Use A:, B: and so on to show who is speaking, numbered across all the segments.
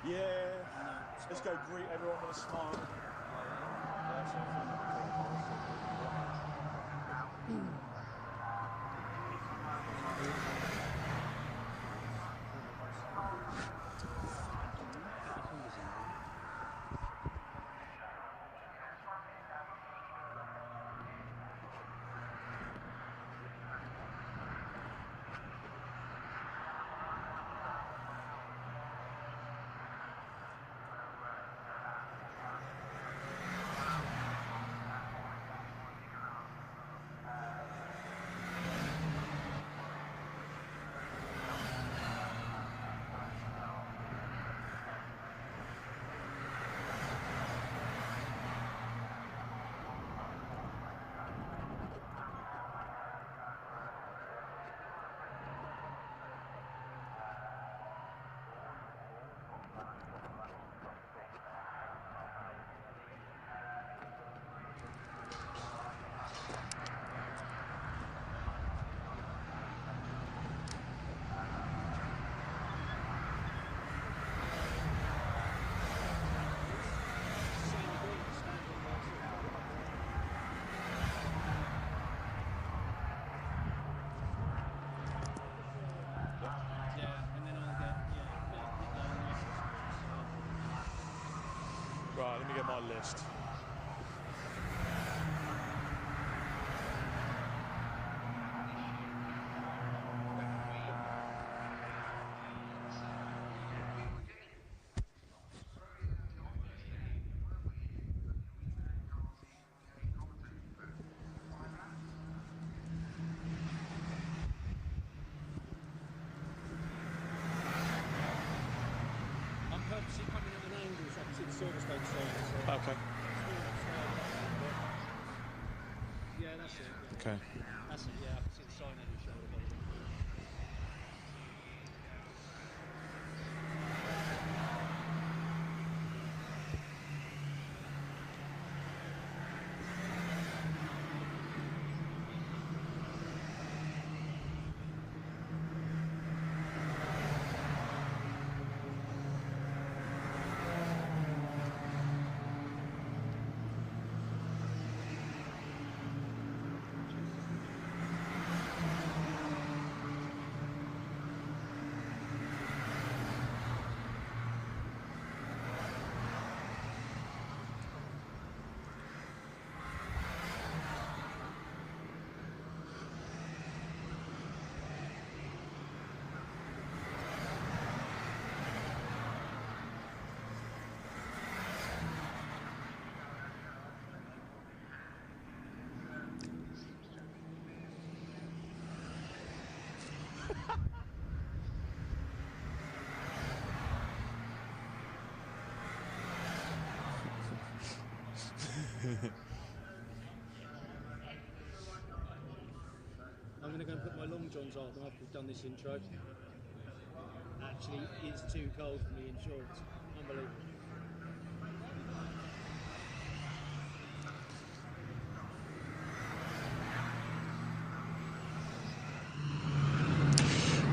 A: Yeah. Let's go greet everyone with a smile. Right, let me get my list.
B: I'm purposely coming at an angle so I can see the Silverstone sign. So.
A: Okay.
B: Yeah, that's it. Yeah.
A: Okay.
B: That's it, yeah, I can see the sign over your shoulder. I'm going to go and put my long johns on after we've done this intro. Actually, it's too cold for me in shorts. Unbelievable.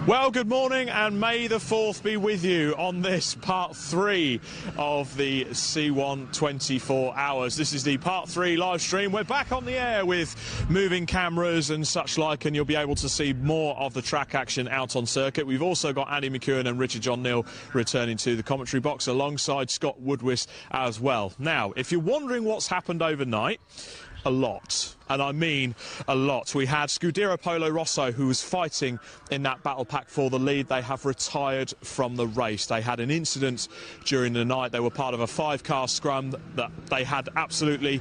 A: Well, good morning and may the 4th be with you on this part 3 of the C1 24 hours. This is the part 3 live stream. We're back on the air with moving cameras and such like, and you'll be able to see more of the track action out on circuit. We've also got Andy McEwen and Richard John Neal returning to the commentary box alongside Scott Woodwis as well. Now, if you're wondering what's happened overnight, a lot, and I mean a lot. We had Scuderia Polo Rosso, who was fighting in that battle pack for the lead. They have retired from the race. They had an incident during the night. They were part of a 5-car scrum that they had absolutely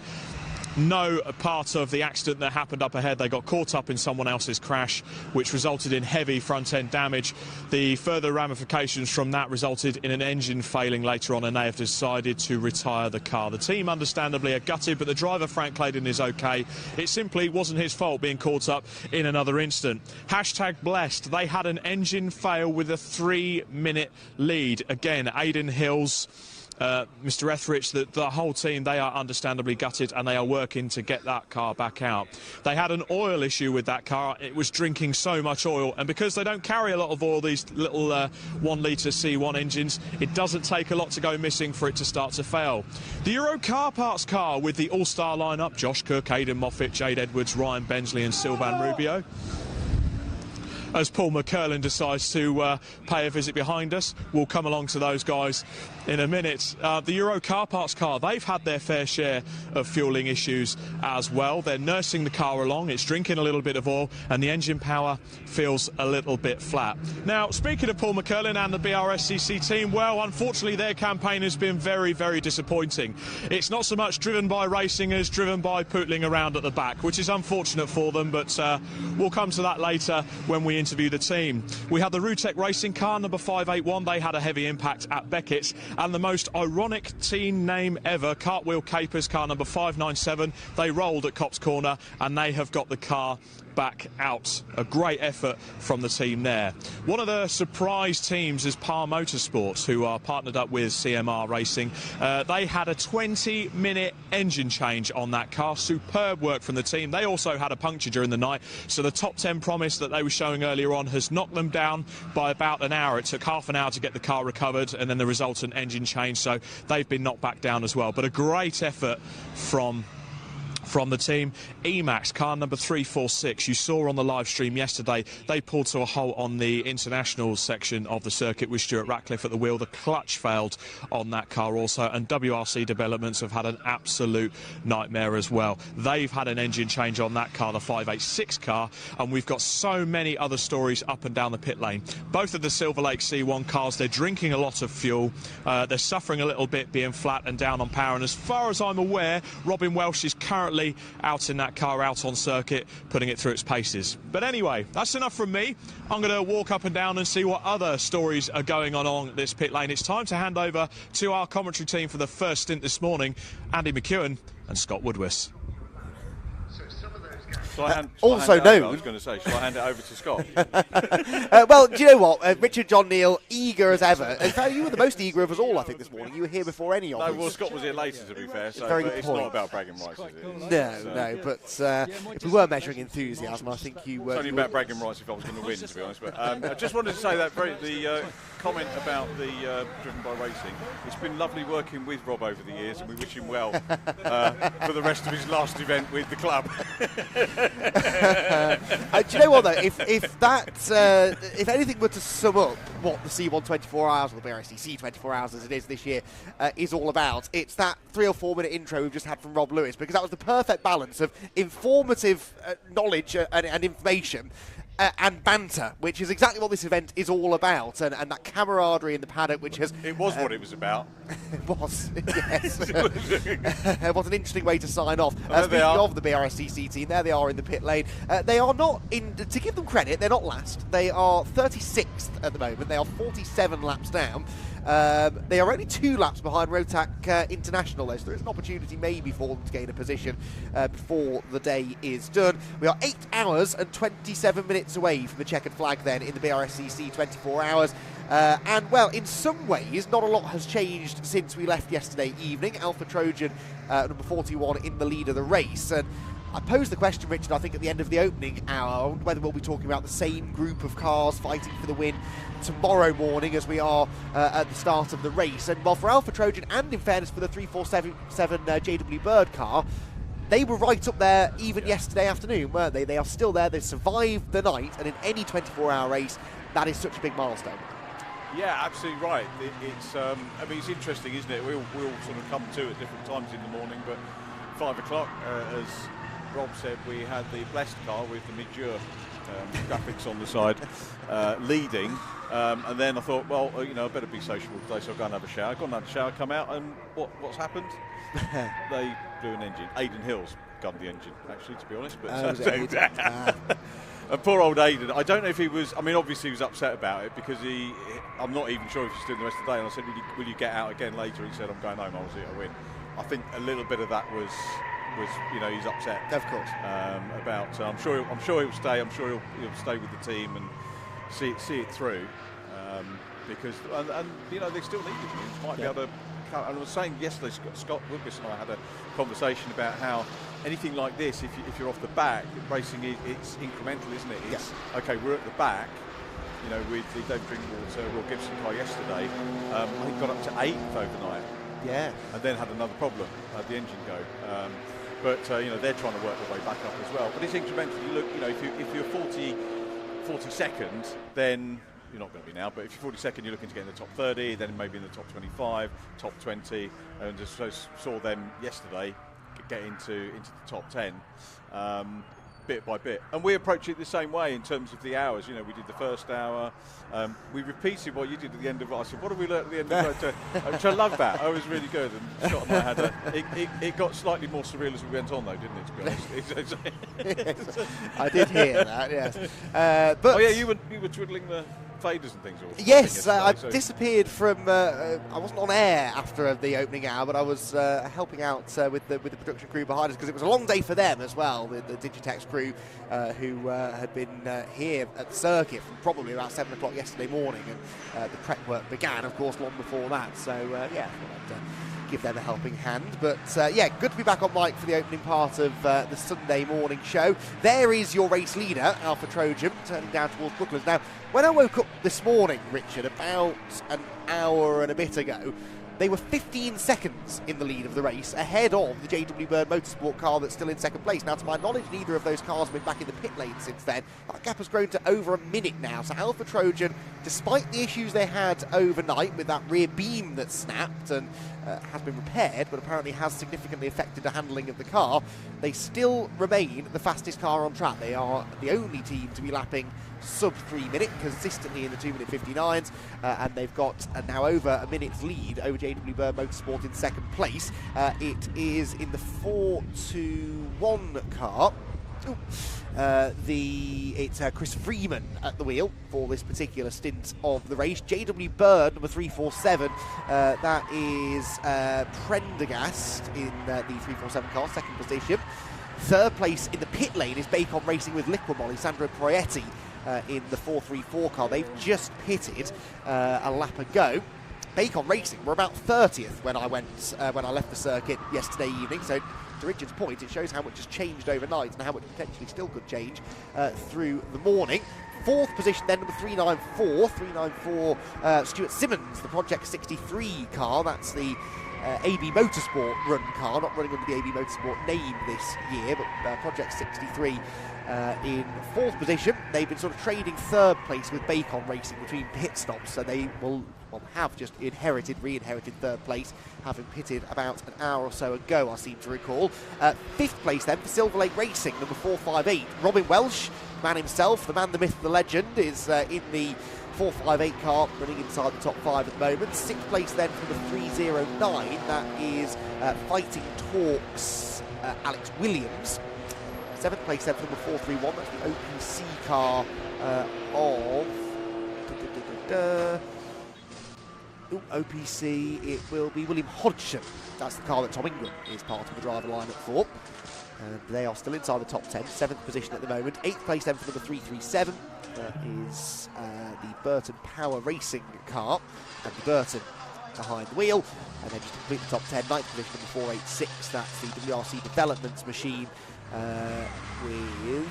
A: no part of the accident that happened up ahead. They got caught up in someone else's crash, which resulted in heavy front-end damage. The further ramifications from that resulted in an engine failing later on, and they have decided to retire the car. The team, understandably, are gutted, but the driver, Frank Claydon, is okay. It simply wasn't his fault being caught up in another incident. Hashtag blessed. They had an engine fail with a 3-minute lead. Again, Aidan Hills Mr. Etheridge, the whole team, they are understandably gutted and they are working to get that car back out. They had an oil issue with that car. It was drinking so much oil, and because they don't carry a lot of oil, these little 1 litre C1 engines, it doesn't take a lot to go missing for it to start to fail. The Euro Car Parts car with the all-star lineup: Josh Cook, Aidan Moffat, Jade Edwards, Ryan Bensley and Sylvain Rubio. As Paul McCurlin decides to pay a visit behind us, we'll come along to those guys in a minute. The Euro Car Parts car, they've had their fair share of fuelling issues as well. They're nursing the car along, it's drinking a little bit of oil, and the engine power feels a little bit flat. Now, speaking of Paul McCurlin and the Brscc team, well, unfortunately their campaign has been very, very disappointing. It's not so much driven by racing as driven by pootling around at the back, which is unfortunate for them, but we'll come to that later when we interview the team. We had the Rutec Racing car, number 581. They had a heavy impact at Beckett's. And the most ironic team name ever, Cartwheel Capers, car number 597. They rolled at Cops Corner and they have got the car back out. A great effort from the team there. One of the surprise teams is Par Motorsports, who are partnered up with CMR Racing. They had a 20-minute engine change on that car. Superb work from the team. They also had a puncture during the night, so the top 10 promise that they were showing earlier on has knocked them down by about an hour. It took half an hour to get the car recovered and then the resultant engine change, so they've been knocked back down as well. But a great effort from the team. Emac, car number 346, you saw on the live stream yesterday, they pulled to a halt on the international section of the circuit with Stuart Ratcliffe at the wheel. The clutch failed on that car also, and WRC Developments have had an absolute nightmare as well. They've had an engine change on that car, the 586 car, and we've got so many other stories up and down the pit lane. Both of the Silver Lake C1 cars, they're drinking a lot of fuel, they're suffering a little bit being flat and down on power, and as far as I'm aware, Robin Welsh is currently out in that car, out on circuit, putting it through its paces. But anyway, that's enough from me. I'm going to walk up and down and see what other stories are going on this pit lane. It's time to hand over to our commentary team for the first stint this morning, Andy McEwen and Scott Woodwess.
C: Also known.
D: I was going to say, shall I hand it over to Scott?
C: Well, do you know what? Richard John Neal, eager as ever. In fact, you were the most eager of us all, I think, this morning. You were here before any of us.
D: No, well, Scott was here later, to be fair, so,
C: Very
D: but
C: good
D: it's
C: point.
D: not about bragging rights, is it?
C: No, but if we were measuring enthusiasm, I think you were...
D: It's only about bragging rights if I was going to win, to be honest. But I just wanted to say that the comment about the driven by racing, it's been lovely working with Rob over the years, and we wish him well for the rest of his last event with the club.
C: Do you know what though? If anything were to sum up what the C1 24 hours, or the Brscc 24 hours as it is this year, is all about, it's that 3 or 4 minute intro we've just had from Rob Lewis, because that was the perfect balance of informative knowledge and information. And banter, which is exactly what this event is all about, and that camaraderie in the paddock, which has...
D: It was what it was about.
C: It was, yes. It was an interesting way to sign off. Speaking of the Brscc team, there they are in the pit lane. They are not, to give them credit, they're not last. They are 36th at the moment. They are 47 laps down. They are only 2 laps behind Rotac International, though, so there is an opportunity maybe for them to gain a position before the day is done. We are 8 hours and 27 minutes away from the checkered flag then in the Brscc 24 hours. And, well, in some ways, not a lot has changed since we left yesterday evening. Alpha Trojan, number 41, in the lead of the race. And I posed the question, Richard, I think at the end of the opening hour, whether we'll be talking about the same group of cars fighting for the win tomorrow morning as we are at the start of the race. And, well, for Alpha Trojan, and in fairness for the 347 JW Bird car, they were right up there even yesterday afternoon, weren't they? They are still there. They survived the night, and in any 24-hour race, that is such a big milestone.
D: Yeah, absolutely right. It's I mean, it's interesting, isn't it? We all sort of come to at different times in the morning, but 5 o'clock, as Rob said, we had the Blessed car with the Midure graphics on the side leading, and then I thought, well, you know, I better be sociable today, so I'll go and have a shower. Gone and had a shower, come out, and what's happened? They blew an engine. Aidan Hills gunned the engine, actually, to be honest. But and poor old Aidan, I don't know if he was, I mean, obviously he was upset about it, because I'm not even sure if he's doing the rest of the day, and I said, will you get out again later? He said, I'm going home, obviously I win. I think a little bit of that was you know, he's upset.
C: Of course.
D: About. I'm sure he'll stay. I'm sure he'll stay with the team and see it through. Because and you know, they still need him. He might be able to and I was saying yesterday, Scott Wilkes and I had a conversation about how anything like this, if you're off the back, racing it's incremental, isn't it? It's, okay, we're at the back. You know, with the David Drinkwater, Will Gibson car yesterday, I think got up to 8th overnight.
C: Yeah. And
D: then had another problem, the engine go. But you know, they're trying to work their way back up as well. But it's incremental. You look, you know, if you're 42nd, then you're not going to be now. But if you're 42nd, you're looking to get in the top 30, then maybe in the top 25, top 20, and just saw them yesterday get into the top 10. Bit by bit, and we approach it the same way in terms of the hours. You know, we did the first hour. We repeated what you did at the end of it. I said, "What do we learn at the end of it?" Which I love that. I was really good, and Scott and I had it got slightly more surreal as we went on, though, didn't it? To be honest,
C: I did hear that. Yes, but
D: oh yeah, you were twiddling the faders and things.
C: Yes, I disappeared from. I wasn't on air after the opening hour, but I was helping out with the production crew behind us because it was a long day for them as well. The Digitex crew who had been here at the circuit from probably about 7 o'clock yesterday morning, and the prep work began, of course, long before that. So yeah, I thought I'd give them a helping hand. But yeah, good to be back on mic for the opening part of the Sunday morning show. There is your race leader, Alpha Trojan, turning down towards Brooklands. Now, when I woke up this morning, Richard, about an hour and a bit ago, they were 15 seconds in the lead of the race, ahead of the JW Bird Motorsport car that's still in second place. Now, to my knowledge, neither of those cars have been back in the pit lane since then. That gap has grown to over a minute now. So Alpha Trojan, despite the issues they had overnight with that rear beam that snapped and has been repaired, but apparently has significantly affected the handling of the car, they still remain the fastest car on track. They are the only team to be lapping sub 3 minute consistently in the 2-minute 59s, and they've got now over a minute's lead over JW Bird Motorsport in second place. It is in the 4-1 car. It's Chris Freeman at the wheel for this particular stint of the race. JW Bird, number 347, that is Prendergast in the 347 car, second position. Third place in the pit lane is Bacon Racing with Liquimolly, Sandro Proietti in the 434 car. They've just pitted a lap ago. Bacon Racing were about 30th when I left the circuit yesterday evening. So to Richard's point, it shows how much has changed overnight and how much potentially still could change through the morning. Fourth position then, number 394, Stuart Simmons, the Project 63 car. That's the AB Motorsport run car, not running under the AB Motorsport name this year, but Project 63 in fourth position. They've been sort of trading third place with Bacon Racing between pit stops, so they will have just re-inherited third place, having pitted about an hour or so ago, I seem to recall. Fifth place then for Silver Lake Racing, number 458. Robin Welsh, man himself, the man, the myth, the legend, is in the 458 car, running inside the top 5 at the moment. Sixth place then for the 309, that is Fighting Torques Alex Williams. Seventh place then for number 431, that's the OPC car of OPC, it will be William Hodgson. That's the car that Tom Ingram is part of the driver lineup for. And they are still inside the top 10, 7th position at the moment. 8th place then for number 337 is the Burton Power Racing car, and Burton behind the wheel. And then just to complete the top 10, 9th position number 486, that's the WRC Developments machine with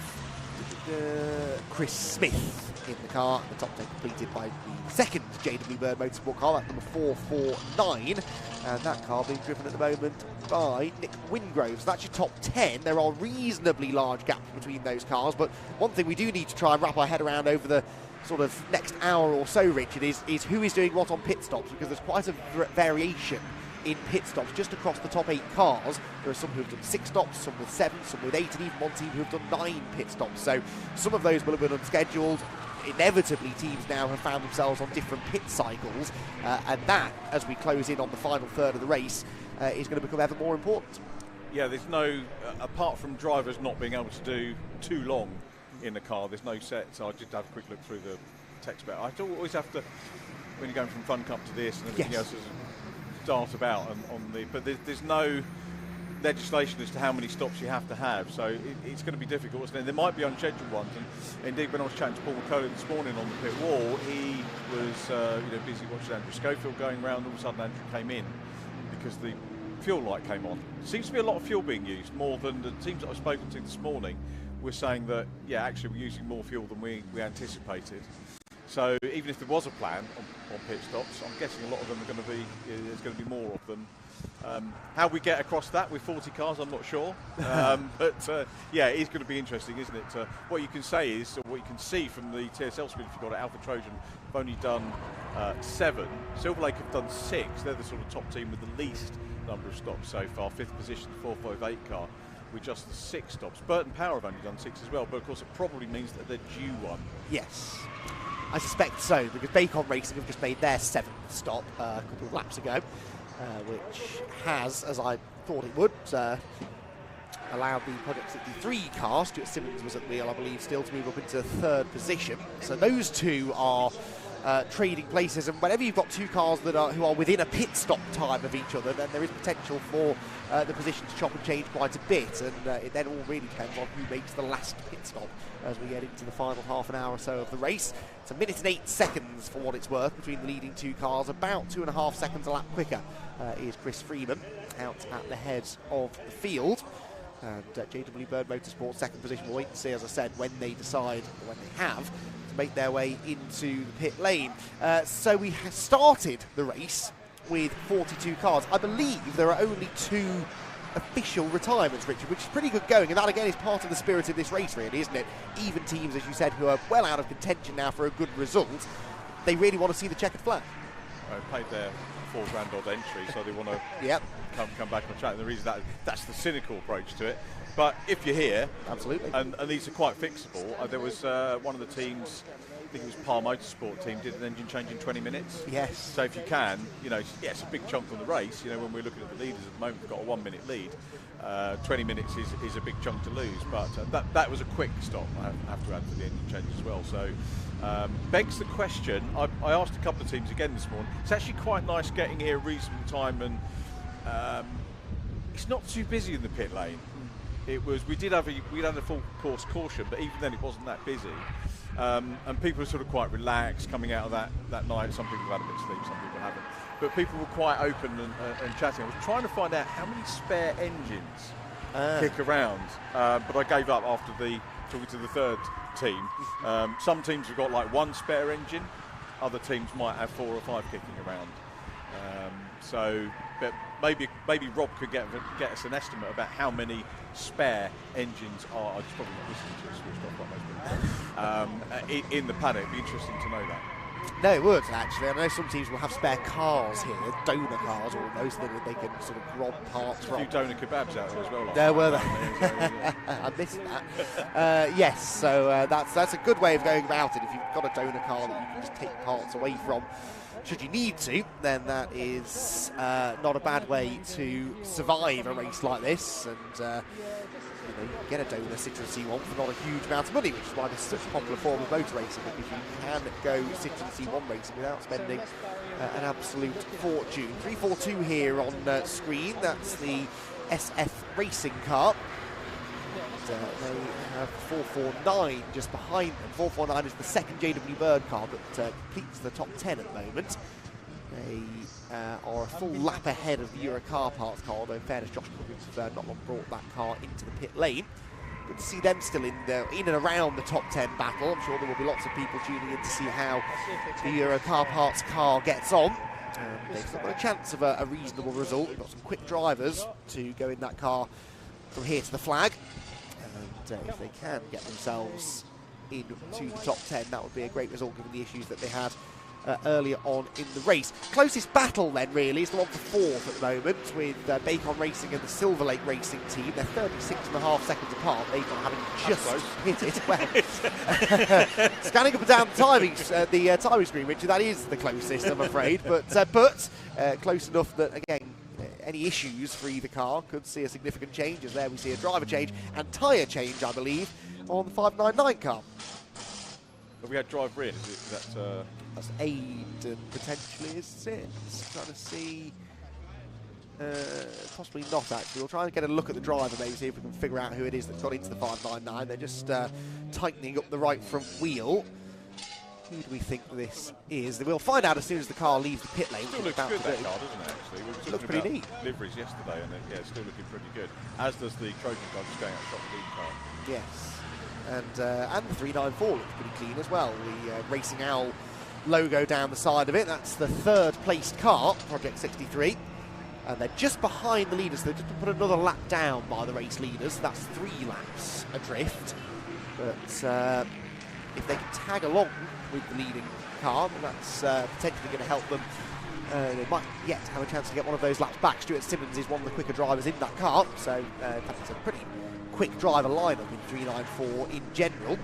C: Chris Smith in the car. The top 10 completed by the second JW Bird Motorsport car, that's number 449, and that car being driven at the moment by Nick Wingrove. So that's your top 10. There are reasonably large gaps between those cars, but one thing we do need to try and wrap our head around over the sort of next hour or so, Richard, is who is doing what on pit stops, because there's quite a variation in pit stops just across the top 8 cars. There are some who have done 6 stops, some with 7, some with 8, and even one team who have done 9 pit stops. So some of those will have been unscheduled. Inevitably, teams now have found themselves on different pit cycles, and that, as we close in on the final third of the race, is going to become ever more important.
D: Yeah, there's no, apart from drivers not being able to do too long in the car, there's no set. So I did have a quick look through the text about. I always have to, when you're going from Fun Cup to this and everything else, start about on the, but there's no legislation as to how many stops you have to have, so it's going to be difficult, isn't it? There might be unscheduled ones, and indeed when I was chatting to Paul McCulley this morning on the pit wall, he was busy watching Andrew Schofield going round. All of a sudden Andrew came in because the fuel light came on. Seems to be a lot of fuel being used, more than the teams that I've spoken to this morning were saying that, yeah, actually we're using more fuel than we anticipated. So even if there was a plan on pit stops, I'm guessing a lot of them are going to be, there's going to be more of them. How we get across that with 40 cars, I'm not sure. But yeah, it is going to be interesting, isn't it? What you can say is, or what you can see from the TSL screen, if you've got it, Alpha Trojan have only done 7. Silver Lake have done 6. They're the sort of top team with the least number of stops so far. 5th position, 458 car with just the 6 stops. Burton Power have only done 6 as well, but of course it probably means that they're due one.
C: Yes, I suspect so, because Bacon Racing have just made their 7th stop a couple of laps ago, which has, as I thought it would, allowed the Project 63 car, Stuart Simmons was at the wheel, I believe, still to move up into 3rd position. So those two are trading places, and whenever you've got 2 cars that are who are within a pit stop time of each other, then there is potential for the position to chop and change quite a bit, and it then all really depends on who makes the last pit stop as we get into the final half an hour or so of the race. It's 1 minute and 8 seconds for what it's worth between the leading 2 cars. About 2.5 seconds a lap quicker is Chris Freeman out at the head of the field. And JW Bird Motorsport 2nd position. We'll wait and see, as I said, when they decide, or when they have, to make their way into the pit lane. So we have started the race with 42 cars. I believe there are only 2 official retirements, Richard, which is pretty good going, and that again is part of the spirit of this race, really, isn't it? Even teams, as you said, who are well out of contention now for a good result, they really want to see the checkered flag.
D: Paid their £4 odd entry, so they want to come back on track. And the reason that's the cynical approach to it. But if you're here,
C: absolutely,
D: and these are quite fixable. There was one of the teams, I think it was Par Motorsport team, did an engine change in 20 minutes.
C: Yes.
D: So if you can, yeah, it's a big chunk on the race. When we're looking at the leaders at the moment, we've got a 1 minute lead. 20 minutes is a big chunk to lose, but that was a quick stop, I have to add, for the engine change as well. So begs the question, I asked a couple of teams again this morning. It's actually quite nice getting here at reasonable time, and it's not too busy in the pit lane. We had a full course caution, but even then it wasn't that busy. And people are sort of quite relaxed coming out of that night. Some people have had a bit of sleep, some people haven't. But people were quite open and chatting. I was trying to find out how many spare engines kick around, but I gave up after talking to the 3rd team. Some teams have got like 1 spare engine, other teams might have 4 or 5 kicking around. But maybe Rob could get us an estimate about how many spare engines are. I just probably not listening to it, switched off like most people. In the paddock, it'd be interesting to know that.
C: No, it would actually. I know some teams will have spare cars here, donor cars almost, that they can sort of rob parts from.
D: A few donor kebabs out there as well.
C: There were they? I missed that. Yes, so that's a good way of going about it. If you've got a donor car that you can just take parts away from, should you need to, then that is not a bad way to survive a race like this. And you can get a donor Citroen C1 for not a huge amount of money, which is why this is such a popular form of motor racing, because you can go Citroen C1 racing without spending an absolute fortune. 342 here on screen, that's the SF Racing car. And, they have 449 just behind them. 449 is the 2nd JW Bird car that completes the top 10 at the moment. They are a full lap ahead of the Euro car parts car, although in fairness, Josh Cookins have not long brought that car into the pit lane. Good to see them still in and around the top 10 battle. I'm sure there will be lots of people tuning in to see how the Euro car parts car gets on. They've still got a chance of a reasonable result. They've got some quick drivers to go in that car from here to the flag. And if they can get themselves into the top 10, that would be a great result given the issues that they had earlier on in the race. Closest battle then really is the one for 4th at the moment, with Bacon Racing and the Silver Lake Racing team. They're 36.5 seconds apart, Bacon having just hit it. Well, scanning up and down the timing screen, Richard, that is the closest, I'm afraid, but close enough that, again, any issues for either car could see a significant change, as there we see a driver change and tyre change, I believe, on the 599 car.
D: Have we had driver in?
C: That's Aid and potentially, is it? Trying to see. Possibly not, actually. We'll try and get a look at the driver, maybe see if we can figure out who it is that's got into the 599. They're just tightening up the right front wheel. Who do we think this is? We'll find out as soon as the car leaves the pit lane.
D: Still looks good, that car, doesn't it, actually? We were talking
C: looks pretty
D: about
C: neat.
D: liveries yesterday, and it's still looking pretty good. As does the Trojan car just going out the top of the lead car.
C: Yes. And the 394 looks pretty clean as well. The Racing Owl logo down the side of it. That's the third placed car, Project 63. And they're just behind the leaders. They've just put another lap down by the race leaders. That's 3 laps adrift. But if they can tag along with the leading car, then that's potentially going to help them. They might yet have a chance to get one of those laps back. Stuart Simmons is one of the quicker drivers in that car. So in fact, it's a pretty quick driver lineup in 394 in general.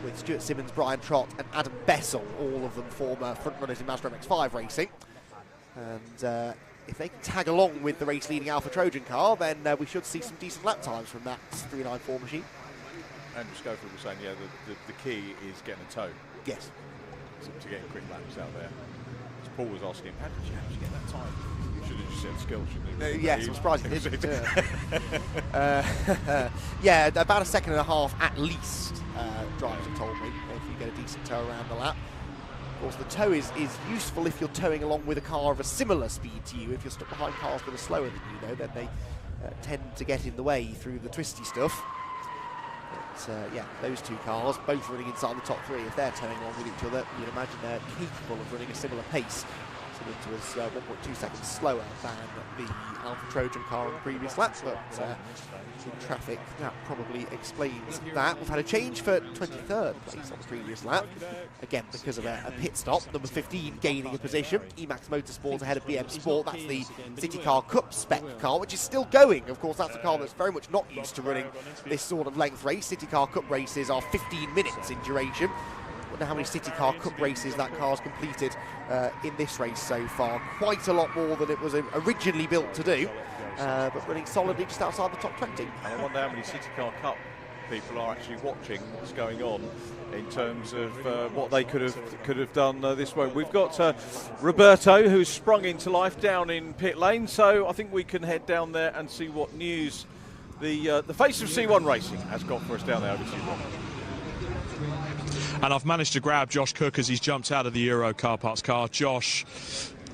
C: With Stuart Simmons, Brian Trott and Adam Bessel, all of them former front runners in Mazda MX-5 racing. And if they can tag along with the race-leading Alpha Trojan car, then we should see some decent lap times from that 394 machine.
D: Andrew Schofield was saying, yeah, the key is getting a tow.
C: Yes.
D: To getting quick laps out there. As Paul was asking him, how did you get that time? You should have just said skill, shouldn't you?
C: Yes, I'm surprised he didn't. Yeah, about a second and a half at least, drivers have told me, if you get a decent tow around the lap. Of course, the tow is useful if you're towing along with a car of a similar speed to you. If you're stuck behind cars that are slower than you, though, then they tend to get in the way through the twisty stuff. But yeah, those 2 cars, both running inside the top 3, if they're towing along with each other, you'd imagine they're capable of running a similar pace. Simmons was 1.2 seconds slower than the Alpha Trojan car on the previous lap, but in traffic, that probably explains that. We've had a change for 23rd place on the previous lap, again because of a pit stop. Number 15 gaining a position. Emac Motorsport ahead of BM Sport. That's the City Car Cup spec car, which is still going. Of course, that's a car that's very much not used to running this sort of length race. City Car Cup races are 15 minutes in duration. I wonder how many City Car Cup races that car's completed in this race so far. Quite a lot more than it was originally built to do, but running solidly just outside the top 20.
D: And I wonder how many City Car Cup people are actually watching what's going on in terms of what they could have done this way. We've got Roberto, who's sprung into life down in pit lane, so I think we can head down there and see what news the face of C1 Racing has got for us down there. Over to you, Rob.
A: And I've managed to grab Josh Cook as he's jumped out of the Euro Car Parts car. Josh,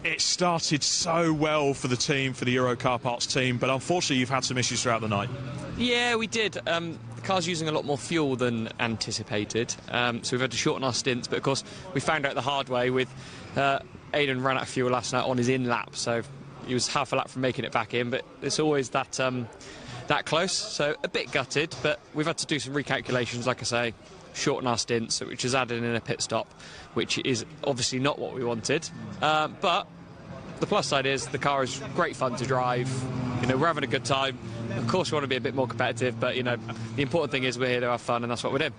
A: it started so well for the team, for the Euro Car Parts team, but unfortunately you've had some issues throughout the night. Yeah, we did. The car's using a lot more fuel than anticipated, so we've had to shorten our stints, but of course we found out the hard way with Aidan ran out of fuel last night on his in lap, so he was half a lap from making it back in, but it's always that close, so a bit gutted, but we've had to do some recalculations, like I say, shorten our stints, which has added in a pit stop, which is obviously not what we wanted. But the plus side is the car is great fun to drive. You know, we're having a good time. Of course, we want to be a bit more competitive, but you know, the important thing is we're here to have fun, and that's what we're doing.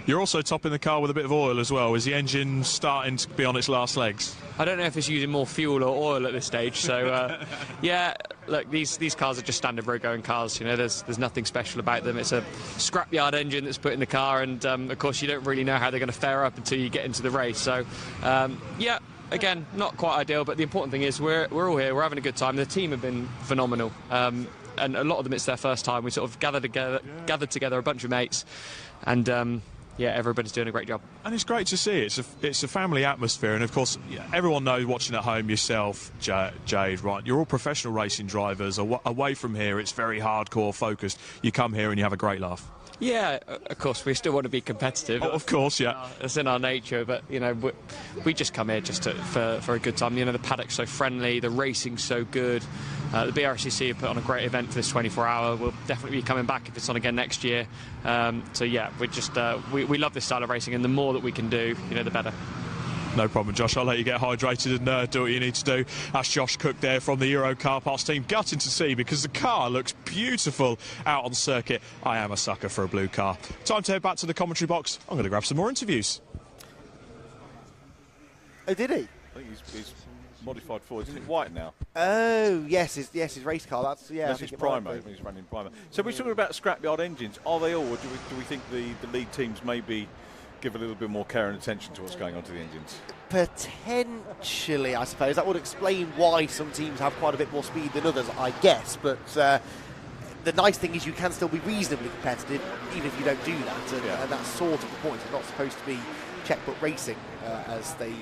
A: You're also topping the car with a bit of oil as well. Is the engine starting to be on its last legs? I don't know if it's using more fuel or oil at this stage. So yeah, look, these cars are just standard road going cars. You know, there's nothing special about them. It's a scrapyard engine that's put in the car, and of course you don't really know how they're going to fare up until you get into the race. So yeah. Again, not quite ideal, but the important thing is we're all here, we're having a good time. The team have been phenomenal, and a lot of them, it's their first time. We sort of gathered together a bunch of mates, and yeah, everybody's doing a great job. And it's great to see. It's a family atmosphere, and of course, everyone knows watching at home, yourself, Jade, right? You're all professional racing drivers. Away from here, it's very hardcore focused. You come here and you have a great laugh. Yeah, of course, we still want to be competitive. Oh, of course, yeah. It's in our nature, but, you know, we just come here just for a good time. You know, the paddock's so friendly, the racing's so good. The Brscc have put on a great event for this 24-hour. We'll definitely be coming back if it's on again next year. So, yeah, we just we love this style of racing, and the more that we can do, you know, the better. No problem, Josh. I'll let you get hydrated and do what you need to do. That's Josh Cook there from the Euro Car Parts team. Gutting to see because the car looks beautiful out on circuit. I am a sucker for a blue car. Time to head back to the commentary box. I'm going to grab some more interviews.
C: Oh, did he?
D: I think he's modified forward. Isn't it white now?
C: Oh, yes, his race car. That's
D: his primer. He's running primer. So we're talking about scrapyard engines. Are they all, or do we think the lead teams maybe give a little bit more care and attention to what's going on to the engines?
C: Potentially, I suppose. That would explain why some teams have quite a bit more speed than others, I guess. But the nice thing is you can still be reasonably competitive, even if you don't do that. And that's sort of the point. It's not supposed to be checkbook racing, as they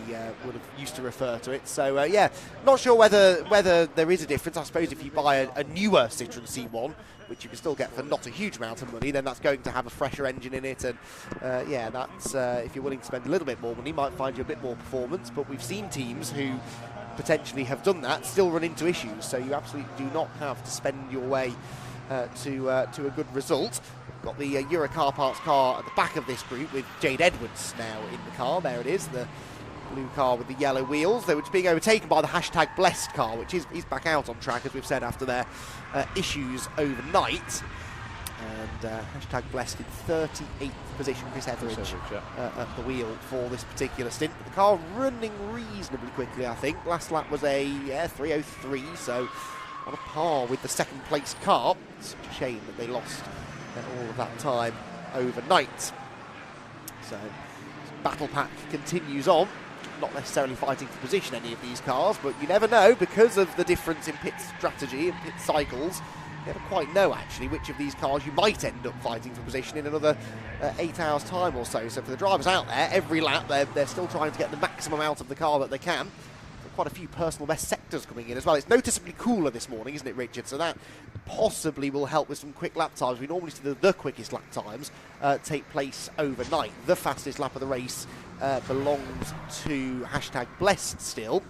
C: would have used to refer to it. So yeah, not sure whether there is a difference. I suppose if you buy a newer Citroen C1, which you can still get for not a huge amount of money, then that's going to have a fresher engine in it, and yeah, that's if you're willing to spend a little bit more money, might find you a bit more performance. But we've seen teams who potentially have done that still run into issues, so you absolutely do not have to spend your way to a good result. Got the Euro Car Parts car at the back of this group with Jade Edwards now in the car. There it is, the blue car with the yellow wheels. They were being overtaken by the hashtag Blessed car, which is back out on track, as we've said, after their issues overnight. And hashtag Blessed in 38th position, Chris Etheridge at the wheel for this particular stint. The car running reasonably quickly, I think. Last lap was a 3:03, so on a par with the second place car. It's such a shame that they lost all of that time overnight. So battle pack continues on, not necessarily fighting for position, any of these cars, but you never know, because of the difference in pit strategy and pit cycles. You never quite know actually which of these cars you might end up fighting for position in another 8 hours time or so. So for the drivers out there, every lap they're still trying to get the maximum out of the car that they can. Quite a few personal best sectors coming in as well. It's noticeably cooler this morning, isn't it, Richard? So that possibly will help with some quick lap times. We normally see the quickest lap times take place overnight. The fastest lap of the race belongs to hashtag Blessed still,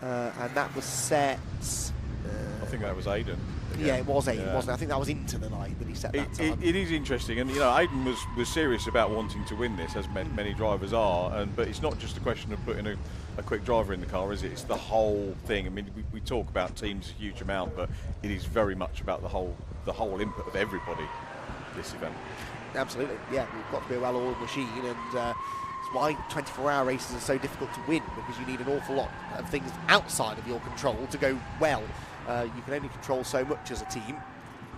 C: and that was set.
D: I think that was Aiden.
C: Yeah, it was Aiden, wasn't it? I think that was into the night that he set that time.
D: It is interesting, and you know, Aiden was serious about wanting to win this, as many drivers are. But it's not just a question of putting a quick driver in the car, is it? It's the whole thing. I mean, we talk about teams a huge amount, but it is very much about the whole input of everybody. This event.
C: Absolutely, yeah. We've got to be a well-oiled machine, and it's why 24-hour races are so difficult to win, because you need an awful lot of things outside of your control to go well. You can only control so much as a team.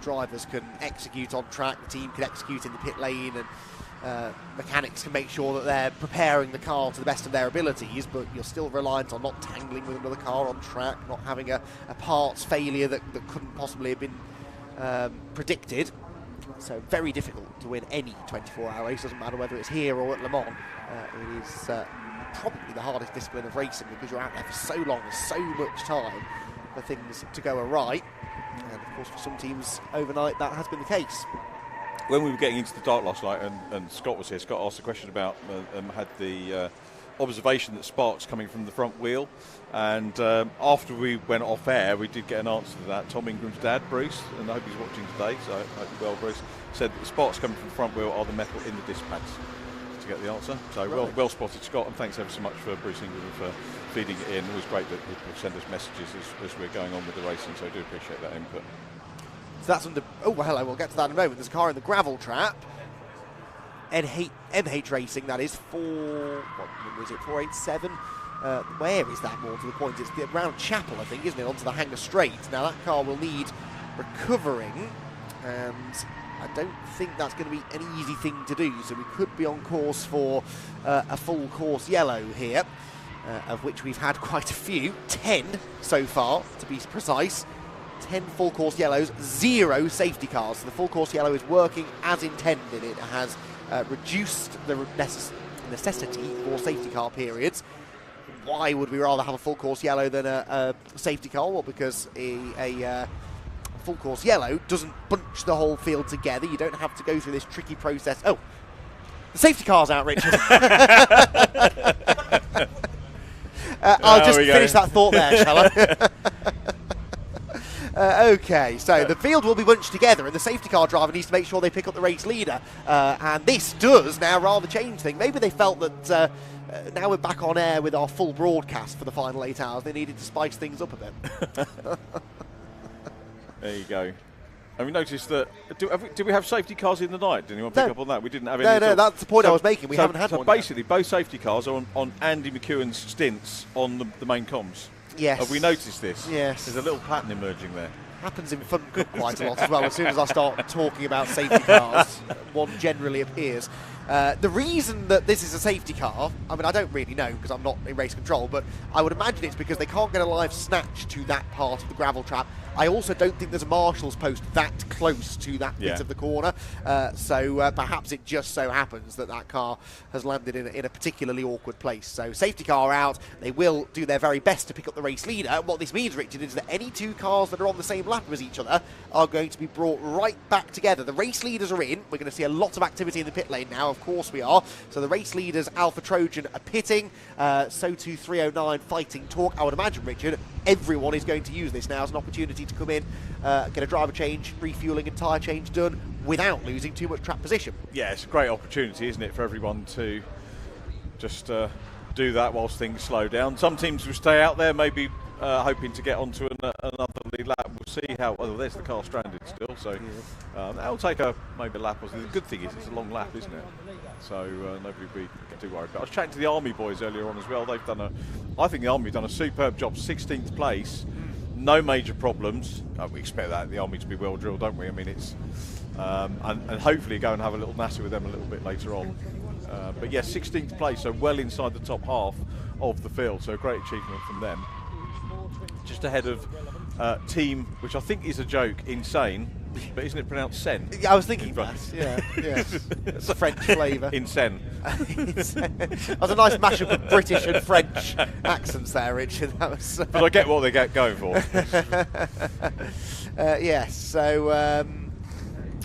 C: Drivers can execute on track, the team can execute in the pit lane, and mechanics can make sure that they're preparing the car to the best of their abilities, but you're still reliant on not tangling with another car on track, not having a parts failure that couldn't possibly have been predicted. So very difficult to win any 24-hour race, doesn't matter whether it's here or at Le Mans. It is probably the hardest discipline of racing, because you're out there for so long, there's so much time for things to go awry, and of course for some teams overnight that has been the case.
D: When we were getting into the dark last night, and Scott was here, Scott asked a question about, had the observation that sparks coming from the front wheel, and after we went off air, we did get an answer to that. Tom Ingram's dad, Bruce, and I hope he's watching today, so I hope you're well, Bruce, said that the sparks coming from the front wheel are the metal in the disc pads. To get the answer. So right. well spotted, Scott, and thanks ever so much for Bruce Ingram for feeding it in. It was great that people send us messages as we're going on with the racing, so I do appreciate that input.
C: So that's under. Oh, well, hello, we'll get to that in a moment. There's a car in the gravel trap. MH Racing, that is, what was it, 487? Where is that, more to the point? It's around Chapel, I think, isn't it, onto the Hanger Straight. Now, that car will need recovering, and I don't think that's going to be an easy thing to do, so we could be on course for a full course yellow here, of which we've had quite a few, 10 so far to be precise. 10 full course yellows, 0 safety cars. So the full course yellow is working as intended. It has reduced the necessity for safety car periods. Why would we rather have a full course yellow than a safety car? Well, because a full course yellow doesn't bunch the whole field together. You don't have to go through this tricky process. Oh, the safety car's out, Richard. I'll just finish that thought there, shall I? Okay, so the field will be bunched together, and the safety car driver needs to make sure they pick up the race leader. And this does now rather change things. Maybe they felt that now we're back on air with our full broadcast for the final 8 hours. They needed to spice things up a bit.
D: There you go. Have you noticed that? Did we have safety cars in the night? Did anyone pick up on that? We didn't have any.
C: No, that's the point I was making. We haven't had one.
D: So basically, both safety cars are on Andy McEwen's stints on the main comms.
C: Yes.
D: Have we noticed this?
C: Yes.
D: There's a little pattern emerging there.
C: Happens in Fun Cup quite a lot as well. As soon as I start talking about safety cars, one generally appears. The reason that this is a safety car, I mean, I don't really know because I'm not in race control, but I would imagine it's because they can't get a live snatch to that part of the gravel trap. I also don't think there's a marshal's post that close to that bit of the corner, so perhaps it just so happens that that car has landed in a particularly awkward place. So safety car out, they will do their very best to pick up the race leader. And what this means, Richard, is that any two cars that are on the same lap as each other are going to be brought right back together. The race leaders are in. We're going to see a lot of activity in the pit lane now, of course we are. So the race leaders, Alpha Trojan, are pitting, so too 309 Fighting Talk. I would imagine, Richard, everyone is going to use this now as an opportunity to come in, get a driver change, refueling and tyre change done without losing too much track position.
D: Yeah, it's a great opportunity, isn't it, for everyone to just do that whilst things slow down. Some teams will stay out there, maybe hoping to get onto another lead lap. We'll see how. Well, there's the car stranded still, so that'll take maybe a lap. The good thing is it's a long lap, isn't it? So nobody will be too worried. But I was chatting to the Army boys earlier on as well. They've done I think the Army have done a superb job. 16th place, no major problems. We expect that the Army to be well drilled, don't we? I mean, it's and hopefully go and have a little natter with them a little bit later on. But yeah, 16th place, so well inside the top half of the field. So a great achievement from them. Just ahead of team, which I think is a joke, Insane, but isn't it pronounced Sen?
C: Yeah, I was thinking that. Yeah. It's a French flavour.
D: Insane.
C: That was a nice mashup of British and French accents there, Richard. That was.
D: But I get what they get going for.
C: Yes. So.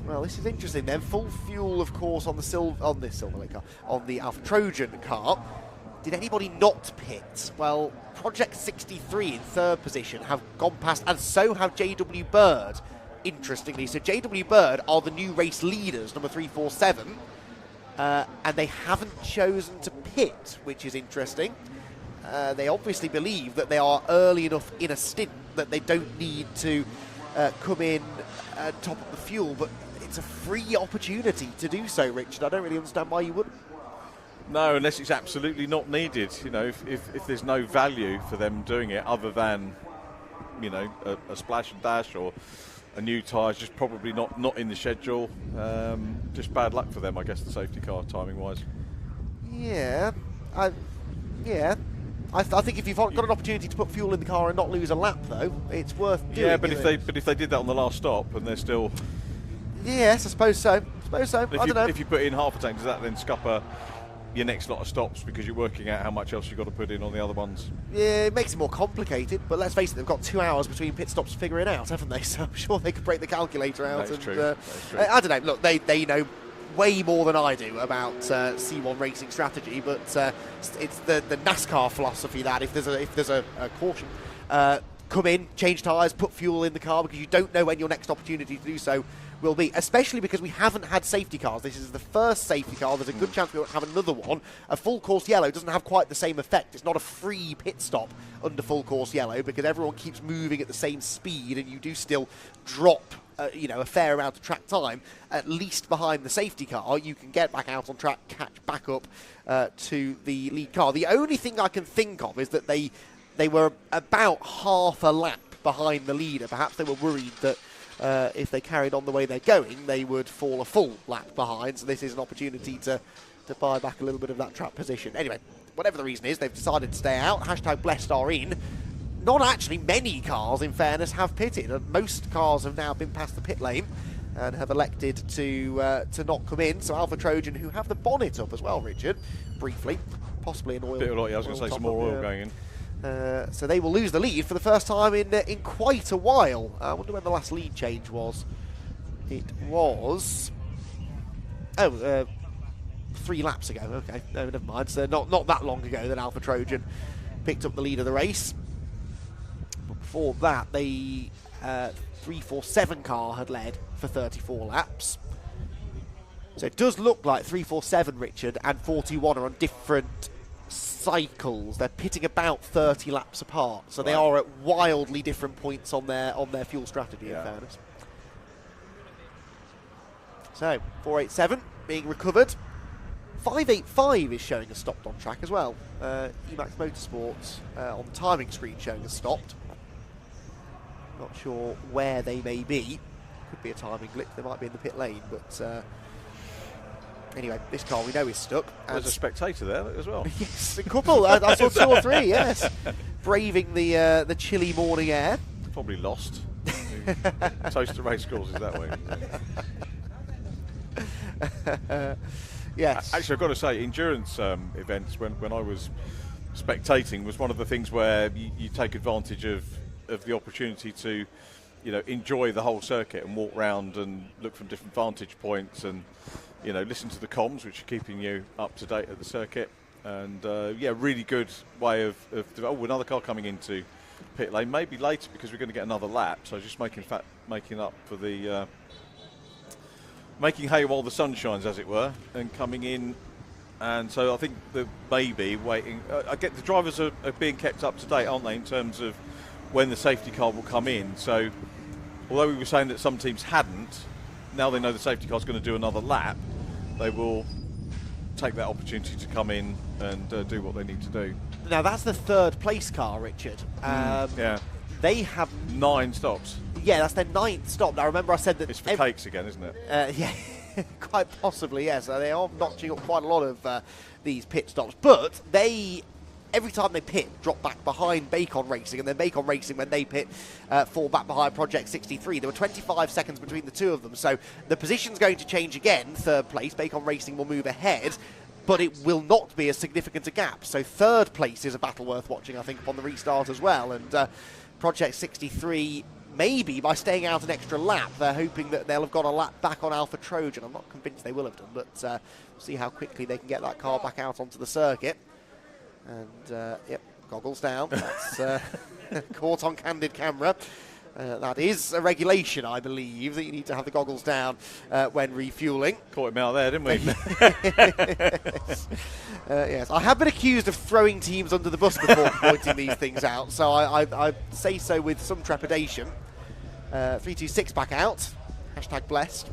C: Well, this is interesting then. Full fuel, of course, on the Alpha Trojan car. Did anybody not pit? Well, Project 63 in third position have gone past, and so have JW Bird, interestingly. So JW Bird are the new race leaders, number 347, and they haven't chosen to pit, which is interesting. They obviously believe that they are early enough in a stint that they don't need to come in top of the fuel, but it's a free opportunity to do so, Richard. I don't really understand why you wouldn't.
D: No, unless it's absolutely not needed. You know, if there's no value for them doing it other than, you know, a splash and dash or a new tyre, just probably not in the schedule. Just bad luck for them, I guess, the safety car timing wise.
C: Yeah, I think if you've got an opportunity to put fuel in the car and not lose a lap, though, it's worth doing.
D: Yeah, but if they did that on the last stop and they're still.
C: Yes, I suppose so. I don't know.
D: If you put in half a tank, does that then scupper your next lot of stops because you're working out how much else you've got to put in on the other ones?
C: Yeah, it makes it more complicated, but let's face it, they've got 2 hours between pit stops to figure it out, haven't they? So I'm sure they could break the calculator out.
D: That is true.
C: I don't know. Look, they know way more than I do about C1 racing strategy, but it's the NASCAR philosophy that if there's a caution, come in, change tyres, put fuel in the car, because you don't know when your next opportunity to do so will be, especially because we haven't had safety cars. This is the first safety car. There's a good chance we won't have another one. A full course yellow doesn't have quite the same effect. It's not a free pit stop under full course yellow because everyone keeps moving at the same speed and you do still drop a fair amount of track time. At least behind the safety car, you can get back out on track, catch back up to the lead car. The only thing I can think of is that they were about half a lap behind the leader. Perhaps they were worried that if they carried on the way they're going, they would fall a full lap behind. So this is an opportunity to buy back a little bit of that track position. Anyway, whatever the reason is, they've decided to stay out. Hashtag blessed are in. Not actually many cars, in fairness, have pitted. Most cars have now been past the pit lane and have elected to not come in. So Alpha Trojan, who have the bonnet up as well, Richard, briefly, possibly an oil.
D: Bit of oil, I was going to say some more oil going in.
C: So they will lose the lead for the first time in quite a while. I wonder when the last lead change was. It was 3 laps ago. Okay, no, never mind. So not that long ago that Alpha Trojan picked up the lead of the race. But before that, the 347 car had led for 34 laps. So it does look like 347, Richard, and 41 are on different cycles. They're pitting about 30 laps apart, so they are at wildly different points on their fuel strategy, in fairness. So 487 being recovered. 585 is showing us stopped on track as well. Emac Motorsport on the timing screen showing us stopped. Not sure where they may be. Could be a timing glitch. They might be in the pit lane, but Anyway, this car we know is stuck.
D: There's a spectator there as well.
C: Yes, a couple. I saw 2 or 3, yes. Braving the chilly morning air.
D: Probably lost. Toast to race courses that way.
C: Yes.
D: Actually, I've got to say, endurance events, when I was spectating, was one of the things where you take advantage of the opportunity to, enjoy the whole circuit and walk round and look from different vantage points and, listen to the comms, which are keeping you up to date at the circuit. And really good way of another car coming into pit lane, maybe later because we're going to get another lap. So just making up for the making hay while the sun shines, as it were, and coming in. And so I think that maybe waiting. I get the drivers are being kept up to date, aren't they, in terms of when the safety car will come in. So although we were saying that some teams hadn't, now they know the safety car is going to do another lap, they will take that opportunity to come in and do what they need to do.
C: Now that's the 3rd place car, Richard.
D: Yeah.
C: They have
D: 9 stops.
C: Yeah, that's their 9th stop. Now remember I said that
D: it's for cakes again, isn't it?
C: Yeah, quite possibly, yes. They are notching up quite a lot of these pit stops, but they, every time they pit, drop back behind Bacon Racing, and then Bacon Racing, when they pit, fall back behind Project 63. There were 25 seconds between the two of them, so the position's going to change again. 3rd place, Bacon Racing will move ahead, but it will not be as significant a gap. So 3rd place is a battle worth watching, I think, upon the restart as well. And Project 63, maybe by staying out an extra lap, they're hoping that they'll have got a lap back on Alpha Trojan. I'm not convinced they will have done, but we'll see how quickly they can get that car back out onto the circuit. And, yep, goggles down. That's caught on candid camera. That is a regulation, I believe, that you need to have the goggles down when refuelling.
D: Caught him out there, didn't we?
C: Yes. Yes, I have been accused of throwing teams under the bus before pointing these things out, so I say so with some trepidation. 326 back out. Hashtag blessed.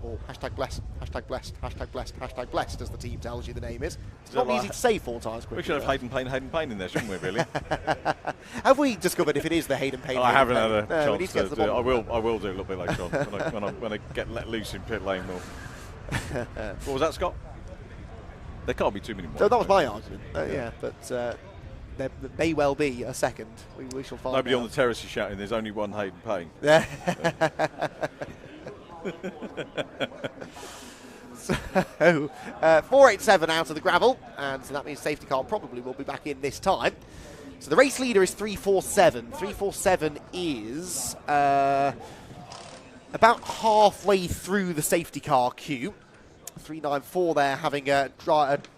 C: Or hashtag blessed, hashtag blessed, hashtag blessed, hashtag blessed, as the team tells you the name is. It's not easy to say 4 times quickly.
D: We should have Hayden Payne in there, shouldn't we, really?
C: Have we discovered if it is the Hayden Payne?
D: I haven't had a chance
C: to
D: do it. I will do it a little bit later on when I get let loose in pit lane. What was that, Scott? There can't be too many more.
C: So that was my argument. Yeah, but there may well be a second. We shall find
D: Nobody
C: out.
D: on the terrace is shouting, there's only one Hayden Payne.
C: Yeah. So 487 out of the gravel, and so that means safety car probably will be back in this time. So the race leader is 347. 347 is about halfway through the safety car queue. 394 there having a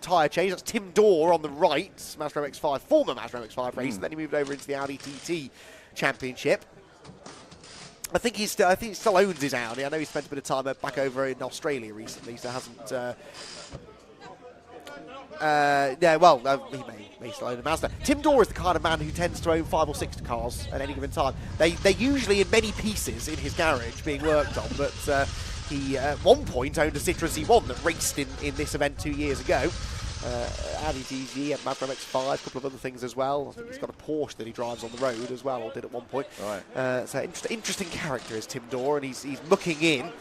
C: tyre change. That's Tim Dorr on the right, Mazda MX-5, former Mazda MX-5 race, and then he moved over into the Audi TT Championship. I think he still owns his Audi. I know he spent a bit of time back over in Australia recently, so hasn't. He may still own a Mazda. Tim Dorr is the kind of man who tends to own 5 or 6 cars at any given time. They're usually in many pieces in his garage being worked on, but he at one point owned a Citroen C1 that raced in this event 2 years ago. Audi TT, Mazda MX-5, a couple of other things as well. I think he's got a Porsche that he drives on the road as well, or did at one point.
D: Right.
C: So interesting character is Tim Dorr, and he's mucking in,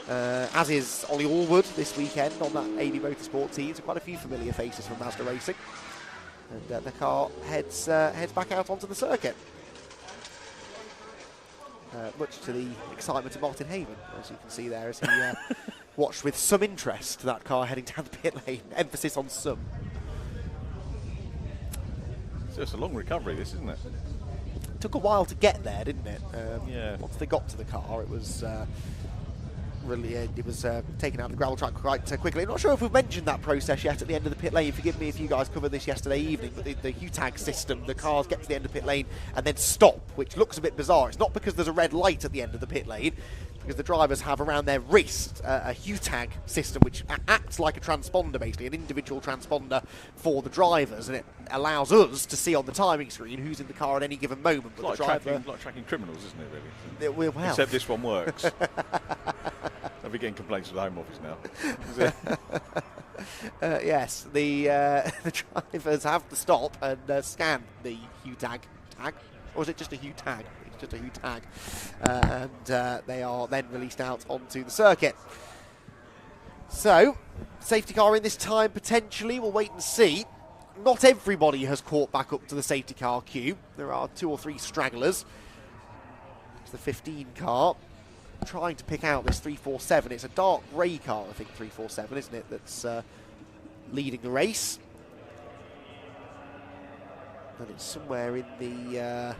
C: as is Ollie Allwood this weekend on that Emac Motorsport team. So quite a few familiar faces from Mazda Racing. And the car heads back out onto the circuit. Much to the excitement of Martin Haven, as you can see there, as he watched with some interest that car heading down the pit lane. Emphasis on some.
D: So it's a long recovery, this, isn't it?
C: Took a while to get there, didn't it?
D: Yeah.
C: Once they got to the car, it was taken out of the gravel track quite quickly. I'm not sure if we've mentioned that process yet at the end of the pit lane. Forgive me if you guys covered this yesterday evening, but the UTAG system, the cars get to the end of the pit lane and then stop, which looks a bit bizarre. It's not because there's a red light at the end of the pit lane, because the drivers have around their wrist a UTAG system which acts like a transponder, basically, an individual transponder for the drivers, and it allows us to see on the timing screen who's in the car at any given moment. But
D: It's
C: the driver,
D: like tracking criminals, isn't it, really?
C: well,
D: Except this one works. I'll be getting complaints from the Home Office now.
C: yes, the drivers have to stop and scan the UTAG tag, or is it just a UTAG? It's just a UTAG, and they are then released out onto the circuit. So, safety car in this time potentially. We'll wait and see. Not everybody has caught back up to the safety car queue. There are 2 or 3 stragglers. It's the 15 car. Trying to pick out this 347. It's a dark grey car, I think, 347, isn't it, that's leading the race. And it's somewhere in the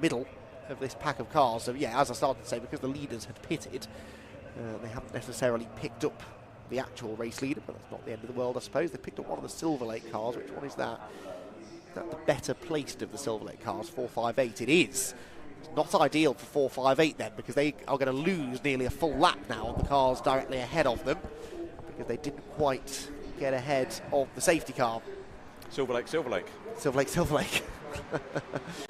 C: middle of this pack of cars. So, yeah, as I started to say, because the leaders had pitted, they haven't necessarily picked up the actual race leader, but that's not the end of the world, I suppose. They picked up one of the Silver Lake cars. Which one is that? Is that the better placed of the Silver Lake cars? 458 it is. It's not ideal for 458 then, because they are going to lose nearly a full lap now on the cars directly ahead of them, because they didn't quite get ahead of the safety car.
D: Silver Lake, Silver Lake.
C: Silver Lake, Silver Lake.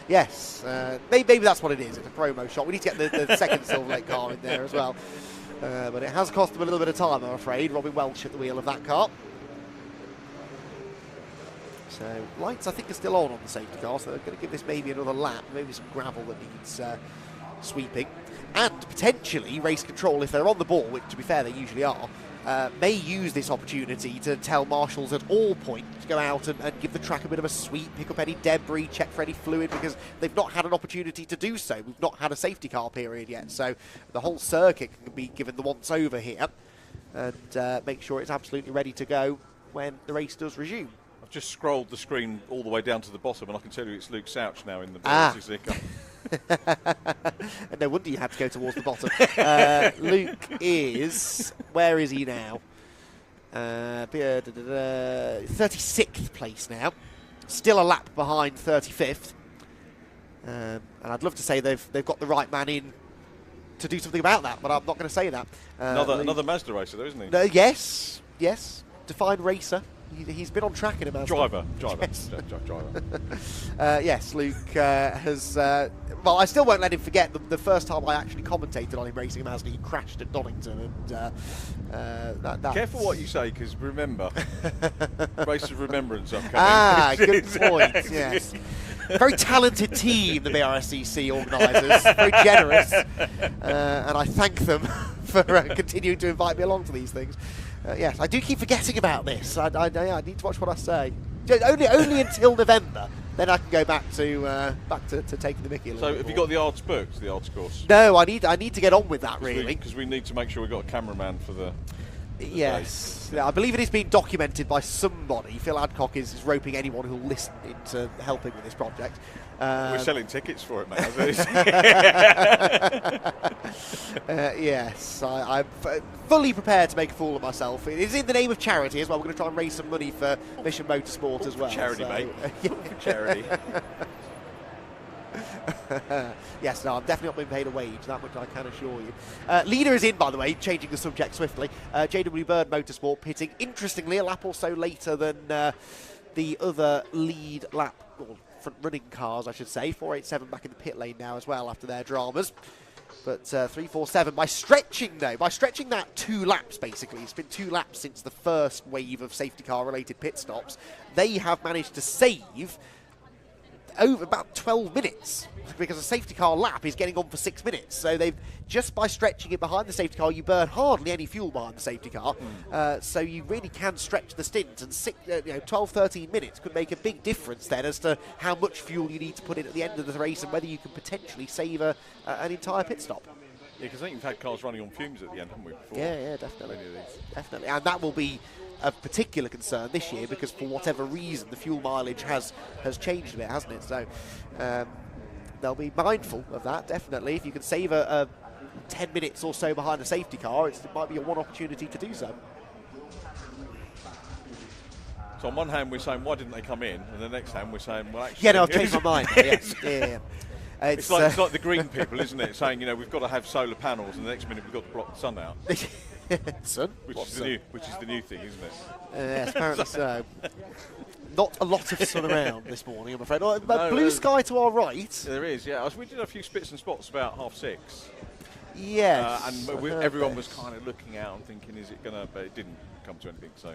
C: Yes, maybe that's what it is. It's a promo shot. We need to get the second Silver Lake car in there as well. But it has cost them a little bit of time, I'm afraid. Robin Welch at the wheel of that car. So lights, I think, are still on the safety car, so they're going to give this maybe another lap, maybe some gravel that needs sweeping. And potentially race control, if they're on the ball, which to be fair they usually are, may use this opportunity to tell marshals at all points to go out and give the track a bit of a sweep, pick up any debris, check for any fluid, because they've not had an opportunity to do so. We've not had a safety car period yet, so the whole circuit can be given the once over here and make sure it's absolutely ready to go when the race does resume.
D: I've just scrolled the screen all the way down to the bottom, and I can tell you it's Luke Souch now in the Brscc.
C: And no wonder you had to go towards the bottom. Luke is, where is he now? 36th place now. Still a lap behind 35th. And I'd love to say they've got the right man in to do something about that, but I'm not going to say that.
D: Another Mazda racer, though, isn't he?
C: Yes. Defined racer. He's been on track in a Mazda.
D: Driver.
C: Yes.
D: Driver.
C: Yes, Luke has... well, I still won't let him forget the first time I actually commentated on him racing a Mazda. He crashed at Donington. And that's...
D: Careful what you say, because remember, race of remembrance upcoming.
C: Good point, yes. Very talented team, the Brscc organisers. Very generous. And I thank them for continuing to invite me along to these things. Yes, I do keep forgetting about this. I need to watch what I say. Only until November, then I can go back to taking the mickey a little
D: So
C: bit
D: have
C: more.
D: you got the arts booked, the arts course?
C: No, I need to get on with that, really.
D: Because we need to make sure we've got a cameraman for the
C: Yes. Yeah, I believe it is being documented by somebody. Phil Adcock is roping anyone who'll listen into helping with this project.
D: We're selling tickets for it, mate.
C: Yes, I'm fully prepared to make a fool of myself. It is in the name of charity as well. We're going to try and raise some money for Mission Motorsport as well.
D: Charity, mate. For charity.
C: Yes, no, I'm definitely not being paid a wage, that much I can assure you. Leader is in, by the way, changing the subject swiftly. JW Bird Motorsport pitting, interestingly, a lap or so later than the other lead lap, or front-running cars, I should say. 487 back in the pit lane now as well after their dramas. But 347, by stretching that 2 laps, basically, it's been 2 laps since the first wave of safety car-related pit stops, they have managed to save over about 12 minutes, because a safety car lap is getting on for 6 minutes. So they've, just by stretching it behind the safety car, you burn hardly any fuel behind the safety car. So you really can stretch the stint, and 12, 13 minutes could make a big difference then as to how much fuel you need to put in at the end of the race and whether you can potentially save an entire pit stop.
D: Yeah, because I think we've had cars running on fumes at the end, haven't we? Before?
C: Yeah, definitely. Definitely. And that will be a particular concern this year, because for whatever reason the fuel mileage has changed a bit, hasn't it? So they'll be mindful of that, definitely. If you can save a 10 minutes or so behind a safety car, it might be a one opportunity to do so.
D: So on one hand we're saying, why didn't they come in? And the next hand we're saying, well, actually...
C: Yeah, no, I've changed my mind. Yeah.
D: It's like the green people, isn't it? Saying, we've got to have solar panels, and the next minute we've got to block the sun out.
C: Sun?
D: Which is the new thing, isn't it?
C: Yes, apparently so. Not a lot of sun around this morning, I'm afraid. Blue sky to our right.
D: There is, yeah. We did a few spits and spots about 6:30.
C: Yes.
D: And everyone was kind of looking out and thinking, is it going to... But it didn't come to anything, so...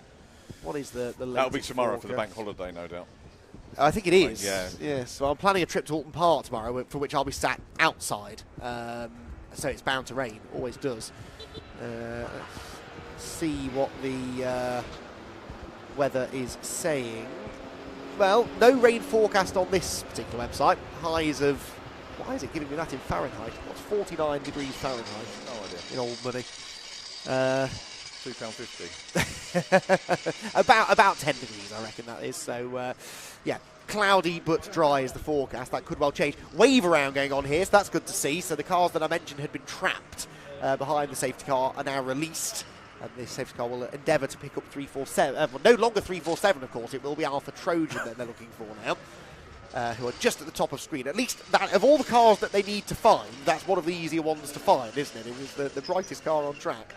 C: What is the
D: That'll be tomorrow for the bank holiday, no doubt.
C: I think it is.
D: Yeah.
C: Yes. So I'm planning a trip to Alton Park tomorrow, for which I'll be sat outside. So it's bound to rain. Always does. see what the weather is saying. Well, no rain forecast on this particular website. Highs of, why is it giving me that in Fahrenheit? What's 49 degrees Fahrenheit?
D: No idea.
C: In old money.
D: £2.50.
C: about 10 degrees, I reckon that is. So, yeah, cloudy but dry is the forecast. That could well change. Wave around going on here, so that's good to see. So the cars that I mentioned had been trapped behind the safety car are now released. And this safety car will endeavour to pick up 347. Well, no longer 347, of course. It will be Alpha Trojan that they're looking for now, who are just at the top of screen. At least, that, of all the cars that they need to find, that's one of the easier ones to find, isn't it? It was the brightest car on track.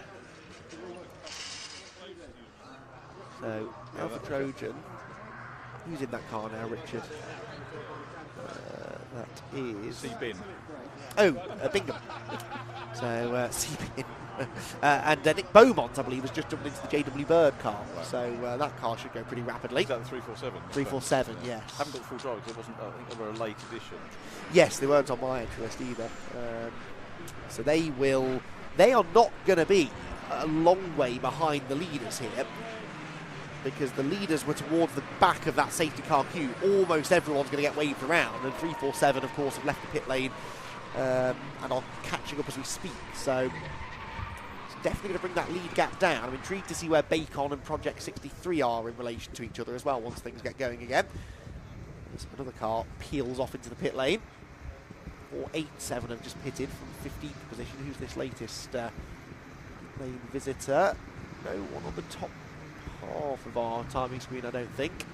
C: So, Alpha Trojan. Who's in that car now, Richard? That is...
D: C-Bin.
C: Oh, Bingham. So, C-Bin. And Nick Beaumont, I believe, has just jumped into the JW Bird car. Right. So that car should go pretty rapidly.
D: Is that the 347?
C: 347, yes.
D: I haven't got the full drive because it wasn't, I think they were a late edition.
C: Yes, they weren't on my entry list either. So they are not going to be a long way behind the leaders here, because the leaders were towards the back of that safety car queue. Almost everyone's going to get waved around, and 347, of course, have left the pit lane and are catching up as we speak. So definitely going to bring that lead gap down. I'm intrigued to see where Bacon and Project 63 are in relation to each other as well once things get going again. As another car peels off into the pit lane. 487 have just pitted from 15th position. Who's this latest pit lane visitor? No one on the top half of our timing screen, I don't think.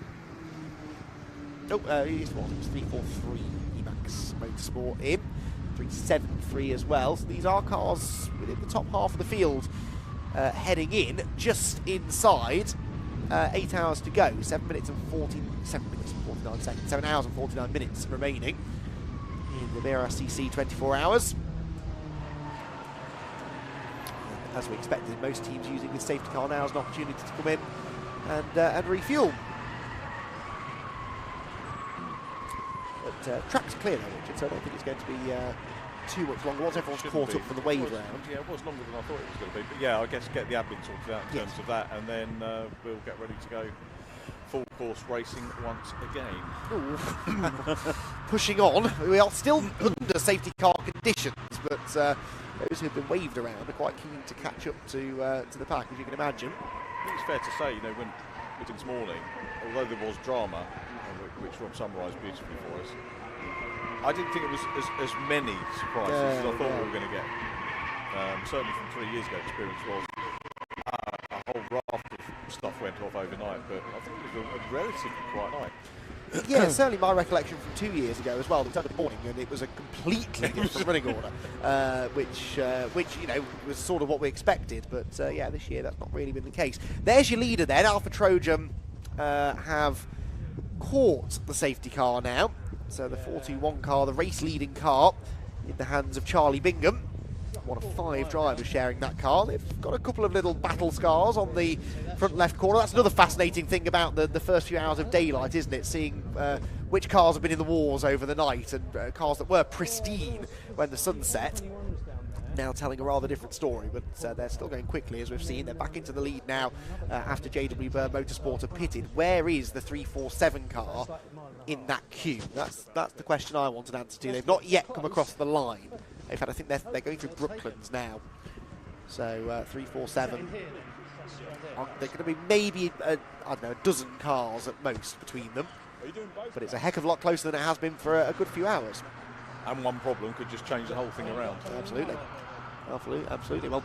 C: Oh, it's 343 Emac Motorsport in. 373 as well. So these are cars within the top half of the field heading in, just inside 8 hours to go. 7 hours and 49 seconds. 7 hours and 49 minutes remaining in the Brscc 24 hours. As we expected, most teams using this safety car now as an opportunity to come in and refuel. But track's clear though, Richard, so I don't think it's going to be too much longer once everyone's caught up for the wave round.
D: Yeah, it was longer than I thought it was going to be. But yeah, I guess get the admin sorted out in terms of that, and then we'll get ready to go full course racing once again. Pushing on.
C: We are still under safety car conditions, but those who've been waved around are quite keen to catch up to the pack, as you can imagine.
D: I think it's fair to say, you know, when this morning, although there was drama, which Rob summarised beautifully for us, I didn't think it was as many surprises as I thought we were going to get. Certainly from 3 years ago, experience was a whole raft of stuff went off overnight, but I think it was a relatively quiet night.
C: Yeah, certainly my recollection from 2 years ago as well. It was the morning, and it was a completely different running order, which you know was sort of what we expected. But yeah, this year that's not really been the case. There's your leader then. Alpha Trojan have caught the safety car now. So the 421 car, the race-leading car, in the hands of Charlie Bingham. One of 5 drivers sharing that car. They've got a couple of little battle scars on the front left corner. That's another fascinating thing about the first few hours of daylight, isn't it? Seeing which cars have been in the wars over the night, and cars that were pristine when the sun set. Now telling a rather different story, but they're still going quickly, as we've seen. They're back into the lead now after JW Bird Motorsport have pitted. Where is the 347 car in that queue? That's the question I want an answer to. They've not yet come across the line. In fact, I think they're going through Brooklands now. So 347. They're going to be maybe I don't know, a dozen cars at most between them. But it's a heck of a lot closer than it has been for a good few hours.
D: And one problem could just change the whole thing around.
C: Absolutely. Absolutely. Well,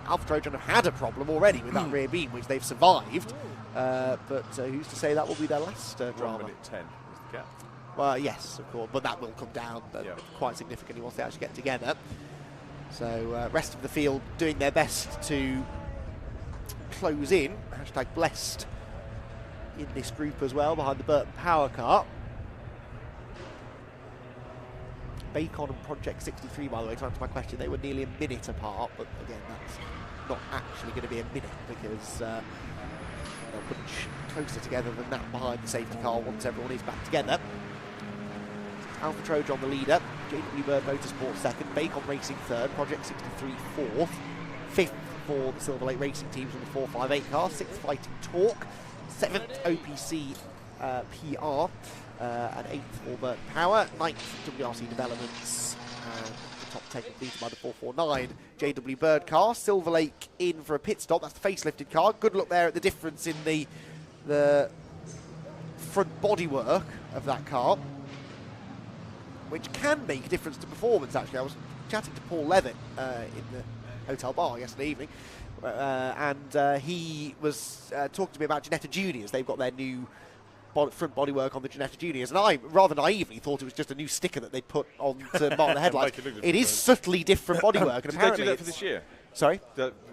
C: Alpha Trojan have had a problem already with that rear beam, which they've survived. But who's to say that will be their last drama?
D: 1 minute 10 is the gap.
C: Well, yes, of course, but that will come down quite significantly once they actually get together. So, rest of the field doing their best to close in. Hashtag blessed in this group as well, behind the Burton Power car. Bacon and Project 63, by the way, to answer my question, they were nearly a minute apart, but again, that's not actually going to be a minute, because they'll put closer together than that behind the safety car once everyone is back together. Alpha Trojan the leader, JW Bird Motorsport second, Bacon Racing third, Project 63 fourth, fifth for the Silver Lake Racing teams on the 458 car. 6th Fighting Torque, 7th OPC PR, and 8th Auburn Power, 9th WRC Developments, and the top 10 completed by the 449 JW Bird car. Silver Lake in for a pit stop. That's the facelifted car. Good look there at the difference in the front bodywork of that car, which can make a difference to performance. Actually, I was chatting to Paul Levitt in the hotel bar yesterday evening, and he was talking to me about Ginetta Juniors. They've got their new front bodywork on the Ginetta Juniors, and I rather naively thought it was just a new sticker that they put on to mark the headlights. It is subtly different bodywork, and apparently
D: did they do that for this year?
C: Sorry,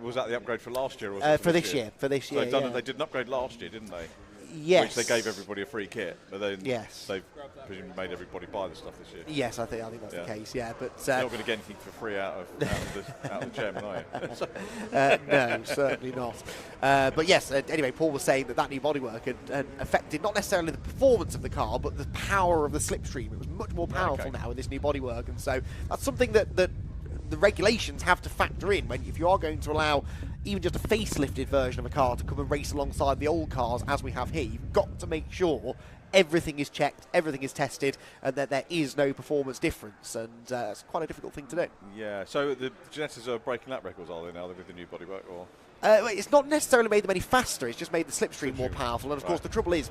D: was that the upgrade for last year? Or was
C: for this year? For this year,
D: so they did an upgrade last year, didn't they?
C: Yes.
D: Which they gave everybody a free kit, but then
C: yes,
D: they've presumably made everybody buy the stuff this year.
C: Yes, I think that's the case. Yeah, but
D: you're not going to get anything for free out of the chairman, are you?
C: No, certainly not. But yes, anyway, Paul was saying that new bodywork had affected not necessarily the performance of the car, but the power of the slipstream. It was much more powerful now with this new bodywork, and so that's something that the regulations have to factor in if you are going to allow even just a facelifted version of a car to come and race alongside the old cars as we have here. You've got to make sure everything is checked, everything is tested, and that there is no performance difference, and it's quite a difficult thing to do.
D: Yeah, so the Ginettas are breaking lap records, are they now, with the new bodywork? Or
C: it's not necessarily made them any faster, it's just made the slipstream more powerful, and of course the trouble is,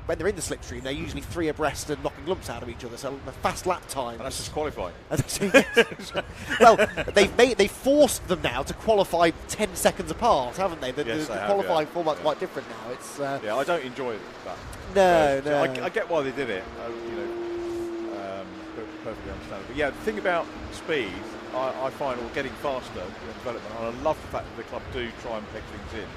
C: when they're in the slipstream, they're usually 3 abreast and knocking lumps out of each other, so the fast lap time.
D: And that's just qualifying.
C: Well, they've forced them now to qualify 10 seconds apart, haven't they? The qualifying format's quite different now. It's
D: yeah, I don't enjoy that.
C: No.
D: I get why they did it. Perfectly understandable. But yeah, the thing about speed, I find, or getting faster in development, and I love the fact that the club do try and peg things in.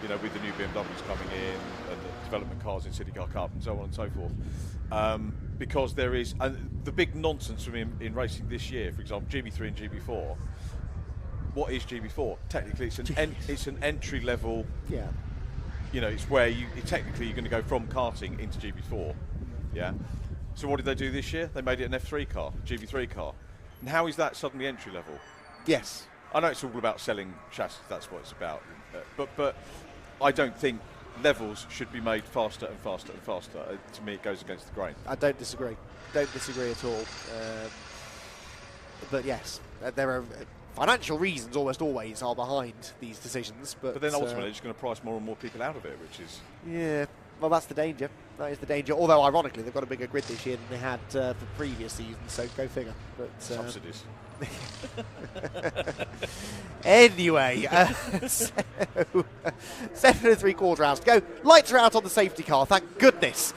D: With the new BMWs coming in and the development cars in City Car Cup and so on and so forth. Because there is the big nonsense from in racing this year, for example, GB3 and GB4. What is GB4? Technically, it's an entry level.
C: Yeah.
D: It's where technically you're going to go from karting into GB4. Yeah. So what did they do this year? They made it an F3 car, GB3 car. And how is that suddenly entry level?
C: Yes.
D: I know it's all about selling chassis. That's what it's about. But I don't think levels should be made faster and faster and faster. To me, it goes against the grain.
C: I don't disagree. Don't disagree at all. But yes, there are financial reasons almost always are behind these decisions. But
D: then ultimately, it's going to price more and more people out of it, which is...
C: Yeah, well, that's the danger. That is the danger. Although, ironically, they've got a bigger grid this year than they had for previous seasons, so go figure. But
D: subsidies.
C: Anyway, so 7 3/4 hours to go. Lights are out on the safety car, thank goodness.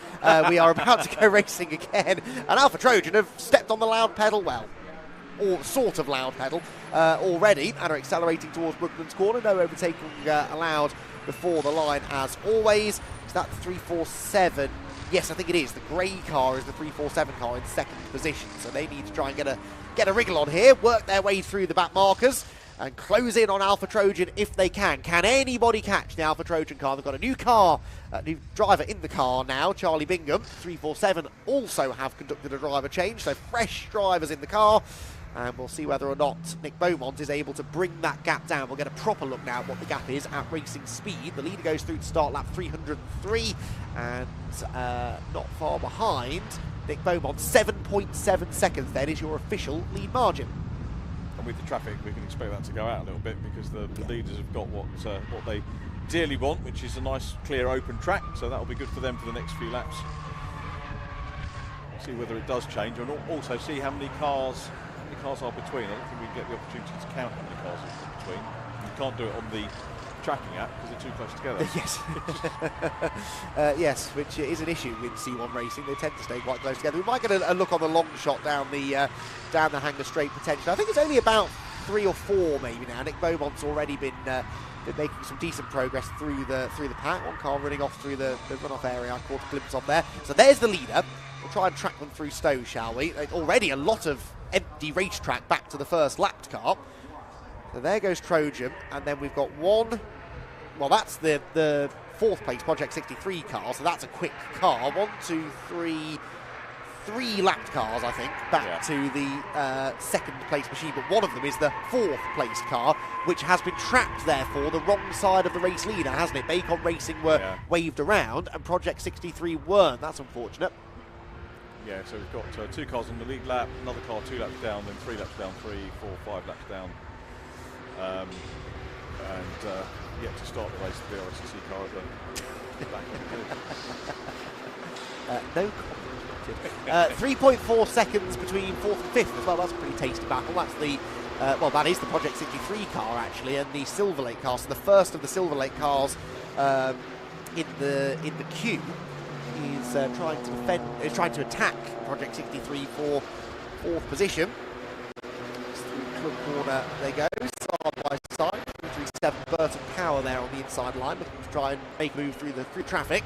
C: We are about to go racing again, and Alpha Trojan have stepped on the loud pedal, well, or sort of loud pedal, already, and are accelerating towards Brooklands Corner. No overtaking allowed before the line, as always. Is that the 347? Yes, I think it is. The grey car is the 347 car in second position, so they need to try and get a wriggle on here, work their way through the back markers, and close in on Alpha Trojan if they can. Can anybody catch the Alpha Trojan car? They've got a new car, a new driver in the car now, Charlie Bingham. 347 also have conducted a driver change, so fresh drivers in the car. And we'll see whether or not Nick Beaumont is able to bring that gap down. We'll get a proper look now at what the gap is at racing speed. The leader goes through to start lap 303, and not far behind Nick Beaumont. 7.7 seconds then is your official lead margin.
D: And with the traffic, we can expect that to go out a little bit, because the leaders have got what they dearly want, which is a nice, clear, open track. So that'll be good for them for the next few laps. See whether it does change, and also see how many cars are between. I don't think we get the opportunity to count how many cars are between. You can't do it on the tracking app because they're too close together.
C: Yes. Yes, which is an issue with C1 racing. They tend to stay quite close together. We might get a look on the long shot down the Hanger Straight potentially. I think it's only about 3 or 4 maybe now. Nick Beaumont's already been making some decent progress through the pack. One car running off through the runoff area. I caught a glimpse of there. So there's the leader. We'll try and track them through Stowe, shall we? Already a lot of empty racetrack back to the first lapped car. So there goes Trojan, and then we've got one. Well, that's the 4th place Project 63 car, so that's a quick car. 1, 2, 3, 3 lapped cars, I think, back to the second place machine, but one of them is the 4th placed car, which has been trapped, therefore, the wrong side of the race leader, hasn't it? Bacon Racing were waved around, and Project 63 weren't. That's unfortunate.
D: Yeah, so we've got 2 cars on the lead lap, another car 2 laps down, then 3 laps down, 3, 4, 5 laps down. And yet to start the race, the Brscc car at the back of the
C: No comment. 3.4 seconds between 4th and 5th as well. That's a pretty tasty battle. That's the well, that is the Project 63 car actually, and the Silver Lake car. So the first of the Silver Lake cars in the queue is trying to defend, is trying to attack Project 63 for 4th position. Through club corner they go, side by side. 37 Burton Power there on the inside line, looking to try and make a move through the traffic.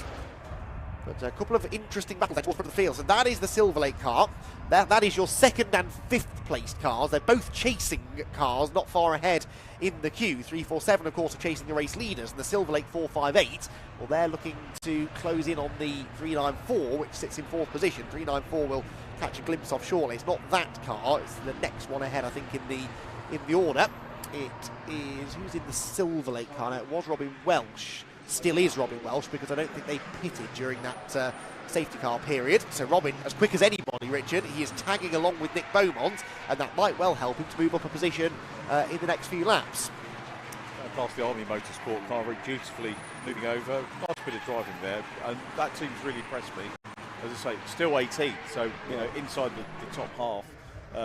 C: But a couple of interesting battles towards the front of the field. So that is the Silver Lake car. That is your 2nd and 5th placed cars. They're both chasing cars, not far ahead in the queue. 347, of course, are chasing the race leaders, and the Silver Lake 458, well, they're looking to close in on the 394, which sits in 4th position. 394 will catch a glimpse of shortly. It's not that car, it's the next one ahead, I think, in the order. It is, who's in the Silver Lake car now? It was Robin Welsh. Still is Robin Welsh, because I don't think they pitted during that safety car period. So Robin, as quick as anybody, Richard, he is tagging along with Nick Beaumont, and that might well help him to move up a position in the next few laps.
D: Past the Army Motorsport car, very dutifully moving over. Nice bit of driving there, and that team's really impressed me. As I say, still 18th, so you know, inside the top half.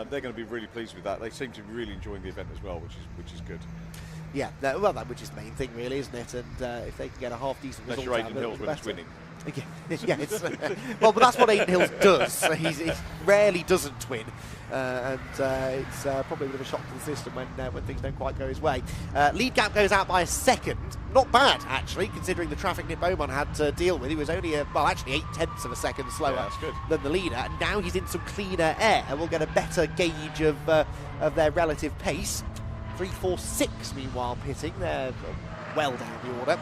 D: They're going to be really pleased with that. They seem to be really enjoying the event as well, which is good. Yeah,
C: well, that which is the main thing, really, isn't it? And if they can get a half decent result,
D: unless you're Aidan Hills when it's winning.
C: Yes. Well, but that's what Aidan Hills does. He rarely doesn't win, and it's probably a bit of a shock to the system when things don't quite go his way. Lead gap goes out by a second. Not bad, actually, considering the traffic Nick Beaumont had to deal with. He was only, actually 8/10 of a second slower than the leader, and now he's in some cleaner air, and we'll get a better gauge of their relative pace. 346, meanwhile, pitting. They're well down the order.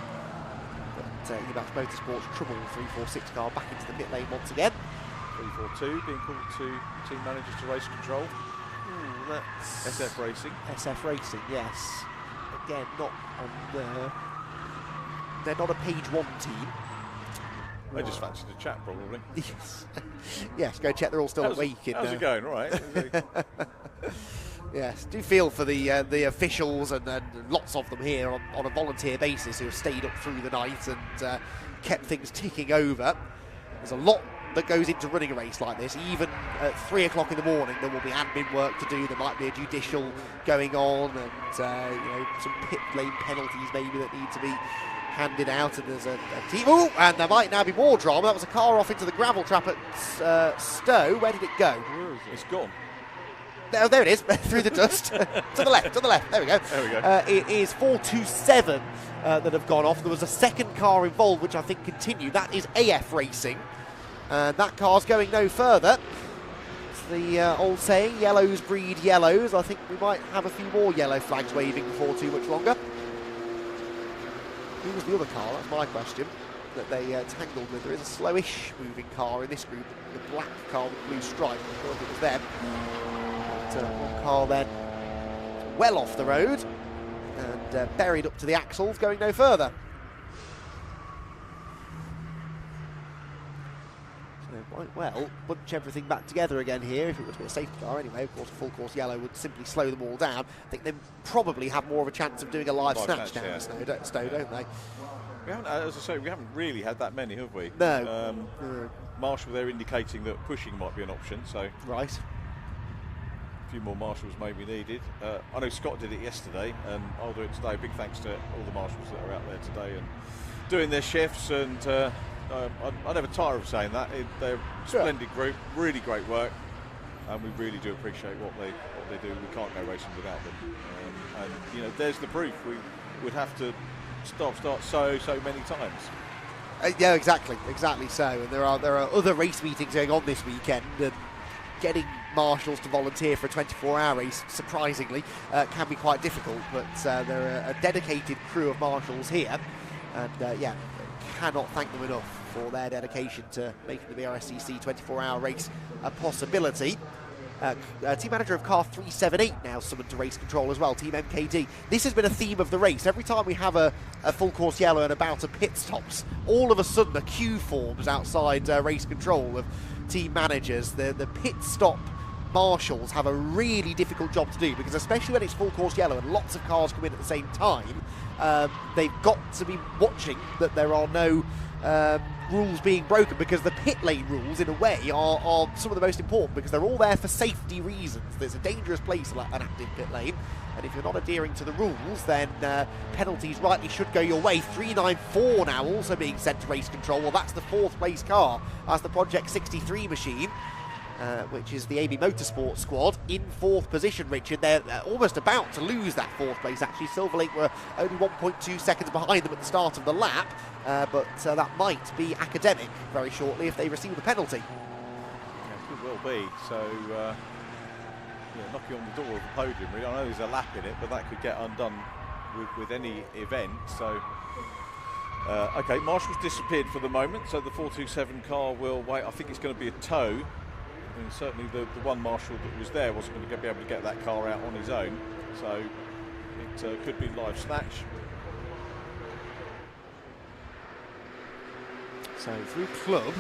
C: But Emac Motorsport's trouble 346 car back into the pit lane once again.
D: 342 being called to team managers to race control.
C: That's
D: SF Racing.
C: SF Racing, yes. Again, not on the... They're not a page 1 team.
D: They just fancied a chat, probably.
C: Yes. Yes, go check they're all still awake.
D: How's it going? All right.
C: Yes, do feel for the officials and lots of them here on a volunteer basis who have stayed up through the night and kept things ticking over. There's a lot that goes into running a race like this. Even at 3 o'clock in the morning, there will be admin work to do. There might be a judicial going on, and you know, some pit lane penalties maybe that need to be handed out. And there's a team. Oh, and there might now be more drama. That was a car off into the gravel trap at Stowe. Where did it go?
D: It's gone.
C: Oh, there it is, through the dust. to the left, there we go.
D: There we go.
C: It is 427 that have gone off. There was a second car involved, which I think continued. That is AF Racing. And that car's going no further. It's the old saying, yellows breed yellows. I think we might have a few more yellow flags waving before too much longer. Who was the other car? That's my question. That they tangled with. There is a slowish moving car in this group. The black car with the blue stripe. I thought it was them. One car then well off the road and buried up to the axles, going no further. So might well bunch everything back together again here if it was to be a safety car anyway. Of course, a full course yellow would simply slow them all down. I think they probably have more of a chance of doing a live snatch down the Stowe, don't they?
D: We haven't, as I say, we haven't really had that many, have we?
C: No.
D: Marshall, they're indicating that pushing might be an option. So
C: right.
D: A few more marshals may be needed. I know Scott did it yesterday, and I'll do it today. Big thanks to all the marshals that are out there today and doing their shifts. And I never tire of saying that. They're a splendid group, really great work, and we really do appreciate what they do. We can't go racing without them. And you know, there's the proof. We would have to start so many times.
C: Yeah, exactly so. And there are other race meetings going on this weekend, and getting marshals to volunteer for a 24-hour race, surprisingly, can be quite difficult. But there are a dedicated crew of marshals here, and yeah, cannot thank them enough for their dedication to making the Brscc 24-hour race a possibility. Team manager of car 378 now summoned to race control as well, Team MKD. This has been a theme of the race. Every time we have a full course yellow and a bout of pit stops, all of a sudden a queue forms outside race control of team managers. The pit stop marshals have a really difficult job to do, because especially when it's full course yellow and lots of cars come in at the same time, they've got to be watching that there are no rules being broken, because the pit lane rules, in a way, are some of the most important, because they're all there for safety reasons. There's a dangerous place like an active pit lane, and if you're not adhering to the rules, then penalties rightly should go your way. 394 now also being sent to race control. Well, that's the 4th place car as the Project 63 machine, which is the Emac Motorsport squad, in 4th position, Richard. They're almost about to lose that 4th place, actually. Silverlake were only 1.2 seconds behind them at the start of the lap, but that might be academic very shortly if they receive the penalty.
D: Yeah, could well be. So, yeah, knocking on the door of the podium, really. I know there's a lap in it, but that could get undone with any event. So, okay, Marshall's disappeared for the moment, so the 427 car will wait. I think it's going to be a tow. And certainly the one marshal that was there wasn't going to be able to get that car out on his own, so it could be live snatch.
C: So through club,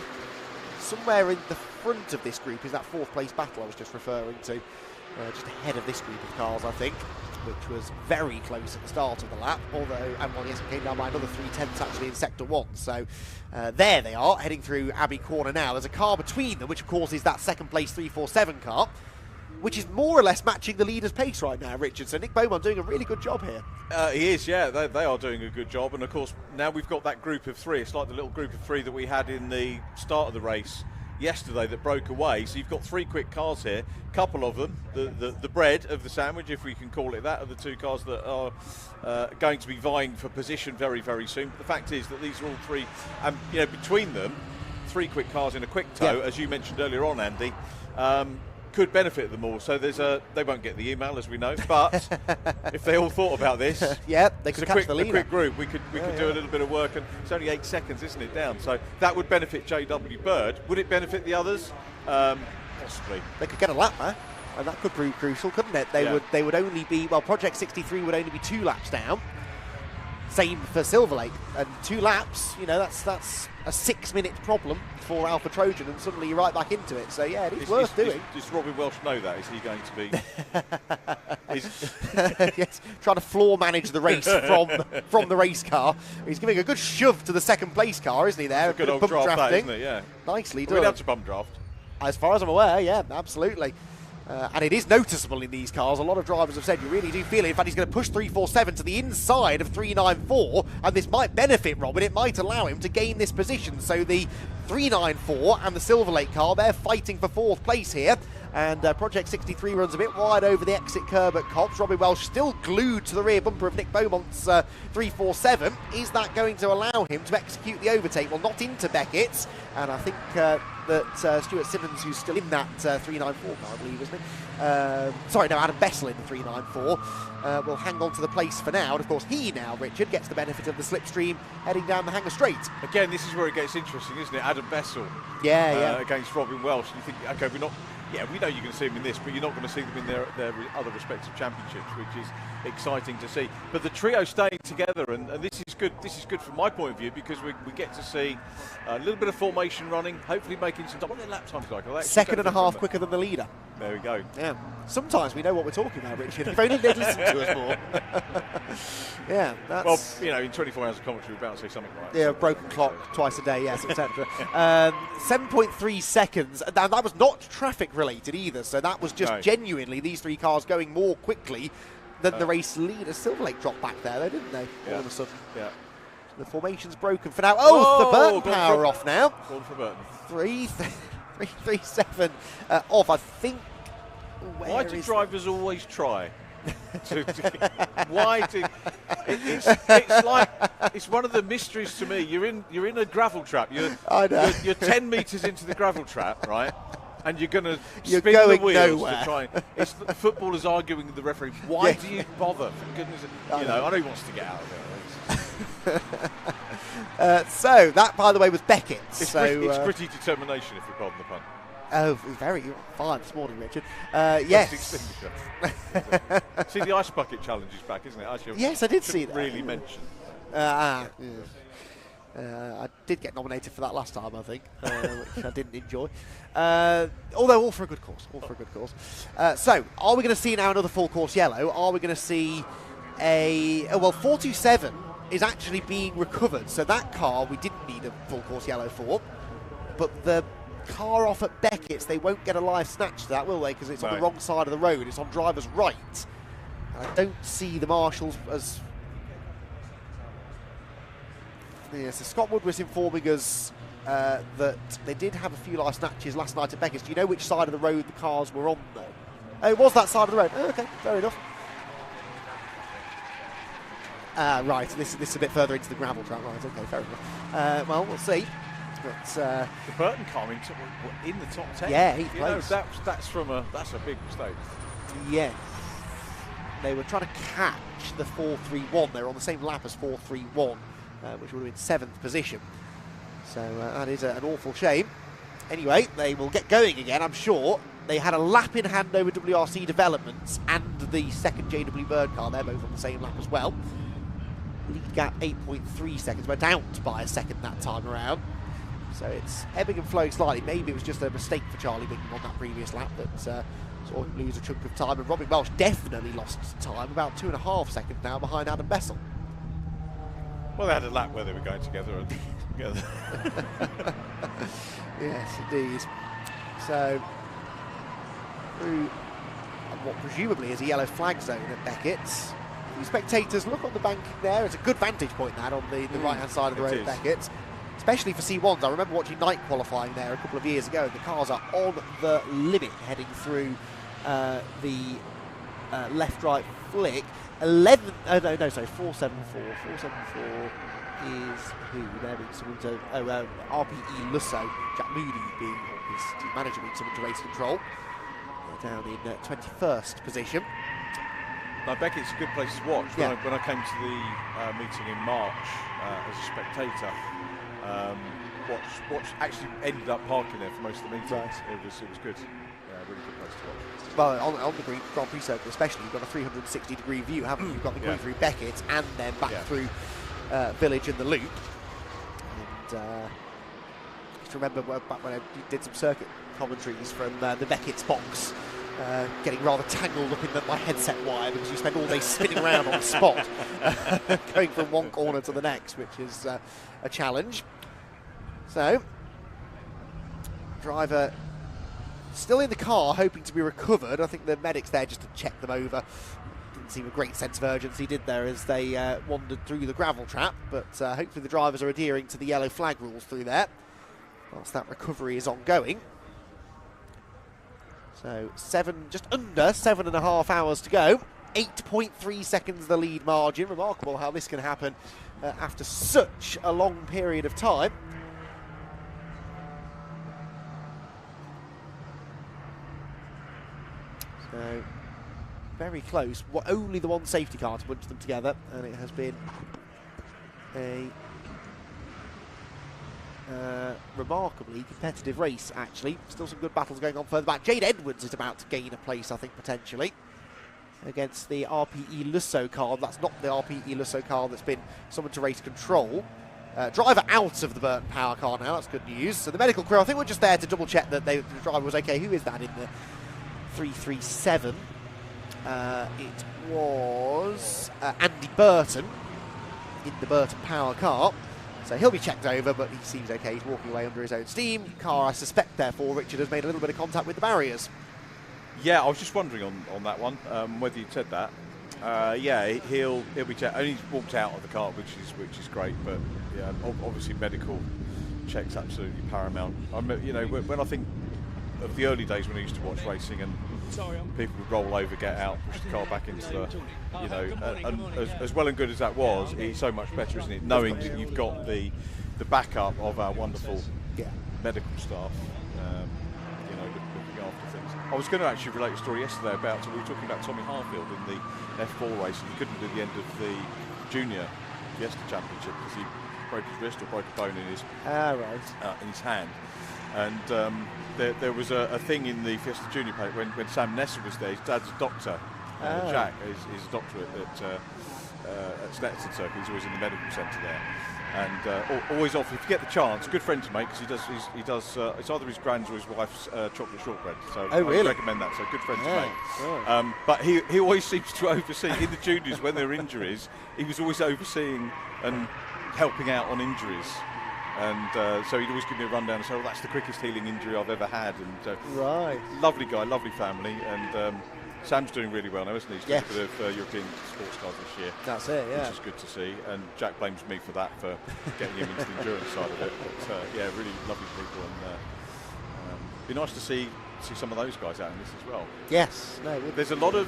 C: somewhere in the front of this group is that 4th place battle I was just referring to, just ahead of this group of cars, I think, which was very close at the start of the lap, although, and well, yes, it came down by another 3/10 actually in sector 1. So there they are, heading through Abbey Corner now. There's a car between them, which of course is that 2nd place 347 car, which is more or less matching the leader's pace right now, Richard. So Nick Beaumont doing a really good job here.
D: He is, yeah, they are doing a good job. And of course, now we've got that group of 3. It's like the little group of 3 that we had in the start of the race yesterday that broke away. So you've got 3 quick cars here, a couple of them, the bread of the sandwich, if we can call it that, are the 2 cars that are going to be vying for position very, very soon. But the fact is that these are all 3, and you know, between them, 3 quick cars in a quick tow, as you mentioned earlier on, Andy, could benefit them all. So they won't get the email, as we know, but if they all thought about this,
C: yeah, they could catch the leader.
D: A quick group, we could do a little bit of work, and it's only 8 seconds, isn't it, down? So that would benefit JW Bird. Would it benefit the others? Possibly.
C: They could get a lap there, and that could prove crucial, couldn't it? They would only be, well, Project 63 would only be 2 laps down. Same for Silverlake, and 2 laps, you know, that's a 6-minute problem for Alpha Trojan, and suddenly you're right back into it. So yeah, it is worth doing.
D: Does Robin Welsh know that? Is he going to be?
C: Yes, trying to floor manage the race from the race car. He's giving a good shove to the 2nd place car, isn't he? There,
D: a good old draft, that, isn't it? Yeah,
C: nicely done.
D: We'd have to bum draft.
C: As far as I'm aware, yeah, absolutely. And it is noticeable in these cars. A lot of drivers have said you really do feel it. In fact, he's going to push 347 to the inside of 394, and this might benefit Robin. It might allow him to gain this position. So the 394 and the Silverlake car, they're fighting for 4th place here. And Project 63 runs a bit wide over the exit curb at Copse. Robin Welsh still glued to the rear bumper of Nick Beaumont's 347. Is that going to allow him to execute the overtake? Well, not into Beckett's. And I think that Stuart Simmons, who's still in that 394 car, I believe, isn't he? Sorry, no, Adam Bessel in the 394 will hang on to the place for now. And of course, he now, Richard, gets the benefit of the slipstream heading down the Hanger Straight.
D: Again, this is where it gets interesting, isn't it? Adam Bessel against Robin Welsh. You think, okay, we know you're going to see them in this, but you're not going to see them in their other respective championships, which is exciting to see. But the trio staying together, and this is good. This is good from my point of view, because we get to see a little bit of formation running, hopefully making some time. What are their lap times like?
C: 2.5 quicker than the leader.
D: There we go.
C: Yeah. Sometimes we know what we're talking about, Richard. If only they'd listen to us more. Yeah. That's...
D: Well, you know, in 24 hours of commentary, we're about to say something right.
C: Yeah, broken clock twice a day, yes, etc. 7.3 seconds. Now, that was not traffic related either, so that was just genuinely these 3 cars going more quickly than the race leader. Silverlake dropped back there, though, didn't they?
D: Yeah.
C: All of a sudden.
D: Yeah.
C: The formation's broken for now. Oh, the Burton power off now.
D: Gone for Burton.
C: 337 off, I think.
D: Why do drivers always try? Why do? It's like, it's one of the mysteries to me. You're in a gravel trap. You're 10 metres into the gravel trap, right? And you're going to spin the wheels to try. It's footballers arguing with the referee. Why do you bother? For goodness, I know he wants to get out of it.
C: So that, by the way, was Beckett.
D: It's gritty determination, if you pardon the pun.
C: Oh, very fine this morning, Richard. Yes.
D: See, the ice bucket challenge is back, isn't it?
C: Yes, I did see that.
D: Really mention.
C: I did get nominated for that last time, I think, which I didn't enjoy. Although all for a good cause. So, are we going to see now another full course yellow? Are we going to see a... Oh, well, 427 is actually being recovered. So that car we didn't need a full course yellow for. But the car off at Beckett's, they won't get a live snatch to that, will they? Because it's on the wrong side of the road. It's on driver's right. And I don't see the marshals as... Yeah, so Scott Wood was informing us that they did have a few live snatches last night at Beckett's. Do you know which side of the road the cars were on, though? Oh, it was that side of the road. Oh, okay, fair enough. Right, this is a bit further into the gravel track. Right, okay, fair enough. Well, we'll see. But,
D: the Burton car in the top 10.
C: Yeah, he's close.
D: That's a big mistake.
C: Yes. They were trying to catch the 431. They were on the same lap as 431. Which would have been 7th position. So that is an awful shame. Anyway, they will get going again, I'm sure. They had a lap in hand over WRC Developments and the second JW Bird car. They're both on the same lap as well. Lead gap 8.3 seconds. Went out by a second that time around. So it's ebbing and flowing slightly. Maybe it was just a mistake for Charlie Bingham on that previous lap that saw him lose a chunk of time. And Robin Welsh definitely lost time, about 2.5 seconds now behind Adam Bessel.
D: Well, they had a lap where they were going together.
C: Yes, indeed. So, through what presumably is a yellow flag zone at Beckett's. The spectators look on the banking there. It's a good vantage point, that, on the right-hand side of the road at Beckett's. Especially for C1s. I remember watching night qualifying there a couple of years ago. The cars are on the limit heading through the left-right flick. 474. 474 is who? There being someone to... RPE Lusso. Jack Moody being, or his team manager being someone to race control. They're down in 21st position.
D: Now, Beckett's a good place to watch.
C: Yeah.
D: When I came to the meeting in March as a spectator, actually ended up parking there for most of the meeting.
C: Right.
D: It was good. Yeah, really good place to watch.
C: Well, on the Grand Prix circuit especially, you've got a 360-degree view, haven't you? You've got the going through Beckett and then back through Village and the Loop. And just remember back when I did some circuit commentaries from the Beckett's box, getting rather tangled up in my headset wire because you spend all day spinning around on the spot, going from one corner to the next, which is a challenge. So, driver still in the car, hoping to be recovered. I think the medics there just to check them over. Didn't seem a great sense of urgency, did there, as they wandered through the gravel trap. But hopefully the drivers are adhering to the yellow flag rules through there, whilst that recovery is ongoing. So just under 7.5 hours to go. 8.3 seconds the lead margin. Remarkable how this can happen after such a long period of time. So, very close. Only the one safety car to bunch them together, and it has been a remarkably competitive race, actually. Still some good battles going on further back. Jade Edwards is about to gain a place, I think, potentially, against the RPE Lusso car. That's not the RPE Lusso car that's been summoned to race control. Driver out of the Burton Power car now, that's good news. So the medical crew, I think we're just there to double check that the driver was okay. Who is that in the 337? It was Andy Burton in the Burton Power car. So he'll be checked over, but he seems okay. He's walking away under his own steam. Car, I suspect, therefore, Richard, has made a little bit of contact with the barriers.
D: Yeah, I was just wondering on that one, whether you'd said that. Yeah, he'll be checked. Only walked out of the car, which is great. But yeah, obviously medical checks absolutely paramount. When I think of the early days when I used to watch racing and people would roll over, get out, push the car back into the, and as well and good as that was, it's so much better, isn't it? Knowing that you've got the backup of our wonderful medical staff, looking after things. I was going to actually relate a story yesterday about, so we were talking about Tommy Harfield in the F4 race, and he couldn't do the end of the Junior Fiesta Championship because he broke his wrist or broke a bone in his hand. And there was a thing in the Fiesta Junior plate when Sam Nesser was there. His dad's a doctor. Jack is a doctor at Snetterton Circuit. He's always in the medical centre there. And always offer, if you get the chance, good friend to make, because he does it's either his grand's or his wife's chocolate shortbread. So I recommend that. So good friend to make. But he always seems to oversee in the juniors when there are injuries. He was always overseeing and helping out on injuries. And so he'd always give me a rundown and say, "Oh, that's the quickest healing injury I've ever had." And lovely guy, lovely family, and Sam's doing really well now, isn't he? He's doing a bit of European sports cars this year.
C: That's it, yeah.
D: Which is good to see. And Jack blames me for that, for getting him into the endurance side of it. But yeah, really lovely people, and be nice to see some of those guys out in this as well.
C: Yes. No.
D: There's a lot of.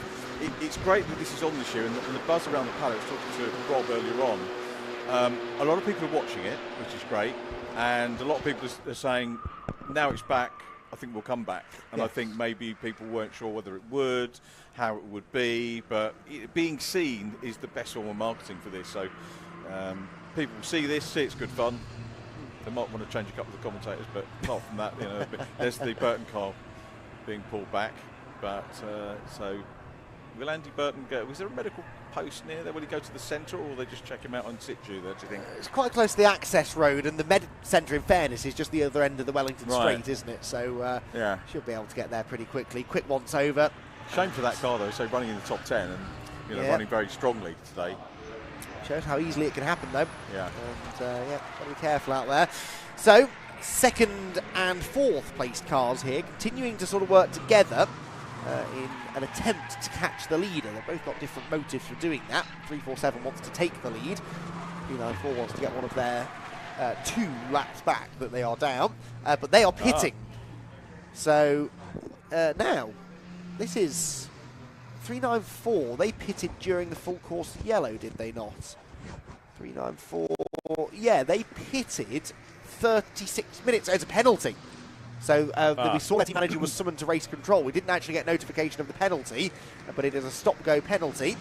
D: It's great that this is on this year, and the buzz around the paddock. I was talking to Rob earlier on. A lot of people are watching it, which is great, and a lot of people are saying, now it's back, I think we'll come back. And I think maybe people weren't sure whether it would, how it would be, but being seen is the best form of marketing for this. So people see this, see it's good fun. They might want to change a couple of the commentators, but apart from that, there's the Burton car being pulled back. But so will Andy Burton go? Was there a medical post near there? Will he go to the centre, or will they just check him out on situ there, do you think?
C: It's quite close to the access road, and the med centre, in fairness, is just the other end of the Wellington Straight, isn't it? So should be able to get there pretty quickly. Quick once over.
D: Shame for that car though, so running in the top 10 and running very strongly today.
C: Shows how easily it can happen though.
D: Yeah.
C: And got to be careful out there. So second and fourth placed cars here, continuing to sort of work together in an attempt to catch the leader. They've both got different motives for doing that. 347 wants to take the lead. 394 wants to get one of their 2 laps back that they are down. But they are pitting. So now, this is 394. They pitted during the full course of yellow, did they not? 394. Yeah, they pitted 36 minutes as a penalty. So we saw the team manager was summoned to race control. We didn't actually get notification of the penalty, but it is a stop-go penalty.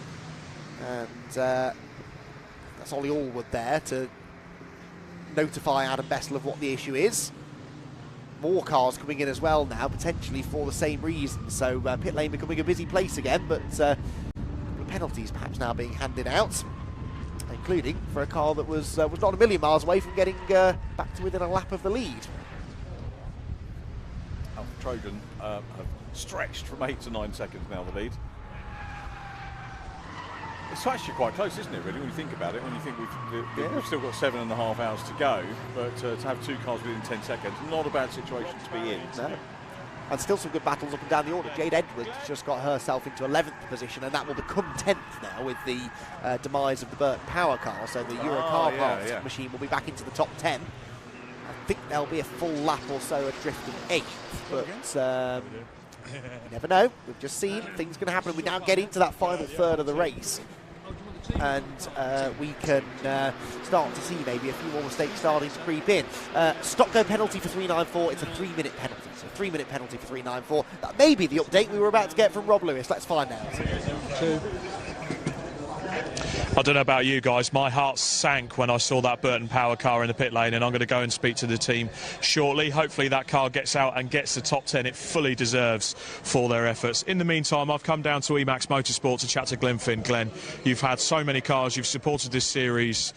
C: And that's Ollie Allwood there to notify Adam Bessel of what the issue is. More cars coming in as well now, potentially for the same reason. So pit lane becoming a busy place again, but penalties perhaps now being handed out, including for a car that was not a million miles away from getting back to within a lap of the lead.
D: Trojan have stretched from 8 to 9 seconds now, the lead. It's actually quite close, isn't it, really, when you think about it? When you think we've still got 7.5 hours to go, but to have 2 cars within 10 seconds, not a bad situation to be in.
C: No. And still some good battles up and down the order. Jade Edwards just got herself into 11th position, and that will become 10th now with the demise of the Burton Power car. So the Eurocar parts machine will be back into the top 10. I think there'll be a full lap or so adrift of 8th, but you never know. We've just seen things going to happen. We now get into that final third of the race, and we can start to see maybe a few more mistakes starting to creep in. Stop-go penalty for 394. It's a 3-minute penalty, so 3-minute penalty for 394. That may be the update we were about to get from Rob Lewis. Let's find out.
A: I don't know about you guys, my heart sank when I saw that Burton Power car in the pit lane, and I'm going to go and speak to the team shortly. Hopefully that car gets out and gets the top 10 it fully deserves for their efforts. In the meantime, I've come down to Emac Motorsport to chat to Glenn Finn. Glenn, you've had so many cars, you've supported this series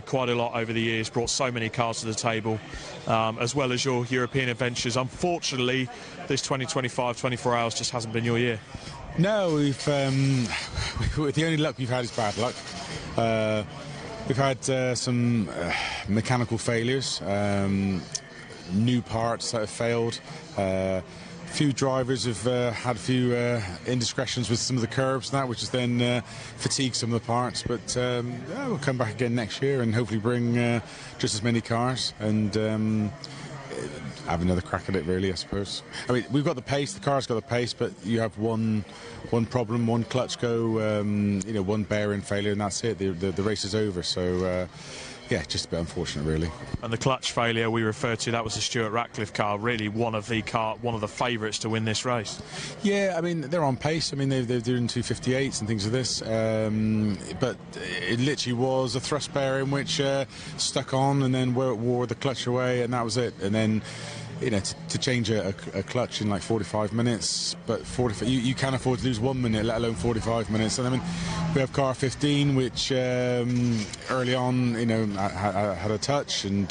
A: quite a lot over the years, brought so many cars to the table, as well as your European adventures. Unfortunately, this 2025 24 hours just hasn't been your year.
E: No, we've the only luck we've had is bad luck. We've had some mechanical failures, new parts that have failed. A few drivers have had a few indiscretions with some of the curbs and that, which has then fatigued some of the parts. But we'll come back again next year and hopefully bring just as many cars and have another crack at it, really, I suppose. I mean, we've got the pace, the car's got the pace, but you have one problem, one clutch go, one bearing failure, and that's it. The race is over. So yeah, just a bit unfortunate, really.
A: And the clutch failure we referred to, that was the Stuart Ratcliffe car, really one of the favourites to win this race.
E: Yeah, I mean, they're on pace. I mean, they're doing 258s and things like this. But it literally was a thrust bearing which stuck on and then wore the clutch away, and that was it. And then, you know, to change a clutch in like 45 minutes, but you can't afford to lose 1 minute, let alone 45 minutes. And I mean, we have car 15, which early on, you know, had a touch, and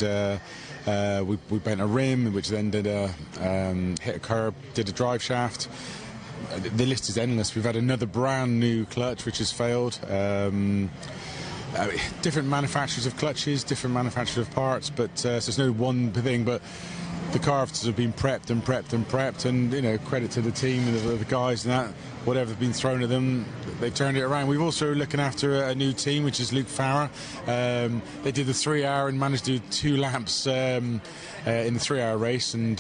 E: we bent a rim, which then did hit a curb, did a drive shaft. The list is endless. We've had another brand new clutch which has failed. Different manufacturers of clutches, different manufacturers of parts, but so there's no one thing. But the car afters have been prepped and prepped and prepped, and, you know, credit to the team and the guys and that. Whatever's been thrown at them, they've turned it around. We've also looking after a new team, which is Luke Farrer. They did the 3 hour and managed to do 2 laps in the 3 hour race, and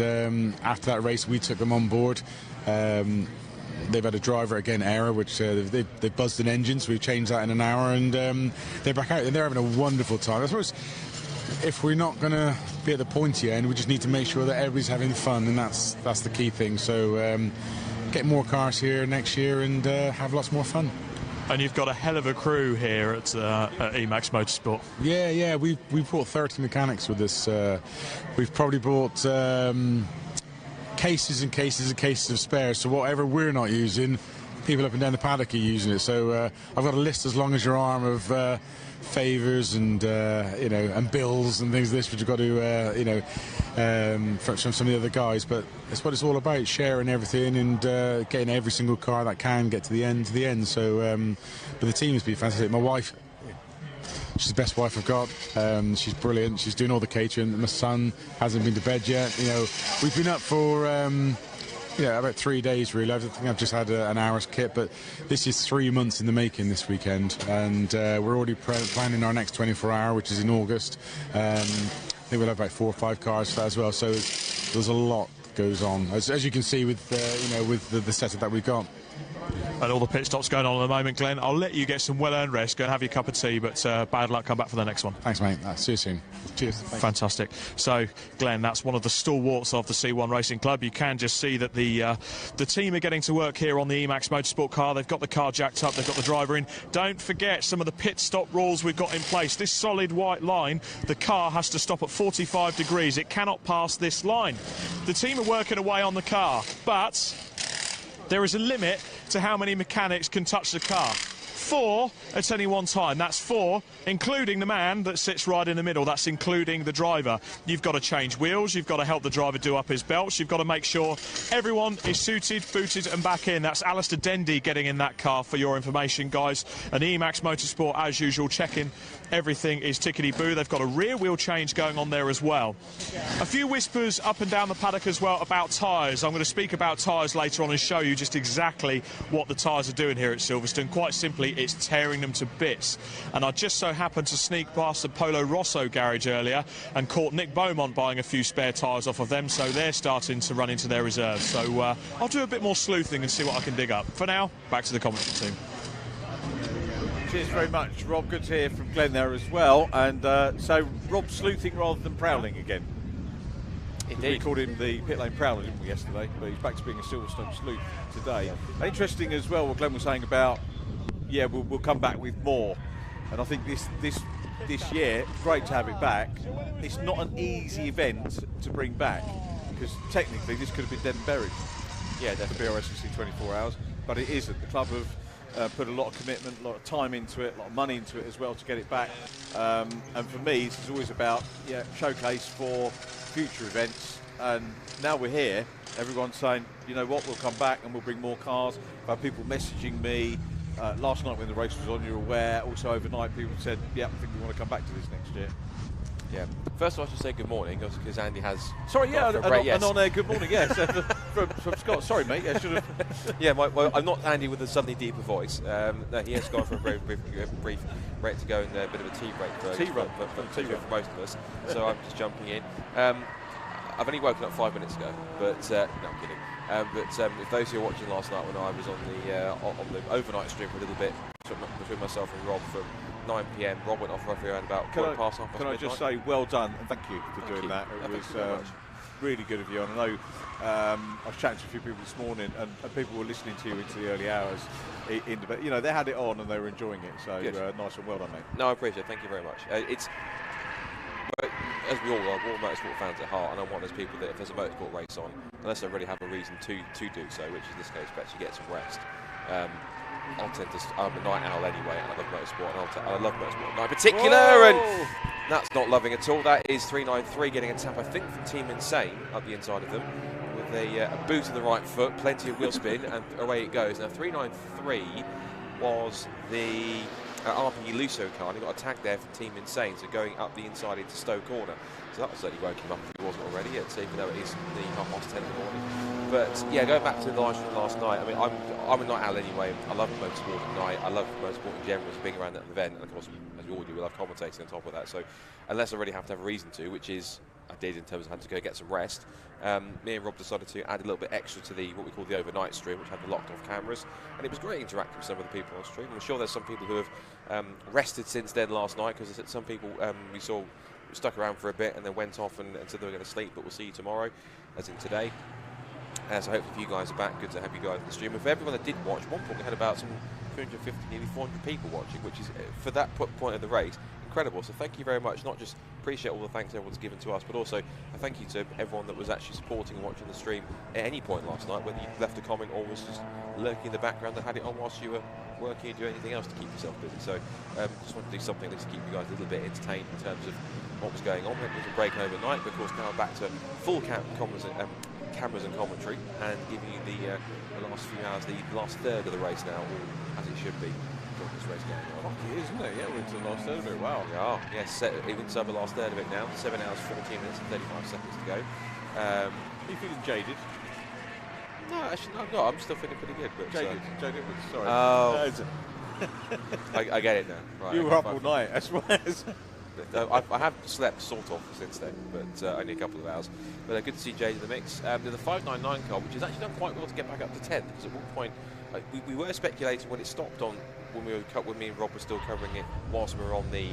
E: after that race we took them on board. They've had a driver again error, which they've buzzed an engine, so we've changed that in an hour, and they're back out and they're having a wonderful time. I suppose if we're not going to be at the pointy end, we just need to make sure that everybody's having fun, and that's the key thing. So get more cars here next year and have lots more fun.
A: And you've got a hell of a crew here at Emac Motorsport.
E: Yeah, we've brought 30 mechanics with us. We've probably brought cases and cases and cases of spares, so whatever we're not using, people up and down the paddock are using it. So I've got a list as long as your arm of favours and you know, and bills and things like this, which you've got to from some of the other guys. But that's what it's all about: sharing everything and getting every single car that can get to the end. So but the team has been fantastic. My wife, she's the best wife I've got. She's brilliant. She's doing all the catering. My son hasn't been to bed yet. You know, we've been up for about 3 days really. I think I've just had an hour's kit, but this is 3 months in the making this weekend, and we're already planning our next 24 hour, which is in August. I think we'll have about 4 or 5 cars for that as well. So there's a lot that goes on, as you can see with with the setup that we've got.
A: And all the pit stops going on at the moment, Glenn. I'll let you get some well-earned rest. Go and have your cup of tea, but bad luck. Come back for the next one.
E: Thanks, mate. See you soon. Cheers.
A: Fantastic. So, Glenn, that's one of the stalwarts of the C1 Racing Club. You can just see that the team are getting to work here on the Emac Motorsport car. They've got the car jacked up. They've got the driver in. Don't forget some of the pit stop rules we've got in place. This solid white line, the car has to stop at 45 degrees. It cannot pass this line. The team are working away on the car, but there is a limit to how many mechanics can touch the car. 4 at any one time. That's 4, including the man that sits right in the middle. That's including the driver. You've got to change wheels. You've got to help the driver do up his belts. You've got to make sure everyone is suited, booted and back in. That's Alistair Dendy getting in that car, for your information, guys. And Emac Motorsport, as usual, checking everything is tickety-boo. They've got a rear wheel change going on there as well. A few whispers up and down the paddock as well about tyres. I'm going to speak about tyres later on and show you just exactly what the tyres are doing here at Silverstone. Quite simply, it's tearing them to bits. And I just so happened to sneak past the Polo Rosso garage earlier and caught Nick Beaumont buying a few spare tyres off of them, so they're starting to run into their reserves. So I'll do a bit more sleuthing and see what I can dig up. For now, back to the commentary team.
D: Cheers very much, Rob. Good to hear from Glenn there as well. And so, Rob sleuthing rather than prowling again.
F: Indeed.
D: We called him the pit lane prowler, didn't we, yesterday? But he's back to being a Silverstone sleuth today. Interesting as well what Glenn was saying about, yeah, we'll come back with more. And I think this year, great to have it back. It's not an easy event to bring back, because technically this could have been dead and buried. Yeah, the Brscc 24 hours, but it isn't. The club have put a lot of commitment, a lot of time into it, a lot of money into it as well to get it back. And for me, this is always about showcase for future events. And now we're here, everyone's saying, you know what, we'll come back and we'll bring more cars. I've had people messaging me. Last night when the race was on, you're aware. Also overnight, people said, yeah, I think we want to come back to this next year.
F: Yeah. First of all, I should say good morning, because Andy has.
D: Sorry, yeah, and on good morning, yes, from Scott. Sorry, mate. I should have.
F: Yeah, well, I'm not Andy with a suddenly deeper voice. No, he has gone for a very brief break to go and a bit of a tea break for most of us. So I'm just jumping in. I've only woken up 5 minutes ago, but no, I'm kidding. But if those who were watching last night when I was on the overnight stream for a little bit between myself and Rob from 9 p.m. Rob went off roughly around about quarter past half.
D: Can I just say well done and thank you for doing that. It was really good of you. And I know I was chatting to a few people this morning, and people were listening to you into the early hours. You know, they had it on and they were enjoying it. So nice and well done, mate.
F: No, I appreciate it. Thank you very much. It's as we all are, we're all motorsport fans at heart, and I'm one of those people that if there's a motorsport race on, unless I really have a reason to do so, which in this case, to actually get some rest. I'm a night owl anyway, and I love motorsport, and I love motorsport at night in particular, and that's not loving at all. That is 393 getting a tap, I think, from Team Insane up the inside of them, with a boot to the right foot, plenty of wheel spin, and away it goes. Now, 393 was the RP Lusso car, and he got a tag there from Team Insane, so going up the inside into Stowe Corner. So that will certainly woke him up if he wasn't already yet, even though it is the 10:30 in the morning. But yeah, going back to the live stream last night, I mean, I'm a night owl anyway. I love motorsport at night. I love motorsport in general, being around that event, and of course, as we all do, we love commentating on top of that. So unless I really have to have a reason to, which is I did in terms of having to go get some rest, me and Rob decided to add a little bit extra to what we call the overnight stream, which had the locked off cameras, and it was great interacting with some of the people on stream. I'm sure there's some people who have rested since then last night, because some people we saw stuck around for a bit and then went off and said they were going to sleep, but we'll see you tomorrow, as in today. So hopefully if you guys are back, good to have you guys in the stream. And for everyone that did watch, one point we had about some 350, nearly 400 people watching, which is, for that point of the race, incredible. So thank you very much. Not just appreciate all the thanks everyone's given to us, but also a thank you to everyone that was actually supporting and watching the stream at any point last night, whether you left a comment or was just lurking in the background and had it on whilst you were working and doing anything else to keep yourself busy. So just wanted to do something to keep you guys a little bit entertained in terms of what was going on. It was a break overnight, but of course now back to full cameras and commentary, and giving you the last few hours, the last third of the race now, or as it should be. This race going on.
D: It is, isn't it? Yeah, we're into the last third of it. Wow.
F: Yeah, yes, even so, the last third of it now. 7 hours, 14 minutes, and 35 seconds to go.
D: Are you feeling jaded?
F: No, actually, no, I'm not. I'm still feeling pretty good. But
D: Jaded, sorry.
F: Oh. I get it now. Right,
D: you were up all night, that's why.
F: I have slept sort of since then, but only a couple of hours. But good to see Jade in the mix. The 599 car, which has actually done quite well to get back up to 10th, because at one point we were speculating when it stopped on, when me and Rob were still covering it whilst we were on the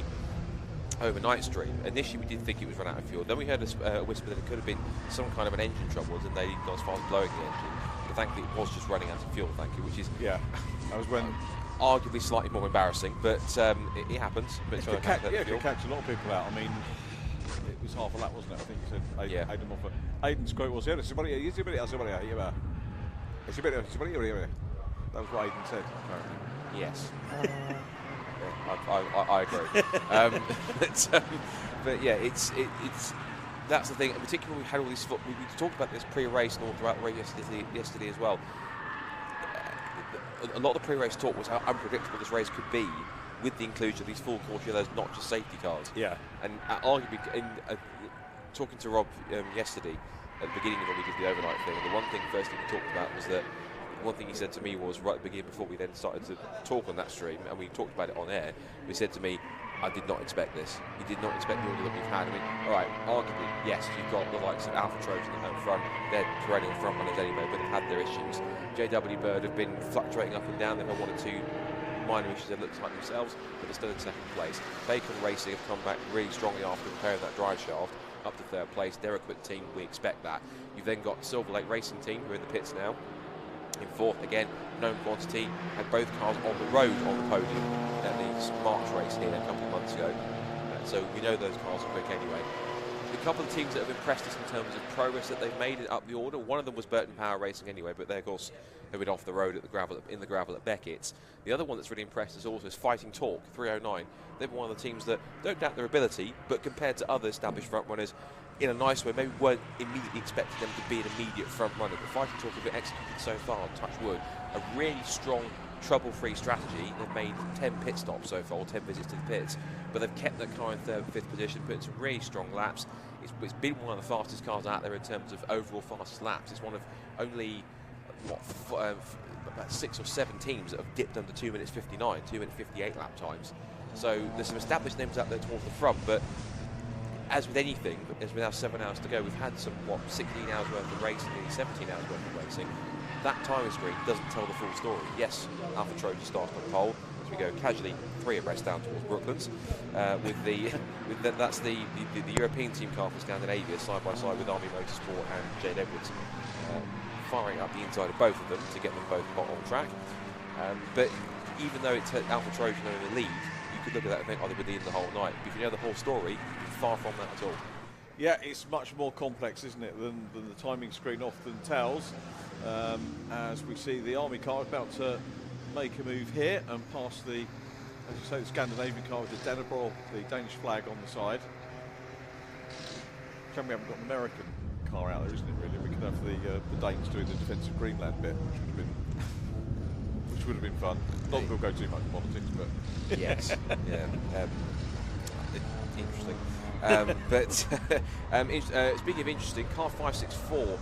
F: overnight stream. Initially we did think it was run out of fuel. Then we heard a whisper that it could have been some kind of an engine trouble, and they got as far as blowing the engine. But thankfully it was just running out of fuel, thank you, which is
D: that was when
F: arguably slightly more embarrassing, but it happens. But
D: it could catch a lot of people out. I mean, it was half a lap, wasn't it? I think you said Aidan off. Aidan's quote was, that was what Aidan said, apparently.
F: Yes. I agree. But yeah, it's that's the thing. Particularly, we had all these. We talked about this pre-race and all throughout the race yesterday as well. A lot of the pre-race talk was how unpredictable this race could be with the inclusion of these full course yellows, not just safety cars.
D: Yeah.
F: And arguably, talking to Rob yesterday at the beginning of when we did the overnight thing, and the one thing first thing we talked about was that one thing he said to me was right at the beginning, before we then started to talk on that stream, and we talked about it on air, he said to me, I did not expect this. He did not expect the order that we've had. I mean, all right, arguably, yes, you've got the likes of Alpha Trojan in the home front. They're perennial front runners anyway, but they've had their issues. JW Bird have been fluctuating up and down. They've had one or two minor issues, it looks like themselves, but they're still in second place. Bacon Racing have come back really strongly after repairing that drive shaft up to third place. They're a quick team, we expect that. You've then got Silver Lake Racing Team, who are in the pits now. In fourth, again, known quantity, had both cars on the road on the podium at the March race here a couple of months ago. So we know those cars are quick anyway. A couple of teams that have impressed us in terms of progress that they've made up the order. One of them was Burton Power Racing anyway, but they of course have been off the road at the gravel at Beckett's. The other one that's really impressed us also is Fighting Torque 309. They're one of the teams that don't doubt their ability, but compared to other established front runners, in a nice way, maybe weren't immediately expecting them to be an immediate front runner. But Fighting Torque have been executed so far, touch wood, a really strong trouble-free strategy. They've made 10 pit stops so far, or 10 visits to the pits, but they've kept that car in third and fifth position, put in some really strong laps. It's been one of the fastest cars out there in terms of overall fastest laps. It's one of only about 6 or 7 teams that have dipped under 2 minutes 59, 2 minutes 58 lap times. So there's some established names out there towards the front, but as with anything, as we now 7 hours to go, we've had some 16 hours worth of racing, nearly 17 hours worth of racing. that timing screen doesn't tell the full story. Yes, Alpha Trojan starts on pole as we go casually 3 abreast down towards Brooklands. That's the European team car for Scandinavia, side by side with Army Motorsport and Jade Edwards, firing up the inside of both of them to get them both on track. But even though it's Alpha Trojan in the lead, you could look at that and think, oh, they were leading the whole night. But if you know the whole story, far from that at all.
D: Yeah, it's much more complex, isn't it, than the timing screen often tells. As we see the Army car about to make a move here and pass the, as you say, the Scandinavian car with the Dannebrog, the Danish flag on the side. We haven't got an American car out there, isn't it, really? We could have the Danes doing the defensive Greenland bit, which would have been fun. Not that we'll go too much politics, but...
F: Yes, yeah. Interesting. Speaking of interesting, car 564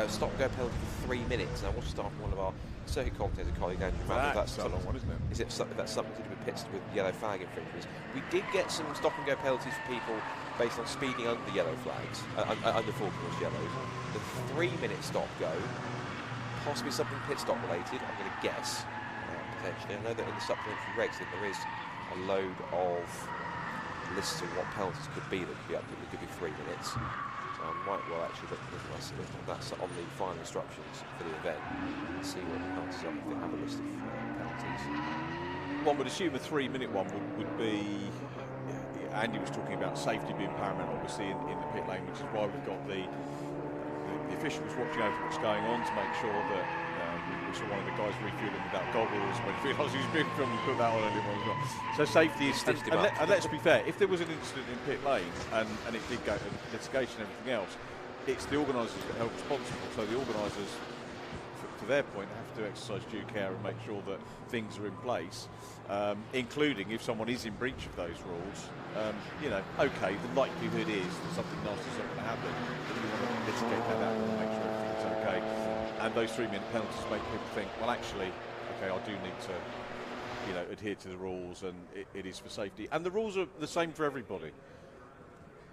F: stop and go penalty for 3 minutes. Now, I watched start one of our circuit commentators, colleague Andrew Mann. That's
D: a long one, isn't it?
F: Is it that's something to do with pits with yellow flag infringements? We did get some stop and go penalties for people based on speeding under yellow flags, under 4 course yellows. The 3 minute stop go, possibly something pit stop related. I'm going to guess potentially. I know that in the supplementary regs that there is a load of lists of what penalties could be that could be up to, it could be 3 minutes. So I might well actually look at that's on the final instructions for the event and see what the penalties are if they have a list of penalties.
D: One would assume a 3 minute one would be, Andy was talking about safety being paramount obviously in the pit lane, which is why we've got the officials watching over what's going on to make sure that we saw one of the guys refueling without goggles when he realised he was being filmed and put that on earlier on as well. So safety is, and let's be fair, if there was an incident in pit lane and it did go to litigation and everything else, it's the organisers that are responsible. So the organisers, to their point, have to exercise due care and make sure that things are in place, including if someone is in breach of those rules. Okay, the likelihood is that something nasty is not going to happen, but you want to mitigate that out and make sure everything's okay. And those 3 minute penalties make people think, well, actually, okay, I do need to, adhere to the rules, and it is for safety. And the rules are the same for everybody.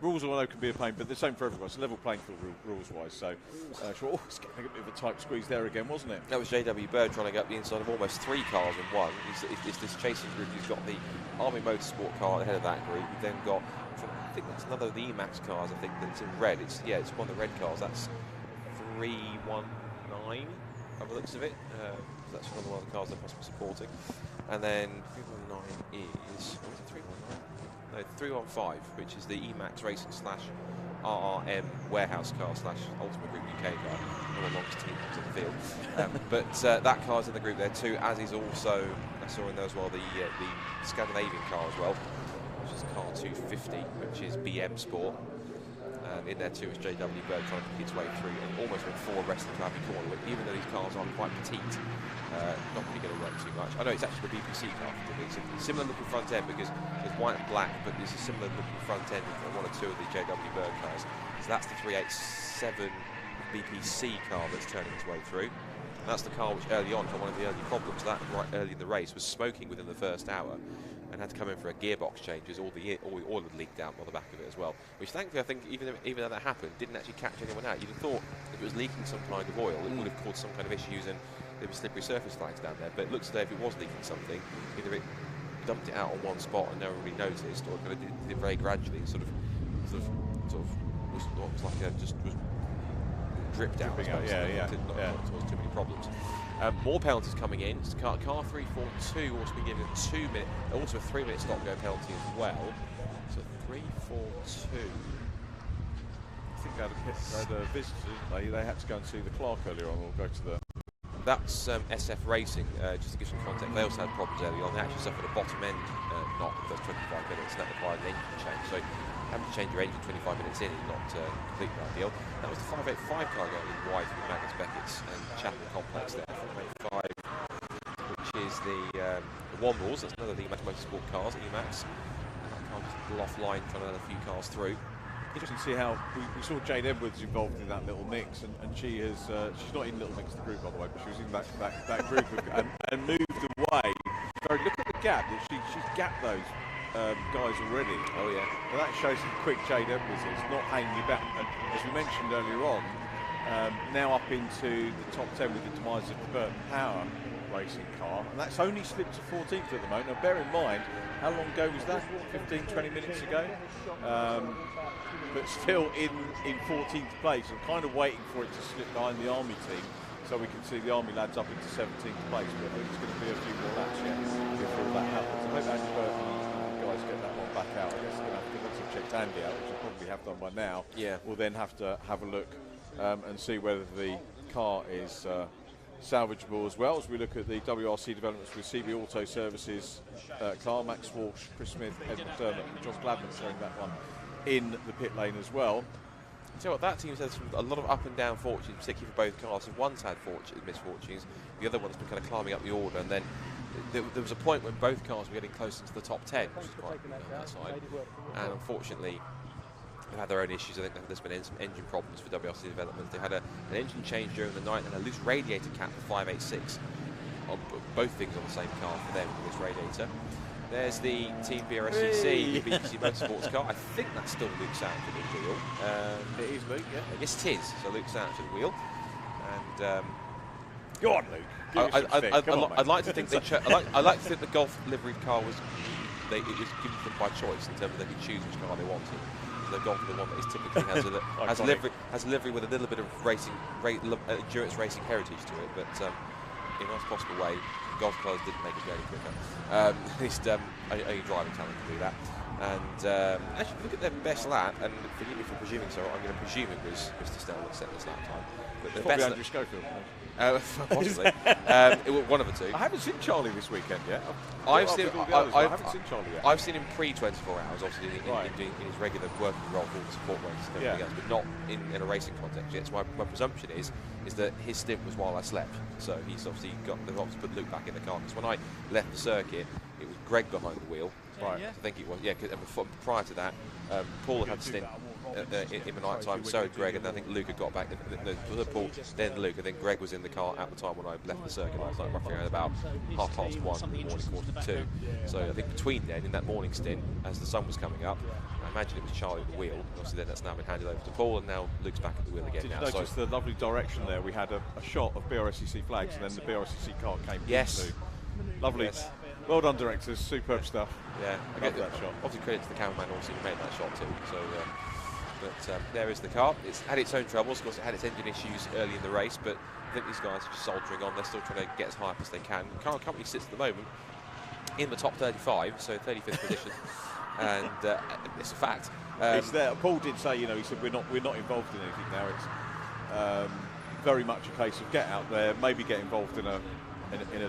D: Rules, I know, can be a pain, but the same for everyone. It's a level playing field rules-wise. So, it's getting a bit of a tight squeeze there again, wasn't it?
F: That was JW Bird trying to get up the inside of almost 3 cars in one. It's this chasing group. He's got the Army Motorsport car at the head of that group. You've then got, I think that's another of the Emacs cars. I think that's in red. It's one of the red cars. That's 319 by the looks of it. That's another one of the cars they're possibly supporting. And then 319 is, what is it, 319? No, 315, which is the Emacs Racing / RRM warehouse car / Ultimate Group UK car. One of the longest teams in the field. But that car's in the group there too, as is also, I saw in there as well, the Scandinavian car as well, which is car 250, which is BM Sport. In there too is JW Bird trying to pick its way through and almost went 4 abreast of the Clappy corner, but even though these cars are quite petite, not really going to run too much. I know it's actually the BPC car, it's a similar looking front end because it's white and black, but there's a similar looking front end for 1 or 2 of the JW Bird cars. So that's the 387 BPC car that's turning its way through. And that's the car which early on, for one of the early problems, that right early in the race, was smoking within the first hour and had to come in for a gearbox change as all the oil had leaked out on the back of it as well. Which thankfully I think even though that happened, didn't actually catch anyone out. You'd have thought if it was leaking some kind of oil, it would have caused some kind of issues and there were slippery surface flags down there. But it looks as though if it was leaking something, either it dumped it out on one spot and no one really noticed, or it kind of did it very gradually, sort of was like just was dripped out. Not caused too many problems. More penalties coming in. Car 342 also been given a 2 minute, also a 3 minute stop go penalty as well. So 342.
D: I think they had a visitor, didn't they? They had to go and see the clerk earlier on. We'll go to the.
F: That's SF Racing. Just to give some context, they also had problems early on. They actually suffered a bottom end knock the first 25 minutes, and that required an engine change. So having to change your engine 25 minutes in is not completely ideal. That was the 585 car going in wide from Magnus Beckett's and Chapel Complex there. 585, which is the Wombles. That's another of the Emac Motorsport cars, Emacs. And that car just offline trying to let a few cars through.
D: Interesting to see how we saw Jade Edwards involved in that little mix, and she has she's not in Little Mix the group by the way, but she was in that group and moved away. Look at the gap that she's gapped those guys already.
F: Oh yeah.
D: And that shows how quick Jade Edwards is, not hanging you back. And as we mentioned earlier on, now up into the top 10 with the demise of the Burton Power racing car, and that's only slipped to 14th at the moment. Now bear in mind, how long ago was that? 15-20 minutes ago, but still in 14th place. I'm kind of waiting for it to slip behind the Army team so we can see the Army lads up into 17th place, but I think it's going to be a few more laps yet before that happens. I hope Andy Burton guys get that one back out. I guess they're going to have to once they've checked Andy out, which they probably have done by now.
F: Yeah.
D: We'll then have to have a look and see whether the car is salvageable as well, as we look at the WRC developments with CB Auto Services car. Max Walsh, Chris Smith, Edward Dermott and John Gladman showing that one in the pit lane as well.
F: So what that team says, a lot of up and down fortunes, particularly for both cars. One's had misfortunes, the other one's been kind of climbing up the order, and then there was a point when both cars were getting close into the top 10, which is quite on that side, and unfortunately they've had their own issues. I think there's been some engine problems for WRC development. They had an engine change during the night and a loose radiator cap for 586. Both things on the same car for them with this radiator. There's the Team Brscc BBC Motorsports car. I think that's still Luke Sanford at the wheel.
D: It is Luke, yeah.
F: Yes, it is. So Luke Sanford at the wheel. And
D: go on, Luke.
F: I'd like to think I'd like to think the Golf livery car was it was given them by choice in terms of they could choose which car they wanted. So they've gone for the one that is typically has a livery with a little bit of endurance racing heritage to it, but in a nice possible way. Golf cars didn't make it go any quicker. At least only driving talent can do that. And actually, look at their best lap, and forgive me for presuming so, I'm going to presume it was Mr. Snell that set this lap time. But the
D: probably
F: best
D: Andrew Schofield.
F: Possibly. One of the two.
D: I haven't seen Charlie this weekend yet.
F: I haven't
D: seen Charlie yet.
F: I've seen him pre-24 hours, obviously in his regular working role for the support races and everything else, but not in a racing context yet. So my presumption is that his stint was while I slept. So they've obviously put Luke back in the car. Because when I left the circuit, it was Greg behind the wheel. Right. I think it was, yeah. And prior to that, Paul had a stint in the night time, so had Greg, and I think Luke had got back. Paul, then Luke, and then Greg was in the car at the time when I left the circuit last night, roughly around about 1:30 in the morning, 1:45. So I think between then, in that morning stint, as the sun was coming up, I imagine it was Charlie at the wheel. Obviously, then that's now been handed over to Paul, and now Luke's back at the wheel again.
D: Did you notice the lovely direction there? We had a shot of Brscc flags, and then the Brscc car came.
F: Yes.
D: Lovely. Yes. Well done, directors. Superb stuff.
F: Yeah,
D: I get that shot.
F: Obviously, credit to the cameraman also who made that shot too. So, but there is the car. It's had its own troubles. Of course, it had its engine issues early in the race, but I think these guys are just soldiering on. They're still trying to get as high up as they can. The car company sits at the moment in the top 35, so 35th position, and it's a fact.
D: It's there. Paul did say, he said we're not involved in anything now. It's very much a case of get out there, maybe get involved in a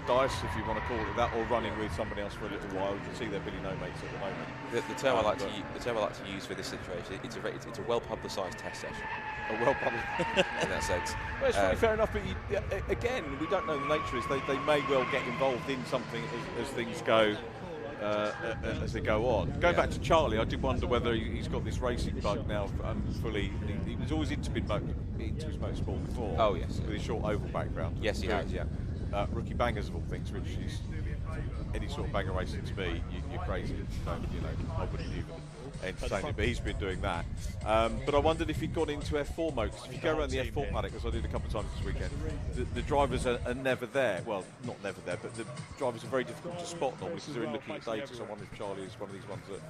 D: dice, if you want to call it that, or running with somebody else for a little while. You can see they're Billy No Mates at the moment.
F: The term I like to use for this situation, it's a well publicised test session.
D: A well publicised
F: in that sense.
D: Well, it's really fair enough, but again, we don't know the nature. They may well get involved in something as things go. As they go on. Going back to Charlie, I did wonder whether he's got this racing bug now fully. He was always into his motorsport before.
F: Oh yes,
D: with his short oval background.
F: Yes, he has. Yeah.
D: Rookie bangers of all things, which is any sort of banger racing to me, you're crazy. I wouldn't even entertain it, but he's been doing that. But I wondered if he'd gone into F4 mode, because if you go around the F4 paddock, as I did a couple of times this weekend, the drivers are never there. Well, not never there, but the drivers are very difficult to spot normally because they're in looking at data. So I wonder if Charlie is one of these ones that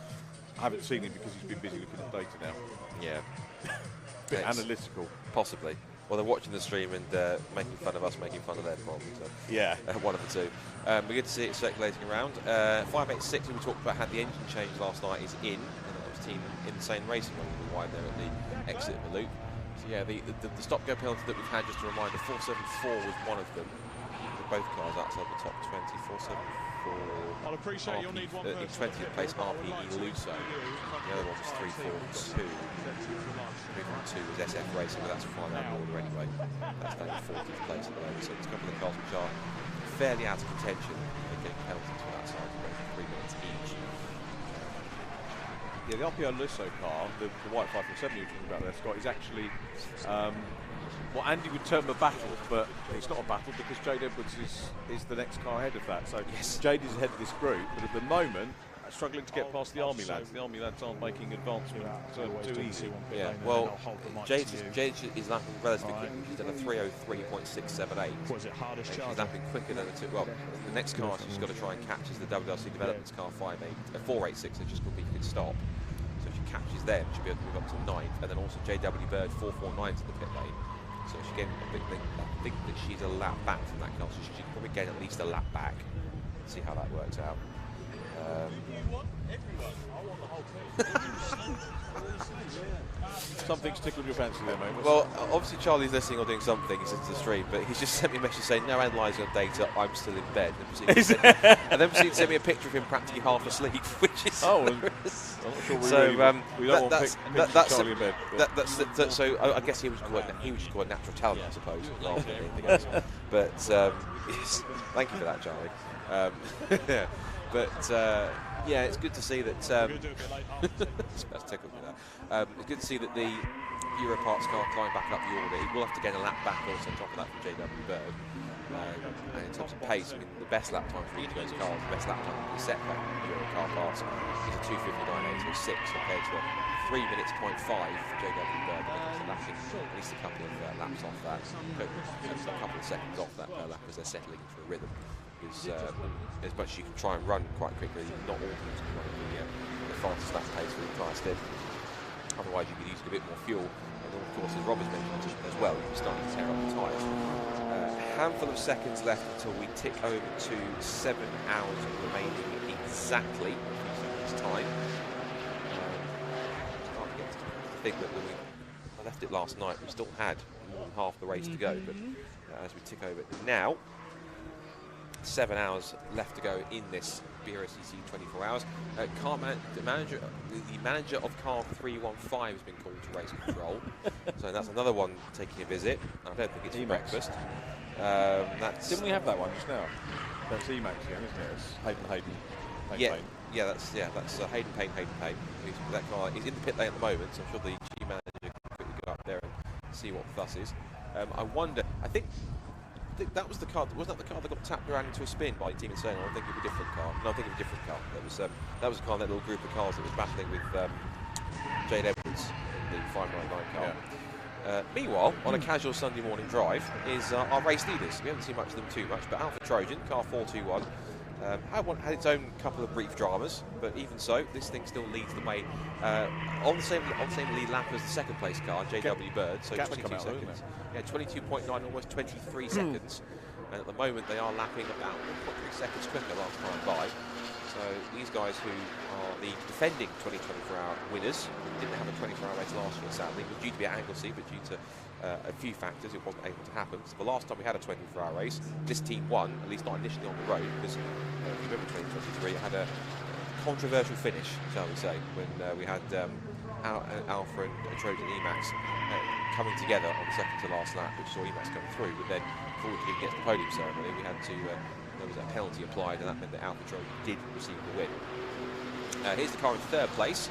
D: I haven't seen him because he's been busy looking at data now.
F: Yeah.
D: Bit analytical.
F: Possibly. Well, they're watching the stream and making fun of us, making fun of them, probably. So,
D: yeah.
F: One of the two. We get to see it circulating around. 586, who we talked about, had the engine change last night, is in. And that was Team Insane Racing, wide there at the exit of the loop. So, yeah, the stop-go penalty that we've had, just a reminder, 474 was one of them. Both cars outside the top 20, 474.
A: I'll appreciate you'll need one
F: in 20th place, RPE Luso. The other one was 342. 342 was SF Racing, but that's far out order anyway. That's down in 40th place at the moment. So there's a couple of cars which are fairly out of contention. They're getting penalties from that side for 3 minutes each.
D: Yeah, the RPO Luso car, the white 547 you were talking about there, Scott, is actually what Andy would term a battle, but it's not a battle because Jade Edwards is the next car ahead of that. So yes. Jade is ahead of this group, but at the moment, struggling to get past the Army lads. The Army lads aren't making advancement too easy.
F: Yeah, well, Jade is lapping relatively quickly. She's done a 3:03.678.
A: Was it hardest
F: She's
A: charge?
F: lapping quicker than the two. Well, the next car she's got to try and catch is the WRC Developments car 486. They've just got to be good stop. So if she catches them, she'll be able to move up to 9th. And then also JW Bird 449 to the pit lane. So she again, I think that she's a lap back from that car. So she should probably get at least a lap back. See how that works out.
D: Something's tickled your fancy there, mate.
F: Well, obviously Charlie's listening or doing something. He's into the stream, but he's just sent me a message saying no analysing on data. I'm still in bed. And then proceeded to send me a picture of him practically half asleep, which is
D: I'm not sure we don't want Charlie in bed.
F: So I guess he was just called natural talent, I suppose, rather than anything else. But yes, thank you for that, Charlie. Yeah, but yeah, it's good to see that. That's tickled me there. It's good to see that the Euro Parts car climbed back up the order. He will have to gain a lap back also on top of that from JW Bird. And in terms of pace, I mean, the best lap time for each of those cars, the best lap time for the set back in Euro Car Parts is a 2:59.806 compared to a 3 minutes 0.5 for JW Bird. I think it's lapping at least a couple of laps off that, a couple of seconds off that per lap as they're settling into a rhythm. Because as much as you can try and run quite quickly, not all teams can run the fastest lap pace for the entire stint. Otherwise, you'd be using a bit more fuel, and of course, as Rob has mentioned as well, you'd be starting to tear up the tyres. A handful of seconds left until we tick over to 7 hours remaining exactly this time. Starting to get to think that when I left it last night, we still had more than half the race to go, but as we tick over now, 7 hours left to go in this Brscc 24 hours. The manager of car 315 has been called to race control, so that's another one taking a visit. I don't think it's for breakfast.
D: Didn't we have that one just now? That's Emac again, isn't it? It's Hayden.
F: That's Hayden Payne. That car is in the pit lane at the moment, so I'm sure the team manager can quickly go up there and see what the fuss is. I wonder. I think that was the car. Wasn't that the car that got tapped around into a spin by Team Insane? I think it was a different car. No, I think it was a different car. That was a car, that little group of cars that was battling with Jade Edwards, the 599 car. Yeah. Meanwhile, on a casual Sunday morning drive, is our race leaders. We haven't seen much of them too much, but Alpha Trojan, car 421, had its own couple of brief dramas, but even so, this thing still leads the way on the same lead lap as the second place car, JW Bird. So 22 seconds. Yeah, 22.9, almost 23 seconds. And at the moment, they are lapping about 1.3 seconds quicker last time by. So these guys who are the defending 2024-hour winners, didn't have a 24-hour race last year, sadly. It was due to be at Anglesey, but due to a few factors, it wasn't able to happen. So the last time we had a 24-hour race, this team won, at least not initially on the road, because if you remember 2023, it had a controversial finish, shall we say, when we had Alpha and Trojan Emacs coming together on the second to last lap, which saw Emacs come through, but then before we could get to the podium ceremony, we had to there was a penalty applied, and that meant that Alpha Trojan did receive the win. Here's the car in third place.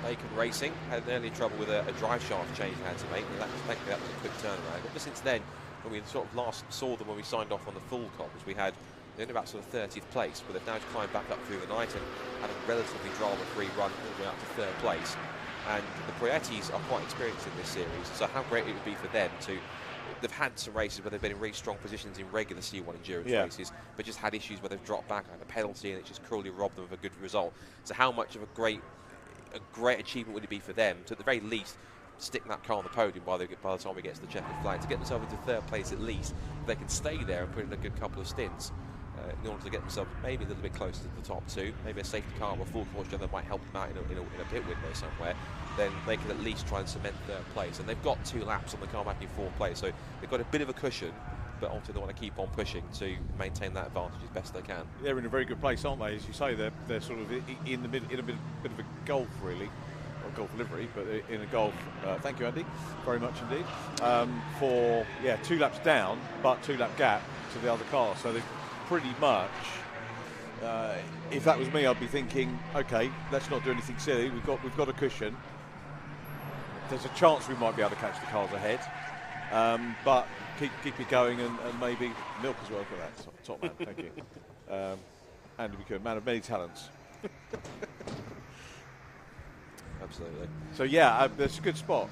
F: Bacon Racing had an early trouble with a drive shaft change they had to make, and thankfully that was a quick turnaround. Ever since then, when we sort of last saw them when we signed off on the full comps, we had in about sort of 30th place, but they've now climbed back up through the night and had a relatively drama-free run all the way up to third place. And the Proietis are quite experienced in this series, so how great it would be for them to. They've had some races where they've been in really strong positions in regular C1 endurance races, but just had issues where they've dropped back, had a penalty, and it just cruelly robbed them of a good result. So how much of a great achievement would it be for them to, at the very least, stick that car on the podium by the time we get to the checkered flag, to get themselves into third place at least. If they can stay there and put in a good couple of stints in order to get themselves maybe a little bit closer to the top two, maybe a safety car or a full course that might help them out in a pit window somewhere, then they can at least try and cement third place. And they've got 2 laps on the car back in fourth place, so they've got a bit of a cushion, but obviously they want to keep on pushing to maintain that advantage as best they can.
D: They're in a very good place, aren't they? As you say, they're sort of in a bit of a golf, really. Or golf livery, but in a golf. Thank you, Andy, very much indeed. For 2 laps down, but 2 lap gap to the other car. So they're pretty much. If that was me, I'd be thinking, okay, let's not do anything silly. We've got a cushion. There's a chance we might be able to catch the cars ahead, but keep it going and maybe milk as well for that. Top man, thank you. Andy McCune, man of many talents.
F: Absolutely.
D: So yeah, that's a good spot,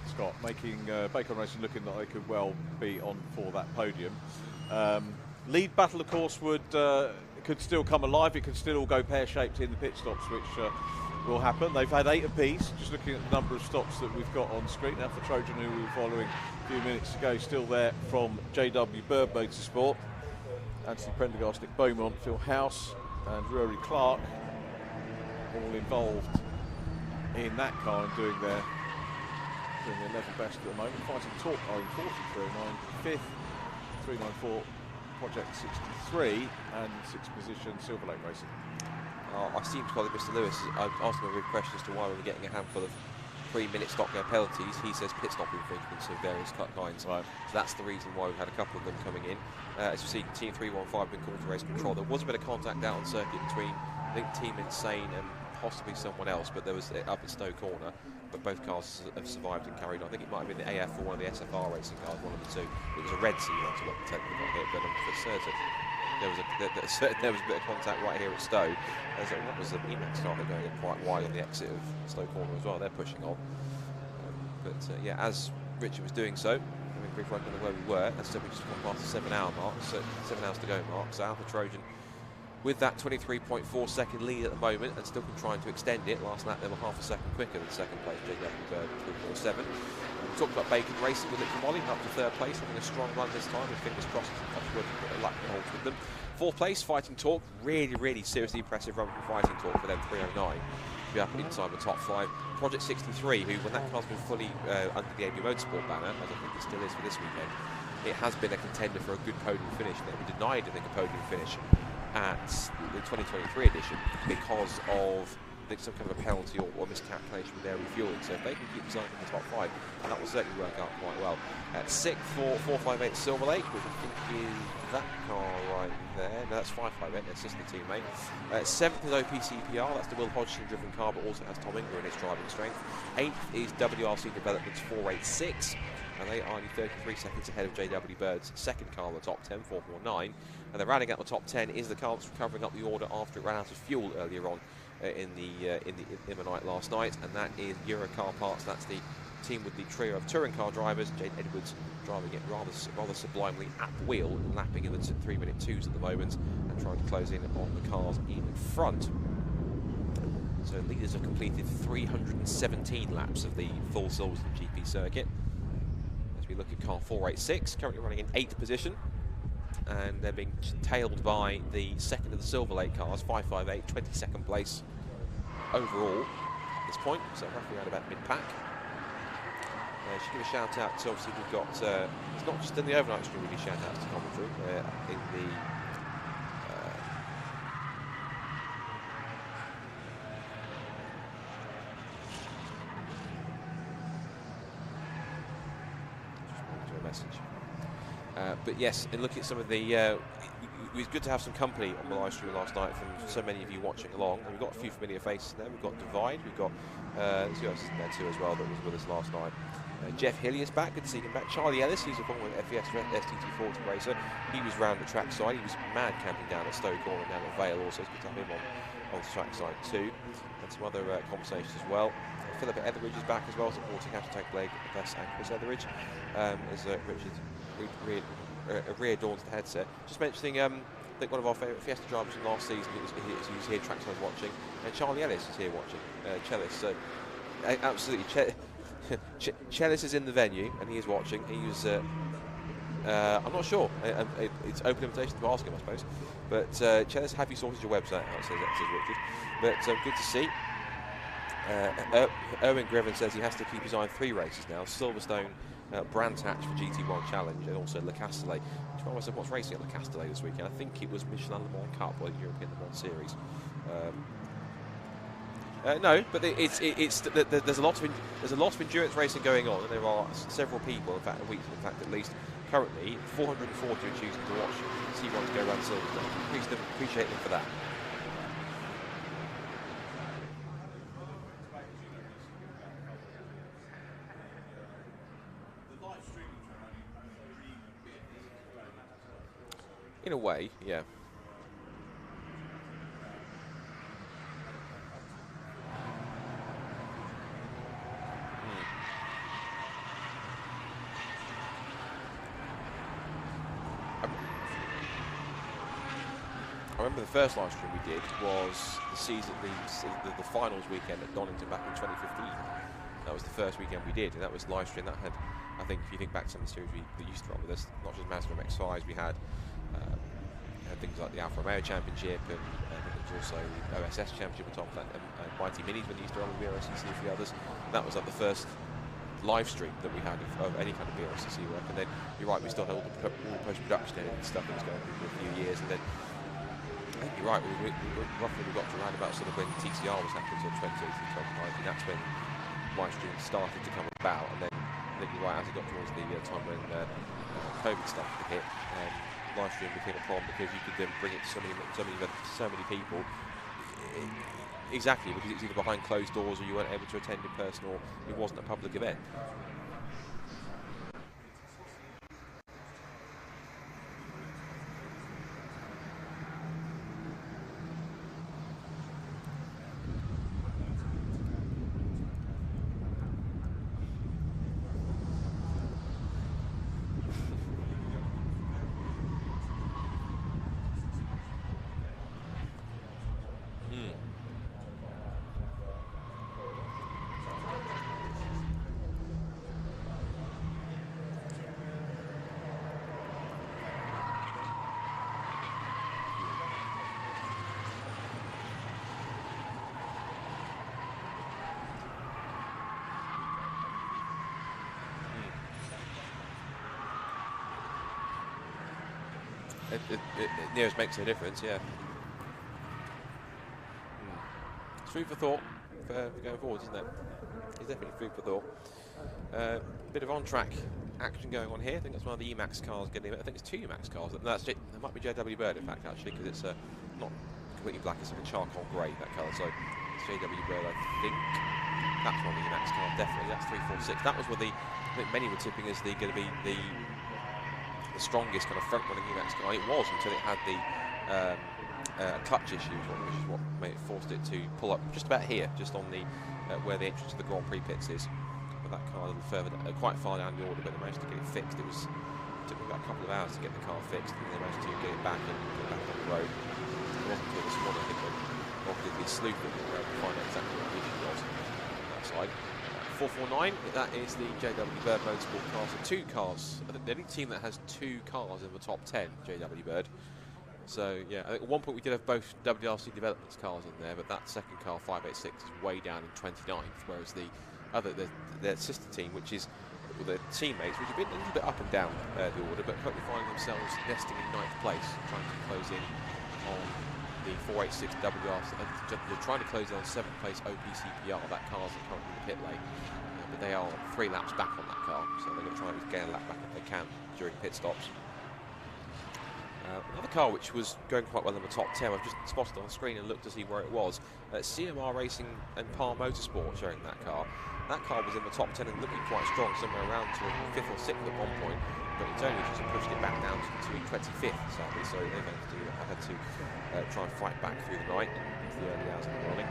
D: Scott, making Bacon Racing looking like they could well be on for that podium. Lead battle, of course, could still come alive. It could still all go pear-shaped in the pit stops, which will happen. They've had 8 apiece, just looking at the number of stops that we've got on screen. Now for Trojan, who we were following a few minutes ago, still there from JW Bird Motorsport. Anthony Prendergast, Nick Beaumont, Phil House and Rory Clark, all involved in that car and doing their level best at the moment. Fighting Talk are in 4th, 394 Project 63 and 6th position Silver Lake Racing.
F: I seem to call it Mr. Lewis. I asked him a good question as to why we were getting a handful of 3-minute stop go penalties. He says pit stop infringements of various kinds.
D: Right.
F: So that's the reason why we've had a couple of them coming in. As you see, Team 315 have been called to race control. There was a bit of contact out on circuit between, I think, Team Insane and possibly someone else, but there was up at Stowe Corner. But both cars have survived and carried on. I think it might have been the AF or one of the SFR racing cars, one of the two. It was a red sea one, so what the technical got hit, but I'm for certain there was a bit of contact right here at Stowe. That was the Emac car going in quite wide on the exit of Stowe Corner as well. They're pushing on. Yeah, as Richard was doing so, having a brief run on where we were, as I said, we just gone past the 7-hour mark, so 7 hours to go mark. So Alpha Trojan with that 23.4 second lead at the moment and still trying to extend it. Last lap they were half a second quicker than second place JW Bird 347. We talked about Bacon Racing with Liquid Molly up to 3rd place, having a strong run this time, with fingers crossed a luck holds with them. 4th place Fighting Talk, really seriously impressive run from Fighting Talk for them, 309 to be up inside the top 5. Project 63, who when that car's been fully under the Emac Motorsport banner, as I think it still is for this weekend, it has been a contender for a good podium finish. They were denied, I think, a podium finish at the 2023 edition because of some kind of a penalty or miscalculation with their refueling. So if they can keep themselves in the top 5, and that will certainly work out quite well. At 6th for 458 Silver Lake, which I think is that car right there. No, that's 558, their sister teammate. 7th is OPCPR, that's the Will Hodgson driven car, but also has Tom Inger in its driving strength. 8th is WRC Developments 486. And they are only 33 seconds ahead of JW Bird's second car in the top 10, 449. And they're rounding out the top 10 is the car that's recovering up the order after it ran out of fuel earlier on in the night last night, and that is Eurocar Parts. That's the team with the trio of touring car drivers. Jade Edwards driving it rather sublimely at the wheel, lapping in the 3-minute 2s at the moment, and trying to close in on the cars in front. So leaders have completed 317 laps of the full Silverstone GP circuit. We look at car 486, currently running in 8th position, and they're being tailed by the second of the Silver Lake cars, 558, 22nd place overall at this point, so roughly around about mid-pack. Should give a shout out to, obviously we've got, it's not just in the overnight stream, we give shout outs to commentary, in the message. But yes, and look at some of the it was good to have some company on the live stream last night from so many of you watching along. And we've got a few familiar faces there. We've got Divide, we've got there's who else is there too as well that was with us last night. Jeff Hilliard's back, good to see him back. Charlie Ellis, he's a former FES STT40 racer. He was round the track side, he was mad camping down at Stowe Corner and down at Vale also. It's good to have him on the track side too. And some other conversations as well. Philip Etheridge is back as well, supporting hashtag Blake Bess and Chris Etheridge. As Richard readorns the headset. Just mentioning, I think one of our favourite Fiesta drivers from last season who's here trackside watching, and Charlie Ellis is here watching, cellist. So absolutely, cellist is in the venue and he is watching. He was, I'm not sure. It's open invitation to ask him, I suppose. But cellist, have you sorted your website out? Says Richard. But good to see. Erwin Greven says he has to keep his eye on 3 races now: Silverstone, Brands Hatch for GT1 Challenge, and also Le Castellet. I myself what's racing at Le Castellet this weekend. I think it was Michelin Le Mans Cup or the European Le Mans Series. No, but there's a lot of endurance racing going on, and there are several people, in fact, at least currently 440 are choosing to watch C1 go around Silverstone. Appreciate them for that. In a way, yeah. I remember the first live stream we did was the finals weekend at Donington back in 2015. That was the first weekend we did, and that was live stream. That had, I think, if you think back to some of the series we used to run with us, not just Mazda MX-5s, we had things like the Alfa Romeo Championship, and I think there was also the OSS Championship on top of that, and Mighty Minis when they used to run with BRSCC and a few others. That was like the first live stream that we had of any kind of BRSCC work, and then you're right, we still had all the post-production and stuff that was going on for a few years, and then I think you're right, roughly we got to around about sort of when TCR was happening, sort of 2018, 2019, that's when live streams started to come about, and then I think you're right, as it got towards the time when COVID started to hit, live stream became a problem because you could then bring it to so many people. Exactly, because it's either behind closed doors or you weren't able to attend in person, or it wasn't a public event. It nearest makes no difference, yeah. It's food for thought for going forward, isn't it? It's definitely food for thought. Bit of on-track action going on here. I think that's one of the Emacs cars getting. I think it's 2 Emacs cars. That might be JW Bird, in fact, actually, because it's not completely black. It's like a charcoal grey, that colour. So it's JW Bird, I think. That's one of the Emacs cars, definitely. That's 346. That was what I think many were tipping as going to be the strongest kind of front-running Emacs car. It was until it had the clutch issues, which is what forced it to pull up just about here, just on the where the entrance to the Grand Prix pits is. But that car a little further, quite far down the order, but they managed to get it fixed. It took me about a couple of hours to get the car fixed, and they managed to get it back and get it back on the road. It wasn't until this morning, I think, when Rob did the sleuthing to find out exactly what the issue was on that side. 449, that is the JW Bird Motorsport car. So 2 cars. I think the only team that has 2 cars in the top 10, JW Bird. So yeah, I think at one point we did have both WRC Developments cars in there, but that second car, 586, is way down in 29th, whereas the other, their sister team, which is their teammates, which have been a little bit up and down the order, but currently finding themselves nesting in 9th place, trying to close in on the 486 WRC. They're trying to close in on 7th place OPCPR. That car's currently in the pit lane, but they are 3 laps back on that car, so they're going to try and gain a lap back if they can during pit stops. Another car which was going quite well in the top 10, I've just spotted on the screen and looked to see where it was. CMR Racing and Par Motorsport showing that car. That car was in the top 10 and looking quite strong, somewhere around to 5th or 6th at one point, but it's only just pushed it back down to 25th, sadly, so they've had to try and fight back through the night into the early hours of the morning.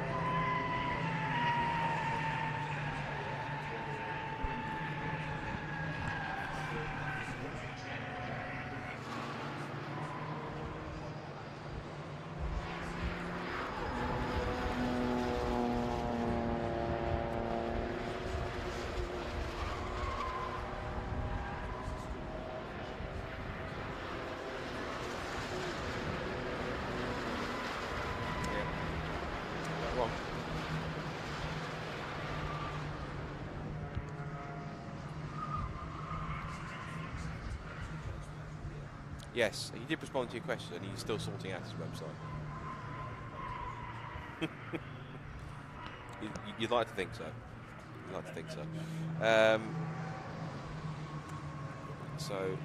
F: Yes, he did respond to your question, and he's still sorting out his website. You'd like to think so. You'd like to think so. So.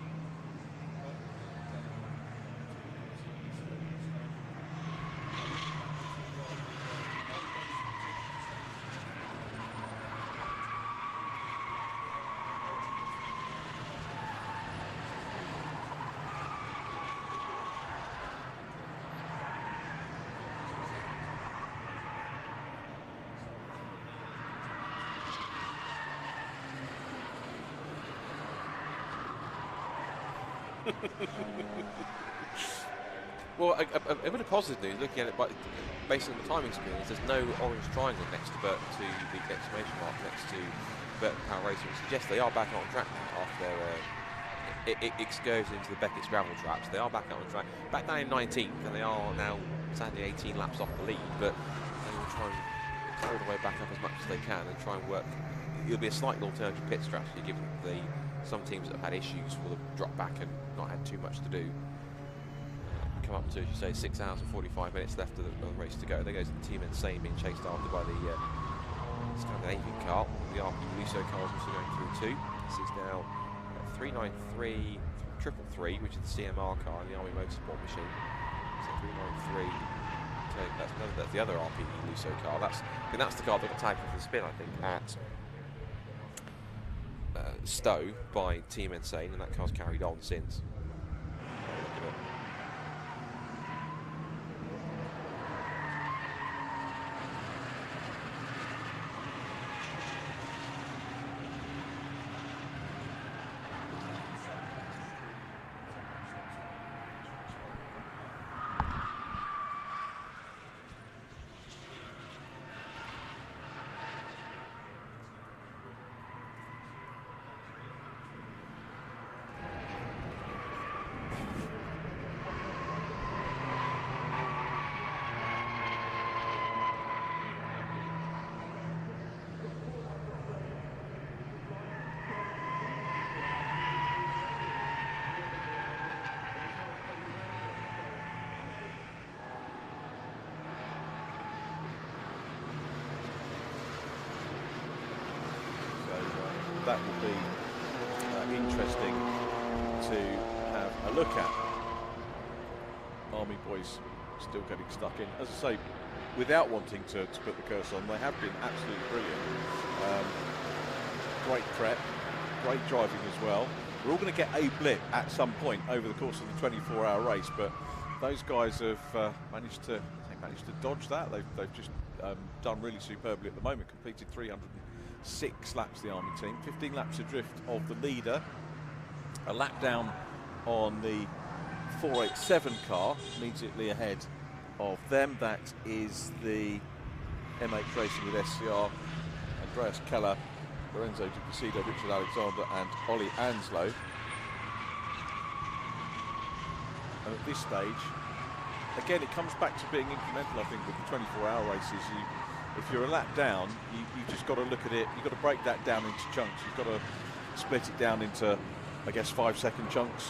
F: Well, a bit of positive news, looking at it based on the timing screen, is there's no orange triangle next to the exclamation mark next to Burton Power Racing, which suggests they are back on track after their excursion into the Beckett's gravel traps. They are back on track, back down in 19th, and they are now sadly 18 laps off the lead, but they will try and claw the way back up as much as they can and try and work. It'll be a slightly alternative pit strategy, given some teams that have had issues will have dropped back and not had too much to do. Come up to, as you say, 6 hours and 45 minutes left of the race to go. There goes the team Insane being chased after by the Scandinavian car. The RP Luso car is also going through too. This is now 393 333, which is the CMR car and the Army Motorsport machine. So 393. That's the other RP Luso car. I think that's the car that got tagged for the spin, I think, at Stowe by Team Insane, and that car's carried on since.
D: That will be interesting to have a look at. Army boys still getting stuck in. As I say, without wanting to put the curse on, they have been absolutely brilliant. Great prep, great driving as well. We're all going to get a blip at some point over the course of the 24-hour race, but those guys have managed to dodge that. They've just done really superbly at the moment, completed 306 laps, the Army team, 15 laps adrift of the leader, a lap down on the 487 car immediately ahead of them. That is the MH Racing with SCR, Andreas Keller, Lorenzo Di Placido, Richard Alexander and Ollie Anslow. And at this stage, again, it comes back to being incremental, I think, with the 24-hour races. If you're a lap down, you just got to look at it. You've got to break that down into chunks. You've got to split it down into, I guess, 5-second chunks.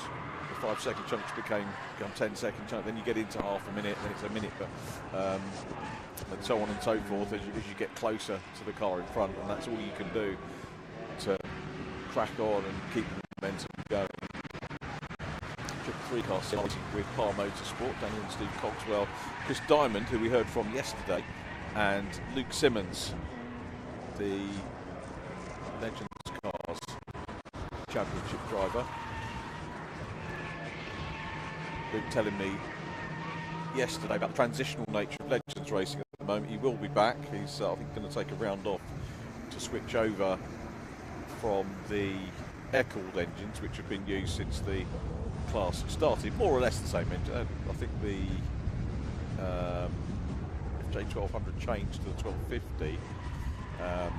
D: The 5-second chunks become 10-second chunks. Then you get into half a minute, then it's a minute, but and so on and so forth as you get closer to the car in front, and that's all you can do to crack on and keep the momentum going. Triple 3 car starting with Par Motorsport, Daniel and Steve Cogswell, Chris Diamond, who we heard from yesterday, and Luke Simmons, the Legends Cars Championship driver. Luke telling me yesterday about the transitional nature of Legends racing at the moment. He will be back. He's, I think, going to take a round off to switch over from the air-cooled engines, which have been used since the class started. More or less the same engine. I think the FJ1200 changed to the 1250 a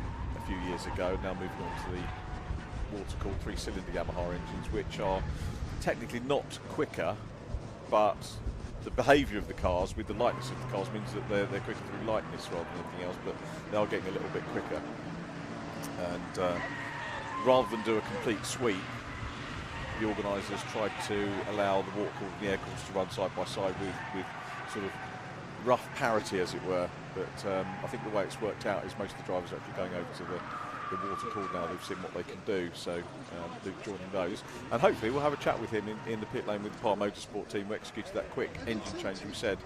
D: few years ago, now moving on to the water-cooled 3-cylinder Yamaha engines, which are technically not quicker, but the behaviour of the cars with the lightness of the cars means that they're quicker through lightness rather than anything else, but they are getting a little bit quicker. And rather than do a complete sweep, the organisers tried to allow the water-cooled and the air-cooled to run side by side with sort of rough parity, as it were. But I think the way it's worked out is most of the drivers are actually going over to the water-cooled now. They've seen what they can do, so Luke joining those. And hopefully we'll have a chat with him in the pit lane with the Par Motorsport team who executed that quick engine change we said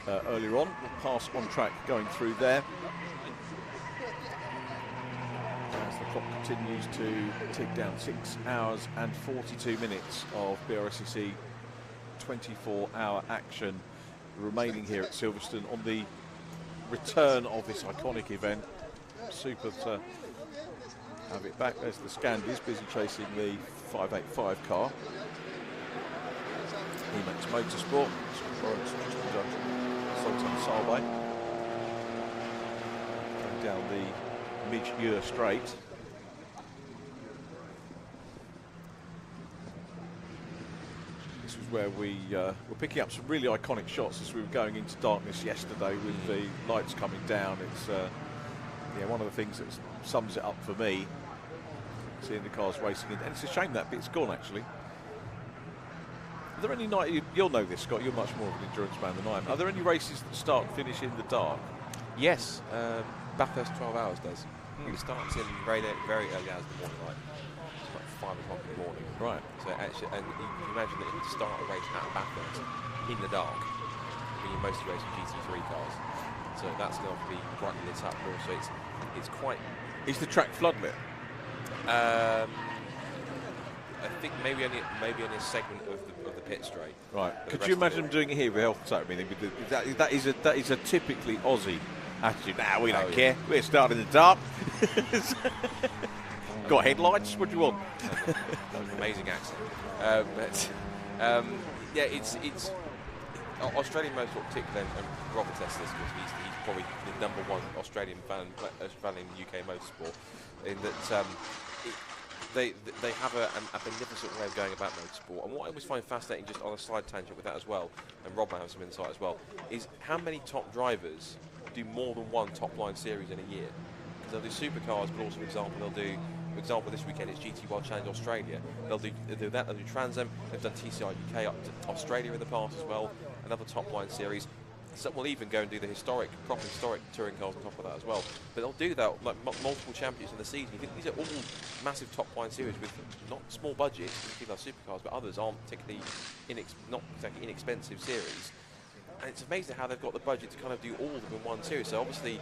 D: earlier on. We'll pass on track going through there. As the clock continues to tick down, 6 hours and 42 minutes of Brscc 24-hour action remaining here at Silverstone on the return of this iconic event. Super to have it back. There's the Scandis busy chasing the 585 car. Emac Motorsport Lawrence Sultan Salway. Going down the Midge-Ur Straight. This was where we were picking up some really iconic shots as we were going into darkness yesterday with the lights coming down. It's yeah, one of the things that sums it up for me, seeing the cars racing in. And it's a shame that bit's gone, actually. Are there any night, you'll know this, Scott, you're much more of an endurance man than I am. Are there any races that start and finish in the dark?
F: Yes, Bathurst 12 Hours does. It starts in very early hours of the morning, like it's like 5 o'clock in the morning.
D: Right.
F: So actually, and you can imagine that if you start a race at Bathurst in the dark, when you're mostly racing GT3 cars, so that's going to be brightly lit up. But also, it's quite.
D: Is the track floodlit?
F: I think maybe only a segment of the pit straight.
D: Right. Could you imagine them doing it here with health? I mean, that is a typically Aussie attitude. Nah, we don't care. We're starting in the dark. Got headlights? What do you want?
F: Amazing accent. Yeah, it's Australian motorsport particularly, and Robert tests this because he's probably the #1 Australian fan in UK motorsport. In that. They have a beneficent way of going about motorsport, and what I always find fascinating, just on a side tangent with that as well, and Rob might have some insight as well, is how many top drivers do more than one top line series in a year. Because they'll do supercars, but also, for example, this weekend it's GT World Challenge Australia. They'll do that. They'll do Trans Am. They've done TCR UK up to Australia in the past as well. Another top line series. Some will even go and do the proper historic touring cars on top of that as well. But they'll do that like multiple championships in the season. You think these are all massive top line series with not small budgets, particularly supercars, but others aren't particularly not exactly inexpensive series. And it's amazing how they've got the budget to kind of do all of them in one series. So obviously,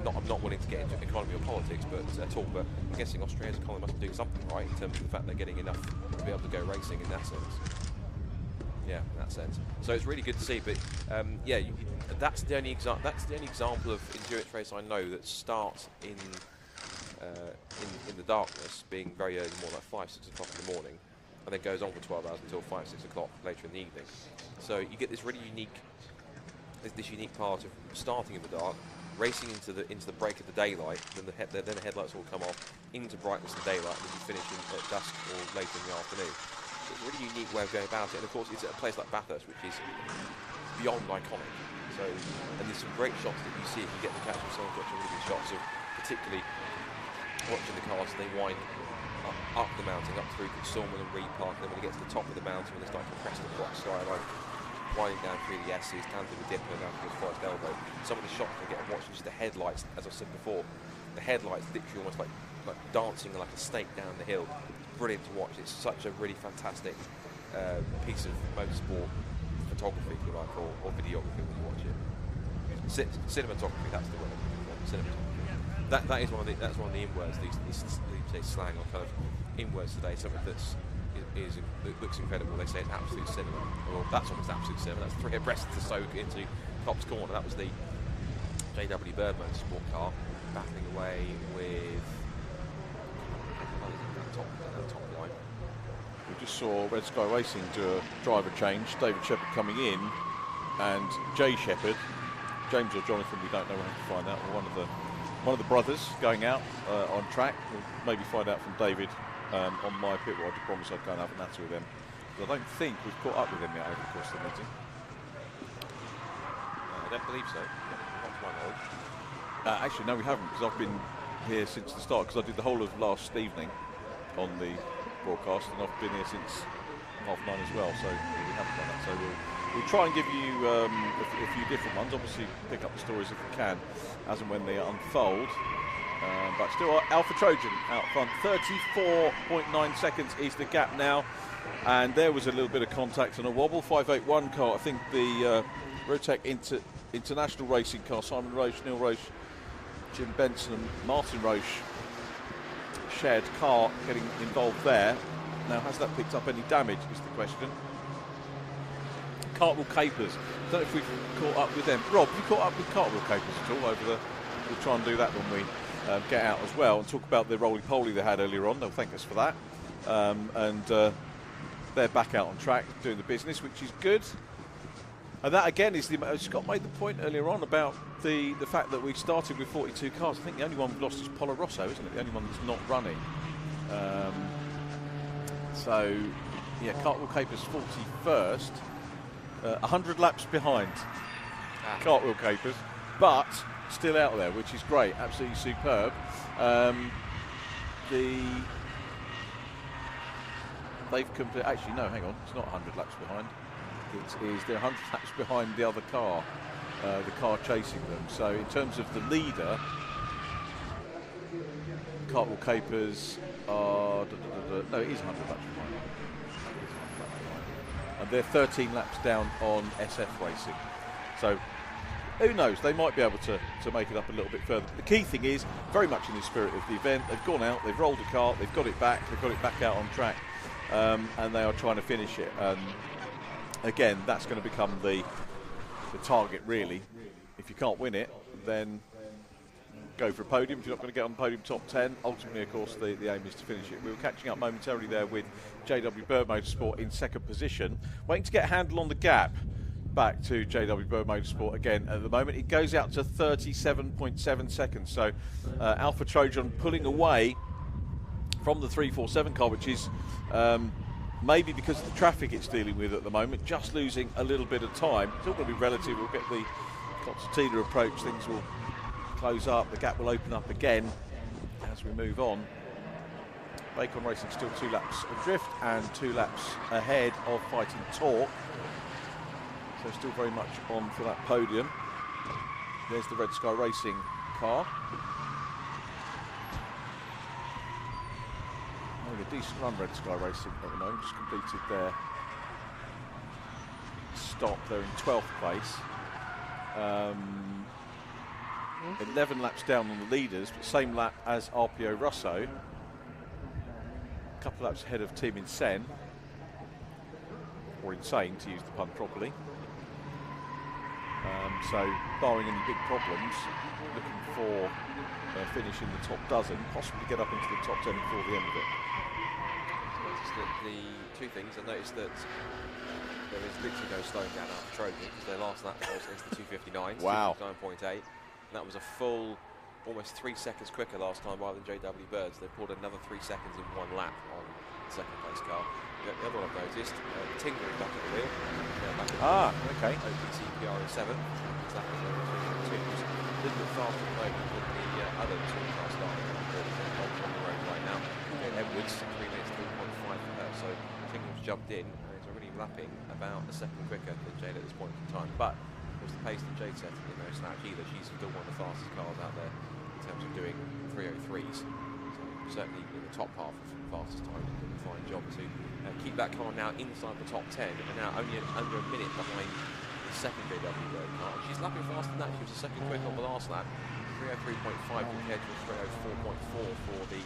F: I'm not willing to get into economy or politics, but at all. But I'm guessing Australia's economy must be doing something right in terms of the fact they're getting enough to be able to go racing in that sense. Yeah, in that sense. So it's really good to see. But yeah, that's the only example of endurance race I know that starts in the darkness, being very early, more like 5-6 o'clock in the morning, and then goes on for 12 hours until 5-6 o'clock later in the evening. So you get this really unique part of starting in the dark, racing into the break of the daylight, then the headlights will come off into brightness and daylight, and then you finish at dusk or later in the afternoon. So it's a really unique way of going about it, and of course it's at a place like Bathurst, which is beyond iconic. So, and there's some great shots that you see if you get the catch of someone watching really good shots of particularly watching the cars as they wind up the mountain, up through Stormont and Repark, and then when they get to the top of the mountain, when they start to press the rock skyline, winding down through the S's, down to the dip and down to the Forest Elbow. Some of the shots they get watching just the headlights, as I said before, the headlights literally almost like dancing like a snake down the hill. Brilliant to watch. It's such a really fantastic piece of motorsport photography, if you like, or videography when you watch it. Cinematography, that's the word. Cinematography. That is one of the in-words. These slang on kind of in-words today. Something that looks incredible. They say it's absolute cinema. Well, that's almost absolute cinema. That's 3 abreast to soak into Cops Corner. That was the JW Bird Motorsport car battling away with. Top line.
D: We just saw Red Sky Racing do a driver change. David Shepherd coming in, and Jay Shepherd, James or Jonathan, we don't know. We'll have to find out. Or one of the brothers going out on track. We'll maybe find out from David on my pit wall. I did promise I'd go and have a natter with them. But I don't think we've caught up with them yet over the course of the meeting.
F: I don't believe so. Not to my knowledge.
D: Actually, no, we haven't, because I've been here since the start, because I did the whole of last evening on the broadcast, and I've been here since 9:30 as well, so we haven't done that. So we'll try and give you a few different ones. Obviously, pick up the stories if we can, as and when they unfold. But still, Alpha Trojan out front. 34.9 seconds is the gap now, and there was a little bit of contact on a wobble. 581 car, I think the Rotec International Racing car, Simon Roche, Neil Roche, Jim Benson and Martin Roche shared car getting involved there. Now, has that picked up any damage is the question. Cartwheel Capers, don't know if we've caught up with them. Rob, have you caught up with Cartwheel Capers at all over the... We'll try and do that when we get out as well and talk about the roly-poly they had earlier on. They'll thank us for that. And they're back out on track doing the business, which is good. And that again is Scott made the point earlier on about the fact that we started with 42 cars. I think the only one we've lost is Polo Rosso, isn't it? The only one that's not running. So yeah, Cartwheel Capers 41st, 100 laps behind Cartwheel Capers, but still out there, which is great, absolutely superb. They've completed. Actually, no, hang on, it's not 100 laps behind. They're 100 laps behind the other car, the car chasing them. So in terms of the leader, Cartwheel Capers are no, it is 100 laps behind. And they're 13 laps down on SF Racing. So who knows? They might be able to make it up a little bit further. But the key thing is very much in the spirit of the event. They've gone out, they've rolled a car, they've got it back out on track, and they are trying to finish it. Again, that's going to become the target, really. If you can't win it, then go for a podium. If you're not going to get on the podium top 10, ultimately, of course, the aim is to finish it. We were catching up momentarily there with JW Bird Motorsport in second position, waiting to get a handle on the gap back to JW Bird Motorsport again. At the moment, it goes out to 37.7 seconds. So Alpha Trojan pulling away from the 347 car, which is maybe because of the traffic it's dealing with at the moment, just losing a little bit of time. It's all going to be relative. We'll get the Concertina approach, things will close up, the gap will open up again as we move on. Bacon Racing still 2 laps adrift and 2 laps ahead of Fighting Torque. So still very much on for that podium. There's the Red Sky Racing car. Having a decent run, Red Sky Racing at the moment. Just completed their stop. They're in 12th place. 11 laps down on the leaders, but same lap as RPO Rosso. A couple laps ahead of Team Insane, or Insane to use the pun properly. So barring any big problems, looking for a finish in the top dozen, possibly get up into the top 10 before the end of it.
F: The two things, I noticed that there is literally no slowing down after Trojan, because their last lap was against the 259,
D: wow.
F: 259.8. And that was a full, almost 3 seconds quicker last time rather than JW Birds. They pulled another 3 seconds in 1 lap on the second place car. The other one I've noticed, Tingling back at the wheel.
D: Okay.
F: OPC PR7. That was a little bit faster at the moment than the other 2 cars starting on the road right now. Edwards, 3 minutes, 3.5. So Tingle's jumped in and is already lapping about a second quicker than Jade at this point in time. But was the pace that Jade set in no slouch either. She's still one of the fastest cars out there in terms of doing 303s. So certainly in the top half of the fastest time, did a fine job to keep that car now inside the top 10 and now only under a minute behind the second JW Bird car. She's lapping faster than that. She was a second quick on the last lap. 303.5 compared to 304.4 for the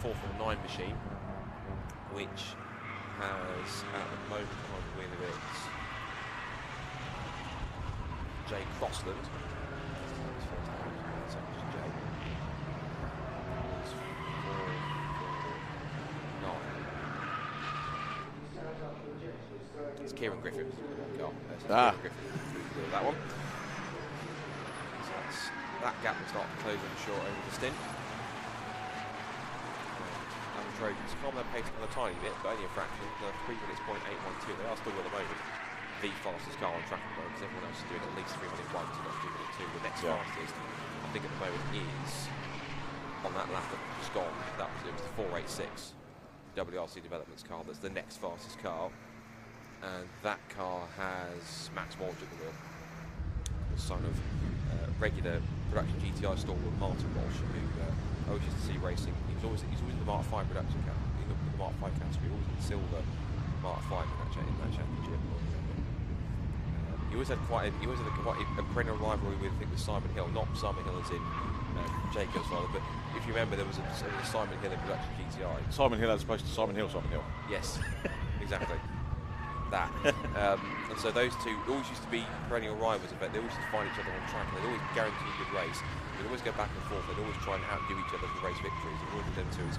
F: 449 machine, which has at the moment on the wheel of it Jay Crossland. It's Kieran Griffin. Kieran Griffin. That one. So that gap will start closing short over the stint. And the Trojans calm their pace on a tiny bit, but only a fraction. 3 minutes, 0.812. They are still at the moment the fastest car on track at the moment, because everyone else is doing at least 3 minute 1 to not 2 minute 2. The next fastest, I think at the moment, is on that lap that was gone. It was the 486 WRC Developments car. That's the next fastest car, and that car has Max Walsh at the wheel, the son of regular production GTI stalwart Martin Walsh, who I always used to see racing. He's always in the Mark 5 production category. He looked in the Mark 5 category, always in the silver Mark 5 in that championship. He always had quite a perennial rivalry with, I think, with Simon Hill, not Simon Hill as in Jacob's father, but if you remember, there was a Simon Hill in production GTI.
D: Simon Hill as opposed to Simon Hill.
F: Yes, exactly. That. And so those two always used to be perennial rivals. In fact, they always used to find each other on track, and they'd always guarantee a good race. They'd always go back and forth. They'd always try and outdo each other for race victories. And one of them two is,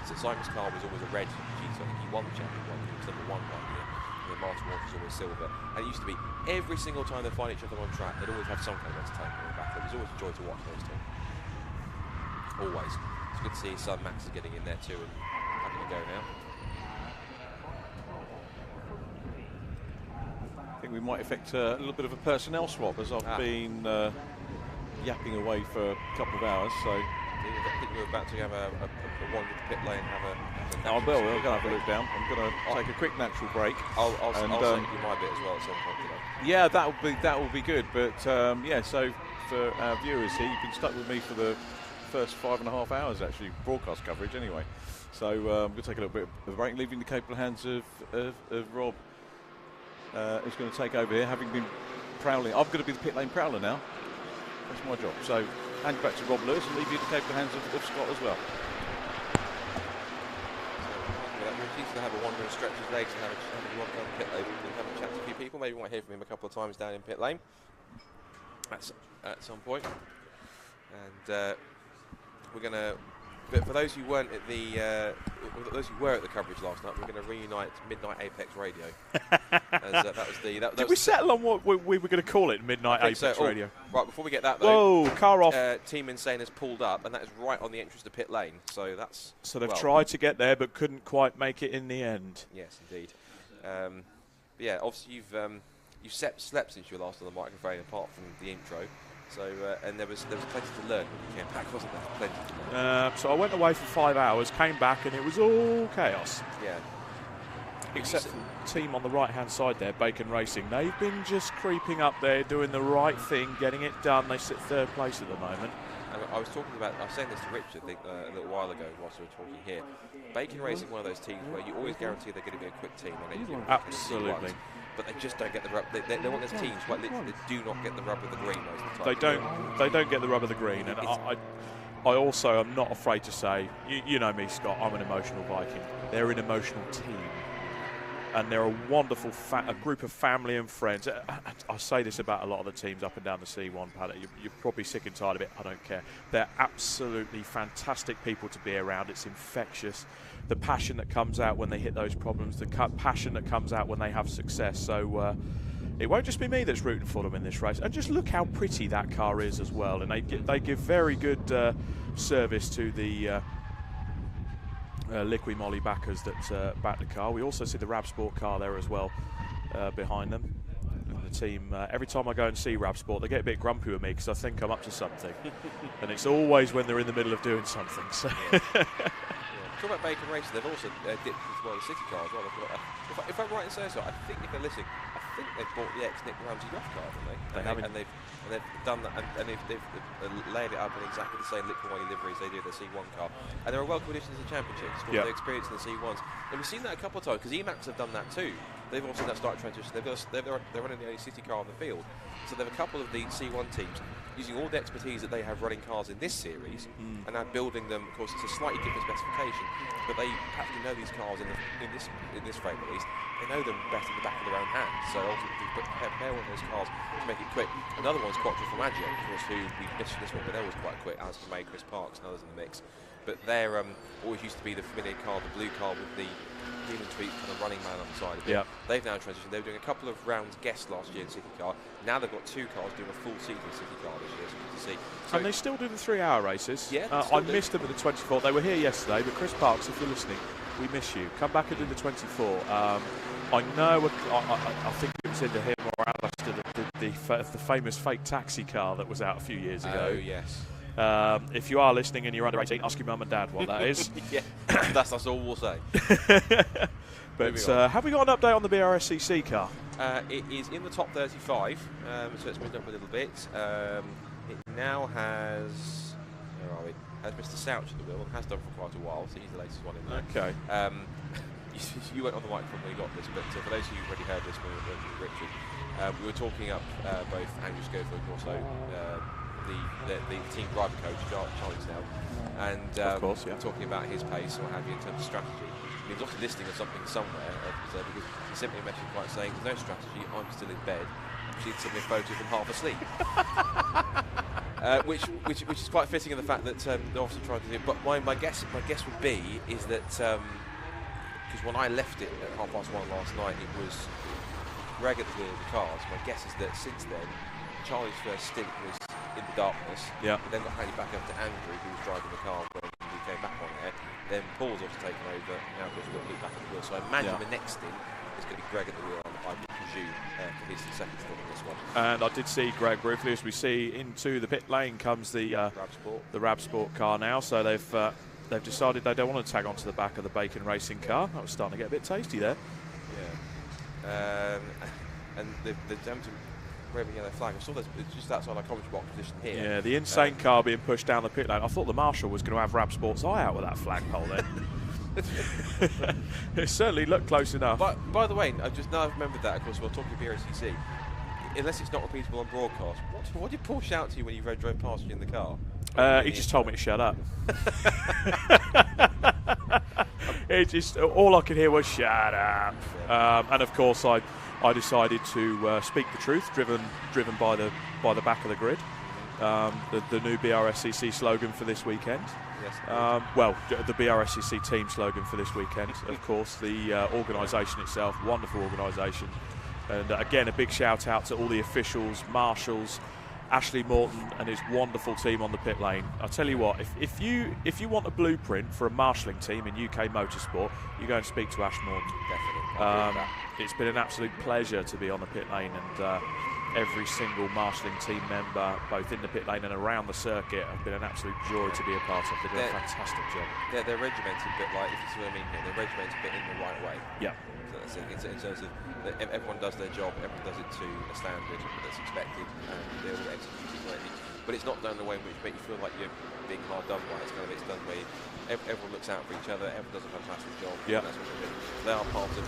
F: so Simon's car was always a red GTI. I think he won the champion one. He was number 1 year. and Martin Walsh is always silver. And it used to be every single time they find each other on track, they'd always have some kind of entertainment in the back. It was always a joy to watch those two. Always. It's good to see his son Max is getting in there too and having a go now.
D: I think we might effect a little bit of a personnel swap, as I've been yapping away for a couple of hours. So
F: I think we're about to have a wander to pit lane and have a
D: I will. We're going to have a look down. I'm going to take a quick natural break.
F: I'll send you my bit as well at some point today.
D: Yeah, that will be good. But yeah, so for our viewers here, you've been stuck with me for the first 5.5 hours, actually, broadcast coverage anyway. So I'm going to take a little bit of a break, leaving the capable hands of Rob, who's going to take over here, having been prowling. I'm going to be the pit lane prowler now. That's my job. So hand you back to Rob Lewis and leave you in the capable hands of Scott as well.
F: He's going to have a wander and stretch his legs and have a walk down the pit lane and have a chat to a few people. Maybe we might hear from him a couple of times down in pit lane at some point. And we're going to. But for those who weren't at the, those who were at the coverage last night, we're going to reunite Midnight Apex Radio.
A: Did we settle on what we were going to call it? Midnight Apex Radio.
F: Right, before we get that though.
A: Whoa, car off.
F: Team Insane has pulled up, and that is right on the entrance to pit lane. So that's.
A: So they've tried to get there, but couldn't quite make it in the end.
F: Yes, indeed. Yeah, obviously you've slept since you were last on the microphone, apart from the intro. So and there was plenty to learn when you came back, wasn't there? Plenty to learn.
A: So I went away for 5 hours, came back, and it was all chaos.
F: Yeah.
A: Except for the team on the right-hand side there, Bacon Racing. They've been just creeping up there, doing the right thing, getting it done. They sit third place at the moment.
F: And I was saying this to Richard a little while ago whilst we were talking here. Bacon Racing, one of those teams where you always guarantee they're going to be a quick team.
A: Absolutely.
F: But they just don't get the rub. They're one of those teams where literally they do not get the rub of the green most of the time.
A: They don't get the rub of the green. And I also am not afraid to say, you know me, Scott, I'm an emotional Viking. They're an emotional team. And they're a wonderful a group of family and friends. I say this about a lot of the teams up and down the C1 paddock. You're probably sick and tired of it. I don't care. They're absolutely fantastic people to be around. It's infectious. The passion that comes out when they hit those problems, the passion that comes out when they have success. So it won't just be me that's rooting for them in this race. And just look how pretty that car is as well. And they give very good service to the Liqui Moly backers that back the car. We also see the Rab Sport car there as well behind them. And the team, every time I go and see Rab Sport, they get a bit grumpy with me because I think I'm up to something. And it's always when they're in the middle of doing something. So.
F: Talk about Bacon Racing, they've also dipped as well the city car as well. If I'm right in saying so, I think if they're listening, I think they've bought the ex-Nick Ramsey Goff car, haven't they? And they've done that, and they've laid it up in exactly the same Liqui Moly livery as they do their C1 car. And they're a welcome addition to the championship. It's what they've experienced in the C1s. And we've seen that a couple of times, because Emacs have done that too. They've also now started transition. They're running the only city car on the field. So there are a couple of the C1 teams using all the expertise that they have running cars in this series and now building them. Of course, it's a slightly different specification, but they practically know these cars in this frame at least. They know them better in the back of their own hands. So ultimately, prepare one of those cars to make it quick. Another one's Quattro Formaggio, of course, who we missed this one, but they was quite quick. Alistair May, Chris Parks, and others in the mix. But they're always used to be the familiar car, the blue car with the Demon Tweet kind of running man on the side of it. They've now transitioned. They were doing a couple of rounds guest last year in City Car. Now they've got 2 cars doing a full season City Car this year, so good to see. So
A: and they still do the 3-hour races.
F: Yeah,
A: I missed them at the 24. They were here yesterday, but Chris Parks, if you're listening, we miss you. Come back and do the 24. I know, I think it was either him or Alistair, the famous fake taxi car that was out a few years ago.
F: Oh, yes.
A: If you are listening and you're under 18, ask your mum and dad what that is.
F: Yeah, that's all we'll say.
A: But have we got an update on the Brscc car?
F: It is in the top 35, so it's moved up a little bit. It now has, where are we? Has Mr. Souch at the wheel, and has done for quite a while, so he's the latest one in there.
A: Okay.
F: You went on the microphone when you got this, but for those of you who already heard this when we were with Richard, we were talking up both Andrew Schofield and also the team driver coach, Charlie Snell, and
A: of course,
F: talking about his pace and what have you in terms of strategy. He was also listening to something somewhere because he sent me a message quite saying, "There's no strategy, I'm still in bed." She'd sent me a photo of him half asleep. Which is quite fitting in the fact that they're obviously trying to do it. But my guess would be is that because when I left it at 1:30 last night, it was Greg at the wheel of the cars. My guess is that since then, Charlie's first stint was in the darkness.
A: Yeah.
F: Then got handed back up to Andrew, who was driving the car when we came back on air. Then Paul's obviously taken over. Now we've got Luke back at the wheel. So I imagine the next stint is going to be Greg at the wheel, I would presume, for his second stint on this one.
A: And I did see Greg briefly as we see into the pit lane comes the Rab Sport car now. So they've decided they don't want to tag onto the back of the Bacon Racing car. That was starting to get a bit tasty there.
F: Yeah. And they've jumped to waving yellow flag. I saw this just outside our commentary box position here.
A: Yeah, the insane car being pushed down the pit lane. I thought the marshal was going to have Rab Sport's eye out with that flagpole then. It certainly looked close enough.
F: By the way, I've just now remembered that, of course, we're talking Brscc. Unless it's not repeatable on broadcast, what did Paul shout to you when you drove past you in the car?
A: He just told me to shut up. All I could hear was shut up. And of course, I decided to speak the truth, driven by the back of the grid. The new Brscc slogan for this weekend.
F: Yes.
A: Well, the Brscc team slogan for this weekend. Of course, the organisation itself, wonderful organisation. And again, a big shout out to all the officials, marshals, Ashley Morton and his wonderful team on the pit lane. I'll tell you what, if you want a blueprint for a marshalling team in UK motorsport, you go and speak to Ash Morton.
F: Definitely.
A: It's been an absolute pleasure to be on the pit lane, and every single marshalling team member, both in the pit lane and around the circuit, have been an absolute joy to be a part of. They do a fantastic job.
F: They're regimented, but like, if you see what I mean here, they're regimented, but in the right way.
A: Yeah.
F: So that's in terms of everyone does their job, everyone does it to a standard that's expected, and they all execute it correctly. But it's not done in a way in which makes you feel like you're being hard done by. It's done where everyone looks out for each other, everyone does a fantastic job.
A: Yeah.
F: That's what they do. They are part of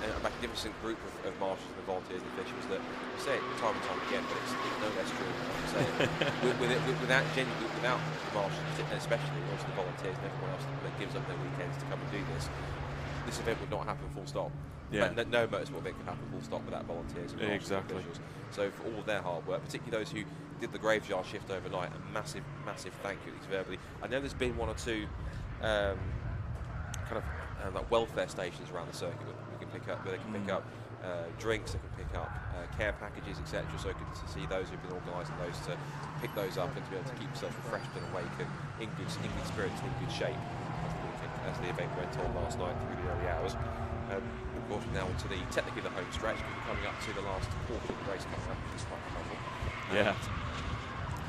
F: a magnificent group of marshals and volunteers and officials that we say it time and time again, but it's no less true. I'm saying without the marshals, especially also the volunteers and everyone else that gives up their weekends to come and do this event would not happen full stop.
A: Yeah.
F: No motorsport event could happen full stop without volunteers and
A: exactly.
F: officials. So for all their hard work, particularly those who did the graveyard shift overnight, a massive thank you, at least verbally. I know there's been one or two like welfare stations around the circuit where they can pick up drinks, they can pick up care packages, etc. So good to see those who've been organising those to pick those up and to be able to keep yourself refreshed and awake and in good spirits and in good shape as the event went on last night through the early hours. Of course, now onto technically the home stretch, because we're coming up to the last quarter of the race coming up, which is quite phenomenal.
A: Yeah.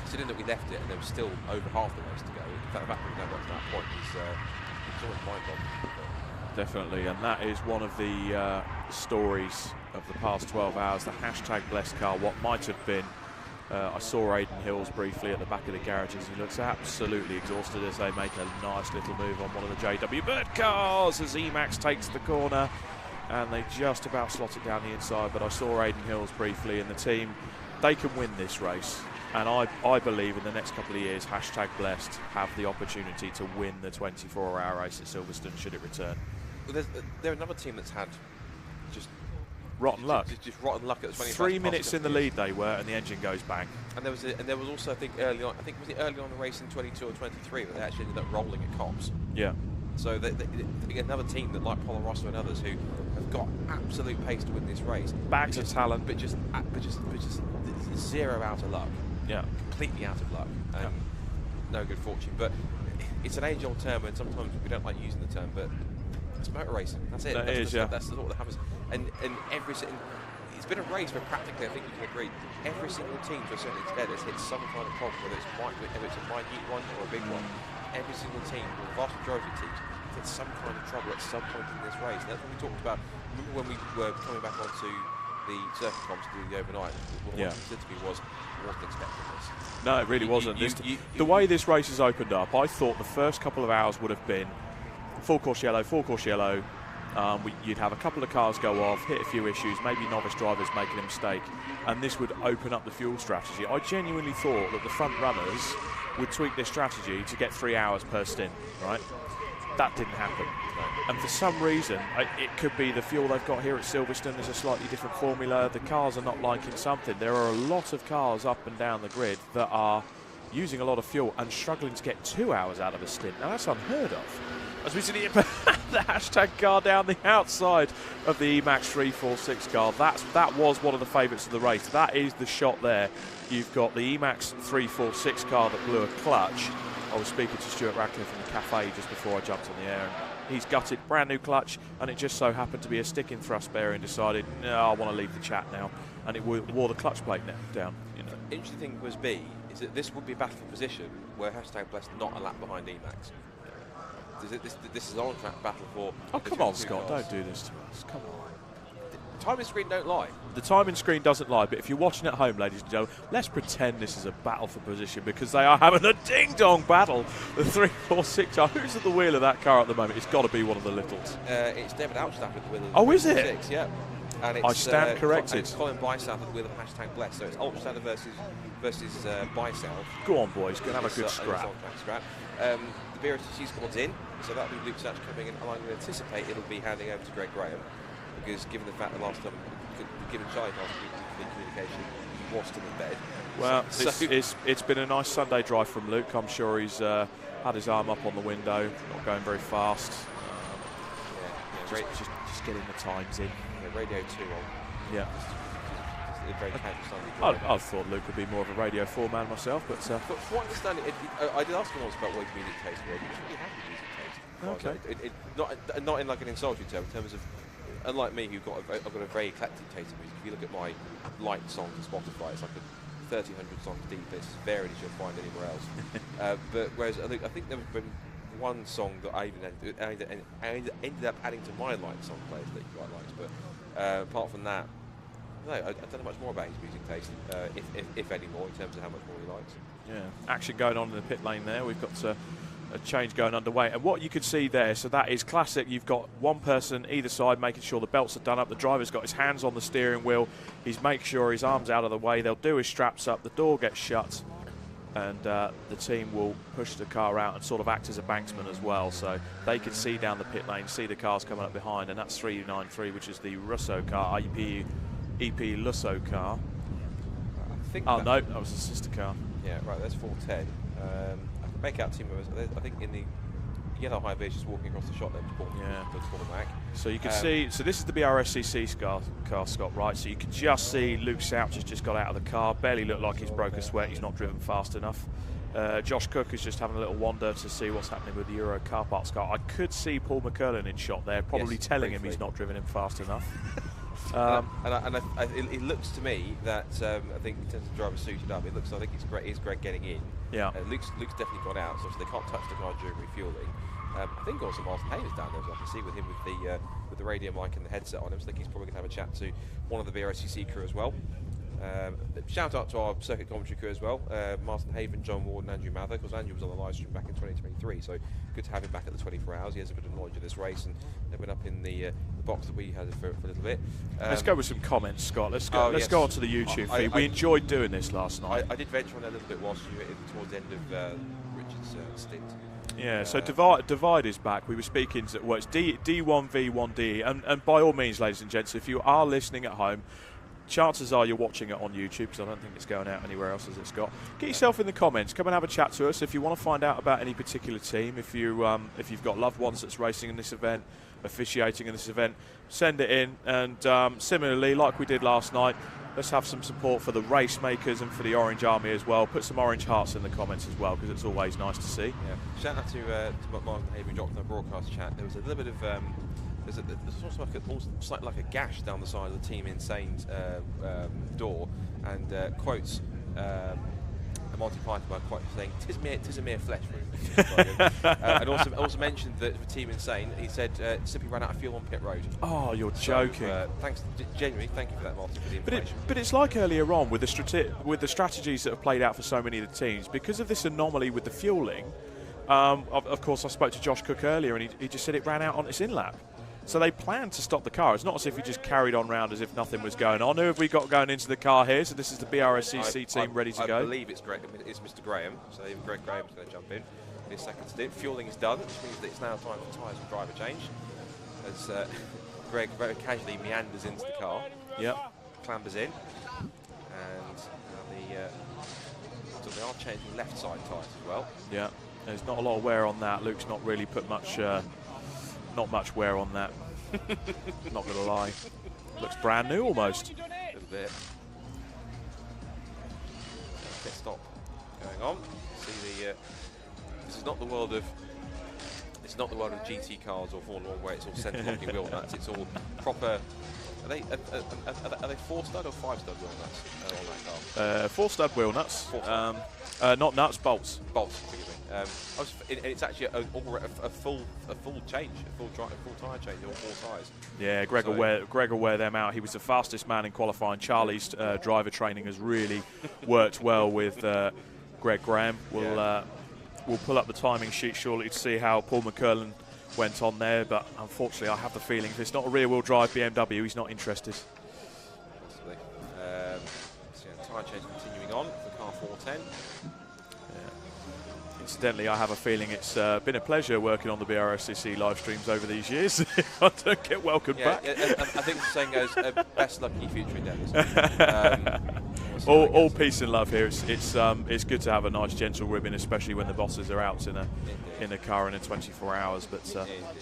F: Considering that we left it and there was still over half the race to go, in fact, the fact that we got to that point is always mind-boggling.
A: Definitely, and that is one of the stories of the past 12 hours, the hashtag blessed car, what might have been. I saw Aidan Hills briefly at the back of the garages. He looks absolutely exhausted as they make a nice little move on one of the JW Bird cars as Emac takes the corner, and they just about slot it down the inside. But I saw Aidan Hills briefly, and the team, they can win this race. And I believe in the next couple of years, hashtag blessed have the opportunity to win the 24-hour race at Silverstone should it return.
F: They're another team that's had just
A: rotten luck.
F: Just rotten luck at the
A: 3 minutes in the lead they were, and the engine goes bang.
F: And there was also, I think early on, was it early on the race in 22 or 23 that they actually ended up rolling at Cops.
A: Yeah.
F: So another team that, like Polo Rosso and others, who have got absolute pace to win this race,
A: bags of talent,
F: but just zero out of luck.
A: Yeah.
F: Completely out of luck. And no good fortune. But it's an age-old term, and sometimes we don't like using the term, but it's motor racing. That's it. That's what that happens. And it's been a race where practically, I think you can agree, every single team to a certain extent has hit some kind of problem, whether it's a minute one or a big one. Every single team, or the vast majority of teams, hit some kind of trouble at some point in this race. And that's what we talked about. Remember when we were coming back onto the circuit comms to do the overnight? What you said to me was, I wasn't expecting this.
A: No, it really wasn't. The way this race has opened up, I thought the first couple of hours would have been full course yellow. You'd have a couple of cars go off, hit a few issues, maybe novice drivers making a mistake, and this would open up the fuel strategy. I genuinely thought that the front runners would tweak their strategy to get 3 hours per stint, right? That didn't happen. And for some reason, it could be the fuel they've got here at Silverstone is a slightly different formula. The cars are not liking something. There are a lot of cars up and down the grid that are using a lot of fuel and struggling to get 2 hours out of a stint. Now, that's unheard of. As we see here, the hashtag car down the outside of the Emac 346 car. That was one of the favourites of the race. That is the shot there. You've got the Emac 346 car that blew a clutch. I was speaking to Stuart Radcliffe in the cafe just before I jumped on the air, and he's gutted, brand new clutch, and it just so happened to be a sticking thrust bearing. Decided, no, I want to leave the chat now, and it wore the clutch plate down. You know.
F: Interesting thing was is that this would be a battle for position where hashtag Blessed not a lap behind Emacs. This is an on-track battle for.
A: Oh, come on, Scott! Don't do this to us. Come on.
F: The timing screen don't lie.
A: The timing screen doesn't lie, but if you're watching at home, ladies and gentlemen, let's pretend this is a battle for position, because they are having a ding-dong battle. The 346 car. Who's at the wheel of that car at the moment? It's got to be one of the littles.
F: It's David Outstaff at the wheel of the
A: Oh, is it?
F: Yeah. And it's,
A: I stand corrected.
F: It's Colin Bysouth at the wheel of hashtag Blessed. So it's Altstaff versus Bysouth.
A: Go on, boys. Go and have a good scrap.
F: The BRCC squad's in, so that'll be Luke Satch coming in, and I would anticipate it'll be handing over to Greg Graham, because given the fact that last time, given Charlie last week, the communication, he was still in bed.
A: Well, it's been a nice Sunday drive from Luke. I'm sure he's had his arm up on the window, not going very fast. Just getting the times in.
F: Yeah, Radio 2 on.
A: Yeah.
F: Very casual Sunday drive.
A: I thought Luke would be more of a Radio 4 man myself, but
F: from what I understand, I did ask him once about what his music taste was. He's really happy with music taste.
A: Okay.
F: Not in like an insulting term, in terms of, unlike me, I've got a very eclectic taste in music. If you look at my liked songs on Spotify, it's like 1,300 songs deep. It's varied as you'll find anywhere else. But whereas I think there was been one song that I ended up adding to my liked song playlist that he quite likes. But apart from that, no, I don't know much more about his music taste, if any more, in terms of how much more he likes.
A: Yeah, action going on in the pit lane there. We've got a change going underway, and what you could see there, so that is classic. You've got one person either side making sure the belts are done up. The driver's got his hands on the steering wheel. He's making sure his arm's out of the way. They'll do his straps up. The door gets shut, and the team will push the car out and sort of act as a banksman as well, so they can see down the pit lane, see the cars coming up behind, and that's 393, which is the Russo car, EP Lusso car.
F: I think
A: no, that was a sister car.
F: Yeah, right, there's 410. I can make out team members. I think in the yellow high vis just walking across the shot there to pull them back.
A: So you can see, so this is the Brscc car, Scott, right? So you can just see Luke Souch has just got out of the car, barely looked like he's broke a sweat, he's not driven fast enough. Josh Cook is just having a little wander to see what's happening with the Euro car parts car. I could see Paul McCurlin in shot there, probably telling him he's not driven him fast enough.
F: It looks to me that I think in terms of driver suited up, it looks like it's Greg getting in.
A: Yeah.
F: Luke's definitely gone out, so they can't touch the car during refuelling. I think also Martin Hayes down there, as I can see with him with the radio mic and the headset on him. So I think he's probably going to have a chat to one of the Brscc crew as well. Shout out to our circuit commentary crew as well, Martin Haven, John Ward and Andrew Mather, because Andrew was on the live stream back in 2023, so good to have him back at the 24 hours. He has a bit of knowledge of this race, and they've been up in the box that we had for a little bit.
A: Let's go with some comments, Scott. Let's go on to the YouTube feed. We enjoyed doing this last night.
F: I did venture on a little bit whilst you were towards the end of Richard's stint.
A: Yeah, so Divide is back. We were speaking to, well, it's D1V1D, and by all means, ladies and gents, if you are listening at home, chances are you're watching it on YouTube, because I don't think it's going out anywhere else, as it's got. Get yourself in the comments. Come and have a chat to us if you want to find out about any particular team. If you've got loved ones that's racing in this event, officiating in this event, send it in. And similarly, like we did last night, let's have some support for the race makers and for the Orange Army as well. Put some orange hearts in the comments as well, because it's always nice to see.
F: Yeah. Shout out to Martin Haver, who dropped in the broadcast chat. There was a little bit of there's also like a gash down the side of the Team Insane's door, and quotes a Monty Python by quite saying, "'Tis a mere flesh wound." And also mentioned that for Team Insane, he said simply ran out of fuel on pit road.
A: Oh, you're joking!
F: Thanks, genuinely, thank you for that, Martin, for the information.
A: But it's like earlier on with the strategies that have played out for so many of the teams, because of this anomaly with the fueling. Of course, I spoke to Josh Cook earlier, and he just said it ran out on its in-lap. So they planned to stop the car. It's not as if he just carried on round as if nothing was going on. Who have we got going into the car here? So this is the Brscc team ready to go.
F: I believe it's Mr. Graham. So even Greg Graham's going to jump in his second stint. Fueling is done, which means that it's now time for tyres and driver change. As Greg very casually meanders into the car.
A: Yep.
F: Clambers in. And so they are changing left side tyres as well.
A: Yeah. There's not a lot of wear on that. Luke's not really put much not much wear on that. Not going to lie. Looks brand new almost.
F: A little bit. Pit stop going on. See the. This is not the world of. It's not the world of GT cars or Formula 1 where it's all centre locking wheel nuts. It's all proper. Are they 4-stud or 5-stud wheel nuts on that car?
A: 4-stud wheel nuts. Not nuts, bolts.
F: Bolts, forgive me. It's actually a full change, a full tyre change, all 4 tyres.
A: Yeah, Greg will wear them out. He was the fastest man in qualifying. Charlie's driver training has really worked well with Greg Graham. We'll pull up the timing sheet shortly to see how Paul McCurlin went on there, but unfortunately I have the feeling if it's not a rear-wheel drive BMW, he's not interested.
F: Possibly. So tyre change continuing on for car 410.
A: Incidentally, I have a feeling it's been a pleasure working on the Brscc live streams over these years. I don't get welcomed back.
F: I think the saying goes, best luck in your future endeavours.
A: All peace and love here. It's good to have a nice gentle ribbon, especially when the bosses are out in a car in 24 hours. But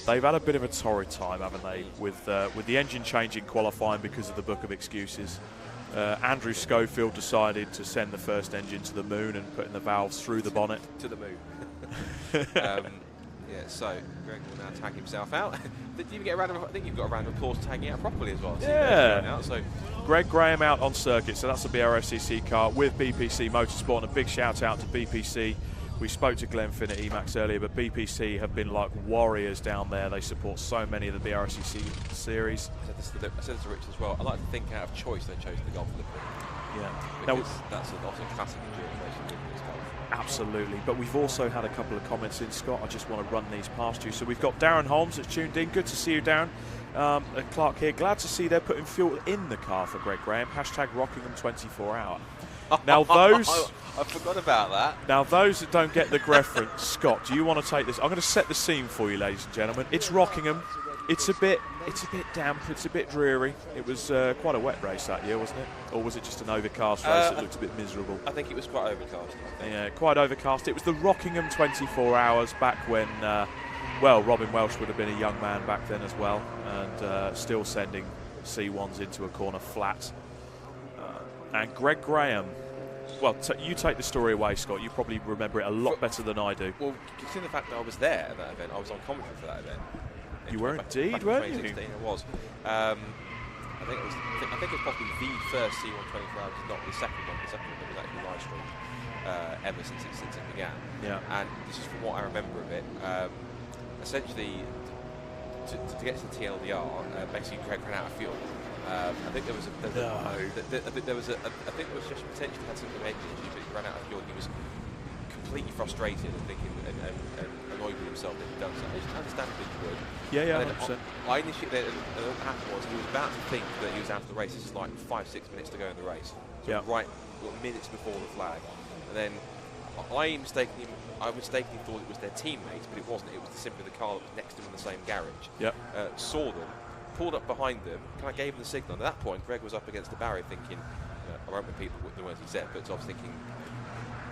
A: they've had a bit of a torrid time, haven't they, with the engine changing qualifying because of the book of excuses. Andrew Schofield decided to send the first engine to the moon and putting the valves through the bonnet.
F: To the moon. So Greg will now tag himself out. Did you even get a round of, I think you've got a round of applause tagging out properly as well.
A: Yeah.
F: So
A: Greg Graham out on circuit, so that's a Brscc car with BPC Motorsport, and a big shout out to BPC. We spoke to Glenn Finn at Emacs earlier, but BPC have been like warriors down there. They support so many of the Brscc series.
F: I said this to Rich as well. I like to think out of choice they chose the Golf for the Prix.
A: Yeah.
F: Because that's also a classic endurance racing with this Golf.
A: Absolutely, but we've also had a couple of comments in, Scott. I just want to run these past you. So we've got Darren Holmes that's tuned in. Good to see you, Darren. Clark here. Glad to see they're putting fuel in the car for Greg Graham. # Rockingham 24 hour. Now those...
F: I forgot about that.
A: Now those that don't get the reference, Scott, do you want to take this? I'm going to set the scene for you, ladies and gentlemen. It's Rockingham. It's a bit damp. It's a bit dreary. It was quite a wet race that year, wasn't it? Or was it just an overcast race that looked a bit miserable?
F: I think it was quite overcast. I think.
A: Yeah, quite overcast. It was the Rockingham 24 hours back when, Robin Welsh would have been a young man back then as well, and still sending C1s into a corner flat. And Greg Graham. Well, you take the story away, Scott. You probably remember it a lot better than I do.
F: Well, considering the fact that I was there at that event, I was on commentary for that event.
A: You were indeed,
F: back
A: weren't
F: in 2016,
A: you?
F: I was. I think it was possibly the first C1 24 hours, not the second one. The second one was actually live streamed ever since it began. Yeah. And this is from what I remember of it. Essentially, to get to the TLDR, basically Greg ran out of fuel. I think there was just potentially had some engine issues, but he ran out of fuel. He was completely frustrated and thinking and annoyed with himself that he'd done so. Which understandably he would.
A: Yeah,
F: and
A: 100%.
F: I initially, what happened was he was about to think that he was out of the race. This is like 5-6 minutes to go in the race. So right, minutes before the flag, and then I mistakenly thought it was their teammates, but it wasn't. It was simply the car that was next to them in the same garage. Yep. Saw them, pulled up behind them, kind of gave them the signal. And at that point, Greg was up against the barrier thinking, I won't repeat the words he said, but I was thinking,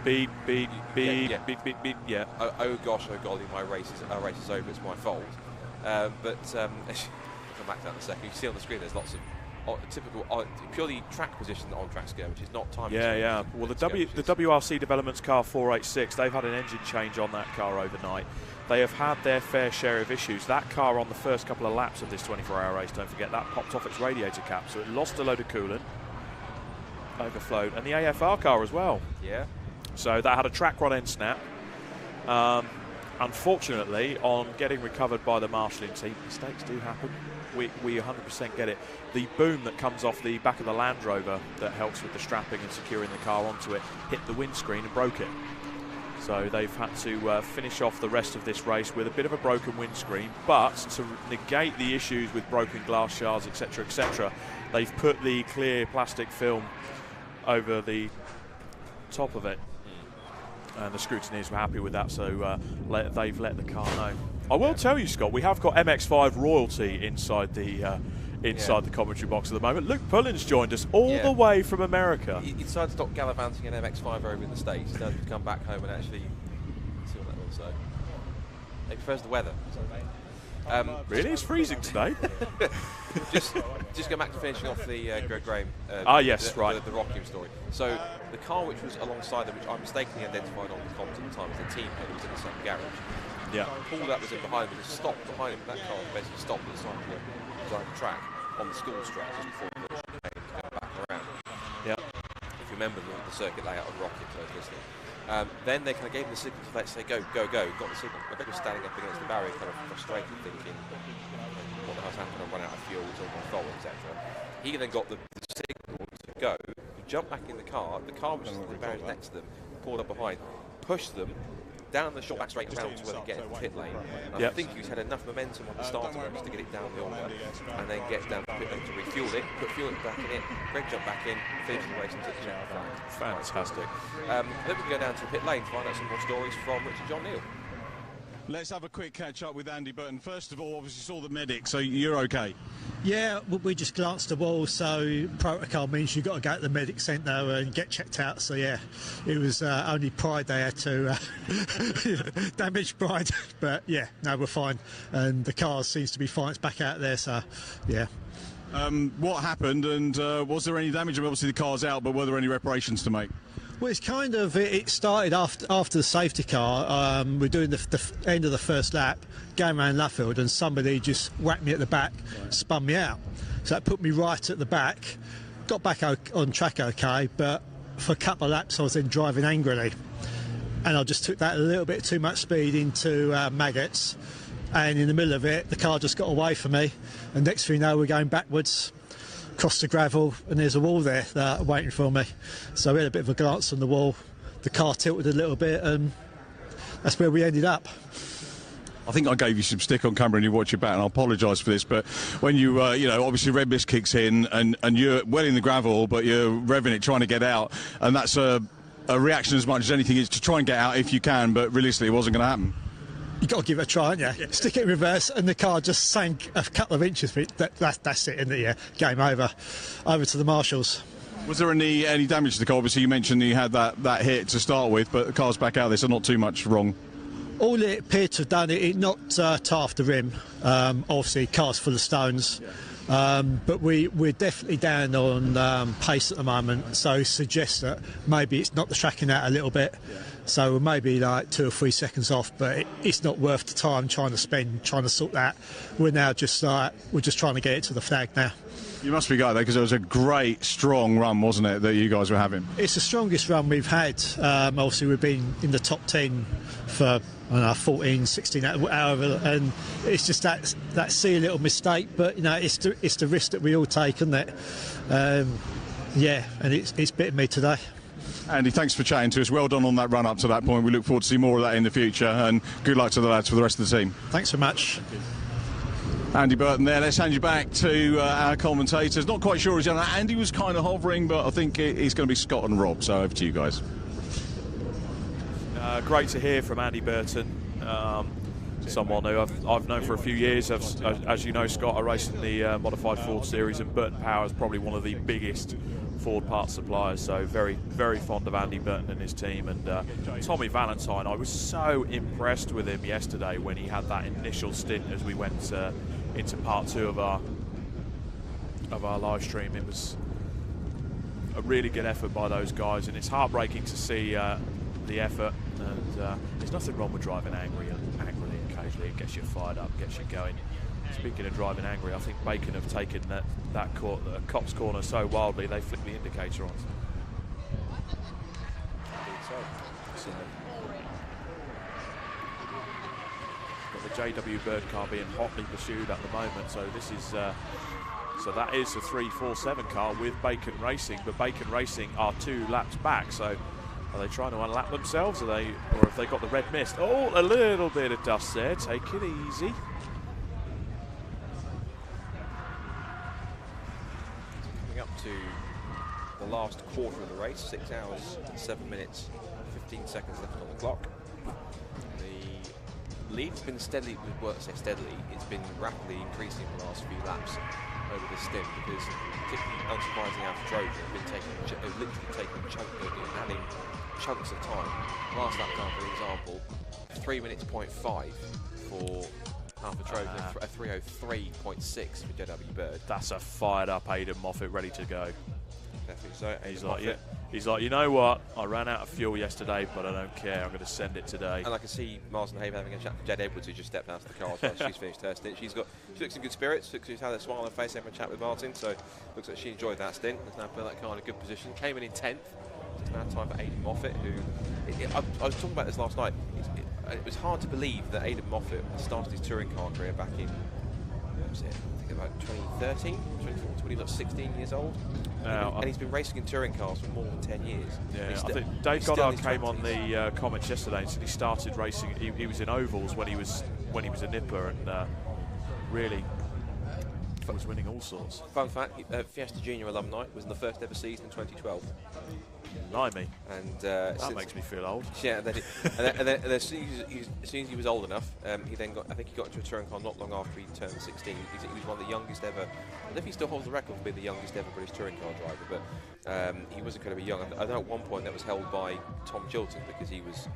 F: beep, beep, beep, beep, beep, beep, yeah. Oh gosh, oh golly, our race is over, it's my fault. I'll come back to that in a second. You see on the screen there's lots of typical purely track position on track scale, which is not time.
A: Yeah. Well, the WRC Developments car 486, they've had an engine change on that car overnight. They have had their fair share of issues. That car on the first couple of laps of this 24-hour race, don't forget, that popped off its radiator cap, so it lost a load of coolant, overflowed, and the AFR car as well. Yeah. So that had a track run end snap. Unfortunately, on getting recovered by the marshalling team, mistakes do happen. We 100% get it. The boom that comes off the back of the Land Rover that helps with the strapping and securing the car onto it hit the windscreen and broke it. So they've had to finish off the rest of this race with a bit of a broken windscreen, but to negate the issues with broken glass shards, etc., they've put the clear plastic film over the top of it. And the scrutineers were happy with that, so they've let the car know. I will tell you, Scott, we have got MX5 royalty inside the commentary box at the moment. Luke Pullen's joined us all the way from America.
F: He decided to stop gallivanting an MX5 over in the States. He decided to come back home and actually see what that will say. He prefers the weather.
A: Really? It's freezing today.
F: just go back to finishing off the Greg Graham.
A: Yes, right.
F: The Rockingham story. So the car which was alongside them, which I mistakenly identified on the comms at the time as the team head, was in the same garage.
A: Yeah.
F: Paul that was in behind him, and stopped behind him. That car basically stopped at the side of the track on the school stretch just before the came to go back around.
A: Yeah.
F: If you remember the circuit layout of Rocket, so listening. Then they kind of gave him the signal to let's say go, got the signal. Greg was standing up against the barrier, kind of frustrated, thinking, what the hell's happened? I've run out of fuel, it's all my fault, etc. He then got the signal to go. He jumped back in the car was just in the barriers next to them, pulled up behind, pushed them down the short back straight around to where they get into the pit lane. And I think he's had enough momentum on the starter just to get it down the order, and then get down to the pit lane to refuel it, put fuel back in it. Greg jumped back in, finished the race and took the check flag.
A: Fantastic.
F: Then we can go down to the pit lane to find out some more stories from Richard John Neal.
E: Let's have a quick catch up with Andy Burton. First of all, obviously saw the medic, so you're okay.
G: Yeah, we just glanced the wall, so protocol means you've got to go to the medic centre and get checked out. So yeah, it was only Pride they had to damage Pride, but yeah, no, we're fine, and the car seems to be fine. It's back out there, so yeah.
E: What happened, and was there any damage? Obviously the car's out, but were there any reparations to make?
G: Well, it's kind of, it started after the safety car. We're doing the end of the first lap, going around Luffield, and somebody just whacked me at the back, spun me out. So that put me right at the back. Got back on track okay, but for a couple of laps I was then driving angrily. And I just took that a little bit too much speed into Maggots. And in the middle of it, the car just got away from me. And next thing you know, we're going backwards, across the gravel, and there's a wall there waiting for me. So we had a bit of a glance on the wall. The car tilted a little bit, and that's where we ended up.
E: I think I gave you some stick on camera and you watch your back, and I apologise for this, but when you, obviously red mist kicks in and you're well in the gravel, but you're revving it, trying to get out, and that's a reaction as much as anything is to try and get out if you can, but realistically it wasn't going to happen.
G: You've got to give it a try, haven't you? Yeah. Stick it in reverse, and the car just sank a couple of inches. That's it, isn't it? Yeah, game over. Over to the marshals.
E: Was there any damage to the car? Obviously, you mentioned you had that hit to start with, but the car's back out there, so not too much wrong.
G: All it appeared to have done, it knocked Taft the rim. Obviously, car's full of stones. But we're definitely down on pace at the moment, so suggests that maybe it's knocked the tracking out a little bit. Yeah. So we're maybe like 2 or 3 seconds off, but it's not worth the time trying to sort that. We're now just we're just trying to get it to the flag now.
E: You must be going there because it was a great, strong run, wasn't it, that you guys were having? It's
G: the strongest run we've had. Obviously, we've been in the top 10 for 14, 16 hours, and it's just that silly little mistake. But it's the risk that we all take, isn't it? Yeah, and it's bitten me today.
E: Andy, thanks for chatting to us. Well done on that run up to that point. We look forward to see more of that in the future, and good luck to the lads for the rest of the team.
G: Thanks so much.
E: Andy Burton there. Let's hand you back to our commentators. Not quite sure. Andy was kind of hovering, but I think it's going to be Scott and Rob. So over to you guys.
A: Great to hear from Andy Burton, someone who I've known for a few years. As you know, Scott, I race in the Modified Ford Series, and Burton Power is probably one of the biggest Ford parts suppliers, so very, very fond of Andy Burton and his team. And Tommy Valentine, I was so impressed with him yesterday when he had that initial stint as we went into part 2 of our live stream. It was a really good effort by those guys, and it's heartbreaking to see the effort. And there's nothing wrong with driving angrily occasionally. It gets you fired up, gets you going. Speaking of driving angry, I think Bacon have taken that Copse corner so wildly they flicked the indicator on. So, got the JW Bird car being hotly pursued at the moment. So this is so that is a 347 car with Bacon Racing, but Bacon Racing are 2 laps back. So are they trying to unlap themselves? Or have they got the red mist? Oh, a little bit of dust there. Take it easy.
F: To the last quarter of the race, 6 hours, 7 minutes, 15 seconds left on the clock. The lead's been steadily, it's been rapidly increasing the last few laps over this stint, because particularly unsurprising out of Trojan have been adding chunks of time. Last lap time, for example, 3 minutes 0.5 for Alpha Trojan, a 303.6 for JW Bird.
A: That's a fired up Aidan Moffat ready to go.
F: Definitely so.
A: He's like, you know what? I ran out of fuel yesterday, but I don't care. I'm going to send it today.
F: And I can see Marsden Haven having a chat with Jed Edwards, who just stepped out of the car as well. She's finished her stint. She looks in good spirits. She's had a smile on her face, having a chat with Martin. So looks like she enjoyed that stint. Has now put that car in a good position. Came in 10th. It's now time for Aidan Moffat, who I was talking about this last night. It was hard to believe that Aidan Moffat started his touring car career back in, what was it? I think about 2013, 2014, when he was 16 years old. And he's been racing in touring cars for more than 10 years.
A: Yeah, I think Dave Goddard came on the comments yesterday and said he started racing. He was in ovals when he was a nipper, and really was winning all sorts.
F: Fun fact: Fiesta Junior alumni, was in the first ever season in 2012.
A: Blimey.
F: And
A: that makes me feel old.
F: Yeah, and then as soon as he was old enough, he then got into a touring car not long after he turned 16. He was one of the youngest ever. I don't know if he still holds the record for being the youngest ever British touring car driver, but he was incredibly young. I know at one point that was held by Tom Chilton, because he was.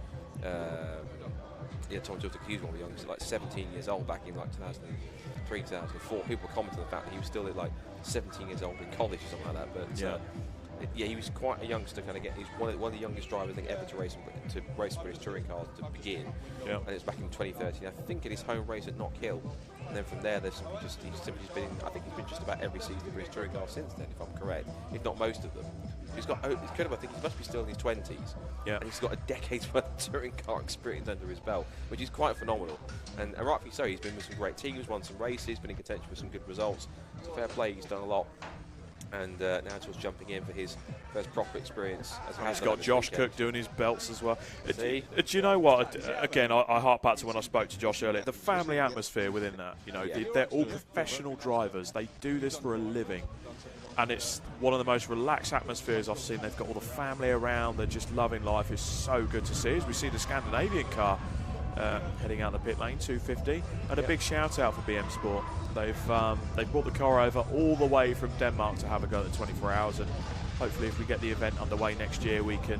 F: Tom Chilton, he was one of the youngest, like 17 years old back in like 2003, 2004. People commented on the fact that he was still like 17 years old in college or something like that. But yeah, he was quite a youngster. He's one of the youngest drivers I think ever to race British touring cars to begin. Yeah. And it's back in 2013. I think at his home race at Knock Hill, and then from there, he's simply been. I think he's been just about every season of British touring car since then, if I'm correct, if not most of them. He's got. It's incredible. I think he must be still in his 20s. Yeah. And he's got a decade's worth of touring car experience under his belt, which is quite phenomenal. And rightfully so. He's been with some great teams, won some races, been in contention with some good results. So fair play. He's done a lot. And now just jumping in for his first proper experience.
A: He's got Josh Cook doing his belts as well. Do you know what? Again, I hark back to when I spoke to Josh earlier. The family atmosphere within that. You know, they're all professional drivers. They do this for a living, and it's one of the most relaxed atmospheres I've seen. They've got all the family around. They're just loving life. It's so good to see. As we see the Scandinavian car heading out the pit lane, 250, and a big shout out for BM Sport. They've brought the car over all the way from Denmark to have a go at the 24 hours, and hopefully if we get the event underway next year, we can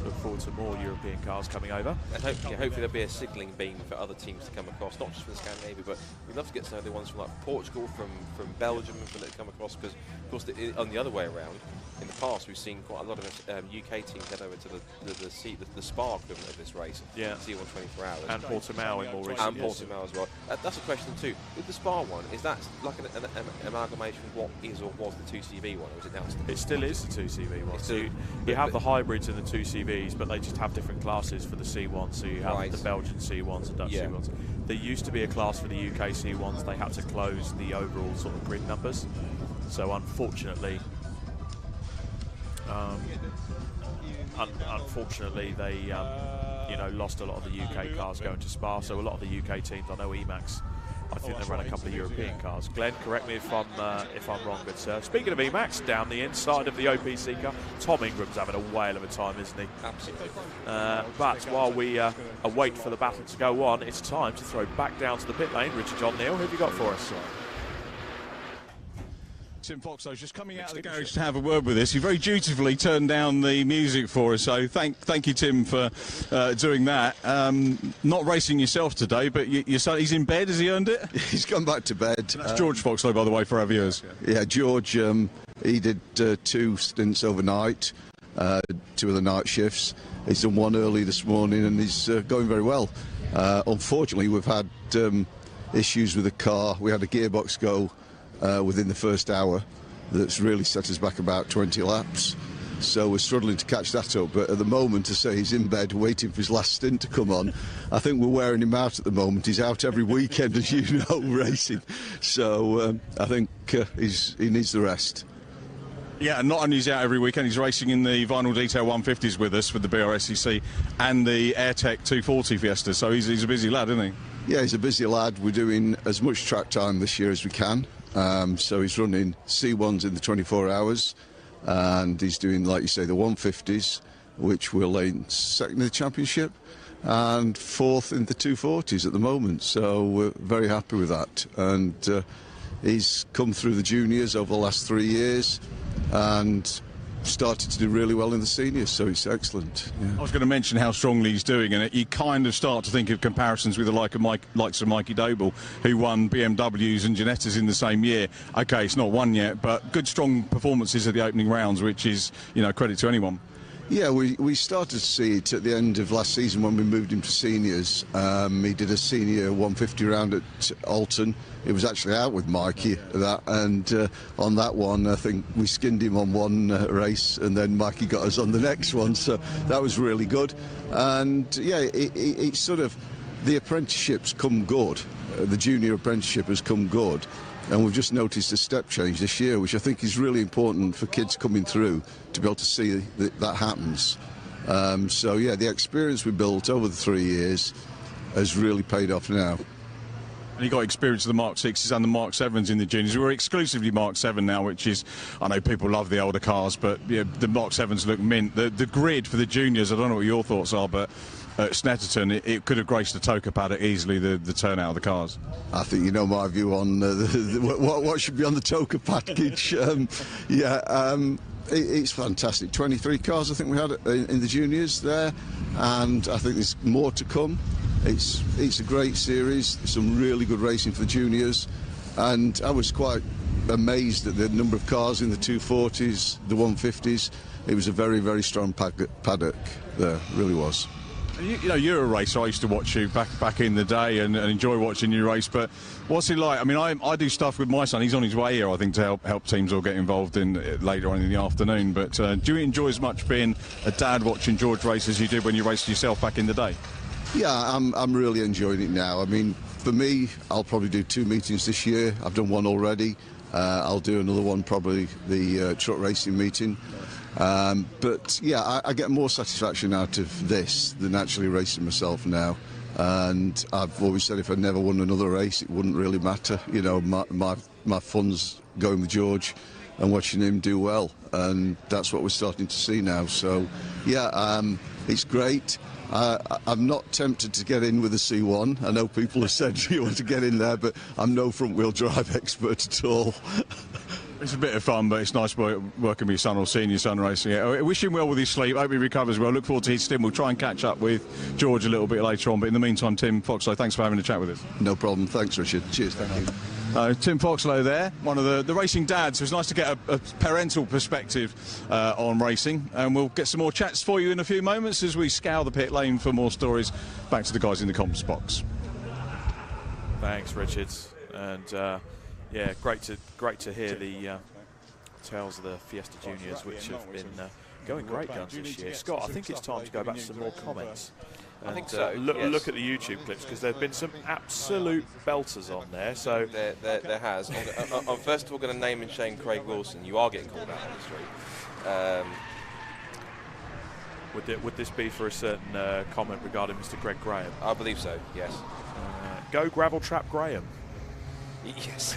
A: look forward to more European cars coming over.
F: And hopefully there'll be a signalling beam for other teams to come across, not just from Scandinavia, but we'd love to get some of the ones from like Portugal, from Belgium, and that come across, because of course on the other way around, in the past we've seen quite a lot of UK teams head over to the Spa equivalent of this race, C1 24 hours,
A: and Portimao in more recent
F: and Portimao as well. That's a question too. With the Spa one, is that like an amalgamation of what is or was the 2CV one, or is it now?
A: It still is the 2CV one. So you have the hybrids and the 2CVs, but they just have different classes for the C1. So you have the Belgian C1s and Dutch C1s. There used to be a class for the UK C1s. They had to close the overall sort of grid numbers. So unfortunately, they lost a lot of the UK cars going to Spa. So a lot of the UK teams, I know Emacs, I think they ran a couple of European cars. Glenn, correct me if I'm wrong, good sir. Speaking of Emacs, down the inside of the OPC car, Tom Ingram's having a whale of a time, isn't he?
F: Absolutely.
A: But while we await for the battle to go on, it's time to throw back down to the pit lane. Richard John Neal, who have you got for us?
H: Tim Foxlow's just coming out of the garage to have a word with us. He very dutifully turned down the music for us, so thank you, Tim, for doing that. Not racing yourself today, but your son, he's in bed. Has he earned it?
I: He's gone back to bed.
H: That's George Foxlow, by the way, for our viewers.
I: Yeah, George, he did 2 stints overnight, 2 of the night shifts. He's done 1 early this morning, and he's going very well. Unfortunately, we've had issues with the car. We had a gearbox go within the first hour that's really set us back about 20 laps, so we're struggling to catch that up. But at the moment, to say he's in bed waiting for his last stint to come on, I think we're wearing him out at the moment. He's out every weekend, as you know, racing, so I think he needs the rest.
H: Yeah, and not only is he out every weekend, he's racing in the Vinyl Detail 150s with us, with the Brscc and the AirTech 240 Fiesta, so he's a busy lad, isn't he?
I: Yeah, he's a busy lad. We're doing as much track time this year as we can. So he's running C1s in the 24 hours, and he's doing, like you say, the 150s, which will lane second in the championship, and 4th in the 240s at the moment. So we're very happy with that. And he's come through the juniors over the last 3 years, and started to do really well in the seniors, so it's excellent. Yeah.
H: I was going to mention how strongly he's doing, and you kind of start to think of comparisons with the likes of Mikey Doble, who won BMWs and Ginettas in the same year. Okay, it's not won yet, but good strong performances at the opening rounds, which is, you know, credit to anyone.
I: Yeah, we started to see it at the end of last season when we moved him to seniors. He did a senior 150 round at Alton. It was actually out with Mikey and on that one I think we skinned him on one race, and then Mikey got us on the next one, so that was really good. And yeah, it's sort of, the apprenticeships come good, the junior apprenticeship has come good. And we've just noticed a step change this year, which I think is really important for kids coming through to be able to see that happens. So, yeah, the experience we built over the 3 years has really paid off now.
H: And you got experience of the Mark 6s and the Mark 7s in the juniors. We're exclusively Mark 7 now, which is, I know people love the older cars, but yeah, the Mark 7s look mint. The grid for the juniors, I don't know what your thoughts are, but at Snetterton, it could have graced the Toka paddock easily, the turnout of the cars.
I: I think you know my view on what should be on the Toka package. It's fantastic. 23 cars I think we had in the juniors there, and I think there's more to come. It's a great series, some really good racing for the juniors, and I was quite amazed at the number of cars in the 240s, the 150s. It was a very, very strong paddock there, really was.
H: You know, you're a racer. I used to watch you back in the day and enjoy watching you race. But what's it like? I mean, I do stuff with my son. He's on his way here, I think, to help teams all get involved in later on in the afternoon. But do you enjoy as much being a dad watching George race as you did when you raced yourself back in the day?
I: Yeah, I'm really enjoying it now. I mean, for me, I'll probably do 2 meetings this year. I've done one already. I'll do another one, probably the truck racing meeting. But yeah, I get more satisfaction out of this than actually racing myself now. And I've always said if I never won another race, it wouldn't really matter. You know, my fun's going with George and watching him do well, and that's what we're starting to see now. So yeah, it's great. I'm not tempted to get in with a C1. I know people have said you want to get in there, but I'm no front-wheel drive expert at all.
H: It's a bit of fun, but it's nice working with your son or seeing your son racing. I wish him well with his sleep. Hope he recovers well. Look forward to his stint. We'll try and catch up with George a little bit later on. But in the meantime, Tim Foxlow, thanks for having a chat with us.
I: No problem. Thanks, Richard. Cheers. Thank you.
H: Tim Foxlow there, one of the racing dads. It was nice to get a parental perspective on racing. And we'll get some more chats for you in a few moments as we scour the pit lane for more stories. Back to the guys in the comms box.
A: Thanks, Richard. And yeah, great to hear the tales of the Fiesta Juniors, which have been going great guns this year. Scott, I think it's time to go back to some more comments.
F: I think so.
A: Look at the YouTube clips, because there have been some absolute belters on there. So
F: there has. I'm first of all going to name and shame Craig Wilson. You are getting called out on the street.
A: Would this be for a certain comment regarding Mr. Greg Graham?
F: I believe so. Yes.
A: Go gravel trap Graham.
F: Yes.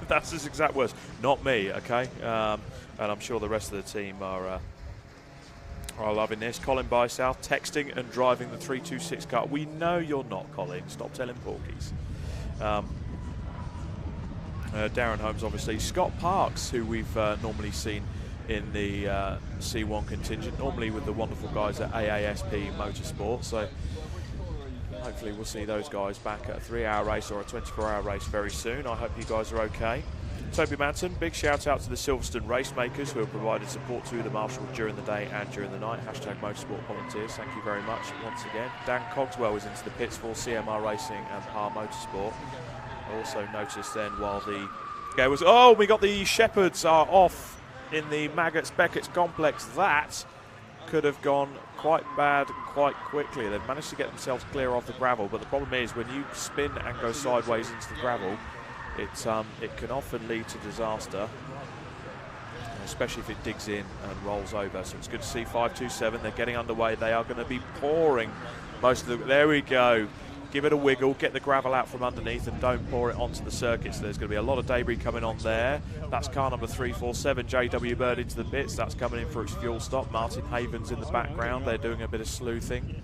A: That's his exact words. Not me. Okay. And I'm sure the rest of the team are loving this. Colin Bysouth texting and driving the 326 car. We know you're not, Colin. Stop telling porkies. Darren Holmes, obviously. Scott Parks, who we've normally seen in the C1 contingent, normally with the wonderful guys at AASP Motorsport. So hopefully we'll see those guys back at a 3-hour race or a 24-hour race very soon. I hope you guys are okay. Toby Manton, big shout out to the Silverstone racemakers who have provided support to the marshal during the day and during the night. Hashtag Motorsport volunteers, thank you very much once again. Dan Cogswell is into the pits for CMR Racing and Par Motorsport. I also noticed then while the game was, we got the Shepherds are off in the Maggots-Beckett's complex. That could have gone quite bad quite quickly. They've managed to get themselves clear off the gravel, but the problem is when you spin and go sideways into the gravel, it can often lead to disaster, especially if it digs in and rolls over. So it's good to see 527. They're getting underway. They are going to be pouring most of the... There we go. Give it a wiggle, get the gravel out from underneath and don't pour it onto the circuit. So there's going to be a lot of debris coming on there. That's car number 347, JW Bird into the pits. That's coming in for its fuel stop. Martin Havens in the background. They're doing a bit of sleuthing.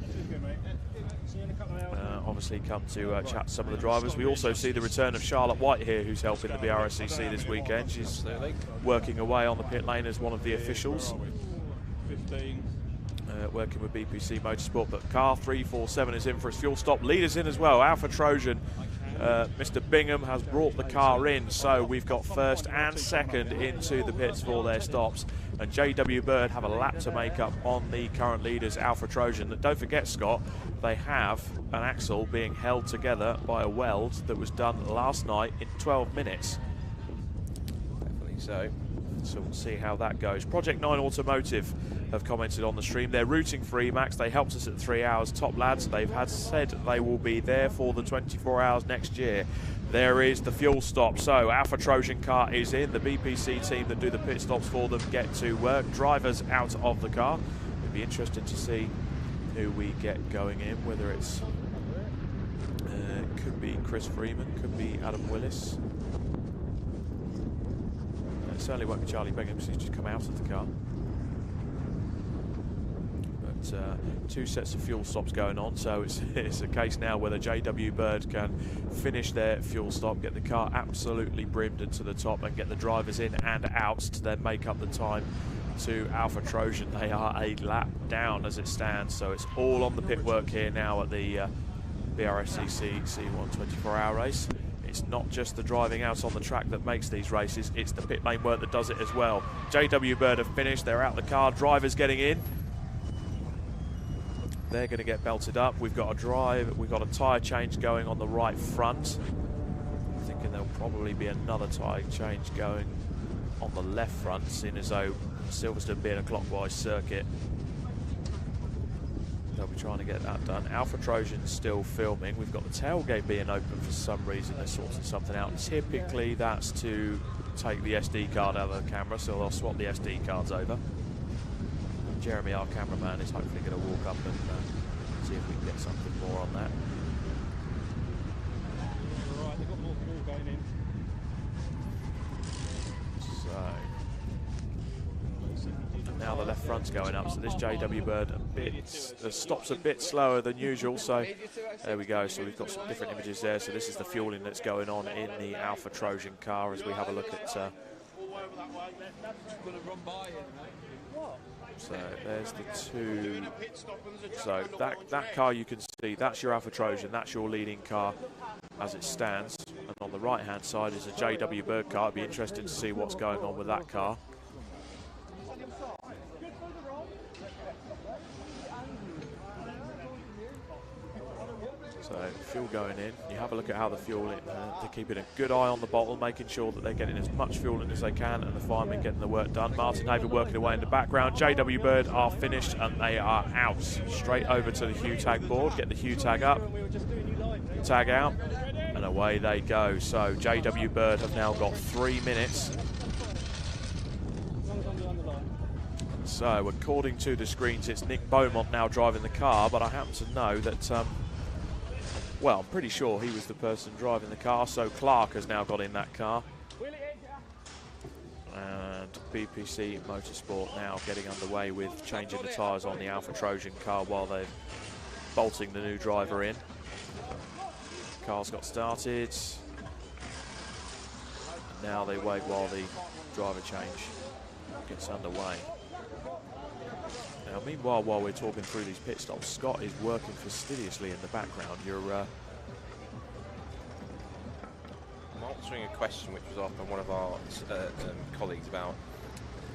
A: obviously come to chat to some of the drivers. We also see the return of Charlotte White here, who's helping the BRSCC this weekend. She's working away on the pit lane as one of the officials.
D: 15.
A: Working with BPC Motorsport, but car 347 is in for its fuel stop. Leaders in as well. Alpha Trojan, Mr. Bingham has brought the car in, so we've got first and second into the pits for their stops. And JW Bird have a lap to make up on the current leaders, Alpha Trojan. Don't forget, Scott, they have an axle being held together by a weld that was done last night in 12 minutes.
F: Definitely so.
A: So we'll see how that goes. Project 9 Automotive have commented on the stream. They're rooting for Emacs. They helped us at 3 hours. Top lads, they've said they will be there for the 24 hours next year. There is the fuel stop. So Alpha Trojan car is in. The BPC team that do the pit stops for them get to work. Drivers out of the car. It'd be interesting to see who we get going in, whether it's could be Chris Freeman, could be Adam Willis. It certainly won't be Charlie Bingham, because he's just come out of the car. But 2 sets of fuel stops going on, so it's a case now whether JW Bird can finish their fuel stop, get the car absolutely brimmed and to the top, and get the drivers in and out to then make up the time to Alpha Trojan. They are a lap down as it stands, so it's all on the pit work here now at the BRSCC C1 24-hour race. It's not just the driving out on the track that makes these races, it's the pit lane work that does it as well. JW Bird have finished, they're out the car, drivers getting in. They're going to get belted up. We've got a tyre change going on the right front. I'm thinking there'll probably be another tyre change going on the left front, seeing as though Silverstone being a clockwise circuit. They'll be trying to get that done. Alpha Trojan's still filming. We've got the tailgate being open for some reason. They're sorting something out. Typically that's to take the SD card out of the camera, so they'll swap the SD cards over. Jeremy, our cameraman, is hopefully going to walk up and see if we can get something more on that.
B: Right, they've got more fuel going in.
A: So now the left front's going up, so this JW Bird stops a bit slower than usual, so there we go. So we've got some different images there. So this is the fueling that's going on in the Alpha Trojan car as we have a look at so there's the 2. So that car you can see, that's your Alpha Trojan, that's your leading car as it stands. And on the right hand side is a JW Bird car. It'd be interesting to see what's going on with that car. So fuel going in. You have a look at how the fuel in. They're keeping a good eye on the bottle, making sure that they're getting as much fuel in as they can, and the firemen getting the work done. Martin Haver working away in the background. JW Bird are finished and they are out. Straight over to the Hugh tag board. Get the Hugh tag up, tag out, and away they go. So JW Bird have now got 3 minutes. So according to the screens, it's Nick Beaumont now driving the car, but I happen to know that well, I'm pretty sure he was the person driving the car, so Clark has now got in that car. And BPC Motorsport now getting underway with changing the tyres on the Alpha Trojan car while they're bolting the new driver in. Car's got started. Now they wait while the driver change gets underway. Now, meanwhile, while we're talking through these pit stops, Scott is working fastidiously in the background. You're
F: I'm answering a question which was asked by one of our colleagues about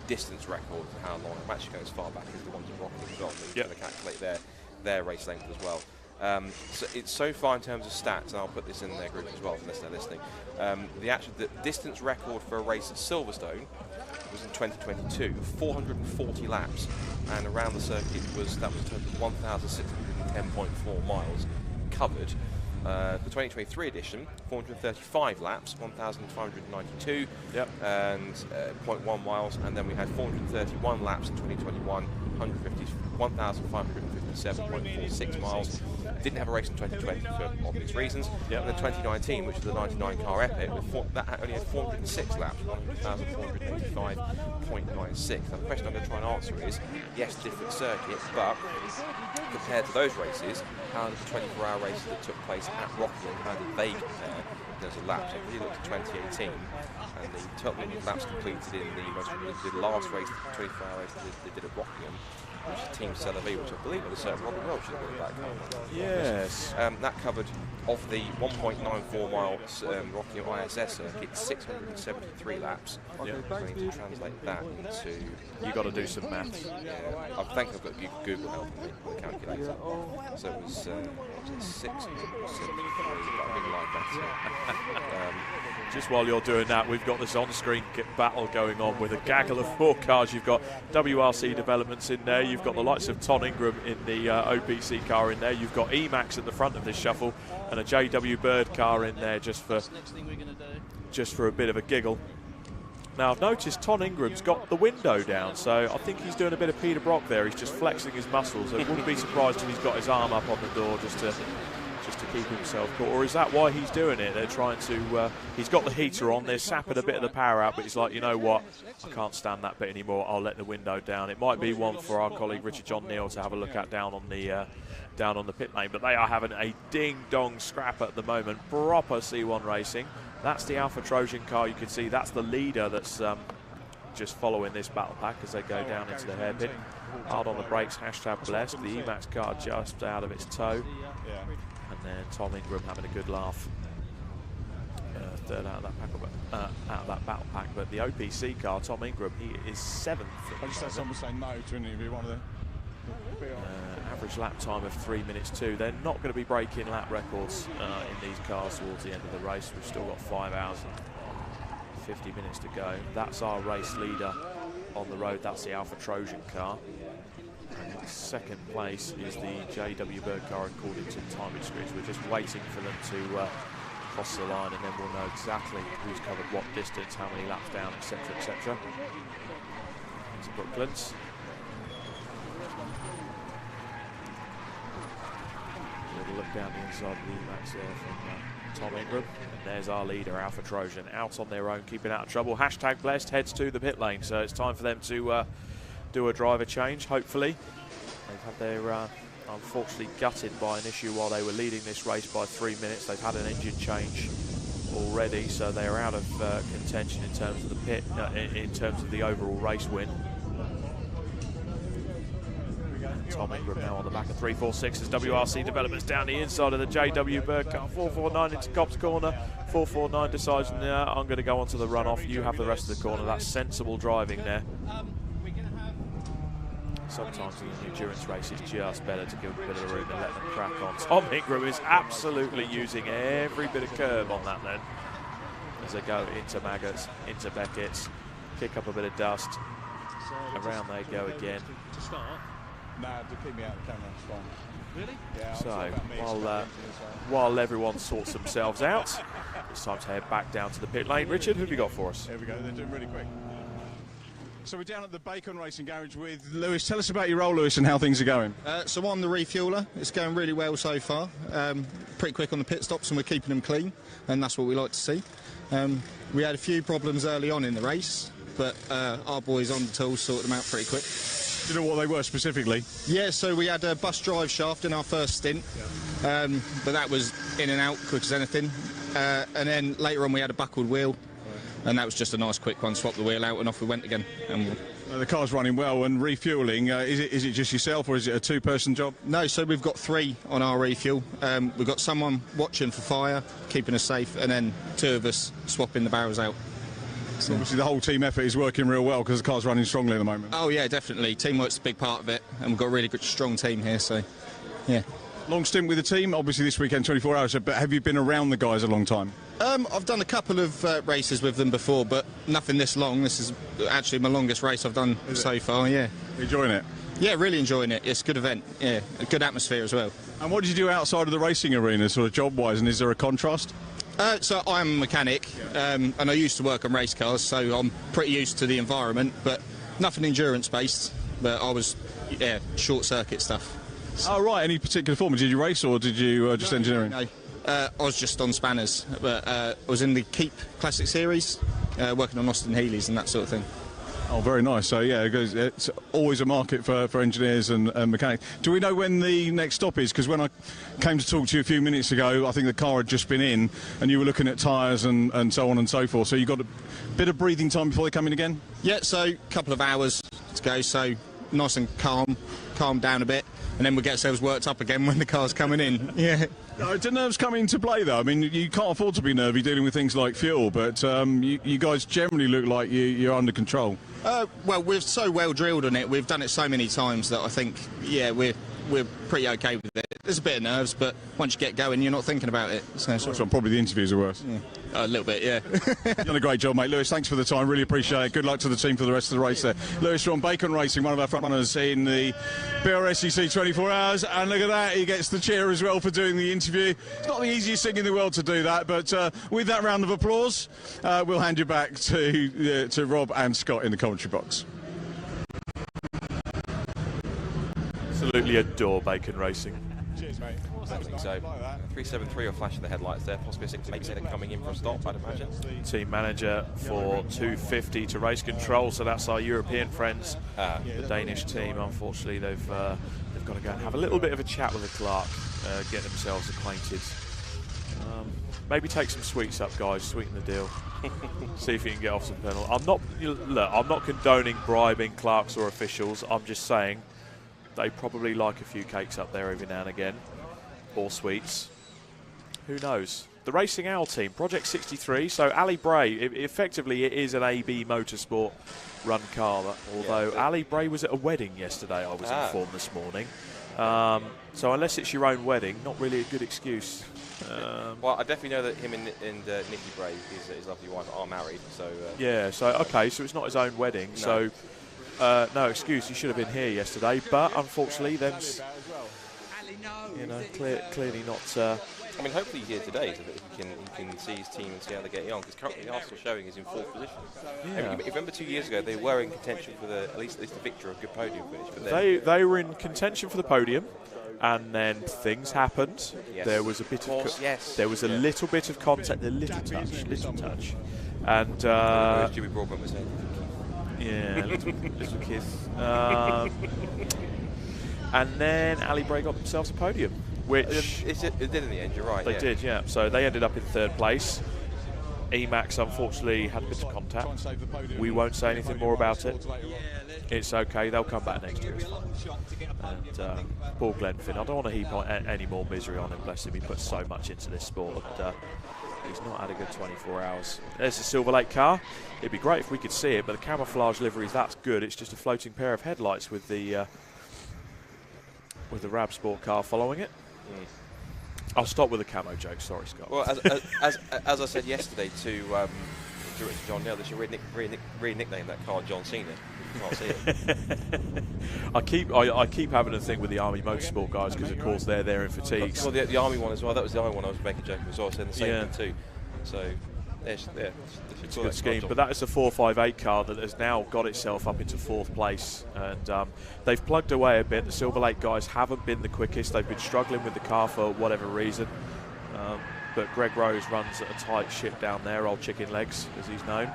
F: distance records and how long. I'm actually going as far back as the ones in Rocket as well. We're going to calculate their race length as well. So it's so far in terms of stats, and I'll put this in their group as well unless they're listening. The distance record for a race at Silverstone was in 2022, 440 laps, and around the circuit was a total of 1,610.4 miles covered. The 2023 edition, 435 laps, 1,592, and 0.1 miles, and then we had 431 laps in 2021, 1,557.46 miles. Didn't have a race in 2020 for obvious reasons. And then 2019, which was the 99 car epic, that only had 406 laps, 1,485.96. Now the question I'm going to try and answer is, yes, different circuit, but compared to those races, how did the 24-hour races that took place at Rockingham, how did they compare in terms of laps? If you look at 2018, and the total laps completed in the last race, the 24-hour race they did at Rockingham, which is Team Celavi, which I believe was a certain Robin Welch that got it back.
A: Yes.
F: That covered, of the 1.94 mile Rockingham ISS circuit, 673 laps. So I need to translate that into...
A: You've got to do some maths.
F: I think I've got Google helping me with the calculator. So it was 673, but I'm being live maths here.
A: Just while you're doing that, we've got this on-screen battle going on with a gaggle of 4 cars. You've got WRC developments in there. You've got the likes of Ton Ingram in the OPC car in there. You've got Emacs at the front of this shuffle and a JW Bird car in there just for a bit of a giggle. Now, I've noticed Ton Ingram's got the window down, so I think he's doing a bit of Peter Brock there. He's just flexing his muscles. I wouldn't be surprised if he's got his arm up on the door just to keep himself cool. Or is that why he's doing it? They're trying to... he's got the heater on, they're sapping a bit of the power out, but he's like, you know what, I can't stand that bit anymore, I'll let the window down. It might be one for our colleague Richard John Neal to have a look at down on the pit lane, but they are having a ding-dong scrap at the moment. Proper C1 racing. That's the Alpha Trojan car. You can see that's the leader that's just following this battle pack as they go down into the hairpin. Hard on the brakes, hashtag blessed. The Emacs car just out of its toe. And then Tom Ingram having a good laugh. Third out of that battle pack. But the OPC car, Tom Ingram, he is 7th.
H: I just had someone say no to interview one of them.
A: Average lap time of 3 minutes 2. They're not going to be breaking lap records in these cars towards the end of the race. We've still got 5 hours and 50 minutes to go. That's our race leader on the road. That's the Alpha Trojan car. And in second place is the JW Bird car according to the timing screens. We're just waiting for them to cross the line, and then we'll know exactly who's covered what distance, how many laps down, etc., etc. Into Brooklands. Little look down the inside of the Emacs there from Tom Ingram. And there's our leader, Alpha Trojan, out on their own, keeping out of trouble. Hashtag blessed heads to the pit lane, so it's time for them to do a driver change, hopefully. They've had their, unfortunately, gutted by an issue while they were leading this race by 3 minutes. They've had an engine change already, so they are out of contention in terms of the pit, in terms of the overall race win. Tom Ingram now on the back of 346 as WRC developments down the inside of the JW Bird car. 449 into Cobb's corner. 449 decides, nah, I'm going to go onto the runoff. You have the rest of the corner. That's sensible driving there. Sometimes in an endurance race it's just better to give a bit of room and let them crack on. Tom Ingram is absolutely using every bit of curb on that then as they go into Maggots, into Beckett's, kick up a bit of dust, around they go again.
H: Nah, to keep me out of the camera, it's fine.
B: Really?
H: Yeah,
A: so while everyone sorts themselves out, it's time to head back down to the pit lane. Richard, who have you got for us?
H: Here we go, they're doing really quick. So we're down at the Bacon Racing Garage with Lewis. Tell us about your role, Lewis, and how things are going.
J: So I'm the refueler. It's going really well so far. Pretty quick on the pit stops, and we're keeping them clean, and that's what we like to see. We had a few problems early on in the race, but our boys on the tools sorted them out pretty quick.
H: Do you know what they were specifically?
J: Yeah, so we had a bus drive shaft in our first stint, but that was in and out quick as anything. And then later on we had a buckled wheel, and that was just a nice quick one, swap the wheel out and off we went again. And
H: the car's running well, and refuelling, is it just yourself or is it a two-person job?
J: No, so we've got 3 on our refuel. We've got someone watching for fire, keeping us safe, and then 2 of us swapping the barrels out.
H: So obviously the whole team effort is working real well because the car's running strongly at the moment.
J: Oh yeah, definitely. Teamwork's a big part of it, and we've got a really good, strong team here, so yeah.
H: Long stint with the team, obviously this weekend 24 hours, but have you been around the guys a long time?
J: I've done a couple of races with them before, but nothing this long. This is actually my longest race I've done so far, yeah.
H: Enjoying it?
J: Yeah, really enjoying it. It's a good event, yeah, a good atmosphere as well.
H: And what did you do outside of the racing arena, sort of job-wise, and is there a contrast?
J: So I'm a mechanic, and I used to work on race cars, so I'm pretty used to the environment, but nothing endurance-based. But I was yeah, short circuit stuff.
H: Oh, right. Any particular form? Did you race or did you just engineering?
J: No, I was just on spanners, but I was in the Keep Classic Series, working on Austin Healey's and that sort of thing.
H: Oh, very nice. So, yeah, it's always a market for engineers and mechanics. Do we know when the next stop is? Because when I came to talk to you a few minutes ago, I think the car had just been in and you were looking at tyres and so on and so forth. So you got a bit of breathing time before they come in again?
J: Yeah, so a couple of hours to go, so nice and calm down a bit, and then we'll get ourselves worked up again when the car's coming in. Yeah.
H: Do nerves come into play, though? I mean, you can't afford to be nervy dealing with things like fuel, but you guys generally look like you're under control.
J: Well, we're so well drilled on it. We've done it so many times that I think, yeah, we're pretty okay with it. There's a bit of nerves, but once you get going, you're not thinking about it.
H: So probably the interviews are worse.
J: Yeah. A little bit, yeah.
H: You've done a great job, mate. Lewis, thanks for the time. Really appreciate it. Good luck to the team for the rest of the race there. Lewis from Bacon Racing, one of our front runners in the Brscc 24 Hours. And look at that, he gets the cheer as well for doing the interview. It's not the easiest thing in the world to do that, but with that round of applause, we'll hand you back to Rob and Scott in the commentary box.
A: Absolutely adore Bacon Racing.
F: Cheers, mate. I think so. 373 are flashing the headlights there, possibly a 6 coming in for a stop, I'd imagine.
A: Team manager for 250 to race control, so that's our European friends. The Danish team, unfortunately, they've got to go and have a little bit of a chat with the clerk, get themselves acquainted. Maybe take some sweets up, guys, sweeten the deal. See if you can get off some penalties. I'm not condoning bribing clerks or officials. I'm just saying they probably like a few cakes up there every now and again, or sweets. Who knows? The Racing Owl team, Project 63. So Ali Bray, effectively it is an AB Motorsport run car. Although Ali Bray was at a wedding yesterday, I was informed this morning. So unless it's your own wedding, not really a good excuse.
F: Well, I definitely know that him and Nicky Bray, his lovely wife, are married. So
A: yeah. So okay. So it's not his own wedding. No. So no excuse. You should have been here yesterday. But unfortunately, them's clearly not.
F: I mean, hopefully he's here today so that he can see his team and see how they're getting on. Because currently Arsenal showing is in fourth position. Yeah. If you remember 2 years ago, they were in contention for at least the victory of a good podium finish. But
A: they were in contention for the podium. And then things happened.
F: Yes.
A: There was a bit there was a little bit of contact, a little touch, and
F: Jimmy Broadbent was saying,
A: yeah, little kiss. And then Ali Bray got themselves a podium, which
F: it did in the end. You're right.
A: They did, yeah. So they ended up in third place. Emacs unfortunately had a bit of contact. We won't say anything more about it. It's okay, they'll come back next year. And poor Glenfin, I don't want to heap on any more misery on him, bless him. He put so much into this sport, and he's not had a good 24 hours. There's the Silver Lake car. It'd be great if we could see it, but the camouflage livery, that's good. It's just a floating pair of headlights with the Rab Sport car following it. I'll stop with the camo joke, sorry, Scott.
F: Well, as I said yesterday to John Neal, they should re-nickname that car John Cena. You can't see it.
A: I keep having a thing with the Army Motorsport guys because, of course, they're there in fatigues.
F: Well, the Army one as well. That was the Army one I was making a joke as well. Saying the same thing too. So, it's
A: a good scheme. But that is a 458 car that has now got itself up into fourth place, and they've plugged away a bit. The Silver Lake guys haven't been the quickest. They've been struggling with the car for whatever reason. But Greg Rose runs at a tight ship down there, old chicken legs, as he's known,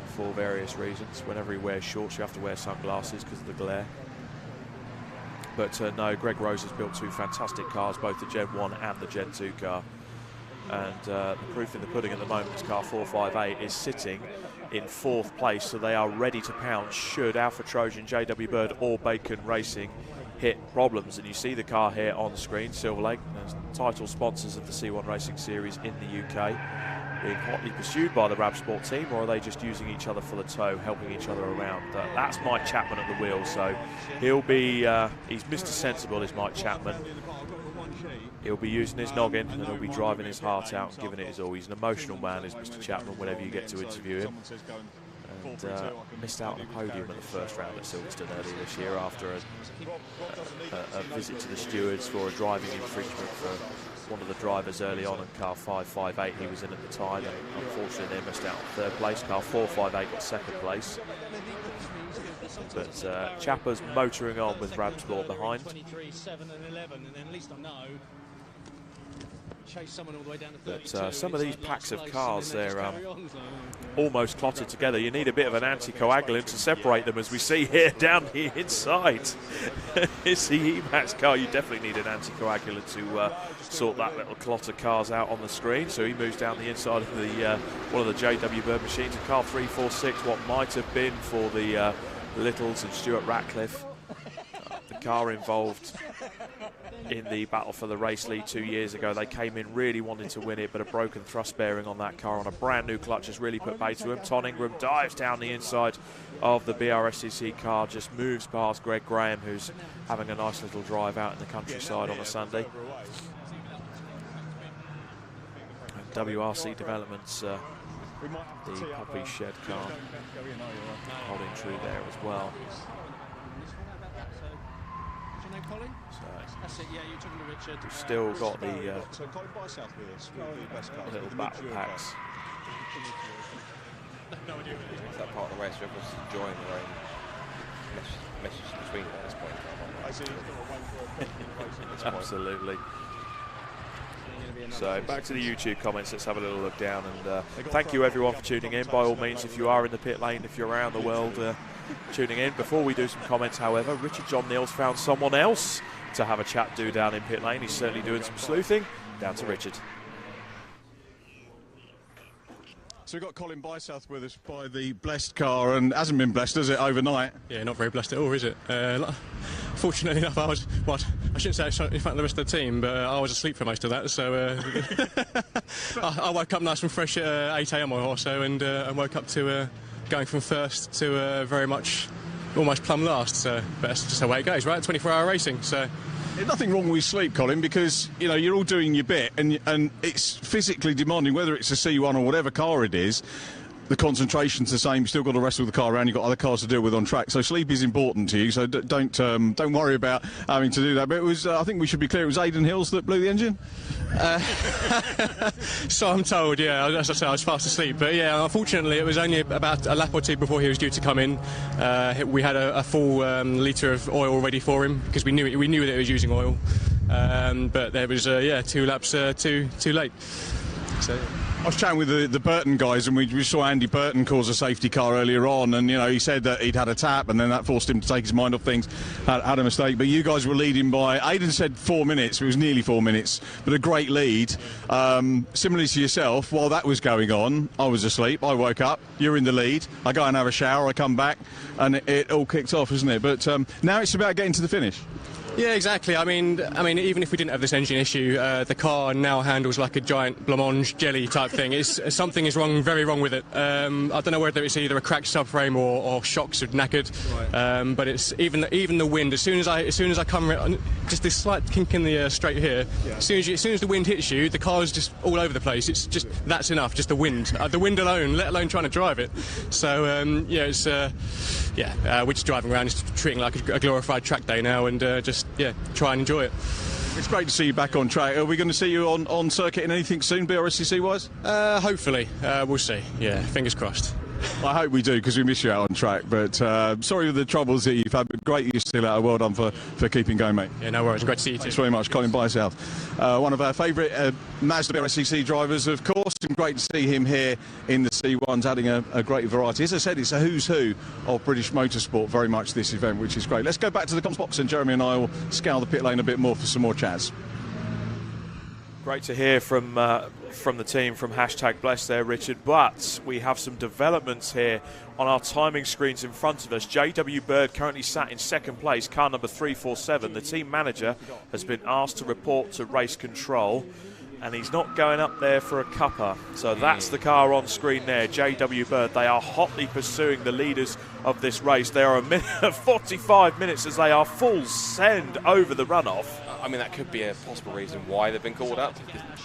A: for various reasons. Whenever he wears shorts, you have to wear sunglasses because of the glare. But no, Greg Rose has built two fantastic cars, both the Gen 1 and the Gen 2 car. And the proof in the pudding at the moment is car 458 is sitting in fourth place, so they are ready to pounce should Alpha Trojan, JW Bird or Bacon Racing hit problems. And you see the car here on the screen, Silver Lake, title sponsors of the C1 Racing Series in the UK, being hotly pursued by the Rab Sport team, or are they just using each other for the tow, helping each other around? That's Mike Chapman at the wheel, so he'll be, he's Mr. Sensible, is Mike Chapman. He'll be using his noggin and he'll be driving his heart out and giving it his all. He's an emotional man, is Mr. Chapman, whenever you get to interview him. And missed out on a podium at the first round at Silverstone earlier this year after a visit to the stewards for a driving infringement for one of the drivers early on in car 558 he was in at the time, and unfortunately they missed out on third place. Car 458 got second place.
F: But Chapper's motoring on with Ramsport behind.
B: 23, 7 and 11, and then at least I know. Chase someone all the way down to 32.
F: But some of these packs of cars, they're almost clotted together. You need a bit of an anticoagulant to separate them, as we see here down the inside. It's the Emac's car. You definitely need an anticoagulant to sort that little clot of cars out on the screen. So he moves down the inside of the one of the JW Bird machines, and car 346, what might have been for the Littles and Stuart Ratcliffe. The car involved in the battle for the race lead 2 years ago. They came in really wanting to win it, but a broken thrust bearing on that car on a brand new clutch has really put bait to him. Ton Ingram dives down the inside of the Brscc car, just moves past Greg Graham, who's having a nice little drive out in the countryside on a Sunday. And WRC Developments, the Puppy Shed car, holding true there as well.
B: That's it, yeah, you're talking to Richard.
F: We've still got the little battle packs. Is that part of the race? Everyone's enjoying their own message between them at this point. Absolutely. So back to the YouTube comments, let's have a little look down, and thank you everyone for tuning in. By all means, if you are in the pit lane, if you're around the world tuning in. Before we do some comments, however, Richard John Neal's found someone else to have a chat do down in pit lane. He's certainly doing some sleuthing. Down to Richard.
H: So we've got Colin Bysouth with us by the blessed car, and hasn't been blessed, has it, overnight?
K: Yeah, not very blessed at all, is it? Fortunately enough, I was, well, I shouldn't say in front of the rest of the team, but I was asleep for most of that, so I woke up nice and fresh at 8 AM or so, and woke up to going from first to very much almost plumb last, so but that's just the way it goes, right? 24-hour racing, so.
H: There's nothing wrong with sleep, Colin, because you know you're all doing your bit, and it's physically demanding. Whether it's a C1 or whatever car it is, the concentration's the same. You've still got to wrestle the car around. You've got other cars to deal with on track. So sleep is important to you. So don't worry about having to do that. But it was, I think we should be clear, it was Aidan Hills that blew the engine.
K: So I'm told, yeah. As I say, I was fast asleep. But yeah, unfortunately, it was only about a lap or two before he was due to come in. We had a full litre of oil ready for him because we knew that he was using oil. But there was 2 laps too late. So.
H: I was chatting with the Burton guys, and we saw Andy Burton cause a safety car earlier on, and you know he said that he'd had a tap, and then that forced him to take his mind off things, had a mistake. But you guys were leading by, Aidan said 4 minutes, it was nearly 4 minutes, but a great lead. Similarly to yourself, while that was going on, I was asleep, I woke up, you're in the lead, I go and have a shower, I come back, and it all kicked off, isn't it? But now it's about getting to the finish.
K: Yeah, exactly. I mean, even if we didn't have this engine issue, the car now handles like a giant blancmange jelly type thing. Something is wrong, very wrong with it. I don't know whether it's either a cracked subframe or shocks are knackered. Right. But it's even the wind. As soon as I come, just this slight kink in the straight here. Yeah. As soon as the wind hits you, the car is just all over the place. It's just that's enough. Just the wind alone, let alone trying to drive it. So we're just driving around, just treating it like a glorified track day now, and try and enjoy it.
H: It's great to see you back on track. Are we going to see you on circuit in anything soon, BRSCC wise?
K: Hopefully. We'll see. Yeah, fingers crossed.
H: I hope we do, because we miss you out on track. But sorry for the troubles that you've had. Great you're still out. Well done for keeping going, mate.
K: Yeah, no worries. Great to see you too.
H: Thanks very much. Colin Bysouth, one of our favourite Mazda BRSCC drivers, of course, and great to see him here in the C1s, adding a great variety. As I said, it's a who's who of British motorsport, very much this event, which is great. Let's go back to the comms box, and Jeremy and I will scour the pit lane a bit more for some more chats.
F: Great to hear from the team from #Blessed there, Richard. But we have some developments here on our timing screens in front of us. JW Bird currently sat in second place, car number 347. The team manager has been asked to report to race control, and he's not going up there for a cuppa. So that's the car on screen there, JW Bird. They are hotly pursuing the leaders of this race. They are 45 minutes as they are full send over the runoff. I mean, that could be a possible reason why they've been called up.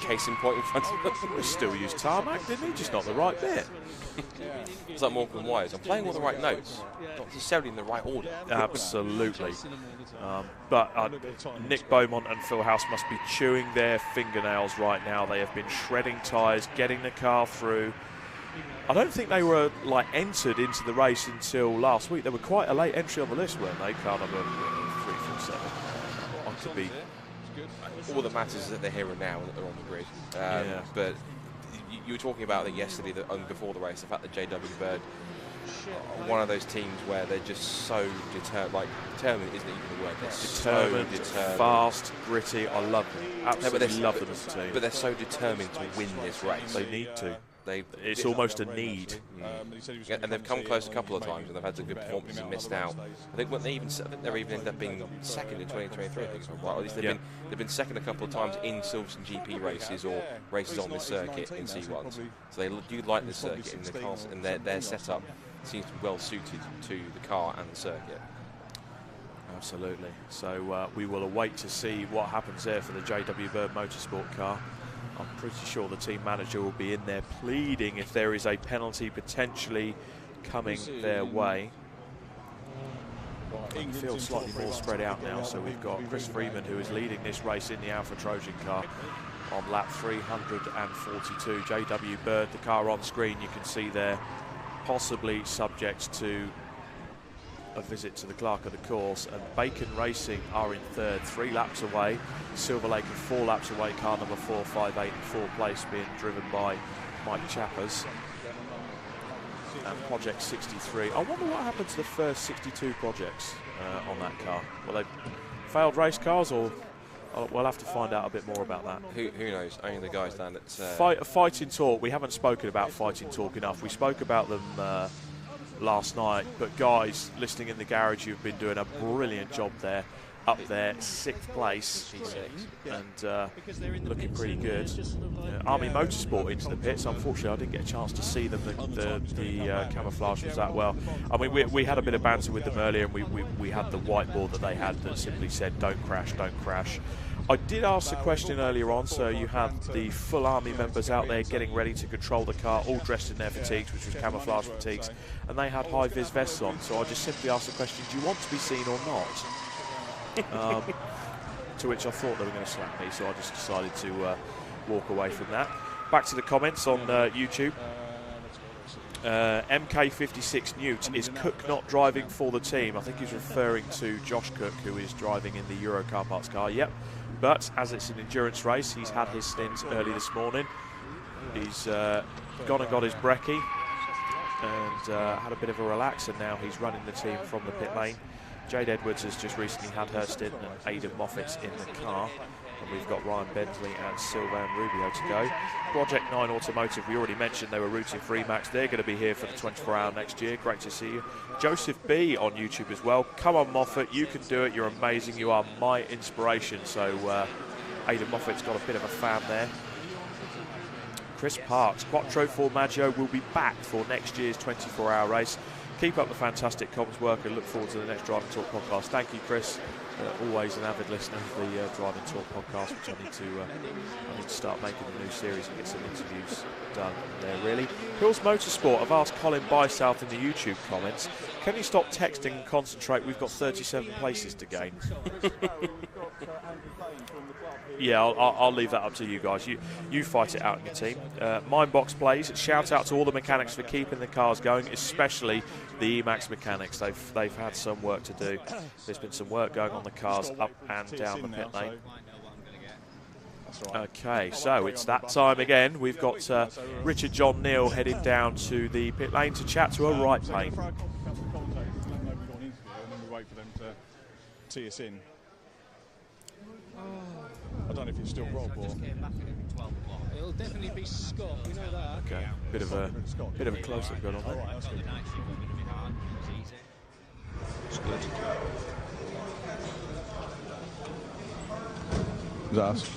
F: Case in point in front of us.
A: We still used tarmac, didn't he? Just not the right bit.
F: It's like Morecambe Wise. I'm playing all the right notes, not necessarily in the right order.
A: Absolutely. But Nick Beaumont and Phil House must be chewing their fingernails right now. They have been shredding tyres, getting the car through. I don't think they were like entered into the race until last week. They were quite a late entry on the list, weren't they? Car number 347. I could be.
F: All that matters is that they're here and now and that they're on the grid. But you were talking about it yesterday, before the race, the fact that JW Bird, one of those teams where they're just so determined isn't even the word. They're
A: determined, fast, gritty. I love them. Absolutely love them as a team.
F: But they're so determined to win this race.
A: They need to. It's almost a need.
F: And they've come close a couple of times and they've had some good performances and missed out. I think they've even ended up being second in 2023, I think, if I'm right. At least they've been second a couple of times in Silverstone GP races or races on this circuit in C1s. So they do like this circuit, in the cars, and their setup seems to be well suited to the car and the circuit.
A: Absolutely. So we will await to see what happens there for the JW Bird Motorsport car. I'm pretty sure the team manager will be in there pleading if there is a penalty potentially coming their way. It feels slightly more spread out now, so we've got Chris Freeman, who is leading this race in the Alpha Trojan car on lap 342. JW Bird, the car on screen, you can see there, possibly subject to a visit to the clerk of the course, and Bacon Racing are in third, 3 laps away. Silver Lake are 4 laps away, car number 4, 5, 8 and 4th place being driven by Mike Chappers. And Project 63. I wonder what happened to the first 62 projects on that car. Well, they failed race cars, or we'll have to find out a bit more about that.
F: Who knows? Only the guys down at
A: Fighting Talk. We haven't spoken about Fighting Talk enough. We spoke about them last night, but guys listening in the garage, you've been doing a brilliant job there, up there, 6th place, and looking pretty good. Army Motorsport into the pits. Unfortunately, I didn't get a chance to see them. The camouflage was that well. I mean, we had a bit of banter with them earlier, and we had the whiteboard that they had that simply said, "Don't crash, don't crash." I did ask the question earlier on, so you had the full Army members out there getting ready to control the car, all dressed in their fatigues, which was camouflage fatigues, and they had high-vis vests on, so I just simply asked the question, do you want to be seen or not? To which I thought they were going to slap me, so I just decided to walk away from that. Back to the comments on YouTube. MK56 Newt, is Cook not driving for the team? I think he's referring to Josh Cook, who is driving in the Euro Car Parts car. Yep, but as it's an endurance race, he's had his stints early this morning. He's gone and got his brekkie and had a bit of a relax, and now he's running the team from the pit lane. Jade Edwards has just recently had her stint, and Aidan Moffat's in the car. And we've got Ryan Bentley and Sylvain Rubio to go. Project 9 Automotive, we already mentioned they were rooting for Emacs. They're going to be here for the 24-hour next year. Great to see you. Joseph B on YouTube as well. Come on, Moffat, you can do it. You're amazing. You are my inspiration. So Aidan Moffat's got a bit of a fan there. Chris Parks, Quattro Formaggio will be back for next year's 24-hour race. Keep up the fantastic comms work and look forward to the next Driving Talk podcast. Thank you, Chris. Always an avid listener of the Driving Talk podcast, which I need to start making a new series and get some interviews done there, really. Hills Motorsport, I've asked Colin Bysouth in the YouTube comments, can you stop texting and concentrate? We've got 37 places to gain. Yeah, I'll leave that up to you guys. You fight it out in your team. Mindbox Plays, shout out to all the mechanics for keeping the cars going, especially the Emacs mechanics. They've had some work to do. There's been some work going on the cars up and down the pit lane. Okay, so it's that time again. We've got Richard John Neal heading down to the pit lane to chat to a right pane.
H: Tee us in. I don't know if it's still Rob or.
B: It'll definitely be Scott. We know that.
A: Okay, bit of a close-up going on there.
H: It's good. Is that us?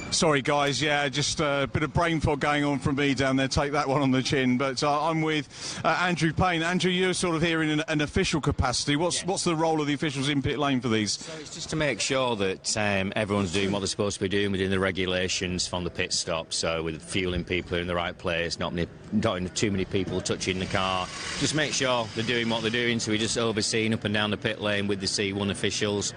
H: Sorry guys, yeah, just a bit of brain fog going on from me down there, take that one on the chin, but I'm with Andrew Payne. Andrew, you're sort of here in an official capacity. What's the role of the officials in pit lane for these?
L: So it's just to make sure that everyone's doing what they're supposed to be doing within the regulations from the pit stop, so with fueling people in the right place, not too many people touching the car. Just make sure they're doing what they're doing, so we're just overseeing up and down the pit lane with the C1 officials,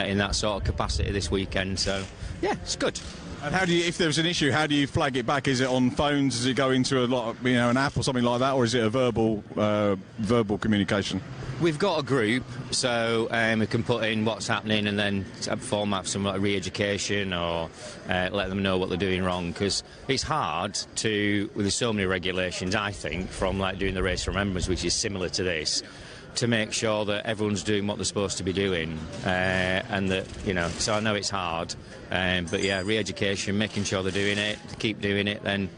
L: in that sort of capacity this weekend. So, yeah, it's good.
H: And how do you, if there's an issue, how do you flag it back? Is it on phones? Does it go into a lot, of, an app or something like that, or is it a verbal communication?
L: We've got a group, so we can put in what's happening and then format some like re-education or let them know what they're doing wrong, because it's hard to, with so many regulations, I think, from like doing the race remembrance, which is similar to this, to make sure that everyone's doing what they're supposed to be doing, and that, so I know it's hard, but yeah, re-education, making sure they're doing it, to keep doing it, then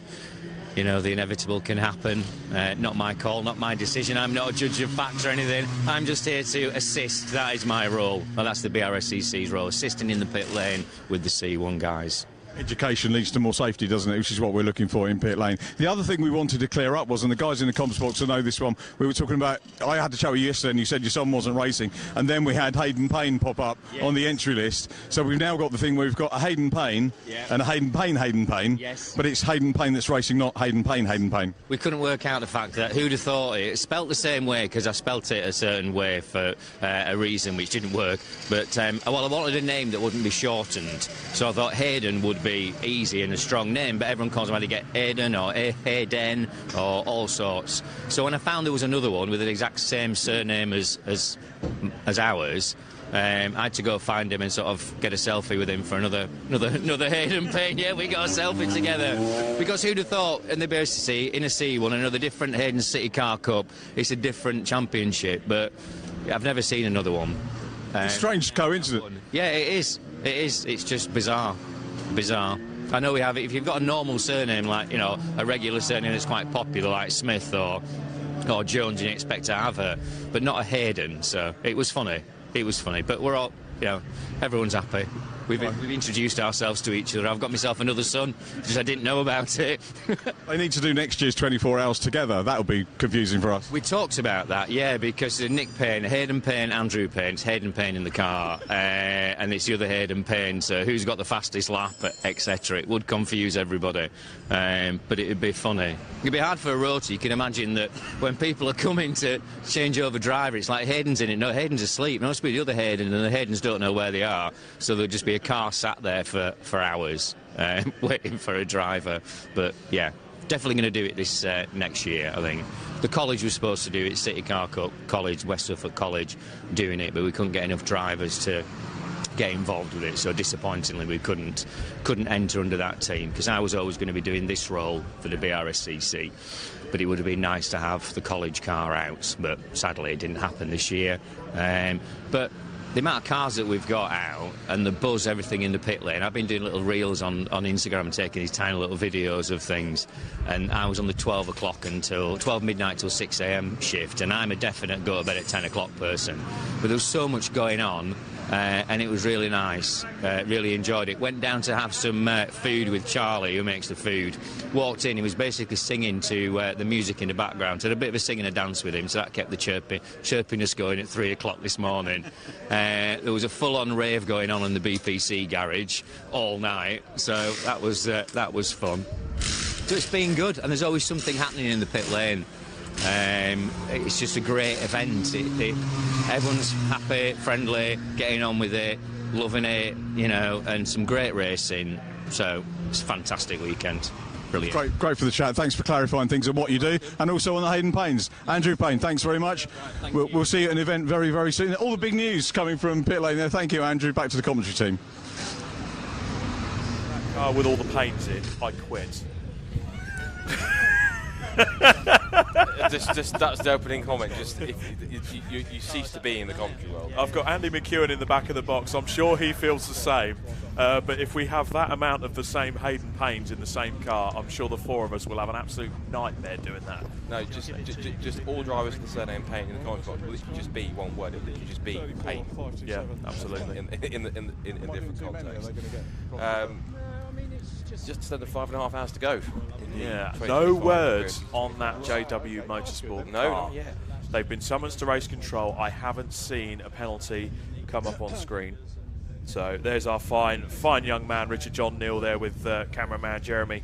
L: the inevitable can happen. Not my call, not my decision. I'm not a judge of facts or anything. I'm just here to assist. That is my role. Well, that's the BRSCC's role, assisting in the pit lane with the C1 guys.
H: Education leads to more safety, doesn't it? Which is what we're looking for in pit lane. The other thing we wanted to clear up was, and the guys in the comms box will know this one, we were talking about, I had to chat with you yesterday and you said your son wasn't racing, and then we had Hayden Payne pop up on the entry list. So we've now got the thing where we've got a Hayden Payne and a Hayden Payne,
L: yes.
H: But it's Hayden Payne that's racing, not Hayden Payne.
L: We couldn't work out the fact that who'd have thought it. It's spelt the same way because I spelt it a certain way for a reason which didn't work. But, I wanted a name that wouldn't be shortened. So I thought Hayden would be easy and a strong name, but everyone calls him either get Hayden or Hayden or all sorts. So when I found there was another one with the exact same surname as ours, I had to go find him and sort of get a selfie with him for another Hayden Payne. Yeah, we got a selfie together. Because who'd have thought in the Brscc, in a C1, another different Hayden City Car Cup, it's a different championship, but I've never seen another one.
H: It's a strange coincidence.
L: Yeah, it is. It's just bizarre. I know we have it. If you've got a normal surname, like, a regular surname that's quite popular, like Smith or Jones, you expect to have her, but not a Hayden. So it was funny. But we're all, everyone's happy. We've introduced ourselves to each other. I've got myself another son, just I didn't know about it.
H: They need to do next year's 24 hours together. That'll be confusing for us.
L: We talked about that, yeah, because Nick Payne, Hayden Payne, Andrew Payne, it's Hayden Payne in the car, and it's the other Hayden Payne, so who's got the fastest lap, etc. It would confuse everybody, but it'd be funny. It'd be hard for a rotor. You can imagine that when people are coming to change over driver, it's like Hayden's in it. No, Hayden's asleep. It must be the other Hayden, and the Haydens don't know where they are, so there'll just be a car sat there for hours waiting for a driver. But yeah, definitely going to do it this next year, I think. The college was supposed to do it, City Car Cup College, West Suffolk College doing it, but we couldn't get enough drivers to get involved with it, so disappointingly we couldn't enter under that team, because I was always going to be doing this role for the BRSCC, but it would have been nice to have the college car out, but sadly it didn't happen this year. But the amount of cars that we've got out and the buzz, everything in the pit lane, I've been doing little reels on Instagram and taking these tiny little videos of things, and I was on the 12 midnight till 6 a.m. shift, and I'm a definite go to bed at 10 o'clock person, but there was so much going on, and it was really nice. Really enjoyed it. Went down to have some food with Charlie, who makes the food. Walked in, he was basically singing to the music in the background. So had a bit of a singing and dance with him, so that kept the chirpiness going at 3 o'clock this morning. There was a full-on rave going on in the BPC garage all night, so that was fun. So it's been good, and there's always something happening in the pit lane. It's just a great event. Everyone's happy, friendly, getting on with it, loving it, and some great racing. So it's a fantastic weekend. Brilliant.
H: Great for the chat. Thanks for clarifying things and what you do, and also on the Hayden Paynes. Andrew Payne, thanks very much. We'll see you at an event very, very soon. All the big news coming from pit lane there. Thank you, Andrew. Back to the commentary team.
A: With all the pains in, I quit.
F: Just that's the opening comment. Just you cease to be in the commentary world.
A: I've got Andy McEwen in the back of the box. I'm sure he feels the same. But if we have that amount of the same Hayden Paynes in the same car, I'm sure the four of us will have an absolute nightmare doing that.
F: No, just all drivers with the surname Payne in the commentary box will literally just be one word. It will literally just be Payne.
A: Yeah, absolutely.
F: In different contexts. Just under 5.5 hours to go.
A: Yeah, no words on that JW Motorsport car.
F: No, not yet.
A: They've been summoned to race control. I haven't seen a penalty come up on screen. So there's our fine young man, Richard John Neal, there with cameraman Jeremy,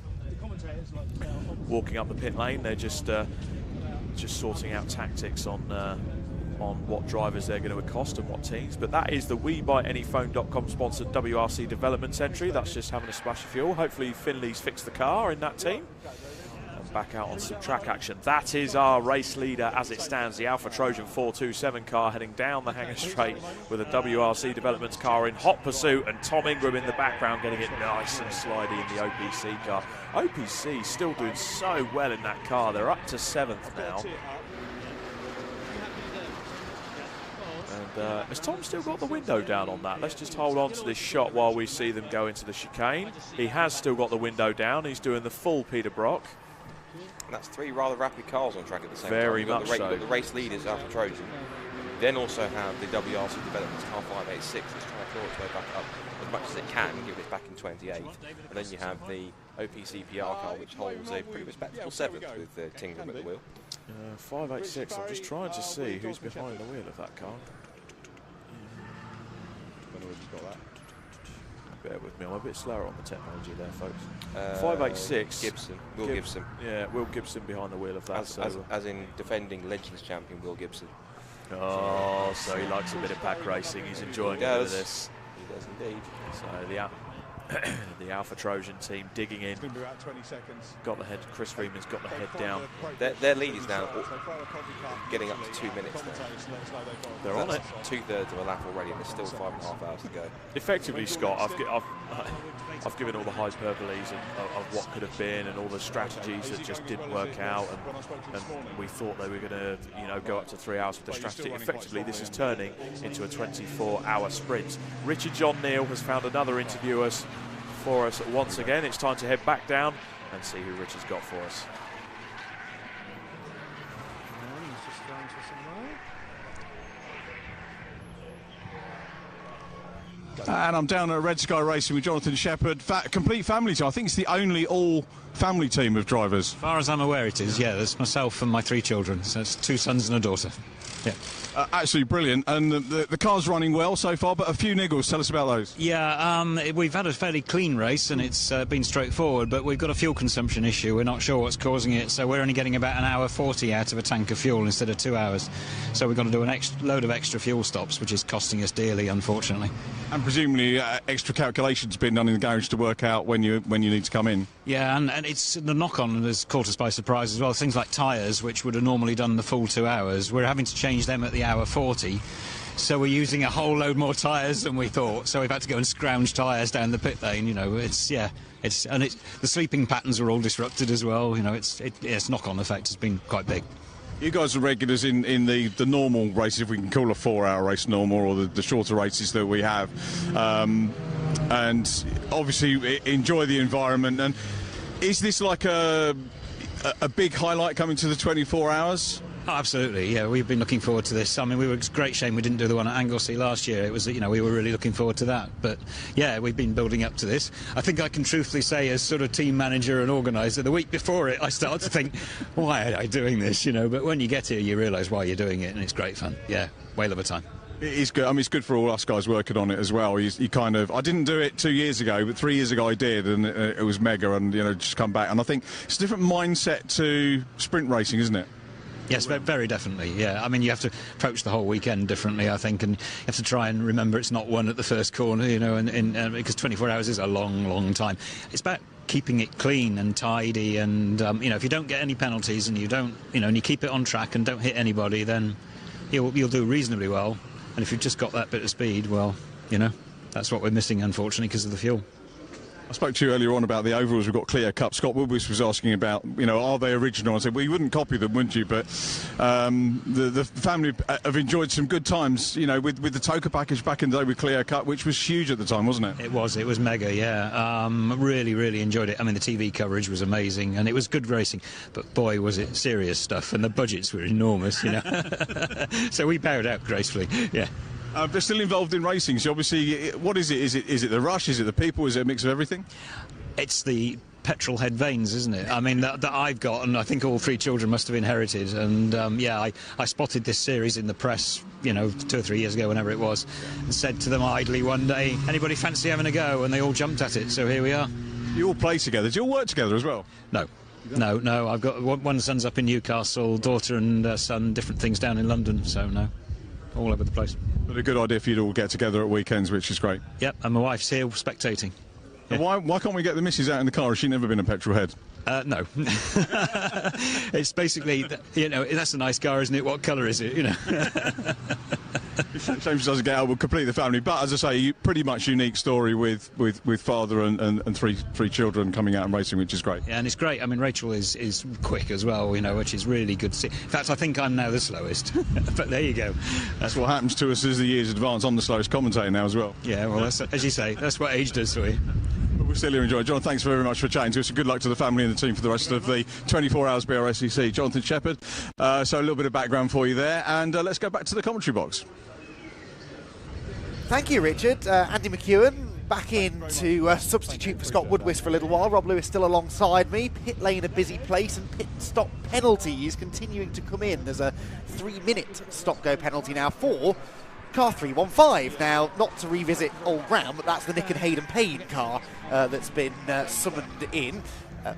A: walking up the pit lane. They're just sorting out tactics on on what drivers they're going to accost and what teams. But that is the WeBuyAnyPhone.com sponsored WRC development entry. That's just having a splash of fuel. Hopefully Finley's fixed the car in that team. And back out on some track action. That is our race leader as it stands, the Alpha Trojan 427 car heading down the hanger straight with a WRC developments car in hot pursuit, and Tom Ingram in the background getting it nice and slidey in the OPC car. OPC still doing so well in that car. They're up to 7th now. And has Tom still got the window down on that? Let's just hold on to this shot while we see them go into the chicane. He has still got the window down. He's doing the full Peter Brock.
F: And that's 3 rather rapid cars on track at the same time.
A: Very much so.
F: You've got the race leaders, Alpha Trojan. Then also have the WRC developments car 586 that's trying to claw its way back up as much as it can, given it's back in 28th. And then you have the OPC PR car, which holds a pretty respectable 7th with Tingham at the wheel.
A: 586, I'm just trying to see who's behind the wheel of that car. Bear with me, I'm a bit slower on the technology there, folks. 586.
F: Gibson. Will Gibson.
A: Yeah, Will Gibson behind the wheel of that.
F: As in defending Legends champion Will Gibson.
A: Oh, so he likes a bit of pack racing. He's enjoying a bit of this.
F: He does indeed.
A: So the Alpha Trojan team digging in.
H: About 20 seconds.
A: Got the head. Chris Freeman's got the head down.
F: Their lead is now getting up to 2 minutes now.
A: They're on it.
F: 2/3 of a lap already, and there's still 5.5 hours to go.
A: Effectively, Scott, I've given all the hyperboles of what could have been and all the strategies that just didn't work out, and we thought they were going to, go up to 3 hours with the strategy. Effectively, this is turning into a 24-hour sprint. Richard John Neal has found another interviewer for us once again. It's time to head back down and see who Richard's got for us.
H: And I'm down at Red Sky Racing with Jonathan Shepherd. Complete family team. I think it's the only all-family team of drivers.
M: As far as I'm aware, it is. Yeah, there's myself and my 3 children. So it's 2 sons and a daughter. Yeah.
H: Absolutely brilliant. And the car's running well so far, but a few niggles. Tell us about those.
M: Yeah, we've had a fairly clean race, and it's been straightforward, but we've got a fuel consumption issue. We're not sure what's causing it, so we're only getting about 1 hour 40 out of a tank of fuel instead of 2 hours. So we've got to do a load of extra fuel stops, which is costing us dearly, unfortunately.
H: And presumably extra calculations been done in the garage to work out when you need to come in.
M: Yeah, and it's the knock-on has caught us by surprise as well. Things like tyres, which would have normally done the full 2 hours, we're having to change them at the hour 40. So we're using a whole load more tyres than we thought. So we've had to go and scrounge tyres down the pit lane. The sleeping patterns are all disrupted as well. It's knock-on effect has been quite big.
H: You guys are regulars in the normal races, if we can call a 4-hour race normal, or the shorter races that we have, and obviously enjoy the environment. And is this like a big highlight coming to the 24 hours?
M: Oh, absolutely, yeah. We've been looking forward to this. I mean, it's a great shame we didn't do the one at Anglesey last year. It was, we were really looking forward to that. But yeah, we've been building up to this. I think I can truthfully say, as sort of team manager and organiser, the week before it, I started to think, why am I doing this? But when you get here, you realise why you're doing it, and it's great fun. Yeah, whale of a time.
H: It is good. I mean, it's good for all us guys working on it as well. I didn't do it 2 years ago, but 3 years ago I did, and it was mega. And just come back, and I think it's a different mindset to sprint racing, isn't it?
M: Yes, very definitely, yeah. I mean, you have to approach the whole weekend differently, I think, and you have to try and remember it's not one at the first corner, and because 24 hours is a long, long time. It's about keeping it clean and tidy, and, if you don't get any penalties and you don't, and you keep it on track and don't hit anybody, then you'll do reasonably well. And if you've just got that bit of speed, well, that's what we're missing, unfortunately, because of the fuel.
H: I spoke to you earlier on about the overalls. We've got clear cup. Scott Wilbus was asking about, are they original? I said, well, you wouldn't copy them, wouldn't you? But the family have enjoyed some good times, with the Toka package back in the day with clear cup, which was huge at the time, wasn't it?
M: It was mega, yeah. Really enjoyed it. I mean, the TV coverage was amazing, and it was good racing. But boy, was it serious stuff, and the budgets were enormous, So we bowed out gracefully, yeah.
H: They're still involved in racing, so obviously, what is it? Is it the rush? Is it the people? Is it a mix of everything?
M: It's the petrol head veins, isn't it? I mean, that I've got, and I think all 3 children must have inherited. And I spotted this series in the press, 2 or 3 years ago, whenever it was, and said to them idly one day, anybody fancy having a go? And they all jumped at it, so here we are.
H: You all play together. Do you all work together as well?
M: No. I've got one son's up in Newcastle, daughter and son, different things down in London, so no. all over the place.
H: But a good idea for you to all get together at weekends, which is great.
M: Yep, and my wife's here spectating.
H: Yeah. Why can't we get the missus out in the car? Has she never been a petrol head?
M: No. It's basically, you know, that's a nice car, isn't it? What colour is it, you know?
H: Shame she doesn't get out, we'll complete the family. But as I say, pretty much unique story with father and three children coming out and racing, which is great.
M: Yeah, and it's great. I mean, Rachel is quick as well, you know, which is really good to see. In fact, I think I'm now the slowest. But there you go.
H: That's what happens to us as the years advance. I'm the slowest commentator now as well.
M: Yeah, well, that's, as you say, that's what age does for you.
H: But we're still here enjoying. John, thanks very much for chatting to us. Good luck to the family and the team for the rest of the 24 hours Brscc. Jonathan Shepherd. So a little bit of background for you there, and let's go back to the commentary box.
C: Thank you, Richard. Andy McEwen back in to substitute for Scott Woodwist for a little while. Rob Lewis still alongside me. Pit lane a busy place, and pit stop penalties continuing to come in. There's a 3-minute stop-go penalty now for car 315. Now, not to revisit old ground, but that's the Nick and Hayden Payne car that's been summoned in.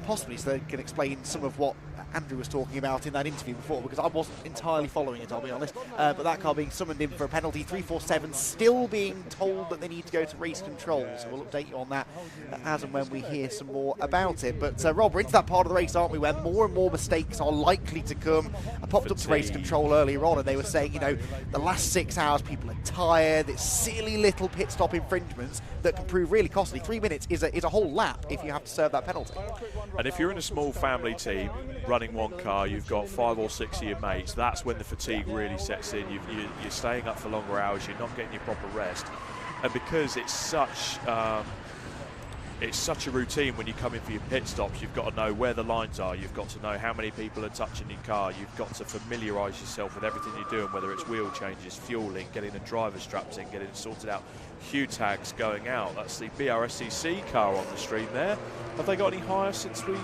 C: Possibly so they can explain some of what Andrew was talking about in that interview before, because I wasn't entirely following it, I'll be honest. But that car being summoned in for a penalty. 347 still being told that they need to go to race control, so we'll update you on that as and when we hear some more about it. But Rob, we're into that part of the race, aren't we, where more and more mistakes are likely to come. I popped up to race control earlier on, and they were saying, you know, the last 6 hours people are tired. It's silly little pit stop infringements that can prove really costly. 3 minutes is a whole lap if you have to serve that penalty.
A: And if you're in a small family team running one car, you've got 5 or 6 of your mates, that's when the fatigue really sets in. You're staying up for longer hours, you're not getting your proper rest. And because it's such a routine when you come in for your pit stops, you've got to know where the lines are, you've got to know how many people are touching your car, you've got to familiarise yourself with everything you're doing, whether it's wheel changes, fueling, getting the driver straps in, getting it sorted out, Hue tags going out. That's the Brscc car on the stream there. Have they got any higher since we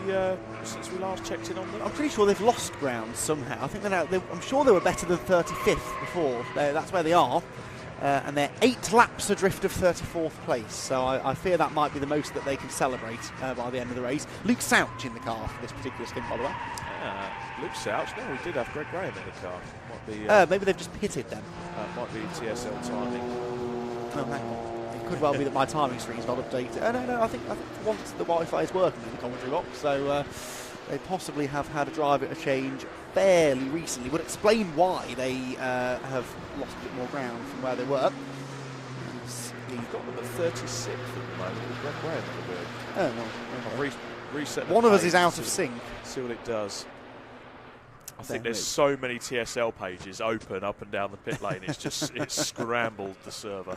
A: last checked in on them?
C: I'm pretty sure they've lost ground somehow. I think they're now. I'm sure they were better than 35th before. That's where they are, and they're 8 laps adrift of 34th place. So I fear that might be the most that they can celebrate by the end of the race. Luke Souch in the car for this particular stint, by the way.
A: Luke Souch. No, we did have Greg Graham in the car. Might be,
C: maybe they've just pitted then.
A: Might be TSL timing.
C: Oh, hang on. It could well be that my timing screen's not updated. No, I think once the Wi-Fi is working in the commentary box, so they possibly have had a driver change fairly recently. Would explain why they have lost a bit more ground from where they were.
A: You've got them at 36th at the moment. Greg Graham
C: at the no.
A: I've reset.
C: One of us is out of sync.
A: See what it does. I think there's so many TSL pages open up and down the pit lane. It's scrambled the server.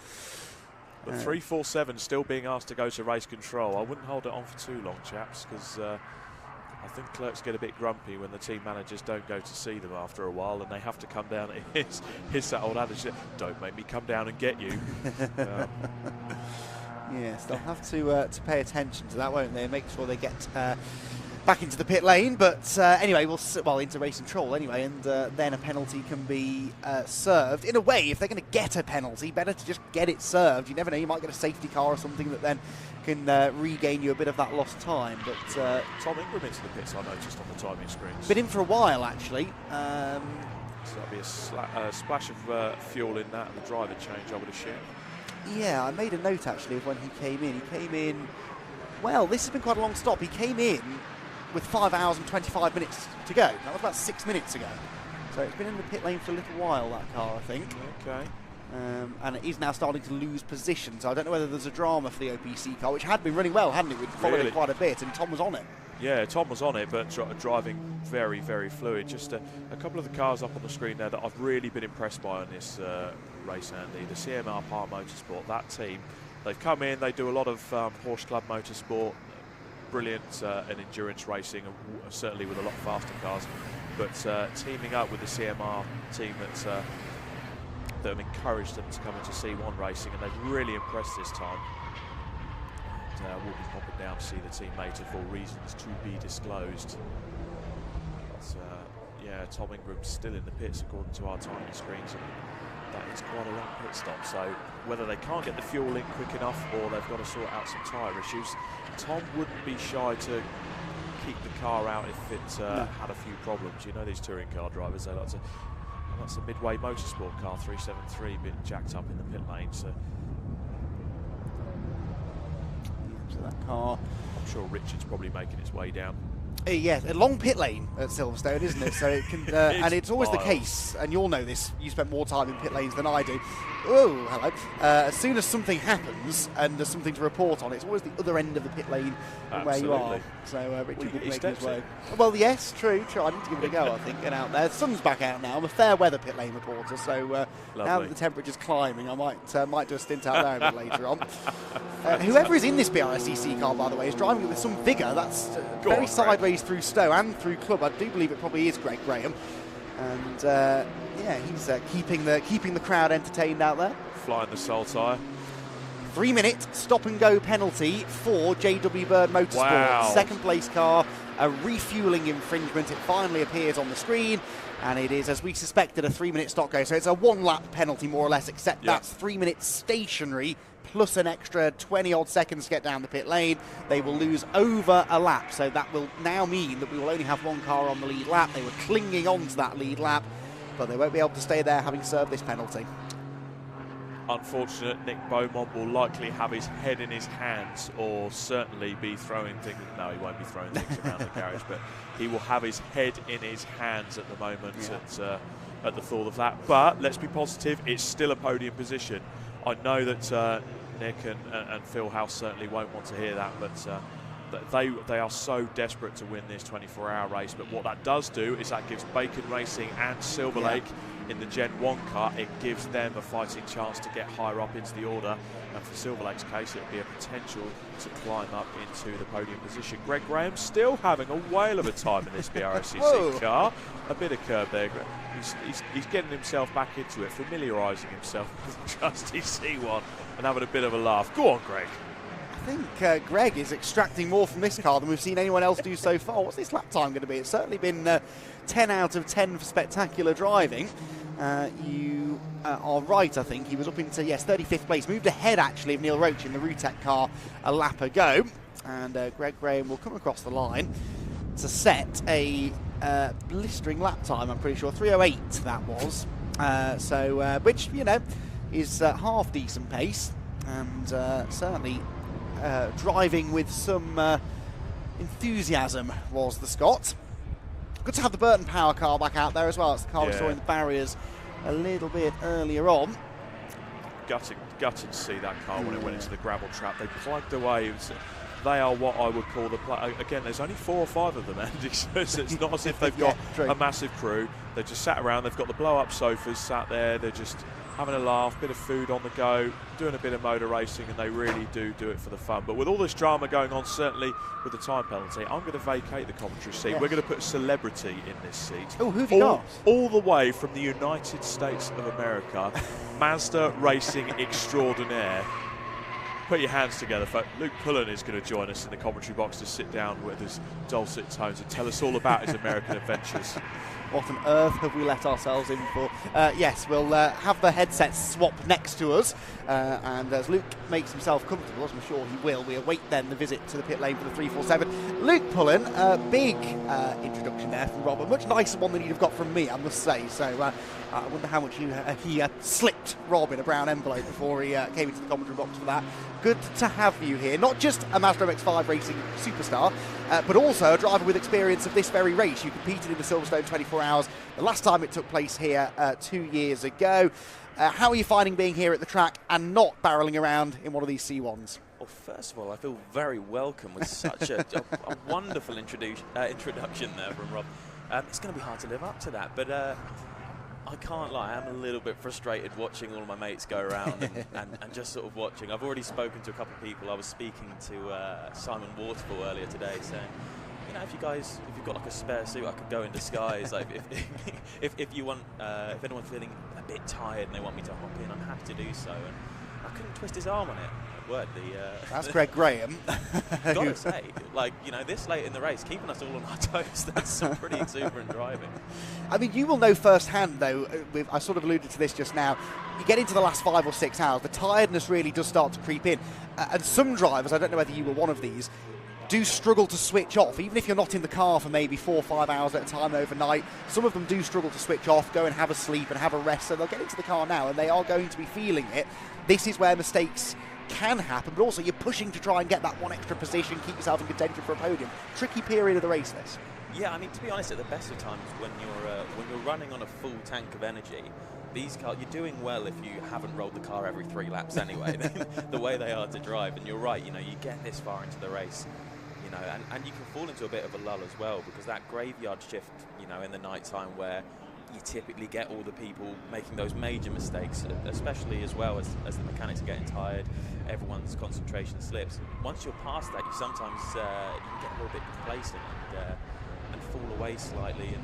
A: But 347 still being asked to go to race control. I wouldn't hold it on for too long, chaps, because I think clerks get a bit grumpy when the team managers don't go to see them after a while, and they have to come down. It's that old adage, don't make me come down and get you.
C: Yes, they'll have to pay attention to that, won't they? Make sure they get back into the pit lane, but anyway, well, into race control anyway, and then a penalty can be served. In a way, if they're going to get a penalty, better to just get it served. You never know, you might get a safety car or something that then can regain you a bit of that lost time. But
A: Tom Ingram into the pits, I noticed on the timing screens.
C: Been in for a while, actually.
A: So that'll be a splash of fuel in that and the driver change, I would assume.
C: Yeah, I made a note actually of when he came in. He came in, well, this has been quite a long stop. He came in with 5 hours and 25 minutes to go. That was about 6 minutes ago. So it's been in the pit lane for a little while, that car, I think.
A: Okay.
C: And it is now starting to lose position. So I don't know whether there's a drama for the OPC car, which had been running well, hadn't it? We'd followed it quite a bit, and Tom was on it.
A: Yeah, Tom was on it, but driving very, very fluid. Just a couple of the cars up on the screen there that I've really been impressed by on this race, Andy. The CMR Motorsport, that team, they've come in, they do a lot of Porsche Club Motorsport, brilliant in endurance racing, certainly with a lot faster cars, but teaming up with the CMR team that have encouraged them to come into C1 racing, and they've really impressed this time. And we'll be popping down to see the teammate for reasons to be disclosed. But, yeah, Tom Ingram's still in the pits according to our timing screens, and that is quite a long pit stop. So whether they can't get the fuel in quick enough or they've got to sort out some tyre issues, Tom wouldn't be shy to keep the car out if it had a few problems. You know, these touring car drivers, they like to that's a Midway Motorsport car, 373, been jacked up in the pit lane. So
C: that car.
A: I'm sure Richard's probably making his way down.
C: Yes, a long pit lane at Silverstone, isn't it? So it can, and it's always the case, and you'll know this, you spent more time in pit lanes than I do. Oh, hello. As soon as something happens and there's something to report on, it's always the other end of the pit lane from where you are. So Richard will make his way. Well, yes, true. I need to give it a go, I think, get out there. The sun's back out now. I'm a fair weather pit lane reporter, so now that the temperature's climbing, I might do a stint out there a bit later on. Whoever is in this Brscc car, by the way, is driving it with some vigour. That's very sideways through Stowe and through Club. I do believe it probably is Greg Graham. And yeah, he's keeping the crowd entertained out there.
A: Flying the sole tyre.
C: 3-minute stop-and-go penalty for JW Bird Motorsport.
A: Wow.
C: Second place car, a refuelling infringement. It finally appears on the screen, and it is, as we suspected, a 3-minute stop-go. So it's a one-lap penalty, more or less, except that's 3 minutes stationary, plus an extra 20-odd seconds to get down the pit lane. They will lose over a lap, so that will now mean that we will only have one car on the lead lap. They were clinging on to that lead lap, but they won't be able to stay there having served this penalty.
A: Unfortunate, Nick Beaumont will likely have his head in his hands, or certainly be throwing things. No, he won't be throwing things around the garage, but he will have his head in his hands at the moment at the thought of that. But let's be positive, it's still a podium position. I know that Nick and Phil House certainly won't want to hear that, but they are so desperate to win this 24-hour race. But what that does do is that gives Bacon Racing and Silver Lake in the Gen 1 car, it gives them a fighting chance to get higher up into the order. And for Silver Lake's case, it would be a potential to climb up into the podium position. Greg Graham still having a whale of a time in this Brscc car. A bit of curb there. He's getting himself back into it, familiarising himself with the trusty C1 and having a bit of a laugh. Go on, Greg.
C: I think Greg is extracting more from this car than we've seen anyone else do so far. What's this lap time going to be? It's certainly been 10 out of 10 for spectacular driving. You are right, I think. He was up into, 35th place. Moved ahead, actually, of Neil Roach in the Rutec car a lap ago. And Greg Graham will come across the line to set a blistering lap time, I'm pretty sure. 3:08 that was. Which, is half decent pace. And certainly driving with some enthusiasm was the Scot. Good to have the Burton Power car back out there as well. It's the car we saw in the barriers a little bit earlier on.
A: Gutted to see that car when it went into the gravel trap. They plugged away. They are what I would call again, there's only 4 or 5 of them, Andy, so it's not as if they've got a massive crew. They just sat around. They've got the blow-up sofas sat there. They're just having a laugh, bit of food on the go, doing a bit of motor racing, and they really do it for the fun. But with all this drama going on, certainly with the time penalty, I'm going to vacate the commentary seat. We're going to put a celebrity in this seat.
C: Oh, who've you got?
A: All the way from the United States of America, Mazda Racing Extraordinaire. Put your hands together, folks. Luke Pullen is going to join us in the commentary box to sit down with his dulcet tones and tell us all about his American adventures.
C: What on earth have we let ourselves in for? Yes, we'll have the headsets swapped next to us, and as Luke makes himself comfortable, as I'm sure he will, we await then the visit to the pit lane for the 347. Luke Pullen, big introduction there from Rob, a much nicer one than he'd have got from me, I must say. So I wonder how much he slipped Rob in a brown envelope before he came into the commentary box for that. Good to have you here. Not just a Mazda MX-5 racing superstar, but also a driver with experience of this very race. You competed in the Silverstone 24 Hours the last time it took place here 2 years ago. How are you finding being here at the track and not barrelling around in one of these C1s?
N: Well, first of all, I feel very welcome with such a wonderful introduction there from Rob. It's going to be hard to live up to that, but I can't lie, I'm a little bit frustrated watching all of my mates go around and just sort of watching. I've already spoken to a couple of people. I was speaking to Simon Waterfall earlier today saying, if you've got like a spare suit, I could go in disguise. Like if anyone's feeling a bit tired and they want me to hop in, I'm happy to do so. And I couldn't twist his arm on it.
C: That's Greg Graham.
N: Gotta say, this late in the race, keeping us all on our toes, that's some pretty exuberant driving.
C: I mean, you will know firsthand, though, I sort of alluded to this just now, you get into the last 5 or 6 hours, the tiredness really does start to creep in. And some drivers, I don't know whether you were one of these, do struggle to switch off, even if you're not in the car for maybe 4 or 5 hours at a time overnight. Some of them do struggle to switch off, go and have a sleep and have a rest, so they'll get into the car now and they are going to be feeling it. This is where mistakes can happen, but also you're pushing to try and get that one extra position, keep yourself in contention for a podium. Tricky period of the race, this.
N: Yeah, I mean, to be honest, at the best of times, when you're running on a full tank of energy, these cars, you're doing well if you haven't rolled the car every 3 laps anyway. The way they are to drive, and you're right, you know, you get this far into the race, you know, and you can fall into a bit of a lull as well, because that graveyard shift, you know, in the night time where you typically get all the people making those major mistakes, especially as well as the mechanics are getting tired, everyone's concentration slips. Once you're past that, you sometimes you can get a little bit complacent and fall away slightly. And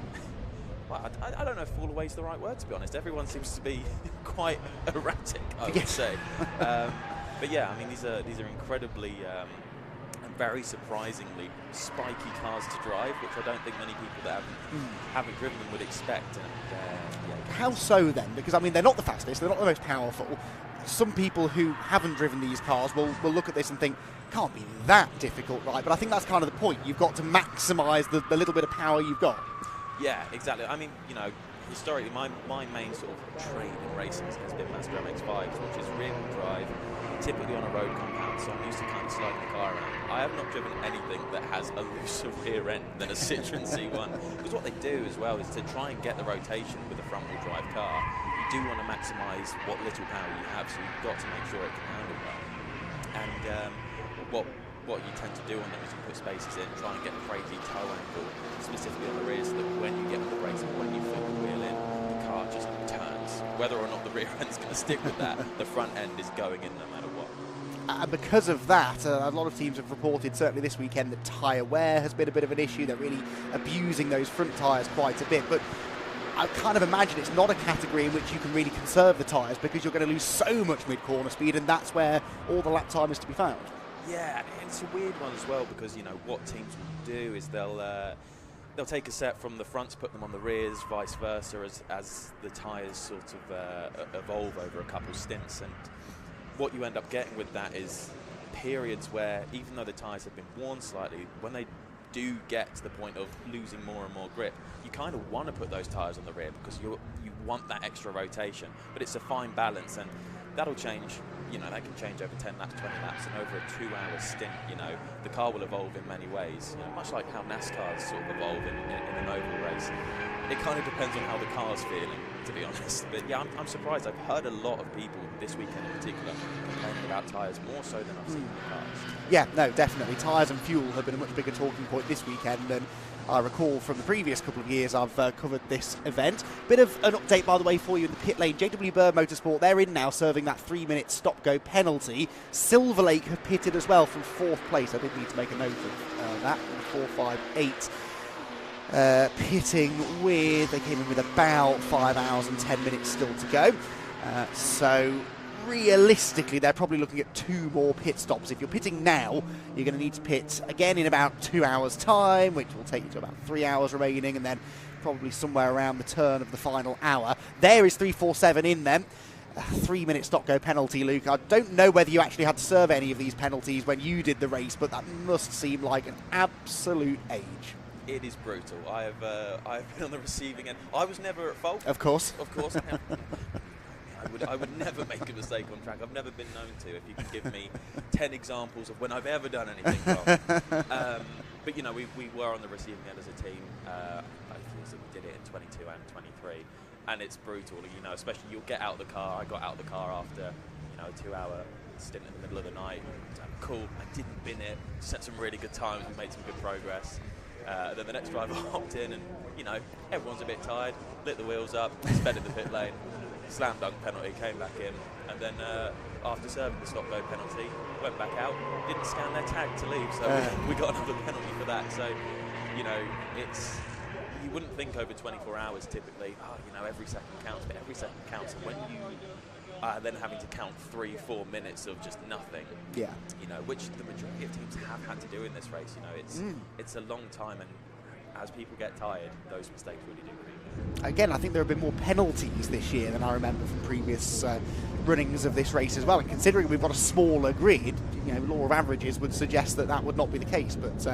N: well, I don't know if fall away is the right word, to be honest. Everyone seems to be quite erratic, I would say. But yeah, I mean, these are incredibly and very surprisingly spiky cars to drive, which I don't think many people that haven't driven them would expect. And, yeah.
C: How so then? Because I mean, they're not the fastest, they're not the most powerful. Some people who haven't driven these cars will look at this and think, can't be that difficult, right? But I think that's kind of the point. You've got to maximise the little bit of power you've got.
N: Yeah, exactly. I mean, you know, historically, my main sort of trade in racing has been Mazda MX-5s, which is rear-wheel drive, typically on a road compound, so I'm used to kind of sliding the car around. I have not driven anything that has a looser rear end than a Citroen C1, because what they do as well is to try and get the rotation with a front-wheel drive car. You do want to maximise what little power you have, so you've got to make sure it can handle well. And what you tend to do on them is you put spaces in, try and get a crazy toe angle, specifically on the rear, so that when you get on the brakes and when you flip the wheel in, the car just turns. Whether or not the rear end's going to stick with that, the front end is going in no matter what.
C: And because of that, a lot of teams have reported, certainly this weekend, that tyre wear has been a bit of an issue. They're really abusing those front tyres quite a bit. But I kind of imagine it's not a category in which you can really conserve the tyres, because you're going to lose so much mid-corner speed, and that's where all the lap time is to be found.
N: Yeah, it's a weird one as well, because, you know, what teams will do is they'll take a set from the fronts, put them on the rears, vice versa, as the tyres sort of evolve over a couple stints. And what you end up getting with that is periods where, even though the tyres have been worn slightly, when they do get to the point of losing more and more grip, you kind of want to put those tyres on the rear, because you want that extra rotation. But it's a fine balance, and that'll change. You know, that can change over 10 laps, 20 laps, and over a 2-hour stint, you know, the car will evolve in many ways. You know, much like how NASCAR's sort of evolve in an oval race. It kind of depends on how the car's feeling, to be honest. But yeah, I'm surprised. I've heard a lot of people this weekend in particular complaining about tyres, more so than I've seen in the past.
C: Yeah, no, definitely. Tyres and fuel have been a much bigger talking point this weekend than I recall from the previous couple of years I've covered this event. Bit of an update, by the way, for you in the pit lane. JW Byrd Motorsport, they're in now, serving that 3-minute stop-go penalty. Silver Lake have pitted as well from 4th place. I did need to make a note of that. 4-5-8. Pitting with, they came in with about 5 hours and 10 minutes still to go. So realistically, they're probably looking at 2 more pit stops. If you're pitting now, you're going to need to pit again in about 2 hours' time, which will take you to about 3 hours remaining, and then probably somewhere around the turn of the final hour. There is 347 in them. A 3-minute stop-go penalty, Luke. I don't know whether you actually had to serve any of these penalties when you did the race, but that must seem like an absolute age.
N: It is brutal. I've been on the receiving end. I was never at fault.
C: Of course.
N: Of course. I would never make a mistake on track. I've never been known to. If you can give me 10 examples of when I've ever done anything wrong. But, you know, we were on the receiving end as a team. Both years that we did it in 22 and 23. And it's brutal, you know, especially you'll get out of the car. I got out of the car after, you know, a 2-hour stint in the middle of the night. Cool, I didn't bin it. Set some really good times. We made some good progress. Then the next driver hopped in and, you know, everyone's a bit tired. Lit the wheels up, sped in the pit lane. Slam dunk penalty, came back in, and then after serving the stop-go penalty, went back out, didn't scan their tag to leave, so we got another penalty for that. So, you know, you wouldn't think over 24 hours typically, you know, every second counts, but every second counts. And when you are then having to count 3-4 minutes of just nothing,
C: yeah,
N: you know, which the majority of teams have had to do in this race, you know, it's a long time, and as people get tired, those mistakes really do creep in.
C: again, I think there have been more penalties this year than I remember from previous runnings of this race as well. And considering we've got a smaller grid, you know, law of averages would suggest that that would not be the case. But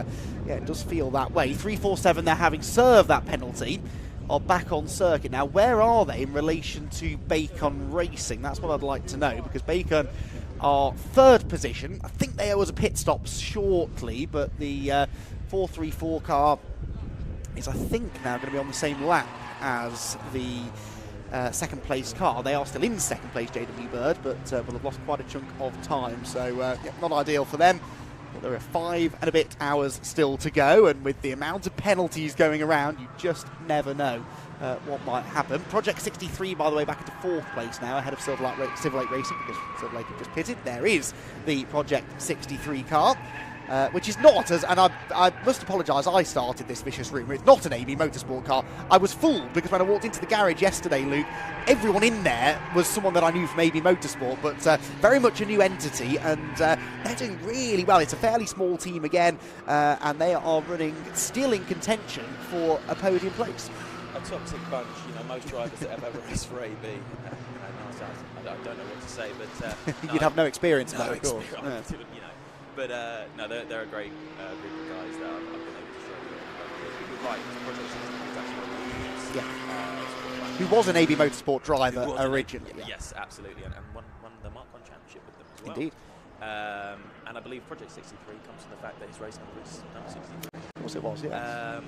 C: yeah, it does feel that way. 347, they're having served that penalty, are back on circuit. Now, where are they in relation to Bacon Racing? That's what I'd like to know, because Bacon are third position. I think they owe us a pit stop shortly, but the 434 car is, I think, now going to be on the same lap as the second place car. They are still in second place, JW Bird, but will have lost quite a chunk of time, so yeah, not ideal for them. But there are 5 and a bit hours still to go, and with the amount of penalties going around, you just never know what might happen. Project 63, by the way, back into 4th place now, ahead of Silver Lake Racing, because Silver Lake have just pitted. There is the Project 63 car, which is not, and I must apologise, I started this vicious rumour. It's not an Emac Motorsport car. I was fooled, because when I walked into the garage yesterday, Luke, everyone in there was someone that I knew from Emac Motorsport, but very much a new entity, and they're doing really well. It's a fairly small team again, and they are running still in contention for a podium place.
N: A toxic bunch, you know, most drivers that have ever raced for AB. I don't know what to say, but
C: you'd have no experience,
N: no
C: of course.
N: Experience, you know. But no, they're a great group of guys that I've been able to show you. You're right, Project 63 is actually one of the leads.
C: Who was an AB Motorsport driver originally.
N: Yes, absolutely, and won the Marcon Championship with them as well.
C: Indeed.
N: And I believe Project 63 comes from the fact that his race number is number 63.
C: Of course it was, yeah.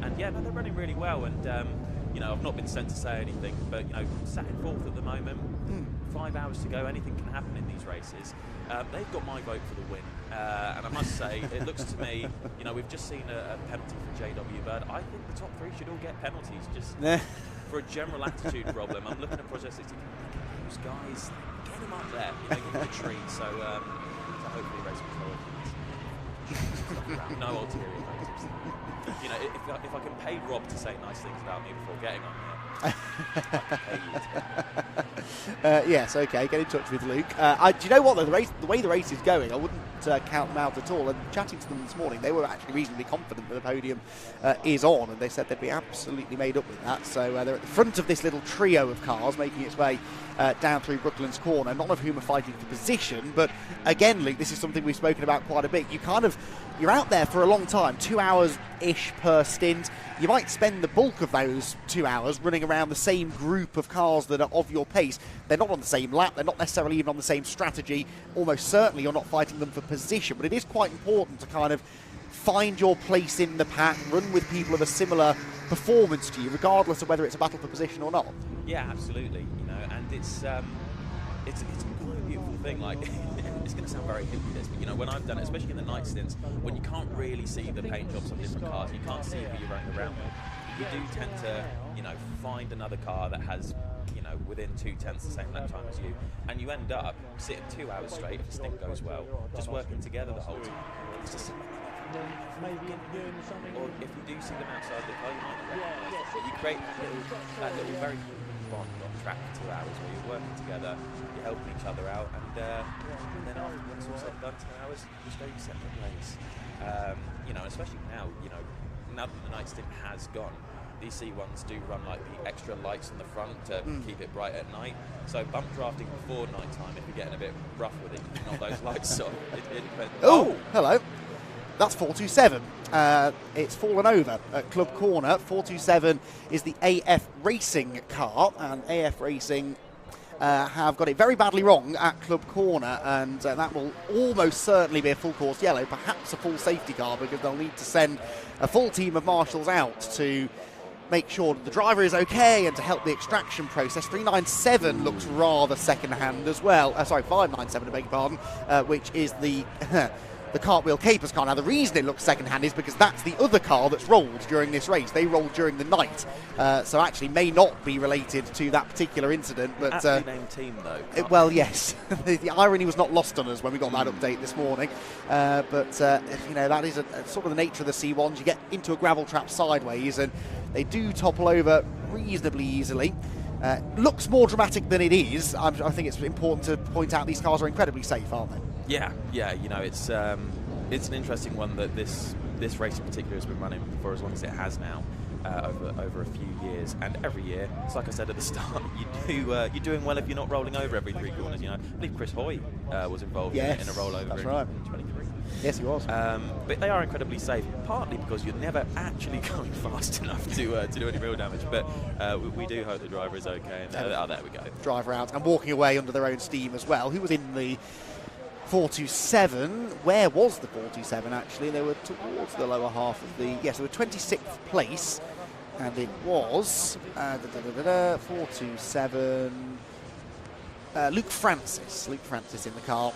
N: And yeah, no, they're running really well, and you know, I've not been sent to say anything, but you know, sat in 4th at the moment. 5 hours to go, anything can happen in these races. They've got my vote for the win, and I must say, it looks to me, you know, we've just seen a penalty for JW Bird. I think the top 3 should all get penalties, just for a general attitude problem. I'm looking at Project 63, those guys, get them up there, you know, give them a treat. So hopefully race control. No ulterior motives. You know, if I can pay Rob to say nice things about me before getting on here,
C: yes, okay, get in touch with Luke. Do you know what, though, the way the race is going, I wouldn't count them out at all. And chatting to them this morning, they were actually reasonably confident that the podium is on, and they said they'd be absolutely made up with that. So they're at the front of this little trio of cars making its way down through Brooklands Corner, none of whom are fighting for position. But again, Luke, this is something we've spoken about quite a bit. You're out there for a long time, 2 hours-ish per stint. You might spend the bulk of those 2 hours running around the same group of cars that are of your pace. They're not on the same lap, they're not necessarily even on the same strategy. Almost certainly you're not fighting them for position, but it is quite important to kind of find your place in the pack, run with people of a similar performance to you, regardless of whether it's a battle for position or not.
N: Yeah, absolutely. You know, and it's quite a beautiful thing. Like, it's going to sound very hippie, this, but you know, when I've done it, especially in the night stints, when you can't really see the paint jobs on different cars, you can't see who you're running around with, you do tend to, you know, find another car that has, you know, within 2/10 the same lap time as you, and you end up sitting 2 hours straight if the stint goes well, just working together the whole time. It's just or if you do see them outside the car, you might recognise them, but you create that little very bond on track for 2 hours where you're working together, you're helping each other out, and then after when it's all said and done, 2 hours, you just go your separate ways. You know, especially now, you know, now that the night stint has gone, these C1s do run like the extra lights on the front to keep it bright at night. So bump drafting before night time, if you're getting a bit rough with it, you can knock those lights off. It depends.
C: Oh, hello. That's 427. It's fallen over at Club Corner. 427 is the AF Racing car, and AF Racing have got it very badly wrong at Club Corner, and that will almost certainly be a full course yellow, perhaps a full safety car, because they'll need to send a full team of marshals out to make sure that the driver is okay and to help the extraction process. 397 looks rather second-hand as well. 597, I beg your pardon, which is the the Cartwheel Capers car. Now, the reason it looks second-hand is because that's the other car that's rolled during this race. They rolled during the night, so actually may not be related to that particular incident. But
N: aptly named team, though.
C: Well, yes. the irony was not lost on us when we got that update this morning. But you know, that is sort of the nature of the C1s. You get into a gravel trap sideways, and they do topple over reasonably easily. Looks more dramatic than it is. I think it's important to point out these cars are incredibly safe, aren't they?
N: Yeah. You know, it's an interesting one that this race in particular has been running for as long as it has now. over a few years, and every year, it's like I said at the start, you're doing well if you're not rolling over every 3 corners. You know, I believe Chris Hoy was involved in a rollover
C: that's
N: in
C: right.
N: 23.
C: Yes, he was.
N: But they are incredibly safe, partly because you're never actually going fast enough to do any real damage. But we do hope the driver is okay. And there we go.
C: Driver out and walking away under their own steam as well. Who was in the 427? Where was the 427 actually? They were towards the lower half of the. Yes, they were 26th place, and it was 427. Luke Francis. Luke Francis in the car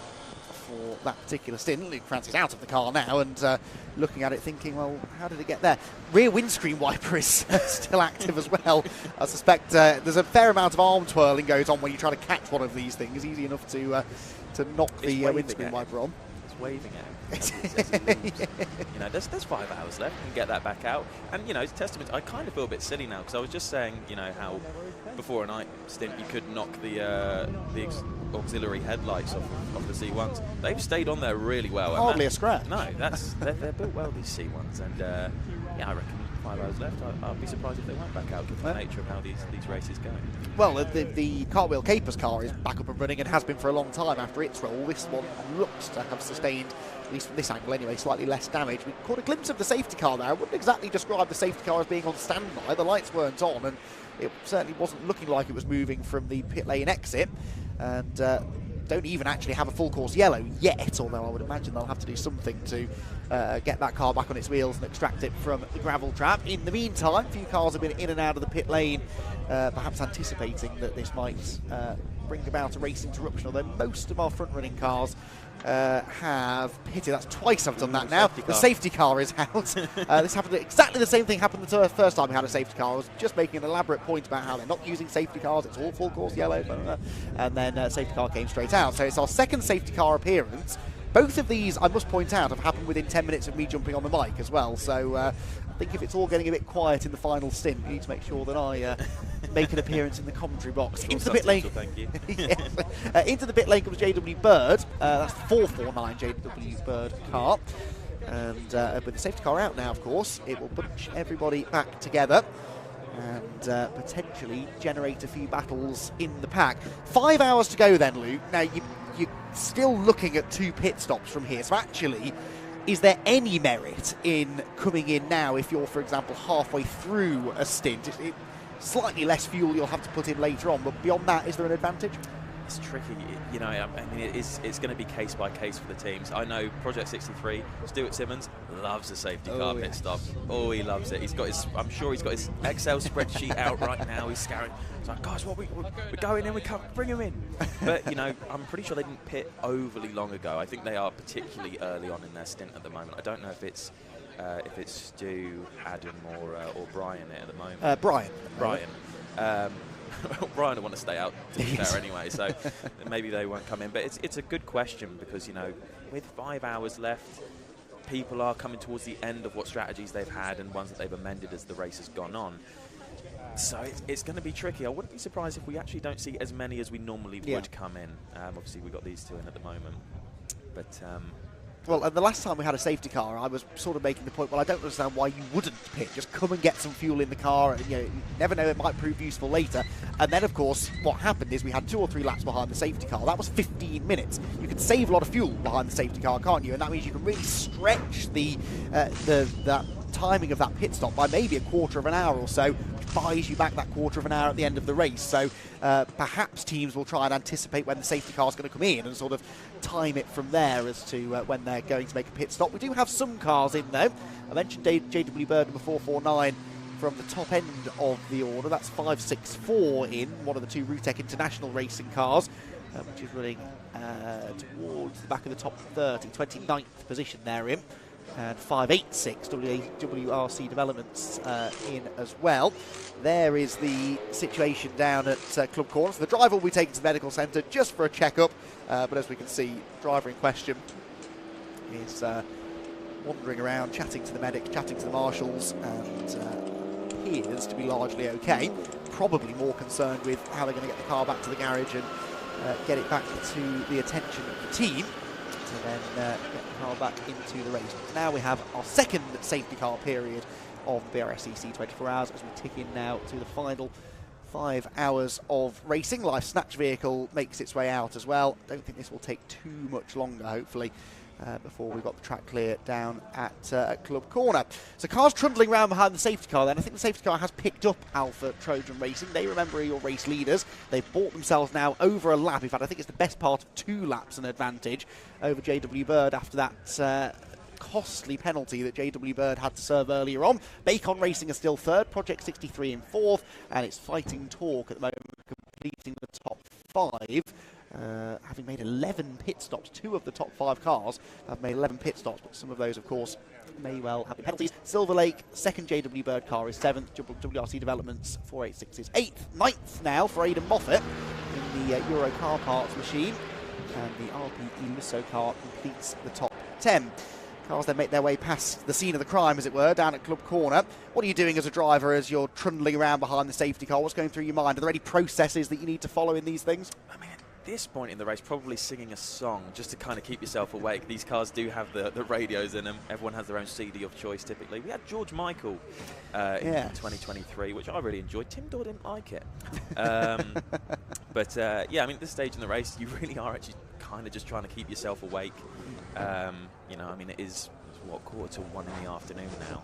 C: for that particular stint. Luke Francis out of the car now and looking at it thinking, well, how did it get there? Rear windscreen wiper is still active as well. I suspect there's a fair amount of arm twirling goes on when you try to catch one of these things. Easy enough to knock the windscreen wiper on.
N: It's waving at him. As it moves. You know, there's 5 hours left. You can get that back out. And, you know, it's testament. I kind of feel a bit silly now because I was just saying, you know, how before a night stint you could knock the auxiliary headlights off the C1s. They've stayed on there really well.
C: Hardly a scratch.
N: No, they're built well, these C1s. And, yeah, I reckon 5 hours left. I'd be surprised if they went back out, given the nature of how these races go.
C: Well, the Cartwheel Capers car is back up and running and has been for a long time after its roll. This one looks to have sustained, at least from this angle anyway, slightly less damage. We caught a glimpse of the safety car there. I wouldn't exactly describe the safety car as being on standby. The lights weren't on, and it certainly wasn't looking like it was moving from the pit lane exit. And don't even actually have a full course yellow yet, although I would imagine they'll have to do something to get that car back on its wheels and extract it from the gravel trap. In the meantime, a few cars have been in and out of the pit lane, perhaps anticipating that this might bring about a race interruption, although most of our front-running cars have pitted. That's twice I've done that now. The safety car is out. This happened, exactly the same thing happened the first time we had a safety car. I was just making an elaborate point about how they're not using safety cars, it's all full course yellow, and then safety car came straight out. So it's our second safety car appearance. Both of these, I must point out, have happened within 10 minutes of me jumping on the mic as well. So I think if it's all getting a bit quiet in the final stint, we need to make sure that I make an appearance in the commentary box. Into the pit lane.
N: Thank you.
C: Into the pit lane comes JW Bird. That's 449 JW Bird car. And with the safety car out now, of course, it will bunch everybody back together and potentially generate a few battles in the pack. 5 hours to go then, Luke. Now, you're still looking at 2 pit stops from here. So actually, is there any merit in coming in now if you're, for example, halfway through a stint? Slightly less fuel you'll have to put in later on, but beyond that, is there an advantage?
N: It's tricky, you know. I mean, it's going to be case by case for the teams. I know Project 63, Stuart Simmons loves a safety car pit stop. Oh, he loves it. He's got his. I'm sure he's got his Excel spreadsheet out right now. He's scouring. It's like, guys, we're going in. We can't bring him in. But you know, I'm pretty sure they didn't pit overly long ago. I think they are particularly early on in their stint at the moment. I don't know if it's Stu, Adam, or Brian at the moment.
C: Brian.
N: Brian will want to stay out, to be fair, anyway, so maybe they won't come in. But it's a good question because, you know, with 5 hours left, people are coming towards the end of what strategies they've had and ones that they've amended as the race has gone on. So it's going to be tricky. I wouldn't be surprised if we actually don't see as many as we normally would come in. Obviously, we've got these 2 in at the moment. But
C: well, and the last time we had a safety car, I was sort of making the point, well, I don't understand why you wouldn't pit. Just come and get some fuel in the car. And, you know, you never know, it might prove useful later. And then, of course, what happened is we had 2 or 3 laps behind the safety car. That was 15 minutes. You can save a lot of fuel behind the safety car, can't you? And that means you can really stretch that timing of that pit stop by maybe a quarter of an hour or so, which buys you back that quarter of an hour at the end of the race. So perhaps teams will try and anticipate when the safety car is going to come in and sort of time it from there as to when they're going to make a pit stop. We do have some cars in though. I mentioned JW Bird number 449 from the top end of the order. That's 564 in, one of the 2 Rutec International racing cars, which is running towards the back of the top 30, 29th position they're in. And 586 WRC Developments in as well. There is the situation down at Club Corner. So the driver will be taken to the medical centre just for a check-up. But as we can see, the driver in question is wandering around, chatting to the medics, chatting to the marshals, and appears to be largely okay. Probably more concerned with how they're going to get the car back to the garage and get it back to the attention of the team. To then get the car back into the race. Now we have our second safety car period of the Brscc 24 hours as we tick in now to the final 5 hours of racing. Live Snatch vehicle makes its way out as well. Don't think this will take too much longer, hopefully, before we've got the track clear down at Club Corner. So cars trundling around behind the safety car then. I think the safety car has picked up Alpha Trojan Racing. They, remember, are your race leaders. They've bought themselves now over a lap. In fact, I think it's the best part of 2 laps an advantage over JW Bird after that costly penalty that JW Bird had to serve earlier on. Bacon Racing is still third, Project 63 in fourth, and it's Fighting Torque at the moment, completing the top 5. Having made 11 pit stops. 2 of the top 5 cars have made 11 pit stops, but some of those, of course, may well have been penalties. Silver Lake, second JW Bird car, is 7th. WRC Developments 486 is 8th. 9th now for Aidan Moffat in the Euro car parts machine, and the RPE Lisso car completes the top 10. Cars then make their way past the scene of the crime, as it were, down at Club Corner. What are you doing as a driver as you're trundling around behind the safety car? What's going through your mind? Are there any processes that you need to follow in these things?
N: I mean, at this point in the race, probably singing a song just to kind of keep yourself awake. These cars do have the radios in them. Everyone has their own CD of choice, typically. We had George Michael in 2023, which I really enjoyed. Tim Dorr didn't like it. But, yeah, I mean, at this stage in the race, you really are actually kind of just trying to keep yourself awake. You know, I mean, it is, what, 1:45 in the afternoon now.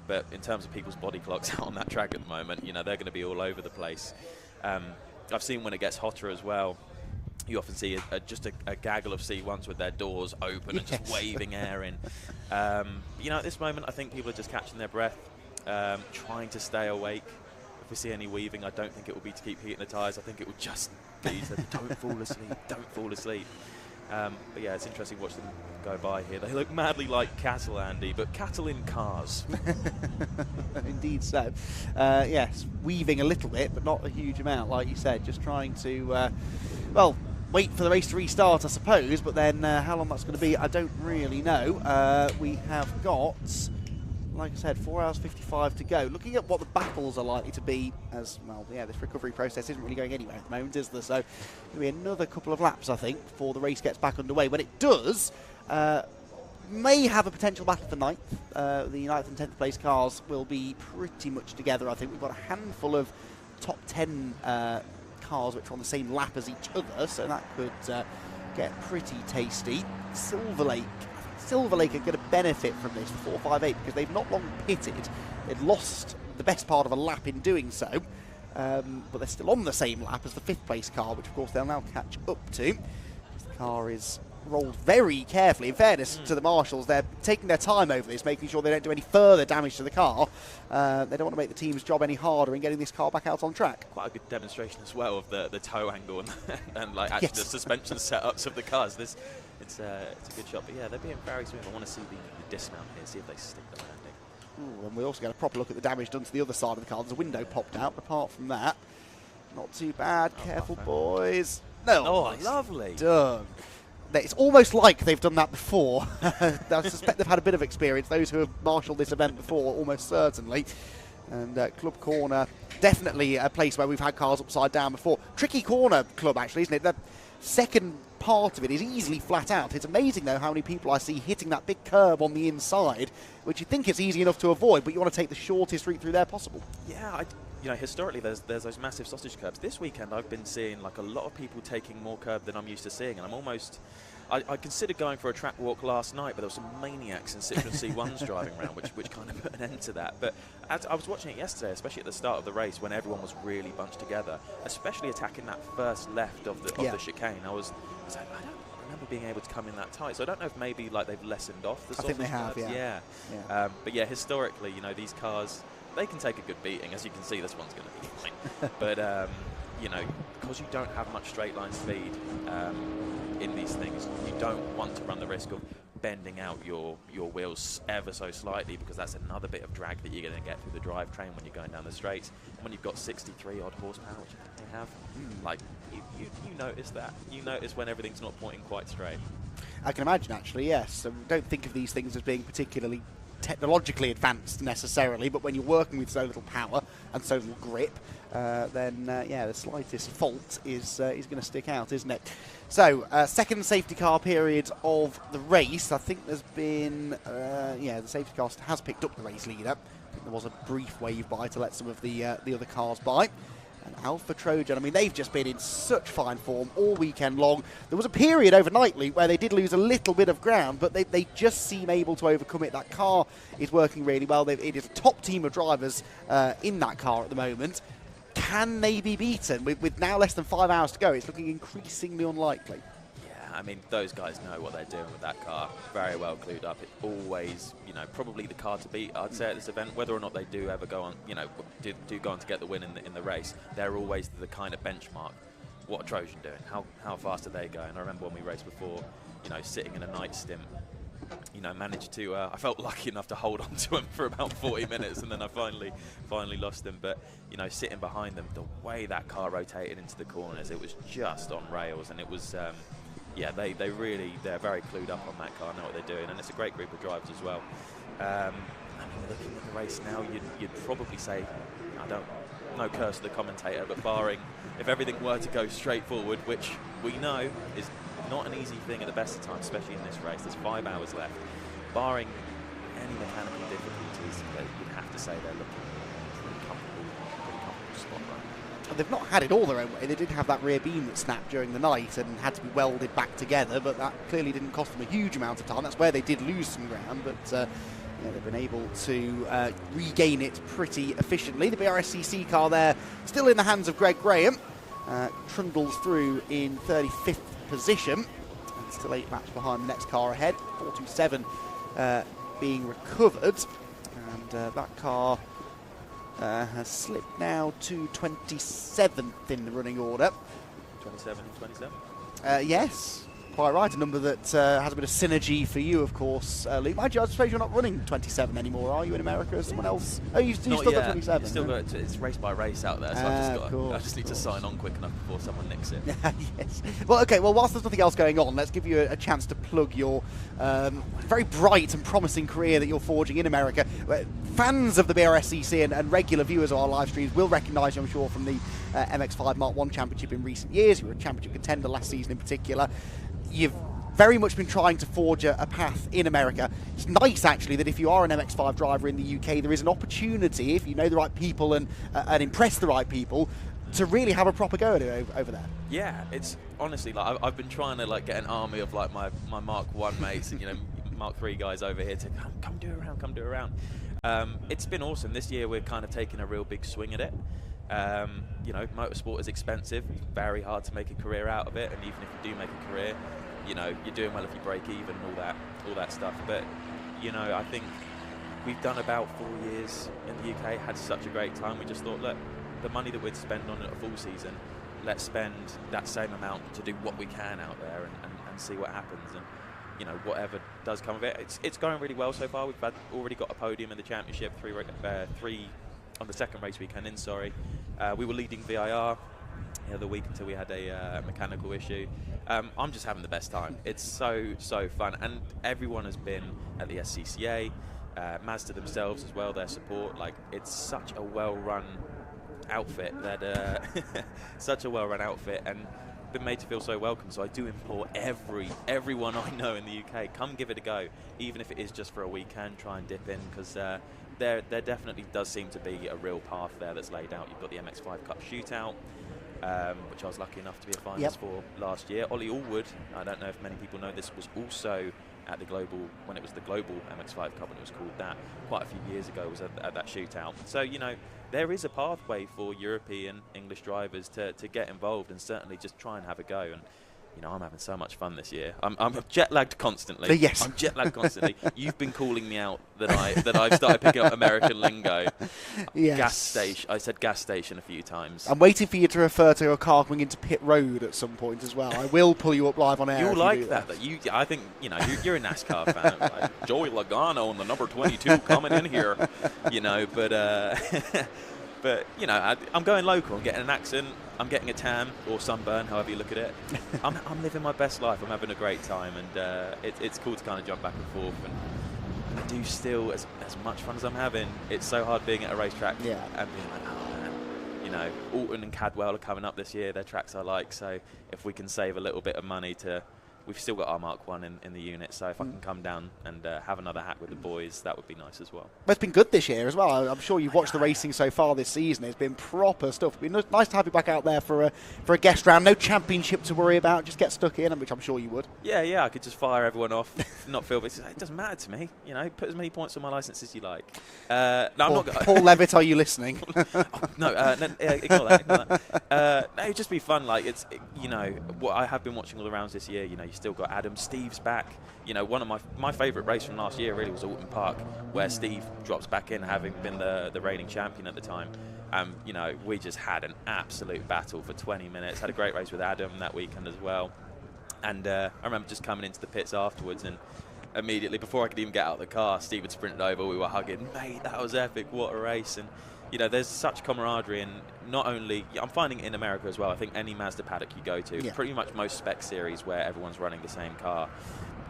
N: But in terms of people's body clocks out on that track at the moment, you know, they're going to be all over the place. I've seen when it gets hotter as well, you often see just a gaggle of C1s with their doors open and just waving air in. You know, at this moment, I think people are just catching their breath, trying to stay awake. If we see any weaving, I don't think it will be to keep heating the tyres. I think it will just be to don't fall asleep, don't fall asleep. But yeah, it's interesting watching them go by here. They look madly like cattle, Andy, but cattle in cars.
C: Indeed so. Yes, weaving a little bit, but not a huge amount, like you said. Just trying to, well, wait for the race to restart, I suppose, but then how long that's going to be, I don't really know. We have got, like I said, 4 hours 55 to go. Looking at what the battles are likely to be, as well, yeah, this recovery process isn't really going anywhere at the moment, is there? So it'll be another couple of laps, I think, before the race gets back underway. When it does, may have a potential battle for 9th. The 9th and 10th place cars will be pretty much together, I think. We've got a handful of top 10 cars which are on the same lap as each other, so that could get pretty tasty. Silver Lake are going to benefit from this, 458, because they've not long pitted. They've lost the best part of a lap in doing so, but they're still on the same lap as the 5th place car, which of course they'll now catch up to. The car is rolled very carefully. In fairness to the marshals, they're taking their time over this, making sure they don't do any further damage to the car. They don't want to make the team's job any harder in getting this car back out on track.
N: Quite a good demonstration as well of the toe angle and like actually the suspension setups of the cars. It's a good shot, but yeah, they're being very smooth. I want to see the dismount here, see if they stick the landing.
C: Ooh, and we also get a proper look at the damage done to the other side of the car. There's a window popped out, but apart from that, not too bad. Careful, boys. No,
N: oh, lovely.
C: Done. It's almost like they've done that before. I suspect they've had a bit of experience. Those who have marshalled this event before, almost certainly. And Club Corner, definitely a place where we've had cars upside down before. Tricky corner club, actually, isn't it? The second part of it is easily flat out. It's amazing, though, how many people I see hitting that big curb on the inside, which you think it's easy enough to avoid, but you want to take the shortest route through there possible.
N: Yeah, you know, historically there's those massive sausage curbs. This weekend I've been seeing like a lot of people taking more curb than I'm used to seeing, and I'm almost... I considered going for a track walk last night, but there were some maniacs in Citroen C1s driving around, which kind of put an end to that. But as I was watching it yesterday, especially at the start of the race, when everyone was really bunched together, especially attacking that first left of the chicane, I was like, I don't remember being able to come in that tight. So I don't know if maybe like they've lessened off the sausage
C: I think they have,
N: curbs.
C: Yeah.
N: But yeah, historically, you know, these cars, they can take a good beating. As you can see, this one's going to be fine. But you know, because you don't have much straight line speed in these things, you don't want to run the risk of bending out your wheels ever so slightly, because that's another bit of drag that you're going to get through the drivetrain when you're going down the straights. When you've got 63 odd horsepower, which I think they have, like you notice that. You notice when everything's not pointing quite straight.
C: I can imagine, actually, yes. So don't think of these things as being particularly technologically advanced necessarily, but when you're working with so little power and so little grip, then yeah, the slightest fault is going to stick out, isn't it? So, second safety car period of the race. I think there's been, yeah, the safety car has picked up the race leader. There was a brief wave by to let some of the other cars by. And Alpha Trojan, I mean, they've just been in such fine form all weekend long. There was a period overnight, Luke, where they did lose a little bit of ground, but they just seem able to overcome it. That car is working really well. It is a top team of drivers in that car at the moment. Can they be beaten? With now less than 5 hours to go, it's looking increasingly unlikely.
N: I mean, those guys know what they're doing with that car. Very well clued up. It's always, you know, probably the car to beat, I'd say, at this event. Whether or not they do ever go on, you know, do go on to get the win in the race, they're always the kind of benchmark. What are Trojan doing? How fast are they going? I remember when we raced before, you know, sitting in a night stint, you know, managed to, I felt lucky enough to hold on to him for about 40 minutes, and then I finally lost him. But, you know, sitting behind them, the way that car rotated into the corners, it was just on rails, and it was... yeah, they're very clued up on that car, know what they're doing, and it's a great group of drivers as well. I mean, looking at the race now, you'd probably say, no curse to the commentator, but barring if everything were to go straight forward, which we know is not an easy thing at the best of times, especially in this race. There's 5 hours left. Barring any mechanical difficulties, you'd have to say they're looking pretty comfortable spot right.
C: And they've not had it all their own way. They did have that rear beam that snapped during the night and had to be welded back together, but that clearly didn't cost them a huge amount of time. That's where they did lose some ground, but yeah, they've been able to regain it pretty efficiently. The Brscc car there, still in the hands of Greg Graham, trundles through in 35th position, and still 8 laps behind the next car ahead. 427 being recovered, and that car has slipped now to 27th in the running order.
N: 27.
C: Yes, quite right. A number that has a bit of synergy for you, of course, Luke. Mind you, I suppose you're not running 27 anymore, are you, in America? Is someone else? Oh, you still got 27.
N: Still got it's race by race out there, so I just need to sign on quick enough before someone nicks it.
C: Yes. Well, okay. Well, whilst there's nothing else going on, let's give you a chance to plug your very bright and promising career that you're forging in America. Fans of the Brscc and regular viewers of our live streams will recognise you, I'm sure, from the MX-5 Mark 1 Championship in recent years. You were a championship contender last season in particular. You've very much been trying to forge a path in America. It's nice, actually, that if you are an MX-5 driver in the UK, there is an opportunity, if you know the right people and impress the right people, to really have a proper go at it over there.
N: Yeah, it's honestly, like, I've been trying to get an army of like my Mark 1 mates and, you know, Mark 3 guys over here to come do a round. It's been awesome. This year we're kind of taking a real big swing at it. You know, motorsport is expensive. It's very hard to make a career out of it, and even if you do make a career, you know, you're doing well if you break even and all that stuff. But, you know, I think we've done about 4 years in the UK, had such a great time. We just thought, look, the money that we'd spend on a full season, let's spend that same amount to do what we can out there and see what happens. And, you know, whatever does come of it, it's going really well so far. We've already got a podium in the championship, three on the second race weekend in, we were leading VIR the other week until we had a mechanical issue. I'm just having the best time. It's so fun, and everyone has been at the SCCA, Mazda themselves as well, their support. Like, it's such a well-run outfit that and been made to feel so welcome. So I do implore everyone I know in the UK, come give it a go, even if it is just for a weekend. Try and dip in, because there definitely does seem to be a real path there that's laid out. You've got the MX-5 Cup Shootout, which I was lucky enough to be a finalist for last year. Ollie Allwood, I don't know if many people know this, was also at the global, when it was the global MX-5 Cup, and it was called that quite a few years ago, was at that shootout. So, you know, there is a pathway for European English drivers to get involved, and certainly just try and have a go. And, you know, I'm having so much fun this year. I'm jet-lagged constantly.
C: Yes.
N: I'm jet-lagged constantly. You've been calling me out that I've started picking up American lingo.
C: Yes.
N: Gas station. I said gas station a few times.
C: I'm waiting for you to refer to a car coming into pit road at some point as well. I will pull you up live on air.
N: You'll like that. I think, you know, you're a NASCAR fan. Like, Joey Logano and the number 22 coming in here, you know, but you know, I'm going local. I'm getting an accent. I'm getting a tan or sunburn, however you look at it. I'm living my best life. I'm having a great time, and it's cool to kind of jump back and forth. And I do still, as much fun as I'm having, it's so hard being at a racetrack and being like, oh man, you know, Alton and Cadwell are coming up this year. They're tracks I like, so if we can save a little bit of money to we've still got our Mark 1 in the unit, so if I can come down and have another hack with the boys, that would be nice as well.
C: But it's been good this year as well. I'm sure you've watched the racing so far this season. It's been proper stuff. It's been nice to have you back out there for a guest round. No championship to worry about. Just get stuck in, which I'm sure you would.
N: Yeah, I could just fire everyone off, not feel. But it doesn't matter to me. Put as many points on my licence as you like. No, I'm not.
C: Paul Levitt, are you listening?
N: No, ignore that. No, it'd just be fun. Like what I have been watching all the rounds this year. You still got Adam. Steve's back. One of my favourite race from last year really was Alton Park, where Steve drops back in, having been the reigning champion at the time. We just had an absolute battle for 20 minutes. Had a great race with Adam that weekend as well. And I remember just coming into the pits afterwards, and immediately, before I could even get out of the car, Steve had sprinted over. We were hugging. Mate, that was epic. What a race. And there's such camaraderie, and not only, I'm finding it in America as well. I think any Mazda paddock you go to, pretty much most spec series where everyone's running the same car,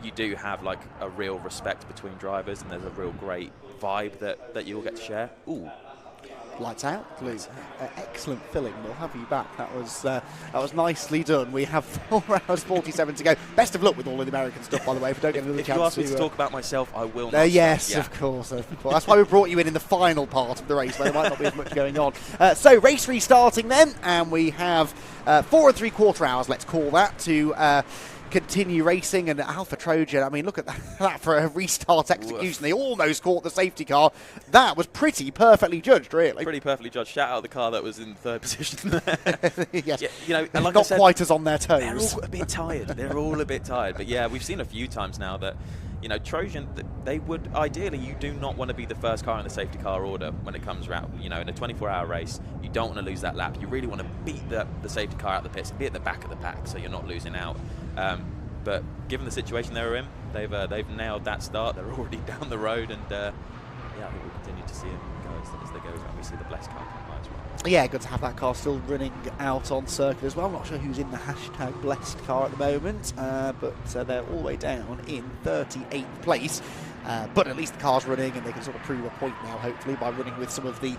N: you do have like a real respect between drivers, and there's a real great vibe that you all get to share. Ooh.
C: Lights out, Luke. Excellent filling. We'll have you back. That was nicely done. We have 4 hours 47 to go. Best of luck with all of the American stuff, by the way. If we don't get another chance,
N: if you ask me to talk about myself, I will not.
C: Yes, of course. That's why we brought you in the final part of the race, where there might not be as much going on. So race restarting then, and we have 4 3/4 hours. Let's call that to. Continue racing, and Alpha Trojan, I mean, look at that for a restart execution. They almost caught the safety car. That was pretty perfectly judged, really.
N: Pretty perfectly judged. Shout out the car that was in 3rd position there.
C: Yes.
N: Yeah, and like
C: not
N: I said,
C: quite as on their toes.
N: They're all a bit tired. They're all a bit tired. But yeah, we've seen a few times now that, Trojan, they would, ideally, you do not want to be the first car in the safety car order when it comes around. In a 24-hour race, you don't want to lose that lap. You really want to beat the safety car out of the pits and be at the back of the pack so you're not losing out. But given the situation they were in, they've nailed that start. They're already down the road, and I think we'll continue to see them go as they go around. We see the Blessed car come by as well.
C: Yeah, good to have that car still running out on circuit as well. I'm not sure who's in the hashtag Blessed car at the moment, but they're all the way down in 38th place. But at least the car's running, and they can sort of prove a point now, hopefully, by running with some of the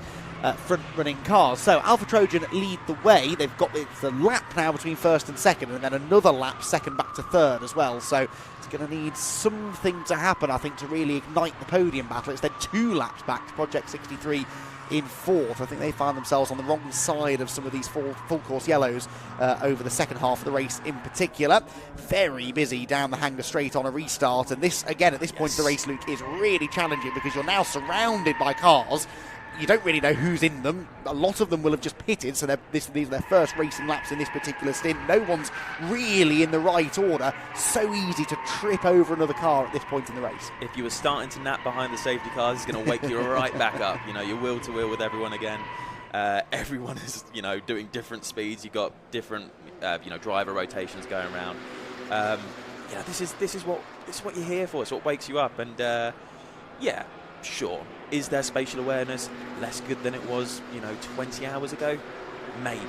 C: front-running cars. So Alpha Trojan lead the way. They've got the lap now between 1st and 2nd, and then another lap 2nd back to 3rd as well. So it's going to need something to happen, I think, to really ignite the podium battle. It's then 2 laps back to Project 63 in 4th. I think they find themselves on the wrong side of some of these full course yellows over the second half of the race in particular. Very busy down the Hanger Straight on a restart, and this, again, at this point of the race, Luke, is really challenging because you're now surrounded by cars. You don't really know who's in them. A lot of them will have just pitted, so these are their first racing laps in this particular stint. No one's really in the right order. So easy to trip over another car at this point in the race.
N: If you were starting to nap behind the safety cars, it's going to wake you right back up. You're wheel to wheel with everyone again. Everyone is, doing different speeds. You've got different, driver rotations going around. This is what you're here for. It's what wakes you up. And sure. Is their spatial awareness less good than it was, 20 hours ago? Maybe.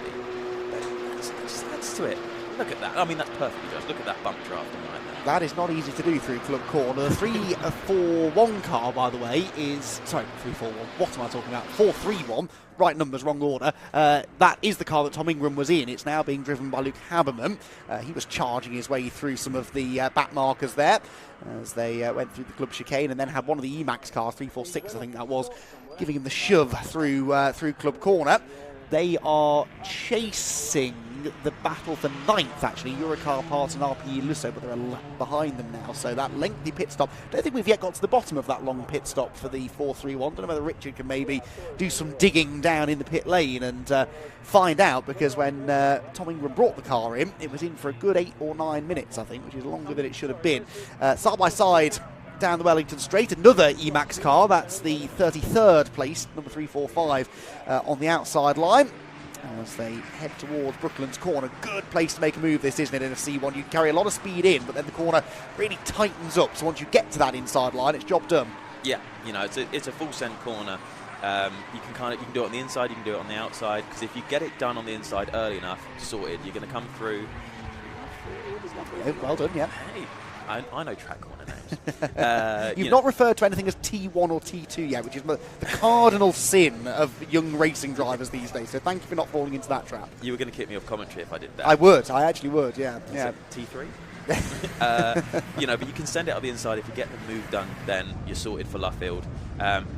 N: But that just adds to it. Look at that. I mean, that's perfectly judged. Look at that bump drafting right there.
C: That is not easy to do through Club Corner. The 3-4-1 car, by the way, is... Sorry, 3-4-1. What am I talking about? 4-3-1. Right numbers, wrong order. That is the car that Tom Ingram was in. It's now being driven by Luke Haberman. He was charging his way through some of the back markers there as they went through the club chicane, and then had one of the Emacs cars, 346 I think that was, giving him the shove through Club Corner. They are chasing the battle for 9th, actually. Eurocar Parts and RPE Lusso, but they're a lap behind them now. So that lengthy pit stop. Don't think we've yet got to the bottom of that long pit stop for the 4-3-1. Don't know whether Richard can maybe do some digging down in the pit lane and find out, because when Tom Ingram brought the car in, it was in for a good 8 or 9 minutes, I think, which is longer than it should have been. Side by side down the Wellington Straight, another Emacs car. That's the 33rd place, number 345 on the outside line, as they head towards Brooklands Corner. Good place to make a move, this, isn't it, in a C1? You carry a lot of speed in, but then the corner really tightens up, so once you get to that inside line, it's job done.
N: Yeah, it's a full send corner. You can do it on the inside, you can do it on the outside, because if you get it done on the inside early enough, sorted, you're going to come through.
C: Well done, yeah.
N: Hey, I know track corner names.
C: You've not referred to anything as T1 or T2 yet, which is the cardinal sin of young racing drivers these days, so thank you for not falling into that trap.
N: You were going to kick me off commentary if I did that.
C: I actually would, yeah.
N: T3? You know, but you can send it up the inside. If you get the move done, then you're sorted for Luffield.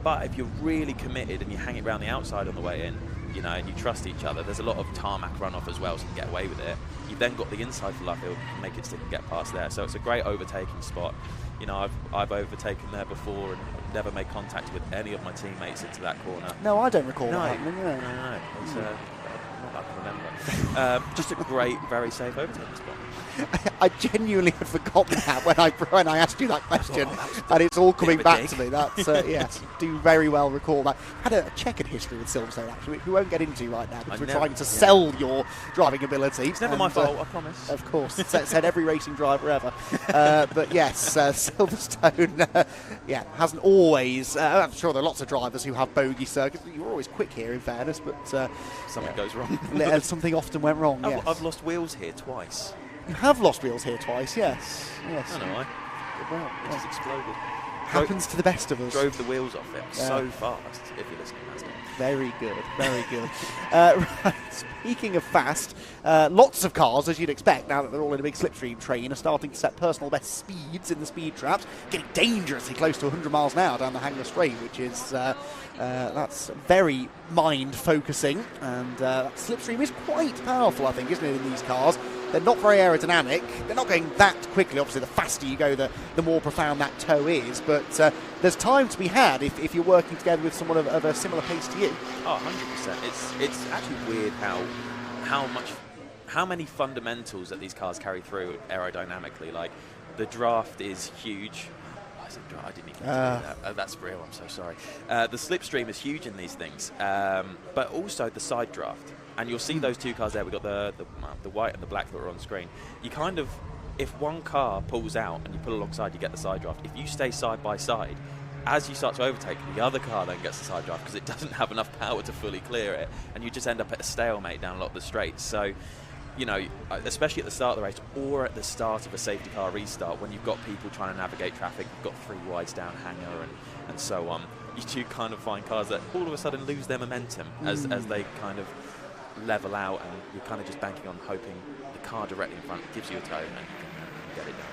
N: But if you're really committed and you hang it around the outside on the way in, you know, and you trust each other, there's a lot of tarmac runoff as well, so you can get away with it. You've then got the inside for Luffield, you can make it stick and get past there. So it's a great overtaking spot. You know, I've overtaken there before and never made contact with any of my teammates into that corner.
C: No, I don't recall
N: No,
C: that happening.
N: no. It's, not that I can remember. Just a great, very safe overtaking spot.
C: I genuinely had forgotten that when I asked you that question, and it's all coming back to me. That's yes, do very well recall that. Had a checkered history with Silverstone, actually, which we won't get into right now because we're trying to sell your driving ability.
N: It's never my fault, I promise.
C: Of course, said every racing driver ever. But yes, Silverstone, hasn't always. I'm sure there are lots of drivers who have bogey circuits. You're always quick here, in fairness, but
N: something goes wrong.
C: Something often went wrong. Yes.
N: I've lost wheels here twice.
C: You have lost wheels here twice, yes.
N: I know why.
C: Well,
N: it just exploded.
C: Happens to the best of us.
N: Drove the wheels off it so fast, if you're listening.
C: Very good, very good. Right, speaking of fast, lots of cars, as you'd expect, now that they're all in a big slipstream train, are starting to set personal best speeds in the speed traps, getting dangerously close to 100 miles an hour down the Hangar Straight, which is, that's very mind-focusing, and that slipstream is quite powerful, I think, isn't it, in these cars? They're not very aerodynamic. They're not going that quickly. Obviously, the faster you go, the more profound that toe is. But there's time to be had if you're working together with someone of a similar pace to you.
N: Oh, 100%. It's actually weird how many fundamentals that these cars carry through aerodynamically. Like, the draft is huge. I didn't even that. That's real. I'm so sorry. The slipstream is huge in these things, but also the side draft. And you'll see those two cars there. We've got the white and the black that are on screen. You kind of, if one car pulls out and you pull alongside, you get the side draft. If you stay side by side, as you start to overtake, the other car then gets the side draft because it doesn't have enough power to fully clear it, and you just end up at a stalemate down a lot of the straights. So, you know, especially at the start of the race or at the start of a safety car restart, when you've got people trying to navigate traffic, you've got 3 wides down Hangar and so on, you do kind of find cars that all of a sudden lose their momentum as they kind of level out, and you're kind of just banking on hoping the car directly in front gives you a toe and you can get it done.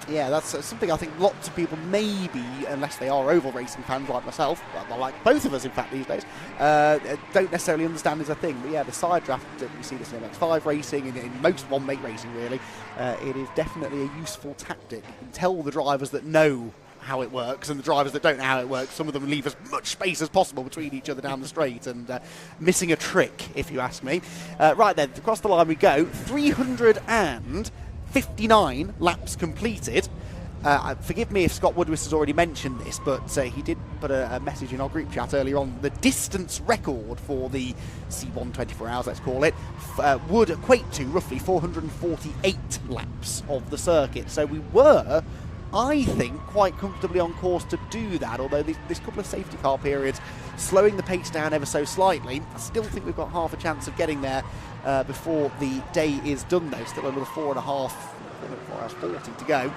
C: Yeah, that's something I think lots of people, maybe, unless they are oval racing fans like myself, like both of us in fact these days, don't necessarily understand is a thing. But yeah, the side draft, you see this in MX-5 racing, in most one-make racing really, it is definitely a useful tactic. You can tell the drivers that know how it works, and the drivers that don't know how it works, some of them leave as much space as possible between each other down the straight, and missing a trick, if you ask me. Right then, across the line we go. 359 laps completed. Forgive me if Scott Woodward has already mentioned this, but he did put a message in our group chat earlier on. The distance record for the C1 24 hours, let's call it, would equate to roughly 448 laps of the circuit. So we were, I think, quite comfortably on course to do that, although this couple of safety car periods slowing the pace down ever so slightly. I still think we've got half a chance of getting there before the day is done, though. Still another 4 hours 40 to go.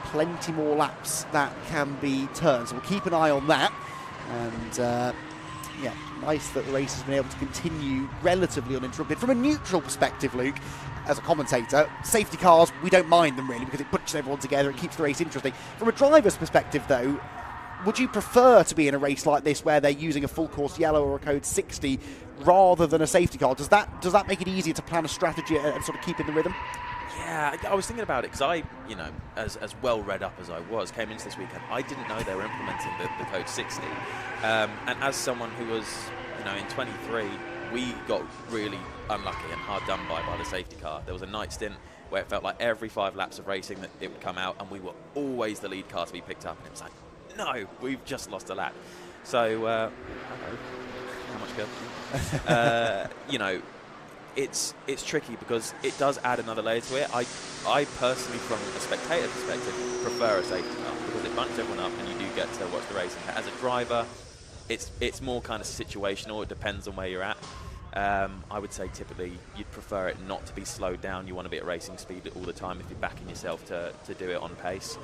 C: Plenty more laps that can be turned, so we'll keep an eye on that. And yeah, nice that the race has been able to continue relatively uninterrupted. From a neutral perspective, Luke, as a commentator, safety cars, we don't mind them really because it puts everyone together, it keeps the race interesting. From a driver's perspective though, would you prefer to be in a race like this where they're using a full course yellow or a code 60 rather than a safety car? Does that make it easier to plan a strategy and sort of keep in the rhythm?
N: Yeah, I was thinking about it because I, you know, as well read up as I was, came into this weekend, I didn't know they were implementing the code 60. And as someone who was, you know, in 23, we got really unlucky and hard done by the safety car. There was a night stint where it felt like every 5 laps of racing that it would come out and we were always the lead car to be picked up, and it was like, no, we've just lost a lap. So, how much good? You know, it's tricky because it does add another layer to it. I personally, from a spectator perspective, prefer a safety car because it bunches everyone up and you do get to watch the racing. As a driver, it's more kind of situational. It depends on where you're at. I would say typically you'd prefer it not to be slowed down. You want to be at racing speed all the time if you're backing yourself to do it on pace.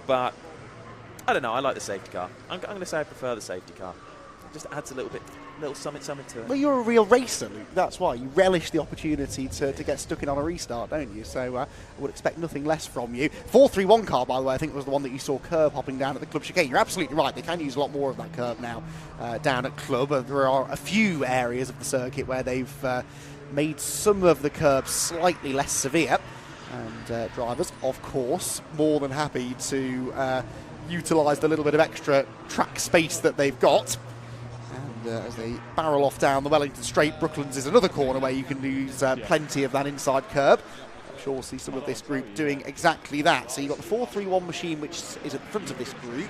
N: But I don't know. I like the safety car. I'm going to say I prefer the safety car. just adds a little something to it.
C: Well, you're a real racer, Luke. That's why you relish the opportunity to get stuck in on a restart, don't you? So I would expect nothing less from you. 431 car, by the way, I think was the one that you saw curb hopping down at the Club chicane. You're absolutely right. They can use a lot more of that curb now down at Club. There are a few areas of the circuit where they've made some of the curbs slightly less severe. And drivers, of course, more than happy to utilise the little bit of extra track space that they've got. And as they barrel off down the Wellington Straight, Brooklands is another corner where you can use plenty of that inside curb. I'm sure we'll see some of this group doing exactly that. So you've got the 431 machine, which is at the front of this group.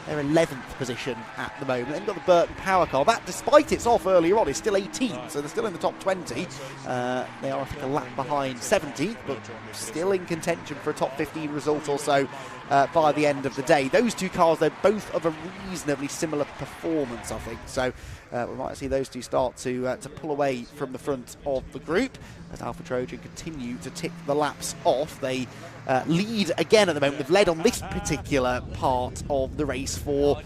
C: They're 11th position at the moment. Then you've got the Burton Power car. That, despite it's off earlier on, is still 18, so they're still in the top 20. They are, I think, a lap behind 17th, but still in contention for a top 15 result or so by the end of the day. Those two cars, they're both of a reasonably similar performance, I think. So we might see those two start to pull away from the front of the group as Alpha Trojan continue to tick the laps off. They lead again at the moment. They've led on this particular part of the race for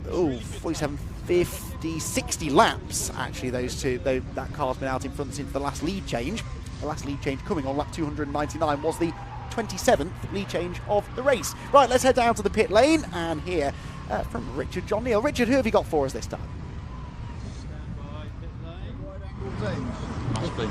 C: 47, 50, 60 laps. Actually, those two, that car's been out in front since the last lead change. The last lead change coming on lap 299 was the 27th lead change of the race. Right, let's head down to the pit lane and hear from Richard John Neal. Richard, who have you got for us this time?
O: Must be.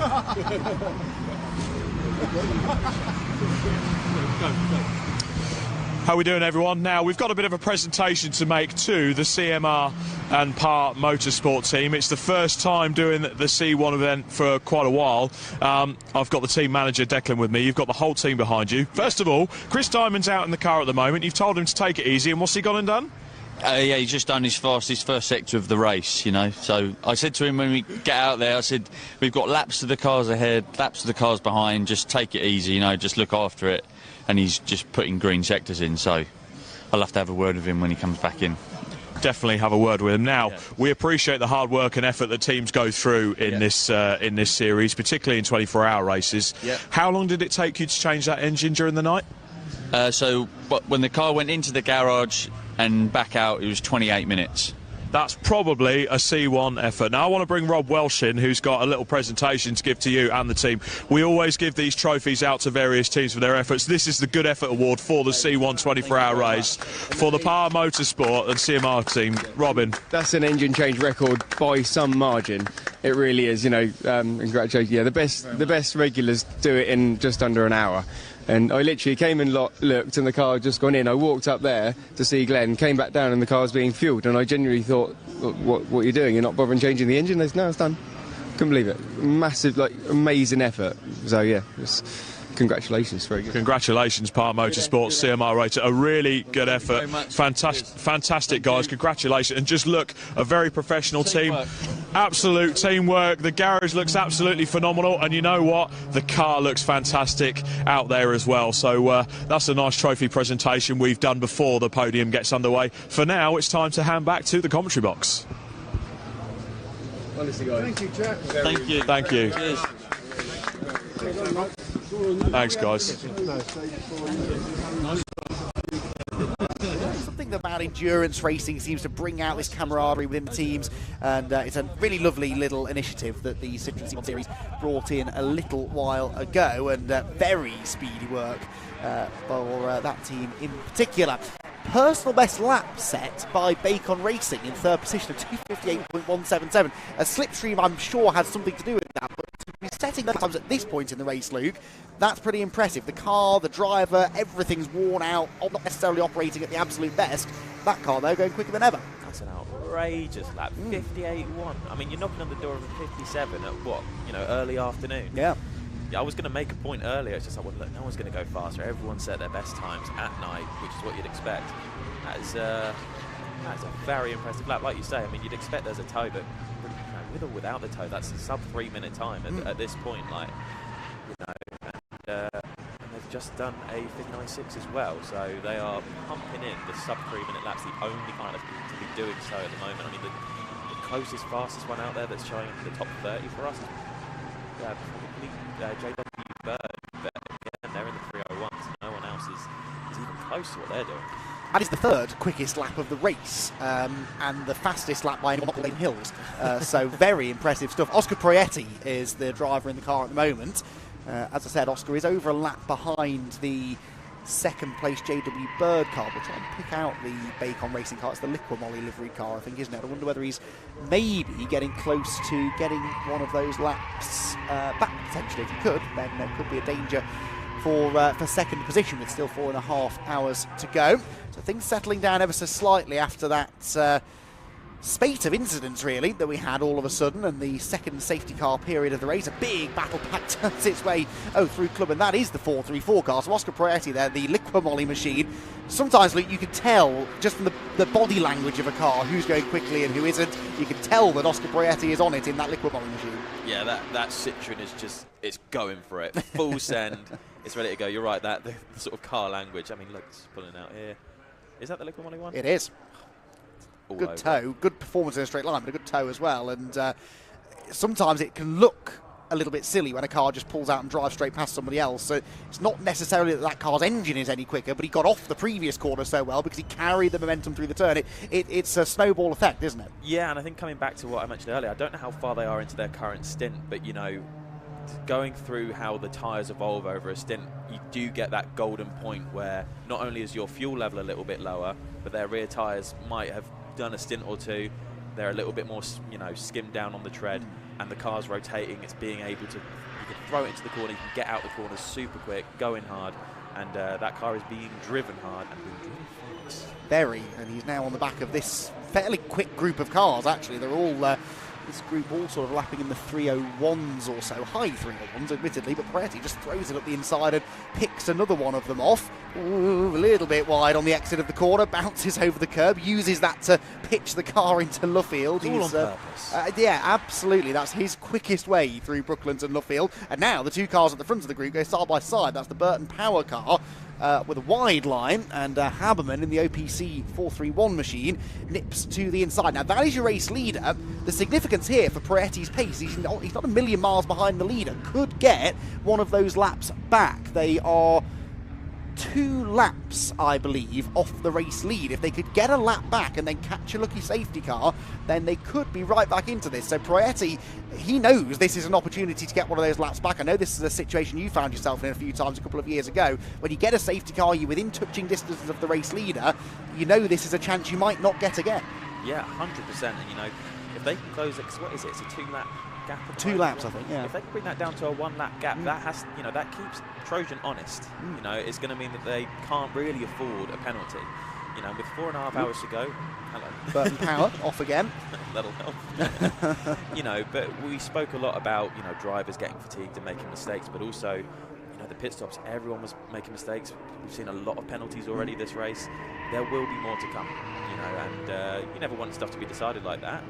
A: How are we doing, everyone? Now, we've got a bit of a presentation to make to the CMR and PAR Motorsport team. It's the first time doing the C1 event for quite a while. I've got the team manager, Declan, with me. You've got the whole team behind you. First of all, Chris Diamond's out in the car at the moment. You've told him to take it easy, and what's he gone and done?
O: Yeah, he's just done his first sector of the race, you know. So I said to him when we get out there, I said, we've got laps to the cars ahead, laps to the cars behind, just take it easy, you know, just look after it. And he's just putting green sectors in, so I'll have to have a word with him when he comes back in.
A: Definitely have a word with him. Now, we appreciate the hard work and effort that teams go through in this series, particularly in 24-hour races. How long did it take you to change that engine during the night?
O: So when the car went into the garage and back out, it was 28 minutes.
A: That's probably a C1 effort. Now, I want to bring Rob Welsh in, who's got a little presentation to give to you and the team. We always give these trophies out to various teams for their efforts. This is the Good Effort Award for the C1 24-hour race for the PAR Motorsport and CMR team. Robin.
P: That's an engine change record by some margin. It really is, you know. Congratulations. Yeah, the best regulars do it in just under an hour. And I literally came and looked, and the car had just gone in. I walked up there to see Glenn, came back down, and the car was being fueled. And I genuinely thought, what are you doing? You're not bothering changing the engine? No, it's done. Couldn't believe it. Massive, amazing effort. So, yeah, congratulations. Very good.
A: Congratulations, PAR Motorsport, CMR racer. A really good effort. Fantastic, guys. Congratulations. And just look, a very professional team. Absolute teamwork. The garage looks absolutely phenomenal. And you know what? The car looks fantastic out there as well. So that's a nice trophy presentation we've done before the podium gets underway. For now, it's time to hand back to the commentary box.
P: Honestly, guys. Thank you, Jack.
A: Thank you. Thank you.
P: Cheers.
A: Thanks, guys.
C: Something about endurance racing seems to bring out this camaraderie within the teams, and it's a really lovely little initiative that the Citroen C1 Series brought in a little while ago, and very speedy work for that team in particular. Personal best lap set by Bacon Racing in third position of 258.177. A slipstream, I'm sure, had something to do with that, but to be setting those times at this point in the race, Luke, that's pretty impressive. The car, the driver, everything's worn out, not necessarily operating at the absolute best. That car, though, going quicker than ever.
N: That's an outrageous lap, 58.1. I mean, you're knocking on the door of a 57 at what, early afternoon.
C: Yeah,
N: I was going to make a point earlier. It's just like, well, look, no one's going to go faster. Everyone set their best times at night, which is what you'd expect. That's a very impressive lap. Like you say, I mean, you'd expect there's a tow, but with or without the tow, that's a sub 3 minute time at this point. And they've just done a 59.6 as well, so they are pumping in the sub 3 minute laps. The only kind of to be doing so at the moment. I mean, the closest, fastest one out there that's showing the top 30 for us is probably JW Bird, but again, they're in the 301s. No one else is even close to what they're doing.
C: and it's the third quickest lap of the race, and the fastest lap by anyone not Lane Hills. So very impressive stuff. Oscar Proietti is the driver in the car at the moment. As I said, Oscar is over a lap behind the second place JW Bird car. We'll try and pick out the Bacon Racing car. It's the Liquimolly livery car, I think, isn't it? I wonder whether he's maybe getting close to getting one of those laps back, potentially. If he could, then there could be a danger for second position with still 4.5 hours to go. So things settling down ever so slightly after that spate of incidents, really, that we had all of a sudden, and the second safety car period of the race. A big battle pack turns its way through Club, and that is the 434 car. So Oscar Proietti there, the Liquimolly machine. Sometimes, Luke, you can tell just from the body language of a car who's going quickly and who isn't. You can tell that Oscar Proietti is on it in that Liquimolly machine.
N: Yeah, that Citroen is just, it's going for it. Full send. It's ready to go. You're right, the sort of car language. I mean, look, it's pulling out here. Is that the Liquimolly one?
C: It is.
N: All
C: good
N: over.
C: toe, good performance in a straight line, but a good toe as well. And sometimes it can look a little bit silly when a car just pulls out and drives straight past somebody else. So it's not necessarily that car's engine is any quicker, but he got off the previous corner so well because he carried the momentum through the turn. It's a snowball effect, isn't it?
N: Yeah, and I think coming back to what I mentioned earlier, I don't know how far they are into their current stint, but, you know, going through how the tyres evolve over a stint, you do get that golden point where not only is your fuel level a little bit lower, but their rear tyres might have done a stint or two. They're a little bit more, you know, skimmed down on the tread, and the car's rotating. It's being able to, you can throw it into the corner, you can get out the corner super quick, going hard, and that car is being driven hard and being driven fast.
C: Very, and he's now on the back of this fairly quick group of cars, actually. They're all, this group all sort of lapping in the 301s or so, high 301s admittedly, but Proietti just throws it up the inside and picks another one of them off. Ooh, a little bit wide on the exit of the corner, bounces over the curb, uses that to pitch the car into Luffield.
N: All on purpose.
C: Yeah, absolutely, that's his quickest way through Brooklands and Luffield. And now the two cars at the front of the group go side by side. That's the Burton Power car with a wide line, and Haberman in the OPC 431 machine nips to the inside. Now that is your race leader. The significance here for Proietti's pace, he's not a million miles behind the leader, could get one of those laps back. They are 2 laps, I believe, off the race lead. If they could get a lap back and then catch a lucky safety car, then they could be right back into this. So Proietti, he knows this is an opportunity to get one of those laps back. I know this is a situation you found yourself in a few times a couple of years ago. When you get a safety car, you're within touching distance of the race leader, you know this is a chance you might not get again.
N: Yeah, 100%. And, you know, if they can close it, what is it? It's a 2-lap gap.
C: 2 laps, I think, yeah.
N: If they can bring that down to a 1-lap gap, that has, you know, that keeps Trojan honest. You know, it's going to mean that they can't really afford a penalty. You know, with 4.5 hours to go. Hello.
C: Burton Power off again.
N: That'll help. You know, but we spoke a lot about, you know, drivers getting fatigued and making mistakes, but also, you know, the pit stops, everyone was making mistakes. We've seen a lot of penalties already this race. There will be more to come, you know, and you never want stuff to be decided like that.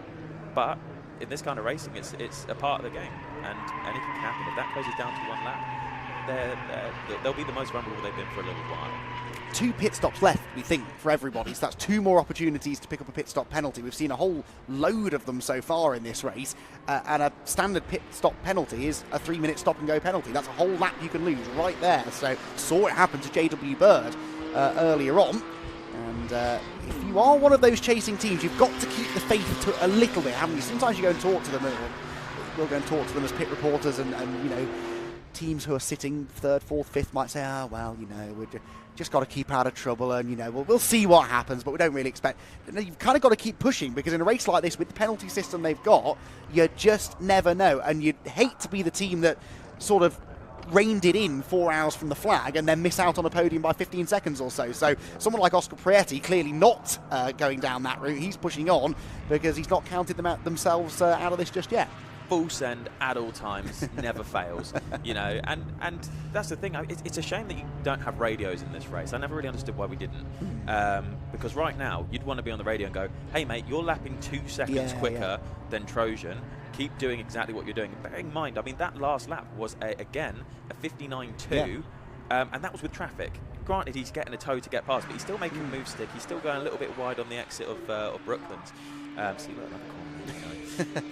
N: But in this kind of racing, it's a part of the game, and anything can happen. If that closes down to 1 lap, they'll be the most vulnerable they've been for a little while.
C: 2 pit stops left, we think, for everybody. So that's 2 more opportunities to pick up a pit stop penalty. We've seen a whole load of them so far in this race, and a standard pit stop penalty is a 3-minute stop and go penalty. That's a whole lap you can lose right there. So saw it happen to JW Bird earlier on. And if you are one of those chasing teams, you've got to keep the faith to a little bit, haven't you? Sometimes you go and talk to them, we'll go and talk to them as pit reporters, and you know, teams who are sitting 3rd, 4th, 5th might say, well, you know, we're just got to keep out of trouble, and, you know, we'll see what happens, but we don't really expect. You've kind of got to keep pushing, because in a race like this, with the penalty system they've got, you just never know, and you'd hate to be the team that sort of reined it in 4 hours from the flag and then miss out on a podium by 15 seconds or so. So someone like Oscar Proietti clearly not going down that route. He's pushing on because he's not counted them out themselves out of this just yet.
N: Full send at all times, never fails, you know, and that's the thing. It's a shame that you don't have radios in this race. I never really understood why we didn't, because right now you'd want to be on the radio and go, hey mate, you're lapping 2 seconds quicker than Trojan. Keep doing exactly what you're doing. And bearing in mind, I mean, that last lap was again a 59.2, and that was with traffic. Granted, he's getting a toe to get past, but he's still making a move stick. He's still going a little bit wide on the exit of Brooklands. See, look, another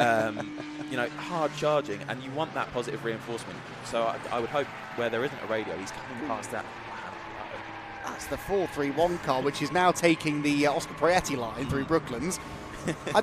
N: corner. You know, hard charging, and you want that positive reinforcement. So I would hope where there isn't a radio, he's coming past that.
C: That's the 431 car, which is now taking the Oscar Proietti line through Brooklands.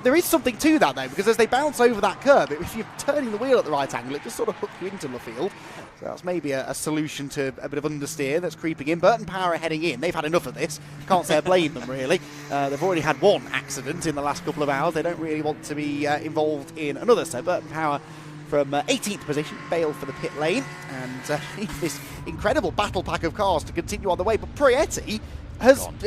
C: There is something to that, though, because as they bounce over that curb, if you're turning the wheel at the right angle, it just sort of hooks you into the field. So that's maybe a solution to a bit of understeer that's creeping in. Burton Power are heading in. They've had enough of this. Can't say I blame them, really. They've already had one accident in the last couple of hours. They don't really want to be involved in another. So Burton Power from 18th position, bail for the pit lane. And this incredible battle pack of cars to continue on the way. But Proietti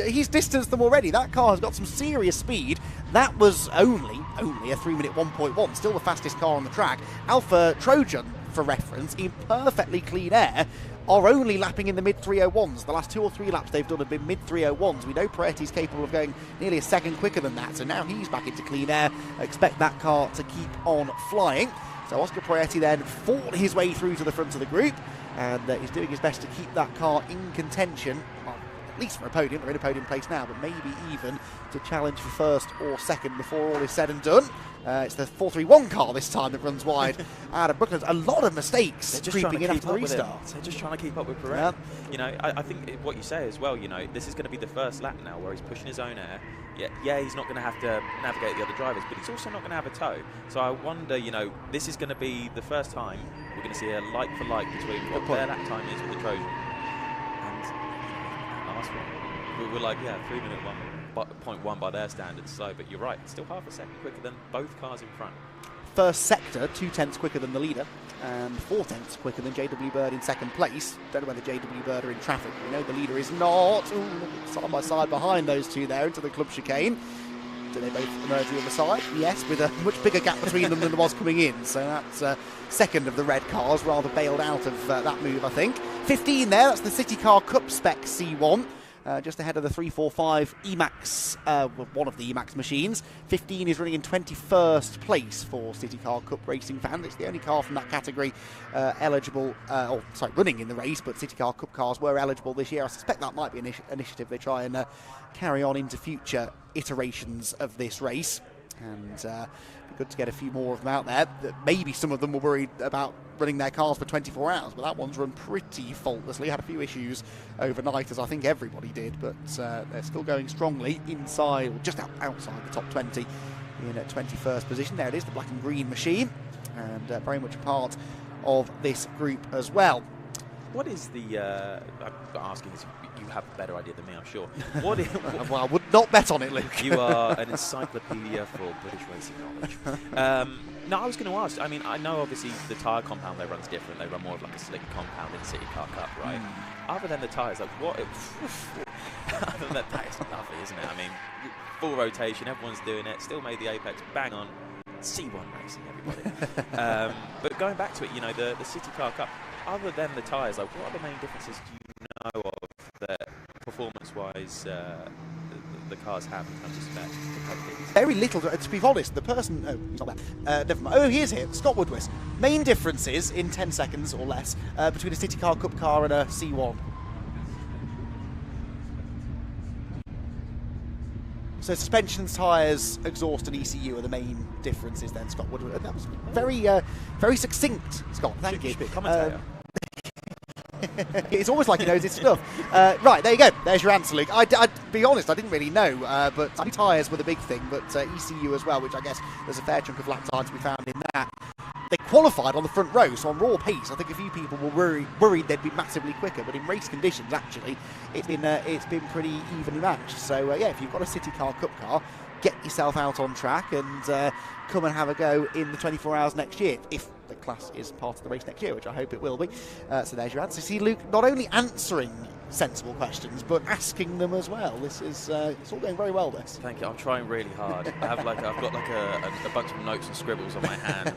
C: he's distanced them already. That car has got some serious speed. That was only a 3-minute 1.1, still the fastest car on the track. Alpha Trojan, for reference, in perfectly clean air, are only lapping in the mid-301s. The last 2 or 3 laps they've done have been mid-301s. We know Proietti's capable of going nearly a second quicker than that, so now he's back into clean air. I expect that car to keep on flying. So Oscar Proietti then fought his way through to the front of the group, and he's doing his best to keep that car in contention. Well, at least for a podium. They're in a podium place now, but maybe even to challenge for first or second before all is said and done. It's the 431 car this time that runs wide out of Brooklands. A lot of mistakes creeping in after the restart.
N: They're just trying to keep up with Perez.
C: Yeah.
N: You know, I think what you say as well, you know, this is going to be the first lap now where he's pushing his own air. Yeah, he's not going to have to navigate the other drivers, but he's also not going to have a tow. So I wonder, you know, this is going to be the first time we're going to see a like for like between what their lap time is with the Trojan. And last one, we're like, yeah, 3-minute 1.1 by their standards. So, but you're right, it's still half a second quicker than both cars in front.
C: First sector, 2/10 quicker than the leader, and 4/10 quicker than JW Bird in second place. Don't know whether JW Bird are in traffic. We know the leader is not. Ooh, side by side behind those two there into the club chicane. Do they both emerge the other side? Yes, with a much bigger gap between them than there was coming in. So that's second of the red cars, rather bailed out of that move, I think. 15 there, that's the City Car Cup spec C1. Just ahead of the 345 Emacs, one of the Emacs machines. 15 is running in 21st place for City Car Cup racing fans. It's the only car from that category eligible, running in the race, but City Car Cup cars were eligible this year. I suspect that might be an initiative they try and carry on into future iterations of this race. And it'd be good to get a few more of them out there. Maybe some of them were worried about running their cars for 24 hours, but that one's run pretty faultlessly. Had a few issues overnight, as I think everybody did, but they're still going strongly inside, or just outside the top 20 in 21st position. There it is, the black and green machine, and very much a part of this group as well.
N: What is the, I'm asking this, you have a better idea than me, I'm sure. What is,
C: well, I would not bet on it, Luke.
N: You are an encyclopedia for British racing knowledge. No, I was going to ask, I mean, I know obviously the tyre compound they run's different. They run more of like a slick compound in City Car Cup, right? Other than the tyres, like what, other than that is lovely, isn't it? I mean, full rotation, everyone's doing it, still made the apex, bang on. C1 racing, everybody. But going back to it, you know, the City Car Cup, other than the tyres, like what are the main differences do you know of that performance-wise the cars have in terms of spec?
C: Very little, to be honest. The person, oh, he's not there. Never mind. Oh, he is here. Scott Woodward. Main differences in 10 seconds or less between a City Car Cup car and a C1. So suspensions, tyres, exhaust and ECU are the main differences then, Scott Woodward. That was very succinct, Scott. Thank you.
N: Commentator.
C: It's almost like he knows his stuff. Right, there you go. There's your answer, Luke. I'd be honest, I didn't really know, but tyres were the big thing, but ECU as well, which I guess there's a fair chunk of lap time to be found in that. They qualified on the front row, so on raw pace, I think a few people were worried they'd be massively quicker, but in race conditions, actually, it's been pretty evenly matched. So, yeah, if you've got a City Car Cup car, get yourself out on track and come and have a go in the 24 hours next year, if the class is part of the race next year, which I hope it will be. So there's your answer. See, Luke, not only answering sensible questions, but asking them as well. This is it's all going very well, this.
N: Thank you. I'm trying really hard. I've got like a bunch of notes and scribbles on my hand.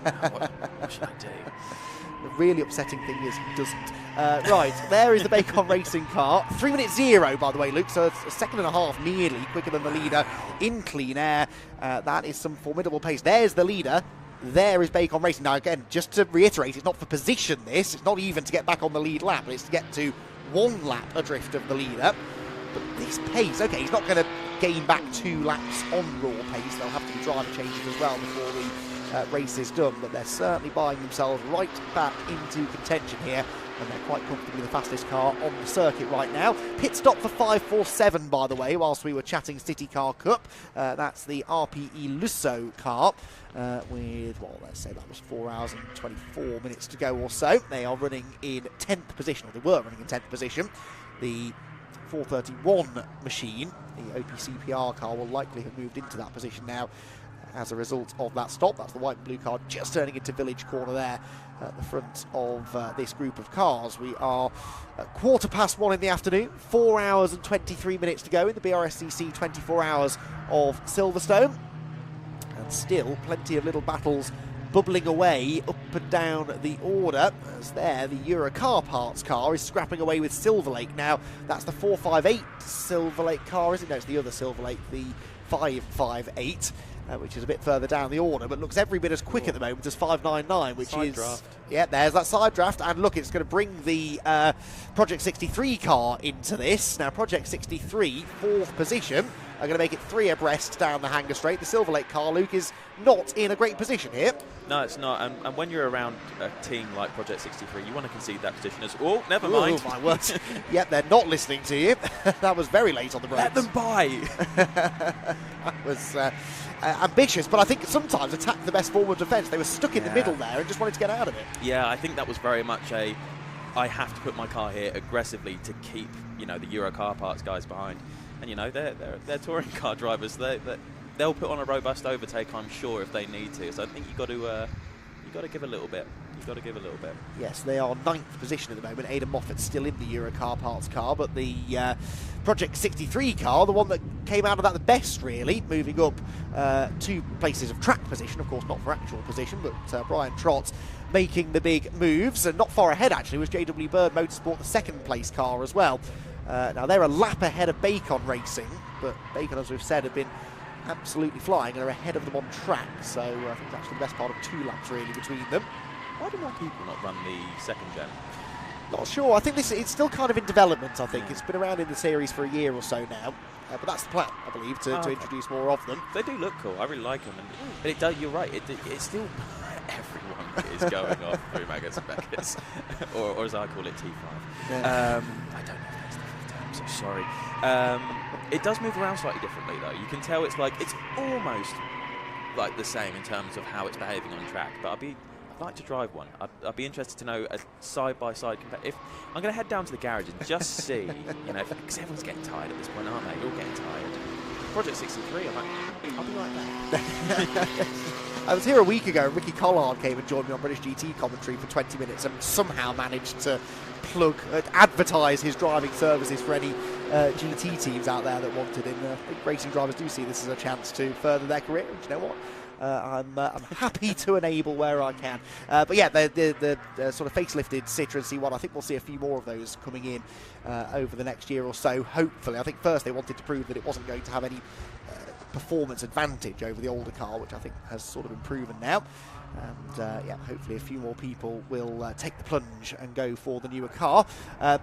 N: What should I do?
C: The really upsetting thing is he doesn't. Right, there is the Bacon Racing car. 3-minute 0, by the way, Luke, so it's a second and a half nearly quicker than the leader in clean air. That is some formidable pace. There's the leader. There is Bacon Racing. Now, again, just to reiterate, it's not for position, this. It's not even to get back on the lead lap, but it's to get to one lap adrift of the leader. But this pace, okay, he's not going to gain back 2 laps on raw pace. There'll have to be driver changes as well before we race is done, but they're certainly buying themselves right back into contention here, and they're quite comfortably the fastest car on the circuit right now. Pit stop for 547, by the way, whilst we were chatting City Car Cup. That's the RPE Lusso car with, well, let's say that was 4 hours and 24 minutes to go or so. They are running in 10th position, or they were running in 10th position. The 431 machine, the OPCPR car, will likely have moved into that position now as a result of that stop. That's the white and blue car just turning into Village Corner there at the front of this group of cars. We are at 1:15 in the afternoon, 4 hours and 23 minutes to go in the BRSCC 24 hours of Silverstone, and still plenty of little battles bubbling away up and down the order, as there the Euro Car Parts car is scrapping away with Silver Lake. Now that's the 458 Silver Lake car, isn't it? No, it's the other Silver Lake, the 558, which is a bit further down the order, but looks every bit as quick at the moment as 599, which
N: side
C: is
N: draft.
C: Yeah, there's that side draft, and look, it's going to bring the Project 63 car into this. Now Project 63, 4th position, are going to make it 3 abreast down the Hanger Straight. The Silver Lake car, Luke, is not in a great position here.
N: No, it's not. And when you're around a team like Project 63, you want to concede that position as well. Oh, never mind.
C: Oh, my word. Yep, they're not listening to you. That was very late on the brakes.
N: Let them by.
C: That was ambitious, but I think sometimes attack the best form of defence. They were stuck in the middle there and just wanted to get out of it.
N: Yeah, I think that was very much I have to put my car here aggressively to keep, the Euro Car Parts guys behind. And, they're touring car drivers. They'll put on a robust overtake, I'm sure, if they need to. So I think you've got to give a little bit. You've got to give a little bit.
C: Yes, they are 9th position at the moment. Aidan Moffat's still in the Euro Car Parts car, but the Project 63 car, the one that came out of that the best, really, moving up 2 places of track position, of course not for actual position, but Brian Trott making the big moves, and not far ahead actually was JW Bird Motorsport, the 2nd place car as well. Now they're a lap ahead of Bacon Racing, but Bacon, as we've said, have been absolutely flying and are ahead of them on track, so I think it's actually the best part of 2 laps really between them.
N: Why do more people not run the 2nd gen?
C: Not sure. I think it's still kind of in development, I think. It's been around in the series for a year or so now. But that's the plan, I believe, to introduce more of them.
N: They do look cool. I really like them. And it does, you're right, it's still... Everyone is going off through Magus and Beckers. or as I call it, T5.
C: Yeah.
N: I don't know if that's the fifth term, so sorry. It does move around slightly differently, though. You can tell it's almost like the same in terms of how it's behaving on track. But I'd like to drive one. I'd be interested to know a side-by-side if I'm going to head down to the garage and just see, because everyone's getting tired at this point, aren't they? You're getting tired. Project 63, I'll be right back.
C: I was here a week ago. Ricky Collard came and joined me on British GT commentary for 20 minutes and somehow managed to advertise his driving services for any GT teams out there that wanted him. I think racing drivers do see this as a chance to further their career. And you know what? I'm happy to enable where I can. But yeah, the sort of facelifted Citroen C1, I think we'll see a few more of those coming in over the next year or so, hopefully. I think first they wanted to prove that it wasn't going to have any performance advantage over the older car, which I think has sort of been proven now. And yeah, hopefully a few more people will take the plunge and go for the newer car.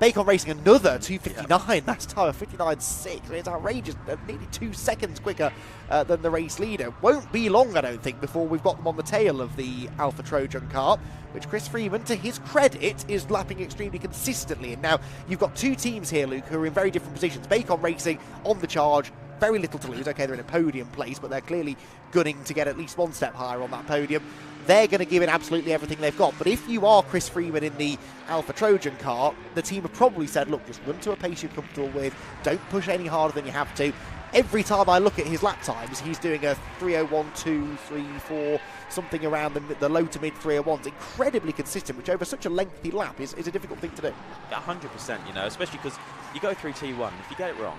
C: Bacon Racing another 2:59. That's time 59.6. It's outrageous. Nearly 2 seconds quicker than the race leader. Won't be long, I don't think, before we've got them on the tail of the Alpha Trojan car, which Chris Freeman, to his credit, is lapping extremely consistently. And now you've got 2 teams here, Luke, who are in very different positions. Bacon Racing on the charge. Very little to lose. Okay, they're in a podium place, but they're clearly gunning to get at least 1 step higher on that podium. They're going to give it absolutely everything they've got. But if you are Chris Freeman in the Alpha Trojan car, the team have probably said, look, just run to a pace you're comfortable with. Don't push any harder than you have to. Every time I look at his lap times, he's doing a 3:01.2, 3:4, something around the low to mid 3:01s. Incredibly consistent, which over such a lengthy lap is a difficult thing to do.
N: 100%, especially because you go through T1. If you get it wrong,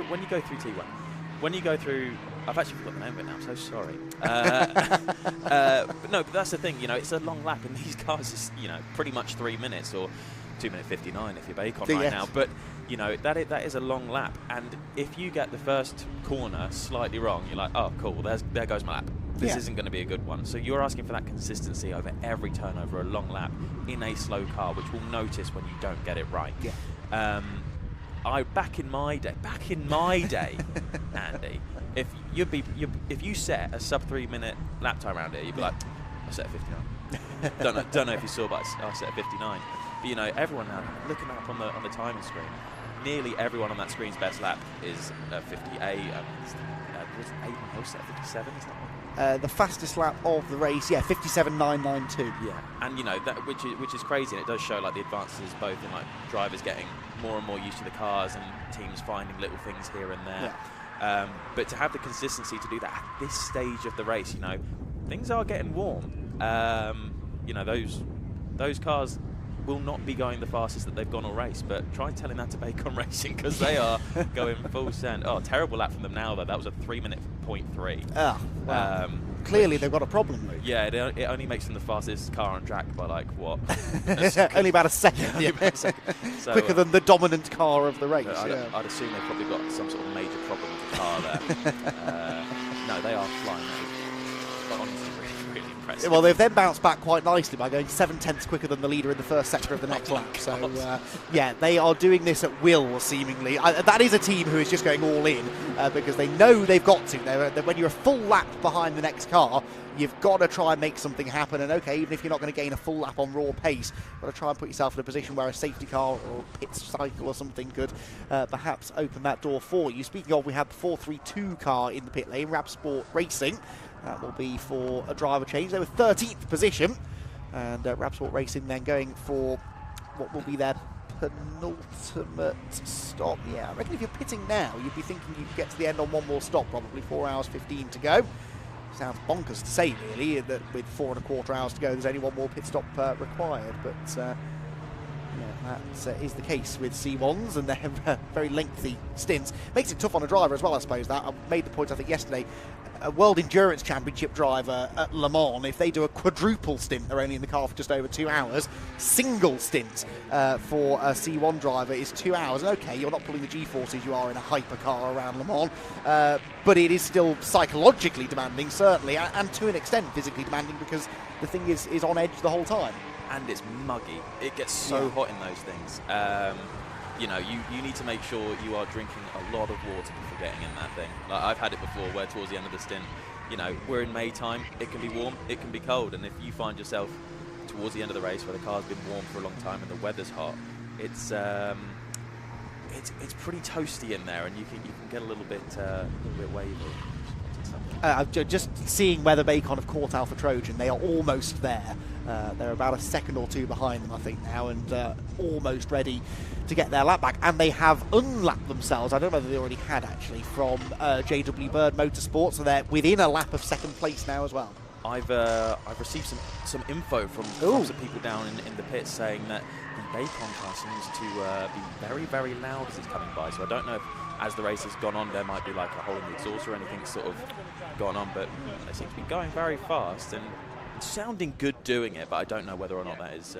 N: when you go through T1, when you go through, I've actually forgotten the name of it now, I'm so sorry. But that's the thing, it's a long lap, and these cars is, pretty much 3 minutes or 2:59 if you're Bacon right now. But that is a long lap, and if you get the first corner slightly wrong, you're like, oh cool, there goes my lap. This isn't going to be a good one. So you're asking for that consistency over every turn over a long lap in a slow car, which will notice when you don't get it right. back in my day, Andy, if you set a sub 3 minute lap time around here, you'd be like, I set a 59. don't know if you saw, but I set a 59. But you know, everyone now looking up on the timing screen, nearly everyone on that screen's best lap is 58. Was Aiden Hill set 57? Is that right?
C: The fastest lap of the race, yeah, 57.992.
N: Yeah, and you know that which is crazy, and it does show like the advances both in like drivers getting more and more used to the cars and teams finding little things here and there. Yeah. But to have the consistency to do that at this stage of the race, you know, things are getting warm. You know, those cars will not be going the fastest that they've gone all race, but try telling that to Bacon Racing, because they are going full send. Oh, terrible lap from them now though. That was a 3:0.3.
C: Ah, wow. Clearly they've got a problem, Luke.
N: Yeah, it only makes them the fastest car on track by like what?
C: Only about a second. Yeah. So, quicker than the dominant car of the race.
N: I'd assume they've probably got some sort of major problem with the car there. No, they are flying. Honestly, really impressive.
C: Well, they've then bounced back quite nicely by going 7/10 quicker than the leader in the first sector of the next lap. So, yeah, they are doing this at will, seemingly. That is a team who is just going all in because they know they've got to. When you're a full lap behind the next car, you've got to try and make something happen. And, okay, even if you're not going to gain a full lap on raw pace, you've got to try and put yourself in a position where a safety car or a pit cycle or something could perhaps open that door for you. Speaking of, we have the 432 car in the pit lane, Brscc Racing. That will be for a driver change. They were 13th position, and Brscc Racing then going for what will be their penultimate stop. Yeah, I reckon if you're pitting now, you'd be thinking you could get to the end on one more stop, probably 4 hours 15 to go. Sounds bonkers to say, really, that with 4¼ hours to go, there's only one more pit stop required, but yeah, that is the case with C1s and their very lengthy stints. Makes it tough on a driver as well, I suppose. That I made the point, I think, yesterday. A World Endurance Championship driver at Le Mans, if they do a quadruple stint, they're only in the car for just over 2 hours. Single stint for a C1 driver is 2 hours. And okay, you're not pulling the G-forces you are in a hypercar around Le Mans, but it is still psychologically demanding, certainly, and to an extent physically demanding, because the thing is on edge the whole time.
N: And it's muggy. It gets so hot in those things. You know, you need to make sure you are drinking a lot of water before getting in that thing. Like, I've had it before where towards the end of the stint, you know, we're in May time, it can be warm, it can be cold, and if you find yourself towards the end of the race where the car's been warm for a long time and the weather's hot, it's pretty toasty in there, and you can get a little bit wavy.
C: Just seeing whether Bacon have caught Alpha Trojan, they are almost there. They're about a second or two behind them, I think, now, and almost ready to get their lap back. And they have unlapped themselves. I don't know whether they already had, actually, from JW Bird Motorsport, so they're within a lap of second place now as well.
N: I've received some info from some people down in the pits saying that the Bacon car seems to be very, very loud as it's coming by. So I don't know if, as the race has gone on, there might be like a hole in the exhaust or anything sort of gone on, but they seem to be going very fast and sounding good doing it, but I don't know whether or not that is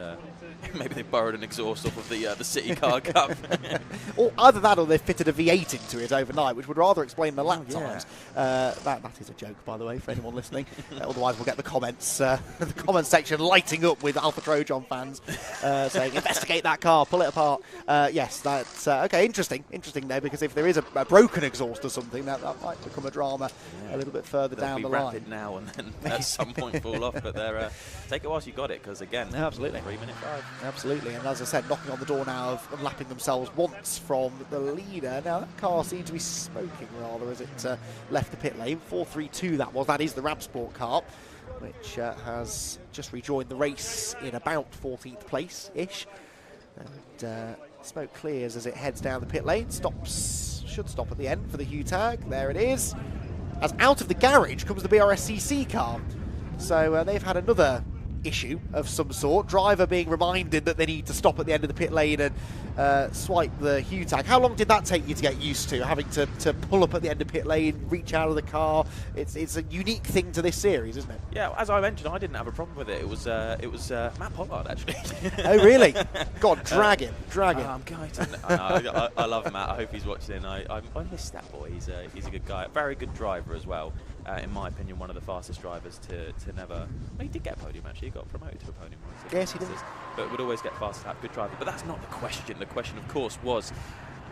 N: maybe they borrowed an exhaust off of the City Car Cup.
C: Or either that or they've fitted a V8 into it overnight, which would rather explain the lap times. That is a joke, by the way, for anyone listening. Otherwise we'll get the comments the comment section lighting up with Alpha Trojan fans saying investigate that car, pull it apart. Yes, that's okay. Interesting there, because if there is a broken exhaust or something, that might become a drama a little bit further down the line.
N: Rapid now and then at some point fall off. But they're take it whilst you got it, because again,
C: absolutely
N: 3:05.
C: Absolutely, and as I said, knocking on the door now of unlapping themselves once from the leader. Now that car seemed to be smoking rather as it left the pit lane. 432 that is the Brscc car, which has just rejoined the race in about 14th place ish. And smoke clears as it heads down the pit lane. Should stop at the end for the Hugh tag. There it is. As out of the garage comes the Brscc car. So they've had another issue of some sort. Driver being reminded that they need to stop at the end of the pit lane and swipe the Hugh tag. How long did that take you to get used to, having to pull up at the end of pit lane, reach out of the car? It's a unique thing to this series, isn't it?
N: Yeah, as I mentioned, I didn't have a problem with it. It was Matt Pollard, actually.
C: Oh, really? God, drag him.
N: I'm going to. I love Matt. I hope he's watching. I miss that boy. He's a good guy. A very good driver as well. In my opinion, one of the fastest drivers to never... Well, he did get a podium, actually. He got promoted to a podium.
C: Yes, he did.
N: But would always get fastest lap, good driver. But that's not the question. The question, of course, was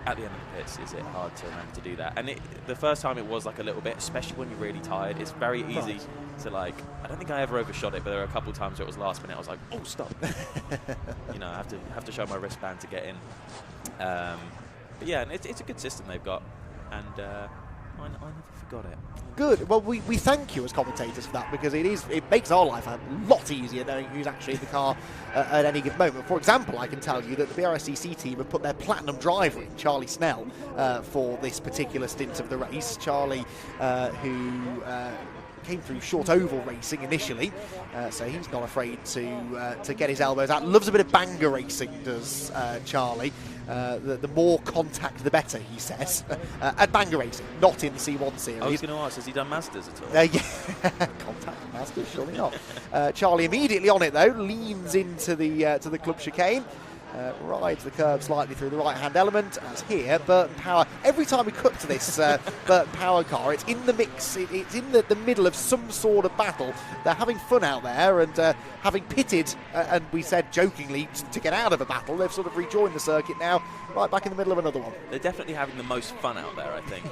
N: at the end of the pits, is it hard to remember to do that? And the first time it was like a little bit, especially when you're really tired. It's very easy to like. I don't think I ever overshot it, but there were a couple of times where it was last minute. I was like, oh, stop. You know, I have to show my wristband to get in. But yeah, and it's a good system they've got, and I never forgot it.
C: Good. Well, we thank you as commentators for that, because it makes our life a lot easier knowing who's actually in the car at any given moment. For example, I can tell you that the Brscc team have put their platinum driver in, Charlie Snell, for this particular stint of the race. Charlie, who came through short oval racing initially, so he's not afraid to get his elbows out. Loves a bit of banger racing, does Charlie. The more contact, the better, he says. At banger racing, not in the C1 series.
N: I was going to ask, has he done Masters at all?
C: Yeah, contact Masters, surely not. Charlie immediately on it though, leans into the club chicane. Rides the curve slightly through the right-hand element, as here, Burton Power. Every time we cut to this Burton Power car, it's in the mix, it's in the middle of some sort of battle. They're having fun out there, and having pitted, and we said jokingly, to get out of a battle, they've sort of rejoined the circuit now, right back in the middle of another one.
N: They're definitely having the most fun out there, I think.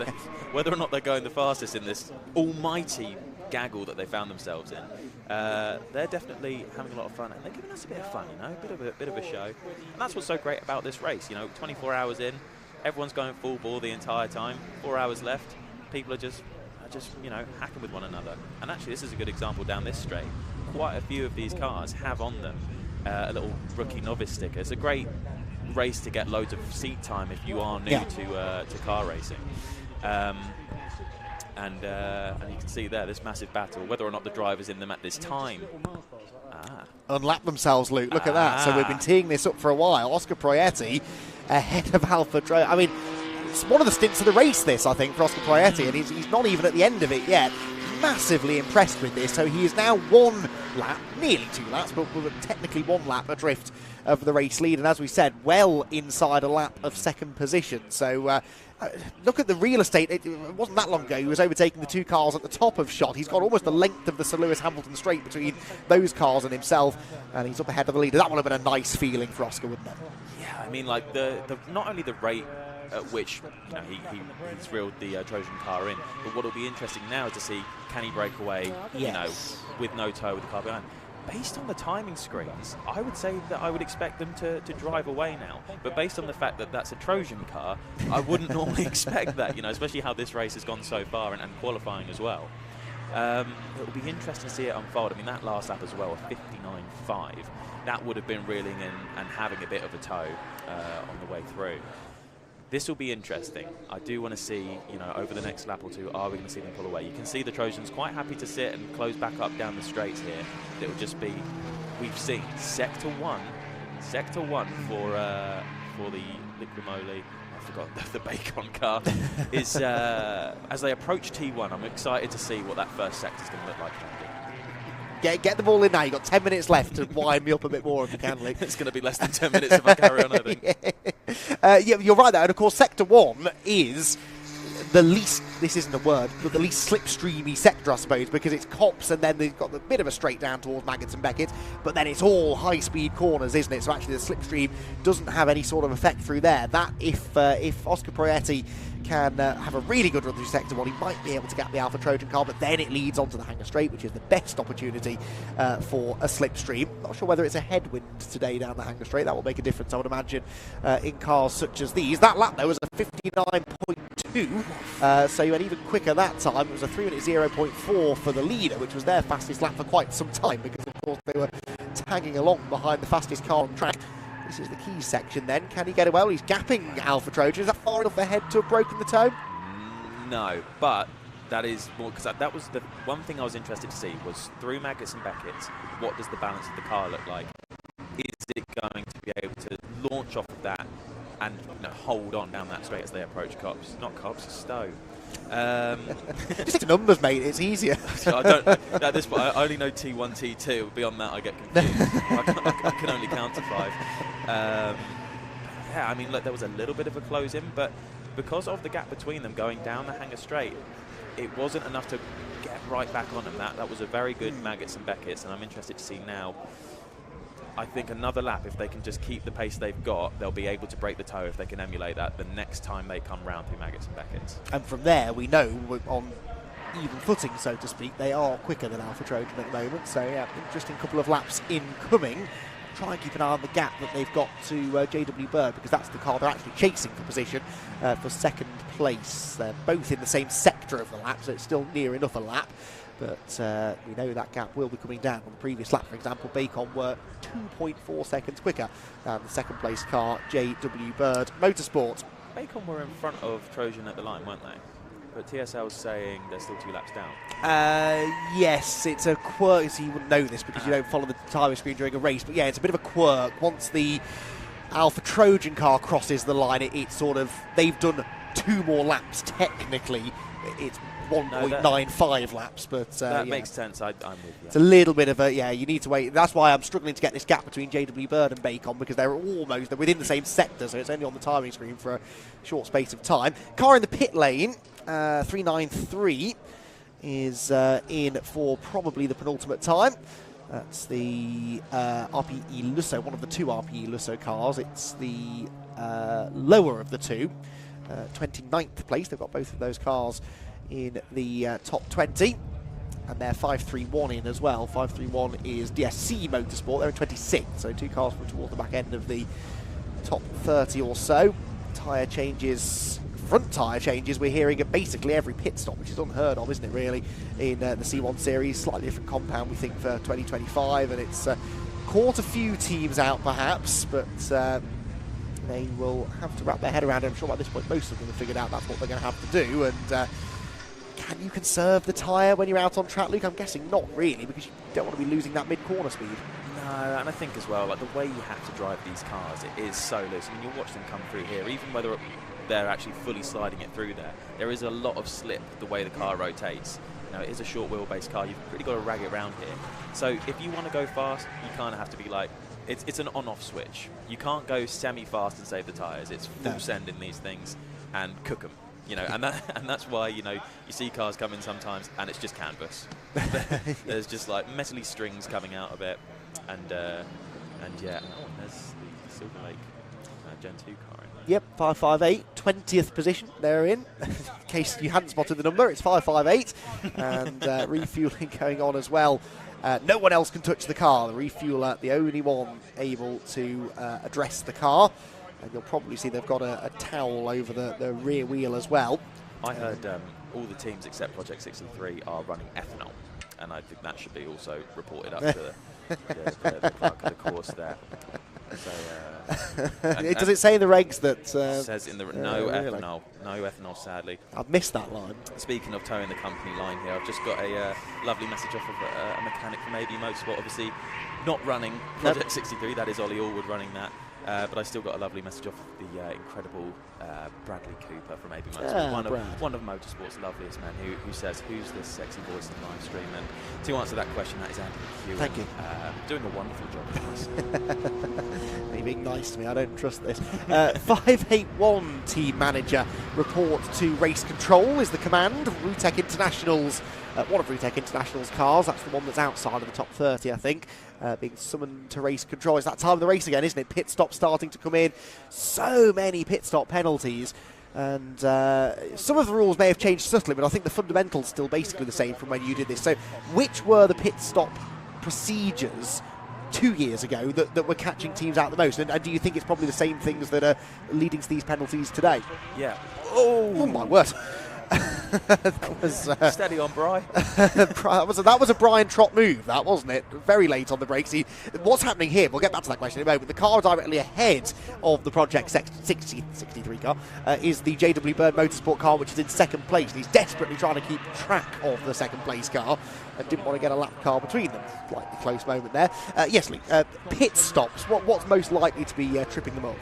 N: Whether or not they're going the fastest in this almighty gaggle that they found themselves in, they're definitely having a lot of fun, and they're giving us a bit of fun, you know, a bit of a show. And that's what's so great about this race, you know, 24 hours in, everyone's going full bore the entire time. 4 hours left, people are just you know, hacking with one another. And actually, this is a good example down this straight. Quite a few of these cars have on them a little rookie novice sticker. It's a great race to get loads of seat time if you are new to car racing. And you can see there, this massive battle, whether or not the driver's in them at this time.
C: Unlap themselves, Luke. Look at that. So we've been teeing this up for a while. Oscar Proietti ahead of Alfa Trojan. I mean, it's one of the stints of the race, this, I think, for Oscar Proietti, and he's not even at the end of it yet. Massively impressed with this. So he is now 1 lap, nearly 2 laps, but technically 1 lap adrift of the race lead. And as we said, well inside a lap of second position. So look at the real estate. It wasn't that long ago he was overtaking the 2 cars at the top of shot. He's got almost the length of the Sir Lewis Hamilton straight between those cars and himself, and he's up ahead of the leader. That would have been a nice feeling for Oscar, wouldn't it?
N: Yeah, I mean, like the not only the rate at which, you know, he's reeled the Trojan car in, but what will be interesting now is to see, can he break away, you know, with no toe with the car behind. Based on the timing screens, I would say that I would expect them to drive away now. But based on the fact that that's a Trojan car, I wouldn't normally expect that, you know, especially how this race has gone so far and qualifying as well. It'll be interesting to see it unfold. I mean, that last lap as well, a 59.5, that would have been reeling in and having a bit of a toe on the way through. This will be interesting. I do want to see, you know, over the next lap or two, are we going to see them pull away? You can see the Trojans quite happy to sit and close back up down the straights here. It will just be, we've seen sector one for the Liquimoli. I forgot the Bacon car. Is as they approach T1, I'm excited to see what that first sector is going to look like.
C: Get the ball in now. You've got 10 minutes left to wind me up a bit more if you can, Lee.
N: It's going to be less than 10 minutes if I carry on, I think.
C: Yeah, you're right there. And of course, Sector 1 is the least, this isn't a word, but the least slipstreamy sector, I suppose, because it's cops and then they've got a bit of a straight down towards Maggots and Beckett, but then it's all high-speed corners, isn't it? So actually the slipstream doesn't have any sort of effect through there. That, if Oscar Proietti can have a really good run through Sector 1, he might be able to get the Alfa Trojan car, but then it leads onto the Hangar Straight, which is the best opportunity for a slipstream. Not sure whether it's a headwind today down the Hangar Straight. That will make a difference, I would imagine, in cars such as these. That lap, though, was a 59.2, so you went even quicker that time. It was a 3-minute 0.4 for the leader, which was their fastest lap for quite some time, because, of course, they were tagging along behind the fastest car on track. This is the key section then. Can he get it well? He's gapping Alfa Trojan. Is that far enough ahead to have broken the toe?
N: No, but that is more, because that was the one thing I was interested to see was through Maggots and Beckett, what does the balance of the car look like? Is it going to be able to launch off of that and, you know, hold on down that straight as they approach cops? Not cops, Stowe.
C: Just the numbers, mate. It's easier.
N: I don't. At this point, I only know T1, T2. Beyond that, I get confused. I can only count to 5. Yeah, I mean, look, there was a little bit of a close in, but because of the gap between them going down the Hangar Straight, it wasn't enough to get right back on them. That was a very good Maggots and Beckett, and I'm interested to see now I think another lap, if they can just keep the pace they've got, they'll be able to break the toe if they can emulate that the next time they come round through Maggots and Beckett's.
C: And from there, we know on even footing, so to speak, they are quicker than Alpha Trojan at the moment. So yeah, interesting couple of laps incoming. Try and keep an eye on the gap that they've got to JW Bird, because that's the car they're actually chasing for position for second place. They're both in the same sector of the lap, so it's still near enough a lap. But we know that gap will be coming down. On the previous lap, for example, Bacon were 2.4 seconds quicker than the second place car, JW Bird Motorsport.
N: Bacon were in front of Trojan at the line, weren't they? But TSL's saying they're still 2 laps down.
C: Yes, it's a quirk, so you wouldn't know this because you don't follow the timing screen during a race. But yeah, it's a bit of a quirk. Once the Alpha Trojan car crosses the line, it's sort of, they've done 2 more laps technically. It's 1.95 laps, but
N: that
C: yeah.
N: makes sense. I'm with you.
C: It's a little bit of a, yeah, you need to wait. That's why I'm struggling to get this gap between JW Bird and Bacon, because they're within the same sector, so it's only on the timing screen for a short space of time. Car in the pit lane, 393, is in for probably the penultimate time. That's the RPE Lusso, one of the 2 RPE Lusso cars. It's the lower of the 2, 29th place. They've got both of those cars in the top 20, and they're 531 in as well. 531 is DSC Motorsport. They're in 26th, so 2 cars from towards the back end of the top 30 or so. Tyre changes, front tyre changes, we're hearing at basically every pit stop, which is unheard of, isn't it, really, in the C1 series. Slightly different compound, we think, for 2025, and it's caught a few teams out, perhaps, but they will have to wrap their head around it. I'm sure by this point most of them have figured out that's what they're going to have to do. And can you conserve the tyre when you're out on track, Luke? I'm guessing not really, because you don't want to be losing that mid-corner speed.
N: No, and I think as well, like the way you have to drive these cars, it is so loose. I mean, you'll watch them come through here, even whether they're actually fully sliding it through there is a lot of slip the way the car rotates. You know, it is a short wheelbase car. You've really got to rag it around here. So if you want to go fast, you kind of have to be like, it's an on-off switch. You can't go semi-fast and save the tyres. It's full send in these things and cook them. You know, and that's why, you know, you see cars come in sometimes and it's just canvas. There's just like metally strings coming out of it, and yeah, there's the Silver Lake Gen 2 car in there.
C: Yep, 558, 20th position they're in. In case you hadn't spotted the number, it's 558, and refueling going on as well. No one else can touch the car. The refueler, the only one able to address the car. And you'll probably see they've got a towel over the rear wheel as well.
N: I heard all the teams except Project 63 are running ethanol, and I think that should be also reported up to the clerk of the course there. So,
C: does it say in the regs that...
N: says in the... No ethanol. No ethanol, sadly.
C: I've missed that line.
N: Speaking of towing the company line here, I've just got a lovely message off of a mechanic from Emac Motorsport, obviously not running Project 63, that is Ollie Allwood running that. But I still got a lovely message off the incredible Bradley Cooper from Emac Motorsport, one of Motorsport's loveliest men, who says, who's this sexy voice in the live stream? And to answer that question, that is Andy McHugh.
C: Thank you.
N: Doing a wonderful job.
C: Are you being nice to me? I don't trust this. 581 team manager report to race control is the command. Rutec International's, one of Rutec International's cars, that's the one that's outside of the top 30, I think. Being summoned to race control. It's that time of the race again, isn't it? Pit stop starting to come in. So many pit stop penalties. And some of the rules may have changed subtly, but I think the fundamentals still basically the same from when you did this. So which were the pit stop procedures 2 years ago that were catching teams out the most? And do you think it's probably the same things that are leading to these penalties today?
N: Yeah.
C: Oh my word. That was
N: steady on Bry.
C: that was a Brian Trott move, that wasn't it? Very late on the brakes. What's happening here? We'll get back to that question in a moment. The car directly ahead of the Project 63 car is the JW Bird Motorsport car, which is in second place. He's desperately trying to keep track of the second place car and didn't want to get a lap car between them. Slightly close moment there. Yes, Lee, pit stops. What's most likely to be tripping them up?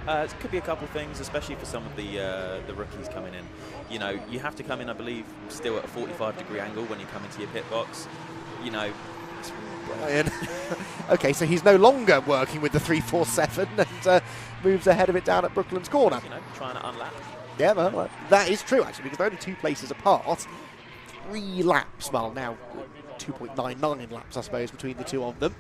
N: It could be a couple of things, especially for some of the rookies coming in. You know, you have to come in, I believe, still at a 45-degree angle when you come into your pit box. You know,
C: Brian. Okay, so he's no longer working with the 347 and moves ahead of it down at Brooklands Corner.
N: You know, trying to unlap.
C: Yeah, well, that is true, actually, because they're only 2 places apart. 3 laps, well, now 2.99 laps, I suppose, between the two of them.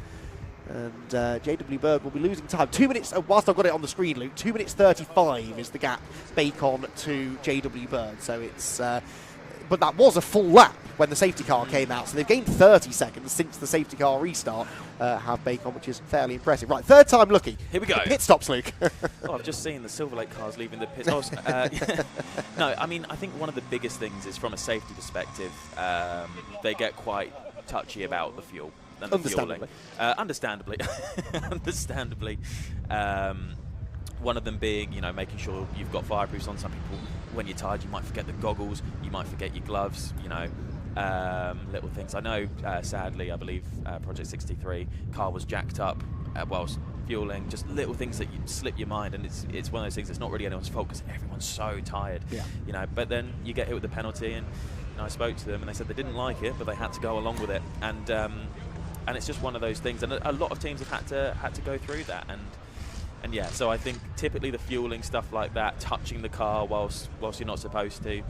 C: And JW Bird will be losing time. 2 minutes, whilst I've got it on the screen, Luke, 2 minutes 35 is the gap, Bacon to JW Bird. So it's, but that was a full lap when the safety car came out. So they've gained 30 seconds since the safety car restart, have Bacon, which is fairly impressive. Right, third time lucky.
N: Here we go.
C: Pit stops, Luke.
N: Oh, I've just seen the Silver Lake cars leaving the pit. No, I mean, I think one of the biggest things is from a safety perspective, they get quite touchy about the fuel. And the
C: Understandably.
N: Fueling. Understandably. Understandably. One of them being, you know, making sure you've got fireproofs on. Some people, when you're tired, you might forget the goggles, you might forget your gloves, you know, little things. I know, sadly, I believe Project 63 car was jacked up whilst fueling, just little things that you slip your mind, and it's one of those things that's not really anyone's fault because everyone's so tired, you know, but then you get hit with the penalty, and you know, I spoke to them and they said they didn't like it, but they had to go along with it, and it's just one of those things, and a lot of teams have had to go through that, and yeah, so I think typically the fueling stuff like that, touching the car whilst you're not supposed to,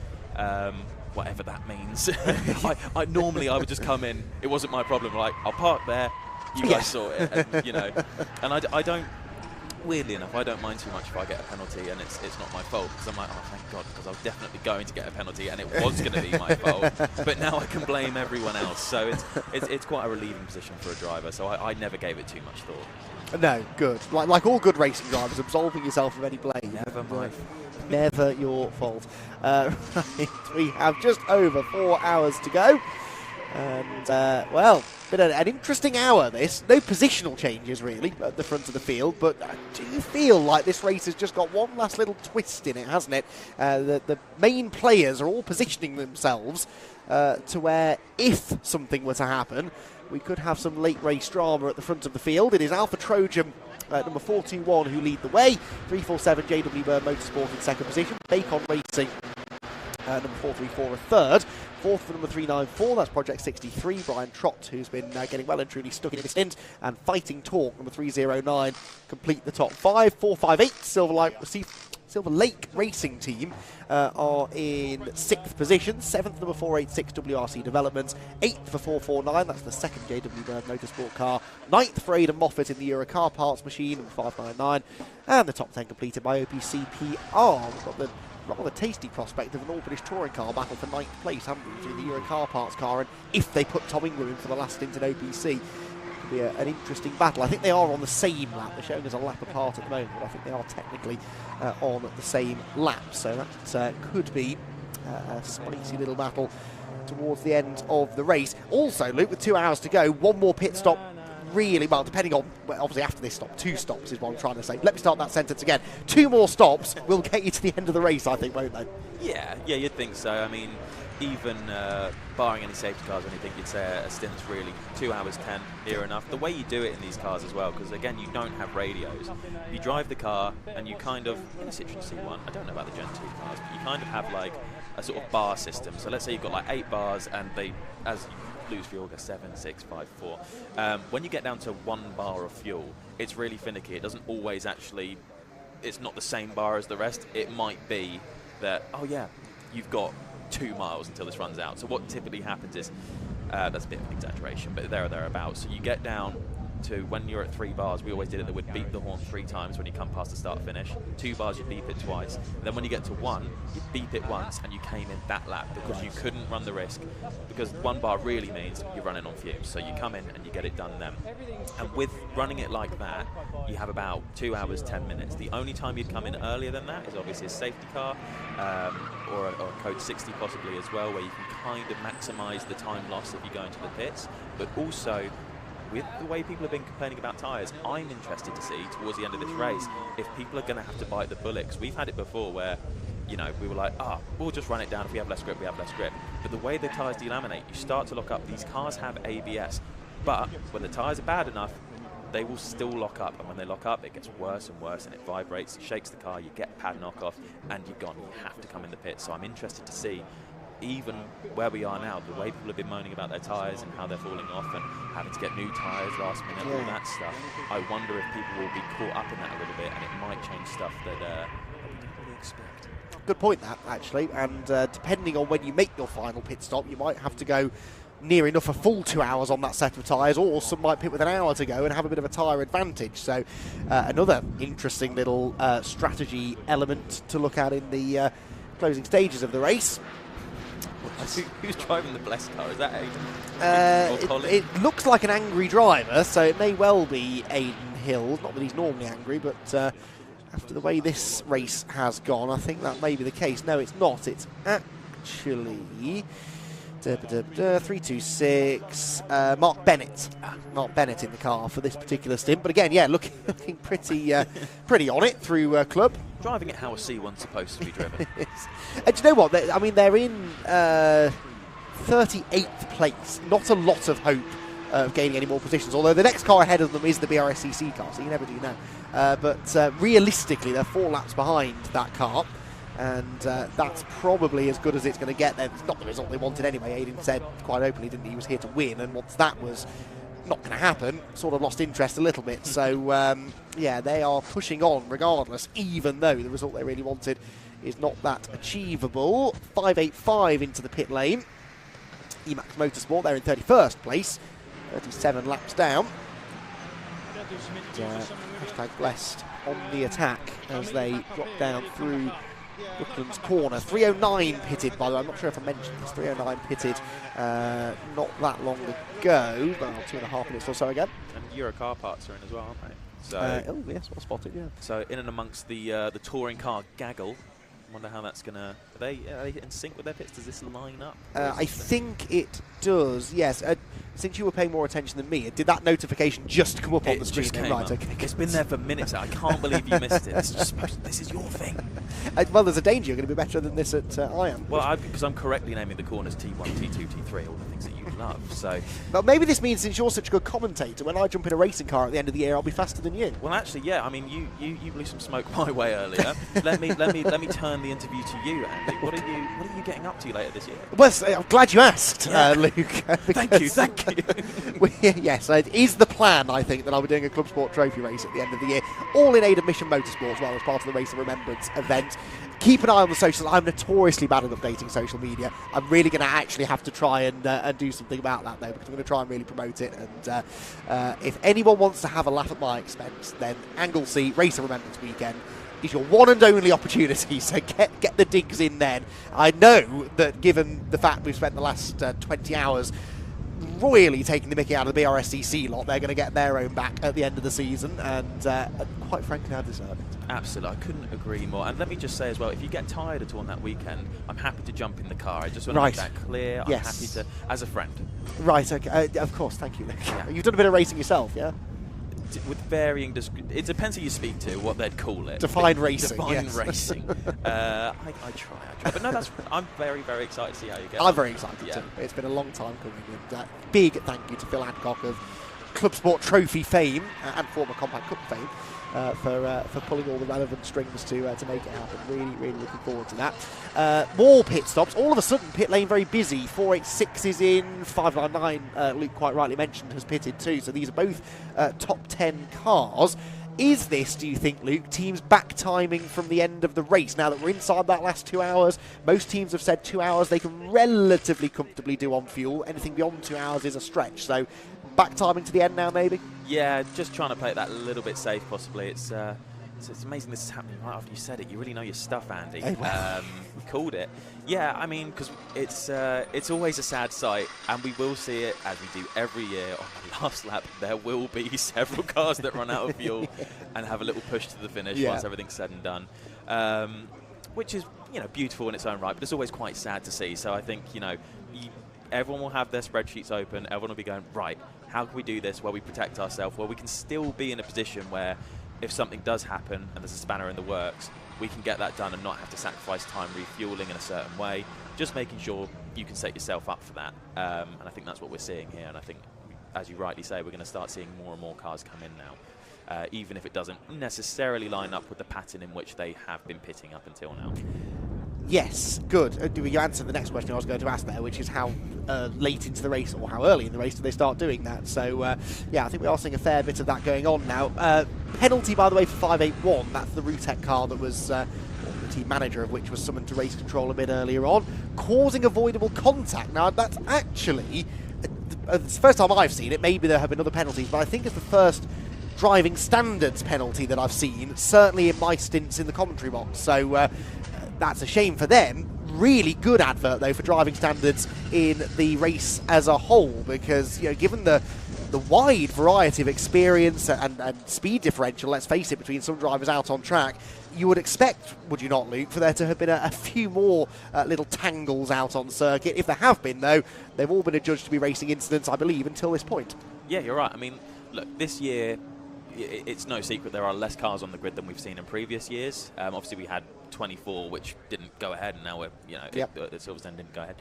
N: whatever that means. I normally I would just come in, it wasn't my problem, like I'll park there, you guys sort it, and, you know, and I don't, weirdly enough, I don't mind too much if I get a penalty and it's not my fault, because I'm like, oh thank God, because I was definitely going to get a penalty and it was going to be my fault, but now I can blame everyone else, so it's quite a relieving position for a driver, so I never gave it too much thought.
C: No, good. Like all good racing drivers, absolving yourself of any blame.
N: Never my
C: Never your fault. Right, we have just over 4 hours to go. And, well, been an interesting hour, this. No positional changes, really, at the front of the field. But do you feel like this race has just got one last little twist in it, hasn't it? The main players are all positioning themselves to where, if something were to happen, we could have some late race drama at the front of the field. It is Alpha Trojan, number 421, who lead the way. 347 JW Bird Motorsport in second position. Bacon Racing, number 434, a third. Fourth for number 394, that's Project 63. Brian Trott, who's been getting well and truly stuck in his stint. And Fighting Talk, number 309, complete the top five. 458, Silver Lake Racing Team are in 6th position. 7th, number 486, WRC Developments. 8th for 449, that's the second JW Bird Motorsport car. 9th for Aidan Moffat in the Euro Car Parts Machine, number 599. And the top 10 completed by OPC PR. We've got the rather tasty prospect of an All-British Touring Car battle for 9th place, haven't we, between the Euro Car Parts car, and if they put Tom Ingram in for the last stint in OPC, could be an interesting battle. I think they are on the same lap. They're showing us a lap apart at the moment, but I think they are technically on the same lap, so that could be a spicy little battle towards the end of the race. Also, Luke, with 2 hours to go, one more pit stop. Really, well, depending on, well, obviously after this stop, 2 stops is what I'm trying to say. Let me start that sentence again. 2 more stops will get you to the end of the race, I think, won't they?
N: Yeah, you'd think so. I mean, even barring any safety cars or anything, you'd say a stint's really 2 hours 10 near enough. The way you do it in these cars as well, because again, you don't have radios. You drive the car and you kind of, in a Citroen C1, I don't know about the Gen 2 cars, but you kind of have like a sort of bar system. So let's say you've got like 8 bars and they, as you lose fuel, go 7, 6, 5, 4. When you get down to 1 bar of fuel, it's really finicky. It doesn't always actually, it's not the same bar as the rest. It might be that, oh yeah, you've got 2 miles until this runs out. So what typically happens is, that's a bit of an exaggeration, but there or thereabouts. So you get down to, when you're at 3 bars, we always did it that we'd beep the horn 3 times when you come past the start finish. 2 bars, you beep it twice. And then when you get to 1, you beep it once, and you came in that lap because you couldn't run the risk. Because 1 bar really means you're running on fumes. So you come in and you get it done then. And with running it like that, you have about 2 hours, 10 minutes. The only time you'd come in earlier than that is obviously a safety car, or a code 60 possibly as well, where you can kind of maximise the time loss if you go into the pits. But also, with the way people have been complaining about tyres, I'm interested to see towards the end of this race if people are going to have to bite the bullet. 'Cause we've had it before where, you know, we were like, we'll just run it down. If we have less grip, we have less grip. But the way the tyres delaminate, you start to lock up. These cars have ABS, but when the tyres are bad enough, they will still lock up. And when they lock up, it gets worse and worse, and it vibrates, shakes the car, you get pad knock off, and you're gone. You have to come in the pit. So I'm interested to see, even where we are now, the way people have been moaning about their tyres and how they're falling off and having to get new tyres last minute, all that stuff. I wonder if people will be caught up in that a little bit, and it might change stuff that we didn't really expect.
C: Good point, that, actually. And depending on when you make your final pit stop, you might have to go near enough a full 2 hours on that set of tyres, or some might pit with an hour to go and have a bit of a tyre advantage. So another interesting little strategy element to look at in the closing stages of the race.
N: Who's driving the blessed car? Is that Aidan? Or Colin?
C: It looks like an angry driver, so it may well be Aidan Hill. Not that he's normally angry, but after the way this race has gone, I think that may be the case. No, it's not. It's actually 326 Mark Bennett. Mark Bennett in the car for this particular stint. But again, yeah, looking pretty pretty on it through club.
N: Driving it how a C1's supposed to be driven.
C: And do you know what? I mean, they're in 38th place. Not a lot of hope of gaining any more positions, although the next car ahead of them is the Brscc car, so you never do know. But realistically, they're 4 laps behind that car, and that's probably as good as it's going to get. It's not the result they wanted anyway. Aidan said quite openly, didn't he? He was here to win, and once that was not going to happen, sort of lost interest a little bit. So, yeah, they are pushing on regardless, even though the result they really wanted is not that achievable. 585 into the pit lane. Emac Motorsport, they're in 31st place, 37 laps down. Hashtag blessed on the attack as they drop down through Brooklands corner. 309 pitted, by the way. I'm not sure if I mentioned this. 309 pitted not that long ago, but 2.5 minutes or so again.
N: And Euro car parts are in as well, aren't they? So,
C: oh yes, well spotted, yeah.
N: So in and amongst the touring car gaggle. Wonder how that's going to... Are they in sync with their pits? Does this line up?
C: I think it does, yes. Since you were paying more attention than me, did that notification just come up on the screen? Right, okay.
N: It's been there for minutes. I can't believe you missed it. This is your thing.
C: Well, there's a danger you're going to be better than this at Iron.
N: Well, because I'm correctly naming the corners T1, T2, T3, all the things that you love. So,
C: but maybe this means since you're such a good commentator, when I jump in a racing car at the end of the year, I'll be faster than you.
N: Well, actually, yeah. I mean, you blew some smoke my way earlier. let me turn the interview to you, Andy. What are you getting up to later this year?
C: Well, I'm glad you asked, Luke.
N: Thank you.
C: Yes, it is the plan, I think, that I'll be doing a Club Sport Trophy race at the end of the year, all in aid of Mission Motorsport as well, as part of the Race of Remembrance event. Keep an eye on the socials. I'm notoriously bad at updating social media. I'm really going to actually have to try and do something about that, though, because I'm going to try and really promote it. And if anyone wants to have a laugh at my expense, then Anglesey Race of Remembrance weekend is your one and only opportunity, so get the digs in then. I know that given the fact we've spent the last 20 hours royally taking the mickey out of the Brscc lot, they're going to get their own back at the end of the season, and quite frankly, I deserve it.
N: Absolutely, I couldn't agree more. And let me just say as well, if you get tired at all on that weekend, I'm happy to jump in the car. I just want to make that clear.
C: Yes.
N: I'm happy to, as a friend.
C: Right, okay, of course, thank you. Yeah. You've done a bit of racing yourself, yeah?
N: With varying, it depends who you speak to, what they'd call it.
C: Define racing.
N: Define racing. I try. But no, I'm very, very excited to see how you get on.
C: I'm very excited too. It's been a long time coming, and big thank you to Phil Hancock of Club Sport Trophy fame and former Compact Cup fame for pulling all the relevant strings to make it happen. Really, really looking forward to that. More pit stops. All of a sudden, pit lane very busy. 486 is in. 599, Luke quite rightly mentioned, has pitted too. So these are both top 10 cars. Is this, do you think, Luke, teams back timing from the end of the race? Now that we're inside that last 2 hours, most teams have said 2 hours they can relatively comfortably do on fuel. Anything beyond 2 hours is a stretch. So back timing to the end now, maybe?
N: Yeah, just trying to play that a little bit safe, possibly. It's amazing this is happening right after you said it. You really know your stuff, Andy.
C: Hey, wow.
N: We called it. Yeah, I mean, because it's always a sad sight, and we will see it, as we do every year, on the last lap. There will be several cars that run out of fuel and have a little push to the finish once everything's said and done, which is, beautiful in its own right, but it's always quite sad to see. So I think, everyone will have their spreadsheets open. Everyone will be going, right, how can we do this where we protect ourselves, where we can still be in a position where if something does happen and there's a spanner in the works, we can get that done and not have to sacrifice time refueling in a certain way, just making sure you can set yourself up for that. And I think that's what we're seeing here. And I think, as you rightly say, we're going to start seeing more and more cars come in now, even if it doesn't necessarily line up with the pattern in which they have been pitting up until now.
C: Yes, good. You answered the next question I was going to ask there, which is how late into the race or how early in the race do they start doing that? So, yeah, I think we are seeing a fair bit of that going on now. Penalty, by the way, for 581. That's the Rutec car that was the team manager of which was summoned to race control a bit earlier on, causing avoidable contact. Now, that's actually it's the first time I've seen it. Maybe there have been other penalties, but I think it's the first driving standards penalty that I've seen, certainly in my stints in the commentary box. So that's a shame for them. Really good advert, though, for driving standards in the race as a whole, because, you know, given the wide variety of experience and speed differential, let's face it, between some drivers out on track, you would expect, would you not, Luke, for there to have been a few more little tangles out on circuit. If there have been, though, they've all been adjudged to be racing incidents, I believe, until this point.
N: Yeah, you're right. I mean, look, this year, it's no secret there are less cars on the grid than we've seen in previous years. Obviously, we had 24, which didn't go ahead, and now we're, you know,
C: yep.
N: Silverstone didn't go ahead.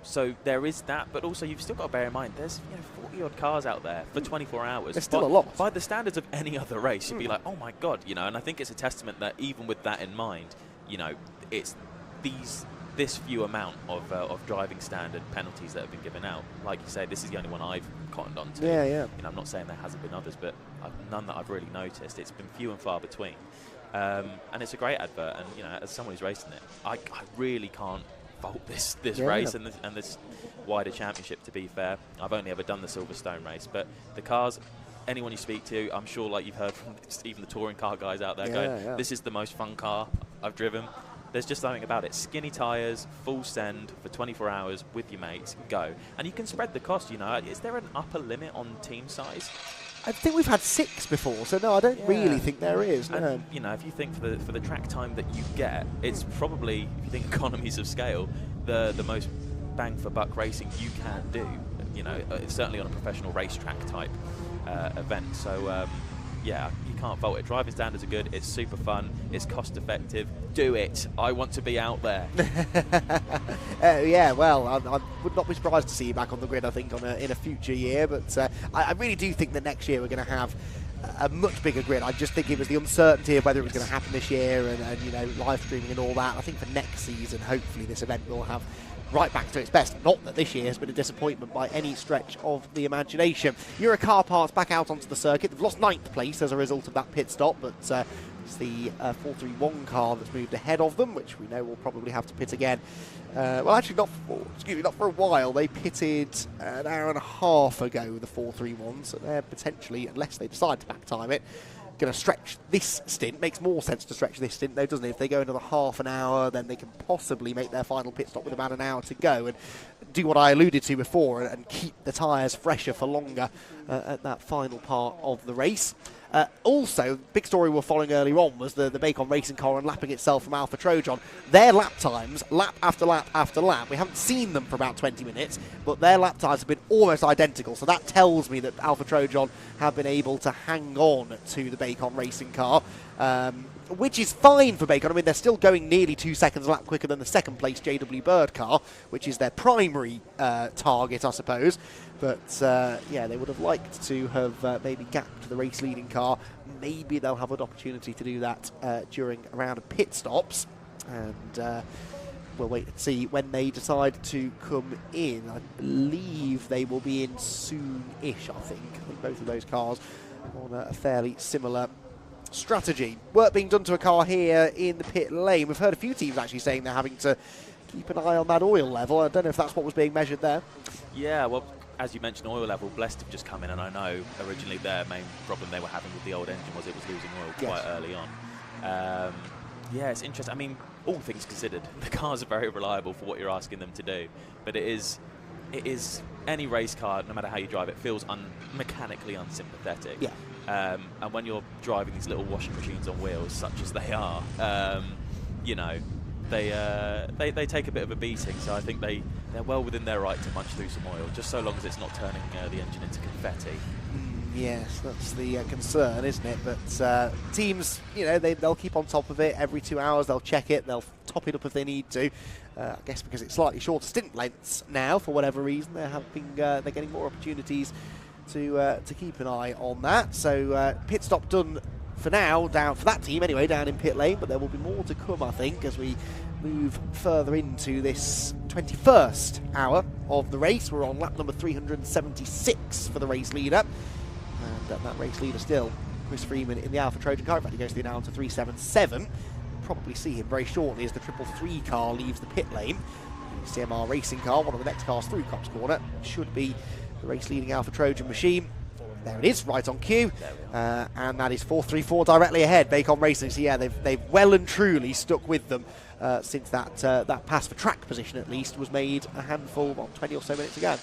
N: So there is that, but also you've still got to bear in mind there's 40 odd cars out there for 24 hours.
C: There's still a lot.
N: By the standards of any other race, you'd be like, oh my god, you know. And I think it's a testament that even with that in mind, you know, it's this few amount of driving standard penalties that have been given out. Like you say, this is the only one I've cottoned on to.
C: Yeah, yeah.
N: You know, I'm not saying there hasn't been others, but none that I've really noticed. It's been few and far between. And it's a great advert, and you know, as someone who's racing it, I really can't fault this race and this wider championship. To be fair, I've only ever done the Silverstone race, but the cars, anyone you speak to, I'm sure, like you've heard from even the touring car guys out there, going, this is the most fun car I've driven. There's just something about it. Skinny tyres, full send for 24 hours with your mates, go. And you can spread the cost, you know. Is there an upper limit on team size?
C: I think we've had 6 before, so no, I don't really think there is. No.
N: And, you know, if you think for the track time that you get, it's probably, if you think economies of scale, the most bang for buck racing you can do. You know, certainly on a professional racetrack type event. So yeah, you can't fault it. Driving standards are good. It's super fun. It's cost effective. Do it. I want to be out there.
C: Yeah, well, I would not be surprised to see you back on the grid, I think, in a future year. But I really do think that next year we're going to have a much bigger grid. I just think it was the uncertainty of whether it was going to happen this year and you know, live streaming and all that. I think for next season, hopefully this event will have right back to its best. Not that this year has been a disappointment by any stretch of the imagination. Euro car parts back out onto the circuit. They've lost 9th place as a result of that pit stop, but it's the 431 car that's moved ahead of them, which we know will probably have to pit again. Well, actually, not for a while. They pitted an hour and a half ago, the 431, so they're potentially, unless they decide to back time it, going to stretch this stint. Makes more sense to stretch this stint, though, doesn't it? If they go another half an hour, then they can possibly make their final pit stop with about an hour to go and do what I alluded to before and keep the tyres fresher for longer at that final part of the race. Also, big story we were following earlier on was the Bacon racing car unlapping itself from Alpha Trojan. Their lap times, lap after lap after lap, we haven't seen them for about 20 minutes, but their lap times have been almost identical. So that tells me that Alpha Trojan have been able to hang on to the Bacon racing car, which is fine for Bacon. I mean, they're still going nearly 2 seconds a lap quicker than the second place JW Bird car, which is their primary target, I suppose. But yeah, they would have liked to have maybe gapped the race leading car. Maybe they'll have an opportunity to do that during a round of pit stops. And we'll wait and see when they decide to come in. I believe they will be in soon-ish, I think both of those cars on a fairly similar strategy. Work being done to a car here in the pit lane. We've heard a few teams actually saying they're having to keep an eye on that oil level. I don't know if that's what was being measured there.
N: Yeah, well, as you mentioned, oil level, Blessed have just come in, and I know originally their main problem they were having with the old engine was it was losing oil quite early on. Yeah, it's interesting. I mean, all things considered, the cars are very reliable for what you're asking them to do, but it is any race car, no matter how you drive it, feels mechanically unsympathetic.
C: Yeah.
N: And when you're driving these little washing machines on wheels, such as they are, you know, they take a bit of a beating. So I think they're well within their right to munch through some oil, just so long as it's not turning the engine into confetti.
C: Yes, that's the concern, isn't it? But teams, you know, they'll keep on top of it. Every 2 hours they'll check it, they'll top it up if they need to. I guess because it's slightly shorter stint lengths now, for whatever reason, they're getting more opportunities to keep an eye on that. So pit stop done for now, down for that team anyway, down in pit lane, but there will be more to come, I think, as we move further into this 21st hour of the race. We're on lap number 376 for the race leader, and that race leader still Chris Freeman in the Alpha Trojan car. In fact, he goes through now to 377. We'll probably see him very shortly as the 333 car leaves the pit lane. CMR racing car, one of the next cars through Cops Corner, should be the race-leading Alpha Trojan machine. There it is, right on cue, and that is 434 directly ahead, Bacon Racing. So yeah, they've well and truly stuck with them since that pass for track position at least was made a handful, 20 or so minutes ago.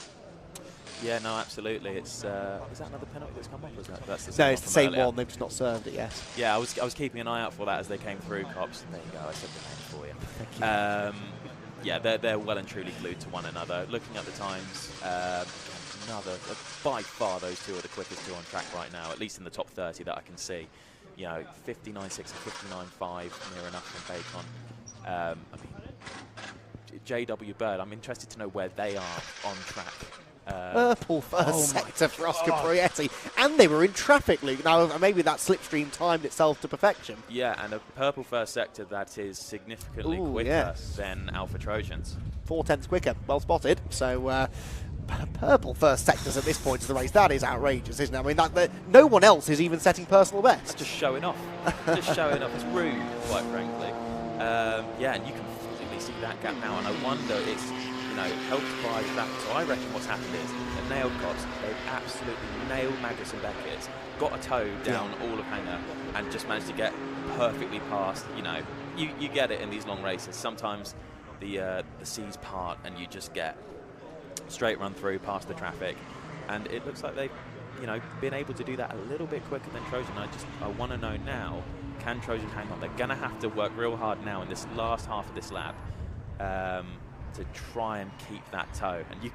N: Yeah, no, absolutely. It's is that another penalty that's come off? Or is that's the
C: no,
N: same
C: it's the same
N: earlier?
C: one. They've just not served it yet.
N: Yeah, I was keeping an eye out for that as they came through, Cops. There you go. I said the name for you.
C: Thank you.
N: Yeah, they're well and truly glued to one another. Looking at the times, by far those two are the quickest two on track right now, at least in the top 30 that I can see. You know, 59.6 and 59.5, near enough from Bacon. I mean, JW Bird, I'm interested to know where they are on track.
C: Purple first sector for Oscar Proietti, and they were in traffic, Luke. Now, maybe that slipstream timed itself to perfection.
N: Yeah, and a purple first sector that is significantly quicker than Alpha Trojans.
C: 4/10 quicker, well spotted. So, purple first sectors at this point of the race, that is outrageous, isn't it? I mean, no one else is even setting personal best.
N: That's just showing off. Just showing off. It's rude, quite frankly. Yeah, and you can physically see that gap now, and I wonder it's, helped by traffic. So I reckon what's happened is the nailed Cops, they've absolutely nailed Magnus and Beckett, got a toe down all of Hanger, and just managed to get perfectly past. You get it in these long races. Sometimes the seas part, and you just get straight run through past the traffic, and it looks like they've been able to do that a little bit quicker than Trojan. I want to know now, can Trojan hang on? They're going to have to work real hard now in this last half of this lap to try and keep that toe. And you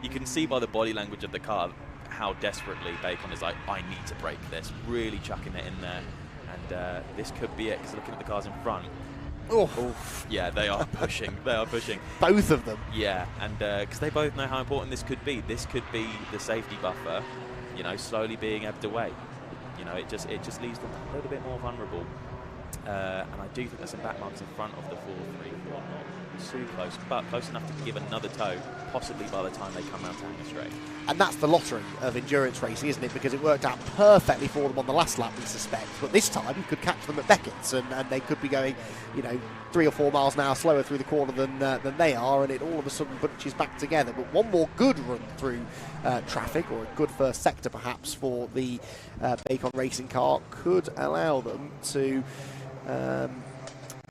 N: can see by the body language of the car how desperately Bacon is like, I need to break this, really chucking it in there. And this could be it, because looking at the cars in front, yeah, they are pushing. They are pushing.
C: Both of them.
N: Yeah, and because they both know how important this could be. This could be the safety buffer, slowly being ebbed away. It just leaves them a little bit more vulnerable. And I do think there's some back marks in front of the 4-3-4, not too close, but close enough to give another toe, possibly by the time they come round to Hanger Straight.
C: And that's the lottery of endurance racing, isn't it? Because it worked out perfectly for them on the last lap, we suspect. But this time, you could catch them at Beckett's, and they could be going, 3 or 4 miles an hour slower through the corner than they are, and it all of a sudden bunches back together. But one more good run through traffic, or a good first sector perhaps, for the Bacon racing car could allow them to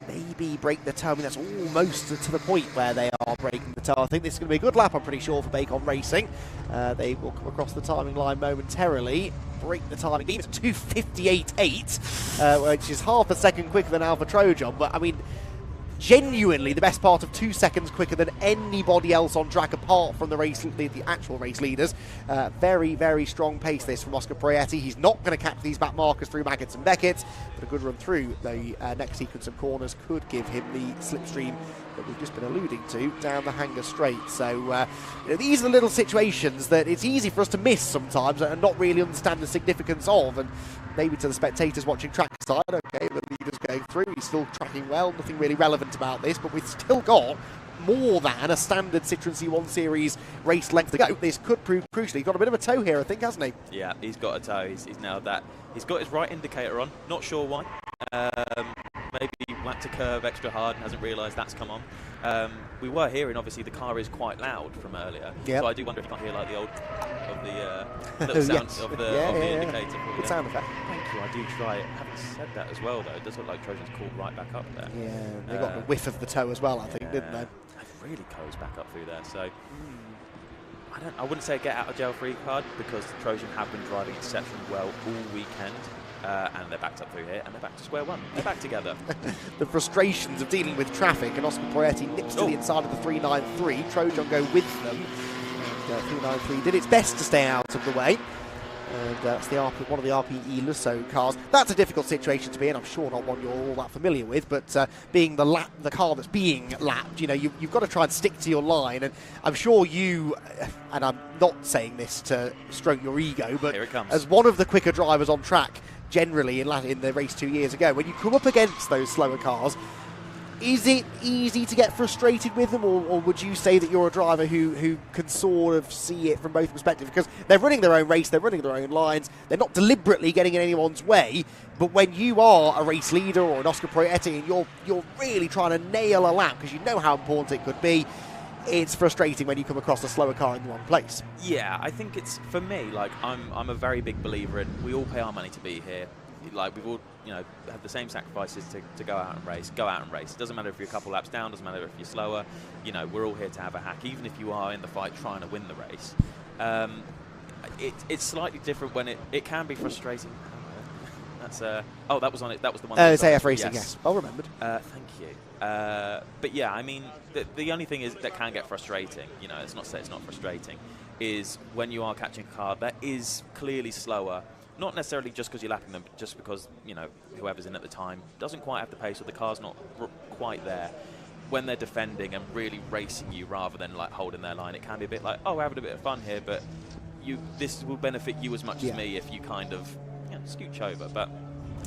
C: maybe break the toe. I mean, that's almost to the point where they are breaking the toe. I think this is going to be a good lap, I'm pretty sure, for Bacon Racing. They will come across the timing line momentarily, break the timing. It's 2:58.8, which is half a second quicker than Alpha Trojan. But, I mean, genuinely the best part of 2 seconds quicker than anybody else on track apart from the actual race leaders. Very, very strong pace this from Oscar Proietti. He's not going to catch these back markers through Maggots and Beckett, but a good run through the next sequence of corners could give him the slipstream that we've just been alluding to down the Hanger Straight. So these are the little situations that it's easy for us to miss sometimes and not really understand the significance of, and maybe to the spectators watching trackside, okay, the leader's going through, he's still tracking well, nothing really relevant about this, but we've still got more than a standard Citroen C1 Series race length to go. This could prove crucial. He's got a bit of a toe here, I think, hasn't he?
N: Yeah, he's got a toe. He's nailed that. He's got his right indicator on, not sure why. Maybe he whacked a curve extra hard and hasn't realised that's come on. We were hearing, obviously, the car is quite loud from earlier.
C: Yep.
N: So I do wonder if you can't hear like the old of the little sound of the indicator.
C: Good sound effect.
N: Thank you, I do try it. Having said that as well, though, it does look like Trojan's caught right back up there.
C: Yeah, they got a whiff of the toe as well, I think, didn't they?
N: Really closed back up through there. So I wouldn't say a get out of jail free card, because the Trojan have been driving exceptionally well all weekend. And they're backed up through here, and they're back to square one. They're back together.
C: The frustrations of dealing with traffic, and Oscar Proietti nips to the inside of the 393. Trojan go with them. And 393 did its best to stay out of the way. And that's one of the RPE Lusso cars. That's a difficult situation to be in. I'm sure not one you're all that familiar with, but being the car that's being lapped, you've got to try and stick to your line. And I'm sure you, and I'm not saying this to stroke your ego, but
N: here it comes.
C: As one of the quicker drivers on track, generally in the race 2 years ago, when you come up against those slower cars, is it easy to get frustrated with them, or would you say that you're a driver who can sort of see it from both perspectives? Because they're running their own race, they're running their own lines, they're not deliberately getting in anyone's way, but when you are a race leader or an Oscar Proietti and you're really trying to nail a lap because you know how important it could be, it's frustrating when you come across a slower car in the wrong place.
N: Yeah, I think it's, for me, like, I'm a very big believer in, we all pay our money to be here. Like, we've all, you know, have the same sacrifices to go out and race. Go out and race. It doesn't matter if you're a couple laps down, doesn't matter if you're slower. You know, we're all here to have a hack, even if you are in the fight trying to win the race. It's slightly different when it can be frustrating. That's oh, that was on it. That was the one.
C: It's AF Racing, yes. Well remembered.
N: Thank you. But yeah, I mean, the only thing is that can get frustrating. You know, it's not say it's not frustrating. Is when you are catching a car that is clearly slower. Not necessarily just because you're lapping them, but just because, you know, whoever's in at the time doesn't quite have the pace or the car's not quite there. When they're defending and really racing you rather than like holding their line, it can be a bit like, oh, we're having a bit of fun here, but this will benefit you as much as me if you kind of scooch over. But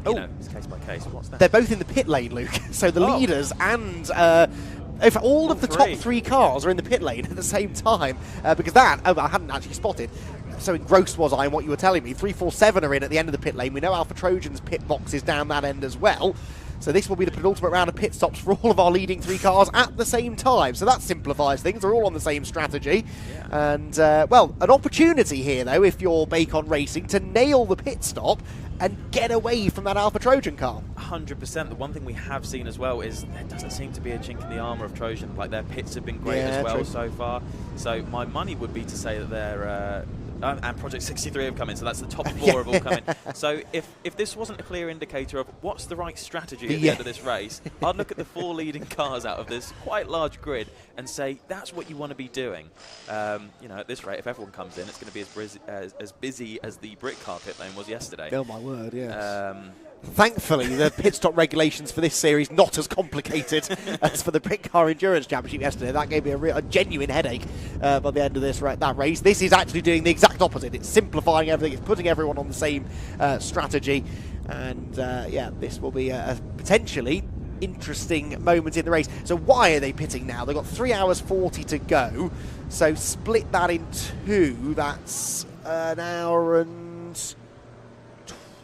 N: you know, it's case by case. What's that?
C: They're both in the pit lane, Luke. So the leaders and if all of the top 3 cars are in the pit lane at the same time, because that I hadn't actually spotted. So engrossed was I in what you were telling me. 347 are in at the end of the pit lane. We know Alpha Trojan's pit box is down that end as well. So this will be the penultimate round of pit stops for all of our leading 3 cars at the same time. So that simplifies things. They're all on the same strategy. Yeah. And, well, an opportunity here, though, if you're Bacon Racing, to nail the pit stop and get away from that Alpha Trojan car.
N: 100%. The one thing we have seen as well is there doesn't seem to be a chink in the armour of Trojan. Like, their pits have been great as well so far. So my money would be to say that they're... and Project 63 have come in, so that's the top 4 have all come in. So if this wasn't a clear indicator of what's the right strategy at the end of this race, I'd look at the 4 leading cars out of this quite large grid and say that's what you want to be doing. You know, at this rate, if everyone comes in, it's going to be as busy as the Brit car pit lane was yesterday.
C: Oh my word, yes. Thankfully, the pit stop regulations for this series not as complicated as for the Brit Car Endurance Championship yesterday. That gave me a genuine headache by the end of that race. This is actually doing the exact opposite. It's simplifying everything. It's putting everyone on the same strategy. And, yeah, this will be a potentially interesting moment in the race. So why are they pitting now? They've got 3 hours 40 to go. So split that in 2. That's an hour and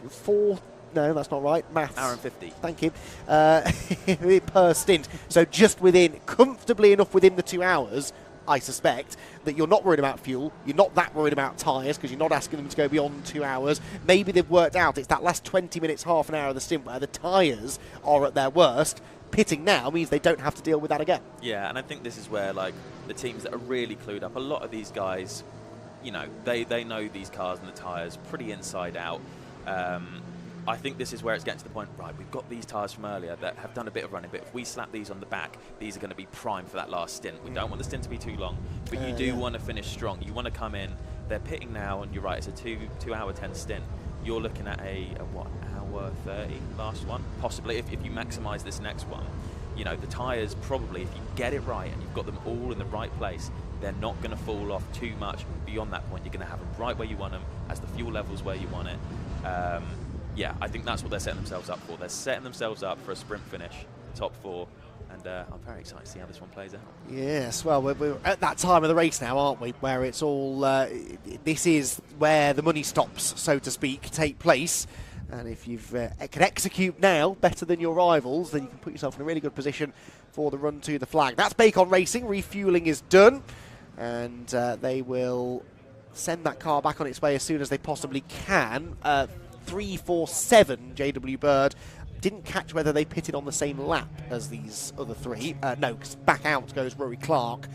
C: 4... No, that's not right. Maths.
N: Hour and 50.
C: Thank you. Per stint. So just comfortably enough within the 2 hours, I suspect, that you're not worried about fuel. You're not that worried about tyres because you're not asking them to go beyond 2 hours. Maybe they've worked out it's that last 20 minutes, half an hour of the stint where the tyres are at their worst. Pitting now means they don't have to deal with that again.
N: Yeah, and I think this is where, like, the teams that are really clued up, a lot of these guys, you know, they know these cars and the tyres pretty inside out. I think this is where it's getting to the point, right, we've got these tyres from earlier that have done a bit of running, but if we slap these on the back, these are going to be prime for that last stint. We don't want the stint to be too long, but you do want to finish strong. You want to come in, they're pitting now, and you're right, it's a 2 hour 10 stint. You're looking at what, hour 30 last one? Possibly, if you maximise this next one. You know, the tyres probably, if you get it right and you've got them all in the right place, they're not going to fall off too much beyond that point. You're going to have them right where you want them, as the fuel level's where you want it. Yeah, I think that's what they're setting themselves up for. They're setting themselves up for a sprint finish, top 4, and I'm very excited to see how this one plays out.
C: Yes, well, we're at that time of the race now, aren't we, where it's all, this is where the money stops, so to speak, take place. And if you can execute now better than your rivals, then you can put yourself in a really good position for the run to the flag. That's Bacon Racing. Refueling is done, and they will send that car back on its way as soon as they possibly can. 347 JW Bird didn't catch whether they pitted on the same lap as these other 3. No, because back out goes Rory Clark,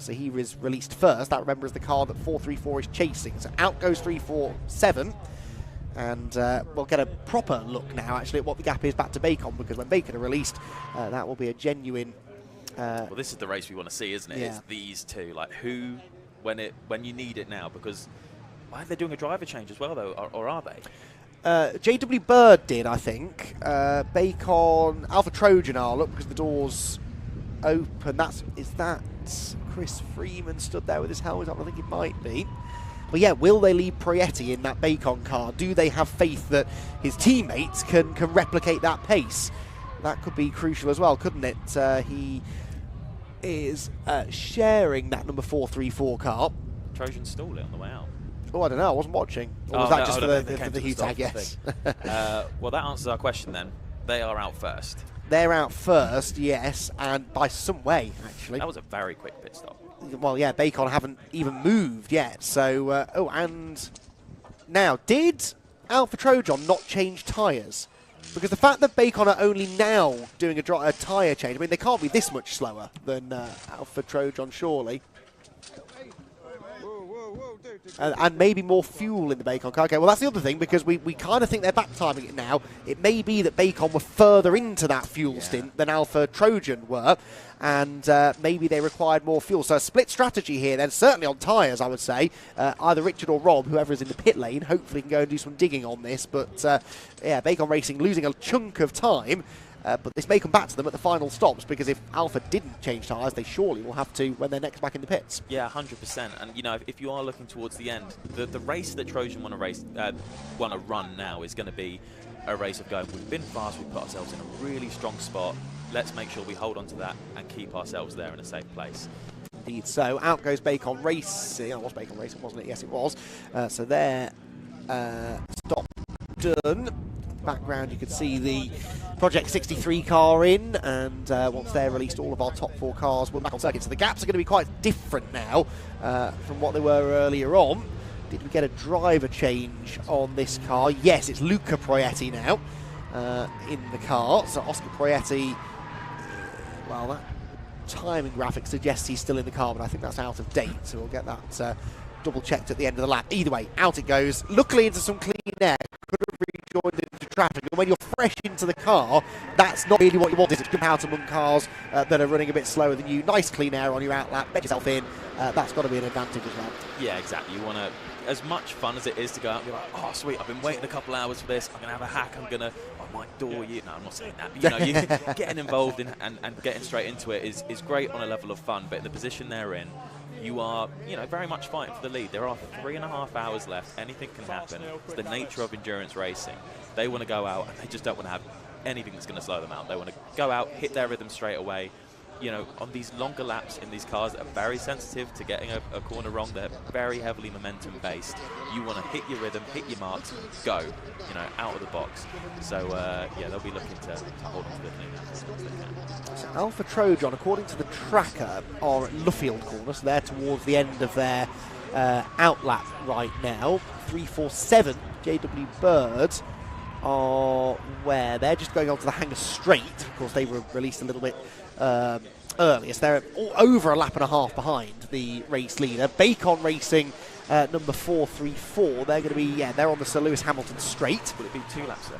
C: so he was released first. That, remember, is the car that 434 is chasing. So out goes 347, and we'll get a proper look now actually at what the gap is back to Bacon, because when Bacon are released, that will be a genuine...
N: well, this is the race we want to see, isn't it?
C: Yeah.
N: It's these two, like who, when you need it now, because why are they doing a driver change as well, though, or are they?
C: JW Bird did, I think. Bacon, Alpha Trojan are, look, because the door's open. Is that Chris Freeman stood there with his helmet on? I think it might be. But yeah, will they leave Prietti in that Bacon car? Do they have faith that his teammates can replicate that pace? That could be crucial as well, couldn't it? He is sharing that number 434 car.
N: Trojan stalled it on the way out.
C: Oh, I don't know. I wasn't watching. Or was that just for the Hugh tag? Yes.
N: Well, that answers our question then. They are out first.
C: They're out first, yes, and by some way, actually.
N: That was a very quick pit stop.
C: Well, yeah, Bacon haven't even moved yet. So, and now, did Alpha Trojan not change tyres? Because the fact that Bacon are only now doing a tyre change, I mean, they can't be this much slower than Alpha Trojan, surely. And maybe more fuel in the Bacon car. Okay, well, that's the other thing, because we kind of think they're back timing it now. It may be that Bacon were further into that fuel stint than Alpha Trojan were, and maybe they required more fuel. So a split strategy here then, certainly on tyres, I would say. Either Richard or Rob, whoever is in the pit lane, hopefully can go and do some digging on this. But, yeah, Bacon Racing losing a chunk of time. But this may come back to them at the final stops, because if Alpha didn't change tyres, they surely will have to when they're next back in the pits.
N: Yeah, 100%. And, you know, if you are looking towards the end, the race that Trojan want to run now is going to be a race of going, we've been fast, we've put ourselves in a really strong spot. Let's make sure we hold on to that and keep ourselves there in a safe place.
C: Indeed. So out goes Bacon Racing. Oh, it was Bacon Racing, wasn't it? Yes, it was. So there, stop done. Background, you can see the Project 63 car in, and once they're released, all of our top 4 cars will back on circuit. So the gaps are going to be quite different now from what they were earlier on. Did we get a driver change on this car? Yes, it's Luca Proietti now in the car. So Oscar Proietti, well, that timing graphic suggests he's still in the car, but I think that's out of date, so we'll get that double checked at the end of the lap. Either way, out it goes. Luckily into some clean air. Could have rejoined into traffic. And when you're fresh into the car, that's not really what you want, is it? Jump out among cars that are running a bit slower than you. Nice clean air on your outlap. Bet yourself in. That's got to be an advantage as well.
N: Yeah, exactly. You want to, as much fun as it is to go out and be like, oh, sweet, I've been waiting a couple hours for this. I'm going to have a hack. I'm going to, I might door you. No, I'm not saying that. But, you know, you getting involved in, and getting straight into it is great on a level of fun. But in the position they're in, you are, you know, very much fighting for the lead. There are 3.5 hours left. Anything can happen. It's the nature of endurance racing. They want to go out, and they just don't want to have anything that's going to slow them out. They want to go out, hit their rhythm straight away. You know, on these longer laps in these cars that are very sensitive to getting a corner wrong, they're very heavily momentum based. You want to hit your rhythm, hit your marks, go, you know, out of the box. So, yeah, they'll be looking to hold on to the lead as much as they can.
C: So Alpha Trojan, according to the tracker, are at Luffield corner, so they're towards the end of their outlap right now. 347 JW Bird are where they're just going on to the hangar straight. Of course, they were released a little bit earlier, so they're over a lap and a half behind the race leader. Bacon Racing, number 434, they're going to be, yeah, they're on the Sir Lewis Hamilton straight.
N: Will it be 2 laps and a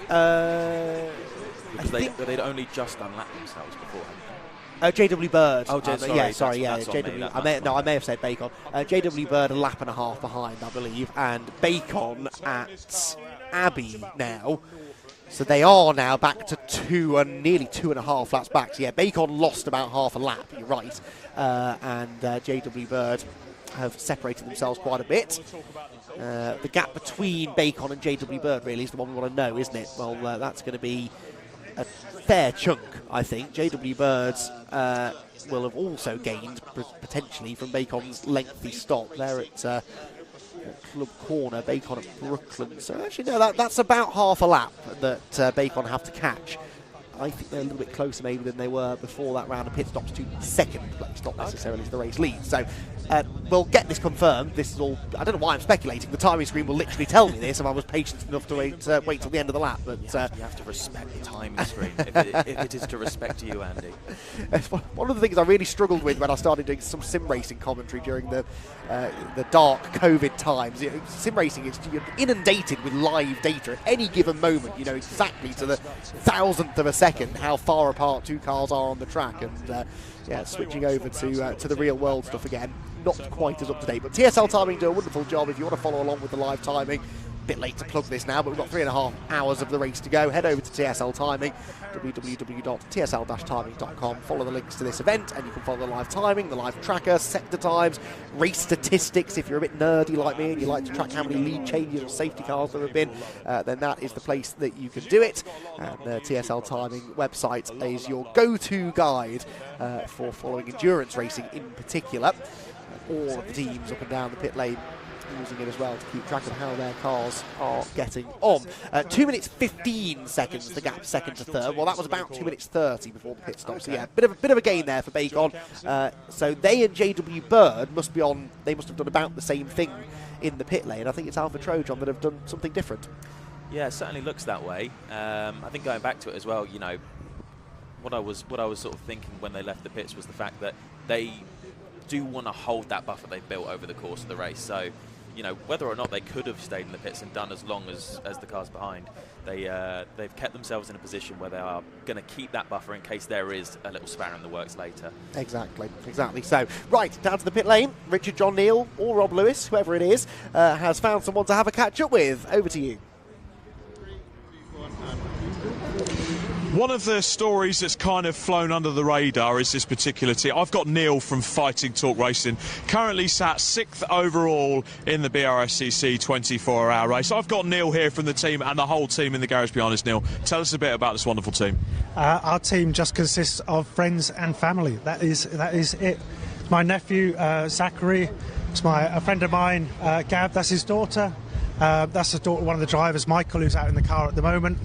N: half? Because they'd only just unlapped themselves beforehand.
C: JW Bird.
N: Oh,
C: sorry, JW. I may have said Bacon. JW Bird a lap and a half behind, I believe, and Bacon at Abbey now. So they are now back to nearly 2.5 laps back. So yeah, Bacon lost about half a lap, you're right. And JW Bird have separated themselves quite a bit. The gap between Bacon and JW Bird really is the one we want to know, isn't it? Well, that's going to be a fair chunk, I think. JW Birds will have also gained potentially from Bacon's lengthy stop. They're at Club Corner, Bacon at Brooklyn. So actually, no, that's about half a lap that Bacon have to catch. I think they're a little bit closer maybe than they were before that round of pit stops to second place, not necessarily to the race lead. So we'll get this confirmed. This is all, I don't know why I'm speculating. The timing screen will literally tell me this if I was patient enough to wait till the end of the lap. But
N: you have to respect the timing screen if it is to respect you, Andy.
C: One of the things I really struggled with when I started doing some sim racing commentary during the dark COVID times. Sim racing is inundated with live data at any given moment. You know exactly to the thousandth of a second how far apart 2 cars are on the track, and yeah, switching over to the real world stuff again, not quite as up to date. But TSL Timing do a wonderful job if you want to follow along with the live timing. Bit late to plug this now, but we've got 3.5 hours of the race to go. Head over to TSL Timing, www.tsl-timing.com. Follow the links to this event, and you can follow the live timing, the live tracker, sector times, race statistics. If you're a bit nerdy like me and you like to track how many lead changes or safety cars there have been, then that is the place that you can do it. And the TSL Timing website is your go-to guide for following endurance racing in particular. All of the teams up and down the pit lane using it as well to keep track of how their cars are getting on. 2 minutes 15 seconds the gap second to third. Well, that was about 2 minutes 30 before the pit stop. So yeah, bit of a gain there for Bacon. So they and JW Bird must be on. They must have done about the same thing in the pit lane. I think it's Alpha Trojan that have done something different.
N: Yeah, it certainly looks that way. I think going back to it as well, you know, what I was sort of thinking when they left the pits was the fact that they do want to hold that buffer they've built over the course of the race. So, you know, whether or not they could have stayed in the pits and done as long as the cars behind, they've kept themselves in a position where they are going to keep that buffer in case there is a little spanner in the works later.
C: Exactly. So, right, down to the pit lane. Richard John Neal or Rob Lewis, whoever it is, has found someone to have a catch-up with. Over to you.
A: One of the stories that's kind of flown under the radar is this particular team. I've got Neil from Fighting Talk Racing, currently sat 6th overall in the Brscc 24-hour race. I've got Neil here from the team and the whole team in the garage behind us. Neil, tell us a bit about this wonderful team.
Q: Our team just consists of friends and family. That is it. My nephew, Zachary. It's a friend of mine, Gab. That's his daughter. That's the daughter, one of the drivers, Michael, who's out in the car at the moment.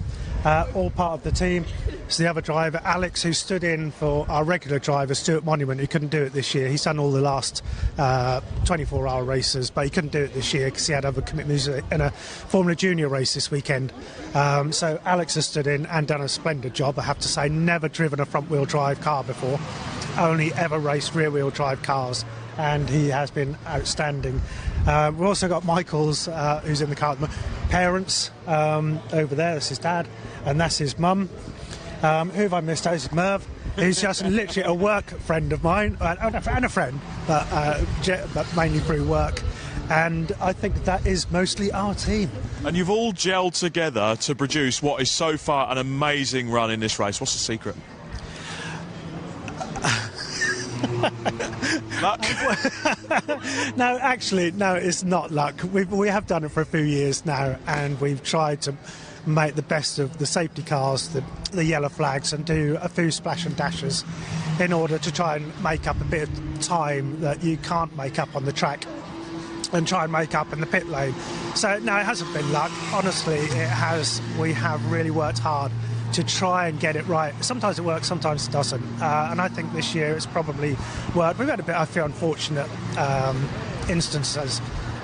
Q: All part of the team. It's the other driver, Alex, who stood in for our regular driver, Stuart Monument, who couldn't do it this year. He's done all the last 24-hour races, but he couldn't do it this year because he had other commitments in a Formula Junior race this weekend. So Alex has stood in and done a splendid job, I have to say. Never driven a front-wheel drive car before, only ever raced rear-wheel drive cars, and he has been outstanding. We've also got Michael's, who's in the car. Parents over there, that's his dad, and that's his mum. Who have I missed? This is Merv, who's just literally a work friend of mine, and a friend, but mainly through work. And I think that is mostly our team.
A: And you've all gelled together to produce what is so far an amazing run in this race. What's the secret? Luck?
Q: No, actually, no, it's not luck. We have done it for a few years now, and we've tried to make the best of the safety cars, the yellow flags, and do a few splash and dashes in order to try and make up a bit of time that you can't make up on the track and try and make up in the pit lane. So, no, it hasn't been luck. Honestly, it has. We have really worked hard to try and get it right. Sometimes it works, sometimes it doesn't. And I think this year it's probably worked. We've had a bit, I feel, unfortunate instances.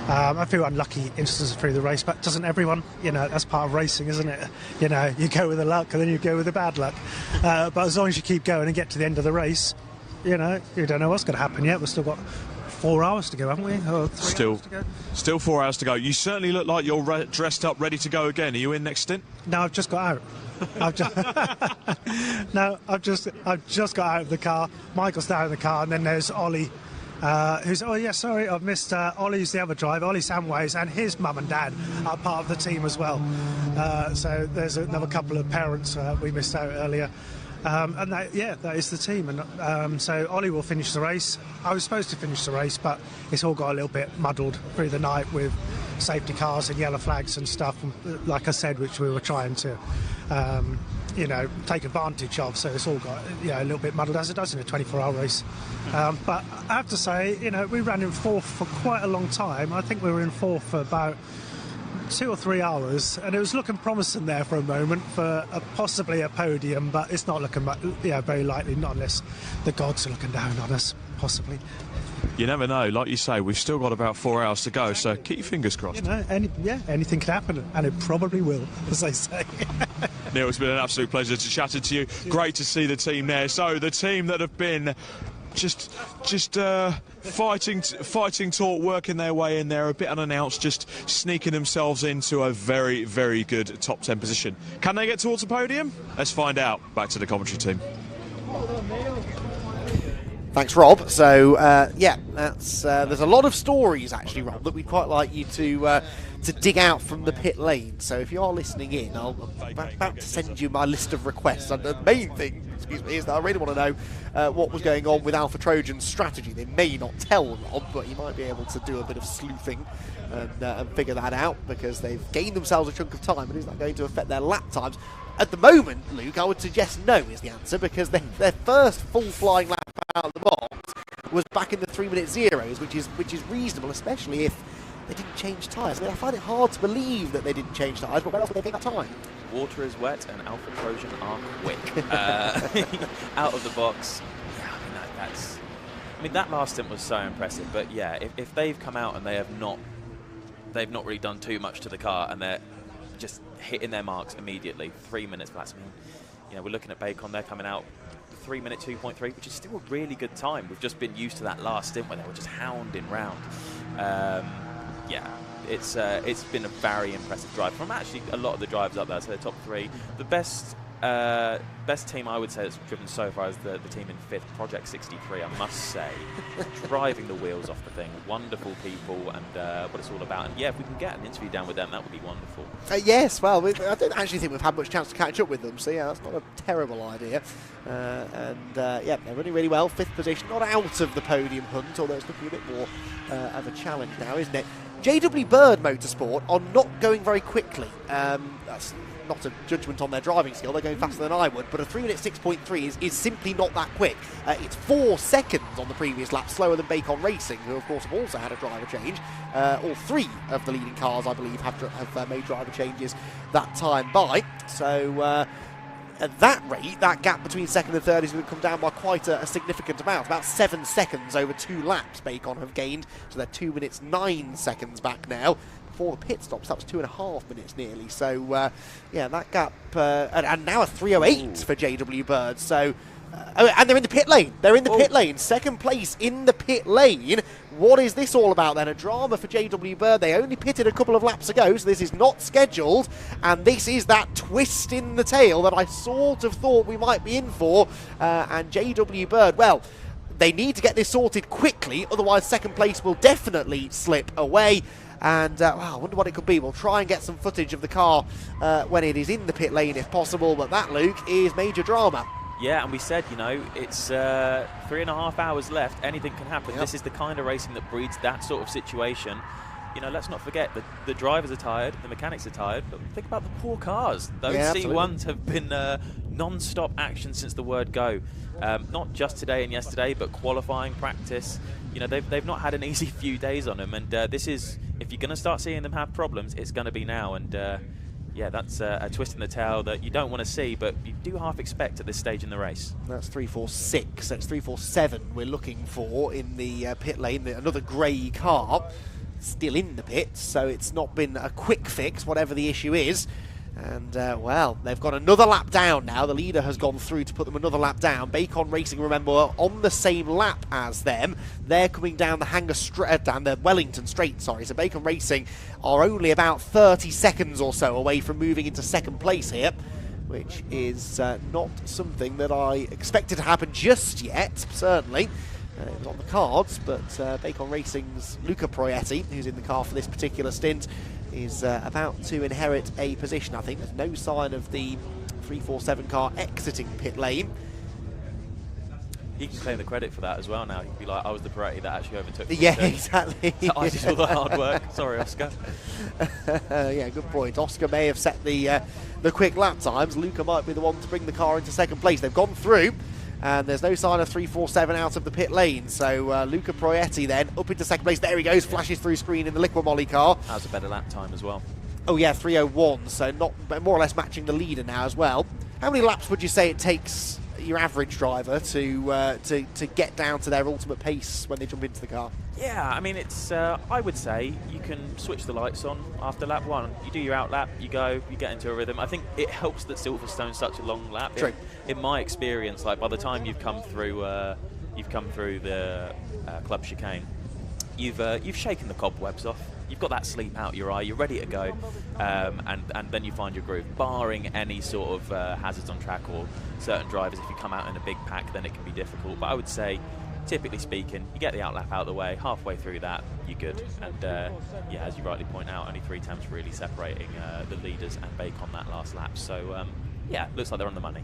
Q: I feel unlucky instances through the race, but doesn't everyone? You know, that's part of racing, isn't it? You know, you go with the luck and then you go with the bad luck. But as long as you keep going and get to the end of the race, you know, you don't know what's going to happen yet. We've still got 4 hours to go, haven't we? Or 3 hours to go?
A: Still 4 hours to go. You certainly look like you're dressed up, ready to go again. Are you in next stint?
Q: No, I've just got out. I've just got out of the car. Michael's down in the car, and then there's Ollie, who's I've missed Ollie's the other driver, Ollie Samways, and his mum and dad are part of the team as well. So there's another couple of parents we missed out earlier. And that is the team. And so Ollie will finish the race. I was supposed to finish the race, but it's all got a little bit muddled through the night with safety cars and yellow flags and stuff, like I said, which we were trying to take advantage of. So it's all got a little bit muddled, as it does in a 24-hour race. But I have to say, we ran in fourth for quite a long time. I think we were in fourth for about 2 or 3 hours, and it was looking promising there for a moment for possibly a podium, but it's not looking very likely, not unless the gods are looking down on us, possibly.
A: You never know. Like you say, we've still got about 4 hours to go, so keep your fingers crossed.
Q: Anything could happen, and it probably will, as they say.
A: Neil, it's been an absolute pleasure to chat to you. Great to see the team there. So the team that have been just fighting talk, working their way in there, a bit unannounced, just sneaking themselves into a very, very good top 10 position. Can they get towards the podium? Let's find out. Back to the commentary team.
C: Thanks, Rob. So, that's there's a lot of stories, actually, Rob, that we'd quite like you to dig out from the pit lane. So if you are listening in, I'm about to send you my list of requests. And the main thing, is that I really want to know what was going on with Alpha Trojan's strategy. They may not tell Rob, but he might be able to do a bit of sleuthing and figure that out, because they've gained themselves a chunk of time, and is that going to affect their lap times? At the moment, Luke, I would suggest no is the answer, because their first full flying lap out of the box was back in the 3-minute zeros, which is reasonable, especially if they didn't change tyres. I mean, I find it hard to believe that they didn't change tyres, but where else would they get that time?
N: Water is wet and Alpha Trojan are quick. Out of the box. Yeah, I mean, that last stint was so impressive. But yeah, if they've come out and they've not really done too much to the car and they're just hitting their marks immediately, 3 minutes flat. I mean, you know, we're looking at Bacon, they're coming out 3 minute 2.3, which is still a really good time. We've just been used to that last stint where they were just hounding round. Yeah, it's been a very impressive drive from actually a lot of the drivers up there. So the top three, the best team I would say that's driven so far is the team in fifth, Project 63. I must say, driving the wheels off the thing. Wonderful people and what it's all about. And yeah, if we can get an interview down with them, that would be wonderful.
C: Yes, well, I don't actually think we've had much chance to catch up with them. So yeah, that's not a terrible idea. Yeah, they're running really well. Fifth position, not out of the podium hunt, although it's looking a bit more of a challenge now, isn't it? JW Bird Motorsport are not going very quickly. That's not a judgment on their driving skill, they're going faster than I would, but a 3 minute 6.3 is simply not that quick. It's 4 seconds on the previous lap slower than Bacon Racing, who of course have also had a driver change. All 3 of the leading cars, I believe, have made driver changes that time by. So at that rate, that gap between second and third is going to come down by quite a significant amount. About 7 seconds over 2 laps Bacon have gained, so they're 2 minutes 9 seconds back now. Before the pit stops, that was 2.5 minutes nearly. So yeah, that gap, and now a 3:08 for JW Bird. So, and they're in the pit lane. They're in the pit lane. Second place in the pit lane. What is this all about then? A drama for JW Bird. They only pitted a couple of laps ago, so this is not scheduled. And this is that twist in the tail that I sort of thought we might be in for. And JW Bird, well, they need to get this sorted quickly, otherwise second place will definitely slip away. And I wonder what it could be. We'll try and get some footage of the car when it is in the pit lane if possible, but that, Luke, is major drama.
N: Yeah, and we said, you know, it's 3.5 hours left. Anything can happen. Yep. This is the kind of racing that breeds that sort of situation. You know, let's not forget that the drivers are tired, the mechanics are tired, but think about the poor cars. Those C1s have been non-stop action since the word go. Not just today and yesterday, but qualifying, practice. You know, they've not had an easy few days on them, and this is, if you're going to start seeing them have problems, it's going to be now. And yeah, that's a twist in the tail that you don't want to see, but you do half expect at this stage in the race.
C: That's 346. That's 347 we're looking for in the pit lane. Another grey car still in the pits, so it's not been a quick fix, whatever the issue is. And, well, they've got another lap down now. The leader has gone through to put them another lap down. Bacon Racing, remember, on the same lap as them. They're coming down the down the Wellington Straight, sorry. So Bacon Racing are only about 30 seconds or so away from moving into second place here, which is not something that I expected to happen just yet, certainly. It was on the cards, but Bacon Racing's Luca Proietti, who's in the car for this particular stint, is about to inherit a position, I think. There's no sign of the 347 car exiting pit lane.
N: He can claim the credit for that as well now. He can be like, I was the Peretti that actually overtook me.
C: Yeah, exactly.
N: I did all the hard work. Sorry, Oscar.
C: Yeah, good point. Oscar may have set the quick lap times. Luca might be the one to bring the car into second place. They've gone through, and there's no sign of 347 out of the pit lane. So Luca Proietti then up into second place. There he goes, flashes through screen in the Liqui Moly car.
N: That was a better lap time as well.
C: Oh yeah, 3:01. So not more or less matching the leader now as well. How many laps would you say it takes your average driver to get down to their ultimate pace when they jump into the car?
N: Yeah, I mean, it's I would say you can switch the lights on after lap 1. You do your out lap, you go, you get into a rhythm. I think it helps that Silverstone's such a long lap.
C: True.
N: In my experience, like by the time you've come through the club chicane, you've shaken the cobwebs off. You've got that sleep out your eye. You're ready to go, and then you find your groove. Barring any sort of hazards on track or certain drivers, if you come out in a big pack, then it can be difficult. But I would say, typically speaking, you get the out lap out of the way. Halfway through that, you're good. And yeah, as you rightly point out, only 3 temps really separating the leaders and Bacon that last lap. So yeah, looks like they're on the money.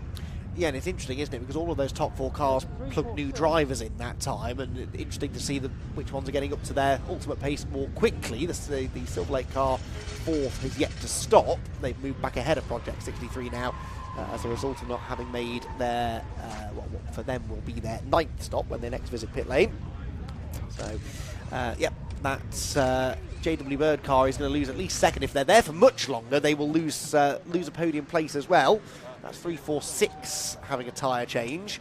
C: Yeah, and it's interesting, isn't it? Because all of those top 4 cars plug new drivers in that time, and it's interesting to see which ones are getting up to their ultimate pace more quickly. The Silver Lake car, 4th, has yet to stop. They've moved back ahead of Project 63 now, as a result of not having made their, what for them will be their 9th stop when they next visit pit lane. So, yep, that's JW Bird car is going to lose at least second. If they're there for much longer, they will lose a podium place as well. That's 346 having a tyre change.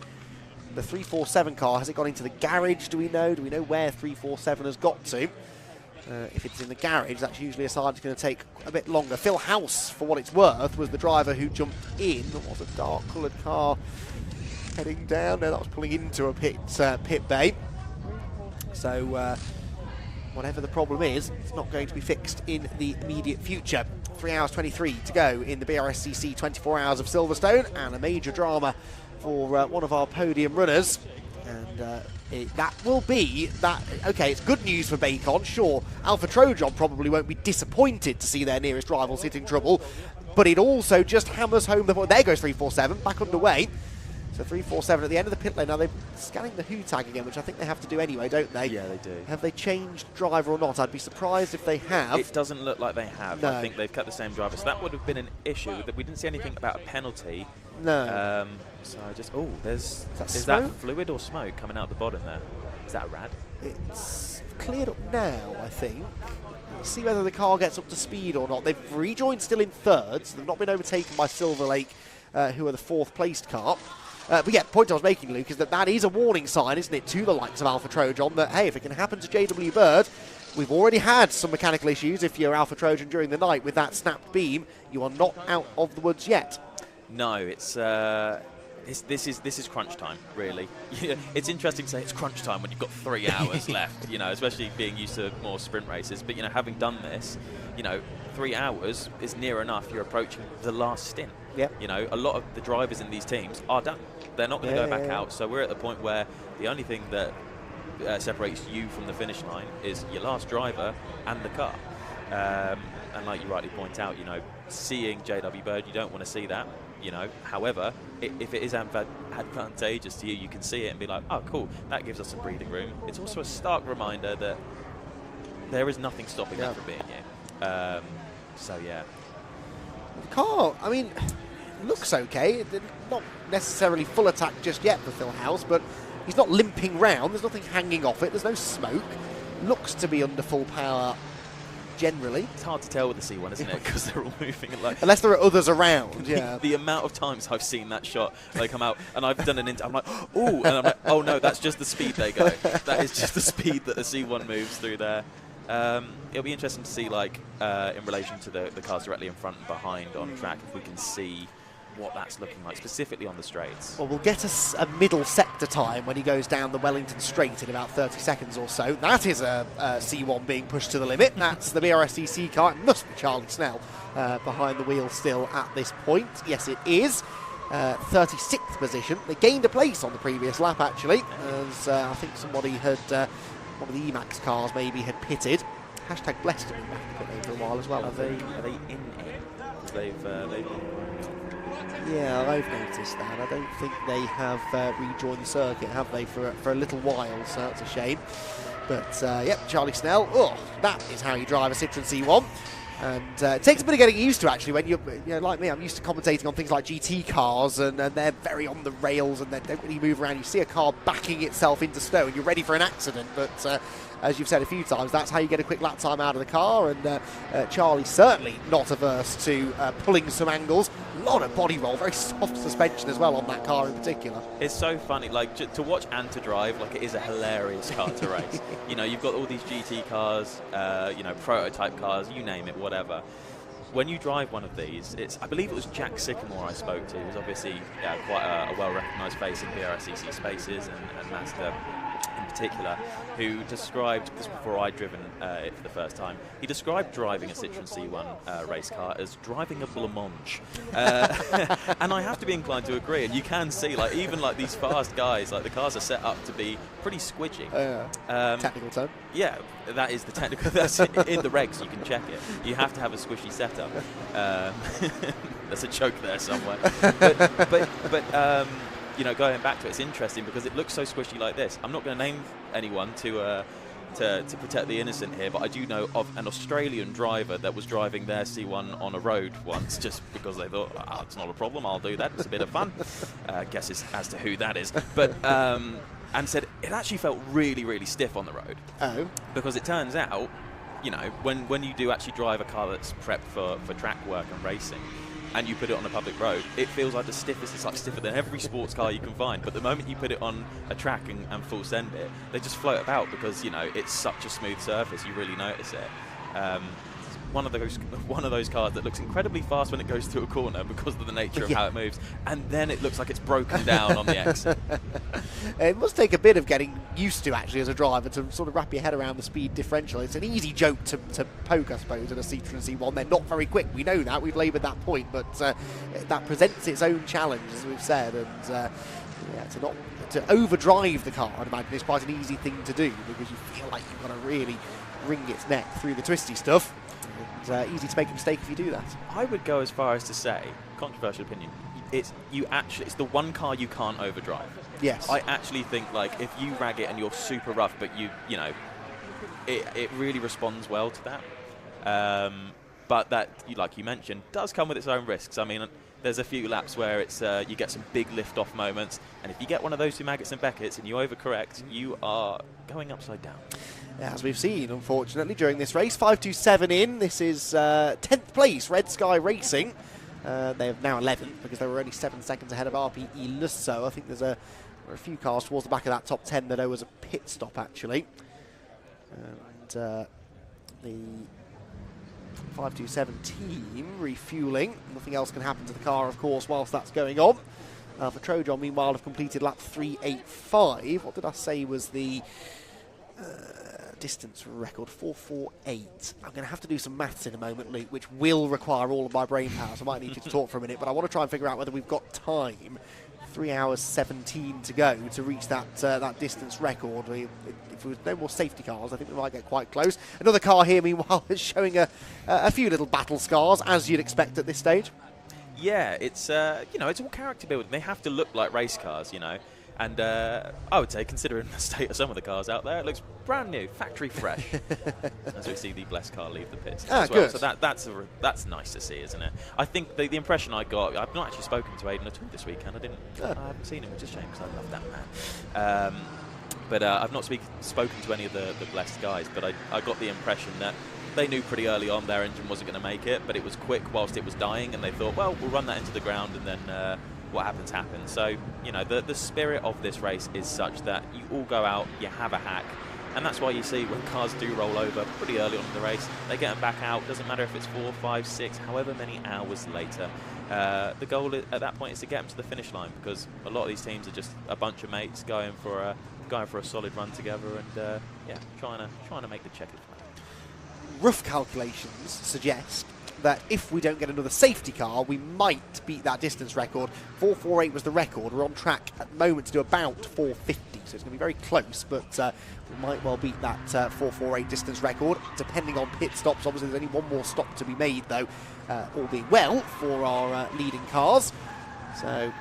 C: The 347 car, has it gone into the garage, do we know? Do we know where 347 has got to? If it's in the garage, that's usually a sign it's going to take a bit longer. Phil House, for what it's worth, was the driver who jumped in. It was a dark-coloured car heading down. No, that was pulling into a pit bay. So, whatever the problem is, it's not going to be fixed in the immediate future. 3 hours 23 to go in the Brscc 24 Hours of Silverstone, and a major drama for one of our podium runners. And that will be that. Okay, it's good news for Bacon. Sure, Alpha Trojan probably won't be disappointed to see their nearest rivals hit in trouble, but it also just hammers home the point. There goes 347 back underway. So 347 at the end of the pit lane. Now they're scanning the who tag again, which I think they have to do anyway, don't they?
N: Yeah, they do.
C: Have they changed driver or not? I'd be surprised if they have.
N: It doesn't look like they have.
C: No.
N: I think they've kept the same driver. So that would have been an issue. That we didn't see anything about a penalty.
C: No.
N: So I just... Oh, is
C: smoke?
N: that fluid or smoke coming out the bottom there? Is that rad?
C: It's cleared up now, I think. Let's see whether the car gets up to speed or not. They've rejoined still in third, so they've not been overtaken by Silver Lake, who are the fourth placed car. But yeah, the point I was making, Luke, is that is a warning sign, isn't it, to the likes of Alpha Trojan, that, hey, if it can happen to JW Bird, we've already had some mechanical issues if you're Alpha Trojan during the night with that snapped beam. You are not out of the woods yet.
N: No, it's... This is crunch time, really. It's interesting to say it's crunch time when you've got 3 hours left, especially being used to more sprint races. But, having done this, 3 hours is near enough. You're approaching the last stint.
C: Yep.
N: A lot of the drivers in these teams are done. They're not going to go back out. So we're at the point where the only thing that separates you from the finish line is your last driver and the car. And like you rightly point out, seeing JW Bird, you don't want to see that. However, if it is advantageous to you, you can see it and be like, oh, cool, that gives us some breathing room. It's also a stark reminder that there is nothing stopping that from being you. So, yeah.
C: The car, I mean, looks okay. Not necessarily full attack just yet for Phil House, but he's not limping round. There's nothing hanging off it. There's no smoke. Looks to be under full power generally.
N: It's hard to tell with the C1, isn't it? Because they're all moving.
C: Unless there are others around, yeah.
N: The amount of times I've seen that shot, they come out, and I've done I'm like, ooh, and I'm like, oh no, that's just the speed they go. That is just the speed that the C1 moves through there. It'll be interesting to see, in relation to the cars directly in front and behind on track, if we can see what that's looking like, specifically on the straights.
C: Well, we'll get a middle sector time when he goes down the Wellington Straight in about 30 seconds or so. That is a C1 being pushed to the limit. That's the Brscc car. It must be Charlie Snell behind the wheel still at this point. Yes, it is. 36th position. They gained a place on the previous lap, actually, as I think somebody had, one of the Emacs cars maybe had pitted. Hashtag blessed to be back in the pit lane for a while as well.
N: Are they in it? They've
C: Yeah, I've noticed that. I don't think they have rejoined the circuit, have they, for a little while, so that's a shame. But, yep, Charlie Snell, that is how you drive a Citroen C1. And it takes a bit of getting used to, actually, when you're like me. I'm used to commentating on things like GT cars, and they're very on the rails, and they don't really move around. You see a car backing itself into snow, and you're ready for an accident. But as you've said a few times, that's how you get a quick lap time out of the car. And Charlie's certainly not averse to pulling some angles. A lot of body roll, very soft suspension as well on that car in particular.
N: It's so funny, to watch and to drive, it is a hilarious car to race. You've got all these GT cars, prototype cars, you name it, whatever. When you drive one of these, I believe it was Jack Sycamore I spoke to, who's obviously quite a well-recognised face in Brscc spaces and Mazda in particular, who described, this before I'd driven it for the first time, he described driving a Citroen C1 race car as driving a blancmange. And I have to be inclined to agree, and you can see, even these fast guys, the cars are set up to be pretty squidgy.
C: Technical term.
N: Yeah, that is the technical, that's in the regs, you can check it. You have to have a squishy setup. There's a joke there somewhere. But going back to it, it's interesting because it looks so squishy like this. I'm not going to name anyone to protect the innocent here, but I do know of an Australian driver that was driving their C1 on a road once just because they thought, it's not a problem, I'll do that, it's a bit of fun. Guesses as to who that is. But and said it actually felt really, really stiff on the road.
C: Oh.
N: Because it turns out you know, when you do actually drive a car that's prepped for track work and racing, and you put it on a public road, it feels like the stiffest. It's like stiffer than every sports car you can find. But the moment you put it on a track and full send it, they just float about because, you know, it's such a smooth surface. You really notice it. One of those cars that looks incredibly fast when it goes through a corner because of the nature of how it moves, and then it looks like it's broken down on the exit.
C: It must take a bit of getting used to, actually, as a driver, to sort of wrap your head around the speed differential. It's an easy joke to poke, I suppose, in a Citroen C1. They're not very quick, we know that, we've laboured that point, but that presents its own challenge, as we've said, and yeah, to overdrive the car, I'd imagine, is quite an easy thing to do, because you feel like you've got to really wring its neck through the twisty stuff. And easy to make a mistake if you do that.
N: I would go as far as to say, controversial opinion, it's the one car you can't overdrive.
C: Yes.
N: I actually think, like, if you rag it and you're super rough, but you know, it really responds well to that. But that, like you mentioned, does come with its own risks. I mean, there's a few laps where it's you get some big lift-off moments, and if you get one of those two Maggots and Beckett's and you overcorrect, you are going upside down.
C: As we've seen, unfortunately, during this race. 5.27 in. This is 10th place, Red Sky Racing. They have now 11th because they were only 7 seconds ahead of RPE Lusso. I think there are a few cars towards the back of that top 10 that there was a pit stop, actually. And the 527 team refuelling. Nothing else can happen to the car, of course, whilst that's going on. For Trojan, meanwhile, have completed lap 3.85. What did I say was the distance record? 4.48. I'm going to have to do some maths in a moment, Luke, which will require all of my brain power, so I might need you to talk for a minute, but I want to try and figure out whether we've got time. 3 hours 17 to go to reach that distance record. If there was no more safety cars, I think we might get quite close. Another car here, meanwhile, is showing a few little battle scars, as you'd expect at this stage.
N: Yeah, it's you know, it's all character building. They have to look like race cars, you know. And I would say, considering the state of some of the cars out there, it looks brand new, factory fresh. As we see the blessed car leave the pits as well.
C: Good.
N: So that's nice to see, isn't it? I think the impression I got, I've not actually spoken to Aidan at all this weekend. I haven't seen him, which is a shame because I love that man. But I've not spoken to any of the blessed guys, but I got the impression that they knew pretty early on their engine wasn't going to make it, but it was quick whilst it was dying, and they thought, well, we'll run that into the ground and then what happens happens. So, you know, the spirit of this race is such that you all go out, you have a hack, and that's why you see when cars do roll over pretty early on in the race, they get them back out. Doesn't matter if it's 4, 5, 6, however many hours later. The goal at that point is to get them to the finish line, because a lot of these teams are just a bunch of mates going for a solid run together, and yeah, trying to make the checkered flag.
C: Rough calculations suggest that if we don't get another safety car, we might beat that distance record. 4.48 was the record. We're on track at the moment to do about 4.50, so it's going to be very close, but we might well beat that 4.48 distance record, depending on pit stops. Obviously, there's only one more stop to be made, though, all being well for our leading cars. So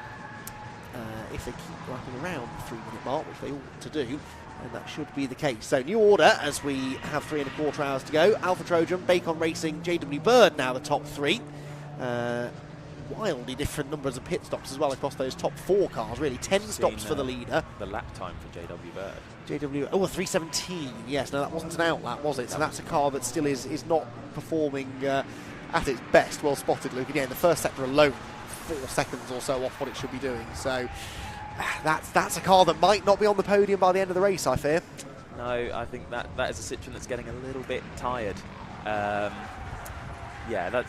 C: if they keep lapping around the 3-minute mark, which they ought to do, and that should be the case. So new order as we have 3.25 hours to go. Alpha Trojan, Bacon Racing, JW Bird now the top 3. Wildly different numbers of pit stops as well across those top 4 cars, really. 10 stops for the leader.
N: The lap time for JW Bird.
C: JW, oh, a 3:17. Yes, no, that wasn't an outlap, was it? So that's a car that still is not performing at its best. Well spotted, Luke. Again, the first sector alone, 4 seconds or so off what it should be doing. So that's a car that might not be on the podium by the end of the race, I fear.
N: No, I think that is a Citroen that's getting a little bit tired. Yeah,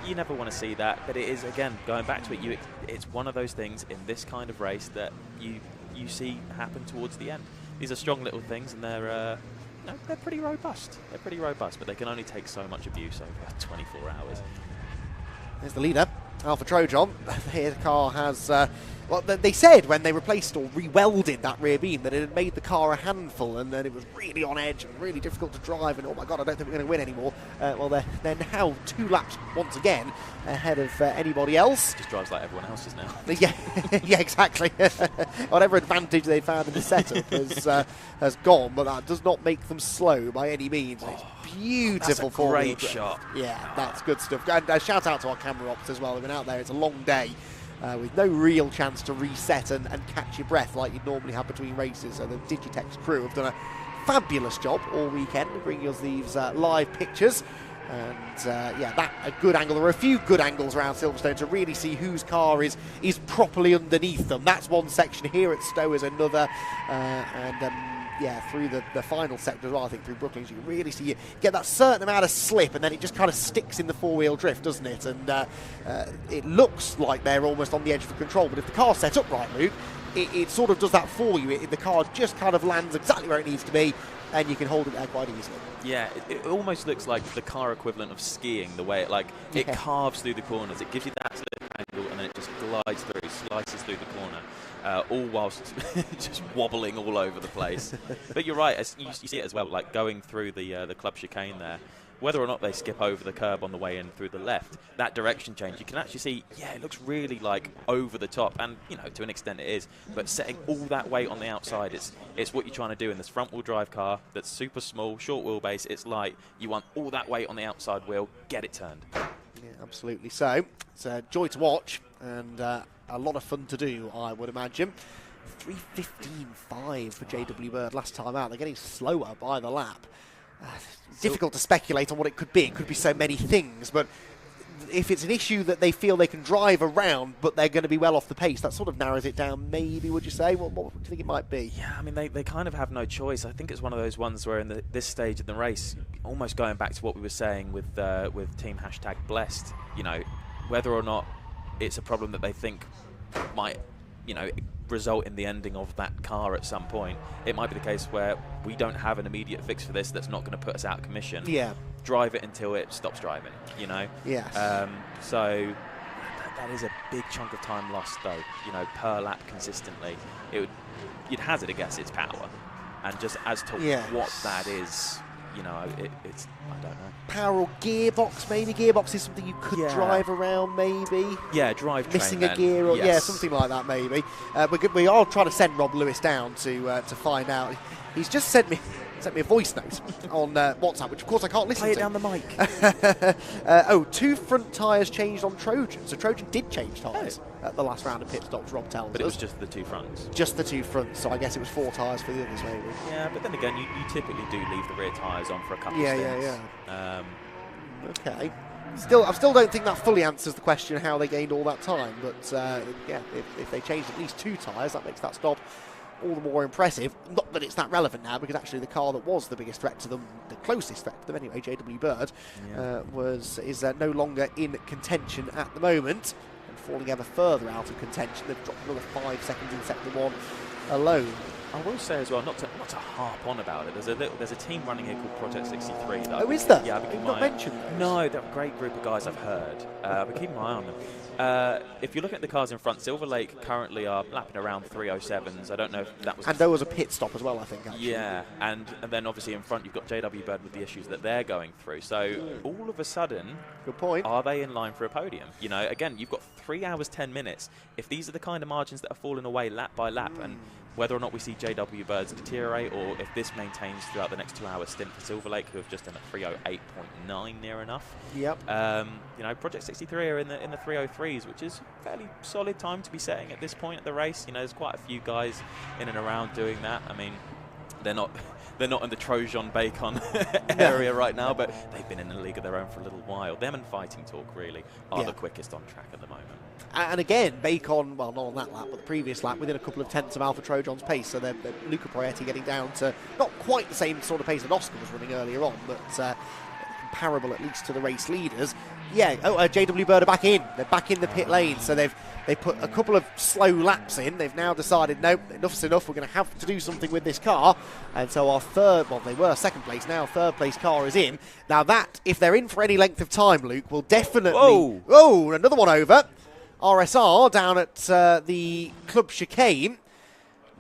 N: you never want to see that, but it is, again, going back to it, it's one of those things in this kind of race that you see happen towards the end. These are strong little things, and they're pretty robust. They're pretty robust, but they can only take so much abuse over 24 hours.
C: There's the leader, Alpha Trojan. Here the car has, well, they said when they replaced or re-welded that rear beam that it had made the car a handful, and then it was really on edge and really difficult to drive, and oh my god, I don't think we're going to win anymore. Well, they're now 2 laps once again ahead of anybody else.
N: Just drives like everyone else's now.
C: Yeah, yeah, exactly. Whatever advantage they found in the setup has gone, but that does not make them slow by any means. It's beautiful.
N: That's a great shot.
C: Yeah, that's good stuff. And shout out to our camera ops as well. They've been out there. It's a long day with no real chance to reset and catch your breath like you'd normally have between races. So the Digitex crew have done a fabulous job all weekend of bringing us these live pictures. And yeah, that a good angle. There are a few good angles around Silverstone to really see whose car is properly underneath them. That's one section. Here at Stowe is another, yeah, through the final sector as well, I think through Brooklands, you can really see you get that certain amount of slip, and then it just kind of sticks in the four-wheel drift, doesn't it? And it looks like they're almost on the edge of the control, but if the car's set up right, Luke, it sort of does that for you. The car just kind of lands exactly where it needs to be, and you can hold it there quite easily.
N: Yeah, it almost looks like the car equivalent of skiing, the way it carves through the corners. It gives you that slip angle, and then it just glides through, slices through the corner, all whilst just wobbling all over the place. But you're right, you see it as well, like going through the club chicane there. Whether or not they skip over the curb on the way in through the left, that direction change, you can actually see, yeah, it looks really like over the top, and you know, to an extent it is, but setting all that weight on the outside, it's what you're trying to do in this front-wheel drive car that's super small, short wheelbase. It's like you want all that weight on the outside wheel, get it turned.
C: Yeah, absolutely. So it's a joy to watch and a lot of fun to do, I would imagine. 3:15.5 for JW Bird last time out. They're getting slower by the lap. Difficult to speculate on what it could be. It could be so many things, but if it's an issue that they feel they can drive around, but they're going to be well off the pace, that sort of narrows it down, maybe, would you say? What do you think it might be?
N: Yeah, I mean, they kind of have no choice. I think it's one of those ones where in this stage of the race, almost going back to what we were saying with Team #Blessed, you know, whether or not it's a problem that they think might, you know, result in the ending of that car at some point. It might be the case where we don't have an immediate fix for this that's not going to put us out of commission.
C: Yeah.
N: Drive it until it stops driving, you know?
C: Yes.
N: So that is a big chunk of time lost, though, you know, per lap consistently. You'd hazard a guess its power. And just as to what that is, you know, it's, I don't know.
C: Power or gearbox, maybe? Gearbox is something you could drive around, maybe?
N: Yeah, drive
C: missing a gear, or yeah, something like that, maybe. We are trying to send Rob Lewis down to find out. He's just sent me a voice note on WhatsApp, which of course I can't listen to.
N: Play it down the mic.
C: 2 front tyres changed on Trojan. So Trojan did change tyres at the last round of pit stops, Rob tells us.
N: But it was just the 2 fronts.
C: Just the 2 fronts, so I guess it was 4 tyres for the others, maybe.
N: Yeah, but then again, you typically do leave the rear tyres on for a couple of stints.
C: Okay. I still don't think that fully answers the question how they gained all that time, but yeah, if they changed at least 2 tyres, that makes that stop all the more impressive. Not that it's that relevant now, because actually the car that was the biggest threat to them, the closest threat to them anyway, JW Bird, is no longer in contention at the moment, and falling ever further out of contention. They've dropped another 5 seconds in sector 1 alone.
N: I will say as well, not to harp on about it, there's a team running here called Project 63.
C: That is there?
N: Yeah, I've
C: not mentioned those.
N: No, they're a great group of guys, I've heard. I've been keeping my eye on them. If you're looking at the cars in front, Silver Lake currently are lapping around 3:07s. I don't know if that was...
C: And there was a pit stop as well, I think, actually.
N: Yeah, and then obviously in front you've got JW Bird with the issues that they're going through. So all of a sudden...
C: Good point.
N: Are they in line for a podium? You know, again, you've got 3 hours, 10 minutes. If these are the kind of margins that are falling away lap by lap, and whether or not we see JW Birds deteriorate, or if this maintains throughout the next 2 hour stint for Silver Lake, who have just done a 3:08.9 near enough.
C: Yep.
N: You know, Project 63 are in the 3:03s, which is a fairly solid time to be setting at this point at the race. You know, there's quite a few guys in and around doing that. I mean, they're not in the Trojan Bacon area right now, but they've been in a league of their own for a little while. Them and Fighting Talk really are the quickest on track at the moment.
C: And again, Bacon, well, not on that lap, but the previous lap, within a couple of tenths of Alpha Trojan's pace. So they're Luca Proietti getting down to not quite the same sort of pace that Oscar was running earlier on, but comparable at least to the race leaders. Yeah, JW Bird are back in. They're back in the pit lane, so they put a couple of slow laps in. They've now decided, no, enough's enough, we're going to have to do something with this car. And so our they were second place, now third place car is in. Now that, if they're in for any length of time, Luke, will definitely... Whoa, another one over. RSR down at the club chicane.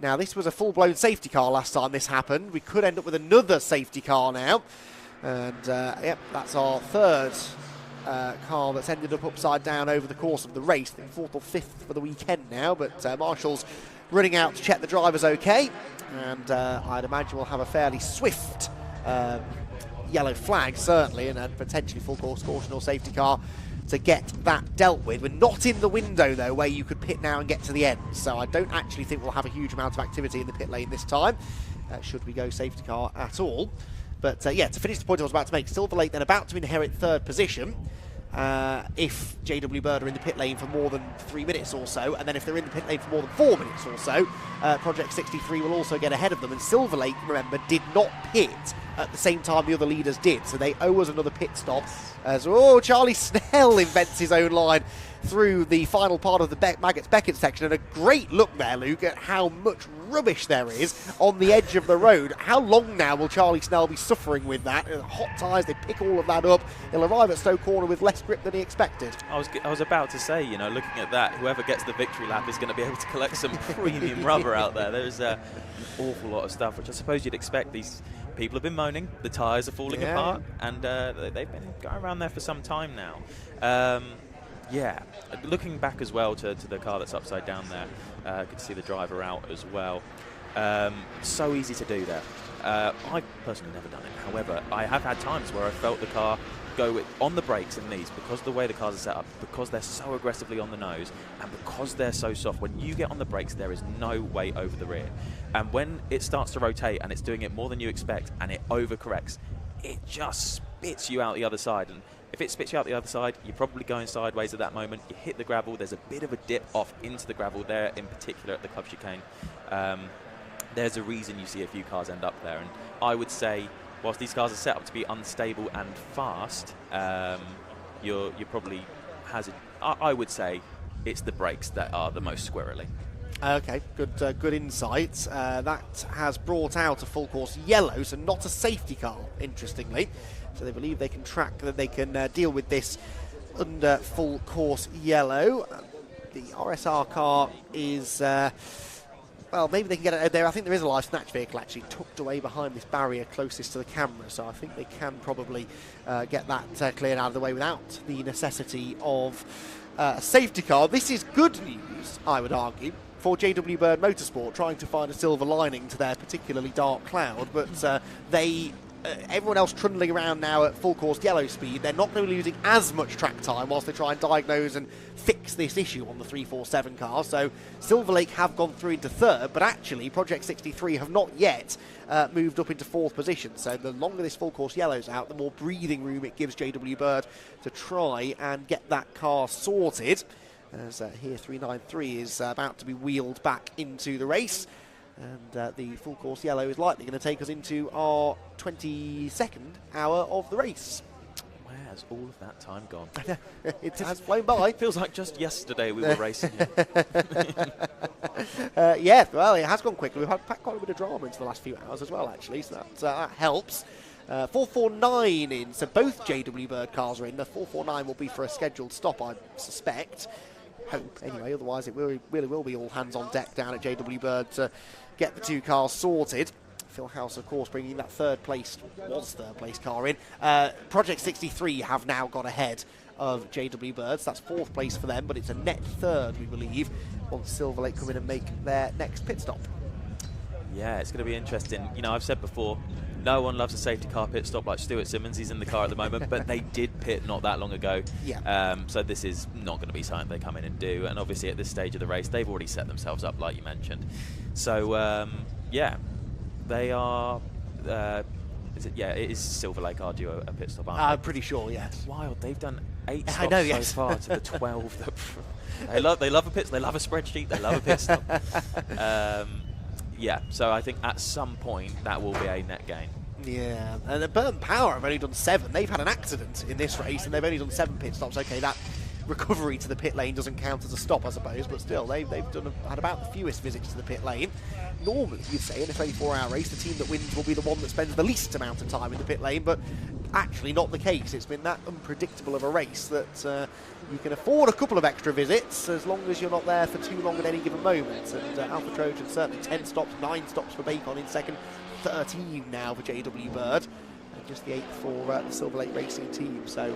C: Now, this was a full-blown safety car last time this happened. We could end up with another safety car now. And, yep, that's our third car that's ended up upside down over the course of the race. I think 4th or 5th for the weekend now, but Marshall's running out to check the driver's okay. And I'd imagine we'll have a fairly swift yellow flag, certainly, and potentially full-course caution or safety car to get that dealt with. We're not in the window, though, where you could pit now and get to the end, so I don't actually think we'll have a huge amount of activity in the pit lane this time. should we go safety car at all. But yeah, to finish the point I was about to make, Silver Lake then about to inherit third position. If JW Bird are in the pit lane for more than 3 minutes or so, and then if they're in the pit lane for more than 4 minutes or so, Project 63 will also get ahead of them. And Silver Lake, remember, did not pit at the same time the other leaders did, so they owe us another pit stop. As Charlie Snell invents his own line through the final part of the Beckett section, and a great look there, Luke, at how much rubbish there is on the edge of the road. How long now will Charlie Snell be suffering with that? Hot tyres, they pick all of that up. He'll arrive at Stowe Corner with less grip than he expected.
N: I was about to say, you know, looking at that, whoever gets the victory lap is going to be able to collect some premium rubber out there. There's an awful lot of stuff, which I suppose you'd expect. These people have been moaning, the tyres are falling apart, and they've been going around there for some time now. Yeah, looking back as well to the car that's upside down there, I could see the driver out as well. So easy to do there. I've personally never done it. However, I have had times where I felt the car go on the brakes in these, because of the way the cars are set up, because they're so aggressively on the nose, and because they're so soft. When you get on the brakes, there is no way over the rear. And when it starts to rotate and it's doing it more than you expect and it overcorrects, it just spits you out the other side. And if it spits you out the other side, you're probably going sideways at that moment. You hit the gravel. There's a bit of a dip off into the gravel there, in particular at the club chicane. There's a reason you see a few cars end up there. And I would say, whilst these cars are set up to be unstable and fast, you're probably I would say it's the brakes that are the most squirrely.
C: Okay, good insight. That has brought out a full course yellow, so not a safety car, interestingly. So they believe they can deal with this under full course yellow. The RSR car is, well, maybe they can get it there. I think there is a live snatch vehicle actually tucked away behind this barrier closest to the camera, so I think they can probably get that cleared out of the way without the necessity of a safety car. This is good news, I would argue, for JW Bird Motorsport, trying to find a silver lining to their particularly dark cloud, but everyone else trundling around now at full course yellow speed. They're not going to be losing as much track time whilst they try and diagnose and fix this issue on the 347 car. So Silver Lake have gone through into third, but actually Project 63 have not yet moved up into fourth position. So the longer this full course yellow's out, the more breathing room it gives JW Bird to try and get that car sorted. As here 393 is about to be wheeled back into the race. And the full course yellow is likely going to take us into our 22nd hour of the race.
N: Where has all of that time gone?
C: It has flown by.
N: It feels like just yesterday we were racing here.
C: Yeah, well, it has gone quickly. We've had quite a bit of drama into the last few hours as well, actually, so that helps. 449 in, so both JW Bird cars are in. The 449 will be for a scheduled stop, I suspect. Hope, anyway, otherwise it really will be all hands on deck down at JW Bird to get the two cars sorted. Phil House, of course, bringing that third place car in. Project 63 have now got ahead of JW Birds. That's fourth place for them, but it's a net third, we believe, once Silver Lake come in and make their next pit stop.
N: Yeah, it's going to be interesting. You know, I've said before, no one loves a safety car pit stop like Stuart Simmons. He's in the car at the moment, but they did pit not that long ago.
C: Yeah.
N: So this is not going to be something they come in and do. And obviously at this stage of the race, they've already set themselves up, like you mentioned. So, yeah, they are... it is Silver Lake are due a pit stop, aren't they?
C: I'm pretty sure, yes.
N: It's wild. They've done 8 stops so far to the 12. They love a pit stop. They love a spreadsheet. They love a pit stop. Yeah, so I think at some point that will be a net gain.
C: Yeah, and Burn Power have only done 7. They've had an accident in this race and they've only done 7 pit stops. Okay, that recovery to the pit lane doesn't count as a stop, I suppose, but still, they've had about the fewest visits to the pit lane. Normally, you'd say in a 24-hour race, the team that wins will be the one that spends the least amount of time in the pit lane, but actually not the case. It's been that unpredictable of a race that you can afford a couple of extra visits as long as you're not there for too long at any given moment. And Alpha Trojan certainly 10 stops, 9 stops for Bacon in second, 13 now for JW Bird, and just the 8th for the Silver Lake Racing team. So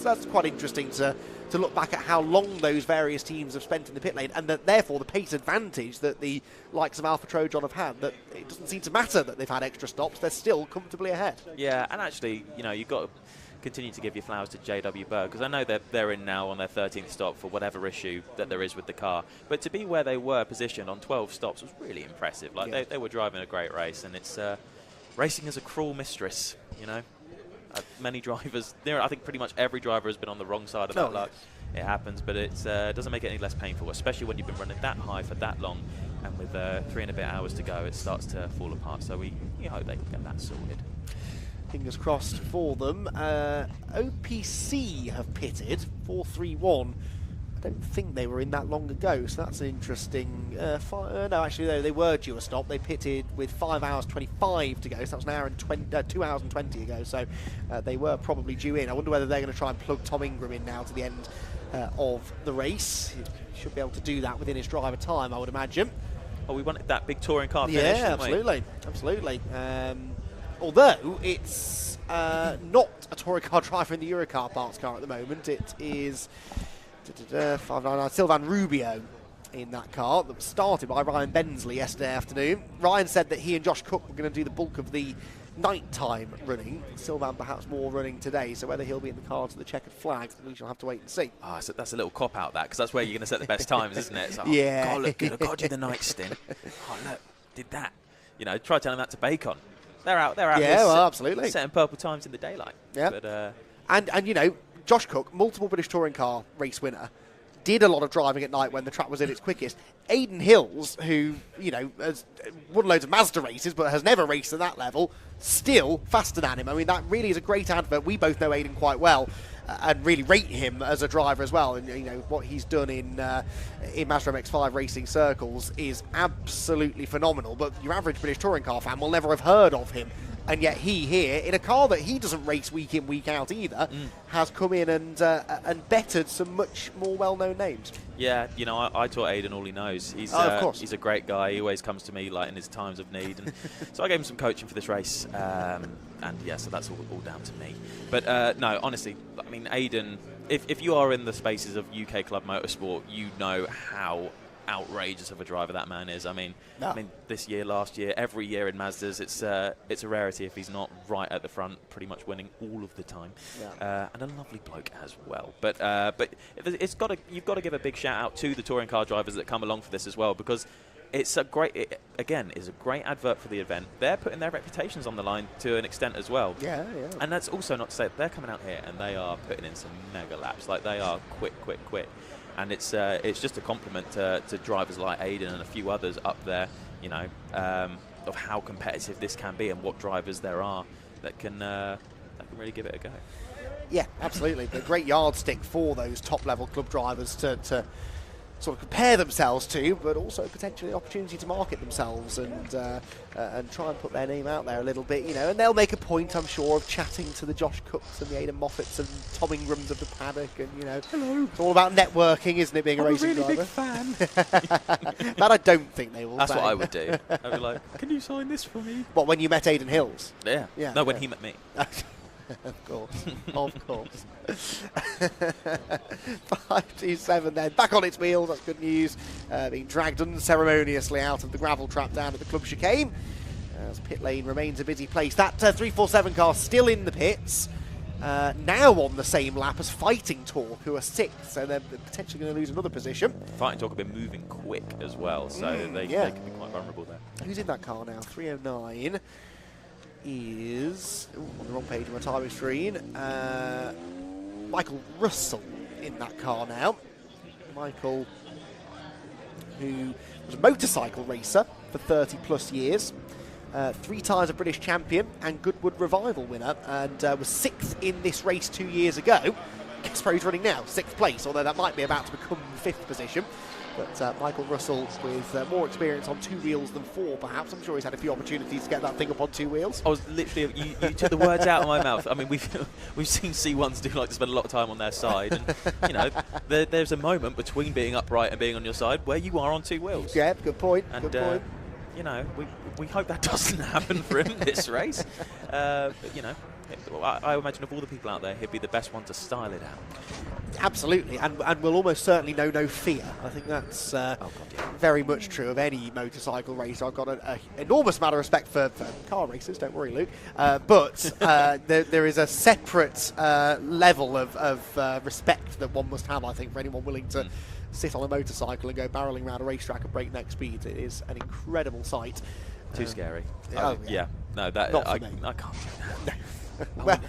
C: that's quite interesting to look back at how long those various teams have spent in the pit lane, and that therefore the pace advantage that the likes of Alpha Trojan have had, that it doesn't seem to matter that they've had extra stops, they're still comfortably ahead.
N: Yeah, and actually, you know, you've got to continue to give your flowers to JW Berg, because I know they're in now on their 13th stop for whatever issue that there is with the car. But to be where they were positioned on 12 stops was really impressive. Like they were driving a great race, and it's racing is a cruel mistress, you know. Many drivers, I think pretty much every driver has been on the wrong side of that luck. It happens, but it doesn't make it any less painful, especially when you've been running that high for that long, and with 3 and a bit hours to go, it starts to fall apart. So we hope they can get that sorted.
C: Fingers crossed for them. OPC have pitted 4-3-1. I don't think they were in that long ago, so that's an interesting. No, actually, they were due a stop. They pitted with 5 hours 25 to go, so that was an hour and 2 hours and 20 ago. So they were probably due in. I wonder whether they're going to try and plug Tom Ingram in now to the end of the race. He should be able to do that within his driver time, I would imagine.
N: Oh, we wanted that big touring car finish.
C: Yeah, absolutely, absolutely. Although it's not a touring car driver in the Eurocar parts car at the moment. It is 599 Sylvain Rubio in that car that was started by Ryan Bensley yesterday afternoon. Ryan said that he and Josh Cook were going to do the bulk of the nighttime running. Sylvain perhaps more running today, so whether he'll be in the car to the checkered flag, we shall have to wait and see.
N: Oh, so that's a little cop out, that, because that's where you're going to set the best times, isn't it? It's like,
C: yeah.
N: Oh, God, look good. I've got to do the night stint. Oh, look, did that. You know, try telling that to Bacon. They're out.
C: Yeah, well, absolutely.
N: Setting purple times in the daylight.
C: Yeah.
N: But,
C: and you know, Josh Cook, multiple British touring car race winner, did a lot of driving at night when the track was at its quickest. Aidan Hills, who, you know, has won loads of Mazda races but has never raced at that level, still faster than him. I mean, that really is a great advert. We both know Aidan quite well and really rate him as a driver as well. And, you know, what he's done in Mazda MX-5 racing circles is absolutely phenomenal. But your average British touring car fan will never have heard of him. And yet he here, in a car that he doesn't race week in, week out either, has come in and bettered some much more well-known names.
N: Yeah, you know, I taught Aidan all he knows. He's,
C: of course.
N: He's a great guy. He always comes to me like in his times of need. And so I gave him some coaching for this race. And yeah, so that's all down to me. But no, honestly, I mean, Aidan, if you are in the spaces of UK Club Motorsport, you know how outrageous of a driver that man is. I mean, this year, last year, every year in Mazdas, it's a rarity if he's not right at the front, pretty much winning all of the time. Yeah. And a lovely bloke as well. But you've got to give a big shout out to the touring car drivers that come along for this as well, because it's a great, again, is a great advert for the event. They're putting their reputations on the line to an extent as well.
C: Yeah.
N: And that's also not to say that they're coming out here and they are putting in some mega laps. Like, they are quick. And it's just a compliment to drivers like Aidan and a few others up there, you know, of how competitive this can be and what drivers there are that can really give it a go.
C: Yeah, absolutely. A great yardstick for those top-level club drivers to sort of compare themselves to, but also potentially an opportunity to market themselves and try and put their name out there a little bit, you know. And they'll make a point, I'm sure, of chatting to the Josh Cooks and the Aidan Moffats and Tom Ingrams of the paddock, and, you know, hello. It's all about networking, isn't it, being a racing driver?
N: I'm a really big fan.
C: That I don't think they will
N: That's
C: say.
N: what I would do. I'd be like, can you sign this for me?
C: What, when you met Aidan Hills?
N: Yeah. No, when he met me.
C: Of course, of course. 5-2-7 then, back on its wheels, that's good news. Being dragged unceremoniously out of the gravel trap down at the club chicane, as pit lane remains a busy place. That 347 car still in the pits, now on the same lap as Fighting Talk, who are 6th, so they're potentially going to lose another position.
N: Fighting Talk have been moving quick as well, so they can be quite vulnerable there.
C: Who's in that car now? 309. Is on the wrong page of my timing screen. Michael Russell in that car now. Michael, who was a motorcycle racer for 30 plus years, 3 times a British champion and Goodwood Revival winner, and was 6th in this race 2 years ago. Guess where he's running now? 6th place, although that might be about to become 5th position. But Michael Russell with more experience on 2 wheels than 4, perhaps. I'm sure he's had a few opportunities to get that thing up on 2 wheels.
N: I was literally, you took the words out of my mouth. I mean, we've seen C1s do like to spend a lot of time on their side, and you know, there's a moment between being upright and being on your side where you are on 2 wheels.
C: Yeah, good point.
N: And,
C: good point.
N: You know, we hope that doesn't happen for him this race. But you know, I imagine of all the people out there, he'd be the best one to style it out.
C: Absolutely, and we'll almost certainly know no fear. I think that's very much true of any motorcycle racer. I've got an enormous amount of respect for car racers, don't worry, Luke. But there is a separate level of respect that one must have, I think, for anyone willing to sit on a motorcycle and go barreling around a racetrack at breakneck speed. It is an incredible sight.
N: Too scary.
C: Yeah.
N: No, that
C: Not for
N: I
C: me.
N: can't do that.
C: Well,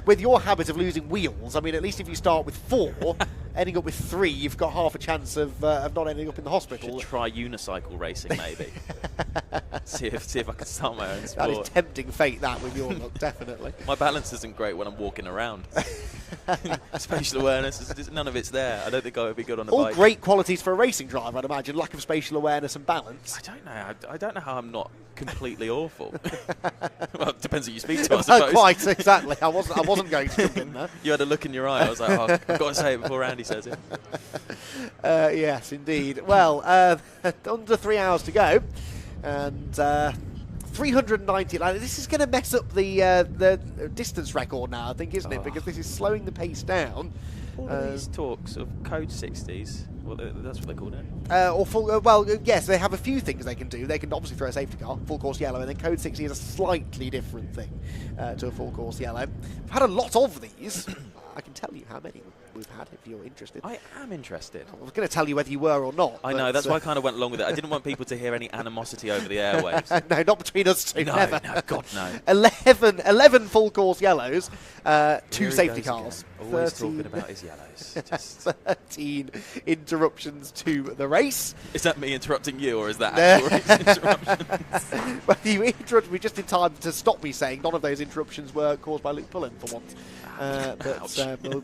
C: with your habit of losing wheels, I mean, at least if you start with 4, ending up with 3, you've got half a chance of not ending up in the hospital.
N: Should try unicycle racing, maybe. see if I can start my own sport.
C: That is tempting fate, that, with your look, definitely.
N: My balance isn't great when I'm walking around. Spatial awareness, none of it's there. I don't think I would be good on a bike.
C: All great qualities for a racing driver, I'd imagine. Lack of spatial awareness and balance.
N: I don't know. I don't know how I'm not completely awful. Well, it depends who you speak to, I suppose.
C: Quite, exactly. I wasn't going to jump in there.
N: You had a look in your eye. I was like, oh, I've got to say it before Andy says it.
C: Yes, indeed. Well, under 3 hours to go, and 390. This is going to mess up the distance record now, I think, isn't it? Because this is slowing the pace down.
N: All of these talks of code 60s. Well, that's what they called it.
C: Or full, well, yes, they have a few things they can do. They can obviously throw a safety car, full course yellow, and then code 60 is a slightly different thing to a full course yellow. We've had a lot of these. I can tell you how many we've had if you're interested.
N: I am interested.
C: I was going to tell you whether you were or not.
N: I know, that's why I kind of went along with it. I didn't want people to hear any animosity over the airwaves.
C: No, not between us two,
N: no,
C: never.
N: No, God, no.
C: 11 full course yellows, 2 safety cars.
N: Again. Always talking about his yellows. Just
C: 13 interruptions to the race.
N: Is that me interrupting you, or is that actual race interruptions?
C: Well, you interrupted me just in time to stop me saying none of those interruptions were caused by Luke Pullen for once. But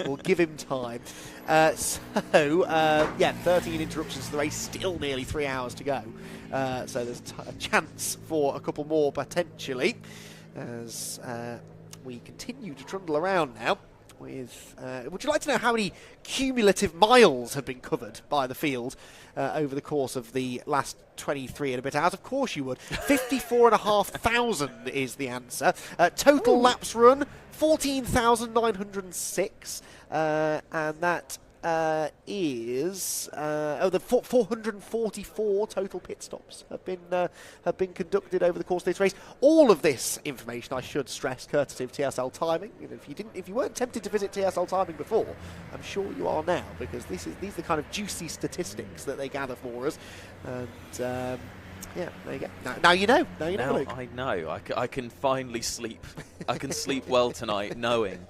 C: we'll give him time. Yeah, 13 interruptions to the race, still nearly 3 hours to go. So there's a chance for a couple more potentially as we continue to trundle around now. Would you like to know how many cumulative miles have been covered by the field over the course of the last 23 and a bit hours? Of course you would. 54,500 is the answer. Total laps run, 14,906, and that is the 444 total pit stops have been conducted over the course of this race. All of this information, I should stress, courtesy of TSL Timing. You know, if you weren't tempted to visit TSL Timing before, I'm sure you are now, because these are the kind of juicy statistics that they gather for us. And yeah, there you go. Now you know. Now you know, Luke.
N: I know. I can finally sleep. I can sleep well tonight, knowing.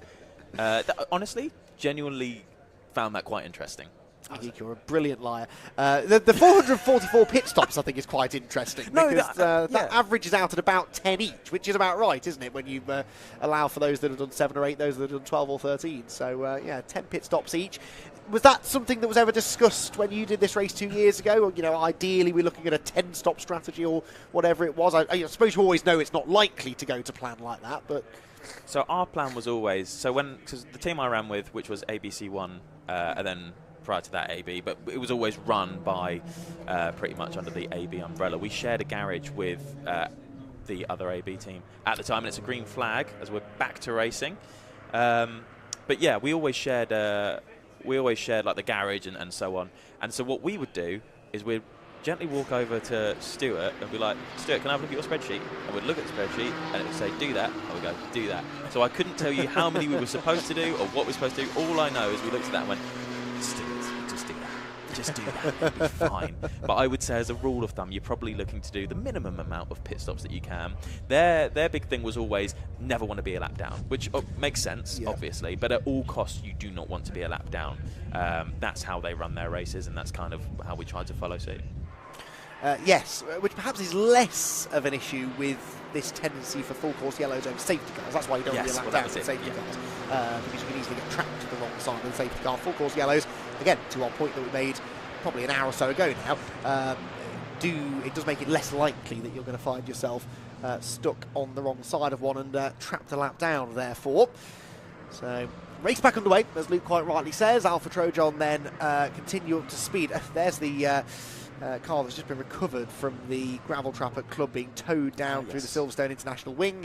N: Honestly, genuinely found that quite interesting.
C: I think you're a brilliant liar. The 444 pit stops, I think, is quite interesting.
N: No,
C: because that averages out at about 10 each, which is about right, isn't it, when you allow for those that have done 7 or 8, those that have done 12 or 13. So, yeah, 10 pit stops each. Was that something that was ever discussed when you did this race 2 years ago? Or, you know, ideally we're looking at a 10-stop strategy or whatever it was. I suppose you always know it's not likely to go to plan like that, but...
N: So our plan was always... because the team I ran with, which was ABC1, and then prior to that AB, but it was always run by pretty much under the AB umbrella. We shared a garage with the other AB team at the time, and it's a green flag as we're back to racing. But yeah, we always shared like the garage and so on. And so what we would do is we'd gently walk over to Stuart and be like, Stuart, can I have a look at your spreadsheet? And we'd look at the spreadsheet and it would say, do that. And we'd go, do that. So I couldn't tell you how many we were supposed to do or what we're supposed to do. All I know is we looked at that and went, just do that. Just do that. It'll be fine. But I would say, as a rule of thumb, you're probably looking to do the minimum amount of pit stops that you can. Their big thing was always never want to be a lap down, which makes sense, obviously. But at all costs, you do not want to be a lap down. That's how they run their races, and that's kind of how we tried to follow suit.
C: Yes, which perhaps is less of an issue with this tendency for full course yellows over safety cars. That's why you don't really lap down with safety cars, because you can easily get trapped to the wrong side of the safety car. Full course yellows, again, to our point that we made probably an hour or so ago now, it does make it less likely that you're going to find yourself stuck on the wrong side of one and trapped a lap down, therefore. So, race back underway, as Luke quite rightly says. Alpha Trojan then continue up to speed. There's the car that's just been recovered from the gravel trap at Club, being towed down through the Silverstone International Wing.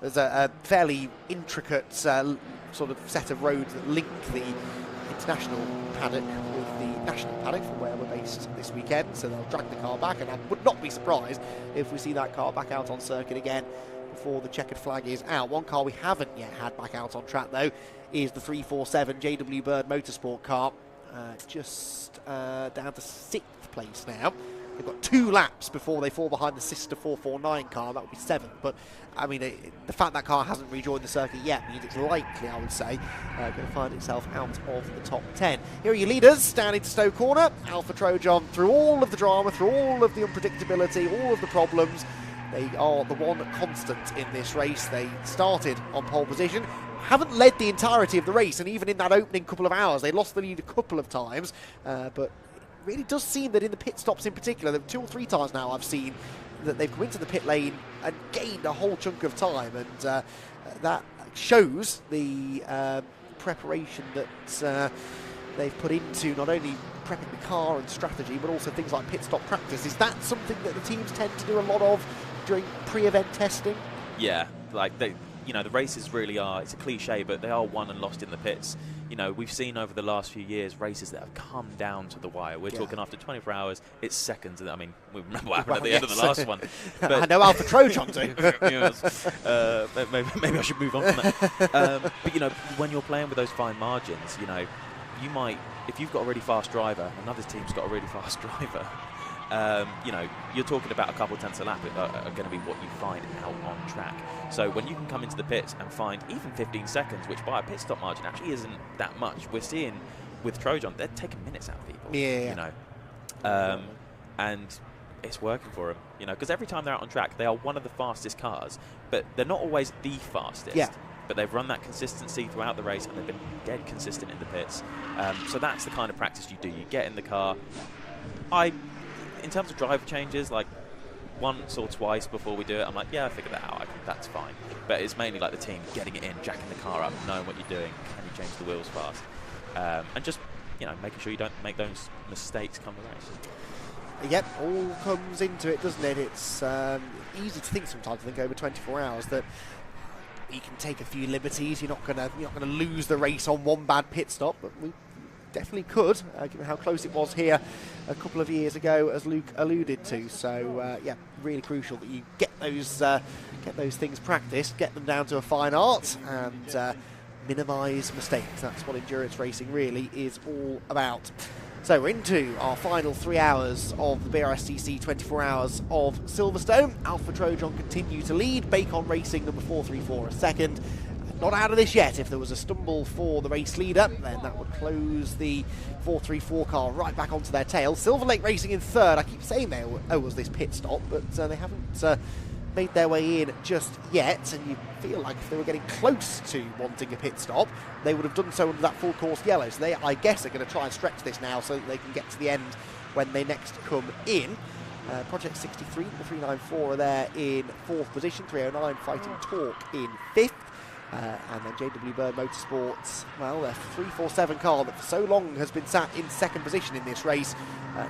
C: There's a fairly intricate sort of set of roads that link the international paddock with the national paddock from where we're based this weekend, so they'll drag the car back, and I would not be surprised if we see that car back out on circuit again before the checkered flag is out. One car we haven't yet had back out on track, though, is the 347 JW Bird Motorsport car, just down to 6th place now. They've got 2 laps before they fall behind the sister 449 car. That would be 7th. But, I mean, the fact that car hasn't rejoined the circuit yet means it's likely, I would say, going to find itself out of the top 10. Here are your leaders down into Stowe Corner. Alpha Trojan, through all of the drama, through all of the unpredictability, all of the problems, they are the one constant in this race. They started on pole position, haven't led the entirety of the race, and even in that opening couple of hours, they lost the lead a couple of times, but really does seem that in the pit stops in particular, 2 or 3 times now I've seen that they've come into the pit lane and gained a whole chunk of time, and that shows the preparation that they've put into not only prepping the car and strategy, but also things like pit stop practice. Is that something that the teams tend to do a lot of during pre-event testing?
N: Yeah, like they, you know, the races really are, it's a cliche, but they are won and lost in the pits. You know, we've seen over the last few years races that have come down to the wire. We're talking after 24 hours, it's seconds. I mean, we remember what happened at the end of the last one. But
C: I know Alpha Trojan too.
N: Maybe I should move on from that. But, you know, when you're playing with those fine margins, you know, you might, if you've got a really fast driver, another team's got a really fast driver, you know, you're talking about a couple of tenths a lap are going to be what you find out on track. So when you can come into the pits and find even 15 seconds, which by a pit stop margin actually isn't that much, we're seeing with Trojan, they're taking minutes out of people.
C: Yeah.
N: You know, and it's working for them. You know, because every time they're out on track, they are one of the fastest cars, but they're not always the fastest.
C: Yeah.
N: But they've run that consistency throughout the race, and they've been dead consistent in the pits. So that's the kind of practice you do. You get in the car. In terms of driver changes, like once or twice before we do it, I'm like, yeah, I figured that out. That's fine. But it's mainly like the team getting it in, jacking the car up, knowing what you're doing. Can you change the wheels fast? And just, you know, making sure you don't make those mistakes come the race.
C: Yep, all comes into it, doesn't it? It's easy to think sometimes, I think, over 24 hours that you can take a few liberties. You're not gonna lose the race on one bad pit stop, but we definitely could, given how close it was here a couple of years ago, as Luke alluded to. So yeah, really crucial that you get those things practiced, get them down to a fine art, and minimise mistakes. That's what endurance racing really is all about. So we're into our final 3 hours of the Brscc 24 Hours of Silverstone. Alpha Trojan continue to lead. Bacon Racing number 434 a second. Not out of this yet. If there was a stumble for the race leader, then that would close the 434 car right back onto their tail. Silver Lake Racing in third. I keep saying there was this pit stop, but they haven't made their way in just yet, and you feel like if they were getting close to wanting a pit stop, they would have done so under that full course yellow. So they, I guess, are going to try and stretch this now so that they can get to the end when they next come in. Project 63, the 394 are there in 4th position, 309 Fighting Torque in 5th. And then JW Bird Motorsports, well, their 347 car that for so long has been sat in 2nd position in this race,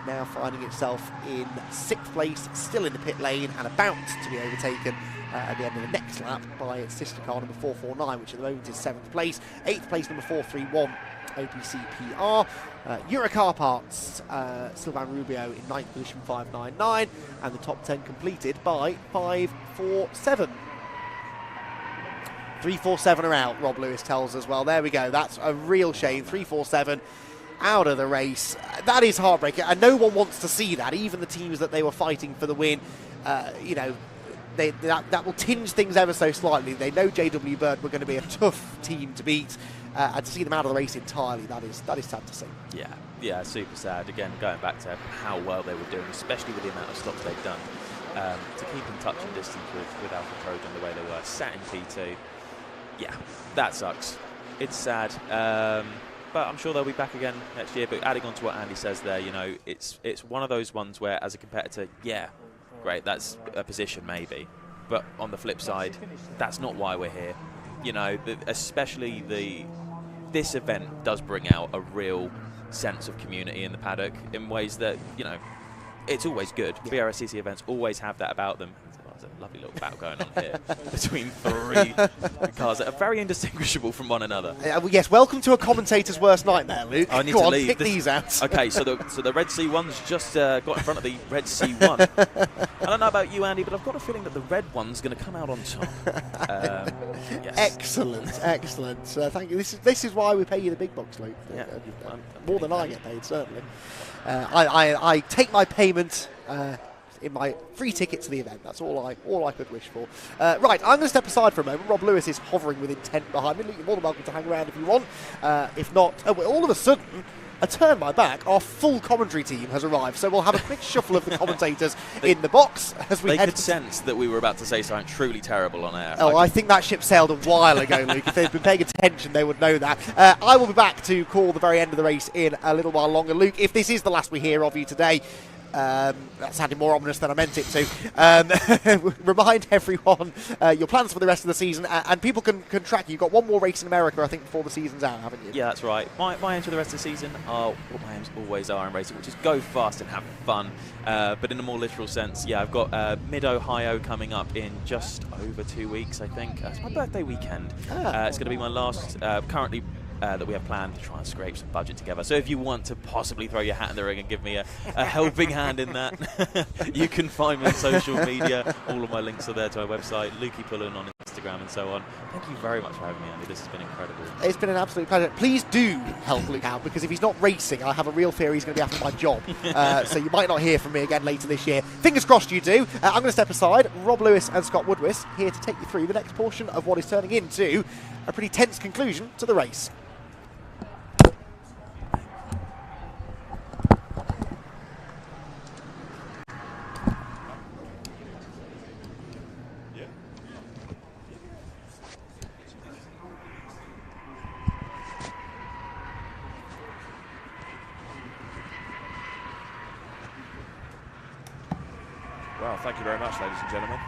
C: now finding itself in 6th place, still in the pit lane, and about to be overtaken at the end of the next lap by its sister car number 449, which at the moment is 7th place. 8th place number 431, OPC PR. Eurocar Parts, Sylvain Rubio in 9th position, 599, and the top 10 completed by 547. 347 are out, Rob Lewis tells us. Well, there we go. That's a real shame. 347 out of the race. That is heartbreaking, and no one wants to see that. Even the teams that they were fighting for the win, you know, that will tinge things ever so slightly. They know JW Bird were going to be a tough team to beat, and to see them out of the race entirely, that is sad to see.
N: Yeah, super sad. Again, going back to how well they were doing, especially with the amount of stops they've done, to keep in touch and distance with Alpha Trojan the way they were, sat in P2. Yeah, that sucks. It's sad, but I'm sure they'll be back again next year. But adding on to what Andy says there, you know, it's one of those ones where, as a competitor, yeah, great, that's a position maybe. But on the flip side, that's not why we're here. You know, especially this event does bring out a real sense of community in the paddock in ways that, you know, it's always good. BRSCC events always have that about them. There's a lovely little battle going on here between 3 cars that are very indistinguishable from one another.
C: Well, yes, welcome to a commentator's worst nightmare, Luke.
N: I need
C: Go
N: to
C: on,
N: leave.
C: pick these out.
N: Okay, so the Red C1's just got in front of the Red C1. I don't know about you, Andy, but I've got a feeling that the red one's going to come out on top. Yes.
C: Excellent, excellent. Thank you. This is why we pay you the big bucks, Luke.
N: Yeah.
C: More than I get paid, certainly. I take my payment in my free ticket to the event. That's all I could wish for. Right, I'm going to step aside for a moment. Rob Lewis is hovering with intent behind me. Luke, you're more than welcome to hang around if you want. If not, all of a sudden, I turn my back. Our full commentary team has arrived, so we'll have a quick shuffle of the commentators in the box as we
N: They
C: head.
N: could sense that we were about to say something truly terrible on air.
C: Oh, I think that ship sailed a while ago, Luke. If they'd been paying attention, they would know that. I will be back to call the very end of the race in a little while longer. Luke, if this is the last we hear of you today, that sounded more ominous than I meant it to. Remind everyone your plans for the rest of the season, and people can track you. You've got one more race in America, I think, before the season's out, haven't you?
N: Yeah, that's right. My aim for the rest of the season are what my aims always are in racing, which is go fast and have fun. But in a more literal sense, yeah, I've got Mid-Ohio coming up in just over 2 weeks, I think. It's my birthday weekend. It's going to be my last, currently, that we have planned to try and scrape some budget together. So if you want to possibly throw your hat in the ring and give me a helping hand in that, you can find me on social media. All of my links are there to my website, Lukey Pullen on Instagram and so on. Thank you very much for having me, Andy. This has been incredible.
C: It's been an absolute pleasure. Please do help Luke out, because if he's not racing, I have a real fear he's going to be after my job. So you might not hear from me again later this year. Fingers crossed you do. I'm going to step aside. Rob Lewis and Scott Woodwis here to take you through the next portion of what is turning into a pretty tense conclusion to the race.
A: Well, thank you very much, ladies and gentlemen.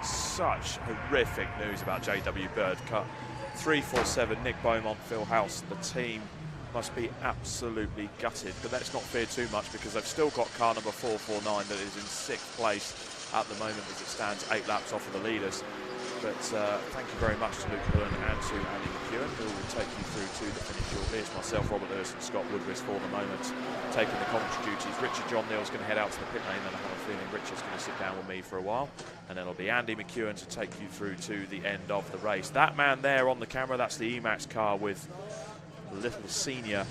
A: Such horrific news about JW Bird. Cut 347, Nick Beaumont, Phil House. The team must be absolutely gutted, but let's not fear too much, because they've still got car number 449 that is in 6th place at the moment as it stands 8 laps off of the leaders. But thank you very much to Luke Pullen and to Andy McEwen, who will take you through to the finish shortly. It's myself, Robert Lewis, and Scott Woodwis for the moment taking the commentary duties. Richard John Neal's going to head out to the pit lane, and I have a feeling Richard's going to sit down with me for a while. And then it'll be Andy McEwen to take you through to the end of the race. That man there on the camera, that's the Emac car with Little Senior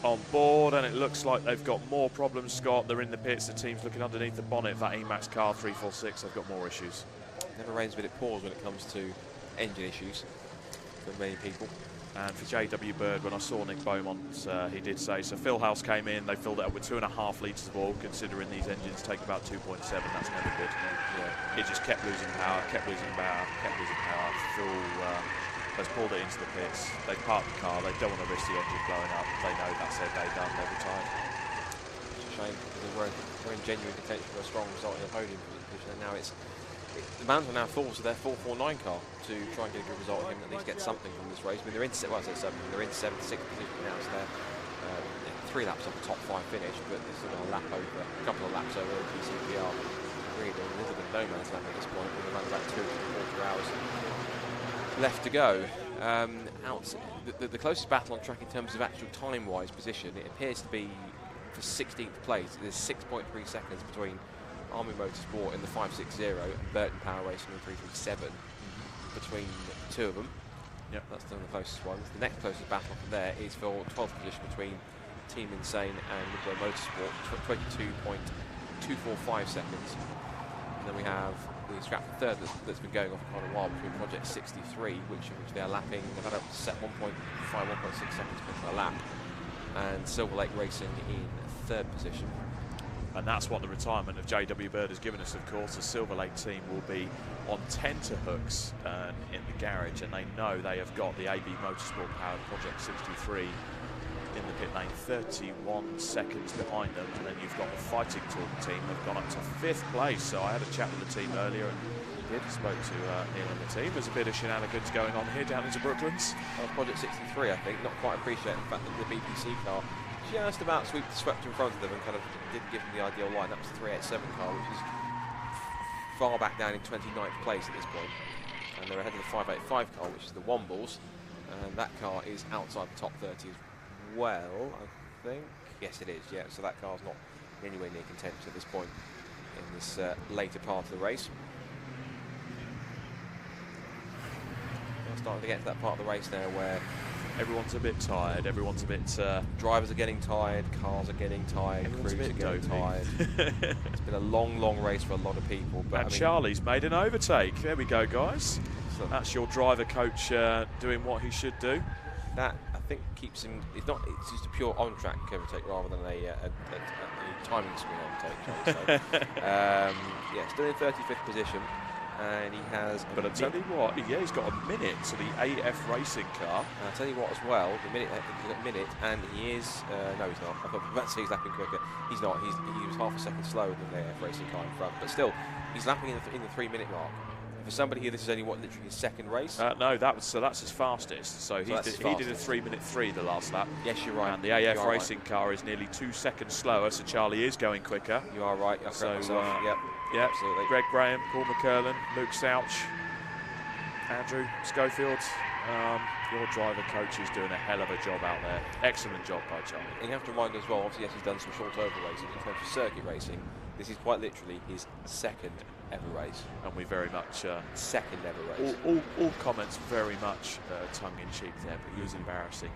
A: on board, and it looks like they've got more problems, Scott. They're in the pits, the team's looking underneath the bonnet of that Emac car 346. They've got more issues.
F: Never rains but it pours when it comes to engine issues for many people.
A: And for JW Bird, when I saw Nick Beaumont, he did say, so Phil House came in, they filled it up with 2.5 litres of oil, considering these engines take about 2.7, that's never good. Yeah. It just kept losing power, kept losing power, kept losing power. Phil has pulled it into the pits, they've parked the car, they don't want to risk the engine blowing up, they know that's their day done, they're retired.
F: It's a shame, because we're in genuine contention for a strong result in the podium position, and now the mantle now falls to their 449 car to try and get a good result and at least get something from this race. I mean, they're in 7th, 6th position now, so they're 3 laps off the top 5 finish, but they're still a couple of laps over the PCPR. Really, a little bit no man's land at this point, with around about 2.25 hours left to go. The closest battle on track in terms of actual time-wise position, it appears to be for 16th place. There's 6.3 seconds between Army Motorsport in the 560 and Burton Power Racing in 337 between the two of them. Yep, that's one of the closest ones. The next closest battle from there is for 12th position between Team Insane and Woodward Motorsport, 22.245 seconds. And then we have the scrap for third that's been going on for quite a while between Project 63, which they are lapping. They've had a set 1.5, 1.6 seconds per lap, and Silver Lake Racing in 3rd position.
A: And that's what the retirement of JW Bird has given us, of course. The Silver Lake team will be on tenterhooks in the garage, and they know they have got the AB Motorsport powered Project 63 in the pit lane, 31 seconds behind them. And then you've got the Fighting Talk team have gone up to 5th place. So I had a chat with the team earlier and spoke to Neil and the team. There's a bit of shenanigans going on here down into Brooklands.
F: Project 63, I think, not quite appreciating the fact that the BPC car just about swept in front of them and kind of didn't give them the ideal line. That was the 387 car, which is far back down in 29th place at this point. And they're ahead of the 585 car, which is the Wombles. And that car is outside the top 30 as well, I think. Yes, it is, yeah. So that car's not anywhere near contention at this point in this later part of the race. We're starting to get to that part of the race now where
A: everyone's a bit tired, everyone's a bit...
F: drivers are getting tired, cars are getting tired, crews are getting tired. It's been a long, long race for a lot of people. But
A: and Charlie's made an overtake. There we go, guys. So that's your driver coach doing what he should do.
F: That, I think, keeps him... It's just a pure on-track overtake rather than a timing screen overtake, shall we say. Yeah, still in 35th position. And he has...
A: But I'll tell you what, yeah, he's got a minute to the AF racing car.
F: And I'll tell you what as well, the minute, he's got a minute, and he is... no, he's not. I was about to say he's lapping quicker. He's not. He was half a second slower than the AF racing car in front. But still, he's lapping in the 3-minute mark. For somebody here, this is only, what, literally his second race?
A: No, that's his fastest. So he did a 3:03 the last lap.
F: Yes, you're right.
A: And the AF racing car is nearly 2 seconds slower, so Charlie is going quicker.
F: You are right. I correct myself. Yep.
A: Yeah,
F: absolutely.
A: Greg Graham, Paul McCurlin, Luke Souch, Andrew Schofield. Your driver coach is doing a hell of a job out there. Excellent job by Charlie.
F: And you have to remind as well, obviously, yes, he's done some short oval racing. In terms of circuit racing, this is quite literally his second ever race.
A: And we very much...
F: second ever race.
A: All comments very much tongue-in-cheek there, but he's embarrassing.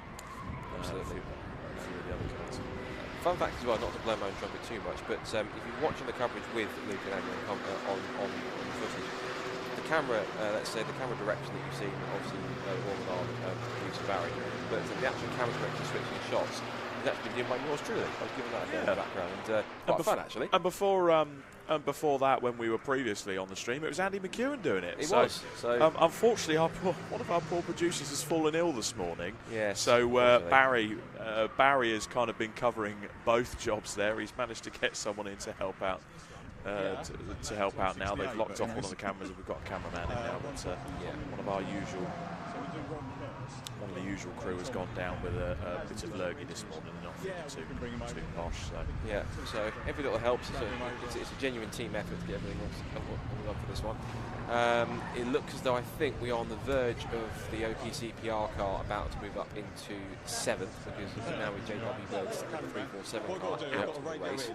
F: Absolutely.
A: A few of the other comments.
F: Fun fact as well, not to blow my own trumpet too much, but if you're watching the coverage with Luke and Andrew on footage, the camera, let's say the camera direction that you've seen, obviously with our producer Barry, but the actual camera direction switching shots is actually been done by yours truly. I was giving that a bit of background, and quite fun actually.
A: And before that, when we were previously on the stream, it was Andy McEwen doing it.
F: It was. So
A: unfortunately, one of our poor producers has fallen ill this morning.
F: Yes.
A: So Barry has kind of been covering both jobs there. He's managed to get someone in to help out. To help out now, they've locked off one of the cameras, and we've got a cameraman in now. But one of the usual crew has gone down with a bit of lurgy this morning and not feeling too posh. So
F: yeah, so every little helps. It's a genuine team effort to get everything on for this one. It looks as though I think we are on the verge of the OPC PR car about to move up into 7th, because now with JW Bird's 347 car out of the race.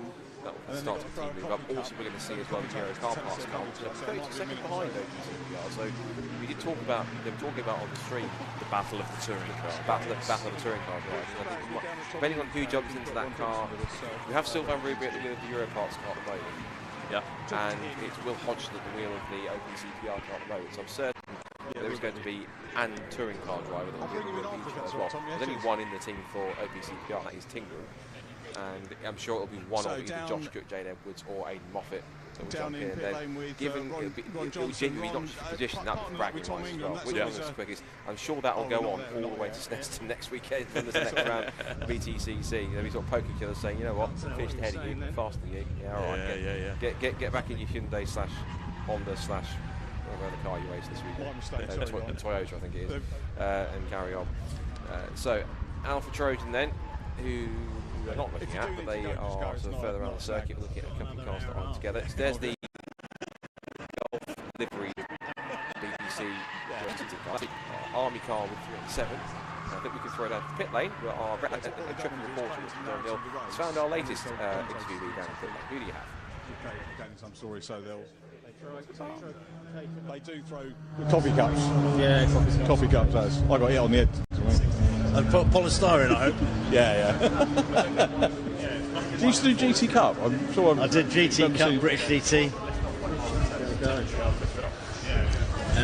F: That will start to move up. Also, we're going to see as well the Euro car pass car, which is 32 seconds behind OPC PR. So we did talk about, they were talking about on the stream,
A: the battle of the touring cars.
F: Battle of the touring cars, right? I think depending on who jumps into that car, we have Sylvain Ruby at the wheel of the Euro parts car at the moment.
A: Yeah.
F: And it's Will Hodgson at the wheel of the OPC PR car at the moment. So I'm certain there is going to be an touring car driver that will be in the feature as well. There's only one in the team for OPC PR, and that is Tingle. And I'm sure it'll be one of either Josh Cook, Jane Edwards, or Aidan Moffat that will jump in. And then, given it'll genuinely not just the position, that'll be bragging rights as well. Which one's the quickest? I'm sure that will go on all the way to Snetterton next weekend when there's the next round BTCC. They'll be sort of poking each other, saying, you know what, finished ahead of you, faster than you. Yeah, all right. Get back in your Hyundai / Honda / whatever other car you race this weekend. Toyota, I think it is, and carry on. So Alpha Trojan then, who we're not looking at, but they are sort of further around the circuit, looking at a couple of cars that aren't together. So there's the Golf livery BBC Army car with 387. I think we can throw it out to the pit lane, where our intrepid reporter, Mr. John Hill, has found our latest interviewee down in pit lane. Who do you have?
H: Dennis, I'm sorry, so they do throw coffee cups.
R: Yeah,
H: coffee cups. As I got hit on the head.
R: And polystyrene, I hope.
H: Yeah. Did you used to do GT Cup? I'm sure
R: I did GT Cup, British GT.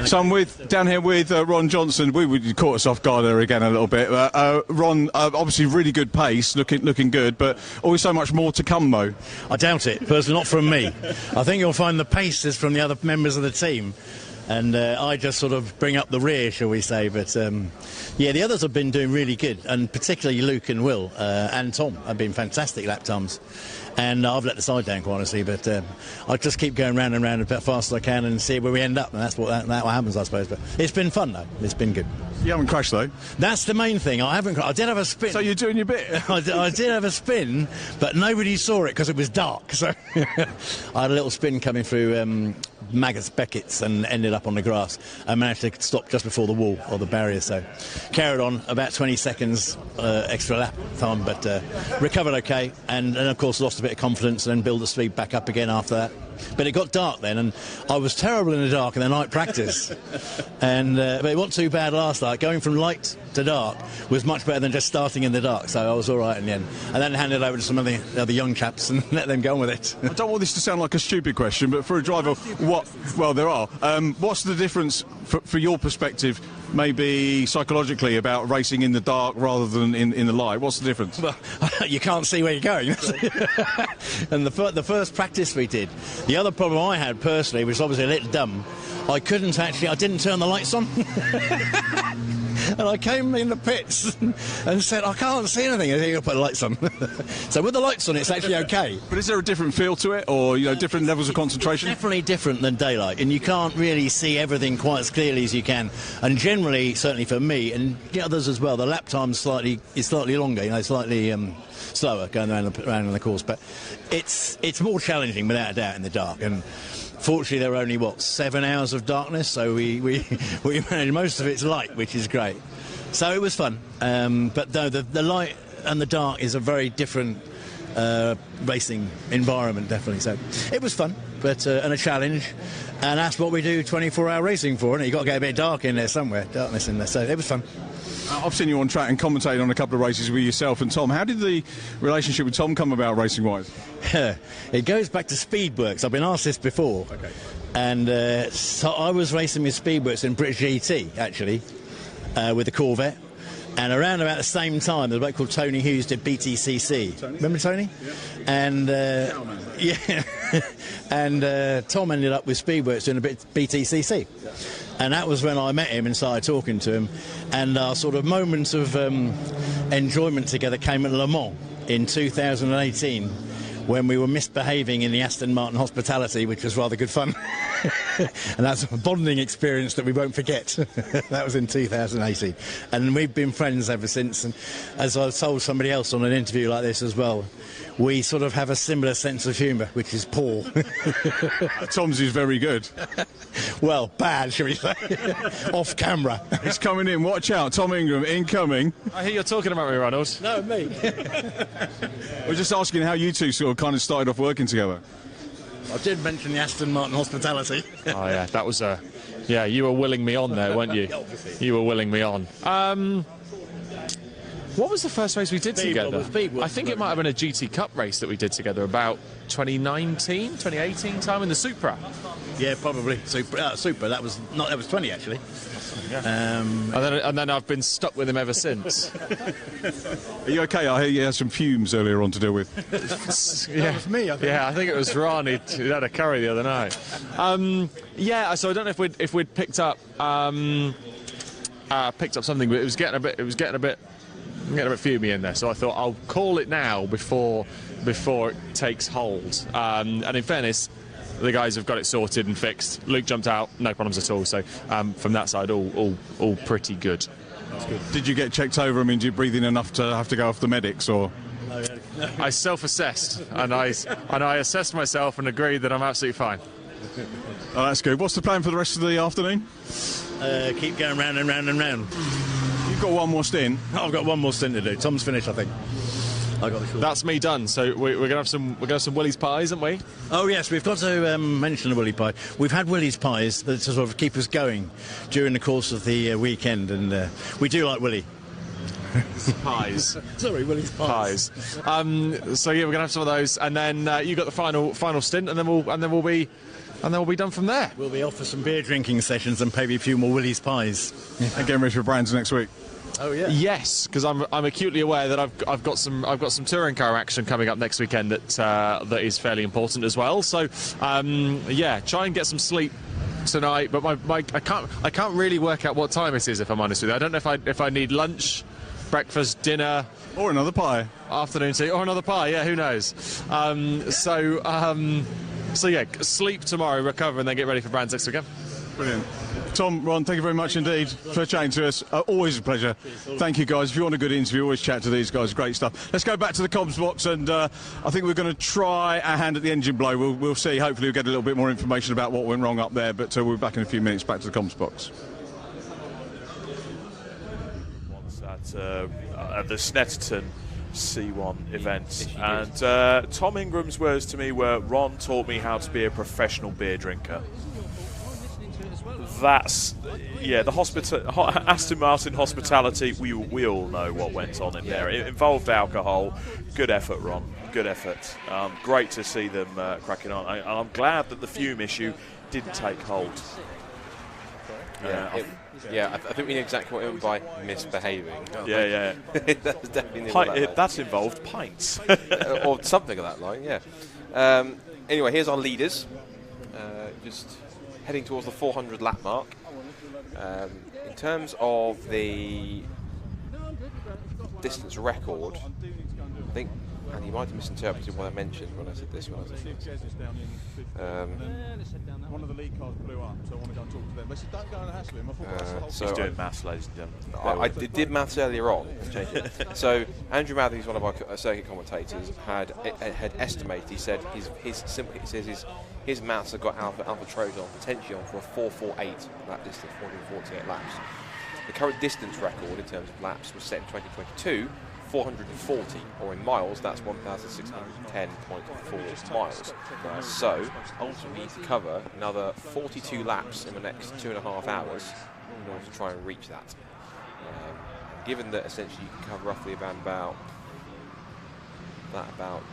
H: So I'm down here with Ron Johnson. We caught us off guard there again a little bit. Ron, obviously really good pace, looking good, but always so much more to come, though.
R: I doubt it, personally, not from me. I think you'll find the pace is from the other members of the team. And I just sort of bring up the rear, shall we say. But, yeah, the others have been doing really good, and particularly Luke and Will and Tom have been fantastic lap times. And I've let the side down, quite honestly, but I just keep going round and round as fast as I can and see where we end up, and that's what happens, I suppose. But it's been fun, though. It's been good.
H: You haven't crashed, though?
R: That's the main thing. I haven't crashed. I did have a spin.
H: So you're doing your bit?
R: I did have a spin, but nobody saw it because it was dark. So I had a little spin coming through maggots Beckett's and ended up on the grass. I managed to stop just before the wall or the barrier, so carried on about 20 seconds extra lap time, but recovered okay, and of course lost a bit of confidence and then built the speed back up again after that. But it got dark then, and I was terrible in the dark in the night practice. And but it wasn't too bad last night. Going from light to dark was much better than just starting in the dark, so I was all right in the end. And then handed over to some of the other young chaps and let them go on with it.
H: I don't want this to sound like a stupid question, but for a driver, well, there are. What's the difference, for your perspective, maybe psychologically, about racing in the dark rather than in the light? What's the difference?
R: Well, you can't see where you're going. And the first practice we did, the other problem I had personally, which was obviously a little dumb, I didn't turn the lights on. And I came in the pits and said, I can't see anything. And you put the lights on. So with the lights on, it's actually okay.
H: But is there a different feel to it, or different levels of concentration?
R: It's definitely different than daylight, and you can't really see everything quite as clearly as you can. And generally, certainly for me and the others as well, the lap time is slightly longer. Slightly slower going around the course. But it's more challenging without a doubt in the dark. And fortunately, there were only 7 hours of darkness, so we managed most of it's light, which is great. So it was fun. But no, the light and the dark is a very different racing environment, definitely. So it was fun, but and a challenge, and that's what we do 24-hour racing for. And you've got to get a bit dark in there somewhere, darkness in there. So it was fun.
H: I've seen you on track and commentated on a couple of races with yourself and Tom. How did the relationship with Tom come about racing-wise?
R: It goes back to Speedworks. I've been asked this before. Okay. And so I was racing with Speedworks in British GT, actually, with the Corvette. And around about the same time, there's a bloke called Tony Hughes did BTCC. Tony? Remember Tony? Yeah. And and Tom ended up with Speedworks doing a bit of BTCC. Yeah. And that was when I met him and started talking to him. And our sort of moments of enjoyment together came at Le Mans in 2018, when we were misbehaving in the Aston Martin hospitality, which was rather good fun. And that's a bonding experience that we won't forget. That was in 2018. And we've been friends ever since. And as I told somebody else on an interview like this as well, we sort of have a similar sense of humour, which is poor.
H: Tom's is very good.
R: Well, bad, shall we say. Off camera.
H: He's coming in. Watch out. Tom Ingram, incoming.
S: I hear you're talking about me, Ronald.
R: No, me.
H: We're just asking how you two sort of kind of started off working together.
R: I did mention the Aston Martin hospitality.
S: Oh, yeah, that was a... Yeah, you were willing me on there, weren't you? You were willing me on. What was the first race we did together? I think it might have been a GT Cup race that we did together about 2019, 2018 time in the Supra.
R: Yeah, probably. Supra, that was 20 actually.
S: Yeah. And then I've been stuck with him ever since.
H: Are you okay? I hear you had some fumes earlier on to deal with.
S: Yeah.
R: That was me, I think.
S: Yeah, I think it was Ron who had a curry the other night. Yeah, so I don't know if we'd picked up something, but it was getting a bit fumey in there. So I thought I'll call it now before it takes hold. And in fairness, the guys have got it sorted and fixed. Luke jumped out, no problems at all. So from that side, all pretty good.
H: That's good. Did you get checked over? I mean, did you breathe in enough to have to go off the medics, or?
S: No. I self-assessed, and I assessed myself and agreed that I'm absolutely fine.
H: Oh, that's good. What's the plan for the rest of the afternoon?
R: Keep going round and round and round.
H: You've got one more stint.
R: I've got one more stint to do. Tom's finished, I think.
S: That's me done. So we're gonna have some Willie's pies, haven't we?
R: Oh yes, we've got to mention the Willie pie. We've had Willie's pies that sort of keep us going during the course of the weekend, and we do like Willie.
S: Pies.
R: Sorry, Willie's pies.
S: So yeah, we're gonna have some of those, and then you got the final stint, and then we'll be done from there.
R: We'll be off for some beer drinking sessions and maybe a few more Willie's pies.
H: And getting ready for Brands next week.
R: Oh yeah.
S: Yes, because I'm acutely aware that I've got some touring car action coming up next weekend that is fairly important as well. So yeah, try and get some sleep tonight. But I can't really work out what time it is, if I'm honest with you. I don't know if I need lunch, breakfast, dinner,
H: or another pie,
S: afternoon tea, or another pie. Yeah, who knows? So yeah, sleep tomorrow, recover, and then get ready for Brands next weekend.
H: Brilliant. Tom, Ron, thank you very much indeed for chatting to us. Always a pleasure. Thank you, guys. If you want a good interview, always chat to these guys. Great stuff. Let's go back to the comms box, and I think we're going to try our hand at the engine blow. We'll see. Hopefully we'll get a little bit more information about what went wrong up there, but we'll be back in a few minutes. Back to the comms box.
A: At the Snetterton C1 event, and Tom Ingram's words to me were, "Ron taught me how to be a professional beer drinker." That's, yeah, the Aston Martin hospitality, we all know what went on in there. It involved alcohol. Good effort, Ron. Good effort. Great to see them cracking on. And I'm glad that the fume issue didn't take hold.
F: I think we know exactly what it meant by misbehaving.
A: Yeah.
F: That was definitely
A: that's involved pints.
F: or something of that line, yeah. Anyway, here's our leaders. Just heading towards the 400 lap mark. In terms of the distance record, I think, and you might have misinterpreted what I mentioned when I said this one.
H: One of the lead cars blew up, so I want to go and talk to them. They said, don't go and hassle him. I thought that's the whole
F: so
A: He's doing maths, ladies and gentlemen.
F: I did maths earlier on. So Andrew Matthews, one of our circuit commentators, had estimated. He said his maths have got Alpha Trojan potentially on for a 4:48 lap distance, 448 laps. The current distance record in terms of laps was set in 2022. 440, or in miles, that's 1,610.4 miles. So, ultimately, we need to cover another 42 laps in the next 2.5 hours in order to try and reach that. Given that essentially you can cover roughly about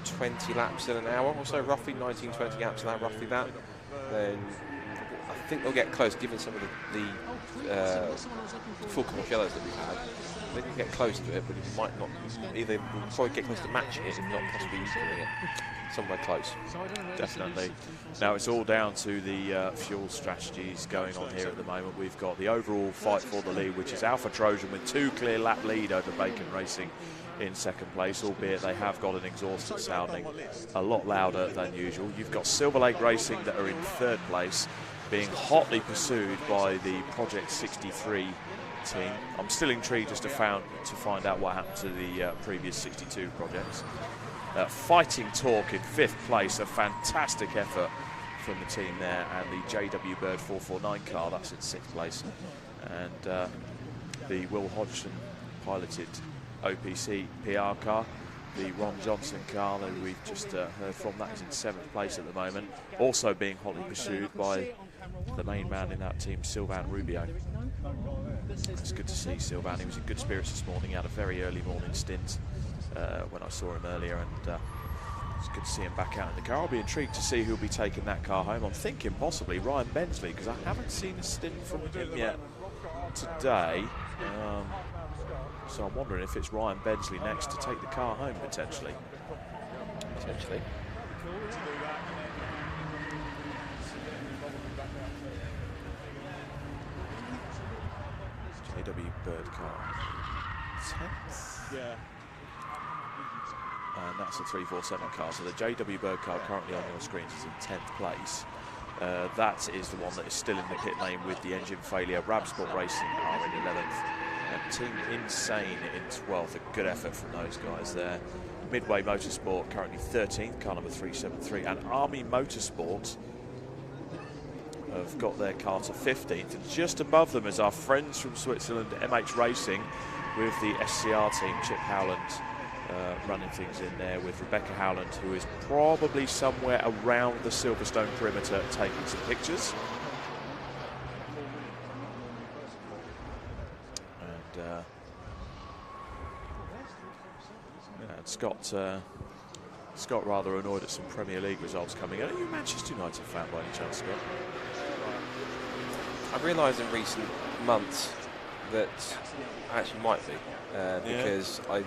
F: 20 laps in an hour or so, roughly 19-20 laps in that, roughly that, then I think they'll get close, given some of the full Courchelas that we've had. They can get close to it, but it might not. Either we'll probably get close to matching it, if not possibly equaling it. Somewhere close.
A: Definitely. Now it's all down to the fuel strategies going on here at the moment. We've got the overall fight for the lead, which is Alpha Trojan with 2 clear lap lead over Bacon Racing in second place, albeit they have got an exhaust that's sounding a lot louder than usual. You've got Silver Lake Racing that are in third place, being hotly pursued by the Project 63 team. I'm still intrigued just to find out what happened to the previous 62 projects. Fighting Talk in 5th place, a fantastic effort from the team there, and the JW Bird 449 car, that's in 6th place. And the Will Hodgson piloted OPC PR car, the Ron Johnson car that we've just heard from, that is in 7th place at the moment, also being hotly pursued by the main man in that team, Sylvain Rubio. It's good to see Sylvain. He was in good spirits this morning. He had a very early morning stint when I saw him earlier, and it's good to see him back out in the car. I'll be intrigued to see who'll be taking that car home. I'm thinking possibly Ryan Bensley, because I haven't seen a stint from him yet today. So I'm wondering if it's Ryan Bensley next to take the car home, potentially.
F: Potentially.
A: JW Bird car. 10th? Yeah. And that's a 347 car. So the JW Bird car currently on your screens is in 10th place. That is the one that is still in the pit lane with the engine failure. Rabsport Racing are in 11th. And Team Insane in 12th. A good effort from those guys there. Midway Motorsport currently 13th, car number 373. And Army Motorsport have got their car to 15th. And just above them is our friends from Switzerland, MH Racing, with the SCR team, Chip Howland, running things in there with Rebecca Howland, who is probably somewhere around the Silverstone perimeter taking some pictures. And Scott rather annoyed at some Premier League results coming in. Are you a Manchester United fan by any chance, Scott?
F: I've realised in recent months that I actually might be, because I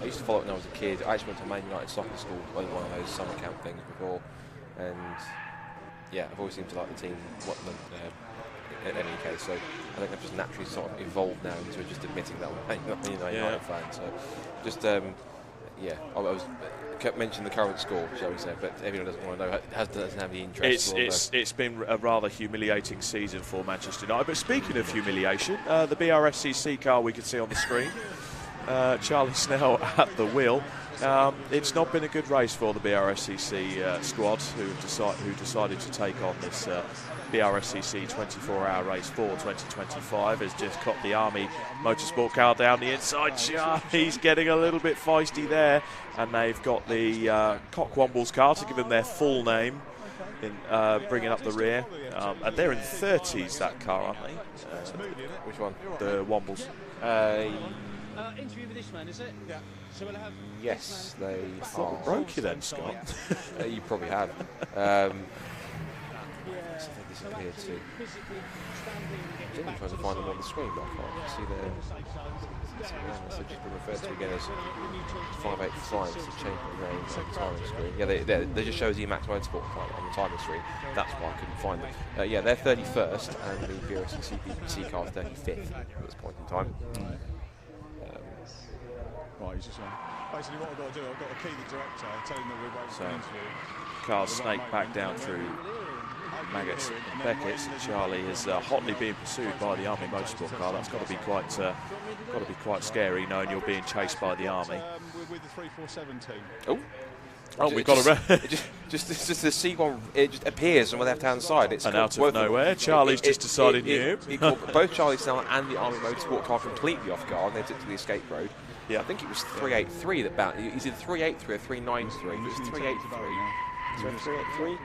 F: used to follow it when I was a kid. I actually went to Man United soccer school, one of those summer camp things before, and yeah, I've always seemed to like the team in any case, so I think I've just naturally sort of evolved now into just admitting that I'm a United fan. So just, yeah, I was kept mentioning the current score, shall we say, but everyone doesn't want to know, doesn't have the interest.
A: It's been a rather humiliating season for Manchester United. But speaking of humiliation, the Brscc car we can see on the screen, Charlie Snell at the wheel. It's not been a good race for the Brscc squad, who decided to take on this Brscc 24-hour race for 2025. Has just caught the Army Motorsport car down the inside. He's getting a little bit feisty there, and they've got the Cockwombles car, to give them their full name, bringing up the rear, and they're in 30s, that car, aren't they?
F: Which one?
A: The Wombles.
B: Interview with this man, is it? Yeah. So we'll have.
F: Yes, they
A: I thought we broke you then, Scott.
F: You probably have. So they disappeared too. I'm trying to find them on the screen, but I can't see their. So just been referred to again as 585. So change the name on the timing screen. Yeah, they just shows Emac Motorsport on the timing screen. That's why I couldn't find them. Yeah, they're 31st, and the Brscc BBC car is 35th at this point in time.
H: Right, he's just basically what I've got to do, I've got to key the director, tell him that we're waiting for an interview.
A: Cars snake back down through Maggots and Beckett's, and Charlie is hotly being pursued by the Army Motorsport car. That's got to be quite scary, knowing you're being chased by the Army.
H: We're with the 347 team.
A: Oh, we've got a
F: just the C1. It just appears on the left-hand side. It's
A: and out of nowhere, Charlie's just decided
F: it caught both Charlie Snell and the Army Motorsport car completely off guard. And they took to the escape road. Yeah, I think it was 383 that bounced. Is it 383 or 393? It was 383. Is there 383?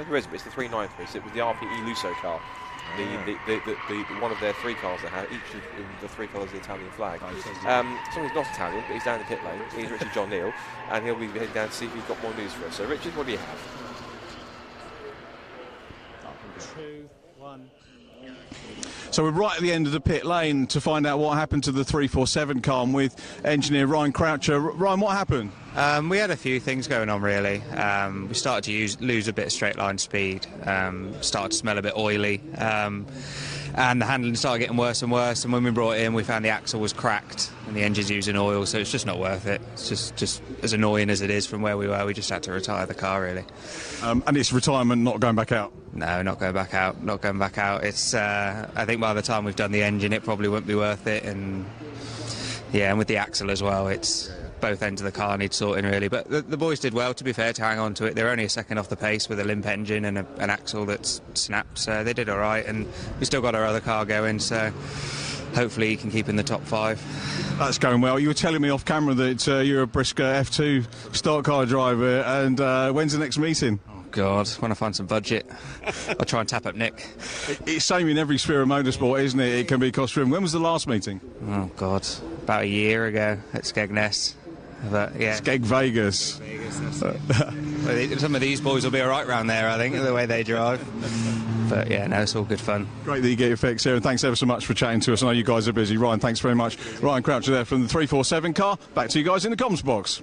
F: There is, but it's the 393. So it was the RPE Lusso car. The one of their three cars that had each of the three colours of the Italian flag. Someone's not Italian, but he's down in the pit lane. He's Richard John Neal, and he'll be heading down to see if he's got more news for us. So, Richard, what do you have?
B: 2, 1.
H: So we're right at the end of the pit lane to find out what happened to the 347 car, and with engineer Ryan Croucher. Ryan, what happened?
T: We had a few things going on, really. We started to lose a bit of straight line speed, started to smell a bit oily, and the handling started getting worse and worse, and when we brought it in we found the axle was cracked and the engine's using oil, so it's just not worth it. It's just as annoying as it is from where we were, we just had to retire the car, really.
H: And it's retirement, not going back out?
T: No, not going back out, not going back out. It's I think by the time we've done the engine it probably won't be worth it, and yeah, and with the axle as well, it's both ends of the car need sorting, really. But the boys did well, to be fair, to hang on to it. They're only a second off the pace with a limp engine and an axle that's snapped, so they did all right, and we still got our other car going, so hopefully he can keep in the top 5.
H: That's going well. You were telling me off camera that you're a Brscc F2 stock car driver, and when's the next meeting?
T: God, when I find some budget, I'll try and tap up Nick.
H: It's same in every sphere of motorsport, isn't it? It can be cost-driven. When was the last meeting?
T: Oh, God, about a year ago at Skegness. But, yeah.
H: Skeg Vegas.
T: Some of these boys will be all right round there, I think, the way they drive. But, yeah, no, it's all good fun.
H: Great that you get your fix here, and thanks ever so much for chatting to us. I know you guys are busy. Ryan, thanks very much. Ryan Croucher there from the 347 car. Back to you guys in the comms box.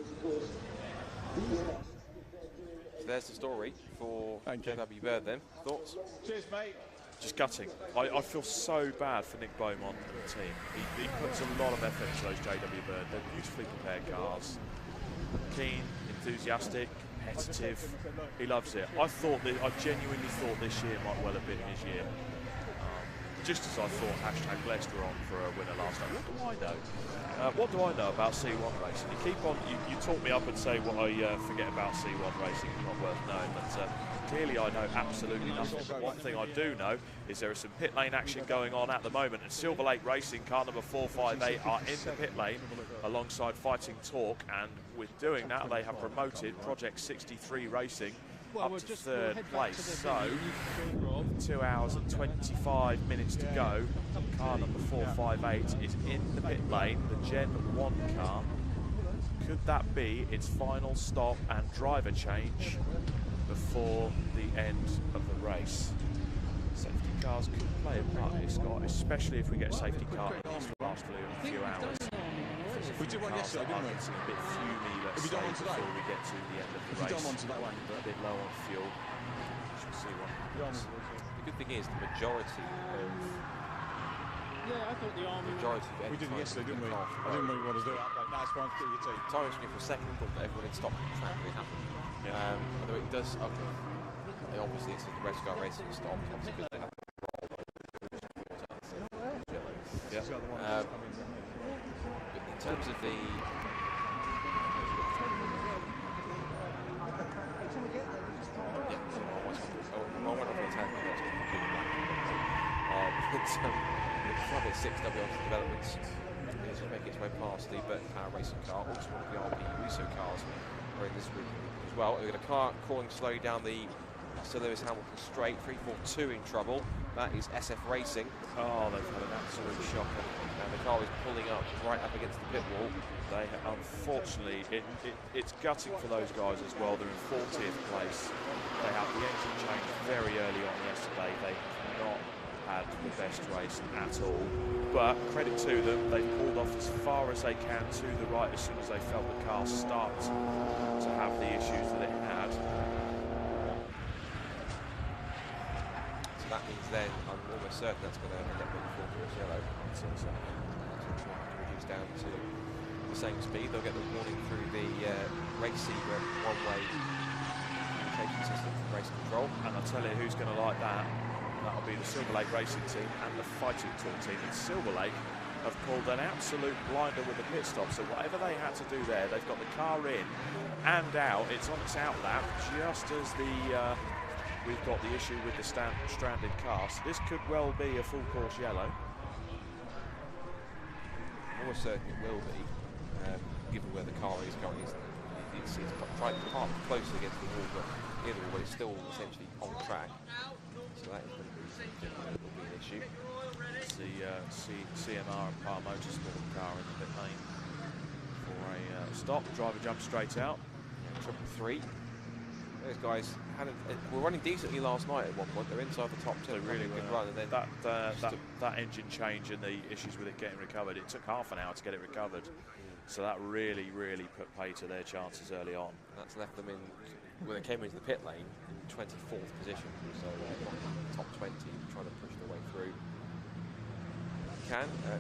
F: There's the story for JW Bird then. Thoughts?
H: Cheers, mate.
A: Just gutting. I feel so bad for Nick Beaumont and the team. He puts a lot of effort into those JW Bird. They're beautifully prepared cars. Keen, enthusiastic, competitive. He loves it. I genuinely thought this year might well have been his year. Just as I thought #Leicester were on for a winner last night. What do I know? What do I know about C1 racing? You talk me up and say what I forget about C1 racing is not worth knowing, but clearly I know absolutely nothing. But one thing I do know is there is some pit lane action going on at the moment, and Silver Lake Racing car number 458 are in the pit lane alongside Fighting Torque, and with doing that they have promoted Project 63 Racing up to 3rd place. So 2 hours and 25 minutes to go. Car number 458 is in the pit lane, the Gen 1 car. Could that be its final stop and driver change before the end of the race? Safety cars could play a part here, Scott, especially if we get a safety car in this last few hours.
H: We did one yesterday, didn't we?
A: A bit fumy, let's say, before we get to the end of the race.
H: Done one to that one,
A: a bit low on fuel. We shall see what happens.
F: The good thing is the majority of
B: Yeah, I thought the Army...
F: Majority of
H: We did it yesterday, didn't we?
F: Off.
H: I didn't really want to do it update. No, it's fine, do your team.
F: Time screen for a second, thought that everyone had stopped the track when it happened. Although it does, obviously it's the race car racing stopped, obviously because they have in terms of the Friday 6 WRC developments is making its way past the Burton Power racing car. Also one of the RP Russo cars are in this group as well. We've got a car calling slowly down the Sir Lewis Hamilton straight. 342 in trouble. That is SF Racing.
A: Oh, they've had an absolute shocker.
F: And the car is pulling up right up against the pit wall.
A: They, unfortunately, it's gutting for those guys as well. They're in 40th place. They had the engine change very early on yesterday. They have not had the best race at all. But credit to them, they've pulled off as far as they can to the right as soon as they felt the car start to have the issues that it had.
F: So that means then, I'm almost certain that's going to end up being 4 course yellow. So reduce down to the same speed. They'll get the warning through the race secret one-way communication system from race control.
A: And I'll tell you who's going to like that. That'll be the Silver Lake Racing Team and the Fighting Tour team. And Silver Lake have pulled an absolute blinder with the pit stop. So whatever they had to do there, they've got the car in and out. It's on its out lap, just as we've got the issue with the stranded car. So this could well be a full course yellow.
F: Almost certain it will be, given where the car is going. It's trying to park closely against the wall, but either way, it's still essentially on track. So that is going to be an issue.
A: It's the CMR and Power Motorsport car in the pit lane for a stop. Driver jumps straight out.
F: Yeah, 333. Those guys were running decently last night at one point. They're inside the top 10. Really good run, and then
A: that engine change and the issues with it getting recovered. It took half an hour to get it recovered. So that really put pay to their chances early on.
F: And that's left them in, when they came into the pit lane, in 24th position. So top 20, trying to push their way through.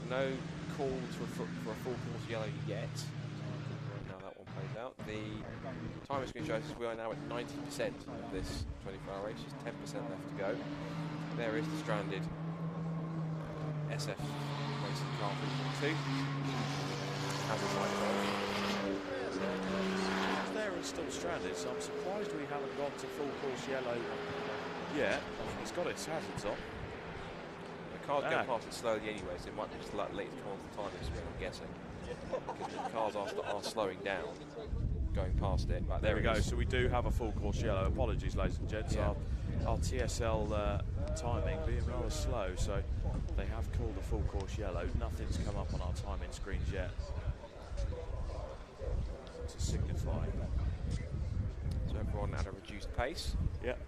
F: No call for a full course yellow yet. Now that one plays out. The timer screen shows us we are now at 90% of this 24-hour race. Just 10% left to go. There is the stranded SF racing car 342.
A: There and still stranded, so I'm surprised we haven't gone to full course yellow yet. It's got its hazards on.
F: The car's going past it slowly anyway, so it might be just like late to come onto the timing screen, I'm guessing. Because the cars are slowing down, going past it. Right,
A: there we go, so we do have a full course yellow. Apologies, ladies and gents. Yeah. Our TSL timing being rather slow, so they have called a full course yellow. Nothing's come up on our timing screens yet to signify.
F: So everyone at a reduced pace.
A: Yep.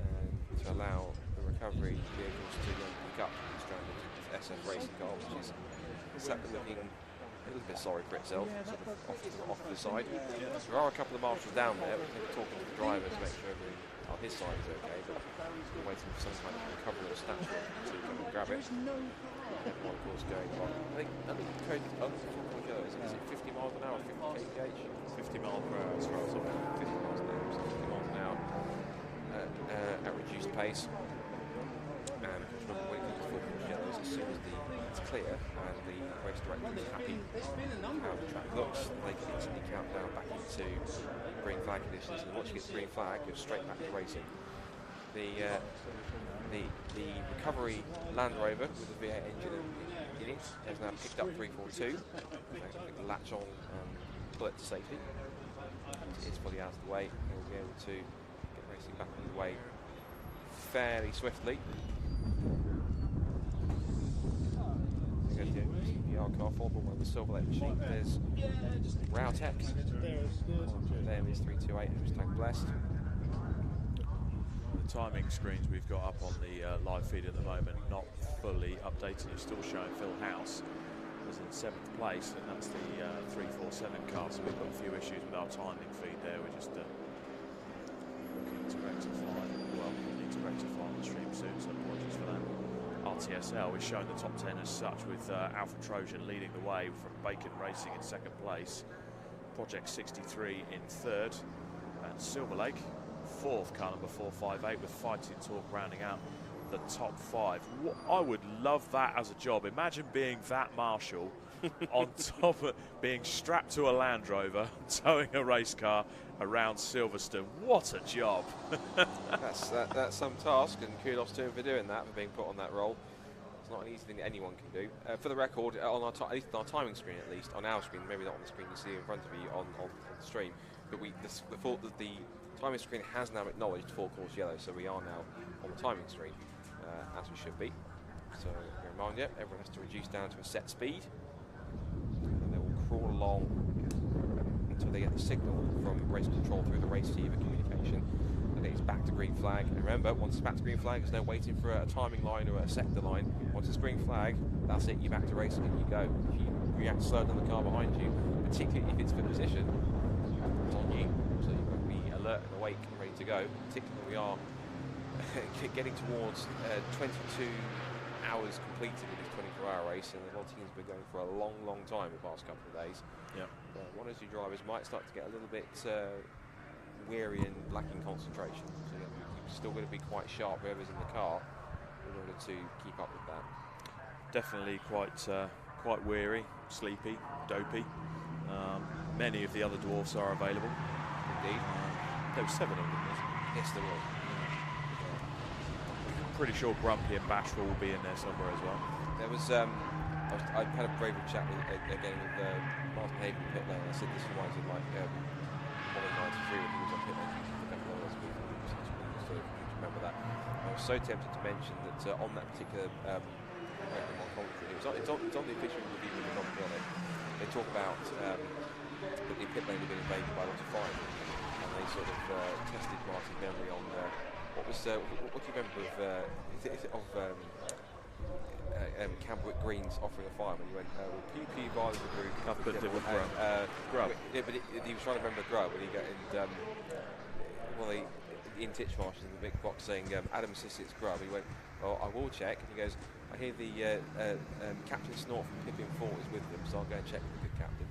F: And to allow the recovery vehicles to pick up the stranded SF racing car, which is looking a little bit sorry for itself, sort of off to the side. There are a couple of marshals down there, we're talking to the driver to make sure everything on his side is okay, but we're waiting for some kind of recovery or snatch to come and grab it. Everyone, of course, going on. I think code is it 50 miles an hour, 50 kph?
A: 50 miles per hour as far as I'm
F: 50 miles an hour, so 50 miles an hour at reduced pace. And of course, remember when it comes to full course yellows, as soon as it's clear and the race director is happy how the track looks, they can instantly count down back into green flag conditions, and once you get the green flag, you're straight back to racing. The recovery Land Rover with the V8 engine in it has now picked up 342. The latch on and pull it to safety. It's fully out of the way. They'll be able to get racing back underway fairly swiftly. CPR car followed by the Silver Lake machine. There's Rowtech. There is 328, who's tag blessed.
A: The timing screens we've got up on the live feed at the moment, not fully updated. It's still showing Phil House as in 7th place, and that's the 347 car. So we've got a few issues with our timing feed there. We're just looking to rectify. Well, we need to rectify on the stream soon, so apologies for that. RTSL is showing the top 10 as such, with Alpha Trojan leading the way from Bacon Racing in second place, Project 63 in third, and Silver Lake fourth, car number 458, with Fighting Talk rounding out the top 5. I would love that as a job. Imagine being that marshal on top of being strapped to a Land Rover, towing a race car around Silverstone. What a job.
F: That's some task, and kudos to him for doing that, for being put on that role. It's not an easy thing that anyone can do. For the record, on our at least on our timing screen, at least on our screen, maybe not on the screen you see in front of you on the stream, but the timing screen has now acknowledged full course yellow, so we are now on the timing screen, as we should be. So remind you, everyone has to reduce down to a set speed, and they will crawl along until they get the signal from race control through the race receiver communication. And it's back to green flag. And remember, once it's back to green flag, there's no waiting for a timing line or a sector line. Once it's green flag, that's it, you're back to racing and you go. If you react slower than the car behind you, particularly if it's for position, it's on you. So you've got to be alert and awake and ready to go. Particularly when we are getting towards 22 hours completed with this 24-hour race, and a lot of teams have been going for a long, long time the past couple of days.
A: Yeah.
F: One or two drivers might start to get a little bit weary and lacking concentration. So you're still going to be quite sharp, whoever's in the car, in order to keep up with that.
A: Definitely quite weary, sleepy, dopey. Many of the other dwarfs are available.
F: Indeed.
A: There were 7 of them, wasn't there?
F: Yes, there was.
A: Pretty sure Grumpy and Bashful will be in there somewhere as well.
F: There was, I had a very good chat with Martin Hayden in pit lane. I said this reminds me of like Model 93 when he was on pit lane a couple of hours ago. So if you remember that. I was so tempted to mention that on that particular commentary, it's on the official review with the commentary on it. They talk about that the pit lane had been invaded by lots of fire, and they sort of tested Martin's memory on what do you remember of Camberwick Greens offering a fireman? He went, well, PP violence of group.
A: Grub.
F: Yeah, but he was trying to remember Grub, and he got in Titchmarsh in the big box saying Adam insists it's Grub. He went, well, I will check. And he goes, I hear the Captain Snort from Pippin 4 is with them, so I'll go and check with the good captain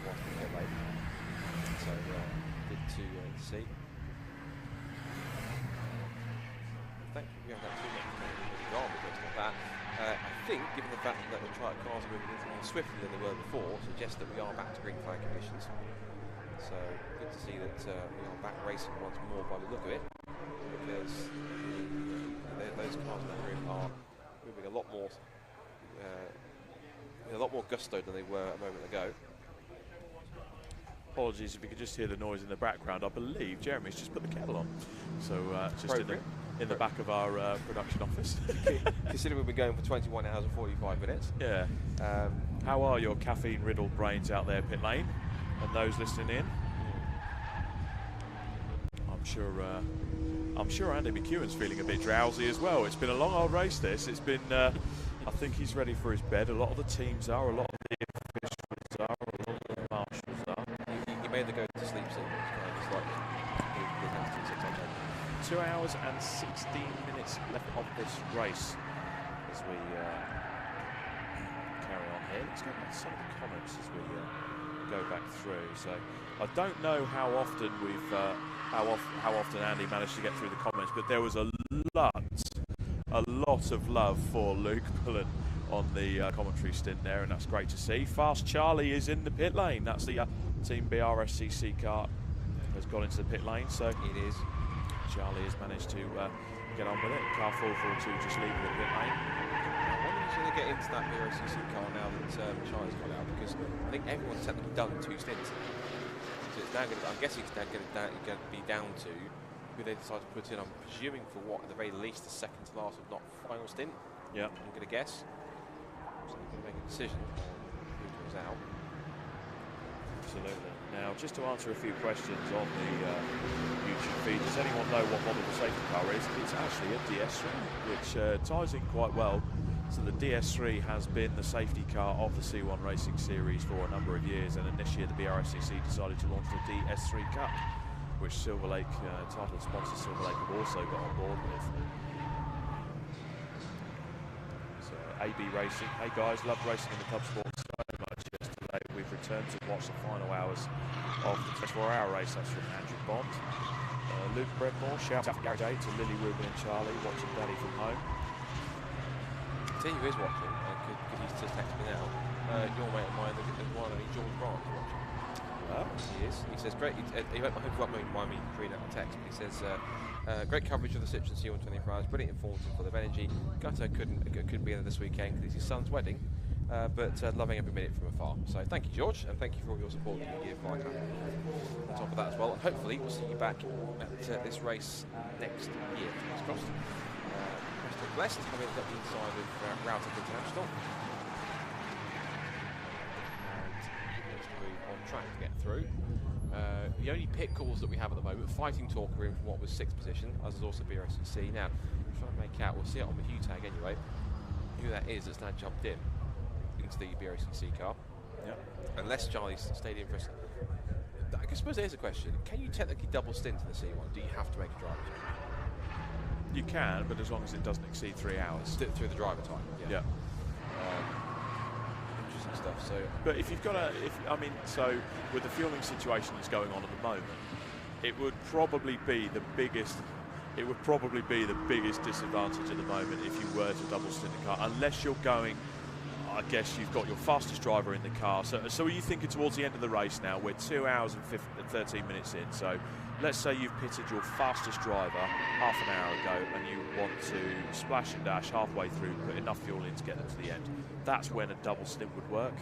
F: whilst we get late. So good to see. Thank you. We haven't had too much drama because of that. I think, given the fact that the cars are moving more swiftly than they were before, suggests that we are back to green flag conditions. So good to see that we are back racing once more by the look of it, because those cars in the room are moving a lot more, with a lot more gusto than they were a moment ago.
A: Apologies if you could just hear the noise in the background. I believe Jeremy's just put the kettle on. So just in the back of our production office.
F: Considering we've been going for 21 hours and 45 minutes.
A: Yeah. How are your caffeine-riddled brains out there, pit lane, and those listening in? I'm sure Andy McEwen's feeling a bit drowsy as well. It's been a long old race. This. It's been. I think he's ready for his bed. A lot of the teams are. A lot of the officials are. A lot of the marshals are.
F: He made the go to sleep soon. It's like
A: 2 hours and 16 minutes left of this race as we carry on here. Let's go back to some of the comments as we go back through. So I don't know how often we've how often Andy managed to get through the comments, but there was a lot of love for Luke Pullen on the commentary stint there, and that's great to see. Fast Charlie is in the pit lane. That's the Team Brscc car has gone into the pit lane. So
F: it is.
A: Charlie has managed to get on with it. Car 442 just leaving the pit lane.
F: I wonder if he's going to get into that Brscc car now that Charlie's got out, because I think everyone's technically done 2 stints. So it's now going to, I'm guessing it's now going to be down to who they decide to put in. I'm presuming for what, at the very least, the second to last, if not final stint.
A: Yeah.
F: I'm going to guess. So they're going to make a decision on who goes out.
A: Absolutely. Now, just to answer a few questions on the YouTube feed, does anyone know what model the safety car is? It's actually a DS3, which ties in quite well. So the DS3 has been the safety car of the C1 Racing Series for a number of years, and then this year the Brscc decided to launch the DS3 Cup, which Silver Lake, title sponsor Silver Lake, have also got on board with.
U: AB Racing. Hey guys, loved racing in the club sport so much yesterday. We've returned to watch the final hours of the 24-hour race. That's from Andrew Bond. Luke Bredmore, shout out to Garage 8 to Lily, Ruben and Charlie, watching Daddy from home.
F: I'll tell you who is watching, because he's just texted me now. Your mate of mine, the one only George Grant is watching. He is. He says, great. He won't mind me reading out the text, but he says, great coverage of the Citroen C1 24 hours, brilliant informative, full of energy. Gutter couldn't be there this weekend because it's his son's wedding, but loving every minute from afar. So thank you, George, and thank you for all your support that you give Vicar on top of that as well. And hopefully we'll see you back at this race next year. Fingers crossed. Blessed, having got the inside of Routing International. On track to get through. The only pit calls that we have at the moment, Fighting Talker in from what was 6th position, as is also Brscc. Now, I'm trying to make out, we'll see it on the Hugh tag anyway, who that is that's now jumped into the Brscc car.
U: Yep.
F: Unless Charlie's stayed in for us. I suppose there's a question. Can you technically double stint in the C1? Do you have to make a driver change?
U: You can, but as long as it doesn't exceed 3 hours.
F: Through the driver time?
U: Yeah.
F: Stuff. So,
U: but if you've got so with the fueling situation that's going on at the moment, it would probably be the biggest disadvantage at the moment if you were to double stint the car, unless you're going. I guess you've got your fastest driver in the car. So are you thinking towards the end of the race now? We're 2 hours and 13 minutes in. So let's say you've pitted your fastest driver half an hour ago and you want to splash and dash halfway through, put enough fuel in to get them to the end. That's when a double stint would work.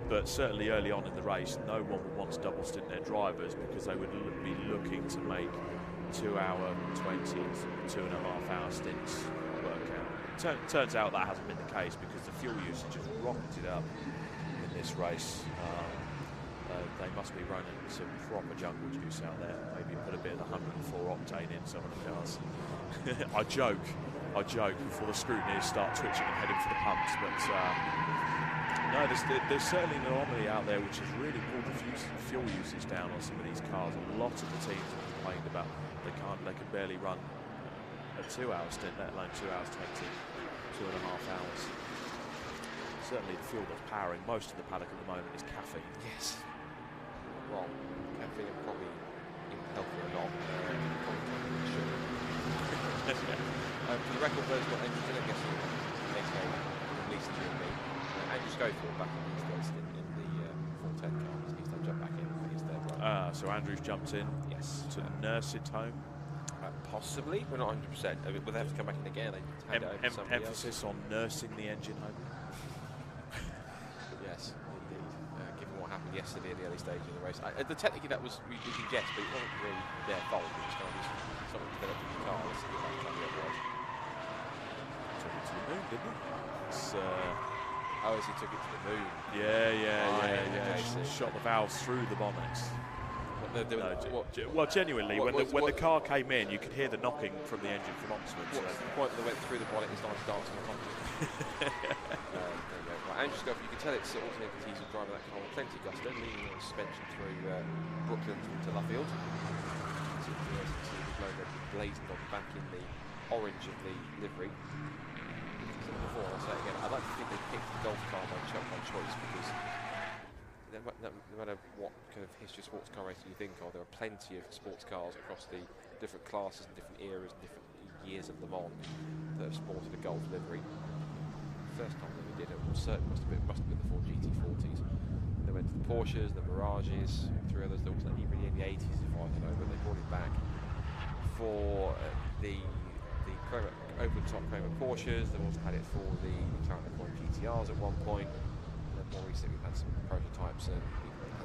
U: But certainly early on in the race, no one would want to double stint their drivers because they would be looking to make 2 hour 20, 2.5 hour stints work out. Turns out that hasn't been the case because the fuel usage has rocketed up in this race. They must be running some proper jungle juice out there. Maybe put a bit of the 104 octane in some of the cars. I joke before the scrutineers start twitching and heading for the pumps, but no, there's certainly an anomaly out there which has really pulled the fuel usage down on some of these cars. A lot of the teams have complained about they can barely run a 2 hour stint, let alone 2 hours 20, 2.5 hours. Certainly the fuel that's powering most of the paddock at the moment is caffeine.
F: Yes. Wrong. Caffeine probably even healthier or not. For the record, those got engines in, I guess next game, at least the GMB. Andrew Schofield back in his days in the 410 car. He's done jump back in for his third run.
U: So Andrew's jumped in.
F: Yes.
U: To nurse it home.
F: Possibly, we're not 100%. Will they have to come back in again? They hand it over to somebody
U: emphasis
F: else.
U: on nursing the engine home.
F: Yes, indeed. Given what happened yesterday at the early stage of the race, technically that was we can guess, but it wasn't really their fault. It was kind of something developed in the car. Let's see what that was.
U: Took it to the moon, didn't it?
F: As he took it to the moon.
U: Yeah. Shot the valves through the bonnets. Well, genuinely, when the car came in, you could hear the knocking from the engine from Oxford.
F: What's the point that they went through the bonnet and started dancing on top of it? Right, Andrew Scofield, you can tell it's alternating diesel driving that car with plenty of gusto, leaning on suspension through Brooklyn to Luffield. So the logo blazoned on the back in the orange of the livery. Before, I'll say it again, I'd like to think they picked the Golf car by choice because no matter what kind of history of sports car racing you think of, there are plenty of sports cars across the different classes and different eras and different years of Le Mans that have sported a Golf livery. First time that we did it must have been the Ford GT40s. They went to the Porsches, the Mirages, 3 others. There was even in the 80s, if I don't know, but they brought it back for the open top Kramer Porsches. They've also had it for the McLaren F1 GTRs at one point. And then more recently we've had some prototypes and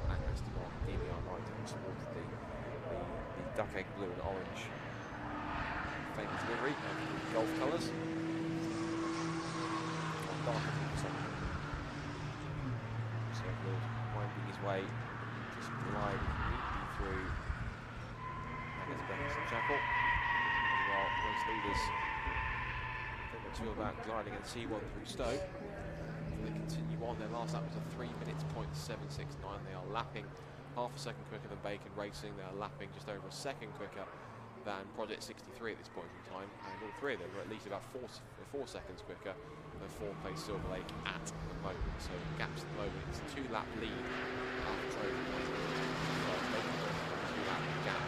F: Aston Martin DBR9 sported the duck egg blue and orange famous livery and the Golf colours. Darker than something. So Will winding his way, just gliding neatly through Benson Chapel. And while race leaders think the two about gliding and C1 through Stowe, they continue on. Their last lap was a 3 minutes .769. They are lapping half a second quicker than Bacon Racing. They are lapping just over a second quicker than Project 63 at this point in time, and all three of them are at least about 4 seconds quicker than 4th place Silver Lake at the moment. So the gaps at the moment, it's a 2-lap lead after trophy point. 2-lap gap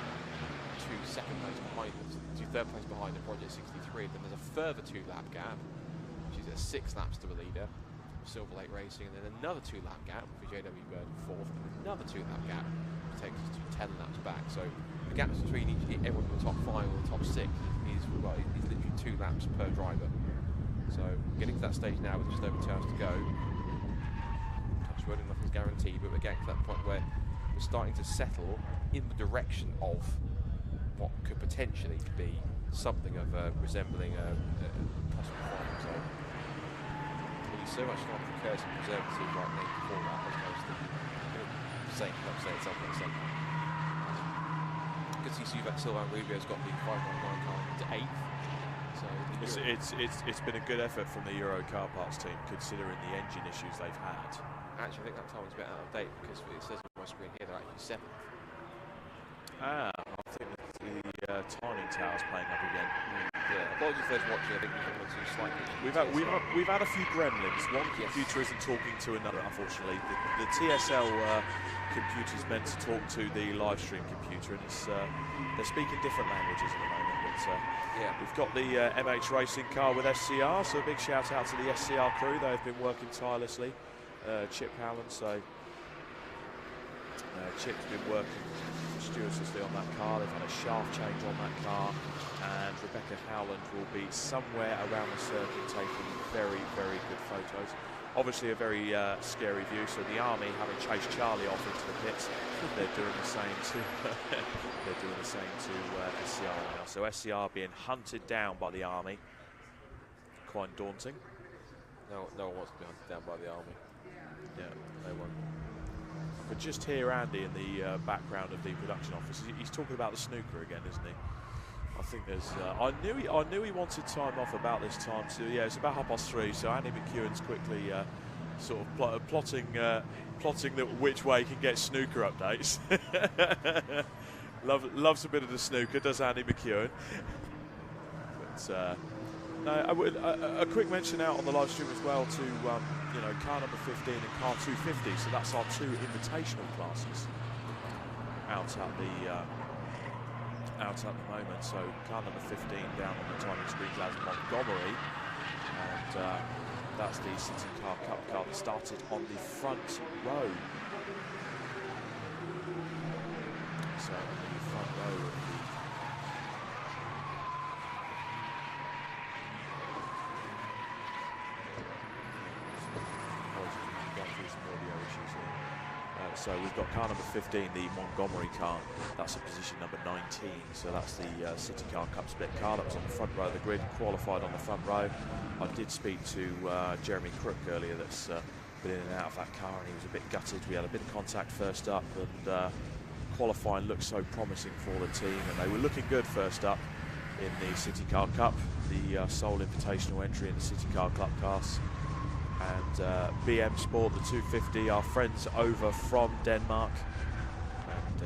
F: to 2nd place behind them, to 3rd place behind the Project 63. Then there's a further 2-lap gap, which is at 6 laps to the leader, Silver Lake Racing, and then another 2-lap gap for JW Bird 4th, and another 2-lap gap, which takes us to 10 laps back. So the gaps between everyone in the top 5 or the top 6 is literally 2 laps per driver. So getting to that stage now with just over 2 hours to go. Touch wood, nothing's guaranteed, but we're getting to that point where we're starting to settle in the direction of what could potentially be something of resembling a possible final zone. So much more precursor and preservative right now before that, as opposed to something. You can see Silvan Rubio's got the 599 car into 8th. So
A: it's been a good effort from the Euro car parts team, considering the engine issues they've had.
F: Actually, I think that time was a bit out of date, because it says on my screen here they're actually 7th.
A: I think the timing tower's playing up again.
F: Yeah, apologies for those watching. I think we've got two slight issues.
A: We've had a few gremlins. One computer isn't talking to another, unfortunately. The TSL computer's meant to talk to the live stream computer, and they're speaking different languages at the moment. But we've got the MH Racing car with SCR, so a big shout out to the SCR crew. They've been working tirelessly. Chip Howland, so Chip's been working stewardlessly on that car. They've had a shaft change on that car, and Rebecca Howland will be somewhere around the circuit taking very, very good photos. Obviously a very scary view, so the Army, having chased Charlie off into the pits, they're doing the same to SCR now. So SCR being hunted down by the Army. Quite daunting.
F: No one wants to be hunted down by the Army.
A: Yeah, no one. But just hear Andy in the background of the production office. He's talking about the snooker again, isn't he? I think there's. I knew he wanted time off about this time too. Yeah, it's about 3:30. So Andy McEwen's quickly sort of plotting which way he can get snooker updates. Loves a bit of the snooker, does Andy McEwen? But no, I would a quick mention out on the live stream as well to car number 15 and car 250. So that's our 2 invitational classes out at the moment. So car number 15 down on the timing screens as Montgomery, and that's the City Car Cup car that started on the front row. So on the front row of the so we've got car number 15, the Montgomery car. That's a position number 19. So that's the City Car Cup split car that was on the front row of the grid, qualified on the front row. I did speak to Jeremy Crook earlier, that's been in and out of that car, and he was a bit gutted. We had a bit of contact first up, and qualifying looked so promising for the team, and they were looking good first up in the City Car Cup, the sole invitational entry in the City Car Club class. And BM Sport, the 250, our friends over from Denmark, and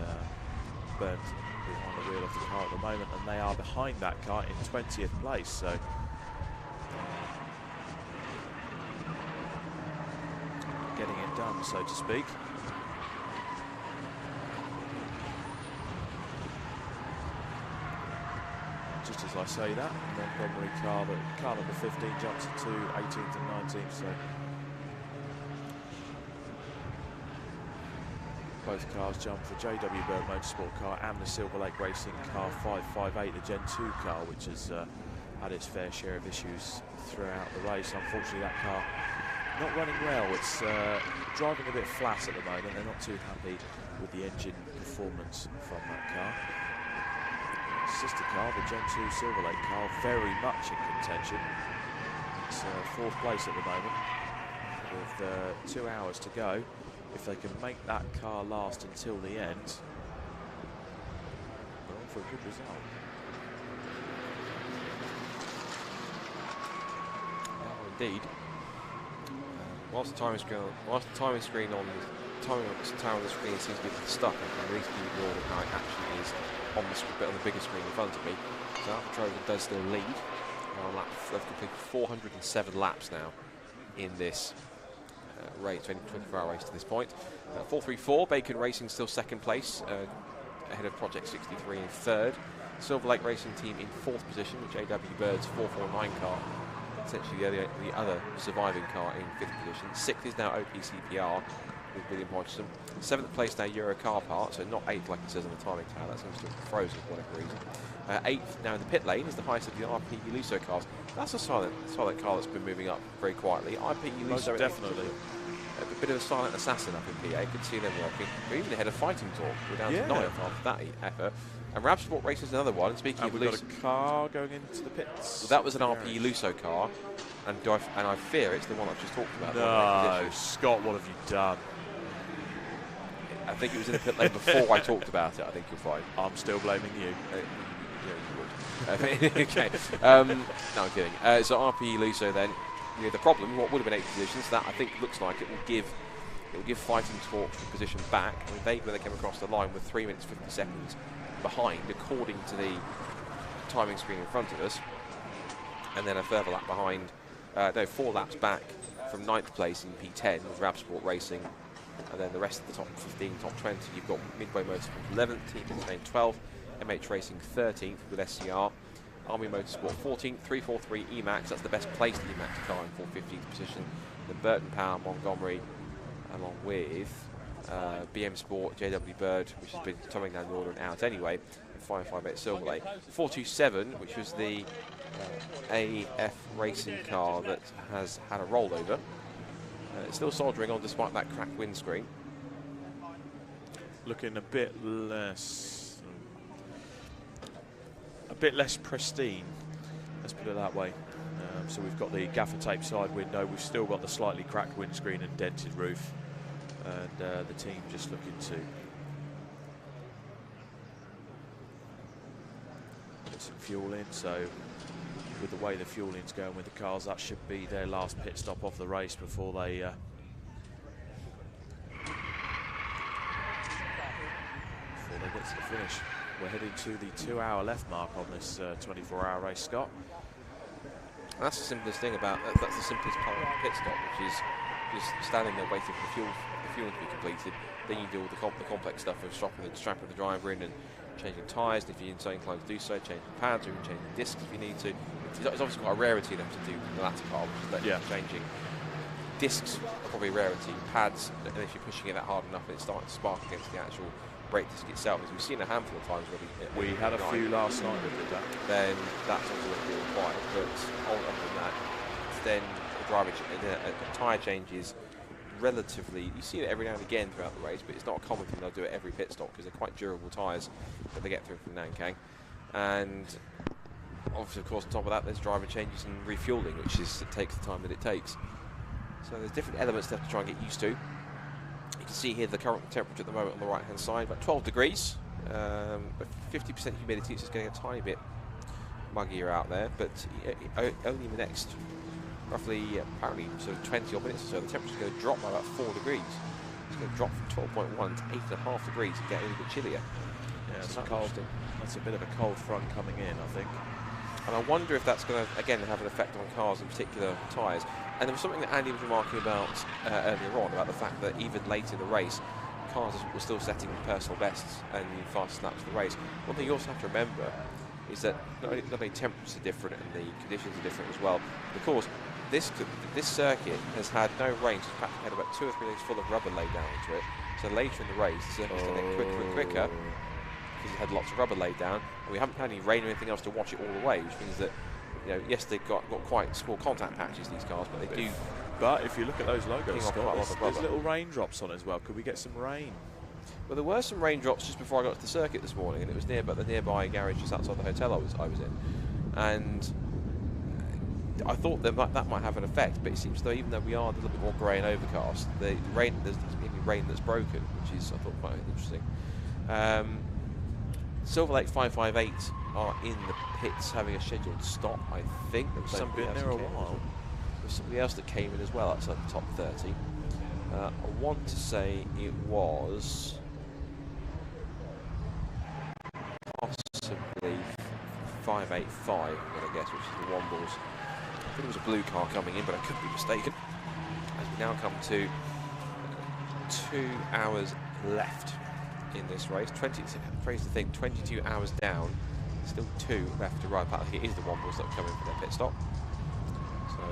A: Bernd behind the wheel of the car at the moment, and they are behind that car in 20th place. So getting it done, so to speak. Just as I say that, Montgomery car number 15 jumps into 18th and 19th. So both cars jump, the JW Bird Motorsport car and the Silver Lake Racing car 558, the Gen 2 car, which has had its fair share of issues throughout the race. Unfortunately, that car not running well. It's driving a bit flat at the moment. They're not too happy with the engine performance from that car. Sister car, the Gen 2 Silver Lake car, very much in contention. It's 4th place at the moment with 2 hours to go. If they can make that car last until the end, they're on for a good result.
F: Oh, indeed. Whilst the timing screen on time on the screen seems to be stuck. I can at least give you the how it actually is on the bigger screen in front of me. So Alfa Trojan does still lead. They've completed 407 laps now in this race, 24-hour race to this point. 434, Bacon Racing still second place, ahead of Project 63 in third. Silver Lake Racing Team in fourth position, with JW Bird's 449 car, essentially the other surviving car in fifth position. Sixth is now OPCPR with William Hodgson. Seventh place now Euro Car Part, so not eighth like it says on the timing tower, that seems to have frozen for whatever reason. Eighth now in the pit lane is the highest of the RPE Lusso cars. That's a silent car that's been moving up very quietly. RPE Lusso
U: definitely.
F: A bit of a silent assassin up in PA. Could see them working. We're even ahead of Fighting Talk. We're down to 9th after that effort. And Rabsport Racing is another one. Speaking of
U: we've got a car going into the pits.
F: Well, that was an RPE Lusso car, and I fear it's the one I've just talked about.
U: No, Scott, what have you done?
F: I think it was in the pit lane before I talked about it. I think you'll find.
U: I'm still blaming you.
F: Yeah, you would. Okay. No, I'm kidding. So RPE Lusso then. The problem, what would have been 8th position, so that I think looks like it will give Fighting Talk the position back. I mean, when they came across the line with 3 minutes 50 seconds behind, according to the timing screen in front of us, and then a further lap behind. 4 laps back from 9th place in P10 with Rabsport Racing, and then the rest of the top 15, top 20. You've got Midway Motorsport 11th, Team Insane 12th, MH Racing 13th with SCR. Army Motorsport 14th, 343 Emacs, that's the best placed Emacs car in 415th position. Then Burton Power, Montgomery, along with BM Sport, JW Bird, which has been coming down the order and out anyway, and 558 Silver Lake. 427, which was the AF Racing car that has had a rollover. It's still soldering on despite that cracked windscreen.
U: Looking a bit less pristine, let's put it that way. So we've got the gaffer tape side window, we've still got the slightly cracked windscreen and dented roof, and the team just looking to put some fuel in. So with the way the fueling's going with the cars, that should be their last pit stop of the race before they get to the finish. We're heading to the 2-hour left mark on this 24-hour race, Scott.
F: And that's the simplest thing about that's the simplest part of the pit stop, which is just standing there waiting for the fuel to be completed. Then you do all the complex stuff of strapping the driver in and changing tyres, if you're so inclined to do so, changing pads or even changing discs if you need to. It's obviously quite a rarity them to do the latter part, which is changing. Discs are probably a rarity. Pads, and if you're pushing it that hard enough, it starts to spark against the actual brake disc itself, as we've seen a handful of times already.
U: We had a few last night that did that.
F: Then that's also required, but other than that, then a tyre change is relatively, you see it every now and again throughout the race, but it's not a common thing they'll do at every pit stop because they're quite durable tyres that they get through from Nankang. And obviously, of course, on top of that, there's driver changes and refueling, which takes the time that it takes. So there's different elements they have to try and get used to. You can see here the current temperature at the moment on the right-hand side, about 12 degrees, but 50% humidity, so it's getting a tiny bit muggier out there, but only in the next roughly, apparently, sort of 20 odd minutes or so, the temperature's going to drop by about 4 degrees. It's going to drop from 12.1 to 8.5 degrees and get a little bit chillier.
U: Yeah, that's a bit of a cold front coming in, I think.
F: And I wonder if that's going to, again, have an effect on cars, in particular tyres. And there was something that Andy was remarking about earlier on, about the fact that even late in the race, cars were still setting personal bests and fast laps of the race. One thing you also have to remember is that not only temperatures are different and the conditions are different as well. Of course, this circuit has had no rain, so it's had about 2 or 3 days full of rubber laid down into it. So later in the race, the circuit's going to get quicker and quicker because it had lots of rubber laid down, and we haven't had any rain or anything else to wash it all the way, which means that, you know, yes, they've got quite small contact patches, these cars, but they do.
U: But if you look at those logos, Scott, there's little raindrops on it as well. Could we get some rain?
F: Well, there were some raindrops just before I got to the circuit this morning, and it was near the nearby garage just outside the hotel I was in, and I thought that might have an effect, but it seems though even though we are a little bit more grey and overcast, there's any rain that's broken, which is I thought quite interesting. Silver Lake 558 are in the pits having a scheduled stop. I think there was somebody else there a while. There was somebody else that came in as well outside the top 30. I want to say it was possibly 585, I guess, which is the Wombles. I think it was a blue car coming in, but I could be mistaken. As we now come to 2 hours left in this race. Crazy to think, 22 hours down, still 2 left to ride. Apparently it is the Wombles that are coming for their pit stop. So,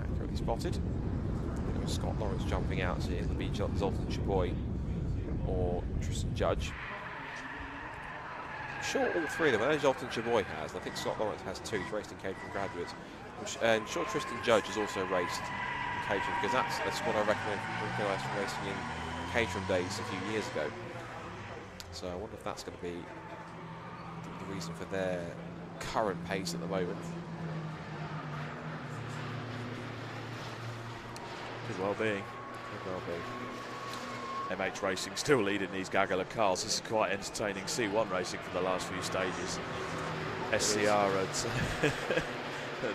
F: accurately spotted. We've got Scott Lawrence jumping out, so it'll be Zoltan Chaboy or Tristan Judge. I'm sure all 3 of them, I know Zoltan Chaboy has, and I think Scott Lawrence has 2. He's raced in Caterham Graduates. And I'm sure Tristan Judge has also raced in Caterham, because that's what I recommend from racing in Caterham days a few years ago. So I wonder if that's going to be the reason for their current pace at the moment.
U: Could well be. Could well be. MH Racing still leading these gaggle of cars. This is quite entertaining C1 racing for the last few stages. SCR and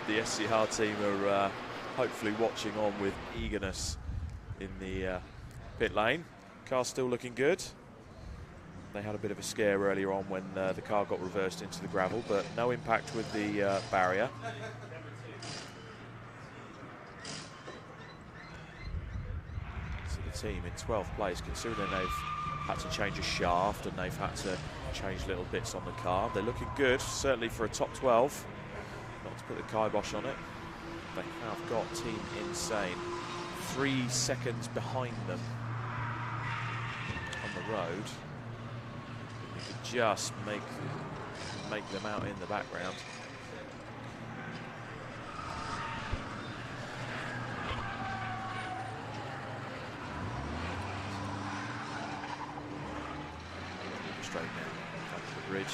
U: the SCR team are hopefully watching on with eagerness in the pit lane. Car's still looking good. They had a bit of a scare earlier on when the car got reversed into the gravel, but no impact with the barrier. Team in 12th place, considering they've had to change a shaft and they've had to change little bits on the car. They're looking good, certainly for a top 12. Not to put the kibosh on it. They have got Team Insane 3 seconds behind them on the road. You could just make them out in the background. Straight now, up to the bridge.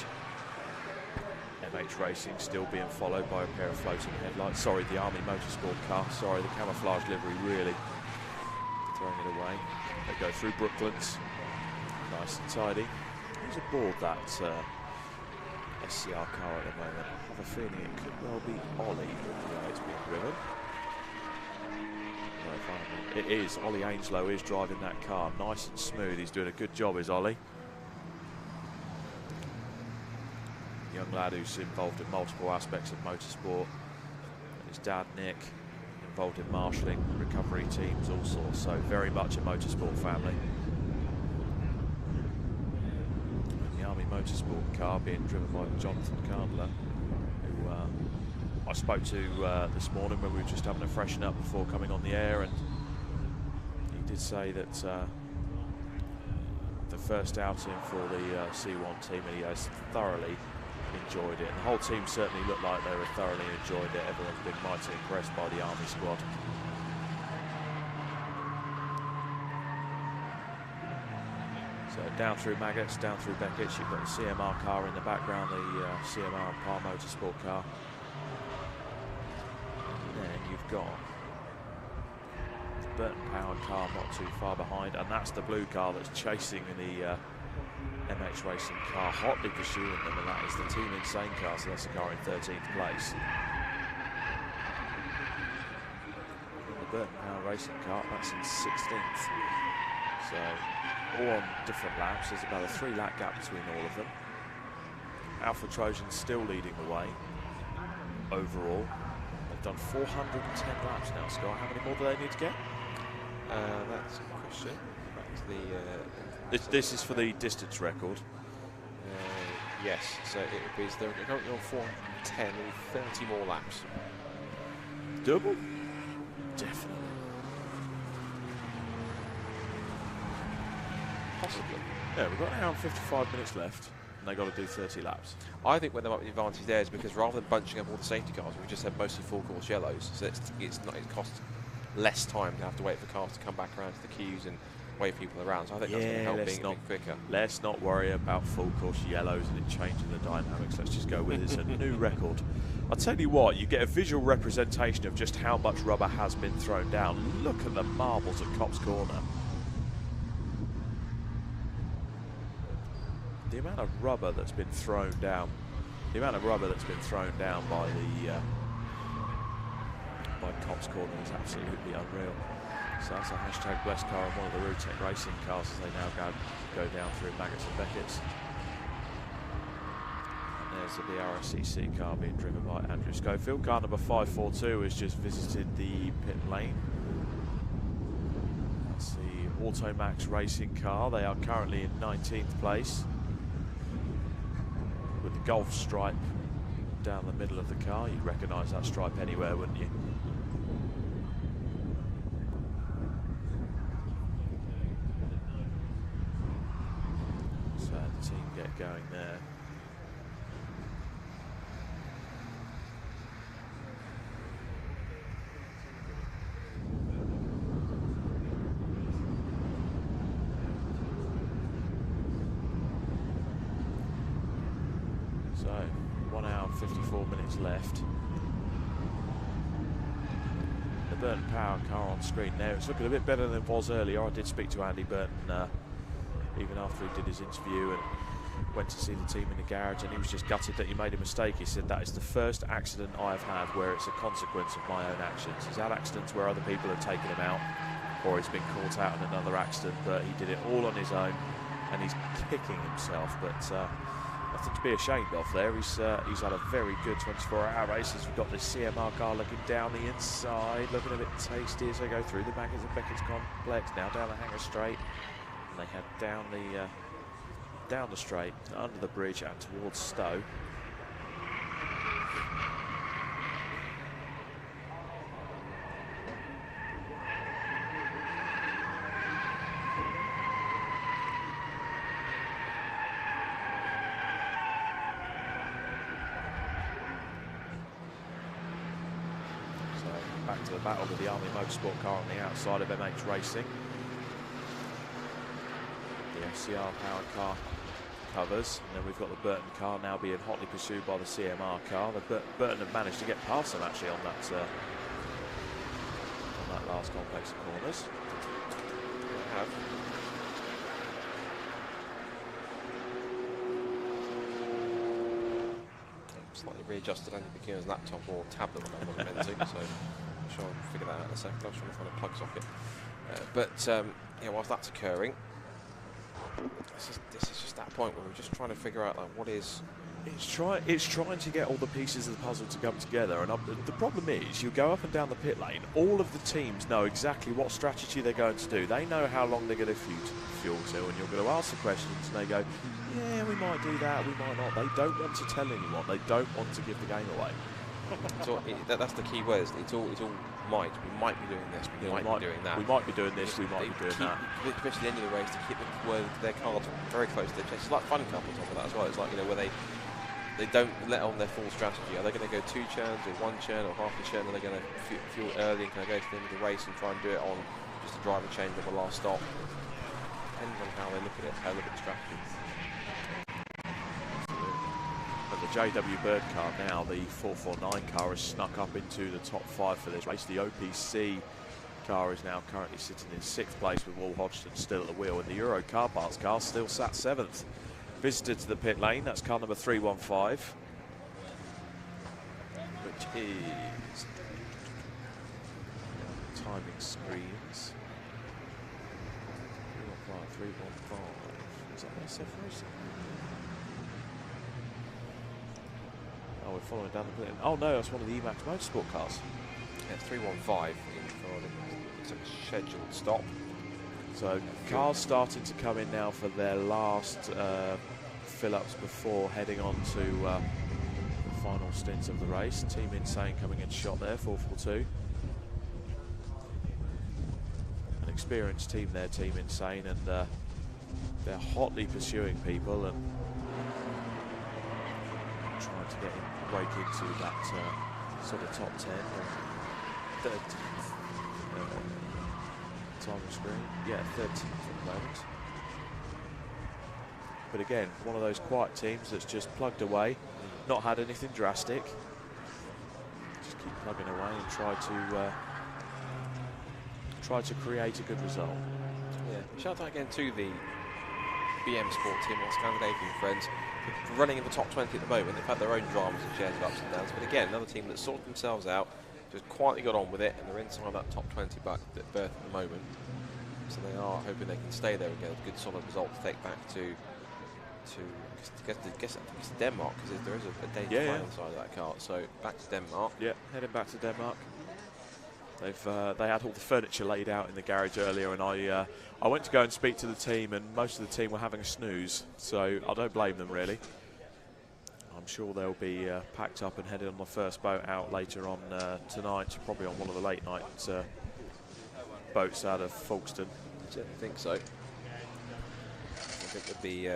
U: MH Racing still being followed by a pair of floating headlights. Sorry, the Army Motorsport car. Sorry, the camouflage livery really throwing it away. They go through Brooklands. Nice and tidy. Who's aboard that SCR car at the moment? I have a feeling it could well be Ollie, the way it's being driven. It is. Ollie Ainslow is driving that car nice and smooth. He's doing a good job, is Ollie. Young lad who's involved in multiple aspects of motorsport. His dad, Nick, involved in marshalling, recovery teams, all sorts. So very much a motorsport family. And the Army Motorsport car being driven by Jonathan Candler, who I spoke to this morning when we were just having a freshen up before coming on the air, and he did say that the first outing for the C1 team, and he has thoroughly enjoyed it, and the whole team certainly looked like they were thoroughly enjoyed it. Everyone's been mighty impressed by the Army squad. So down through Maggots, down through Beckett, you've got the CMR car in the background, the CMR and Par Motorsport car. And then you've got the Burton powered car not too far behind, and that's the blue car that's chasing the MH Racing car, hotly pursuing them, and that is the Team Insane car, so that's the car in 13th place. And the Burton Power Racing car, that's in 16th. So, all on different laps. There's about a 3-lap gap between all of them. Alpha Trojan's still leading the way overall. They've done 410 laps now, Scott. How many more do they need to get?
F: That's a question. That's the...
U: This is for the distance record.
F: Yes, so they're currently on 410, and 30 more laps.
U: Double? Definitely.
F: Possibly.
U: Yeah, we've got an hour and 55 minutes left, and they've got to do 30 laps.
F: I think where there might be the advantage there is because rather than bunching up all the safety cars, we've just had mostly full course yellows, so it costs less time to have to wait for cars to come back around to the queues and wave people around, so I think that's going to help being a bit quicker.
U: Let's not worry about full course yellows and it changing the dynamics. Let's just go with it. It's a new record. I'll tell you what, you get a visual representation of just how much rubber has been thrown down. Look at the marbles at Copse Corner. The amount of rubber that's been thrown down, by by Cops Corner is absolutely unreal. So that's a hashtag blessed car on one of the Rutec racing cars as they now go down through Maggots and Beckett's. And there's the Brscc car being driven by Andrew Schofield. Car number 542 has just visited the pit lane. That's the Automax racing car. They are currently in 19th place with the Golf stripe down the middle of the car. You'd recognise that stripe anywhere, wouldn't you? So the team get going there. So 1 hour and 54 minutes left. The Burton Power car on screen there. It's looking a bit better than it was earlier. I did speak to Andy Burton even after he did his interview and went to see the team in the garage, and he was just gutted that he made a mistake. He said, that is the first accident I've had where it's a consequence of my own actions. He's had accidents where other people have taken him out, or he's been caught out in another accident, but he did it all on his own, and he's kicking himself. But nothing to be ashamed of there. He's had a very good 24-hour race. As we've got the CMR car looking down the inside, looking a bit tasty as they go through the Maggots and Beckett's complex, now down the Hanger Straight, and they head down the straight, under the bridge and towards Stowe. Back to the battle with the Army Motorsport car on the outside of MH Racing. The FCR powered car covers, and then we've got the Burton car now being hotly pursued by the CMR car. The Burton have managed to get past them actually on that last complex of corners. They have.
F: Slightly readjusted Andy McKeon's laptop or tablet when I wasn't meant to, so I'm sure I'll figure that out in a second. I was trying to find a plug socket. Yeah, whilst that's occurring, this is just that point where we're just trying to figure out like what is.
U: It's trying to get all the pieces of the puzzle to come together, and the problem is you go up and down the pit lane, all of the teams know exactly what strategy they're going to do. They know how long they're going to fuel to, and you're going to ask the questions and they go, yeah, we might do that, we might not. They don't want to tell anyone, they don't want to give the game away.
F: So that's the key word. It's all might. We might be doing this, we might be doing that.
U: We might be doing this, we might be doing that.
F: Especially at the end of the race, to keep their cards very close to their chest. It's like Fun Cup on top of that as well. It's like, where they don't let on their full strategy. Are they going to go 2 churns or 1 churn or half a churn? Are they going to fuel early and can they go to the end of the race and try and do it on just a driver change of a last stop? Depends on how they look at it, how they look at the strategy.
U: And the JW Bird car now, the 449 car, has snuck up into the top 5 for this race. The OPC car is now currently sitting in 6th place with Wall Hodgson still at the wheel, and the Euro Car Parts car still sat 7th. Visitor to the pit lane, that's car number 315, which is timing screens. 315. Is that SF Racing? Oh, we're following down the pit. Oh no, that's one of the Emac Motorsport cars.
F: Yeah, 315 it's a scheduled stop.
U: So cars starting to come in now for their last fill-ups before heading on to the final stints of the race. Team Insane coming in shot there, 442. An experienced team there, Team Insane, and they're hotly pursuing people and trying to break into that sort of top 10 and 13th time on screen. Yeah, 13th at the moment. But again, one of those quiet teams that's just plugged away, not had anything drastic. Just keep plugging away and try to create a good result.
F: Yeah, shout out again to the BM Sport team, our Scandinavian friends, for running in the top 20 at the moment. They've had their own dramas and shares of ups and downs, but again, another team that sorted themselves out, just quietly got on with it, and they're inside that top 20 berth at the moment. So they are hoping they can stay there and get a good solid result to take back to Denmark, because there is a day to fly inside of that car. So back to Denmark.
U: Yeah, heading back to Denmark. They had all the furniture laid out in the garage earlier, and I went to go and speak to the team, and most of the team were having a snooze. So I don't blame them really. I'm sure they'll be packed up and headed on the first boat out later on tonight, probably on one of the late night boats out of Folkestone.
F: I certainly think so. I think they'd be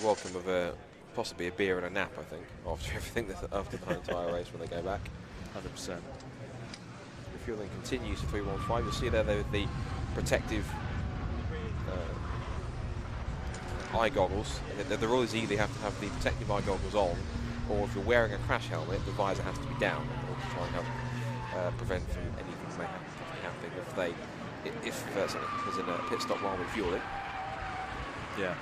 F: welcome of possibly a beer and a nap, I think, after everything, after the entire race when they go back.
U: 100%.
F: The fueling continues to 315. You'll see there the protective eye goggles. They're always either have to have the protective eye goggles on, or if you're wearing a crash helmet, the visor has to be down in order to try and help prevent from anything that may happening if there's a pit stop while we're fueling.
U: Yeah.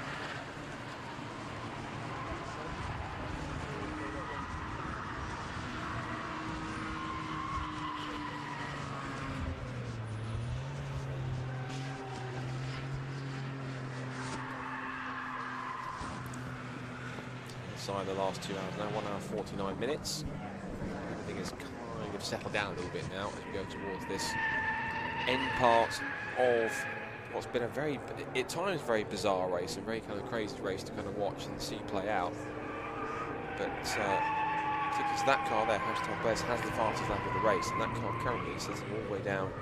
F: Inside the last 2 hours now, 1 hour 49 minutes. Everything is kind of settled down a little bit now as we go towards this end part of what's been a very, at times, very bizarre race, a very kind of crazy race to kind of watch and see play out. But particularly that car there, #Best, has the fastest lap of the race, and that car currently sits all the way down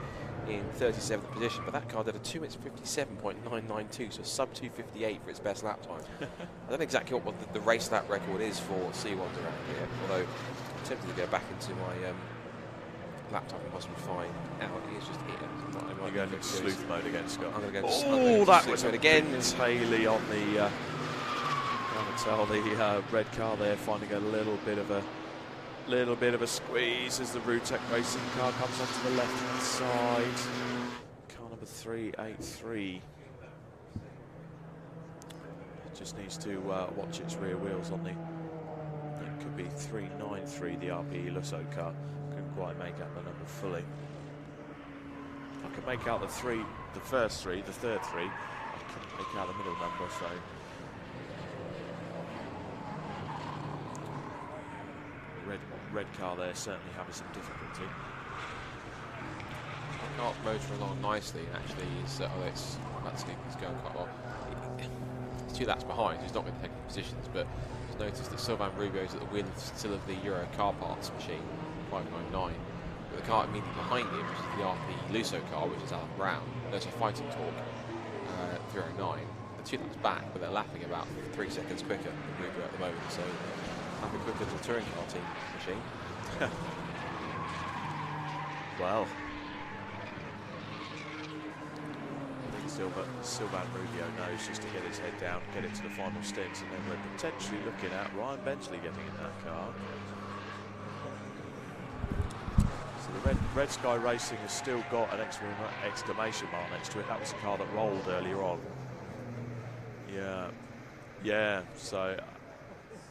F: in 37th position, but that car did a 2 minutes 57.992, so sub 2:58 for its best lap time. I don't know exactly what the race lap record is for C1s around here, although I'm tempted to go back into my laptop and possibly find out. It's just here.
U: You're going into sleuth mode again, Scott.
F: I'm going to go
U: oh, that was
F: mode again.
U: Haley on the. Trying to tell the red car there, finding a little bit of a squeeze as the Rutec racing car comes onto the left-hand side. Car number 383. It just needs to watch its rear wheels on the. It could be 393, the RPE Lusso car. Couldn't quite make out the number fully. I could make out the first three, the third three. I couldn't make out the middle number, so. Red car there certainly having some difficulty.
F: The car motoring along nicely, and actually is it's going quite well. It's 2 laps behind, so he's not going to take any positions, but just noticed that Sylvain Rubio's at the wheel still of the Euro car parts machine 599. But the car immediately behind him, which is the RP Lusso car, which is Alan Brown. There's a Fighting Torque 309. They're 2 laps back, but they're lapping about 3 seconds quicker than Rubio at the moment. So. Happy quicker than the touring car team machine.
U: Well, I think Sylvain Rubio knows just to get his head down, get it to the final stints, and then we're potentially looking at Ryan Benchley getting in that car. So the Red Sky Racing has still got an exclamation mark next to it. That was the car that rolled earlier on. Yeah. So.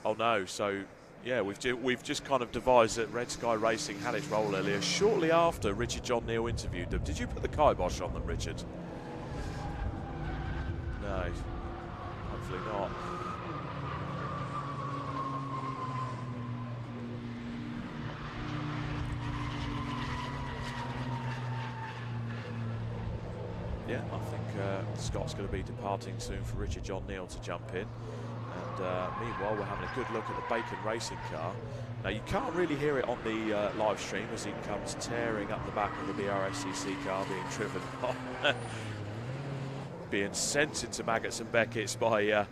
U: Oh no, so yeah, we've just kind of devised that Red Sky Racing had its roll earlier, shortly after Richard John Neal interviewed them. Did you put the kibosh on them, Richard? No, hopefully not. Yeah, I think Scott's going to be departing soon for Richard John Neal to jump in. And meanwhile, we're having a good look at the Bacon Racing car. Now, you can't really hear it on the live stream as he comes tearing up the back of the Brscc car, being driven on, being sent into Maggots and Beckett's by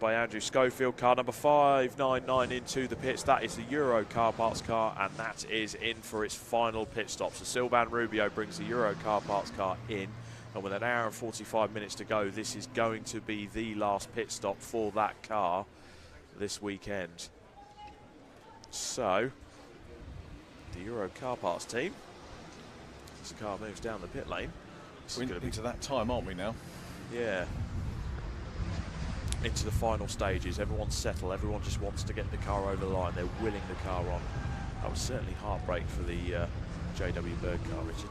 U: Andrew Schofield. Car number 599 into the pits. That is the Euro car parts car, and that is in for its final pit stop. So Sylvain Rubio brings the Euro car parts car in. And with an hour and 45 minutes to go, this is going to be the last pit stop for that car this weekend. So, the Euro car parts team, as the car moves down the pit lane.
H: We're into that time, aren't we now?
U: Yeah. Into the final stages. Everyone's settled. Everyone just wants to get the car over the line. They're willing the car on. That was certainly heartbreak for the JW Bird car, Richard.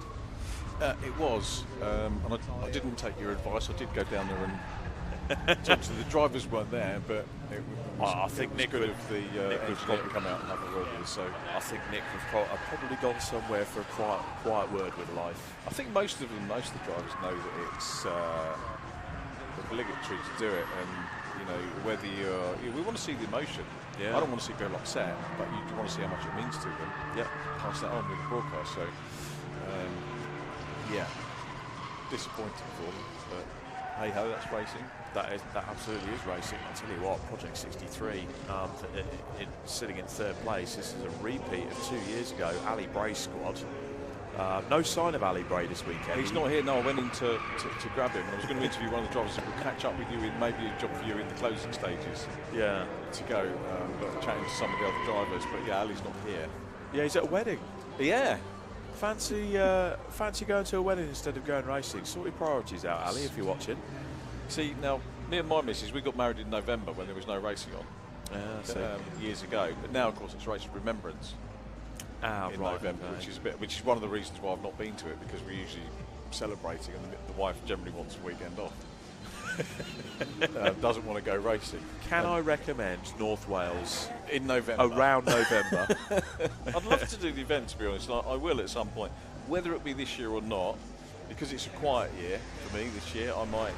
D: It was, and I didn't take your advice. I did go down there and talk to the drivers. Weren't there, but
U: I think Nick
D: good
U: would
D: of the
U: Nick
D: engineer to come out and have a word with us. So
U: I think Nick would probably gone somewhere for a quiet word with life.
D: I think most of the drivers know that it's obligatory to do it, and you know whether we want to see the emotion.
U: Yeah.
D: I don't want to see people upset, but you do want to see how much it means to them.
U: Yeah,
D: pass that on with the broadcast. So yeah, disappointing for them, but hey ho, that's racing.
U: That absolutely is racing. I'll tell you what, Project 63, sitting in third place. This is a repeat of 2 years ago. Ali Bray's squad. No sign of Ali Bray this weekend.
D: He's not here. No, I went in to grab him. I was going to interview one of the drivers and we'll catch up with you in maybe a job for you in the closing stages.
U: Yeah.
D: To go, but chatting to some of the other drivers. But yeah, Ali's not here.
U: Yeah, he's at a wedding.
D: Yeah.
U: Fancy going to a wedding instead of going racing. Sort your priorities out, Ali, if you're watching.
D: See, now, me and my missus, we got married in November when there was no racing on. Years ago. But now, of course, it's race of remembrance in November, which is one of the reasons why I've not been to it, because we're usually celebrating and the wife generally wants a weekend off. Doesn't want to go racing.
U: Can I recommend North Wales
D: in November?
U: Around November.
D: I'd love to do the event, to be honest. I will at some point, whether it be this year or not, because it's a quiet year for me this year. I might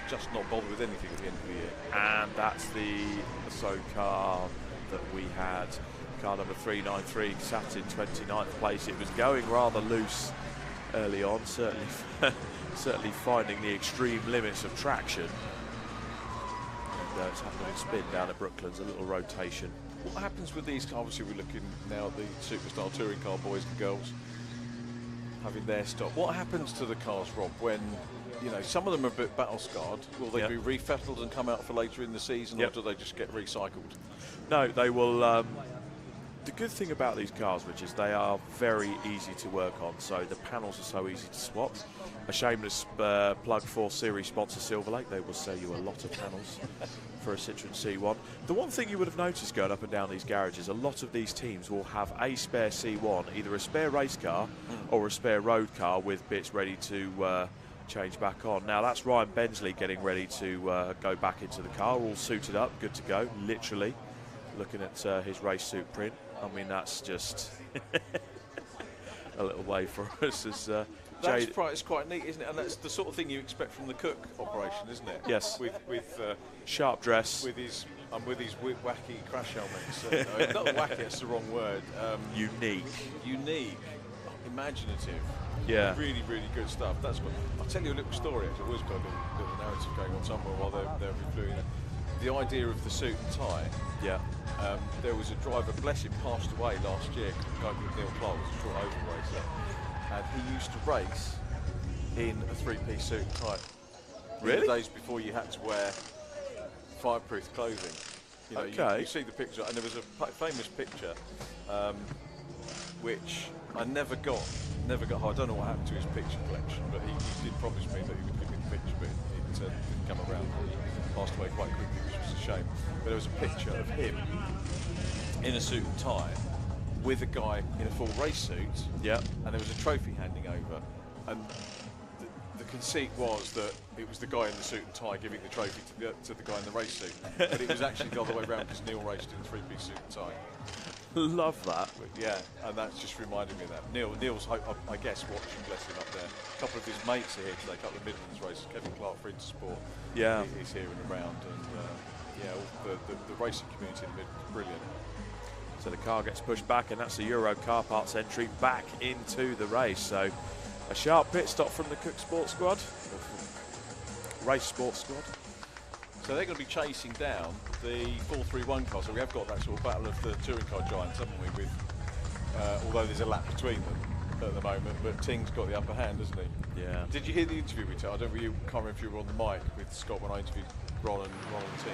D: just not bother with anything at the end of the year.
U: And that's the ASSO car that we had. Car number 393 sat in 29th place. It was going rather loose early on, certainly finding the extreme limits of traction. And it's having a little spin down at Brooklands, a little rotation.
D: What happens with these cars? Obviously, we're looking now at the Superstar touring car boys and girls having their stop. What happens to the cars, Rob, when some of them are a bit battle scarred? Will they be refettled and come out for later in the season, or do they just get recycled?
U: No, they will. The good thing about these cars, Rich, is they are very easy to work on. So the panels are so easy to swap. A shameless plug for series sponsor Silver Lake. They will sell you a lot of panels for a Citroen C1. The one thing you would have noticed going up and down these garages, a lot of these teams will have a spare C1, either a spare race car or a spare road car with bits ready to change back on. Now that's Ryan Bensley getting ready to go back into the car, all suited up, good to go, literally. Looking at his race suit print. I mean, that's just a little way for us as
D: it's quite neat, isn't it? And that's the sort of thing you expect from the Cook operation, isn't it?
U: Yes.
D: With
U: sharp dress.
D: With his wacky crash helmets. Not wacky, that's the wrong word.
U: Unique.
D: Imaginative.
U: Yeah.
D: Really, really good stuff. That's what I'll tell you a little story. Actually, I've always got a little narrative going on somewhere while they're reviewing it. The idea of the suit and tie.
U: Yeah.
D: There was a driver, bless him, passed away last year, a guy called Neil Clark, was a short oval racer, and he used to race in a three-piece suit and tie.
U: Really?
D: In the days before you had to wear fireproof clothing. You see the picture, and there was a famous picture, which I never got. I don't know what happened to his picture collection, but he did promise me that he would give me the picture, but it didn't come around. Passed away quite quickly, which was a shame. But there was a picture of him in a suit and tie with a guy in a full race suit.
U: Yeah.
D: And there was a trophy handing over. And the conceit was that it was the guy in the suit and tie giving the trophy to the guy in the race suit. But it was actually the other way around because Neil raced in a three-piece suit and tie.
U: Love that.
D: But yeah, and that's just reminded me of that. Neil's, I guess, watching, bless him, up there. A couple of his mates are here today, a couple of Midlands racers. Kevin Clark for Intersport.
U: Yeah.
D: He's here and around. And the racing community in the Midlands is brilliant.
U: So the car gets pushed back, and that's the Euro car parts entry back into the race. So a sharp pit stop from the Cook Sports Squad, Race Sports Squad.
D: So they're going to be chasing down the 431 car. So we have got that sort of battle of the touring car giants, haven't we? With although there's a lap between them at the moment, but Ting's got the upper hand, hasn't he?
U: Yeah.
D: Did you hear the interview we took? I can't remember if you were on the mic with Scott when I interviewed Ron and Ting.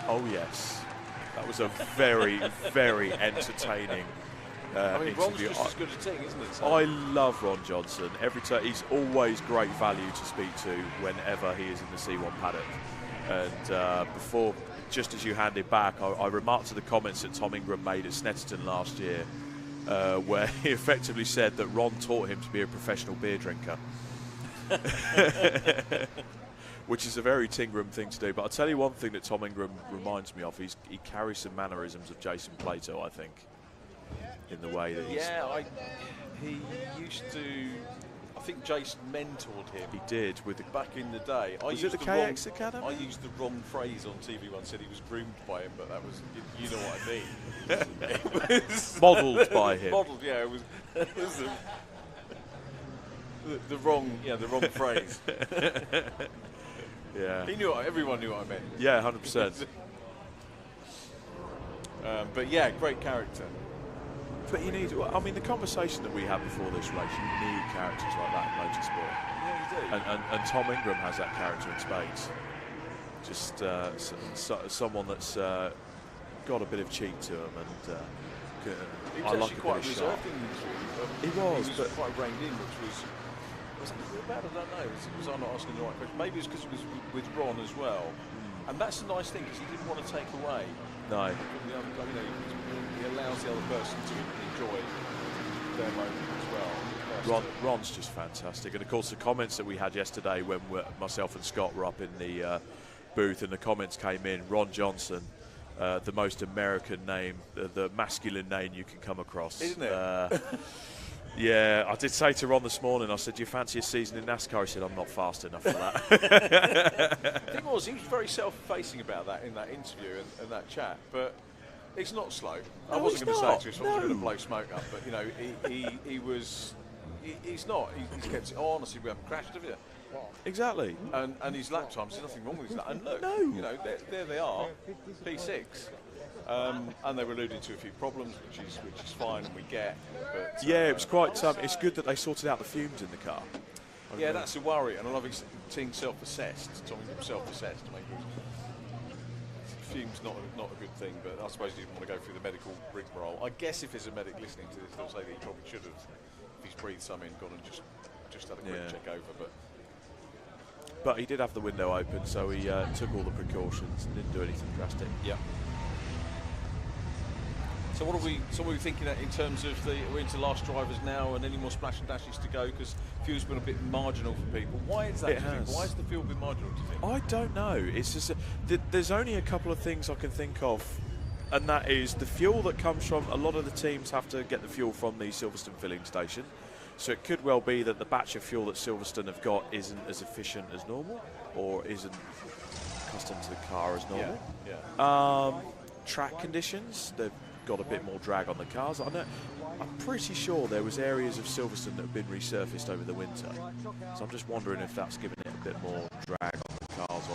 U: Oh yes, that was a very, very entertaining.
D: Ron's just as good as Ting, isn't it? So
U: I love Ron Johnson. Every time he's always great value to speak to whenever he is in the C1 paddock. And before, just as you handed back, I remarked to the comments that Tom Ingram made at Snetterton last year. where he effectively said that Ron taught him to be a professional beer drinker. Which is a very Tingram thing to do. But I'll tell you one thing that Tom Ingram reminds me of. He carries some mannerisms of Jason Plato, I think, in the way that he's...
D: Yeah, he used to... I think Jason mentored him.
U: He did.
D: Back in the day.
U: Was it the KX Academy?
D: I used the wrong phrase on TV once, said he was groomed by him, but that was, you know what I mean. It was
U: modelled by him.
D: Modelled, yeah. It was the wrong phrase.
U: Yeah.
D: He knew. Everyone knew what I meant.
U: Yeah, 100%.
D: But yeah, great character.
U: But you need, I mean, the conversation that we had before this race, you need characters like that in motorsport.
D: Yeah, you do.
U: And Tom Ingram has that character in spades. Just someone that's got a bit of cheek to him, and
D: he was actually quite reserved in the interview.
U: He was
D: quite reined in, which was it bad? I don't know. Was I not asking the right question? Maybe it's because it was with Ron as well. And that's a nice thing, because he didn't want to take away.
U: No.
D: From the other, he allows the other person to enjoy their moment as well.
U: Ron's just fantastic. And of course, the comments that we had yesterday when myself and Scott were up in the booth, and the comments came in, Ron Johnson, the most American name, the masculine name you can come across.
D: Isn't it?
U: Yeah, I did say to Ron this morning, I said, do you fancy a season in NASCAR? He said, I'm not fast enough for that.
D: He was very self-facing about that in that interview and that chat, but he's not slow. I wasn't going to say it to him, so I was going to blow smoke up, but, you know, he's not. He's kept it on. Honestly, we haven't crashed, have you?
U: Exactly.
D: And his lap times, there's nothing wrong with his lap. And look, you know, there they are, P6. And they were alluding to a few problems, which is fine, and we get. But,
U: yeah, it was quite. It's good that they sorted out the fumes in the car.
D: Yeah, that's a worry, and I love his team self-assessed. Tommy self-assessed to make it. Fumes not a good thing, but I suppose he didn't want to go through the medical rigmarole. I guess if there's a medic listening to this, they'll say that he probably should have, if he's breathed some in, gone and just had a quick check over.
U: But he did have the window open, so he took all the precautions and didn't do anything drastic.
D: Yeah. So what are we thinking in terms of we're into last drivers now, and any more splash and dashes to go, because fuel's been a bit marginal for people. Why is that? Why has the fuel been marginal, do you think?
U: I don't know. It's just there's only a couple of things I can think of, and that is the fuel that comes from, a lot of the teams have to get the fuel from the Silverstone filling station, so it could well be that the batch of fuel that Silverstone have got isn't as efficient as normal, or isn't accustomed to the car as normal.
D: Yeah.
U: Track conditions, they've got a bit more drag on the cars. I'm pretty sure there was areas of Silverstone that have been resurfaced over the winter, so I'm just wondering if that's given it a bit more drag on the cars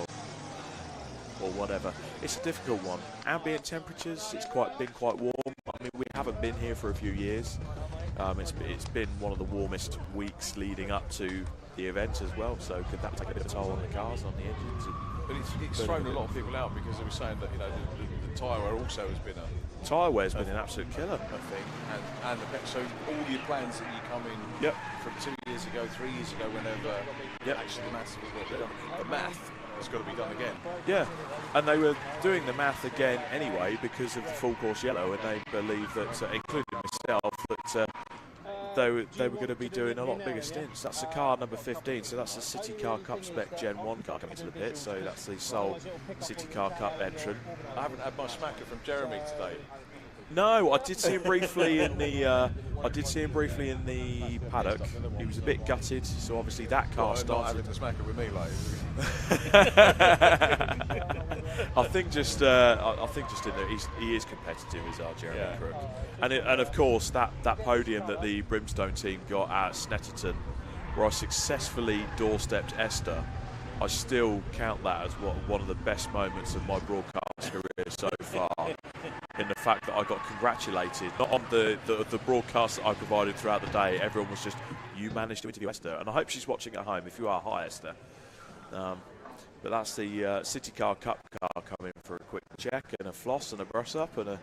U: or whatever. It's a difficult one. Ambient temperatures, it's been quite warm. I mean, we haven't been here for a few years. It's been one of the warmest weeks leading up to the event as well, so could that take a bit of a toll on the cars, on the engines?
D: But it's thrown a lot of people out, because they were saying that, you know, the tyre wear also has been
U: tyre wear's been an absolute killer,
D: I think, and so all your plans that you come in from 2 years ago, 3 years ago, whenever actually the math has got to be done again.
U: Yeah, and they were doing the math again anyway because of the full course yellow, and they believe that, including myself, that they were going to be doing a lot bigger stints. That's the car number 15, so that's the City Car Cup Spec Gen 1 car coming to the pit, so that's the sole City Car Cup entrant.
D: I haven't had my smacker from Jeremy today.
U: No, I did see him briefly in the. Paddock. He was a bit gutted, so obviously that car started.
D: Not having the smacker with me,
U: I think just in there, he is competitive, is our Jeremy Crook, and of course that podium that the Brimstone team got at Snetterton, where I successfully doorstepped Esther. I still count that as one of the best moments of my broadcast career so far. In the fact that I got congratulated, not on the broadcast that I provided throughout the day. Everyone was just, you managed to interview Esther, and I hope she's watching at home. If you are, hi Esther. But that's the City Car Cup car coming for a quick check and a floss and a brush up and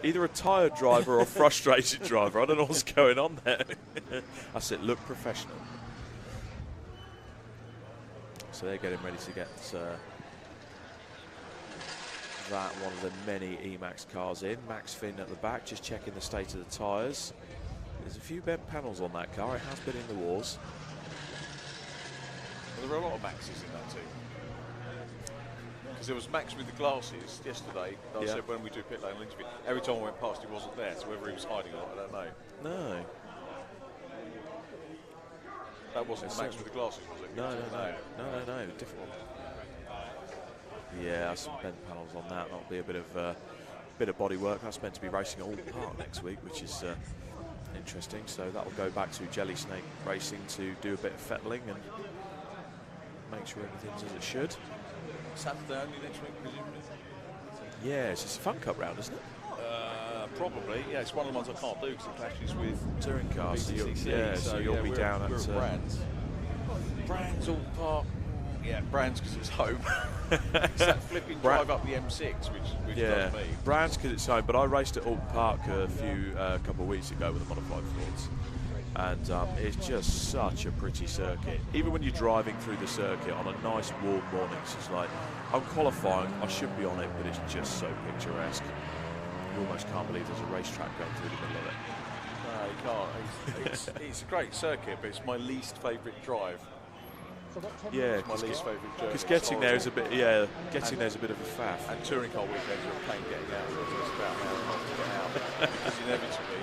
U: either a tired driver or a frustrated driver. I don't know what's going on there. That's it. Look professional. So they're getting ready to get that one of the many Emacs cars in. Max Finn at the back, just checking the state of the tyres. There's a few bent panels on that car. It has been in the wars.
D: Well, there were a lot of Maxes in that team. Because there was Max with the glasses yesterday. I said when we do pit lane interview, every time I went past, he wasn't there. So whether he was hiding or not, I don't know.
U: No.
D: That wasn't Max with the glasses, was it?
U: No, different one. Yeah, some bent panels on that. That'll be a bit of body work. That's meant to be racing at Alton Park next week, which is interesting. So that'll go back to Jelly Snake Racing to do a bit of fettling and make sure everything's as it should.
D: Saturday only next week, presumably?
U: Yeah, it's just a Fun Cup round, isn't it?
D: Probably. Yeah, it's one of the ones I can't do because it clashes with
U: touring cars. So you'll be down at
D: Brands. Brands Alton Park. Yeah, Brands because it's home. It's that flipping drive up the M6, which does me.
U: Brands because it's home, but I raced at Alton Park a couple of weeks ago with the modified Fords, and it's just such a pretty circuit. Even when you're driving through the circuit on a nice warm morning, it's just like, I'm qualifying, I should be on it, but it's just so picturesque. You almost can't believe there's a racetrack going through the middle of it.
D: No, you can't. It's a great circuit, but it's my least favourite drive.
U: Yeah,
D: it's my least favourite journey.
U: Because getting there is a bit, getting there's a bit of a faff.
D: And touring car weekends are a pain getting out. So it's about an hour and a half to get out. Because inevitably,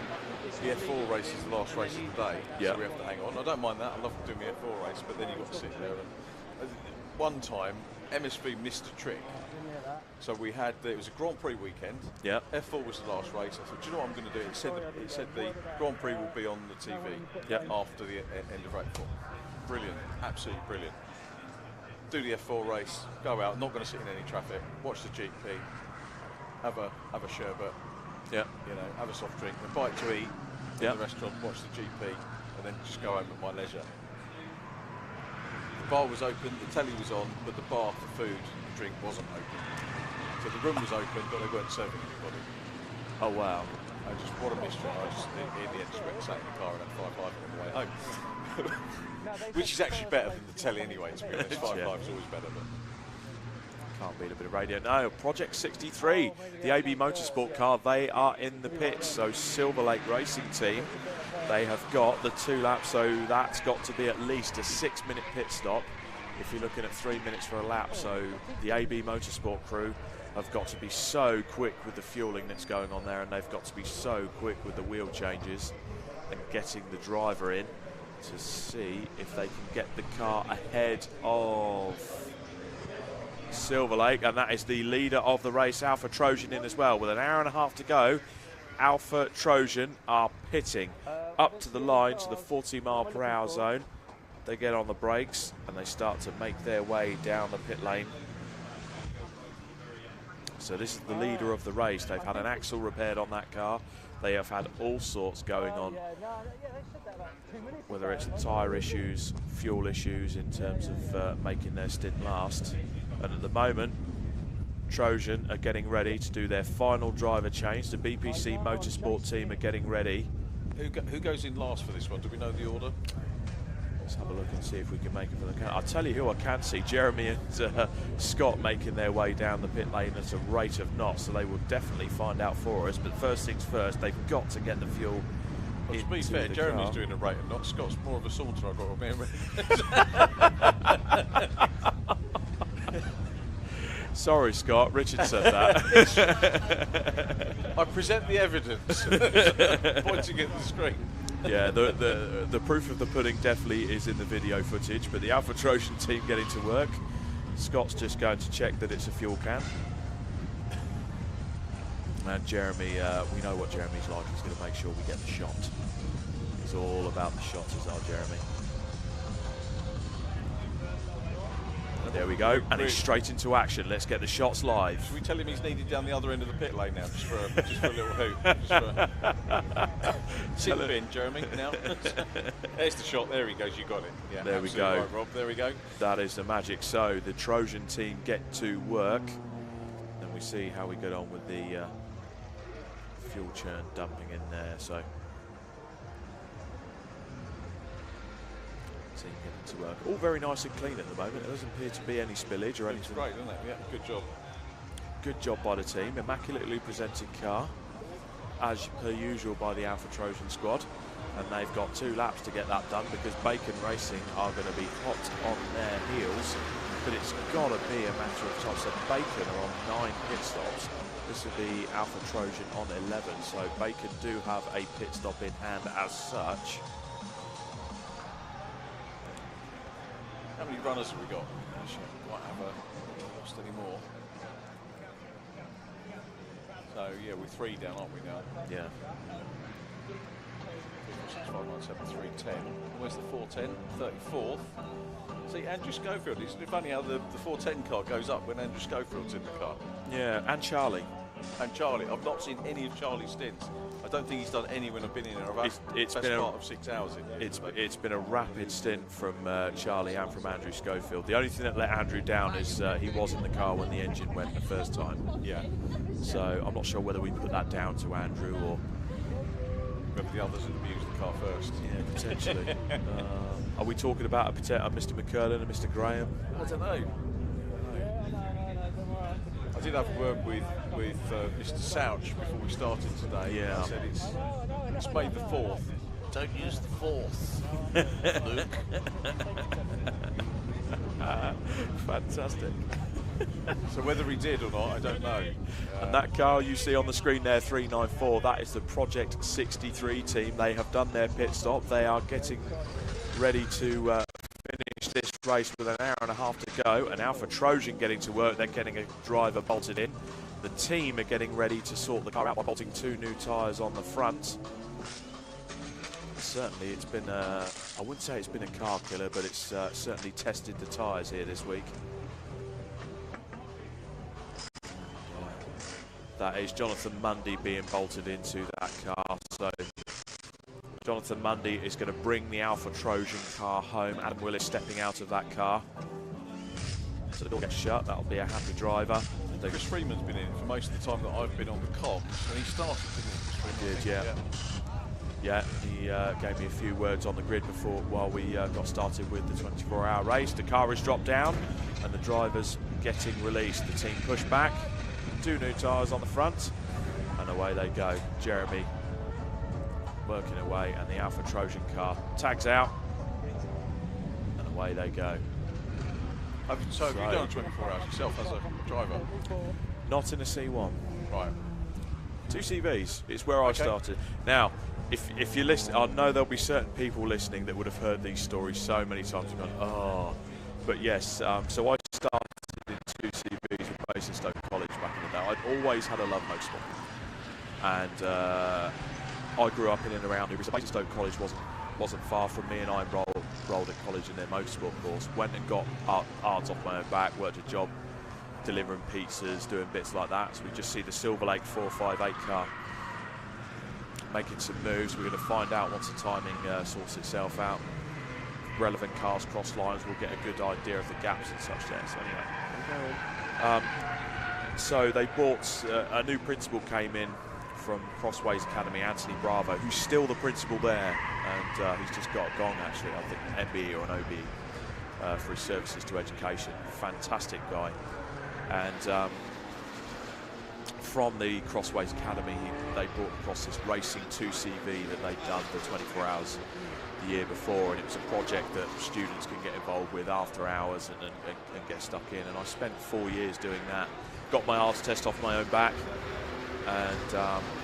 D: the F4 race is the last race of the day, so we have to hang on. I don't mind that. I love doing the F4 race, but then you've got to sit there. And one time, MSV missed a trick. So we had, it was a Grand Prix weekend.
U: Yeah.
D: F4 was the last race. I thought, do you know what I'm going to do? It said the Grand Prix will be on the TV after the end of April. Brilliant, absolutely brilliant. Do the F4 race, go out, not going to sit in any traffic, watch the GP, have a sherbet, have a soft drink, a bite to eat in the restaurant, watch the GP, and then just go home at my leisure. The bar was open, the telly was on, but the bar for food and drink wasn't open. So the room was open, but they weren't serving anybody.
U: Oh wow!
D: What a mystery! I just in the end just went and sat in the car and had 5 on the way home. Which is actually better than the telly anyway, to be honest. 5 is always better, but
U: can't beat a bit of radio. No, Project 63, the AB Motorsport car, they are in the pits. So Silver Lake Racing Team, they have got the 2 laps, so that's got to be at least a 6-minute pit stop if you're looking at 3 minutes for a lap. So the AB Motorsport crew have got to be so quick with the fueling that's going on there, and they've got to be so quick with the wheel changes and getting the driver in to see if they can get the car ahead of Silver Lake, and that is the leader of the race, Alpha Trojan, in as well. With an hour and a half to go, Alpha Trojan are pitting up to the line to the 40-mile-per-hour zone. They get on the brakes and they start to make their way down the pit lane. So this is the leader of the race. They've had an axle repaired on that car. They have had all sorts going on, whether it's tyre issues, fuel issues in terms of making their stint last. And at the moment, Trojan are getting ready to do their final driver change. The BPC Motorsport team are getting ready.
D: Who goes in last for this one? Do we know the order?
U: Let's have a look and see if we can make it for the car. I'll tell you who I can see. Jeremy and Scott making their way down the pit lane at a rate of knots, so they will definitely find out for us. But first things first, they've got to get the fuel.
D: Well, to be fair, Jeremy's doing a rate of knots. Scott's more of a saunter, I've got to admit.
U: Sorry, Scott. Richard said that.
D: I present the evidence, pointing at the screen.
U: Yeah, the proof of the pudding definitely is in the video footage, but the Alpha Trojan team getting to work. Scott's just going to check that it's a fuel can. And Jeremy, we know what Jeremy's like. He's going to make sure we get the shot. He's all about the shot, is our Jeremy. There we go, and he's straight into action. Let's get the shots live.
D: Should we tell him he's needed down the other end of the pit lane now, just for a little hoot? Sit the bin, Jeremy. Now, there's the shot. There he goes. You got it. Yeah,
U: there we go,
D: right, Rob. There we go.
U: That is the magic. So the Trojan team get to work, and we see how we get on with the fuel churn dumping in there. So. To work. All very nice and clean at the moment. There doesn't appear to be any spillage or anything.
D: Great, doesn't it? Yeah, good job.
U: good job by the team. Immaculately presented car, as per usual by the Alpha Trojan squad. And they've got 2 laps to get that done because Bacon Racing are going to be hot on their heels. But it's got to be a matter of time. So Bacon are on 9 pit stops. This will be Alpha Trojan on 11. So Bacon do have a pit stop in hand as such.
D: How many runners have we got? We should quite have lost any more. So yeah, we're 3 down, aren't we now?
U: Yeah.
D: 6, 5, 9, 7, 3, 10. Where's the 410? 34th. See, Andrew Schofield. It's funny how the 410 car goes up when Andrew Schofield's in the car.
U: Yeah, and Charlie.
D: And Charlie. I've not seen any of Charlie's stints. I don't think he's done any when I've been in there. I've had
U: It's
D: the best
U: been
D: part of 6 hours in there.
U: It's been a rapid stint from Charlie and from Andrew Schofield. The only thing that let Andrew down is he was in the car when the engine went the first time.
D: Yeah.
U: So I'm not sure whether we put that down to Andrew or
D: whether the others had abused the car first.
U: Yeah, potentially. Are we talking about a Mr. McCurlin and Mr. Graham?
D: I don't know. I did have a word with Mr. Souch before we started today.
U: Yeah.
D: I said it's May the 4th. Don't use the 4th, Luke.
U: Fantastic.
D: So whether he did or not, I don't know.
U: And that car you see on the screen there, 394, that is the Project 63 team. They have done their pit stop. They are getting ready to finish this race with an hour and a half to go. And Alpha Trojan getting to work. They're getting a driver bolted in. The team are getting ready to sort the car out by bolting 2 new tyres on the front. Certainly it's been, I wouldn't say it's been a car killer, but it's certainly tested the tyres here this week. That is Jonathan Mundy being bolted into that car. So Jonathan Mundy is going to bring the Alpha Trojan car home. Adam Willis stepping out of that car. So the door gets shut. That'll be a happy driver.
D: Chris Freeman's been in it for most of the time that I've been on the cogs, and he started, didn't he?
U: He did, yeah. Yeah, he gave me a few words on the grid before while we got started with the 24-hour race. The car is dropped down, and the driver's getting released. The team push back. 2 new tyres on the front, and away they go. Jeremy working away, and the Alpha Trojan car tags out, and away they go.
D: So have you done 24 hours yourself as a driver?
U: Not in a C1.
D: Right.
U: 2 CVs. It's where I started. Now, if you listen, I know there'll be certain people listening that would have heard these stories so many times and gone, oh. But yes, so I started in 2 CVs with Basingstoke College back in the day. I'd always had a love of motorsport, and I grew up in and around here because Basingstoke College wasn't far from me, and I enrolled at college in their motorsport course. Went and got arts off my own back, worked a job delivering pizzas, doing bits like that. So we just see the Silver Lake 458 car making some moves. We're going to find out once the timing sorts itself out. Relevant cars cross lines, we'll get a good idea of the gaps and such there. So anyway, so they bought a new principal came in from Crossways Academy, Anthony Bravo, who's still the principal there, and he's just got a gong actually, I think an MBE or an OBE for his services to education. Fantastic guy. And from the Crossways Academy, they brought across this Racing 2 CV that they'd done for 24 hours the year before, and it was a project that students can get involved with after hours and get stuck in. And I spent 4 years doing that. Got my arts test off my own back, and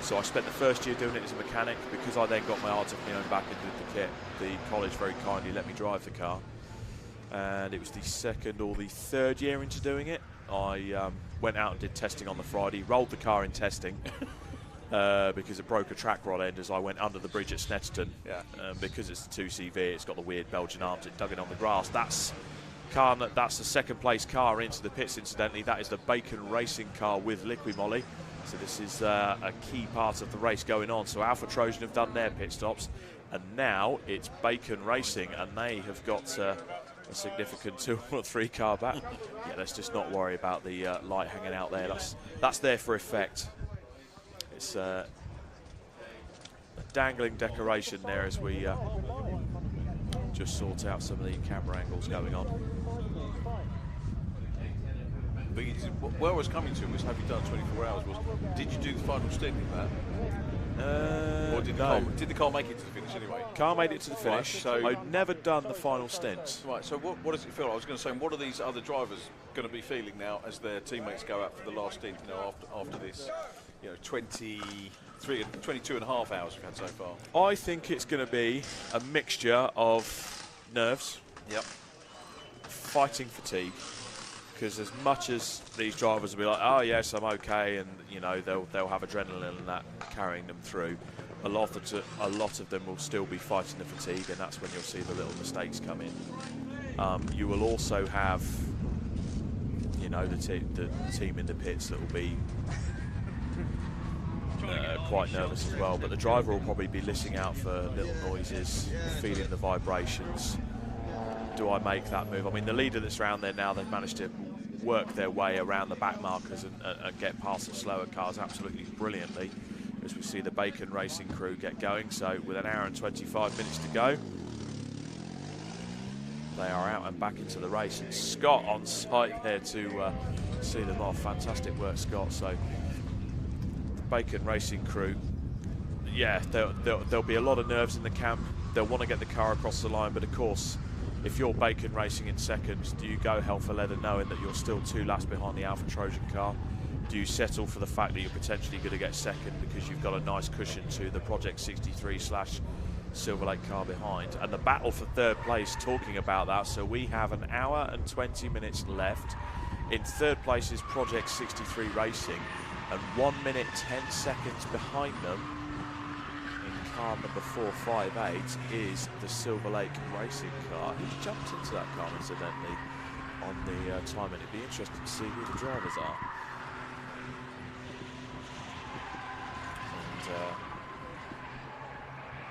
U: so I spent the first year doing it as a mechanic. Because I then got my arts off my own back and did the kit, the college very kindly let me drive the car, and it was the second or the third year into doing it, I went out and did testing on the Friday, rolled the car in testing because it broke a track rod end as I went under the bridge at Snetterton.
D: Yeah.
U: Because it's the 2CV, it's got the weird Belgian arms, it dug it on the grass. That's the second place car into the pits, incidentally. That is the Bacon Racing car with Liquimolly. So this is a key part of the race going on. So Alpha Trojan have done their pit stops, and now it's Bacon Racing, and they have got a significant 2 or 3 car back. Yeah, let's just not worry about the light hanging out there. That's there for effect. It's a dangling decoration there as we just sort out some of the camera angles going on.
D: But where I was coming to was, have you done 24 hours? Did you do the final stint in that? Or did the car make it to the finish anyway?
U: Car made it to the finish.
D: Right, so
U: I've never done the final stint.
D: Right, so what does it feel like? I was going to say, what are these other drivers going to be feeling now as their teammates go out for the last stint, after this, 22 and a half hours we've had so far?
U: I think it's going to be a mixture of nerves, fighting fatigue, because as much as these drivers will be like, oh yes, I'm okay, and they'll have adrenaline and that carrying them through, a lot of them will still be fighting the fatigue, and that's when you'll see the little mistakes come in. You will also have the team in the pits that will be quite nervous as well, but the driver will probably be listening out for little noises, feeling the vibrations. Do I make that move? I mean, the leader that's around there now, they've managed to work their way around the back markers and get past the slower cars absolutely brilliantly, as we see the Bacon Racing crew get going. So with an hour and 25 minutes to go, they are out and back into the race, and Scott on site there to see them off. Fantastic work, Scott. So the Bacon Racing crew, there'll be a lot of nerves in the camp. They'll want to get the car across the line, but of course, if you're Bacon Racing in second, do you go hell for leather knowing that you're still 2 laps behind the Alpha Trojan car? Do you settle for the fact that you're potentially going to get second because you've got a nice cushion to the Project 63/Silver Lake car behind? And the battle for third place, talking about that, so we have an hour and 20 minutes left. In third place is Project 63 Racing, and 1 minute 10 seconds behind them, car number 458, is the Silver Lake Racing car. Who jumped into that car, incidentally, on the timing? It'd be interesting to see who the drivers are. And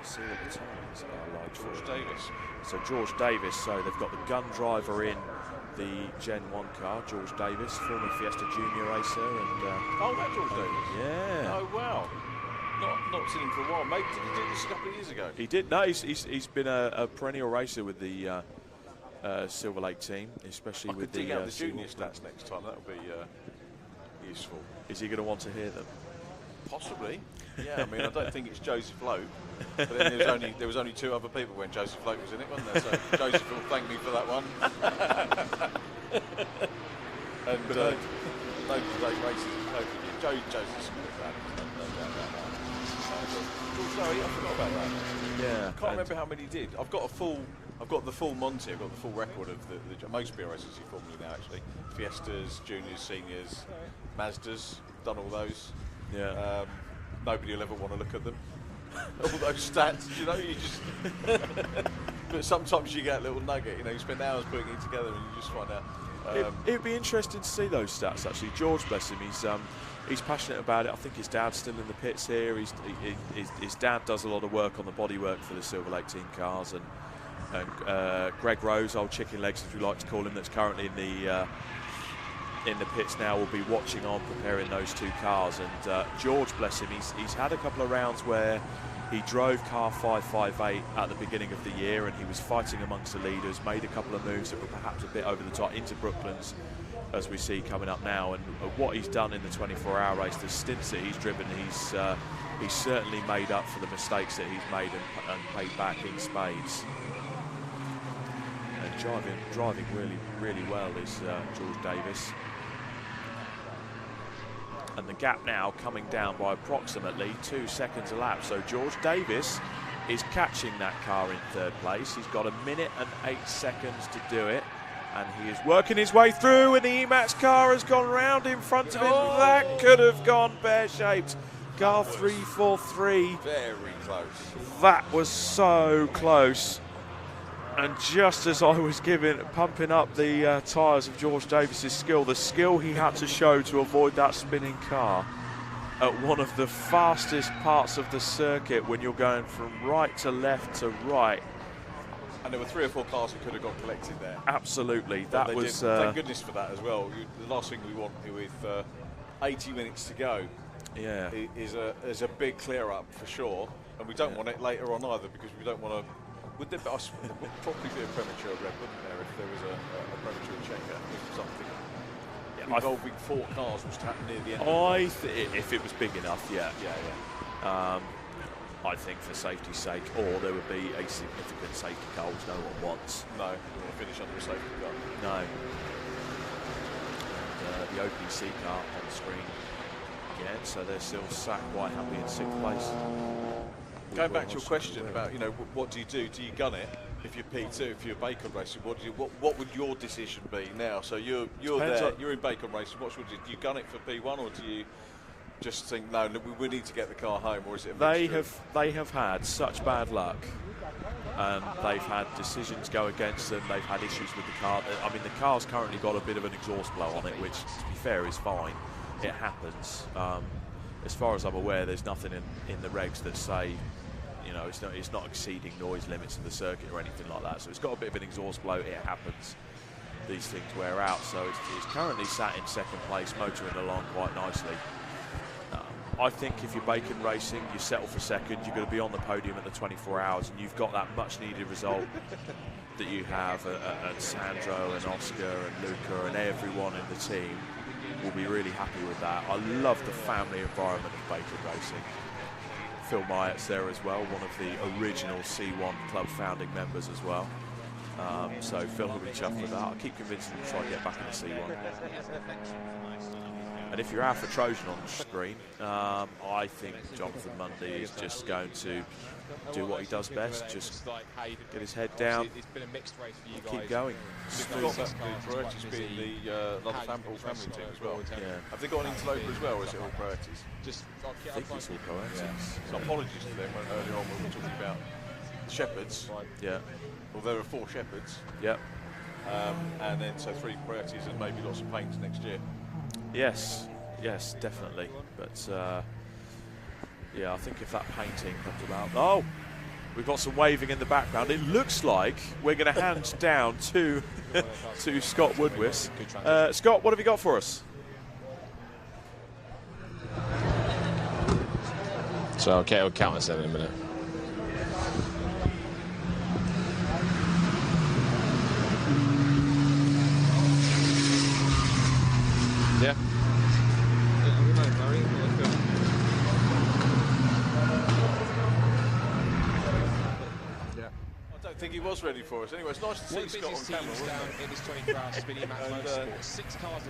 U: see what the timings are like.
D: George Davis.
U: So George Davis, so they've got the gun driver in the Gen 1 car, George Davis, former Fiesta Junior racer. And
D: oh, that George Davis?
U: Yeah.
D: Oh, wow. Not seen him for a while, mate. Did he do this a couple of years ago?
U: He did. No, he's been a perennial racer with the Silver Lake team, especially with
D: dig out the junior stats next time. That would be useful.
U: Is he going to want to hear them?
D: Possibly. Yeah. I mean, I don't think it's Joseph Loeb. But then there was only 2 other people when Joseph Loeb was in it, wasn't there? So Joseph will thank me for that one. And no great races. Joseph's good at that. Sorry, I forgot about that.
U: Yeah,
D: I can't remember how many he did. I've got the full Monty. I've got the full record of the most BRSs he formally now, actually. Fiestas, juniors, seniors, Mazdas. Done all those.
U: Yeah.
D: Nobody will ever want to look at them. All those stats, you just. But sometimes you get a little nugget. You spend hours putting it together, and you just find out.
U: It'd be interesting to see those stats. Actually, George, bless him, he's passionate about it. I think his dad's still in the pits here. His dad does a lot of work on the bodywork for the Silver Lake team cars, and Greg Rose, old chicken legs as we like to call him, that's currently in the pits now, will be watching on, preparing those 2 cars. And George, bless him, he's had a couple of rounds where he drove car 558 at the beginning of the year, and he was fighting amongst the leaders, made a couple of moves that were perhaps a bit over the top into Brooklands, as we see coming up now. And what he's done in the 24-hour race, the stints that he's driven, he's certainly made up for the mistakes that he's made and paid back in spades. And driving really, really well is George Davis. And the gap now coming down by approximately 2 seconds a lap. So George Davis is catching that car in third place. He's got 1 minute and 8 seconds to do it. And he is working his way through, and the Emac car has gone round in front of him. Oh. That could have gone pear-shaped. Car 343.
D: Very close.
U: That was so close. And just as I was pumping up the tyres of George Davis's skill, the skill he had to show to avoid that spinning car at one of the fastest parts of the circuit, when you're going from right to left to right.
D: And there were 3 or 4 cars that could have got collected there.
U: Absolutely. That was.
D: Thank goodness for that as well. The last thing we want with 80 minutes to go, is a big clear up for sure. And we don't want it later on either, because we don't want to. Would probably be a premature red, wouldn't there, if there was a premature checker or something? involving 4 cars was to happen near the end.
U: If it was big enough, yeah. I think for safety's sake, or there would be a significant safety car, which no one wants.
D: No, you want to finish under a safety car.
U: No. And, the OPC car on the screen again, so they're still sat quite happy in 6th place.
D: Going back to your question about, you know, what do you do? Do you gun it? If you're P2, if you're Bacon Racing, what would your decision be now? So you're there, you're in Bacon Racing. What should you do? You gun it for P1, or do you just think no, we need to get the car home, or is it?
U: They have had such bad luck, and they've had decisions go against them. They've had issues with the car. I mean, the car's currently got a bit of an exhaust blow on it, which, to be fair, is fine. It happens. As far as I'm aware, there's nothing in the regs that say, you know, it's not exceeding noise limits in the circuit or anything like that. So it's got a bit of an exhaust blow. It happens. These things wear out. So it's currently sat in 2nd place, motoring along quite nicely. I think if you're Bacon Racing, you settle for 2nd. You're going to be on the podium at the 24 hours, and you've got that much-needed result that you have. And Sandro and Oscar and Luca and everyone in the team will be really happy with that. I love the family environment of Bacon Racing. Phil Myatt's there as well, one of the original C1 club founding members as well. So Phil will be chuffed with that. I'll keep convincing him to try and get back in the C1. And if you're Alpha Trojan on the screen, I think Jonathan Mundy is just going to do what he does best, just get his head down, keep going.
D: Priorities being the other family team as well. Yeah. Have they got an interloper as well, or is it all priorities?
U: I think it's all priorities.
D: Yeah. So apologies to them earlier on when we were talking about Shepherds.
U: Yeah.
D: Well, there are 4 Shepherds.
U: Yep.
D: And then so 3 priorities and maybe lots of paints next year.
U: Yes, definitely. But yeah, I think if that painting comes about, oh, we've got some waving in the background. It looks like we're going to hand down to Scott Woodwis. Scott, what have you got for us?
G: So okay, I'll count us in a minute. Yeah.
D: I don't think he was ready for us. Anyway, it's nice to see Scott on camera, wasn't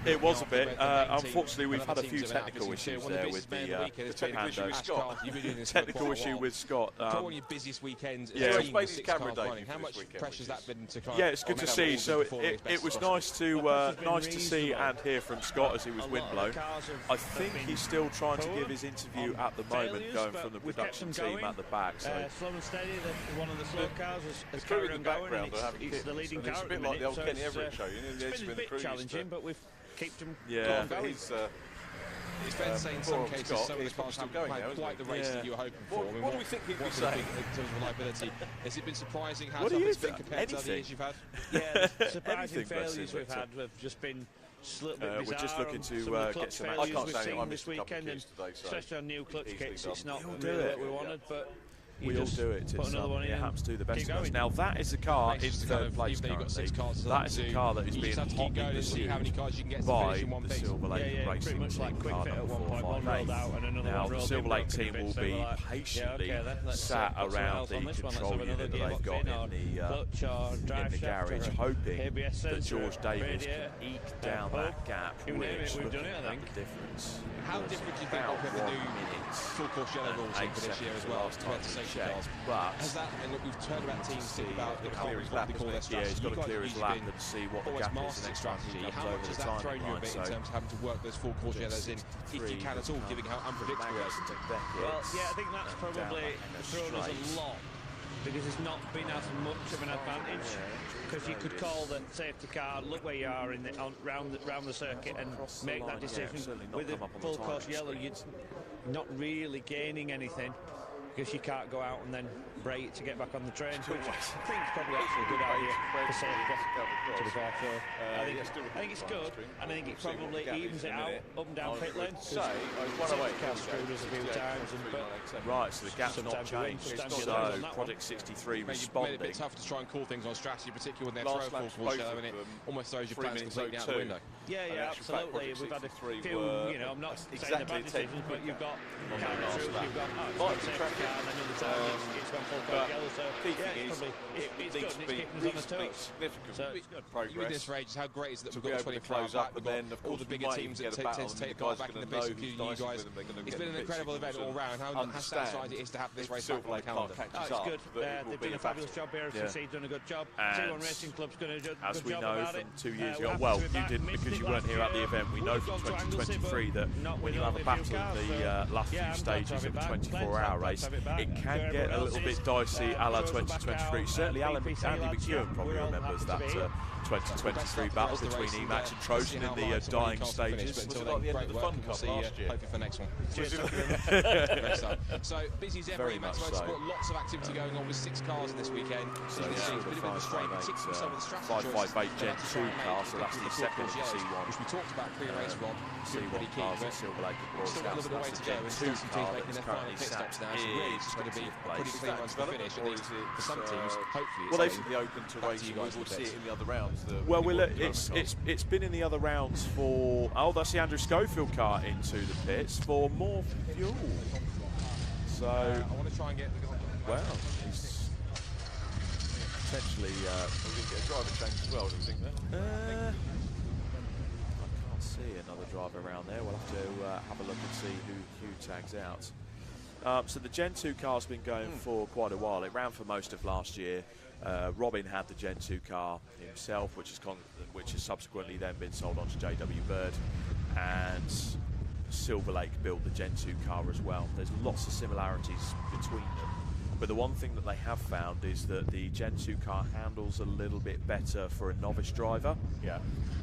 D: it?
U: It was a bit. Unfortunately, we've had a few technical issues there with the
D: technical issue with Scott.
U: Technical issue with Scott.
V: One of your busiest weekends.
U: Yeah,
D: he's made his camera debut.
V: How much pressure's that been to
U: yeah, it's good to see. So it was nice to see and hear from Scott as he was windblown. I think he's still trying to give his interview at the moment, going from the production team at the back. So
W: slow and steady. One of the slow cars has
D: carried on going.
W: It's the leading car.
D: It's a bit like the old Kenny Everett show.
W: It's been a bit challenging, but we've kept him
D: going.
V: It's fair to say in some cases some of the cars haven't played quite the race that you were hoping for.
D: What do we think he'd be saying
V: in terms of reliability? Has it been surprising how tough it's been compared to other years you've had?
W: Yeah, the surprising failures we've had have just been a little bit bizarre.
U: We're just looking to
W: get
U: some
W: failures
U: action.
W: we've seen this weekend, and especially on new clutch kits, it's not really what we wanted, but
U: we all do it. It happens to the best of us. Now that is a car in 3rd place currently. That is a car that is being hotly pursued by the Silver Lake Racing Team car number 458. Now the Silver Lake team will be patiently sat around the control unit that they've got in the garage, hoping that George Davis can eke down that gap, which looking at the difference.
V: How different do you think of the new full course yellow rules for this year as well compared to safety cars?
U: But
V: has that, and look, we've turned about teams think about
U: clear his lap. Yeah, he's got to clear his lap and see what the gap is the next time he comes over the
V: time line. How much has that thrown you a bit in terms of having to work those full course yellows in, if you can at all, given how unpredictable it is?
W: Well, yeah, I think that's probably thrown us a lot, because it's not been as much of an advantage, because you could call the safety car, look where you are in round the circuit and make that decision. With a full course yellow, you're not really gaining anything. because you can't go out and then brake to get back on the train, which I think is probably actually a good idea for safety, to be fair. So I think it's good, and I think it probably evens it out up and down pit lane. Safety car screwed us a few times.
D: Right, so the gap's not changed. So Project 63 responding.
G: Made it a bit tough to try and call things on strategy, particularly when they're throw full show, and it almost throws your plans completely out the window.
W: Yeah, absolutely. We've had a few, you know, I'm not saying the bad decisions, but you've got carrots, you've got safety car, and then other times it's gone full coat yellow. So yeah, it's good, and it's keeping us on our toes. So it's good.
G: With this race, how great is it that we've got 24 hours back? We've got all the bigger teams that tend to take part back in the bits, including you guys. It's been an incredible event all round. How satisfying it is to have this race back on the calendar.
W: Oh, it's good. They've done a fabulous job here. ASSOCIATION's done a good job. C1 Racing Club's done a good job about it.
D: As we know from 2 years ago, well, you didn't because you weren't here at the event. We know from 2023 that when you have a battle in the last few stages of the 24-hour race, it can get a little bit dicey a la 2023. Certainly Andy McEwen probably remembers that 2023 battle between Emac and Trojan in the dying stages.
G: Was it like the end of the Fun Cup last year? Hoping for next one. So busy as ever, Emac Motorsport, lots of activity going on with 6 cars this weekend. So this is a bit of a strain, particularly some of the strategy
D: 558 Gen 2 car, so that's the second C1.
G: Which we talked about pre-race, Rob.
D: C1 cars at Silver Lake and
G: still got a little bit of way to go. Gen 2 car making their final pit stops now. So really it's going to be a pretty clean run to the finish, at least for some teams. Hopefully
D: well,
G: it's
D: they've open to race. We'll see it in the other rounds.
G: Well,
D: it's been in the other rounds for. Oh, that's the Andrew Schofield car into the pits for more fuel. So
G: I want to try and get.
D: Well, he's potentially.
U: We're going to get a driver change as well. Do you think that?
D: I can't see another driver around there. We'll have to have a look and see who tags out. So the Gen 2 car's been going for quite a while. It ran for most of last year. Robin had the Gen 2 car himself, which has subsequently then been sold on to JW Bird, and Silver Lake built the Gen 2 car as well. There's lots of similarities between them, but the one thing that they have found is that the Gen 2 car handles a little bit better for a novice driver.
U: Yeah.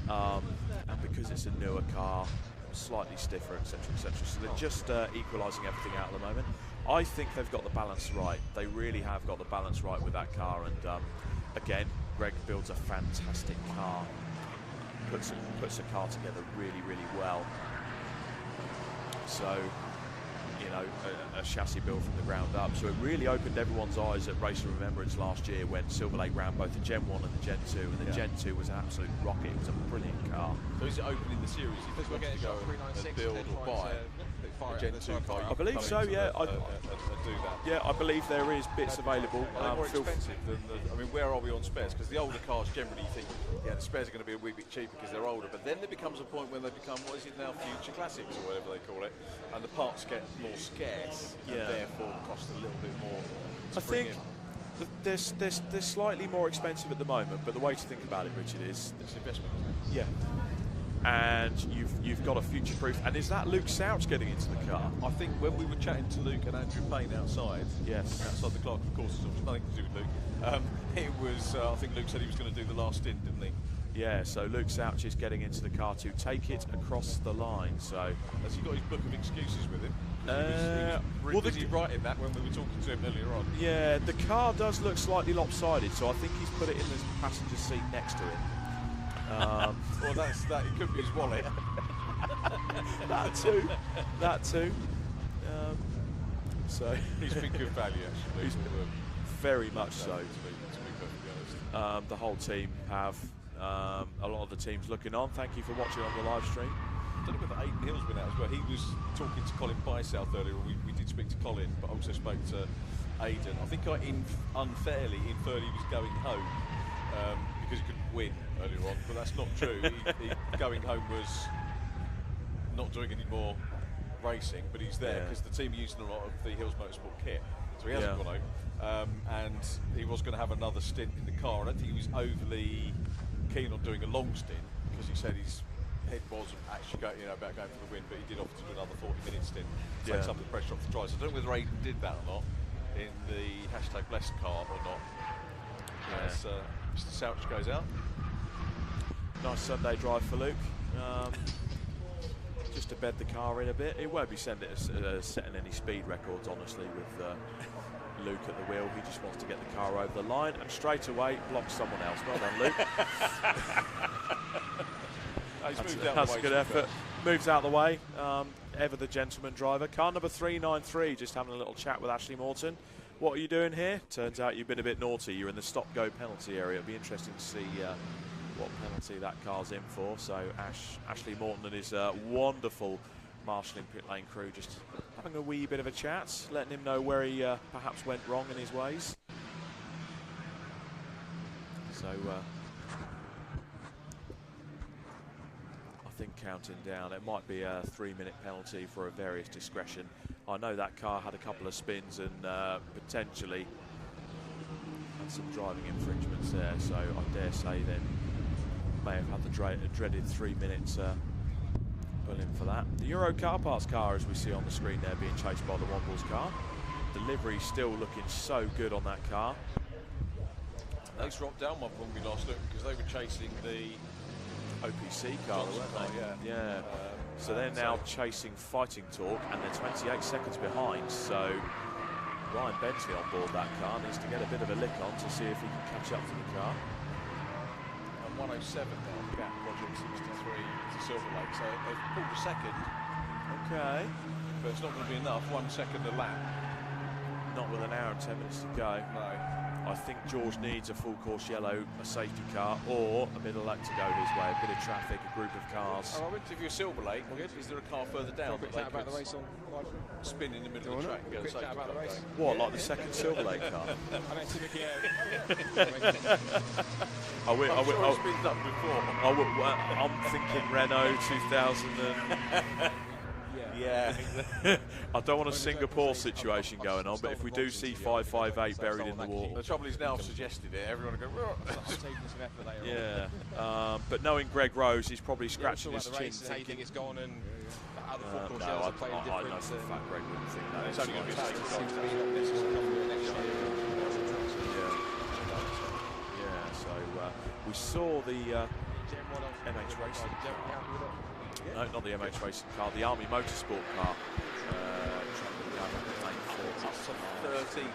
D: And because it's a newer car, slightly stiffer, etc., etc. So they're just equalising everything out at the moment. I think they've got the balance right. They really have got the balance right with that car. And again, Greg builds a fantastic car, puts a car together really, really well. So, you know, a chassis built from the ground up. So it really opened everyone's eyes at Race of Remembrance last year when Silver Lake ran both the Gen 1 and the Gen 2. And the Gen 2 was an absolute rocket. It was a brilliant car.
U: So is it opening the series? You think we're going to go and build or buy a Gen 2 car?
D: I believe so, yeah.
U: And do that.
D: Yeah, I believe there is bits available.
U: Are they more expensive than the, I mean, where are we on spares? Because the older cars generally think, yeah, the spares are going to be a wee bit cheaper because they're older. But then there becomes a point when they become, what is it now, Future Classics or whatever they call it, and the parts get more scarce and therefore cost a little bit more.
D: I think they're slightly more expensive at the moment, but the way to think about it, Richard, is
U: it's investment.
D: Yeah. And you've got a future-proof. And is that Luke Souch getting into the car?
U: I think when we were chatting to Luke and Andrew Payne outside, outside the Clark, of course, it was nothing to do with Luke. It was, I think Luke said he was going to do the last stint, didn't he?
D: Yeah, so Luke Souch is getting into the car to take it across the line. So
U: has he got his book of excuses with him? He was really busy writing that when we were talking to him earlier on.
D: Yeah, the car does look slightly lopsided, so I think he's put it in the passenger seat next to him.
U: Well, that's that. It could be his wallet.
D: That too. So
U: he's been good value, actually.
D: He's very much so.
U: To be perfectly honest.
D: The whole team have a lot of the teams looking on. Thank you for watching on the live stream.
U: I don't know whether Aidan Hill's been out as well. He was talking to Colin Bysouth earlier. We did speak to Colin, but I also spoke to Aidan. I think I unfairly inferred he was going home because he couldn't win earlier on, but that's not true. Going home was not doing any more racing, but he's there because the team are using a lot of the Hills Motorsport kit, so he hasn't gone home. And he was going to have another stint in the car. I don't think he was overly keen on doing a long stint because he said his head wasn't actually about going for the win, but he did offer to do another 40-minute stint, take some of the pressure off the drive. So I don't know whether Aidan did that or not in the #Blessed car or not. As Mr. Souch goes out.
D: Nice Sunday drive for Luke. just to bed the car in a bit. It won't be setting any speed records, honestly, with Luke at the wheel. He just wants to get the car over the line and straight away block someone else. Well done, Luke. That's a good effort. Moves out of the way. Ever the gentleman driver. Car number 393, just having a little chat with Ashley Morton. What are you doing here? Turns out you've been a bit naughty. You're in the stop-go penalty area. It'll be interesting to see what penalty that car's in for. So Ashley Morton and his wonderful marshalling pit lane crew just having a wee bit of a chat, letting him know where he perhaps went wrong in his ways. So I think counting down, it might be a 3-minute penalty for a various discretion. I know that car had a couple of spins and potentially had some driving infringements there, so I dare say then may have had the dreaded 3 minutes put in for that. The Euro car parts car, as we see on the screen there, being chased by the Wombles car. Delivery still looking so good on that car. They dropped down one when we last looked because they were chasing the OPC car, weren't they? Yeah. So they're now chasing Fighting Talk, and they're 28 seconds behind. So Ryan Bentley on board that car needs to get a bit of a lick on to see if he can catch up to the car. And 107 now, gap Project 63 to Silver Lake. So they've pulled a second. Okay. But it's not going to be enough. 1 second a lap. Not with an hour and 10 minutes to go. No. I think George needs a full course yellow, a safety car, or a bit of luck to go his way. A bit of traffic, a group of cars. I went to view Silver Lake. Is there a car further down that they could
G: the race on
D: spin in the middle of the track and get a safety car going? What, like the second Silver Lake car?
G: I don't see Mickey
D: I will. It's been done before. I'm thinking Renault 2000 and... Yeah. I don't want a Singapore situation going on, but if we do see 558 buried in the wall. The trouble is now I've suggested it, everyone will go, yeah. But knowing Greg Rose, he's probably scratching his chin thinking
G: it's gone and other
D: no, I know for a fact Greg wouldn't think that. It's only going to be so we saw the MH Racing car. No, not the MH Racing car, the Army Motorsport car. 13th now.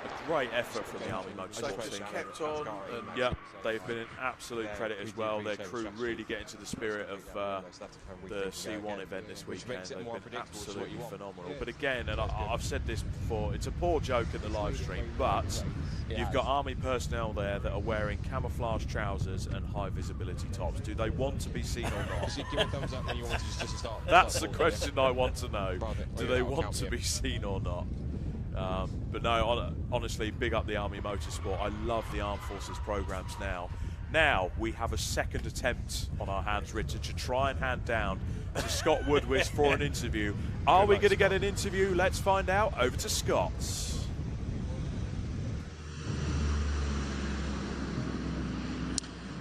D: A great effort from the Army Motorsport team. Kept on. Yeah, they've been an absolute credit as well. Their crew really get into the spirit of the C1 event this weekend. They've been absolutely phenomenal. But again, and I've said this before, it's a poor joke in the live stream, but you've got Army personnel there that are wearing camouflage trousers and high visibility tops. Do they want to be seen or not? That's the question I want to know. Do they want to be seen or not? But no, honestly, big up the Army Motorsport. I love the Armed Forces programs now. Now we have a second attempt on our hands, Richard, to try and hand down to Scott Woodward for an interview. Are we going to get an interview? Let's find out. Over to Scott.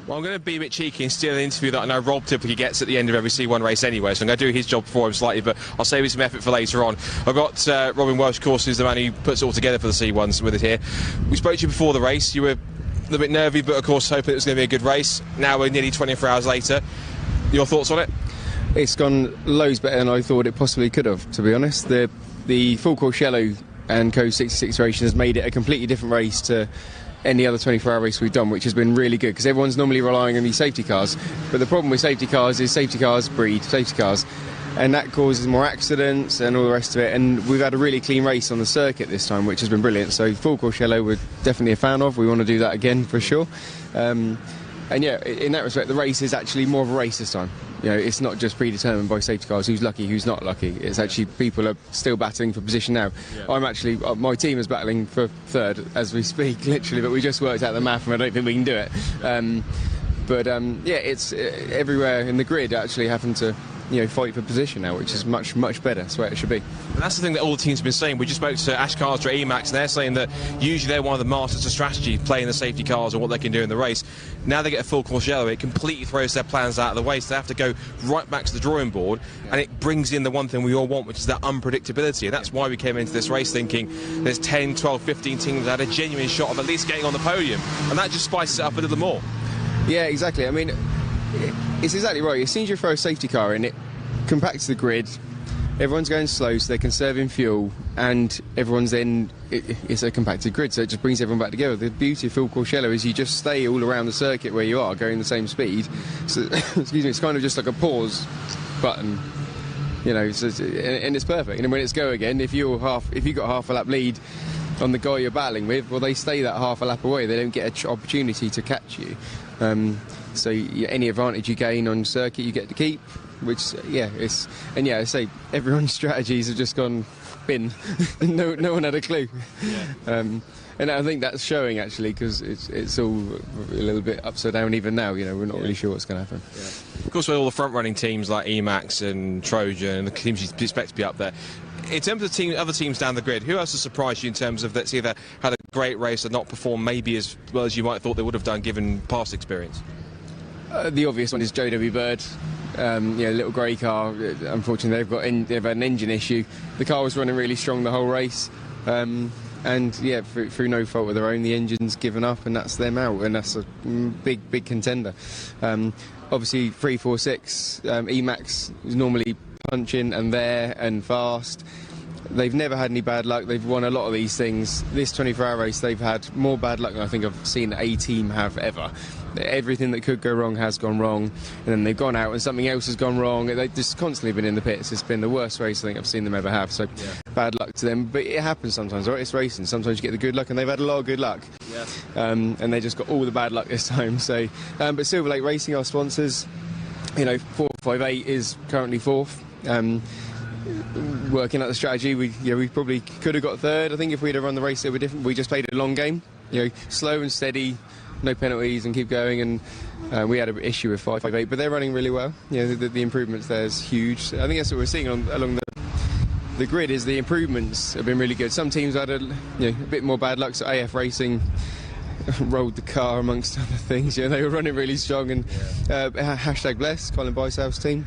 G: Well, I'm going to be a bit cheeky and steal an interview that I know Rob typically gets at the end of every C1 race anyway, so I'm going to do his job for him slightly, but I'll save you some effort for later on. I've got Robin Welsh, of course, who's the man who puts it all together for the C1s with us here. We spoke to you before the race. You were a little bit nervy, but of course hoping it was going to be a good race. Now we're nearly 24 hours later. Your thoughts on it?
P: It's gone loads better than I thought it possibly could have, to be honest. The full course yellow and Code 66 iteration has made it a completely different race to any other 24-hour race we've done, which has been really good, because everyone's normally relying on these safety cars, but the problem with safety cars is safety cars breed safety cars, and that causes more accidents and all the rest of it, and we've had a really clean race on the circuit this time, which has been brilliant. So full course yellow we're definitely a fan of. We want to do that again for sure. And yeah, in that respect, the race is actually more of a race this time. You know, it's not just predetermined by safety cars, who's lucky, who's not lucky. It's actually people are still battling for position now. Yeah. I'm actually, my team is battling for third as we speak, literally, but we just worked out the math and I don't think we can do it. Yeah, it's everywhere in the grid actually having to, you know, fight for position now, which is much, much better. That's where it should be.
G: And that's the thing that all the teams have been saying. We just spoke to Ash Carter at Emac, and they're saying that usually they're one of the masters of strategy, playing the safety cars and what they can do in the race. Now they get a full course yellow, it completely throws their plans out of the way, so they have to go right back to the drawing board, and it brings in the one thing we all want, which is that unpredictability. And that's why we came into this race thinking there's 10, 12, 15 teams that had a genuine shot of at least getting on the podium, and that just spices it up a little more.
P: Yeah, exactly. I mean, it's exactly right. As soon as you throw a safety car in, compacts the grid. Everyone's going slow, so they're conserving fuel, and everyone's then it's a compacted grid, so it just brings everyone back together. The beauty of full course yellow is you just stay all around the circuit where you are, going the same speed. So, excuse me, it's kind of just like a pause button, you know, and it's perfect. And then when it's go again, if you got half a lap lead on the guy you're battling with, well, they stay that half a lap away. They don't get an opportunity to catch you. So any advantage you gain on circuit, you get to keep. Which, I say everyone's strategies have just gone bin. no one had a clue. Yeah. And I think that's showing, actually, because it's all a little bit upside down even now. You know, we're not really sure what's going to happen.
G: Yeah. Of course, with all the front-running teams like Emacs and Trojan and the teams you expect to be up there, in terms of other teams down the grid, who else has surprised you in terms of that's either had a great race or not performed maybe as well as you might have thought they would have done given past experience?
P: The obvious one is JW Bird. Little grey car. Unfortunately, they've had an engine issue. The car was running really strong the whole race, through no fault of their own, the engine's given up, and that's them out, and that's a big contender. Obviously, 346 Emacs is normally punching and there and fast. They've never had any bad luck. They've won a lot of these things. This 24-hour race, they've had more bad luck than I think I've seen a team have ever. Everything that could go wrong has gone wrong, and then they've gone out and something else has gone wrong. They've just constantly been in the pits. It's been the worst race I think I've seen them ever have, so bad luck to them. But it happens sometimes, right? It's racing. Sometimes you get the good luck, and they've had a lot of good luck. Yeah. And they just got all the bad luck this time. So, but Silver Lake Racing, our sponsors, 458 is currently fourth. Working out the strategy, we probably could have got third. I think if we'd have run the race, it would be different. We just played a long game, slow and steady, no penalties, and keep going. And we had an issue with 558, but they're running really well. The improvements there is huge. I think that's what we're seeing along the grid. Is the improvements have been really good. Some teams had a bit more bad luck. So AF Racing rolled the car amongst other things. They were running really strong, and #bless Colin Bicehouse team.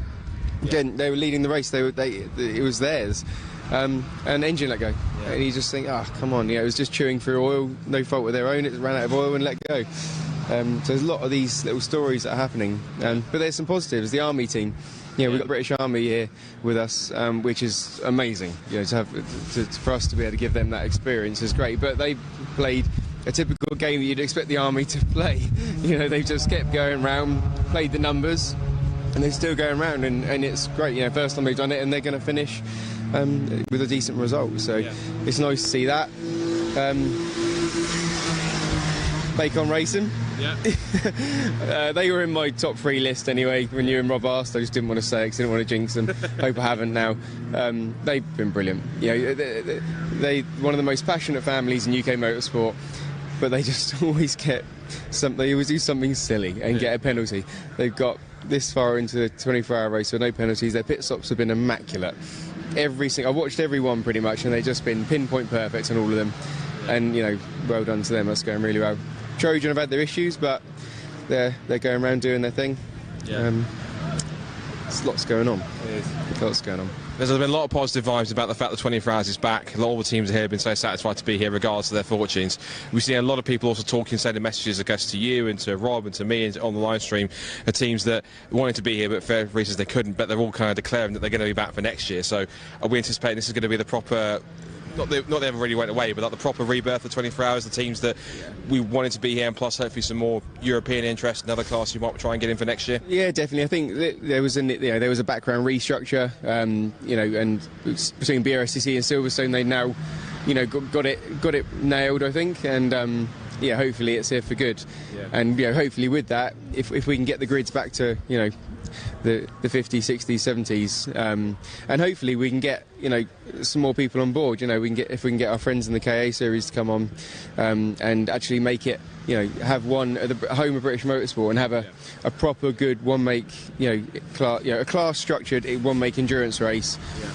P: Again, they were leading the race. It was theirs, and engine let go, and you just think, come on, it was just chewing through oil, no fault of their own. It ran out of oil and let go. So there's a lot of these little stories that are happening, but there's some positives. The Army team, we've got the British Army here with us, which is amazing. For us to be able to give them that experience is great. But they played a typical game that you'd expect the Army to play. They've just kept going round, played the numbers. And they're still going round, and it's great. First time they've done it, and they're going to finish with a decent result. So it's nice to see that. Bacon Racing. Yeah. They were in my top 3 list anyway. When you and Rob asked, I just didn't want to say it because I didn't want to jinx them. Hope I haven't now. They've been brilliant. They one of the most passionate families in UK motorsport, but they just always get something. They always do something silly and get a penalty. They've got this far into the 24-hour race with no penalties. Their pit stops have been immaculate. I watched every one pretty much, and they've just been pinpoint perfect on all of them. And well done to them. That's going really well. Trojan have had their issues, but they're going around doing their thing. Yeah. There's lots going on. Lots going on.
G: There's been a lot of positive vibes about the fact that 24 Hours is back. All the teams here have been so satisfied to be here regardless of their fortunes. We've seen a lot of people also talking, sending messages, I guess, to you and to Rob and to me and on the live stream, of teams that wanted to be here but for reasons they couldn't, but they're all kind of declaring that they're going to be back for next year. So are we anticipating this is going to be the proper... Not they ever really went away, but like the proper rebirth of 24 Hours, the teams that we wanted to be here, and plus hopefully some more European interest and other classes you might try and get in for next year?
P: Yeah, definitely. I think there was a background restructure, and between Brscc and Silverstone, they now, got it nailed, I think, and hopefully it's here for good. Yeah. And hopefully with that, if we can get the grids back to the 50s, 60s, 70s, and hopefully we can get some more people on board. If we can get our friends in the KA series to come on, and actually make it have one at the home of British Motorsport and have a proper good one make a class structured one make endurance race. Yeah.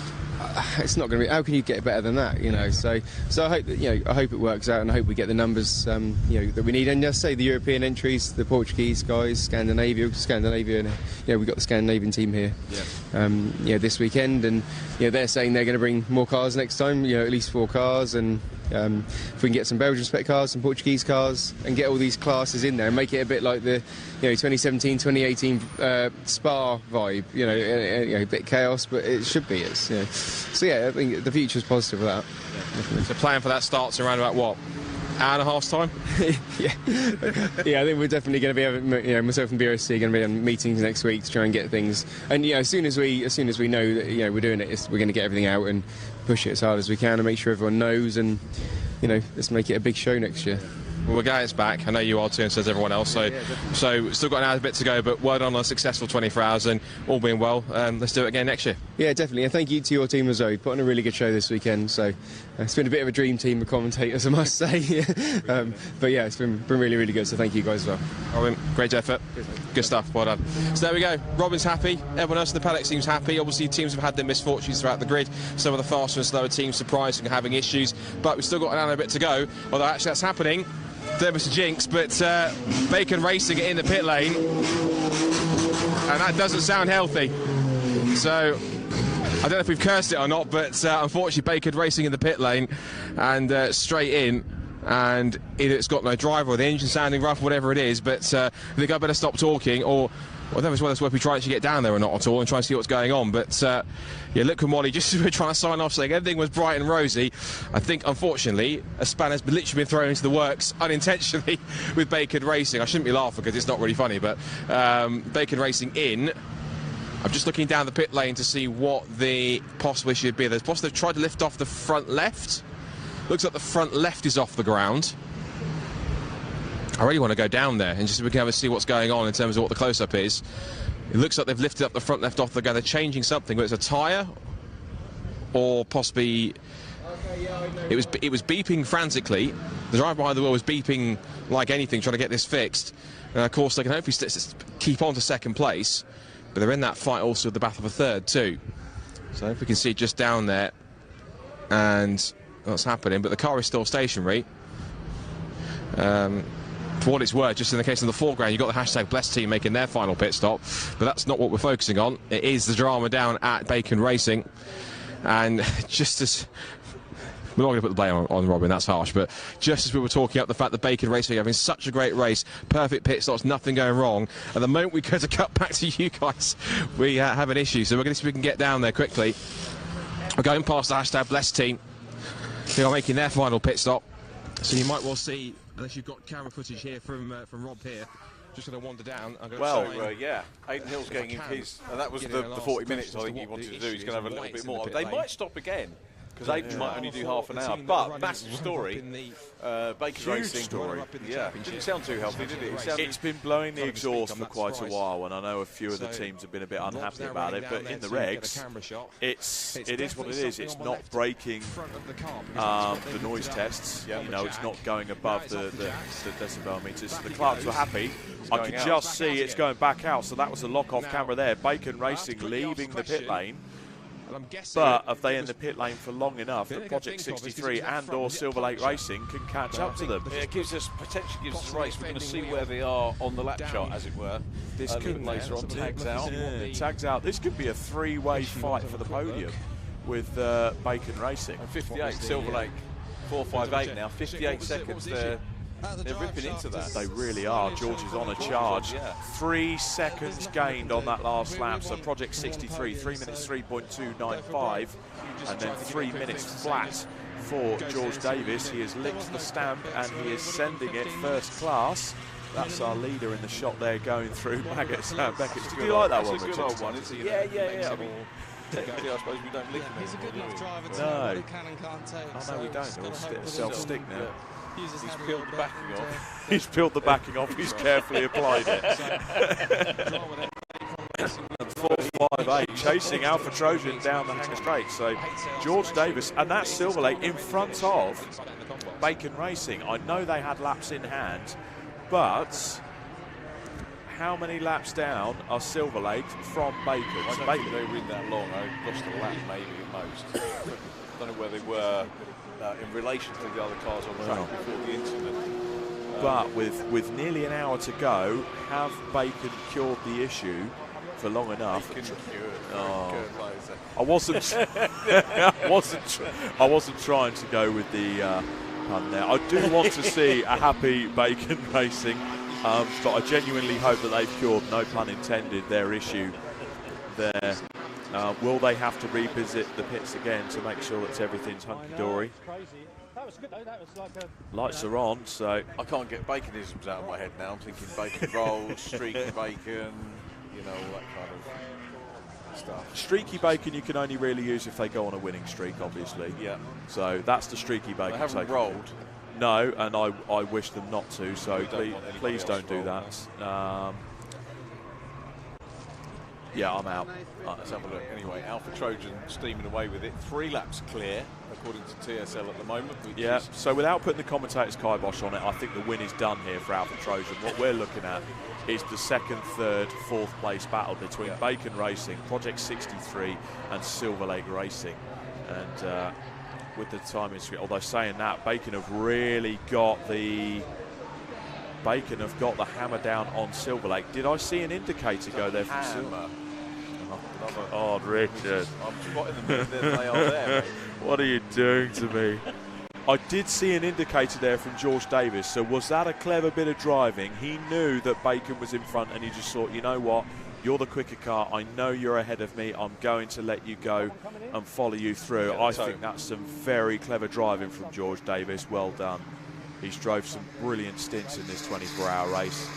P: It's not going to be. How can you get better than that? So I hope that I hope it works out, and I hope we get the numbers that we need. And just say the European entries, the Portuguese guys, Scandinavia, and we've got the Scandinavian team here. Yeah. This weekend, and they're saying they're going to bring more cars next time. At least 4 cars, and If we can get some Belgian spec cars, some Portuguese cars, and get all these classes in there and make it a bit like the 2017, 2018 Spa vibe, a bit chaos, but it should be. So yeah, I think the future's positive for that.
G: Yeah. So plan for that starts around about what? Hour and a half's time?
P: Yeah, I think we're definitely going to be having, myself and Brscc are going to be on meetings next week to try and get things. And as soon as we know that we're doing it, we're going to get everything out and push it as hard as we can and make sure everyone knows. And let's make it a big show next year.
G: Well, we're glad it's back. I know you are too, and so is everyone else. So still got an hour bit to go, but well done on a successful 24 hours, and all being well, let's do it again next year.
P: Yeah, definitely. And thank you to your team as well. You put on a really good show this weekend. So it's been a bit of a dream team of commentators, I must say. But yeah, it's been really, really good. So thank you guys as well.
G: Robin, great effort. Good stuff. Well done. So there we go. Robin's happy. Everyone else in the paddock seems happy. Obviously, teams have had their misfortunes throughout the grid. Some of the faster and slower teams surprising and having issues. But we've still got an hour and a bit to go. Although actually that's happening. There was a jinx, but Bacon Racing in the pit lane, and that doesn't sound healthy. So I don't know if we've cursed it or not, but unfortunately Bacon Racing in the pit lane and straight in, and either it's got no driver or the engine sounding rough, whatever it is, but I think I better stop talking, or I don't know whether it's worth we try to get down there or not at all and try and see what's going on. But yeah, look, Molly, just as we're trying to sign off saying everything was bright and rosy, I think unfortunately a spanner's literally been thrown into the works unintentionally with Bacon Racing. I shouldn't be laughing because it's not really funny, but Bacon Racing in. I'm just looking down the pit lane to see what the possible issue would be. There's possibly they've tried to lift off the front left. Looks like the front left is off the ground. I really want to go down there and just so we can have a see what's going on in terms of what the close-up is. It looks like they've lifted up the front left off the ground. They're changing something, whether it's a tyre or possibly it was beeping frantically. The driver behind the wheel was beeping like anything, trying to get this fixed. And of course, they can hopefully keep on to second place, but they're in that fight also with the battle for third too. So if we can see just down there and what's happening, but the car is still stationary. For what it's worth, just in the case of the foreground, you've got the hashtag Blessed team making their final pit stop, but that's not what we're focusing on. It is the drama down at Bacon Racing, and just as we're not going to put the blame on Robin, that's harsh, but just as we were talking up the fact that Bacon Racing are having such a great race, perfect pit stops, nothing going wrong, at the moment we go to cut back to you guys, we have an issue, so we're going to see if we can get down there quickly. We're going past the hashtag Blessed team, who are making their final pit stop, so you might well see, unless you've got camera footage here from Rob here, just going to wander down.
D: Yeah, Aidan Hill's getting in his, and that was the 40 minutes I think he wanted to do. He's going to have a little bit more. They might stop again, because Aidan might only do half an hour, but massive story. Bacon Racing story. Yeah, it didn't sound too healthy, did it? It's been blowing the exhaust for quite a while, and I know a few of the teams have been a bit unhappy about it, but in the regs, it is what it is. It's not breaking the noise tests. It's not going above the decibel meters. The Clarks were happy. I could just see it's going back out, so that was the lock-off camera there. Bacon Racing leaving the pit lane. But if they in the pit lane for long enough that Project 63 and or Silver Lake Racing can catch up to them.
E: It gives us potentially gives us a race. We're going to see where they are on the lap chart, as it were.
D: This could later on tags out. Tags out. This could be a three-way fight for the podium with Bacon Racing.
E: And 58 Silver Lake, 4:58 now. 58 seconds. They're ripping into that.
D: They really are. George is on a charge. 3 seconds gained on that last lap. So Project 63, 3 minutes 3.295, and then 3 minutes flat for George Davis. He has licked the stamp and he is sending it first class. That's our leader in the shot there going through Beckett's. Do you like that one,
E: It's a good old one, isn't it? Yeah. I mean, technically, I suppose we don't lick him.
W: He's a good enough driver to
D: know
W: who can and can't take.
D: Oh, no, we don't. They're all self-stick now.
E: He's peeled the backing off.
D: He's peeled the backing off. He's carefully applied it. 4.58, chasing Alpha Trojan down the Hanger Straight. So George Davis, and that's Silver Lake in front of Bacon Racing. I know they had laps in hand, but how many laps down are Silver Lake from Bacon?
E: I don't think they were in that long. I lost a lap maybe at most. I don't know where they were in relation to the other cars on the track before the incident.
D: But with nearly an hour to go, have Bacon cured the issue for long enough? I wasn't trying to go with the
U: pun there. I do want to see a happy Bacon Racing, but I genuinely hope that they've cured, no pun intended, their issue there. Will they have to revisit the pits again to make sure that everything's hunky-dory? Lights are on, so...
E: I can't get baconisms out of my head now. I'm thinking bacon rolls, streaky bacon, you know, all that kind of stuff.
U: Streaky bacon you can only really use if they go on a winning streak, obviously.
E: Yeah.
U: So that's the streaky bacon.
E: They haven't rolled.
U: No, and I wish them not to, so please don't do that. Yeah, I'm out.
E: Let's have a look. Anyway, Alpha Trojan steaming away with it. 3 laps clear, according to TSL at the moment.
U: Yeah, so without putting the commentator's kibosh on it, I think the win is done here for Alpha Trojan. What we're looking at is the 2nd, 3rd, 4th place battle between Bacon Racing, Project 63 and Silver Lake Racing. And with the timing screen, although saying that, Bacon have really got the... Bacon have got the hammer down on Silver Lake. Did I see an indicator go there from Silver? Oh, Richard.
E: I'm spotting them. They are there, mate.
U: What are you doing to me? I did see an indicator there from George Davis. So was that a clever bit of driving? He knew that Bacon was in front and he just thought, you know what? You're the quicker car. I know you're ahead of me. I'm going to let you go and follow you through. I think that's some very clever driving from George Davis. Well done. He's drove some brilliant stints in this 24-hour race.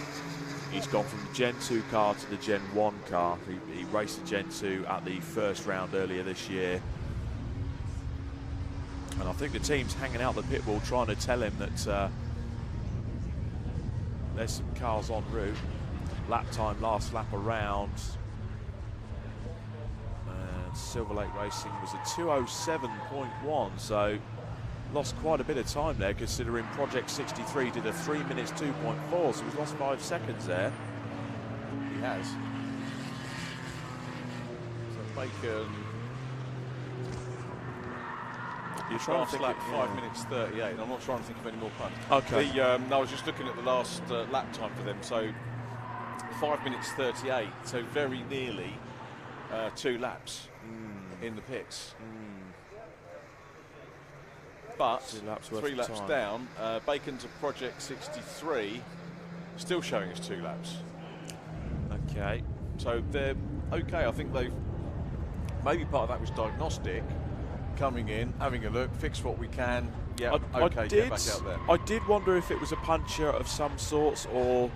U: He's gone from the Gen 2 car to the Gen 1 car. He raced the Gen 2 at the first round earlier this year. And I think the team's hanging out the pit wall trying to tell him that there's some cars en route. Lap time, last lap around. And Silver Lake Racing was a 2:07.1, so lost quite a bit of time there, considering Project 63 did a 3 minutes 2.4, so he's lost 5 seconds there.
E: He has. So Bacon.
U: You're trying to think
E: lap 5 minutes 38. I'm not trying to think of any more puns.
U: Okay.
E: No, I was just looking at the last lap time for them. So 5 minutes 38. So very nearly 2 laps in the pits. But 3 laps down, Bacon's a Project 63, still showing us 2 laps.
U: Okay.
E: So they're okay. I think they've, maybe part of that was diagnostic, coming in, having a look, fix what we can. Yeah, okay, get back out there.
U: I did wonder if it was a puncture of some sorts or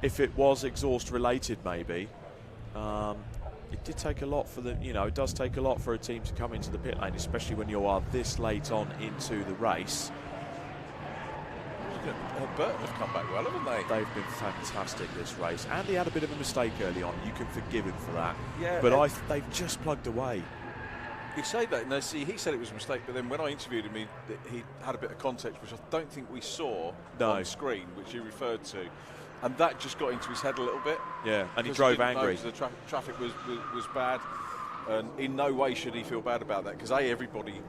U: if it was exhaust related, maybe. It did take a lot for the, you know, it does take a lot for a team to come into the pit lane, especially when you are this late on into the race.
E: Burton have come back well, haven't they?
U: They've been fantastic this race. Andy had a bit of a mistake early on. You can forgive him for that.
E: Yeah,
U: but they've just plugged away.
E: You say that, no, see, he said it was a mistake, but then when I interviewed him, he had a bit of context, which I don't think we saw on screen, which he referred to. And that just got into his head a little bit.
U: Yeah, and he drove angry.
E: The traffic was bad, and in no way should he feel bad about that, because everybody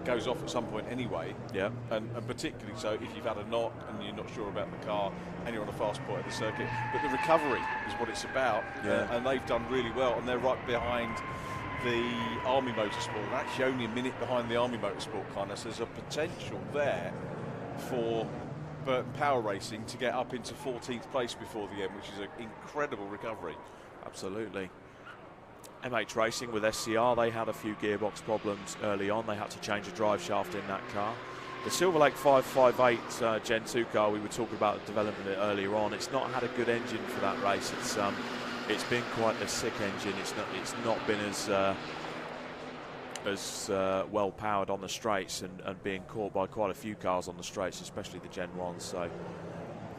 E: goes off at some point anyway.
U: Yeah.
E: And particularly so if you've had a knock and you're not sure about the car and you're on a fast point of the circuit. But the recovery is what it's about.
U: Yeah.
E: And they've done really well, and they're right behind the Army Motorsport, and actually only a minute behind the Army Motorsport car. So there's a potential there for Burton Power Racing to get up into 14th place before the end, which is an incredible recovery.
U: Absolutely. MH Racing with SCR, they had a few gearbox problems early on. They had to change a drive shaft in that car. The Silver Lake 558 Gen 2 car, we were talking about developing it earlier on. It's not had a good engine for that race. It's been quite a sick engine. It's not been as well powered on the straights and being caught by quite a few cars on the straights, especially the Gen 1. So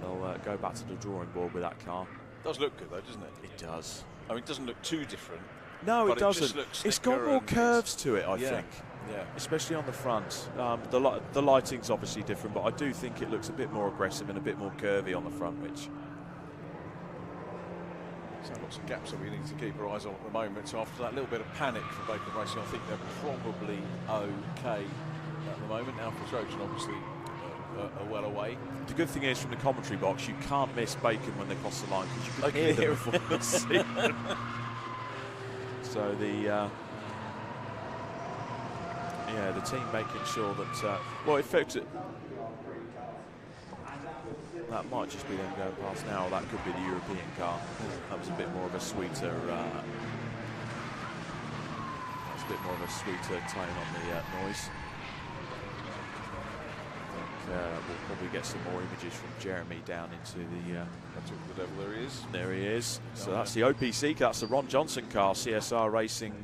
U: they'll go back to the drawing board with that car.
E: It does look good though, doesn't it?
U: It does.
E: I mean, it doesn't look too different.
U: No, it doesn't.
E: Just looks
U: it's got more curves to it, I think.
E: Yeah.
U: Especially on the front. The lighting's obviously different, but I do think it looks a bit more aggressive and a bit more curvy on the front, which...
E: So lots of gaps that we need to keep our eyes on at the moment. So after that little bit of panic for Bacon Racing, I think they're probably okay at the moment. Alpha Trojan obviously are well away.
U: The good thing is, from the commentary box, you can't miss Bacon when they cross the line, because you can hear them before you see them. So the team making sure that, well,
E: That might just be them going past now, or that could be the European car. That was a bit more of a sweeter. That's a bit more of a sweeter tone on the noise. I think we'll probably get some more images from Jeremy down into the.
D: The devil, there he is.
E: There he is. So that's the OPC car. That's the Ron Johnson car, CSR Racing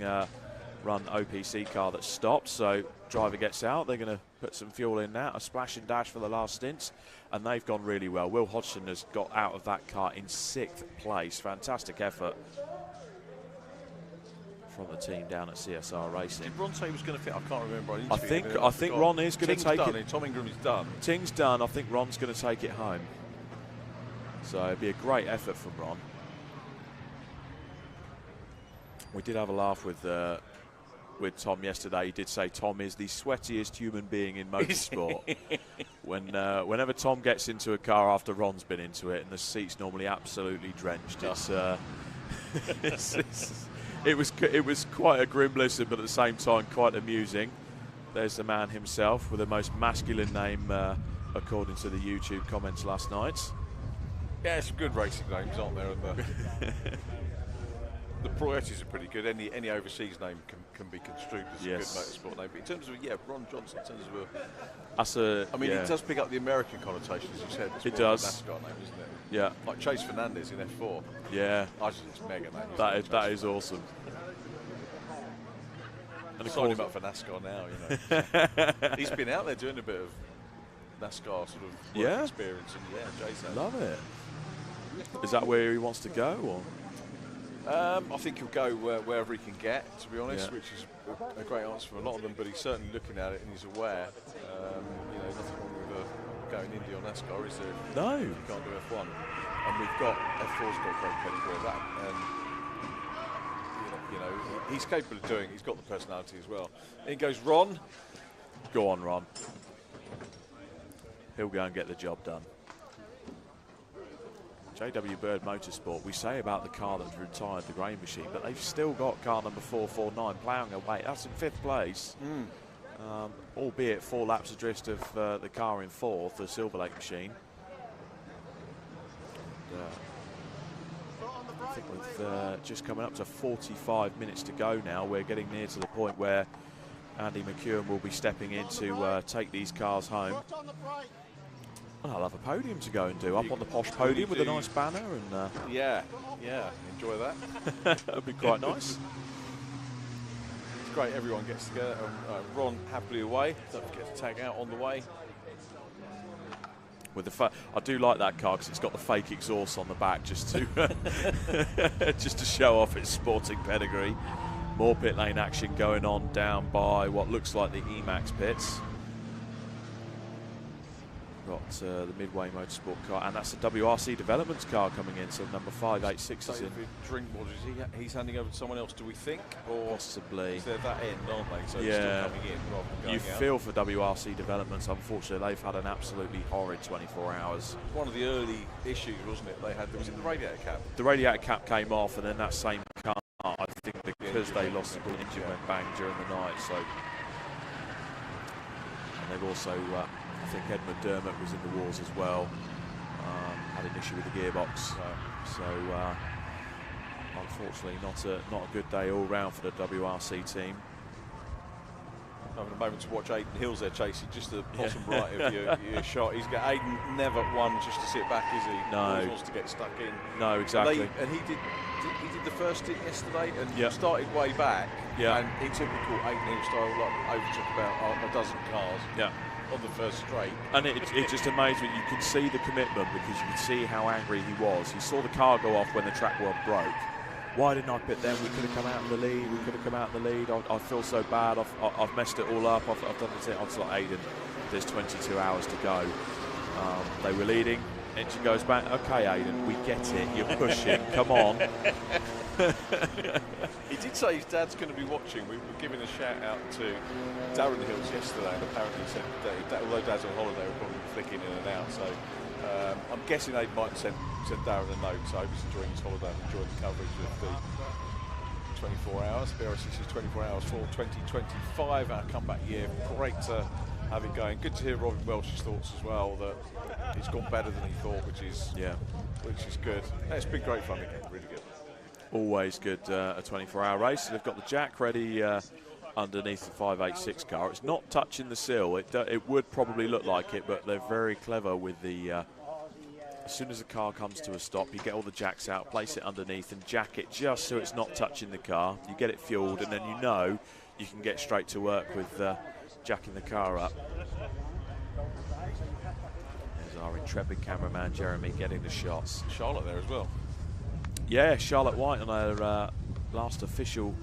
E: run OPC car that stopped. So driver gets out. They're going to put some fuel in now. A splash and dash for the last stints, and they've gone really well. Will Hodgson has got out of that car in 6th place. Fantastic effort from the team down at CSR Racing.
D: Did Ron say he was going to fit? I can't remember.
E: I think Ron is going to take it.
D: Tom Ingram is done.
E: Ting's done. I think Ron's going to take it home. So it'd be a great effort from Ron. We did have a laugh with Tom yesterday. He did say Tom is the sweatiest human being in motorsport. Whenever Tom gets into a car after Ron's been into it, and the seat's normally absolutely drenched, it was quite a grim listen, but at the same time quite amusing. There's the man himself with the most masculine name, according to the YouTube comments last night.
D: Yeah, some good racing names, aren't there? And the Proetis are pretty good. Any overseas name can be construed as a good motorsport name. But in terms of Ron Johnson, in terms of it does pick up the American connotation, as you said.
E: It does.
D: It's a NASCAR name, isn't it?
E: Yeah.
D: Like Chase Fernandez in F4.
E: Yeah.
D: I just think it's a mega name.
E: That is awesome.
D: And sign him up for NASCAR now, you know. He's been out there doing a bit of NASCAR sort of work experience, and Jason.
E: Love it. Is that where he wants to go, or?
D: I think he'll go wherever he can get, to be honest, which is a great answer for a lot of them. But he's certainly looking at it and he's aware. Nothing wrong with going Indy or NASCAR, is there?
E: No.
D: You can't do F1, and we've got F4's got a great pedigree of that, and he's capable of doing. He's got the personality as well. In goes Ron.
E: Go on, Ron. He'll go and get the job done. JW Bird Motorsport, we say about the car that retired the grain machine, but they've still got car number 449 ploughing away. That's in 5th place, albeit 4 laps adrift of the car in 4th, the Silver Lake machine. I think with just coming up to 45 minutes to go now, we're getting near to the point where Andy McEwen will be stepping in to take these cars home. I'll have a podium to go and do, up on the posh podium with a nice banner. And
D: yeah, enjoy that.
E: That'd be quite nice.
D: It's great, everyone gets together. Ron happily away, don't forget to tag out on the way.
E: With the I do like that car because it's got the fake exhaust on the back just to just to show off its sporting pedigree. More pit lane action going on down by what looks like the Emacs pits. Got the Midway Motorsport car, and that's the WRC Developments car coming in, so number 586 is in.
D: He's handing over to someone else, do we think? Or
E: possibly.
D: They're that end, aren't they? So it's still coming in rather than going
E: You
D: out.
E: feel for WRC Developments, unfortunately, they've had an absolutely horrid 24 hours.
D: One of the early issues, wasn't it? They had, was it the radiator cap?
E: The radiator cap came off, and then that same car, I think because they lost the engine went bang during the night, so. And they've also. I think Ed McDermott was in the wars as well. Had an issue with the gearbox, so unfortunately not a good day all round for the WRC team.
D: Having a moment to watch Aidan Hills there chasing just the bottom right of your shot. He's got Aidan never one just to sit back, is he?
E: No.
D: He always wants to get stuck in.
E: No, exactly.
D: And he did the first stint yesterday and started way back.
E: Yeah.
D: And in typical Aidan Hills style, overtook about a dozen cars.
E: Yeah.
D: On the first straight.
E: And it just amazed me. You could see the commitment because you could see how angry he was. He saw the car go off when the track work broke. Why didn't I pit then? We could have come out in the lead. We could have come out in the lead. I feel so bad. I've messed it all up. I've done it. I was like, Aidan, there's 22 hours to go. They were leading. Engine goes back. Okay, Aidan, we get it. You're pushing. Come on.
D: He did say his dad's going to be watching. We were giving a shout out to Darren Hills yesterday, and apparently he said that although Dad's on holiday, we're probably flicking in and out. So I'm guessing they might send Darren a note. So I hope he's enjoying his holiday and enjoying the coverage of the 24 hours. BRSC's 24 hours for 2025, our comeback year. Great to
E: have it going. Good to hear Robin Welch's thoughts as well, that he's gone better than he thought, which is good. It's been great fun again, really good.
U: Always good, a 24-hour race. They've got the jack ready underneath the 586 car. It's not touching the sill. It would probably look like it, but they're very clever with the... as soon as the car comes to a stop, you get all the jacks out, place it underneath and jack it just so it's not touching the car. You get it fueled, and then you know you can get straight to work with jacking the car up. There's our intrepid cameraman Jeremy getting the shots.
E: Charlotte there as well.
U: Yeah, Charlotte White on her last official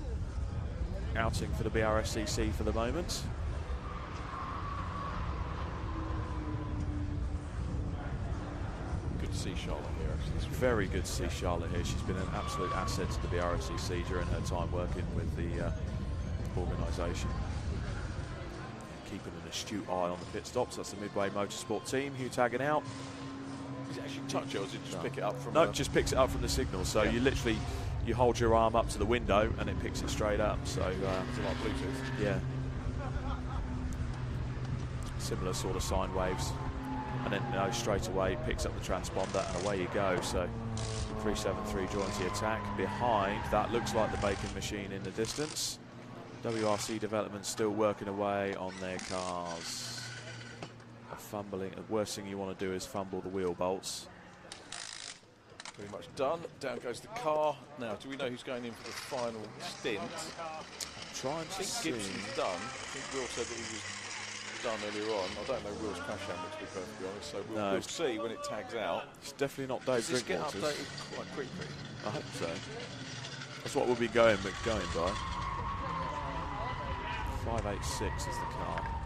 U: outing for the Brscc for the moment.
E: Good to see Charlotte here, actually.
U: It's very good to see Charlotte here. She's been an absolute asset to the Brscc during her time working with the organisation. Keeping an astute eye on the pit stops. That's the Midway Motorsport team. Hugh tagging out.
E: Does it actually touch it, or does it just pick it up from...
U: No, it just picks it up from the signal. So you literally, you hold your arm up to the window and it picks it straight up. So
E: it's like Bluetooth.
U: Yeah. Similar sort of sine waves. And then straight away it picks up the transponder and away you go. So 373 joins the attack. Behind that looks like the Bacon machine in the distance. WRC Development still working away on their cars. Fumbling. The worst thing you want to do is fumble the wheel bolts.
E: Pretty much done. Down goes the car. Now, do we know who's going in for the final stint?
U: Trying to see.
E: Gibson's done. I think Will said that he was done earlier on. I don't know Will's crash hammer, to be perfectly honest, so we'll see when it tags out.
U: It's definitely not Dave Drinkwaters.
E: Does this get updated quite quickly?
U: I hope so. That's what we'll be going by. 586 is the car.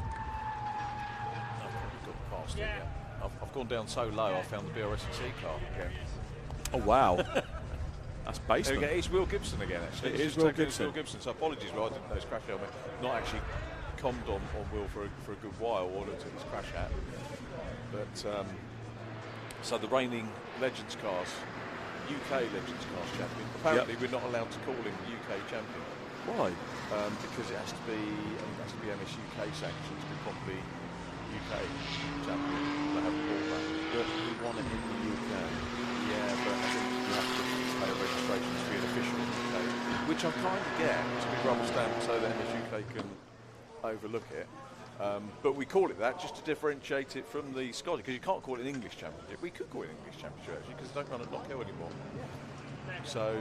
E: I've gone down so low I found the Brscc car again.
U: Oh wow. That's basement.
E: It's Will Gibson again, actually.
U: It is Will Gibson.
E: Will Gibson. So apologies, Will, I didn't know his crash helmet. Not actually commed on Will for a good while or looked at his crash hat. But so the reigning Legends Cars, UK Legends Cars champion. Apparently we're not allowed to call him UK champion.
U: Why?
E: Because it has to be MS-UK sanctions to be properly UK champion. They haven't bought that.
U: But he won it in the UK.
E: Yeah, but I think you have to pay a registration to be an official in the UK, which I kind of get, to be rubber stamped so that MS-UK can overlook it. But we call it that just to differentiate it from the Scottish, because you can't call it an English championship. We could call it an English championship actually, because they don't run at Knock Hill anymore. So,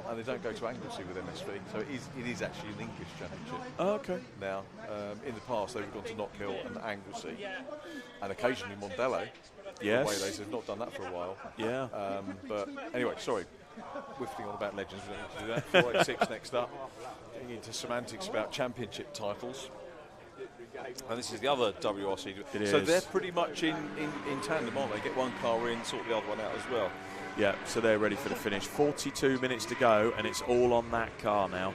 E: and they don't go to Anglesey with MSV, so it is actually an English championship.
U: Oh, okay.
E: Now, in the past they've gone to Knock Hill and Anglesey, and occasionally Mondello.
U: Yes.
E: They've not done that for a while.
U: Yeah.
E: But anyway, sorry. Whiffing on about Legends, we don't need to do that. 486 next up. Getting into semantics about championship titles. And this is the other WRC. So they're pretty much in tandem, aren't they? Get one car in, sort the other one out as well.
U: Yeah, so they're ready for the finish. 42 minutes to go, and it's all on that car now.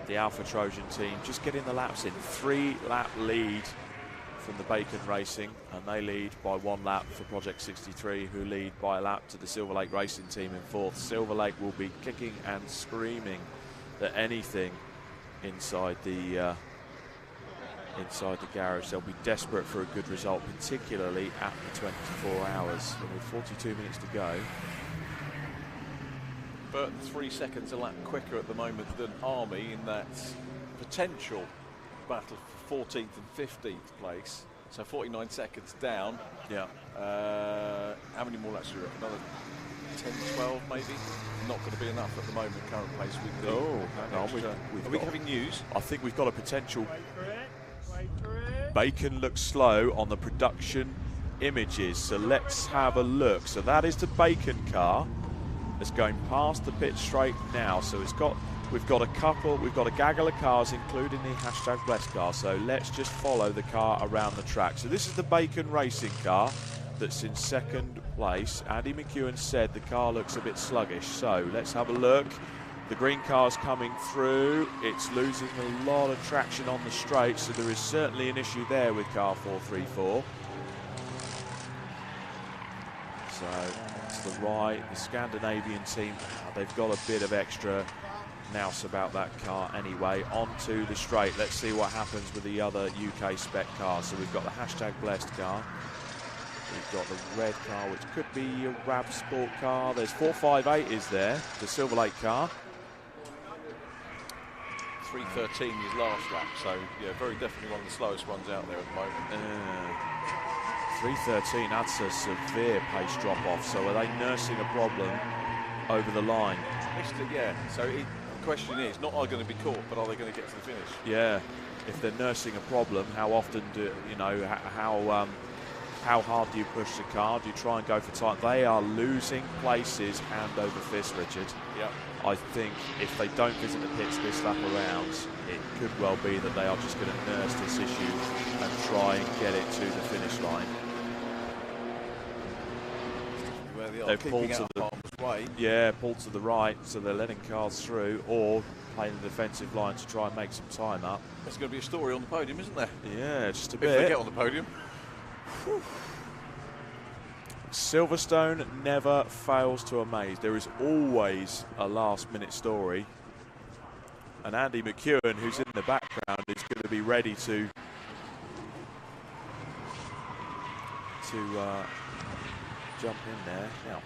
U: The Alpha Trojan team just getting the laps in. 3-lap lead from the Bacon Racing, and they lead by 1 lap for Project 63, who lead by a lap to the Silver Lake Racing team in 4th. Silver Lake will be kicking and screaming at anything inside the garage. They'll be desperate for a good result, particularly at the 24 hours. And with 42 minutes to go.
E: Burton 3 seconds a lap quicker at the moment than Army in that potential battle for 14th and 15th place. So 49 seconds down.
U: Yeah.
E: How many more laps do you reckon? Another 10, 12 maybe? Not going to be enough at the moment, current pace with the...
U: Oh, hang on.
E: Are we having news?
U: I think we've got a potential... Bacon looks slow on the production images, so let's have a look. So that is the Bacon car that's going past the pit straight now. So we've got a gaggle of cars, including the hashtag Blessed car. So let's just follow the car around the track. So this is the Bacon racing car that's in 2nd place. Andy McEwen said the car looks a bit sluggish. So let's have a look. The green car's coming through. It's losing a lot of traction on the straight, so there is certainly an issue there with car 434. So to the right, the Scandinavian team, they've got a bit of extra
E: nous about that car anyway. Onto the straight. Let's see what happens with the other UK spec cars. So we've got the #blessed car. We've got the red car, which could be a RAV Sport car. There's 458 is there, the Silver Lake car.
D: 3:13 his last lap, so yeah, very definitely one of the slowest ones out there at the moment.
E: 3:13, that's a severe pace drop off. So are they nursing a problem over the line?
D: Yeah, so the question is, not are they going to be caught, but are they going to get to the finish?
E: Yeah, if they're nursing a problem, how often do you know, how hard do you push the car? Do you try and go for time? They are losing places hand over fist, Richard.
D: Yeah.
E: I think if they don't visit the pits this lap around, it could well be that they are just going to nurse this issue and try and get it to the finish line.
D: Where they are,
E: They've
D: keeping
E: pulled
D: out
E: to
D: of harm's way.
E: Yeah, pulled to the right, so they're letting cars through, or playing the defensive line to try and make some time up.
D: There's going to be a story on the podium, isn't there?
E: Yeah, just a
D: if
E: bit.
D: If they get on the podium.
E: Whew. Silverstone never fails to amaze. There is always a last-minute story. And Andy McEwen, who's in the background, is going to be ready to jump in there. Now,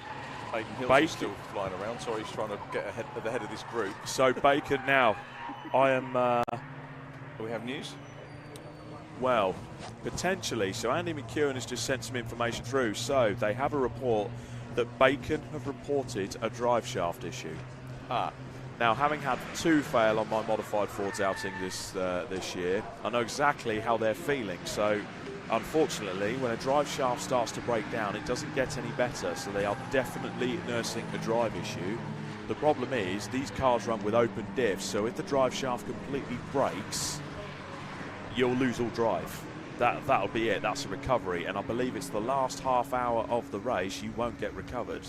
D: Aiden Hill's still flying around, so he's trying to get ahead at the head of this group.
E: So Bacon now, I am...
D: Do we have news?
E: Well, potentially. So Andy McEwen has just sent some information through. So they have a report that Bacon have reported a drive shaft issue. Now, having had 2 fail on my modified Fords outing this year, I know exactly how they're feeling. So, unfortunately, when a drive shaft starts to break down, it doesn't get any better. So they are definitely nursing a drive issue. The problem is these cars run with open diffs. So if the drive shaft completely breaks, you'll lose all drive. That'll be it. That's a recovery, and I believe it's the last half hour of the race you won't get recovered.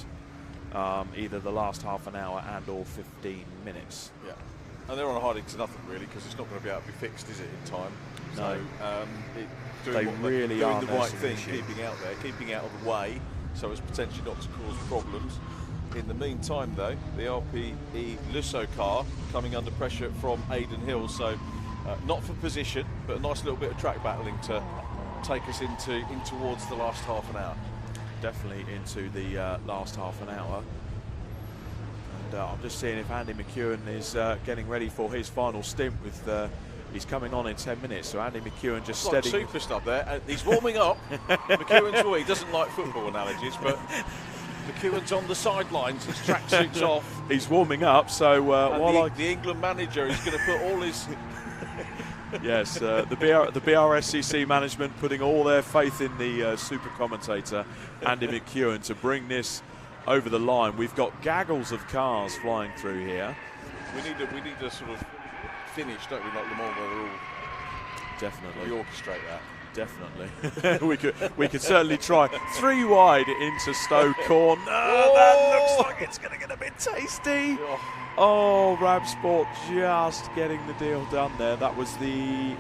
E: Either the last half an hour and or 15 minutes.
D: Yeah, and they're on a hiding to nothing really, because it's not going to be able to be fixed, is it, in time?
E: No.
D: So
E: They really are
D: doing the right thing,
E: nursing the issue.
D: keeping out there, keeping out of the way, so as potentially not to cause problems. In the meantime, though, the RPE Lusso car coming under pressure from Aidan Hill, so not for position, but a nice little bit of track battling to take us in towards the last half an hour.
E: Definitely into the last half an hour. And I'm just seeing if Andy McEwen is getting ready for his final stint with... he's coming on in 10 minutes, so Andy McEwen just
D: like
E: steadying...
D: super stuff there. He's warming up. McEwen's he doesn't like football analogies, but McEwen's on the sidelines. His tracksuit's off.
E: He's warming up, so while
D: the England manager is going to put all his...
E: Yes, the Brscc management putting all their faith in the super commentator Andy McEwen to bring this over the line. We've got gaggles of cars flying through here.
D: We need a sort of finish, don't we, like Le Mans, where they're all...
E: Definitely.
D: We orchestrate that.
E: Definitely. we could certainly try. 3 wide into Stowe Corn. That looks like it's going to get a bit tasty. Oh, RAV Sport just getting the deal done there. That was the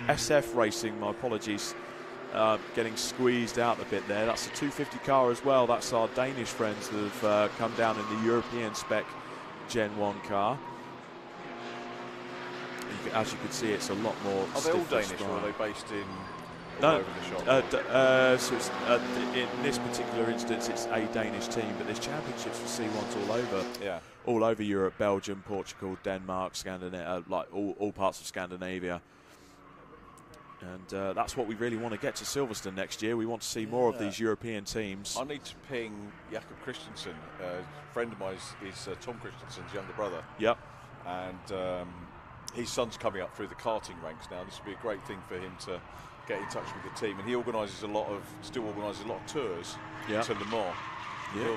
E: SF Racing, my apologies, getting squeezed out a bit there. That's a 250 car as well. That's our Danish friends that have come down in the European spec Gen 1 car. As you can see, it's a lot more.
D: Are they all Danish, or are they based in
E: all
D: over the shop?
E: So it's, in this particular instance, it's a Danish team, but there's championships for C1s all over.
D: Yeah.
E: All over Europe, Belgium, Portugal, Denmark, Scandinavia, like all parts of Scandinavia. And that's what we really want to get to Silverstone next year. We want to see more of these European teams.
D: I need to ping Jakob Christensen. A friend of mine is Tom Christensen's younger brother.
E: Yep.
D: And his son's coming up through the karting ranks now. This would be a great thing for him to get in touch with the team. And he still organises a lot of tours to Le Mans.
E: Yeah.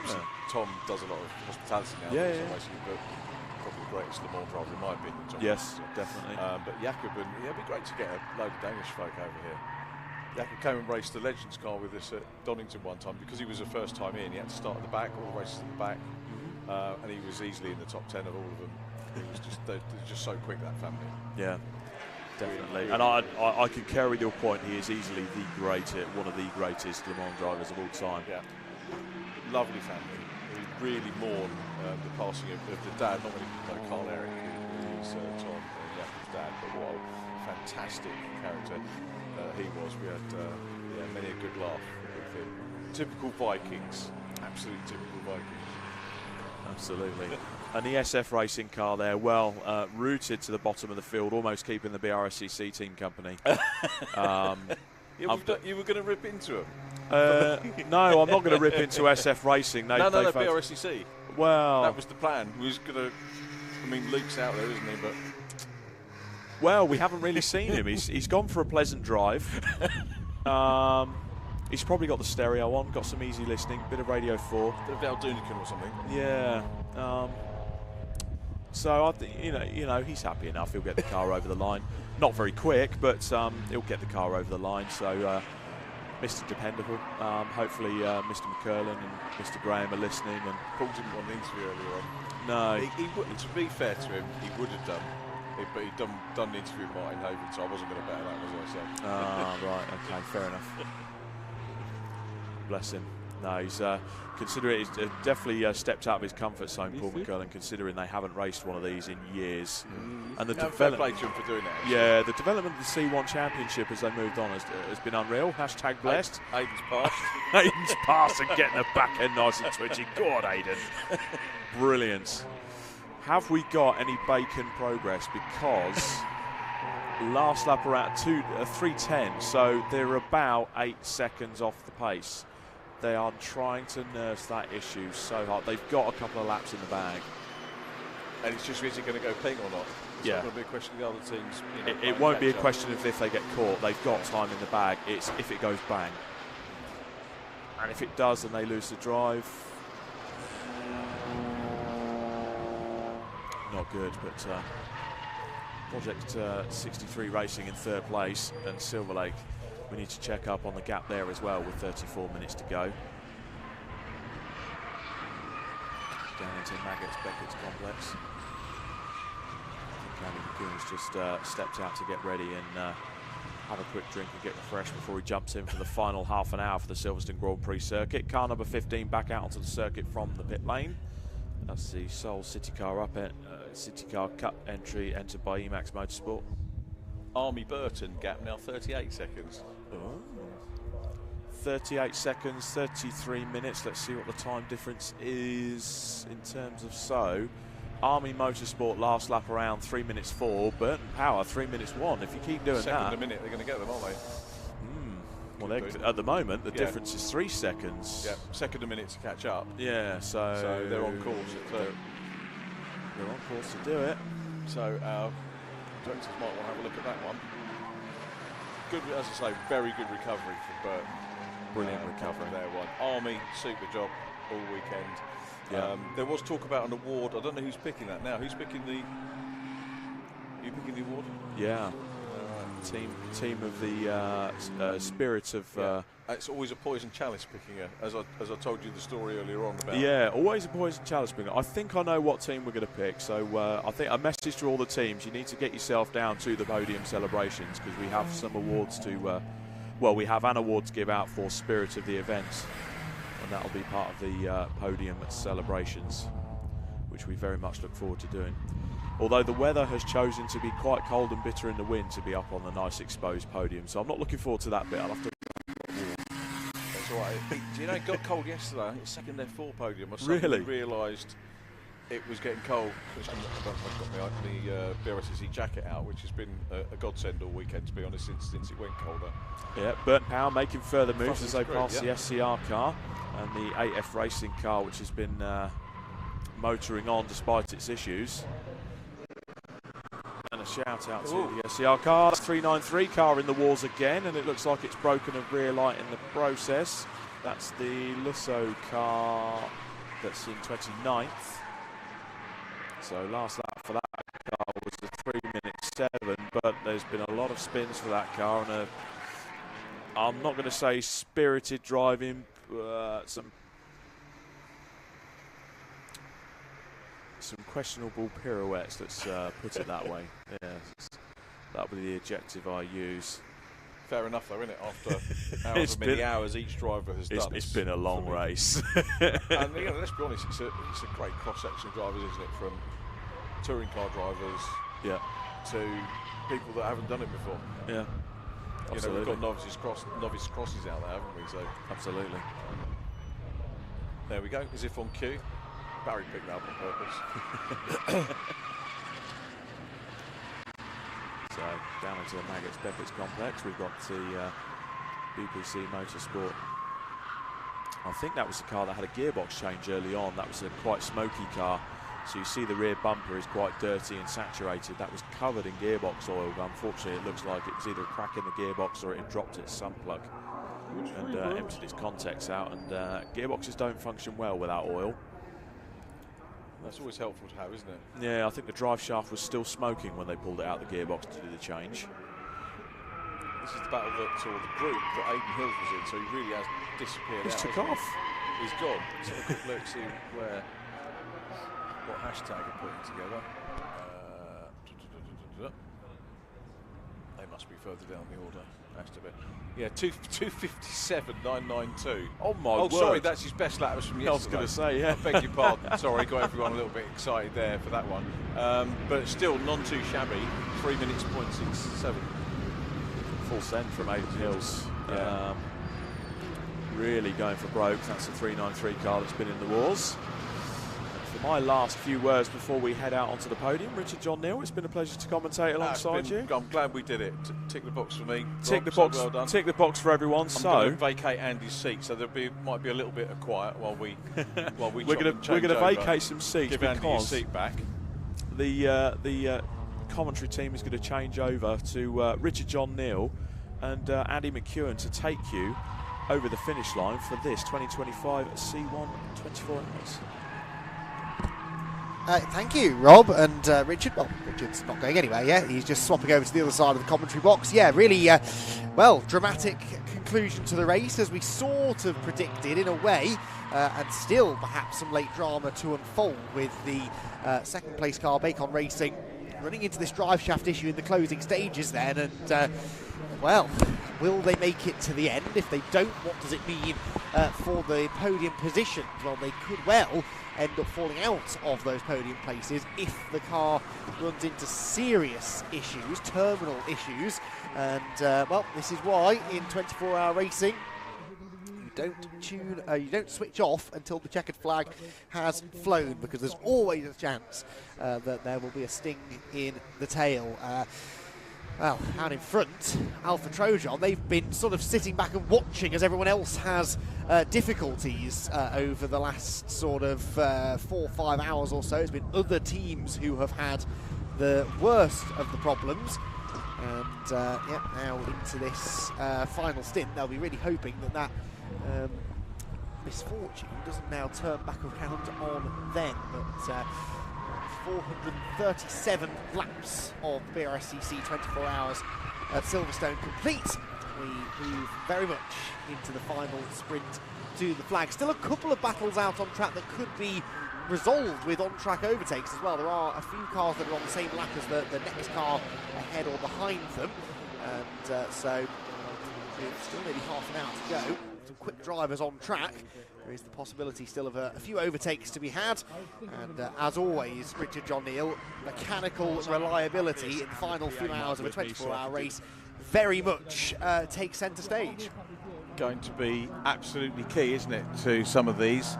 D: Tom does a lot of hospitality now. But probably the greatest Le Mans driver in my opinion. Tom.
E: Yes, definitely.
D: But Jakob, and it'd be great to get a load of Danish folk over here. Jakob came and raced the Legends car with us at Donington one time because he was the first time in. He had to start at the back, all the races at the back, and he was easily in the top 10 of all of them. It was just they're just so quick, that family.
E: Yeah, definitely. And I can carry your point. He is easily one of the greatest Le Mans drivers of all time.
D: Yeah, lovely family.
E: really mourn the passing of the dad, not many people know Carl Eric, who is Tom Jack's dad, but what a fantastic character he was. We had many a good laugh with him. Typical Vikings, absolutely typical Vikings.
U: Absolutely. And the SF Racing car there, well, rooted to the bottom of the field, almost keeping the Brscc team company.
E: You were going to rip into him?
U: No, I'm not going to rip into SF Racing.
E: No, Brscc.
U: Well,
E: that was the plan. We was going to. I mean, Luke's out there, isn't he? But
U: well, we haven't really seen him. He's gone for a pleasant drive. He's probably got the stereo on, got some easy listening, bit of Radio 4.
E: Bit of Daldunican or something.
U: Yeah. So I think you know he's happy enough. He'll get the car over the line. Not very quick, but he'll get the car over the line. So Mr. Dependable. Hopefully Mr. McCurlin and Mr. Graham are listening. And
E: Paul didn't want the interview earlier on.
U: No.
E: He would, to be fair to him, he would have done. But he'd done the interview with Martin Hogan, so I wasn't going to bet that, was I? So.
U: Right. Okay. Fair enough. Bless him. No, he's considering he's definitely stepped out of his comfort zone, Paul McCurlin, considering they haven't raced one of these in years. And the
E: fair play to him for doing that. Actually.
U: Yeah, the development of the C1 Championship as they moved on has been unreal. Hashtag blessed.
E: Aiden's passed.
U: Aiden's passed and getting the back end nice and twitchy. Go on, Aiden. Brilliant. Have we got any bacon progress? Because last lap around 3:10, so they're about 8 seconds off the pace. They are trying to nurse that issue so hard. They've got a couple of laps in the bag.
E: And it's just, is it going to go ping or not? It's
U: yeah.
E: not going to be a question of the other teams.
U: It won't be a question of if they get caught. They've got time in the bag. It's if it goes bang. And if it does, then they lose the drive. Not good, but Project 63 Racing in third place, and Silver Lake, we need to check up on the gap there as well with 34 minutes to go. Down into Maggots Beckett's complex. I think Andy McCoon's just stepped out to get ready and have a quick drink and get refreshed before he jumps in for the final half an hour for the Silverstone Grand Prix circuit. Car number 15 back out onto the circuit from the pit lane. That's the Seoul City Car up at City Car Cup entry entered by Emac Motorsport.
E: Army Burton gap now 38 seconds.
U: Oh. 38 seconds, 33 minutes. Let's see what the time difference is in terms of Army Motorsport last lap around 3 minutes 4. Burton Power 3 minutes 1. If you keep doing
E: second
U: that,
E: a minute, they're going to get them, aren't they?
U: Well, at the moment, the difference is 3 seconds.
E: Yeah, second a minute to catch up.
U: Yeah, so
E: they're on course.
U: They're on course to do it.
E: So our directors might want to have a look at that one. Good, as I say, very good recovery for Burton.
U: Brilliant recovery.
E: There one. Army, super job all weekend.
U: Yeah.
E: There was talk about an award. I don't know who's picking that now. Who's picking the? You picking the award?
U: Yeah. Team of the spirit of.
E: It's always a poison chalice picking her, as I told you the story earlier on about.
U: Yeah, always a poison chalice picking. I think I know what team we're going to pick. So I think a message to all the teams: you need to get yourself down to the podium celebrations because we have some awards to. We have an award to give out for spirit of the event, and that'll be part of the podium celebrations, which we very much look forward to doing. Although the weather has chosen to be quite cold and bitter in the wind to be up on the nice exposed podium, so I'm not looking forward to that bit. I'll have to.
E: That's all right. Do you know it got cold yesterday? It's second F4 podium. I suddenly realised it was getting cold. I've got the Brscc jacket out, which has been a godsend all weekend, to be honest, since it went colder.
U: Yeah, Burton Power making further moves as they pass the SCR car and the AF Racing car, which has been motoring on despite its issues. And a shout out to the SCR car. 393 car in the walls again, and it looks like it's broken a rear light in the process. That's the Lusso car that's in 29th. So last lap for that car was a 3:07, but there's been a lot of spins for that car, and I'm not going to say spirited driving, some questionable pirouettes, let's put it that way. Yeah, that would be the adjective I use.
E: fair enough, though, isn't it? After however many hours each driver has done.
U: It's been a long race.
E: And let's be honest, it's a great cross-section of drivers, isn't it? From touring car drivers to people that haven't done it before.
U: Yeah.
E: You know, we've got novice crosses out there, haven't we? So
U: absolutely.
E: There we go, as if on cue. Barry picked that up on purpose.
U: So down into the Brscc complex, we've got the Brscc Motorsport. I think that was the car that had a gearbox change early on. That was a quite smoky car. So you see the rear bumper is quite dirty and saturated. That was covered in gearbox oil. But unfortunately, it looks like it was either a crack in the gearbox or it had dropped its sun plug and emptied its contacts out. And gearboxes don't function well without oil.
E: That's always helpful to have, isn't it?
U: Yeah, I think the drive shaft was still smoking when they pulled it out of the gearbox to do the change.
E: This is the battle that, or the group that Aidan Hills was in, so he really has disappeared.
U: He's took off.
E: He's gone. Let's have a quick look, see what hashtag are putting together. They must be further down the order. Has to be. Yeah, 2:57.992.
U: Oh my word!
E: Sorry, that's his best lap from yesterday.
U: I was going to say, yeah.
E: I beg your pardon. Sorry, got everyone a little bit excited there for that one. But still, none too shabby. 3 minutes, 0.67.
U: Full send from Aidan Hills. Really going for broke. That's a 393 car that's been in the wars. For my last few words before we head out onto the podium, Richard John Neal, it's been a pleasure to commentate alongside you.
E: I'm glad we did it. Tick the box for me.
U: Tick the box. Well done. Tick the box for everyone.
E: I'm going to vacate Andy's seat, so might be a little bit of quiet while we
U: we're going to vacate some seats.
E: Give Andy his seat back.
U: The commentary team is going to change over to Richard John Neal and Andy McEwen to take you over the finish line for this 2025 C1 24 Hours.
C: Thank you, Rob and Richard. Well, Richard's not going anywhere yet. He's just swapping over to the other side of the commentary box. Yeah, really, dramatic conclusion to the race, as we sort of predicted in a way, and still perhaps some late drama to unfold with the second place car, Bacon Racing, running into this drive shaft issue in the closing stages then, and will they make it to the end? If they don't, what does it mean for the podium positions? Well, they could well end up falling out of those podium places if the car runs into serious issues, terminal issues, and this is why in 24-hour racing you don't switch off until the checkered flag has flown, because there's always a chance that there will be a sting in the tail. Well, out in front, Alpha Trojan, they've been sort of sitting back and watching as everyone else has difficulties over the last sort of 4 or 5 hours or so. It's been other teams who have had the worst of the problems. And now into this final stint, they'll be really hoping that misfortune doesn't now turn back around on them. But 437 laps of Brscc 24 hours at Silverstone complete. We move very much into the final sprint to the flag. Still a couple of battles out on track that could be resolved with on-track overtakes as well. There are a few cars that are on the same lap as the next car ahead or behind them, and so still nearly half an hour to go. Some quick drivers on track. There is the possibility still of a few overtakes to be had, and as always, Richard John Neal, mechanical reliability in the final few hours of a 24-hour race very much takes centre stage.
E: Going to be absolutely key, isn't it, to some of these.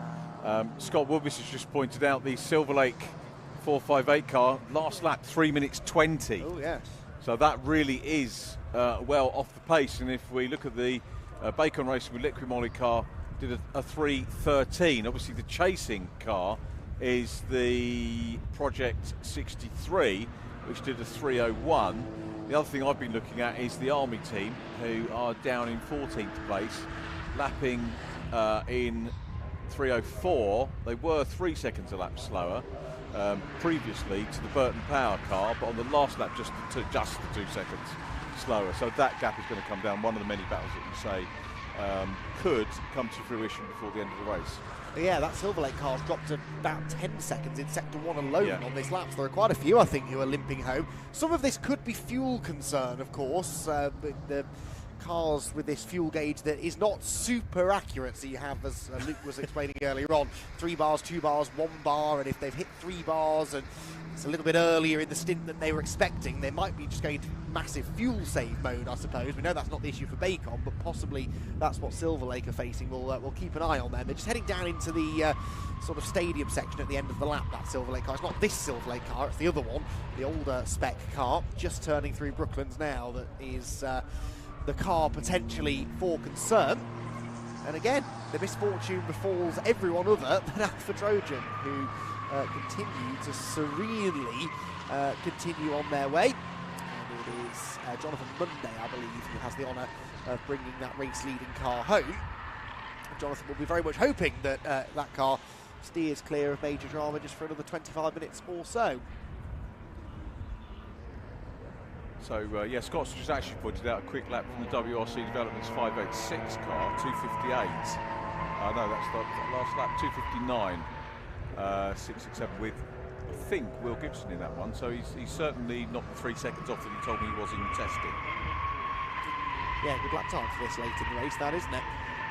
E: Scott Woodbis has just pointed out the Silver Lake 458 car, last lap 3 minutes 20.
C: Oh yes.
E: So that really is well off the pace, and if we look at the Bacon Racing with Liquid Moly car, did a 3:13. Obviously the chasing car is the Project 63, which did a 3:01. The other thing I've been looking at is the Army team, who are down in 14th place, lapping in 3:04. They were 3 seconds a lap slower previously to the Burton Power car, but on the last lap just the 2 seconds slower. So that gap is going to come down. One of the many battles that you say could come to fruition before the end of the race.
C: Yeah, that Silver Lake car's dropped to about 10 seconds in Sector 1 alone on this lap. So there are quite a few, I think, who are limping home. Some of this could be fuel concern, of course. But the cars with this fuel gauge that is not super accurate. So you have, as Luke was explaining earlier on, 3 bars, 2 bars, 1 bar, and if they've hit 3 bars and it's a little bit earlier in the stint than they were expecting, they might be just going to massive fuel save mode, I suppose. We know that's not the issue for Bacon, but possibly that's what Silver Lake are facing. We'll keep an eye on them. They're just heading down into the sort of stadium section at the end of the lap, that Silver Lake car. It's not this Silver Lake car, it's the other one, the older spec car, just turning through Brooklands now, that is the car potentially for concern. And again, the misfortune befalls everyone other than Alpha Trojan, who continue to serenely continue on their way. And it is Jonathan Monday, I believe, who has the honour of bringing that race-leading car home. And Jonathan will be very much hoping that that car steers clear of major drama just for another 25 minutes or so.
E: So, yeah, Scott's just actually pointed out a quick lap from the WRC Developments 586 car, 258. No, that's the last lap, 259. 667 with, I think, Will Gibson in that one. So he's certainly not the 3 seconds off that he told me he was in testing.
C: Yeah, good lap time for this late in the race, that, isn't it?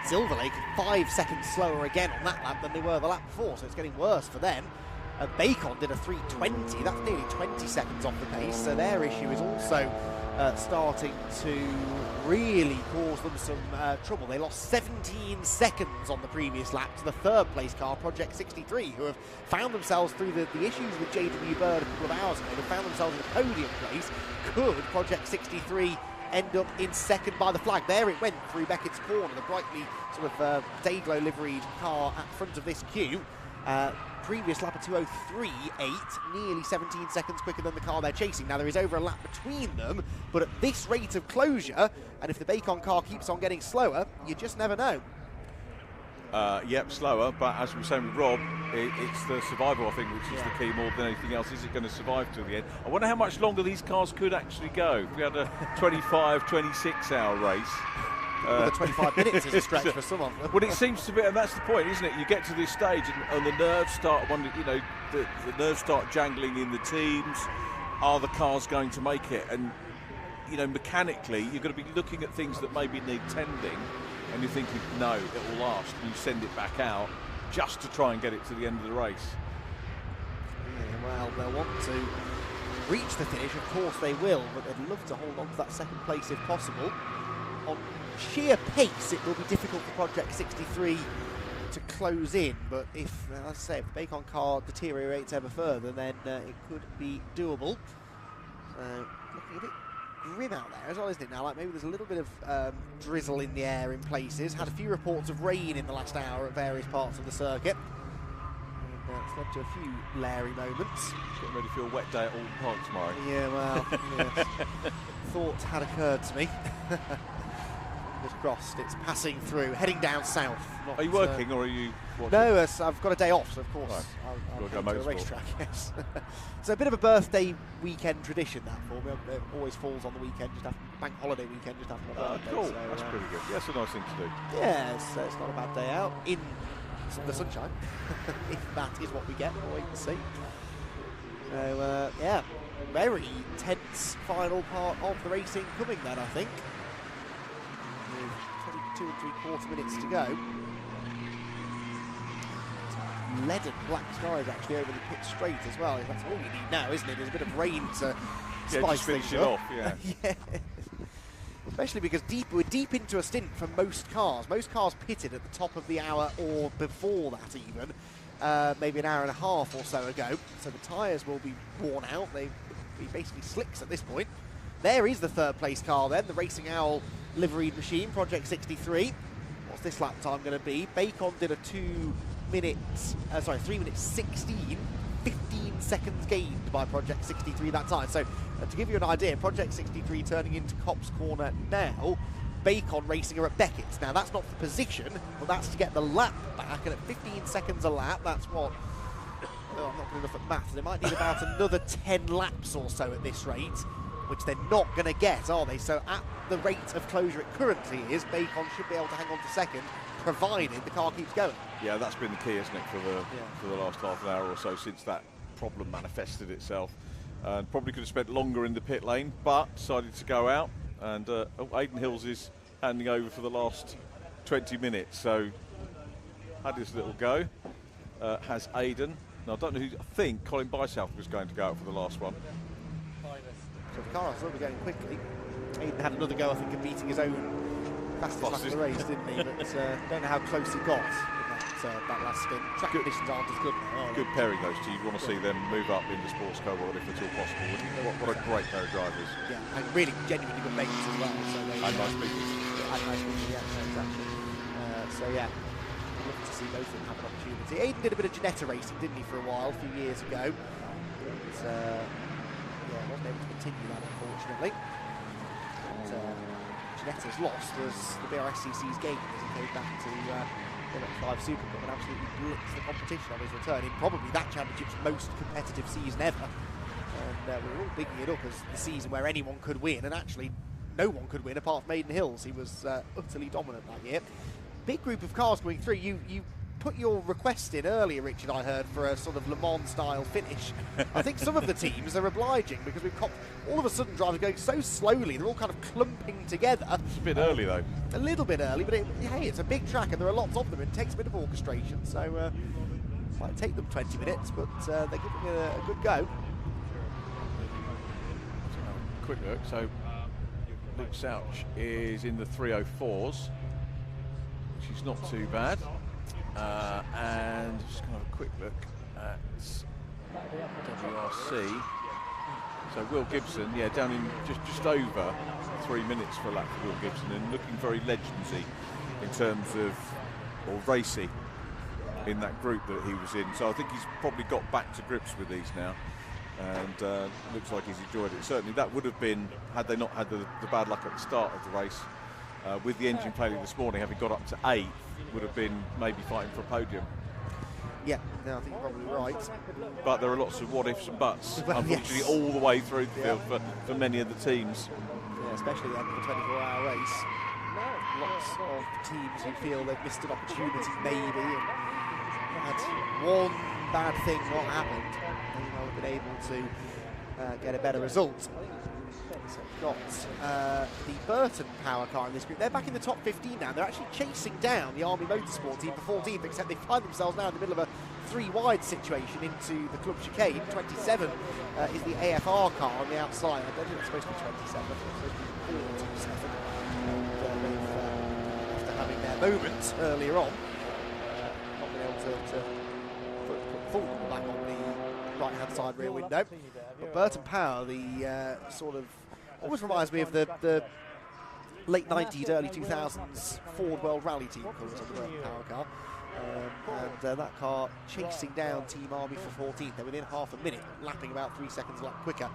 C: Silver Lake 5 seconds slower again on that lap than they were the lap before, so it's getting worse for them. Bacon did a 3:20, that's nearly 20 seconds off the pace, so their issue is also starting to really cause them some trouble. They lost 17 seconds on the previous lap to the 3rd place car, Project 63, who have found themselves through the issues with JW Bird a couple of hours ago. They found themselves in a podium place. Could Project 63 end up in 2nd by the flag? There it went through Beckett's corner, the brightly sort of Dayglow liveried car at front of this queue. Previous lap of 2:03.8, nearly 17 seconds quicker than the car they're chasing. Now there is over a lap between them, but at this rate of closure, and if the Bacon car keeps on getting slower, you just never know.
E: Yep, slower, but as we were saying with Rob, it's the survival, I think, which is the key more than anything else. Is it going to survive to the end? I wonder how much longer these cars could actually go. If we had a 25, 26-hour race.
C: The 25 minutes is a stretch for some of them.
E: Well, it seems to be, and that's the point, isn't it? You get to this stage, and the nerves start wondering, you know, the nerves start jangling in the teams. Are the cars going to make it? And, you know, mechanically, you're going to be looking at things that maybe need tending, and you're thinking, no, it will last. And you send it back out just to try and get it to the end of the race.
C: Yeah, well, they'll want to reach the finish, of course they will, but they'd love to hold on to that 2nd place if possible. On sheer pace, it will be difficult for Project 63 to close in, but if, as I say, if the Bacon car deteriorates ever further, then it could be doable. Looking a bit grim out there as well, isn't it now? Like maybe there's a little bit of drizzle in the air in places. Had a few reports of rain in the last hour at various parts of the circuit. And it's led to a few leery moments.
E: Getting ready for a wet day at Alton Park tomorrow.
C: Yeah, well, yes. Thought had occurred to me. Fingers crossed, it's passing through, heading down south.
E: Are you working or are you watching?
C: No, I've got a day off, so of course
E: right.
C: I'll go to a racetrack, yes. It's a bit of a birthday weekend tradition, that for me. It always falls on the weekend, just after bank holiday weekend, just after my birthday.
E: Cool,
C: so,
E: that's pretty good. Yeah, that's a nice thing to do.
C: Yeah, it's not a bad day out in the sunshine, if that is what we get. We'll wait and see. So, yeah, very tense final part of the racing coming then, I think. With 22 3/4 minutes to go. Leaden black skies actually over the pit straight as well. That's all you need now, isn't it? There's a bit of rain to spice things up.
E: Yeah.
C: Yeah. Especially because we're deep into a stint for most cars. Most cars pitted at the top of the hour or before that even, maybe an hour and a half or so ago. So the tyres will be worn out. They'll be basically slicks at this point. There is the 3rd place car then, the Racing Owl liveried machine, Project 63. What's this lap time going to be? Bacon did a 3 minutes 16, 15 seconds gained by Project 63 that time. So to give you an idea, Project 63 turning into Copse Corner now, Bacon racing her at Beckett's. Now that's not for position, but that's to get the lap back, and at 15 seconds a lap, that's what, oh, I'm not good enough at maths, they might need about another 10 laps or so at this rate, which they're not going to get, are they? So at the rate of closure it currently is, Bacon should be able to hang on to 2nd, provided the car keeps going.
E: Yeah, that's been the key, isn't it, for the last half an hour or so since that problem manifested itself. Probably could have spent longer in the pit lane, but decided to go out. And Aidan Hills is handing over for the last 20 minutes. So had this little go. Has Aidan. Now I don't know who. I think Colin Bysouth was going to go out for the last one.
C: So the car will be going quickly. Aidan had another go, I think, of beating his own fastest lap of the race, didn't he? But don't know how close he got in that last stint. Track conditions aren't as good now.
E: Good pairing, those two. You'd want to see them move up in the sports car world if at all possible. What a great pair of drivers.
C: Yeah, and really genuinely good mates as well. So they,
E: and nice people.
C: Yeah, and nice people, yeah, exactly. So yeah, I'd love to see both of them have an opportunity. Aidan did a bit of Ginetta racing, didn't he, for a while, a few years ago. But, yeah, wasn't able to continue that, unfortunately. But, Ginetta's loss was the BRSCC's gain as he came back to Emac 5 Super Cup and absolutely blitzed the competition on his return in probably that championship's most competitive season ever. And we were all bigging it up as the season where anyone could win, and actually no one could win apart from Aidan Hills. He was utterly dominant that year. Big group of cars going through. You put your request in earlier, Richard, I heard, for a sort of Le Mans style finish. I think some of the teams are obliging because we've got all of a sudden drivers going so slowly, they're all kind of clumping together.
E: It's a bit early though.
C: A little bit early, but hey, it's a big track and there are lots of them. It takes a bit of orchestration, so it might take them 20 minutes, but they're giving it a good go.
E: Quick look, so Luke Souch is in the 304s, which is not too bad. And just kind of a quick look at WRC. So Will Gibson, yeah, down in just over 3 minutes for a lap for Will Gibson, and looking very legendsy in terms of, or racy in that group that he was in. So I think he's probably got back to grips with these now, and looks like he's enjoyed it. Certainly that would have been, had they not had the bad luck at the start of the race, with the engine failure this morning, having got up to 8th, would have been maybe fighting for a podium.
C: Yeah, no, I think you're probably right.
E: But there are lots of what ifs and buts,
C: Well,
E: unfortunately,
C: yes.
E: all the way through the field for many of the teams.
C: Yeah, especially at the end of the 24-hour race. Lots of teams who feel they've missed an opportunity, maybe, and had one bad thing not happened, they might have been able to get a better result. So we've got the Burton power car in this group. They're back in the top 15 now. They're actually chasing down the Army Motorsport team for 14th, except they find themselves now in the middle of a 3-wide situation into the club chicane. 27 is the AFR car on the outside. I don't think it's supposed to be 27. I think it's supposed to be 427. And after having their moment earlier on, not been able to put full number back on the right-hand side rear window. But Burton Power, the sort of, always reminds me of the late 90s, early 2000s Ford World Rally team colours on the Burton Power car. And that car chasing down Team Army for 14th. They're within half a minute, lapping about 3 seconds a lap quicker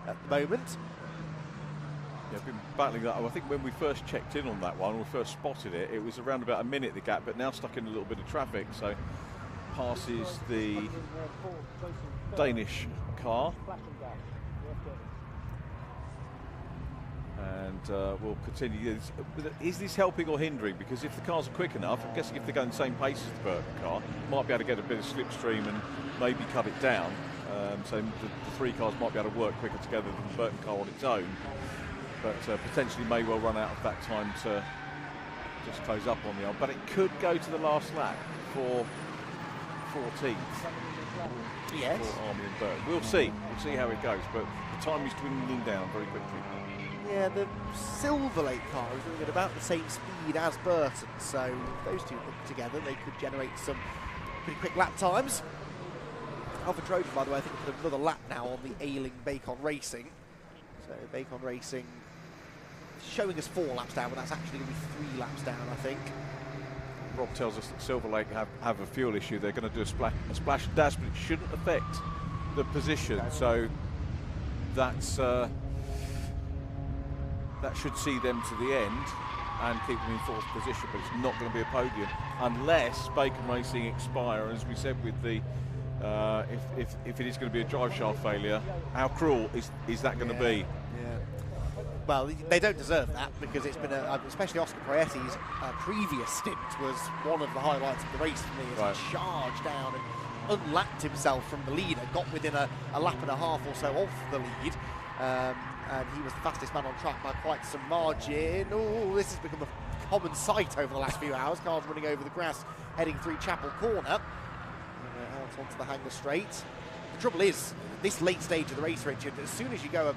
C: at the moment.
E: Yeah, I've been battling that. I think when we first checked in on that one, when we first spotted it, it was around about a minute the gap, but now stuck in a little bit of traffic, so passes the Danish car. And we'll continue. Is this helping or hindering? Because if the cars are quick enough, I'm guessing if they're going the same pace as the Burton car, might be able to get a bit of slipstream and maybe cut it down. So the three cars might be able to work quicker together than the Burton car on its own. But potentially may well run out of that time to just close up on the arm. But it could go to the last lap for 14th.
C: Yes.
E: For Army and Burton. We'll see. We'll see how it goes. But the time is dwindling down very quickly.
C: Yeah, the Silver Lake car is doing at about the same speed as Burton, so if those two hook together, they could generate some pretty quick lap times. Alpha Trojan, by the way, I think put another lap now on the ailing Bacon Racing. So Bacon Racing showing us 4 laps down, but that's actually going to be 3 laps down, I think.
E: Rob tells us that Silver Lake have a fuel issue. They're going to do a splash and dash, but it shouldn't affect the position. So that's that should see them to the end and keep them in 4th position, but it's not going to be a podium unless Bacon Racing expire. As we said with the if it is going to be a drive shaft failure, how cruel is that going to be?
C: Yeah. Well, they don't deserve that because it's been especially Oscar Proietti's previous stint was one of the highlights of the race for me as he charged down and unlapped himself from the leader, got within a lap and a half or so of the lead, and he was the fastest man on track by quite some margin. Oh, this has become a common sight over the last few hours. Cars running over the grass, heading through Chapel Corner, out onto the Hanger Straight. The trouble is, this late stage of the race, Richard, as soon as you go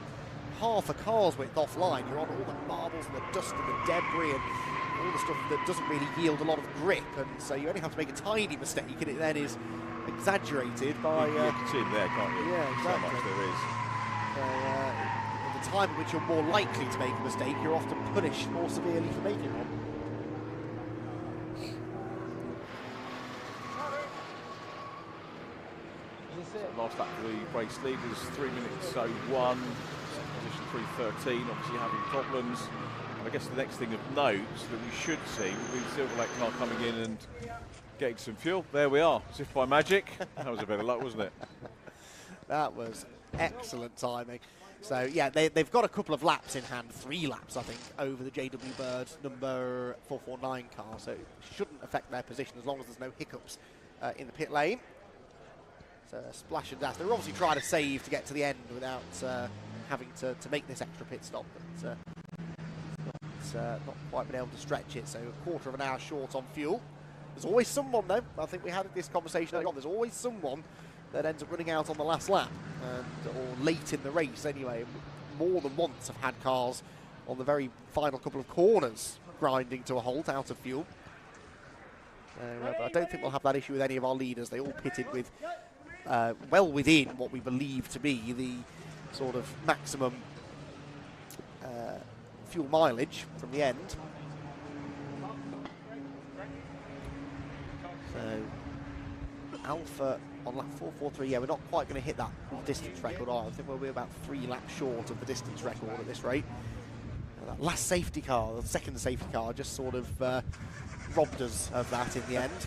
C: half a car's width offline, you're on all the marbles and the dust and the debris and all the stuff that doesn't really yield a lot of grip, and so you only have to make a tiny mistake, and it then is exaggerated by...
E: you can see him there, can't you?
C: Yeah, exactly.
E: So much there is.
C: At the time at which you're more likely to make a mistake, you're often punished more severely for making one.
E: Last lap for the race leaders, 3 minutes 01, position 3:13, obviously having problems. And I guess the next thing of note that we should see will be the Silver Lake car coming in and getting some fuel. There we are, as if by magic. That was a bit of luck, wasn't it?
C: That was excellent timing. So yeah, they've got a couple of laps in hand, 3 laps I think, over the JW Bird number 449 car, so it shouldn't affect their position as long as there's no hiccups in the pit lane. So splash and dash. They're obviously trying to save to get to the end without having to make this extra pit stop, but not quite been able to stretch it, so a quarter of an hour short on fuel. There's always someone though, I think we had this conversation earlier on, there's always someone that ends up running out on the last lap, or late in the race anyway. More than once I've had cars on the very final couple of corners grinding to a halt out of fuel. But I don't think we'll have that issue with any of our leaders. They all pitted with well within what we believe to be the sort of maximum fuel mileage from the end. So Alpha on lap 4:43, yeah, we're not quite going to hit that distance record, I think we'll be about 3 laps short of the distance record at this rate. That last safety car, the second safety car, just sort of robbed us of that in the end.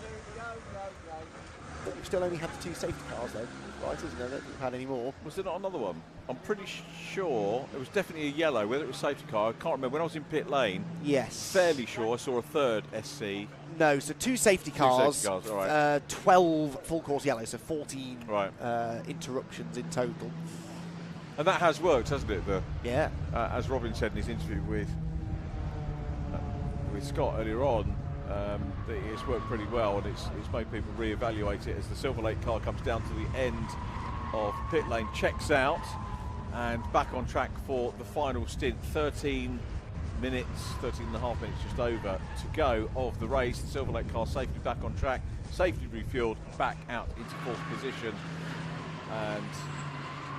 C: But we've still only had the 2 safety cars though, right, isn't it? I don't think we've had any more.
E: Was there not another one? I'm pretty sure it was definitely a yellow, whether it was safety car, I can't remember. When I was in pit lane,
C: yes,
E: fairly sure I saw a third SC.
C: No, so 2 safety cars,
E: all right.
C: 12 full course yellow, so 14
E: right.
C: Interruptions in total.
E: And that has worked, hasn't it?
C: Yeah.
E: As Robin said in his interview with Scott earlier on, it's worked pretty well, and it's made people re-evaluate it as the Silver Lake car comes down to the end of pit lane, checks out, and back on track for the final stint. 13 minutes, 13.5 minutes just over to go of the race. The Silver Lake car safely back on track, safely refueled, back out into 4th position, and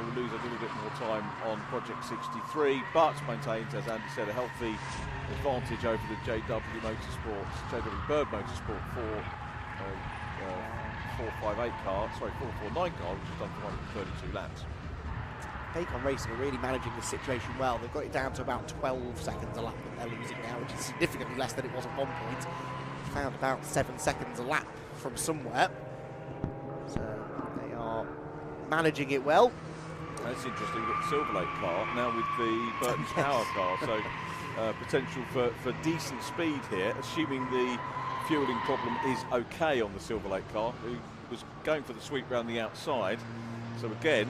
E: we'll lose a little bit more time on Project 63, but maintains, as Andy said, a healthy advantage over the JW Bird Motorsport 458 car, sorry, 449 car, which has done 432 laps.
C: Bacon Racing are really managing the situation well. They've got it down to about 12 seconds a lap that they're losing now, which is significantly less than it was at one point. Found about 7 seconds a lap from somewhere. So they are managing it well.
E: That's interesting, we've got the Silver Lake car now with the Burton Power car, so potential for decent speed here, assuming the fueling problem is okay on the Silver Lake car, who was going for the sweep round the outside. So again,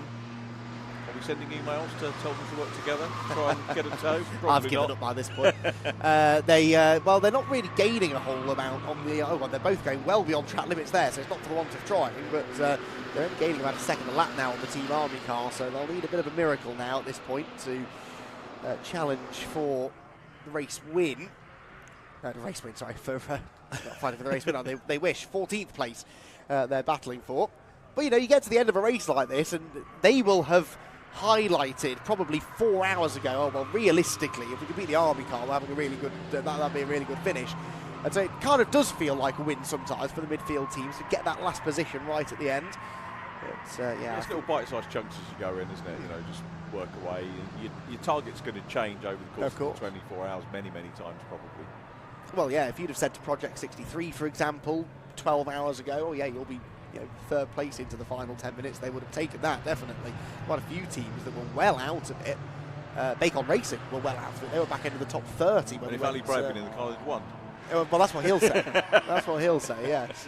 E: are we sending emails to tell them to work together, try and get a tow? Probably
C: I've given up by this point. Well, they're not really gaining a whole amount on the... Oh, well, they're both going well beyond track limits there, so it's not for the want of trying, but they're only gaining about a second a lap now on the Team Army car, so they'll need a bit of a miracle now at this point to challenge for the race win. No, the race win, sorry, for not fighting for the race win. They wish 14th place they're battling for. But, you know, you get to the end of a race like this, and they will have highlighted probably 4 hours ago, oh, well, realistically, if we could beat the Army car, we're having a really good, that'd be a really good finish. And so it kind of does feel like a win sometimes for the midfield teams to get that last position right at the end. But, yeah.
E: It's little bite-sized chunks as you go in, isn't it? You know, just work away. Your target's going to change over the course of 24 hours many, many times probably.
C: Well, yeah, if you'd have said to Project 63, for example, 12 hours ago, oh yeah, you'll be 3rd place into the final 10 minutes, they would have taken that, definitely. Quite a few teams that were well out of it. Bacon Racing were well out of it. They were back into the top 30.
E: And if Ali Bray had been in the car, they'd won.
C: Well, that's what he'll say. That's what he'll say, yes.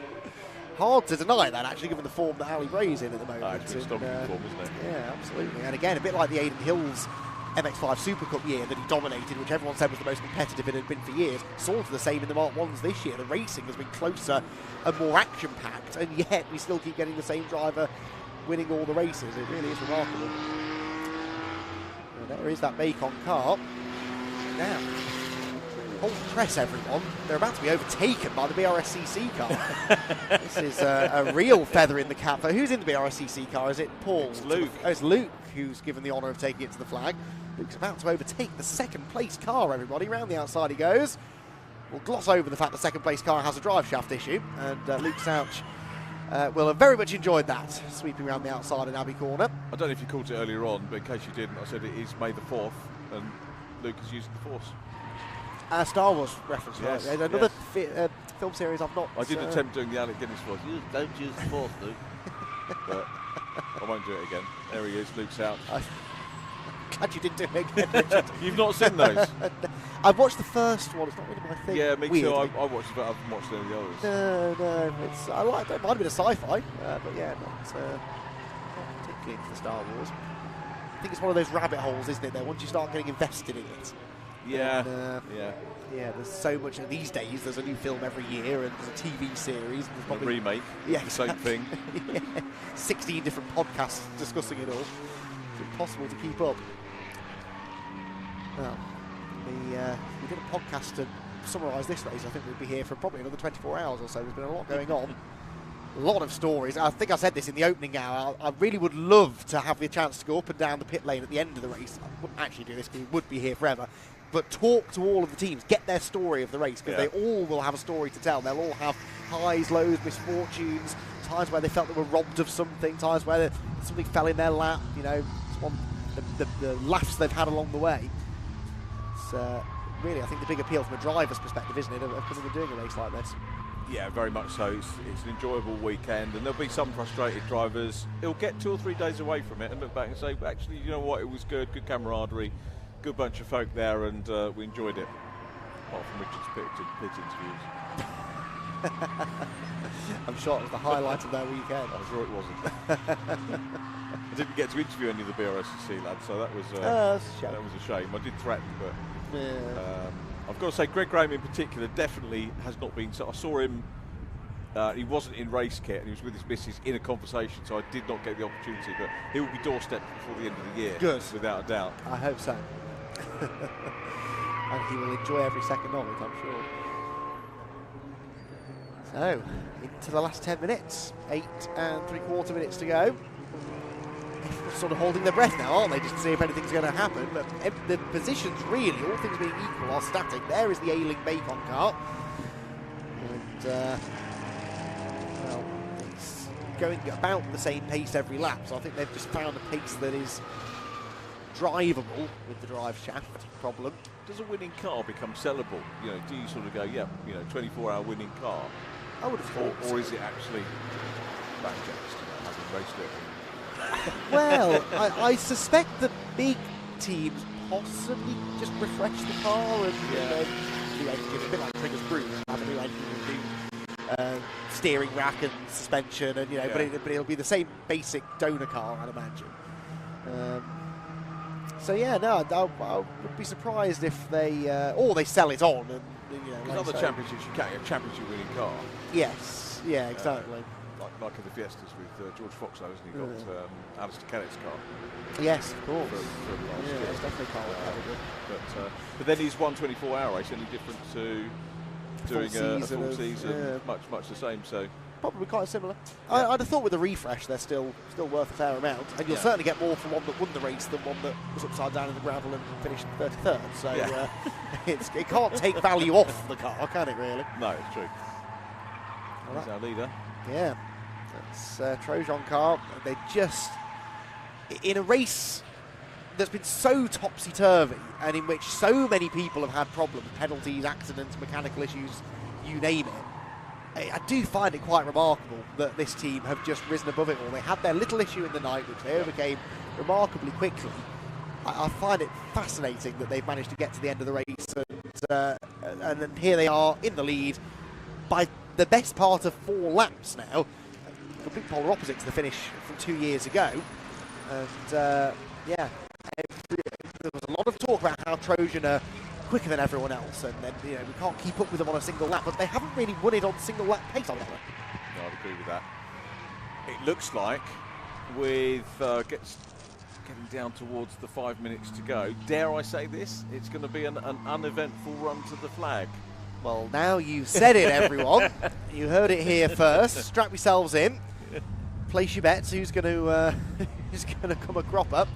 C: Hard to deny that, actually, given the form that Ali Bray's in at the moment.
E: It's stomping form, isn't it?
C: Yeah, absolutely. And again, a bit like the Aidan Hills MX5 Super Cup year that he dominated, which everyone said was the most competitive it had been for years. Sort of the same in the Mark 1s this year. The racing has been closer and more action-packed, and yet we still keep getting the same driver winning all the races. It really is remarkable. And there is that Bacon car. Now, hold press, everyone. They're about to be overtaken by the Brscc car. This is a real feather in the cap. But who's in the Brscc car? Is it Paul?
E: It's Luke.
C: Oh, it's Luke who's given the honour of taking it to the flag. Luke's about to overtake the second place car, everybody. Round the outside he goes. We'll gloss over the fact the second place car has a drive shaft issue, and Luke Souch will have very much enjoyed that, sweeping around the outside in Abbey Corner.
E: I don't know if you caught it earlier on, but in case you didn't, I said it is May the 4th, and Luke is using the Force.
C: Star Wars reference,
E: yes,
C: right? Another
E: yes.
C: film series I've not...
E: I did attempt doing the Alec Guinness voice. You don't use the Force, Luke. But I won't do it again. There he is, Luke's out.
C: Glad you didn't do it again, Richard.
E: You've not seen those?
C: I've watched the first one. It's not really my thing.
E: Yeah, me
C: weirdly.
E: too. I watched it, but I haven't watched any of the others.
C: No. I don't mind a bit of sci-fi, but yeah, not particularly into the Star Wars. I think it's one of those rabbit holes, isn't it, though, once you start getting invested in it.
E: Yeah,
C: then, yeah, there's so much. These days, there's a new film every year, and there's a TV series. And there's probably,
E: a remake,
C: yeah,
E: the same thing.
C: Yeah, 16 different podcasts discussing it all. It's impossible to keep up. Well, we did a podcast to summarise this race. I think we'd be here for probably another 24 hours or so. There's been a lot going on. A lot of stories. I think I said this in the opening hour. I really would love to have the chance to go up and down the pit lane at the end of the race. I wouldn't actually do this because we would be here forever. But talk to all of the teams, get their story of the race, because they all will have a story to tell. They'll all have highs, lows, misfortunes, times where they felt they were robbed of something, times where something fell in their lap, you know, the laughs they've had along the way. It's really, I think, the big appeal from a driver's perspective, isn't it, of coming and doing a race like this.
E: Yeah, very much so. It's an enjoyable weekend, and there'll be some frustrated drivers. It'll get 2 or 3 days away from it and look back and say, well, actually, you know what, it was good camaraderie, good bunch of folk there, and we enjoyed it. Apart from Richard's pit interviews.
C: I'm sure it was the highlight of their weekend.
E: I'm sure it wasn't. I didn't get to interview any of the Brscc lads, so that was a shame. I did threaten, but I've got to say, Greg Graham in particular definitely has not been. So I saw him. He wasn't in race kit, and he was with his missus in a conversation, so I did not get the opportunity. But he will be doorstepped before the end of the year,
C: good,
E: without a doubt.
C: I hope so. And he will enjoy every second of it, I'm sure. So, into the last 10 minutes. 8 3/4 minutes to go. Everyone's sort of holding their breath now, aren't they, just to see if anything's going to happen. But the positions, really, all things being equal, are static. There is the ailing Bacon car. And, well, it's going about the same pace every lap. So I think they've just found a pace that is drivable with the drive shaft problem.
E: Does a winning car become sellable? You know, do you sort of go, yeah, you know, 24-hour winning car?
C: I would have thought.
E: Or is it actually backjacks, having raced it?
C: Well, I suspect the big teams possibly just refresh the car and new engine, a bit like Trigger's Brew, have a new engine and do steering rack and suspension, and but it'll be the same basic donor car, I'd imagine. So yeah, no, I would be surprised if they or they sell it on and
E: because other championships you can't get a championship winning car.
C: Yes, yeah, exactly.
E: Like in the Fiestas with George Foxlow, hasn't he got Alistair Kennett's car?
C: Yes, of course.
E: Yeah,
C: it's definitely car
E: but then he's 124-hour race, any different to doing a full season, much the same. So
C: probably quite similar. Yeah. I'd have thought with a refresh they're still worth a fair amount, and you'll certainly get more from one that won the race than one that was upside down in the gravel and finished 33rd. So it can't take value off the car, can it really?
E: No, it's true. He's our leader.
C: Yeah, that's Trojan car. They're just in a race that's been so topsy-turvy and in which so many people have had problems, penalties, accidents, mechanical issues, you name it. I do find it quite remarkable that this team have just risen above it all. They had their little issue in the night, which they overcame remarkably quickly. I find it fascinating that they've managed to get to the end of the race, and then here they are in the lead by the best part of 4 laps now. Complete polar opposite to the finish from 2 years ago. And yeah, there was of talk about how Trojan are quicker than everyone else, and then we can't keep up with them on a single lap, but they haven't really won it on single lap pace.
E: No, I'd agree with that. It looks like with getting down towards the 5 minutes to go, dare I say this, it's going to be an uneventful run to the flag.
C: Well, now you've said it, everyone. You heard it here first. Strap yourselves in. Place your bets. Who's going to come a cropper?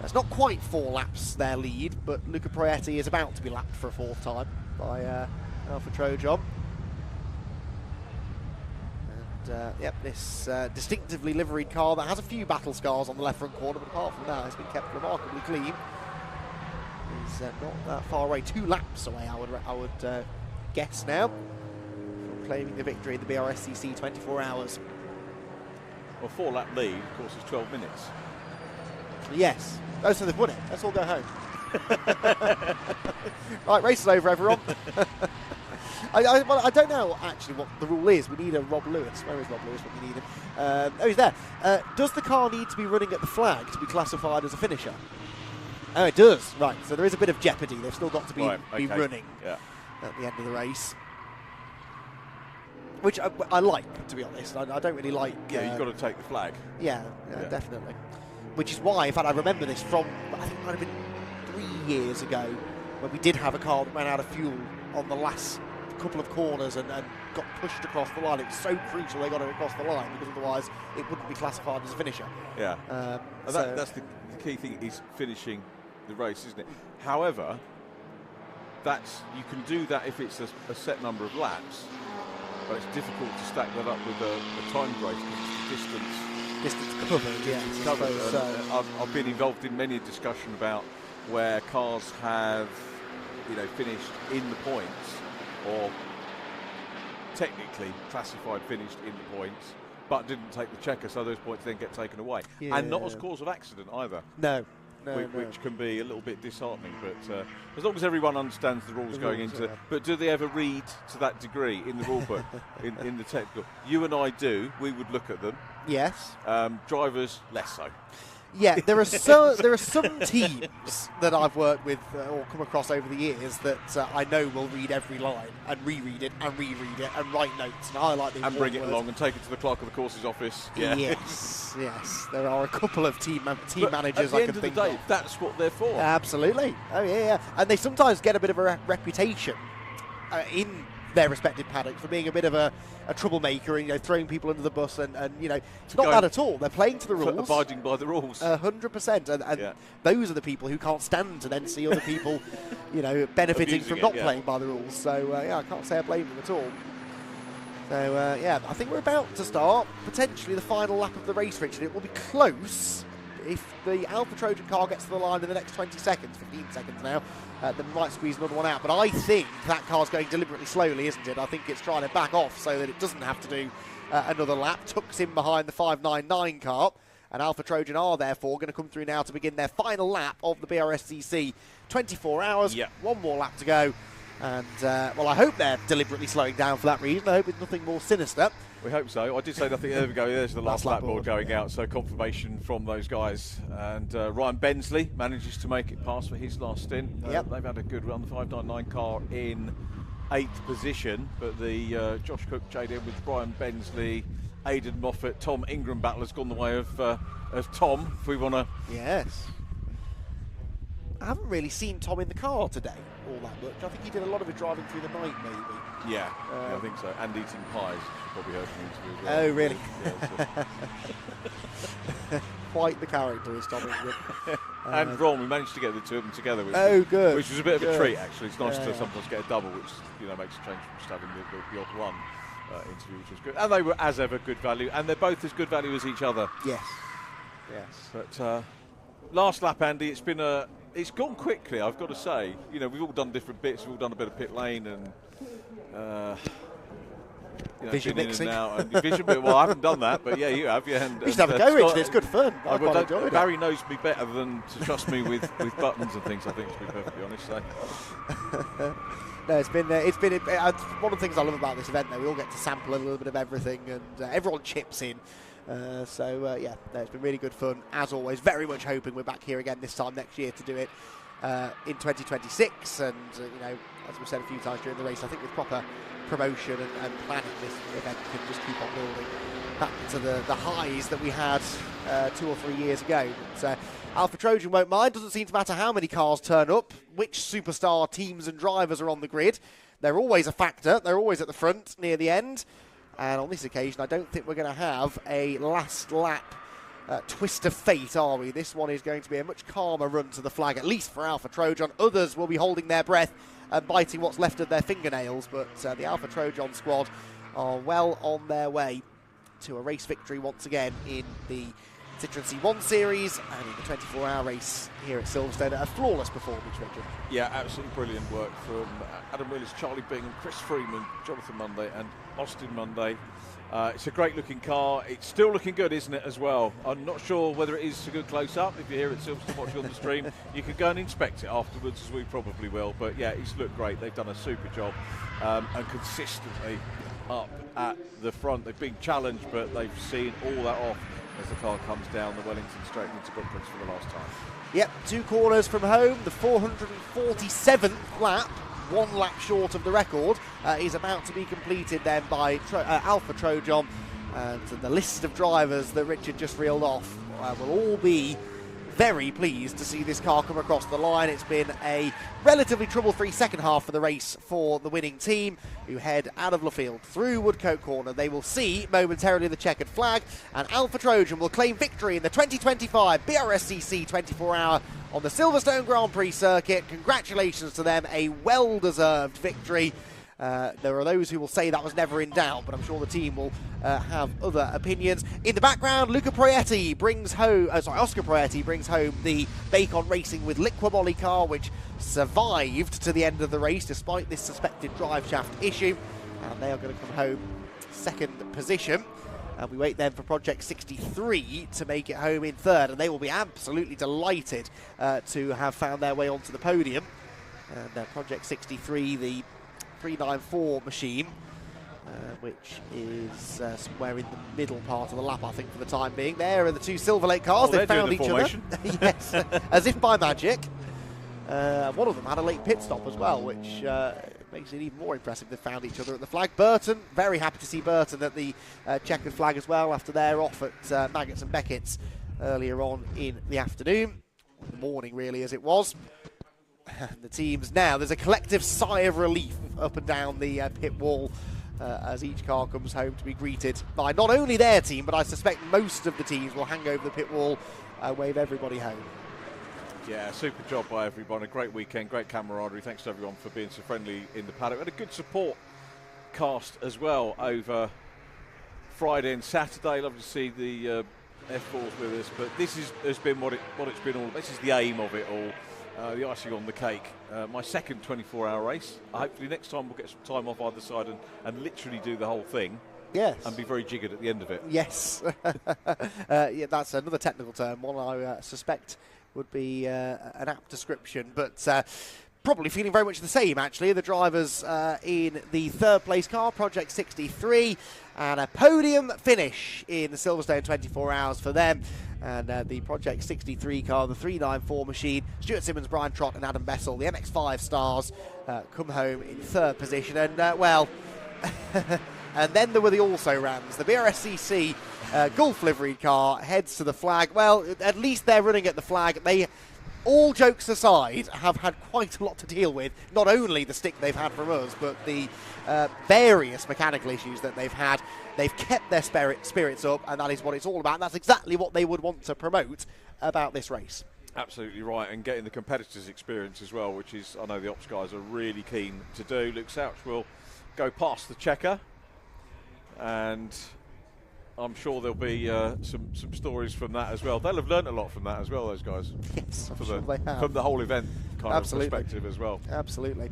C: That's not quite 4 laps their lead, but Luca Proietti is about to be lapped for a 4th time by Alfa Trojan. And yep, this distinctively liveried car that has a few battle scars on the left front corner, but apart from that, it's been kept remarkably clean. Is not that far away. 2 laps away, I would guess now, from claiming the victory in the Brscc 24 hours.
E: Well, 4-lap lead, of course, is 12 minutes.
C: Yes. Oh, so they've won it. Let's all go home. Right, race is over, everyone. I don't know actually what the rule is. We need a Rob Lewis. Where is Rob Lewis when we need him? Oh, he's there. Does the car need to be running at the flag to be classified as a finisher? Oh, it does. Right, so there is a bit of jeopardy. They've still got to be running at the end of the race. Which I like, to be honest. I don't really like...
E: Yeah, you've got to take the flag.
C: Yeah, definitely. Which is why, in fact, I remember this from, I think it might have been 3 years ago, when we did have a car that ran out of fuel on the last couple of corners and got pushed across the line. It was so crucial they got it across the line, because otherwise it wouldn't be classified as a finisher.
E: Yeah. That's the key thing, is finishing the race, isn't it? However, you can do that if it's a set number of laps, but it's difficult to stack that up with a timed race because it's the
C: distance covered, yeah.
E: Covered. I've been involved in many a discussion about where cars have, finished in the points, or technically classified finished in the points, but didn't take the checker, so those points then get taken away, and not as cause of accident either.
C: No.
E: Which can be a little bit disheartening, but as long as everyone understands the rules going into it. But do they ever read to that degree in the rule book, in the technical? You and I do. We would look at them.
C: Yes.
E: Drivers, less so.
C: Yeah, there are some teams that I've worked with or come across over the years that I know will read every line and reread it and reread it and write notes and highlight the
E: and bring it along and take it to the clerk of the course's office. Yeah.
C: Yes. There are a couple of team managers I can think of.
E: At the end of the day, that's what they're for.
C: Absolutely. Oh yeah. And they sometimes get a bit of a reputation in their respective paddocks for being a bit of a troublemaker and throwing people under the bus and it's not that at all. They're playing to the rules,
E: abiding by the rules,
C: 100%. And those are the people who can't stand to then see other people, benefiting from not playing by the rules. So I can't say I blame them at all. So I think we're about to start potentially the final lap of the race, Richard. It will be close. If the Alfa Trojan car gets to the line in the next 20 seconds, 15 seconds now, then we might squeeze another one out. But I think that car's going deliberately slowly, isn't it? I think it's trying to back off so that it doesn't have to do another lap. Tucks in behind the 599 car. And Alfa Trojan are therefore going to come through now to begin their final lap of the Brscc. 24 hours, one more lap to go. And, I hope they're deliberately slowing down for that reason. I hope it's nothing more sinister.
E: We hope so. I did say nothing. There we go. There's the last lap board going out. So confirmation from those guys. And Ryan Bensley manages to make it past for his last stint. They've had a good run. The 599 car in 8th position. But the Josh Cook, JDM with Brian Bensley, Aidan Moffat, Tom Ingram battle has gone the way of Tom, if we want to...
C: Yes. I haven't really seen Tom in the car today all that much. I think he did a lot of it driving through the night, maybe.
E: Yeah, I think so. And eating pies, which you probably heard from the interview as well.
C: Oh, really?
E: Yeah,
C: Quite the character is Tom Ingram.
E: And Ron, we managed to get the two of them together.
C: Good.
E: Which was a bit of a treat, actually. It's nice to sometimes get a double, which makes a change from just having the odd one interview, which was good. And they were, as ever, good value. And they're both as good value as each other.
C: Yes.
E: But last lap, Andy, it's gone quickly, I've got to say. We've all done different bits. We've all done a bit of pit lane and
C: vision mixing.
E: Well, I haven't done that, but yeah, you have. Yeah, and,
C: you should have a go, Richard. It's good fun. I quite enjoyed it.
E: Barry knows me better than to trust me with buttons and things, I think, to be perfectly honest. So.
C: No, it's been one of the things I love about this event, though. We all get to sample a little bit of everything, and everyone chips in. It's been really good fun, as always. Very much hoping we're back here again this time next year to do it. in 2026, and you know, as we've said a few times during the race, I think with proper promotion and planning, this event can just keep on building back to the highs that we had 2 or 3 years ago. But Alpha Trojan won't mind. Doesn't seem to matter how many cars turn up, which superstar teams and drivers are on the grid. They're always a factor. They're always at the front near the end. And on this occasion, I don't think we're going to have a last lap twist of fate, are we? This one is going to be a much calmer run to the flag, at least for Alpha Trojan. Others will be holding their breath and biting what's left of their fingernails, but the Alpha Trojan squad are well on their way to a race victory once again in the Citroen C1 Series and in the 24-hour race here at Silverstone. A flawless performance, Richard.
E: Yeah, absolutely brilliant work from Adam Willis, Charlie Bingham, Chris Freeman, Jonathan Monday and Austin Monday. It's a great-looking car. It's still looking good, isn't it, as well? I'm not sure whether it is a good close-up. If you're here at Silverstone watching on the stream, you could go and inspect it afterwards, as we probably will. But, yeah, it's looked great. They've done a super job and consistently up at the front. They've been challenged, but they've seen all that off as the car comes down the Wellington straight into Brooklands for the last time.
C: Yep, 2 corners from home. The 447th lap, 1 lap short of the record, is about to be completed then by Alpha Trojan. And the list of drivers that Richard just reeled off will all be very pleased to see this car come across the line. It's been a relatively trouble-free second half for the race for the winning team, who head out of Luffield through Woodcote Corner. They will see momentarily the checkered flag, and Alpha Trojan will claim victory in the 2025 Brscc 24-hour on the Silverstone Grand Prix circuit. Congratulations to them, a well-deserved victory. There are those who will say that was never in doubt, but I'm sure the team will have other opinions. In the background, Oscar Proietti brings home the Bacon Racing with Liquamoly car, which survived to the end of the race despite this suspected drive shaft issue, and they are going to come home second position. And we wait then for Project 63 to make it home in third, and they will be absolutely delighted to have found their way onto the podium. And Project 63, the 394 machine, which is somewhere in the middle part of the lap, I think, for the time being. There are the 2 Silver Lake cars. They found each other. Yes, as if by magic. One of them had a late pit stop as well, which makes it even more impressive. They found each other at the flag. Burton, very happy to see Burton at the checkered flag as well after they're off at Maggots and Beckett's earlier on in the afternoon. The morning, really, as it was. The teams now, there's a collective sigh of relief up and down the pit wall as each car comes home to be greeted by not only their team, but I suspect most of the teams will hang over the pit wall and wave everybody home.
E: Yeah, super job by everyone. A great weekend, great camaraderie. Thanks to everyone for being so friendly in the paddock. And a good support cast as well over Friday and Saturday. Love to see the F4s with us, but this has been what it's been all. This is the aim of it all. The icing on the cake. My second 24-hour race. Hopefully next time we'll get some time off either side and literally do the whole thing.
C: Yes.
E: And be very jiggered at the end of it.
C: Yes. Yeah, that's another technical term, one I suspect would be an apt description, but probably feeling very much the same, actually. The drivers in the third place car, Project 63, and a podium finish in the Silverstone 24 hours for them. And the Project 63 car, the 394 machine, Stuart Simmons, Brian Trott and Adam Bessel, the MX5 stars, come home in third position. And, well, and then there were the also-rans. The Brscc Gulf liveried car heads to the flag. Well, at least they're running at the flag. They, all jokes aside, have had quite a lot to deal with. Not only the stick they've had from us, but the various mechanical issues that they've had. They've kept their spirits up, and that is what it's all about. And that's exactly what they would want to promote about this race.
E: Absolutely right, and getting the competitors' experience as well, which is, I know the ops guys are really keen to do. Luke Souch will go past the checker, and I'm sure there'll be some stories from that as well. They'll have learnt a lot from that as well, those guys.
C: Yes, I'm sure they have.
E: From the whole event kind
C: Absolutely.
E: of perspective as well.
C: Absolutely.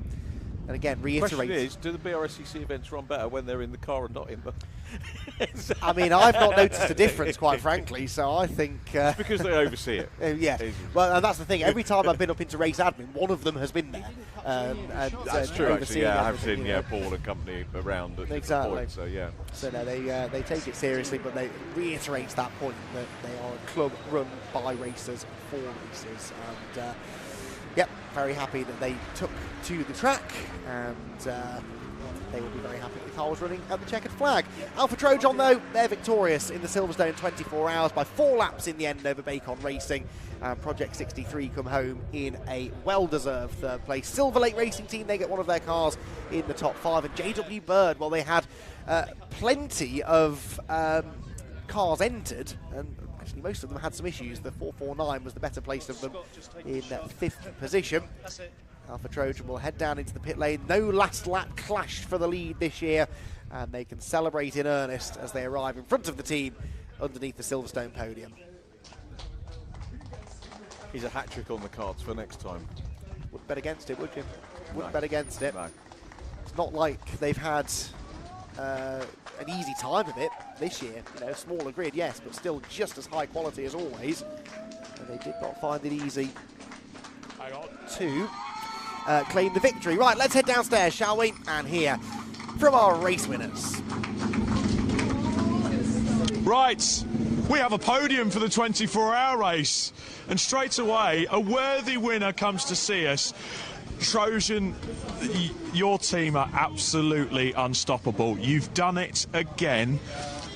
C: And again, reiterate.
E: The question is, do the Brscc events run better when they're in the car and not in the...
C: I mean, I've not noticed a difference, quite frankly, so I think...
E: It's because they oversee it.
C: Yeah. Well, and that's the thing. Every time I've been up into race admin, one of them has been there.
E: That's true, actually. Yeah, I have seen Paul and company around at
C: exactly.
E: Points, so yeah.
C: So no, they take it seriously, but they reiterate that point that they are a club run by racers for races. And Yep, very happy that they took to the track, and they will be very happy that the car was running at the checkered flag. Alpha Trojan, though, they're victorious in the Silverstone 24 hours by 4 laps in the end over Bacon Racing. Project 63 come home in a well-deserved third place. Silver Lake Racing Team, they get one of their cars in the top 5, and JW Bird, well, they had plenty of cars entered, and actually most of them had some issues. The 449 was the better place of them in 5th position. Alpha Trojan will head down into the pit lane. No last lap clash for the lead this year, and they can celebrate in earnest as they arrive in front of the team underneath the Silverstone podium.
E: He's a hat-trick on the cards for next time.
C: Wouldn't bet against it, would you? Wouldn't bet against it.
E: No.
C: It's not like they've had an easy time of it this year. You know, smaller grid, yes, but still just as high quality as always. And they did not find it easy to claim the victory. Right, let's head downstairs, shall we? And hear from our race winners.
A: Right, we have a podium for the 24-hour race, and straight away a worthy winner comes to see us. Trojan, your team are absolutely unstoppable. You've done it again.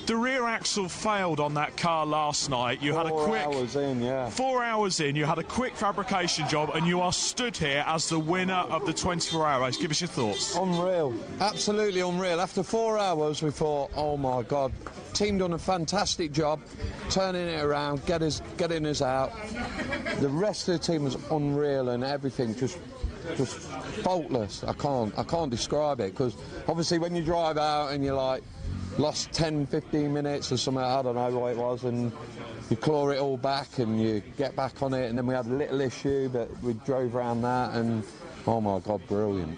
A: The rear axle failed on that car last night. You had a quick
I: 4 hours in, yeah.
A: 4 hours in, you had a quick fabrication job, and you are stood here as the winner of the 24-hour race. Give us your thoughts.
I: Unreal, absolutely unreal. After 4 hours, we thought, oh my God, team done a fantastic job, turning it around, getting us out. The rest of the team was unreal, and everything just faultless. I can't describe it, because obviously when you drive out and you're like, lost 10-15 minutes or something, I don't know what it was, and you claw it all back and you get back on it, and then we had a little issue, but we drove around that, and oh my God, brilliant.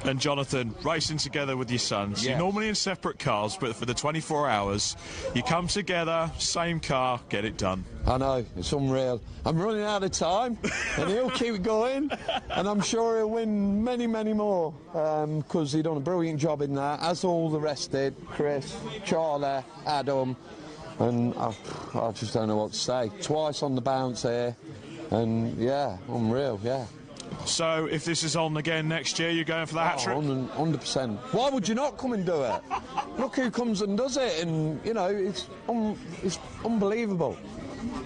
A: And Jonathan, racing together with your sons,
I: Yeah.
A: You're normally in separate cars, but for the 24 hours, you come together, same car, get it done.
I: I know, it's unreal. I'm running out of time, and he'll keep going, and I'm sure he'll win many, many more, because he done a brilliant job in that, as all the rest did. Chris, Charlie, Adam, and I just don't know what to say. Twice on the bounce here, and yeah, unreal, yeah.
A: So if this is on again next year, you're going for the hat-trick?
I: 100%. Why would you not come and do it? Look who comes and does it, and, you know, it's unbelievable.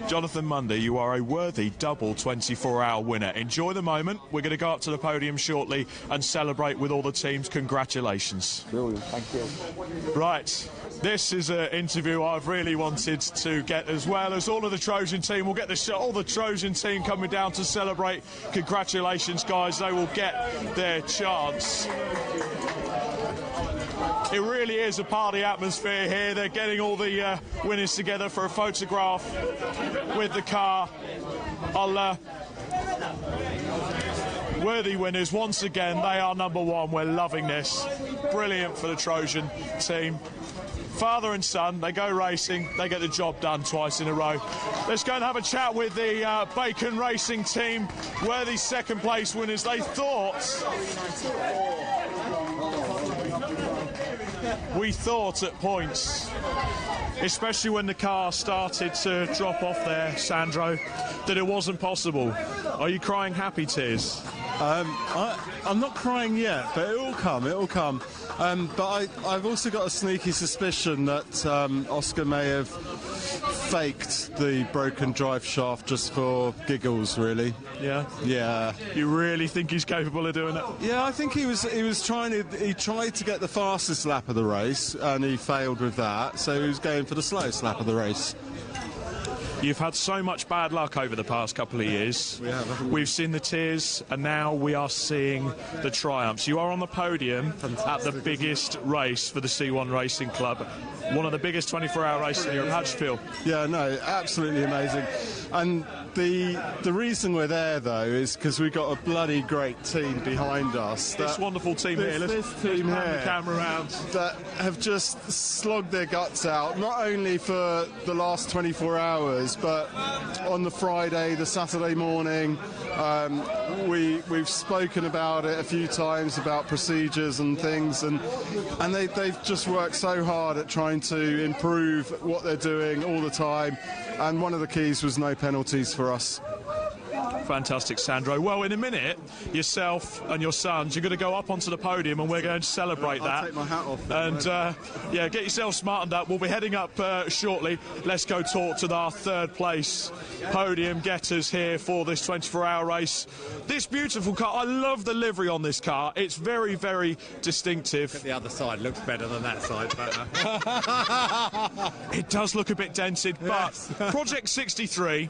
A: Jonathan Mundy, you are a worthy double 24-hour winner. Enjoy the moment. We're going to go up to the podium shortly and celebrate with all the teams. Congratulations.
I: Brilliant, thank you.
A: Right, this is an interview I've really wanted to get, as well as all of the Trojan team. We'll get all the Trojan team coming down to celebrate. Congratulations, guys. They will get their chance. It really is a party atmosphere here. They're getting all the winners together for a photograph with the car. Worthy winners once again. They are #1. We're loving this. Brilliant for the Trojan team. Father and son, they go racing, they get the job done twice in a row. Let's go and have a chat with the Bacon Racing team, worthy second place winners. They thought... We thought at points, especially when the car started to drop off there, Sandro, that it wasn't possible. Are you crying happy tears?
J: I'm not crying yet, but it'll come. But I've also got a sneaky suspicion that Oscar may have faked the broken drive shaft just for giggles, really.
A: Yeah?
J: Yeah.
A: You really think he's capable of doing it?
J: Yeah, I think he tried to get the fastest lap of the race, and he failed with that, so he was going for the slowest lap of the race.
A: You've had so much bad luck over the past couple of years.
J: We have, haven't we?
A: We've seen the tears, and now we are seeing the triumphs. You are on the podium at the biggest race for the C1 Racing Club. One of the biggest 24-hour races in Europe. How do you feel?
J: Yeah, no, absolutely amazing. And the reason we're there, though, is because we've got a bloody great team behind us.
A: This wonderful team here.
J: This team here.
A: Pan the camera around.
J: That have just slogged their guts out, not only for the last 24 hours, but on the Friday, the Saturday morning. We've spoken about it a few times, about procedures and things, and they've just worked so hard at trying to improve what they're doing all the time, and one of the keys was no penalties for us.
A: Fantastic, Sandro. Well, in a minute, yourself and your sons, you're going to go up onto the podium and we're going to celebrate that.
J: I'll take my hat off.
A: And, yeah, get yourself smartened up. We'll be heading up shortly. Let's go talk to our third place podium getters here for this 24-hour race. This beautiful car, I love the livery on this car. It's very, very distinctive.
K: The other side looks better than that side, but
A: it does look a bit dented, but Project 63,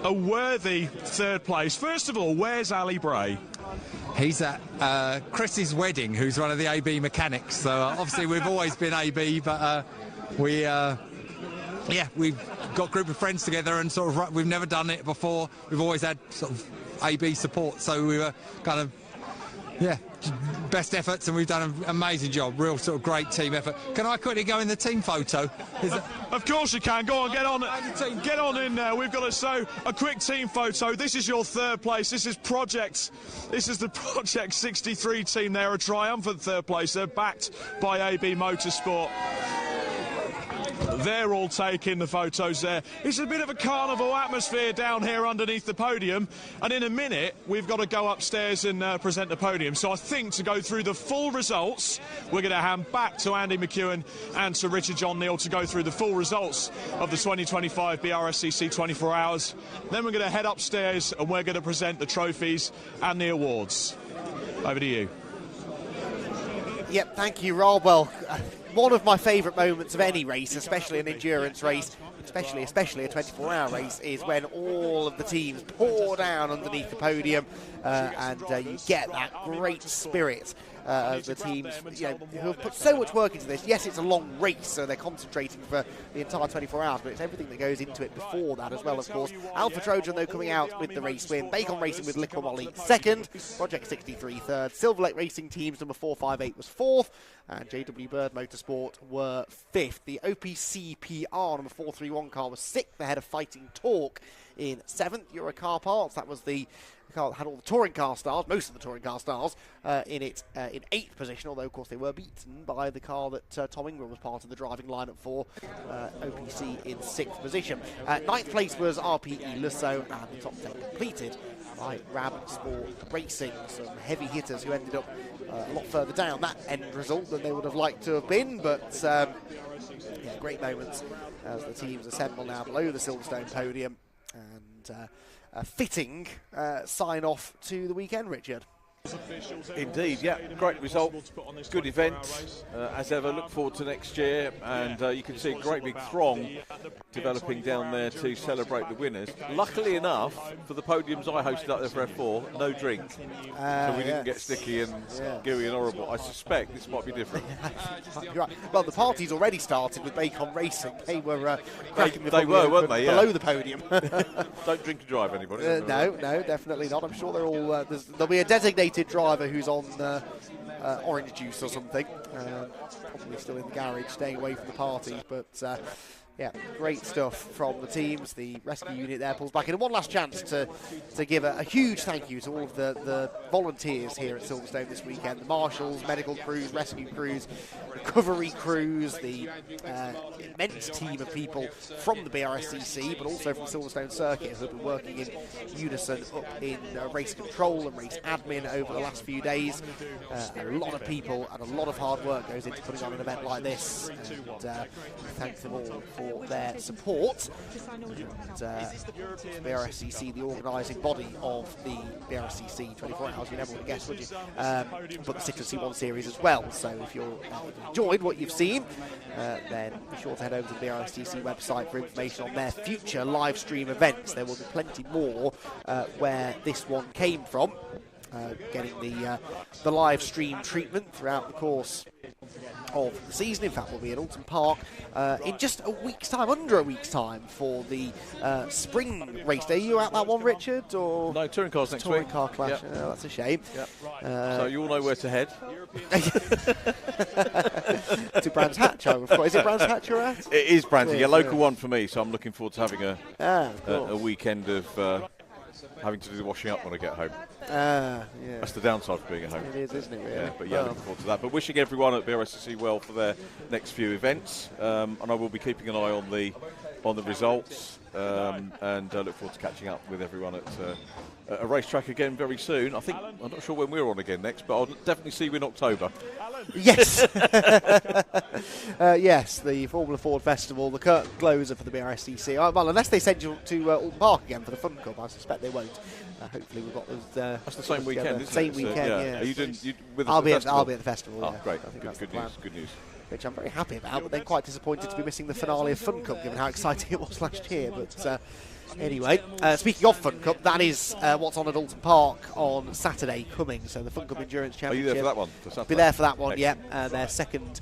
A: a worthy third place. First of all, where's Ali Bray?
K: he's at Chris's wedding, who's one of the AB mechanics. So obviously we've always been AB, but we've got a group of friends together and sort of we've never done it before. We've always had sort of AB support, so we were kind of best efforts, and we've done an amazing job. Real sort of great team effort. Can I quickly go in the team photo?
A: Of course you can. Go on, get on in there. We've got a quick team photo. This is your third place. This is the Project 63 team. They're a triumphant third place. They're backed by AB Motorsport. They're all taking the photos there. It's a bit of a carnival atmosphere down here underneath the podium, and in a minute we've got to go upstairs and present the podium. So I think to go through the full results, we're going to hand back to Andy McEwen and to Richard John Neal to go through the full results of the 2025 Brscc 24 Hours. Then we're going to head upstairs and we're going to present the trophies and the awards. Over to you.
C: Yep, thank you, Rob. Well, one of my favourite moments of any race, especially an endurance race, especially a 24-hour race, is when all of the teams pour down underneath the podium and you get that great spirit of the teams who have put so much work into this. Yes, it's a long race, so they're concentrating for the entire 24 hours, but it's everything that goes into it before that as well, of course. Alpha Trojan, though, coming out with the race win. Bacon Racing with Liquid Molly second. Project 63 third. Silver Lake Racing Teams number 458 was fourth. And JW Bird Motorsport were fifth. The OPCPR number 431 car was sixth, ahead of Fighting Torque in seventh. Euro Car Parts, that was the car that had all the touring car stars, most of the touring car stars, in eighth position, although of course they were beaten by the car that Tom Ingram was part of the driving lineup for. OPC in sixth position. Ninth place was RPE Lusso, and the top 10 completed by Rab Sport Racing. Some heavy hitters who ended up a lot further down that end result than they would have liked to have been, but great moments as the teams assemble now below the Silverstone podium, and a fitting sign-off to the weekend, Richard.
E: Indeed, yeah, great result, good event, as ever. Look forward to next year, and you can see a great big throng developing down there to celebrate the winners. Luckily enough, for the podiums I hosted up there for F4, no drink, so we didn't get sticky and gooey and horrible. I suspect this might be different.
C: Right. Well, the party's already started with Bacon Racing. They were cracking
E: weren't they?
C: Below the podium.
E: Don't drink and drive, anybody.
C: No, definitely not. I'm sure they're all. There'll be a designated driver who's on orange juice or something, probably still in the garage staying away from the party, but yeah, great stuff from the teams. The rescue unit there pulls back in. And one last chance to give a huge thank you to all of the volunteers here at Silverstone this weekend. The marshals, medical crews, rescue crews, recovery crews, the immense team of people from the BRSCC, but also from Silverstone Circuit, who have been working in unison up in race control and race admin over the last few days. A lot of people and a lot of hard work goes into putting on an event like this, and thank them all for their support. And BRSCC, the organising body of the BRSCC 24 Hours, you never would have guessed, would you? But the Citroen C1 series as well. So if you've enjoyed what you've seen, then be sure to head over to the BRSCC website for information on their future live stream events. There will be plenty more where this one came from. Getting the live stream treatment throughout the course of the season. In fact, we'll be at Alton Park in just a week's time, under a week's time, for the spring race day. Are you at that one, Richard? Or
E: no, touring cars next week.
C: Touring car clash. Yep. Oh, that's a shame.
E: Yep. So you all know where to head.
C: To Brands Hatch, of course. Is it Brands Hatch you're at?
E: It is Brands. Yeah, local one for me. So I'm looking forward to having a weekend of having to do the washing up when I get home. That's the downside of being at home.
C: It is, isn't it, really?
E: Yeah, but looking forward to that. But wishing everyone at BRSCC well for their next few events, and I will be keeping an eye on on the results, and look forward to catching up with everyone at a racetrack again very soon. I'm not sure when we're on again next, but I'll definitely see you in October.
C: Yes. Yes, the Formula Ford Festival, the curtain closer for the BRSCC. Well, unless they send you to Alton Park again for the Fun Cup, I suspect they won't. Hopefully we've got those.
E: That's the same weekend, isn't
C: same
E: it?
C: weekend, yeah.
E: Are you doing with us
C: I'll
E: at
C: be
E: the
C: at
E: festival?
C: the festival.
E: Oh,
C: Yeah.
E: great.
C: I think
E: Good news.
C: Which I'm very happy about, but then quite disappointed to be missing the finale of Fun Cup, given how exciting it was last year. But anyway, speaking of Fun Cup, that is what's on at Alton Park on Saturday coming. So the Fun Cup Endurance Championship.
E: Are you there for that one? For Saturday?
C: Be there for that one,
E: Excellent.
C: yeah. Their second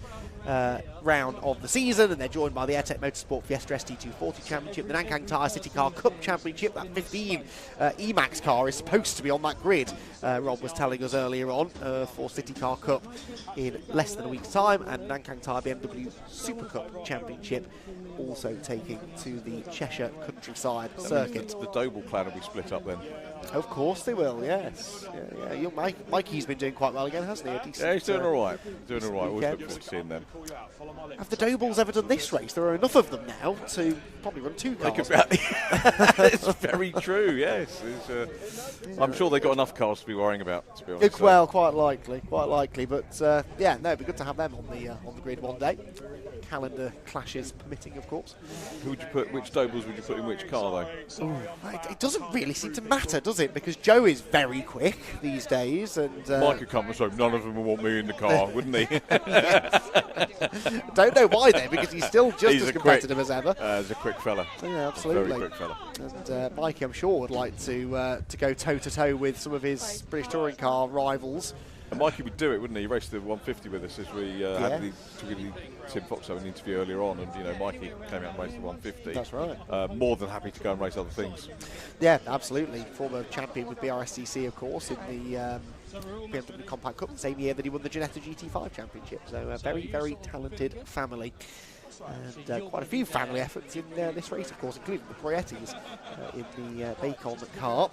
C: round of the season, and they're joined by the Emac Motorsport Fiesta ST240 Championship, the Nankang Tyre City Car Cup Championship. That 15 Emacs car is supposed to be on that grid, Rob was telling us earlier on, for City Car Cup in less than a week's time, and Nankang Tyre BMW Super Cup Championship also taking to the Cheshire countryside circuit.
E: The Doble clan will be split up then.
C: Of course they will, yes. Yeah. Mikey's been doing quite well again, hasn't he?
E: Yeah, he's doing all right. Always look forward to seeing them.
C: Have the Dobles ever done this race? There are enough of them now to probably run two cars.
E: It's very true, yes. I'm sure they've got enough cars to be worrying about, to be honest.
C: Well, quite likely. But yeah, no, it'd be good to have them on the grid one day. Calendar clashes permitting, of course.
E: Which Dobles would you put in which car, though?
C: It doesn't really seem to matter, does it? Because Joe is very quick these days, and
E: Mike could come and say none of them would want me in the car, wouldn't he?
C: Don't know why then, because he's still just as competitive as ever.
E: He's a quick fella.
C: Yeah, absolutely.
E: Very quick fella.
C: And Mikey, I'm sure, would like to go toe to toe with some of his British touring car rivals.
E: And Mikey would do it, wouldn't he? He raced the 150 with us as we had Tim Fox an interview earlier on, and Mikey came out and raced the 150.
C: That's right.
E: More than happy to go and race other things.
C: Yeah, absolutely. Former champion with BRSCC, of course, in the BMW Compact Cup, the same year that he won the Ginetta GT5 Championship. So a very, very talented family. And quite a few family efforts in this race, of course, including the Proiettis in the Bacon car.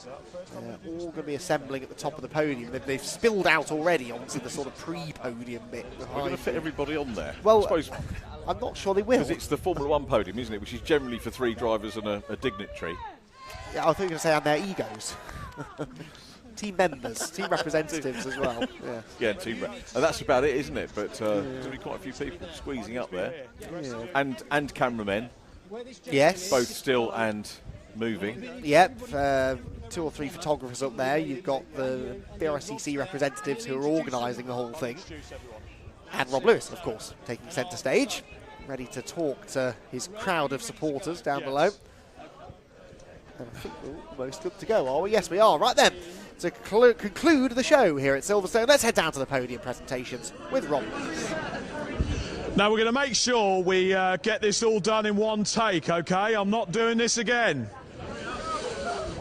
C: All going to be assembling at the top of the podium. They've spilled out already onto the sort of pre-podium bit.
E: We're going to fit everybody on there.
C: Well,
E: I suppose,
C: I'm not sure they will.
E: Because it's the Formula 1 podium, isn't it? Which is generally for 3 drivers and a dignitary.
C: Yeah, I think you were going to say, and their egos. Team members, team representatives as well.
E: Yeah, and that's about it, isn't it? But there's be quite a few people squeezing up there, and cameramen.
C: Yes,
E: both still and moving.
C: Yep, 2 or 3 photographers up there. You've got the BRSCC representatives who are organising the whole thing, and Rob Lewis, of course, taking centre stage, ready to talk to his crowd of supporters down below. And I think we're almost good to go, are we? Yes, we are. Right then, to conclude the show here at Silverstone, let's head down to the podium presentations with Rob.
A: Now we're going to make sure we get this all done in one take, okay? I'm not doing this again.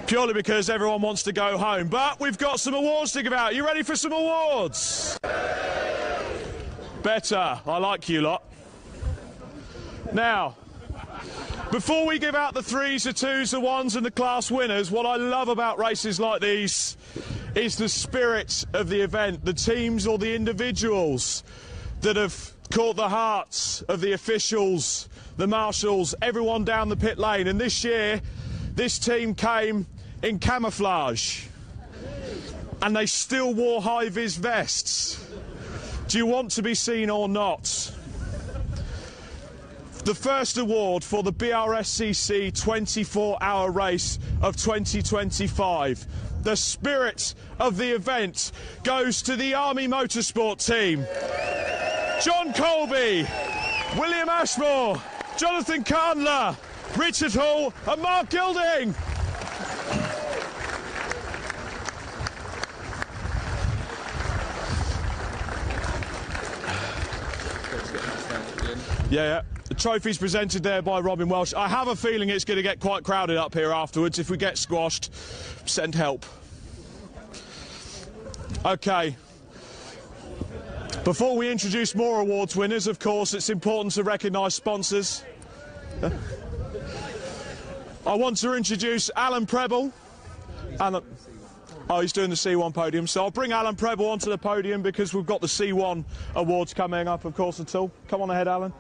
A: Purely because everyone wants to go home. But we've got some awards to give out. You ready for some awards? Better. I like you lot. Now, before we give out the 3s, the 2s, the 1s and the class winners, what I love about races like these is the spirit of the event, the teams or the individuals that have caught the hearts of the officials, the marshals, everyone down the pit lane. And this year, this team came in camouflage and they still wore high-vis vests. Do you want to be seen or not? The first award for the BRSCC 24-hour race of 2025. The spirit of the event goes to the Army Motorsport team. John Colby, William Ashmore, Jonathan Candler, Richard Hall and Mark Gilding. Yeah. The trophy's presented there by Robin Welsh. I have a feeling it's going to get quite crowded up here afterwards. If we get squashed, send help. OK. Before we introduce more awards winners, of course, it's important to recognise sponsors. I want to introduce Alan Preble. Alan. Oh, he's doing the C1 podium. So I'll bring Alan Preble onto the podium because we've got the C1 awards coming up, of course, at all. Come on ahead, Alan.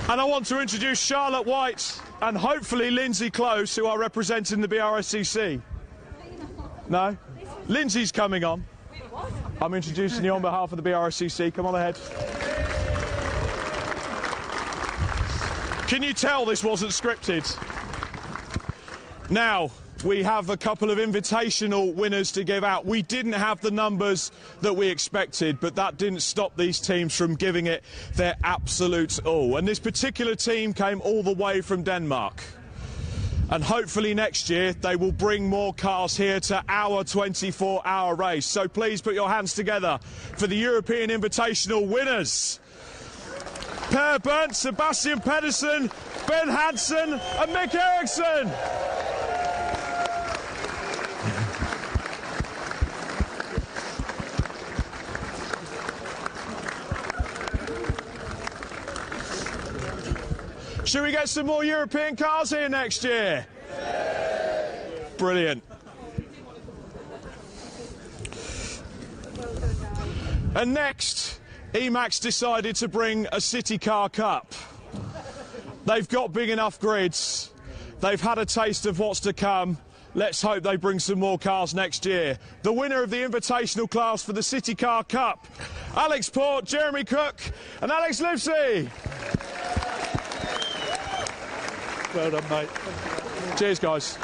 A: And I want to introduce Charlotte White and hopefully Lindsay Close, who are representing the Brscc. No? Lindsay's coming on. I'm introducing you on behalf of the Brscc. Come on ahead. Can you tell this wasn't scripted? Now, we have a couple of invitational winners to give out. We didn't have the numbers that we expected, but that didn't stop these teams from giving it their absolute all. And this particular team came all the way from Denmark. And hopefully next year they will bring more cars here to our 24-hour race. So please put your hands together for the European Invitational winners. Per Berndt, Sebastian Pedersen, Ben Hansen and Mick Eriksson. Should we get some more European cars here next year? Brilliant. And next, Emac's decided to bring a City Car Cup. They've got big enough grids. They've had a taste of what's to come. Let's hope they bring some more cars next year. The winner of the invitational class for the City Car Cup, Alex Port, Jeremy Cook and Alex Livesey. Well done, mate. Cheers, guys.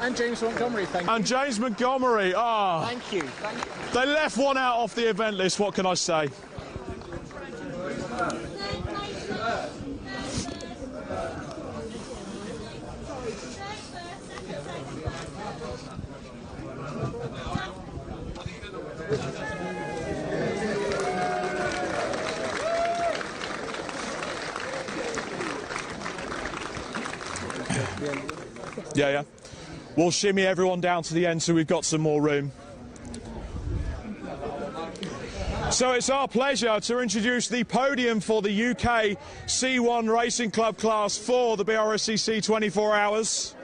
B: And James Montgomery, thank you.
A: And James Montgomery,
B: Thank you.
A: They left one out off the event list, what can I say? Yeah. We'll shimmy everyone down to the end so we've got some more room. So it's our pleasure to introduce the podium for the UK C1 Racing Club Class 4, the Brscc 24 Hours.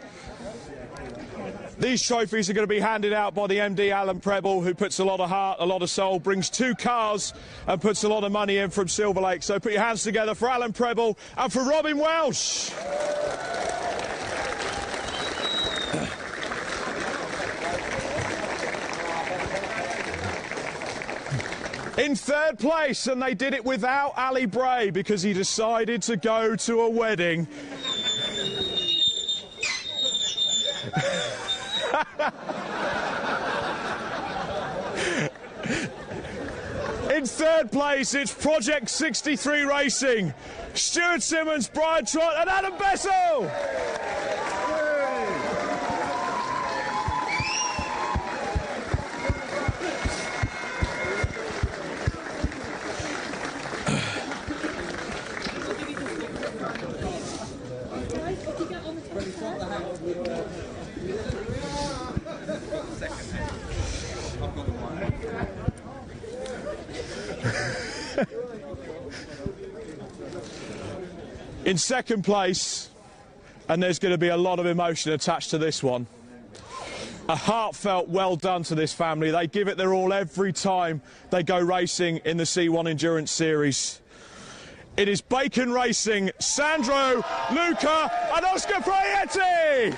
A: These trophies are going to be handed out by the MD, Alan Preble, who puts a lot of heart, a lot of soul, brings 2 cars and puts a lot of money in from Silver Lake. So put your hands together for Alan Preble and for Robin Welsh. In third place, and they did it without Ali Bray because he decided to go to a wedding. In third place, it's Project 63 Racing. Stuart Simmons, Brian Trott and Adam Bessel. In second place, and there's going to be a lot of emotion attached to this one, a heartfelt well done to this family. They give it their all every time they go racing in the C1 Endurance Series. It is Bacon Racing, Sandro, Luca and Oscar Proietti!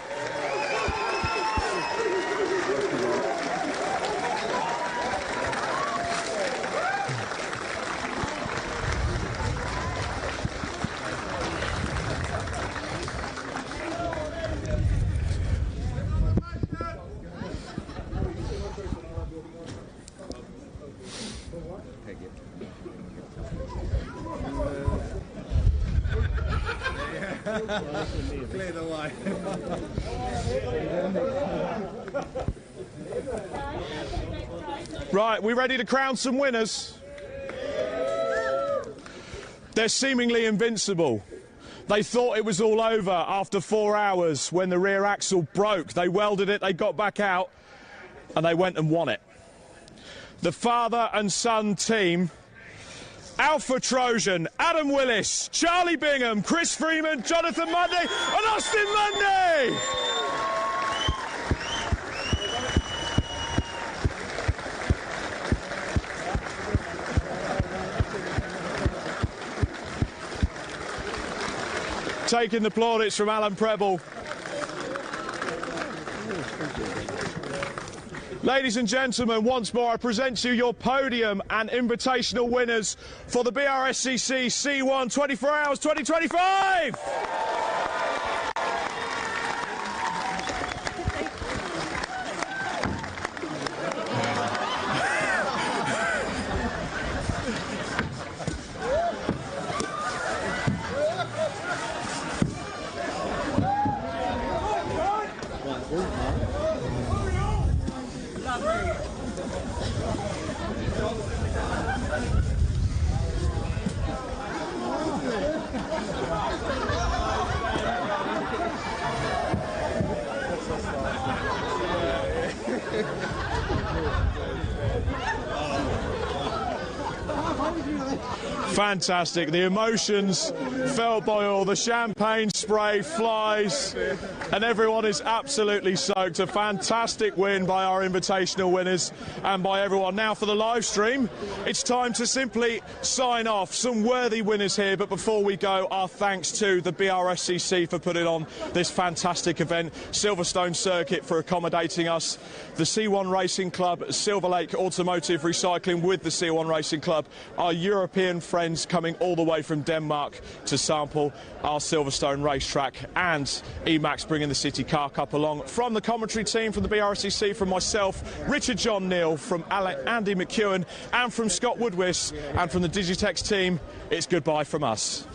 L: Clear the way.
A: Right, we ready to crown some winners? They're seemingly invincible. They thought it was all over after 4 hours when the rear axle broke. They welded it, they got back out, and they went and won it. The father and son team, Alpha Trojan, Adam Willis, Charlie Bingham, Chris Freeman, Jonathan Munday and Austin Munday! taking the plaudits from Alan Preble. Ladies and gentlemen, once more I present to you your podium and invitational winners for the Brscc C1 24 Hours 2025! Fantastic. The emotions felt by all. The champagne spray flies and everyone is absolutely soaked. A fantastic win by our invitational winners and by everyone. Now for the live stream, it's time to simply sign off. Some worthy winners here, but before we go, our thanks to the Brscc for putting on this fantastic event, Silverstone Circuit for accommodating us, the C1 Racing Club, Silver Lake Automotive Recycling with the C1 Racing Club, our European friends coming all the way from Denmark to sample our Silverstone racetrack, and Emacs bringing the City Car Cup along. From the commentary team, from the Brscc, from myself, Richard John Neal, from Andy McEwen, and from Scott Woodwiss, and from the Digitex team, it's goodbye from us.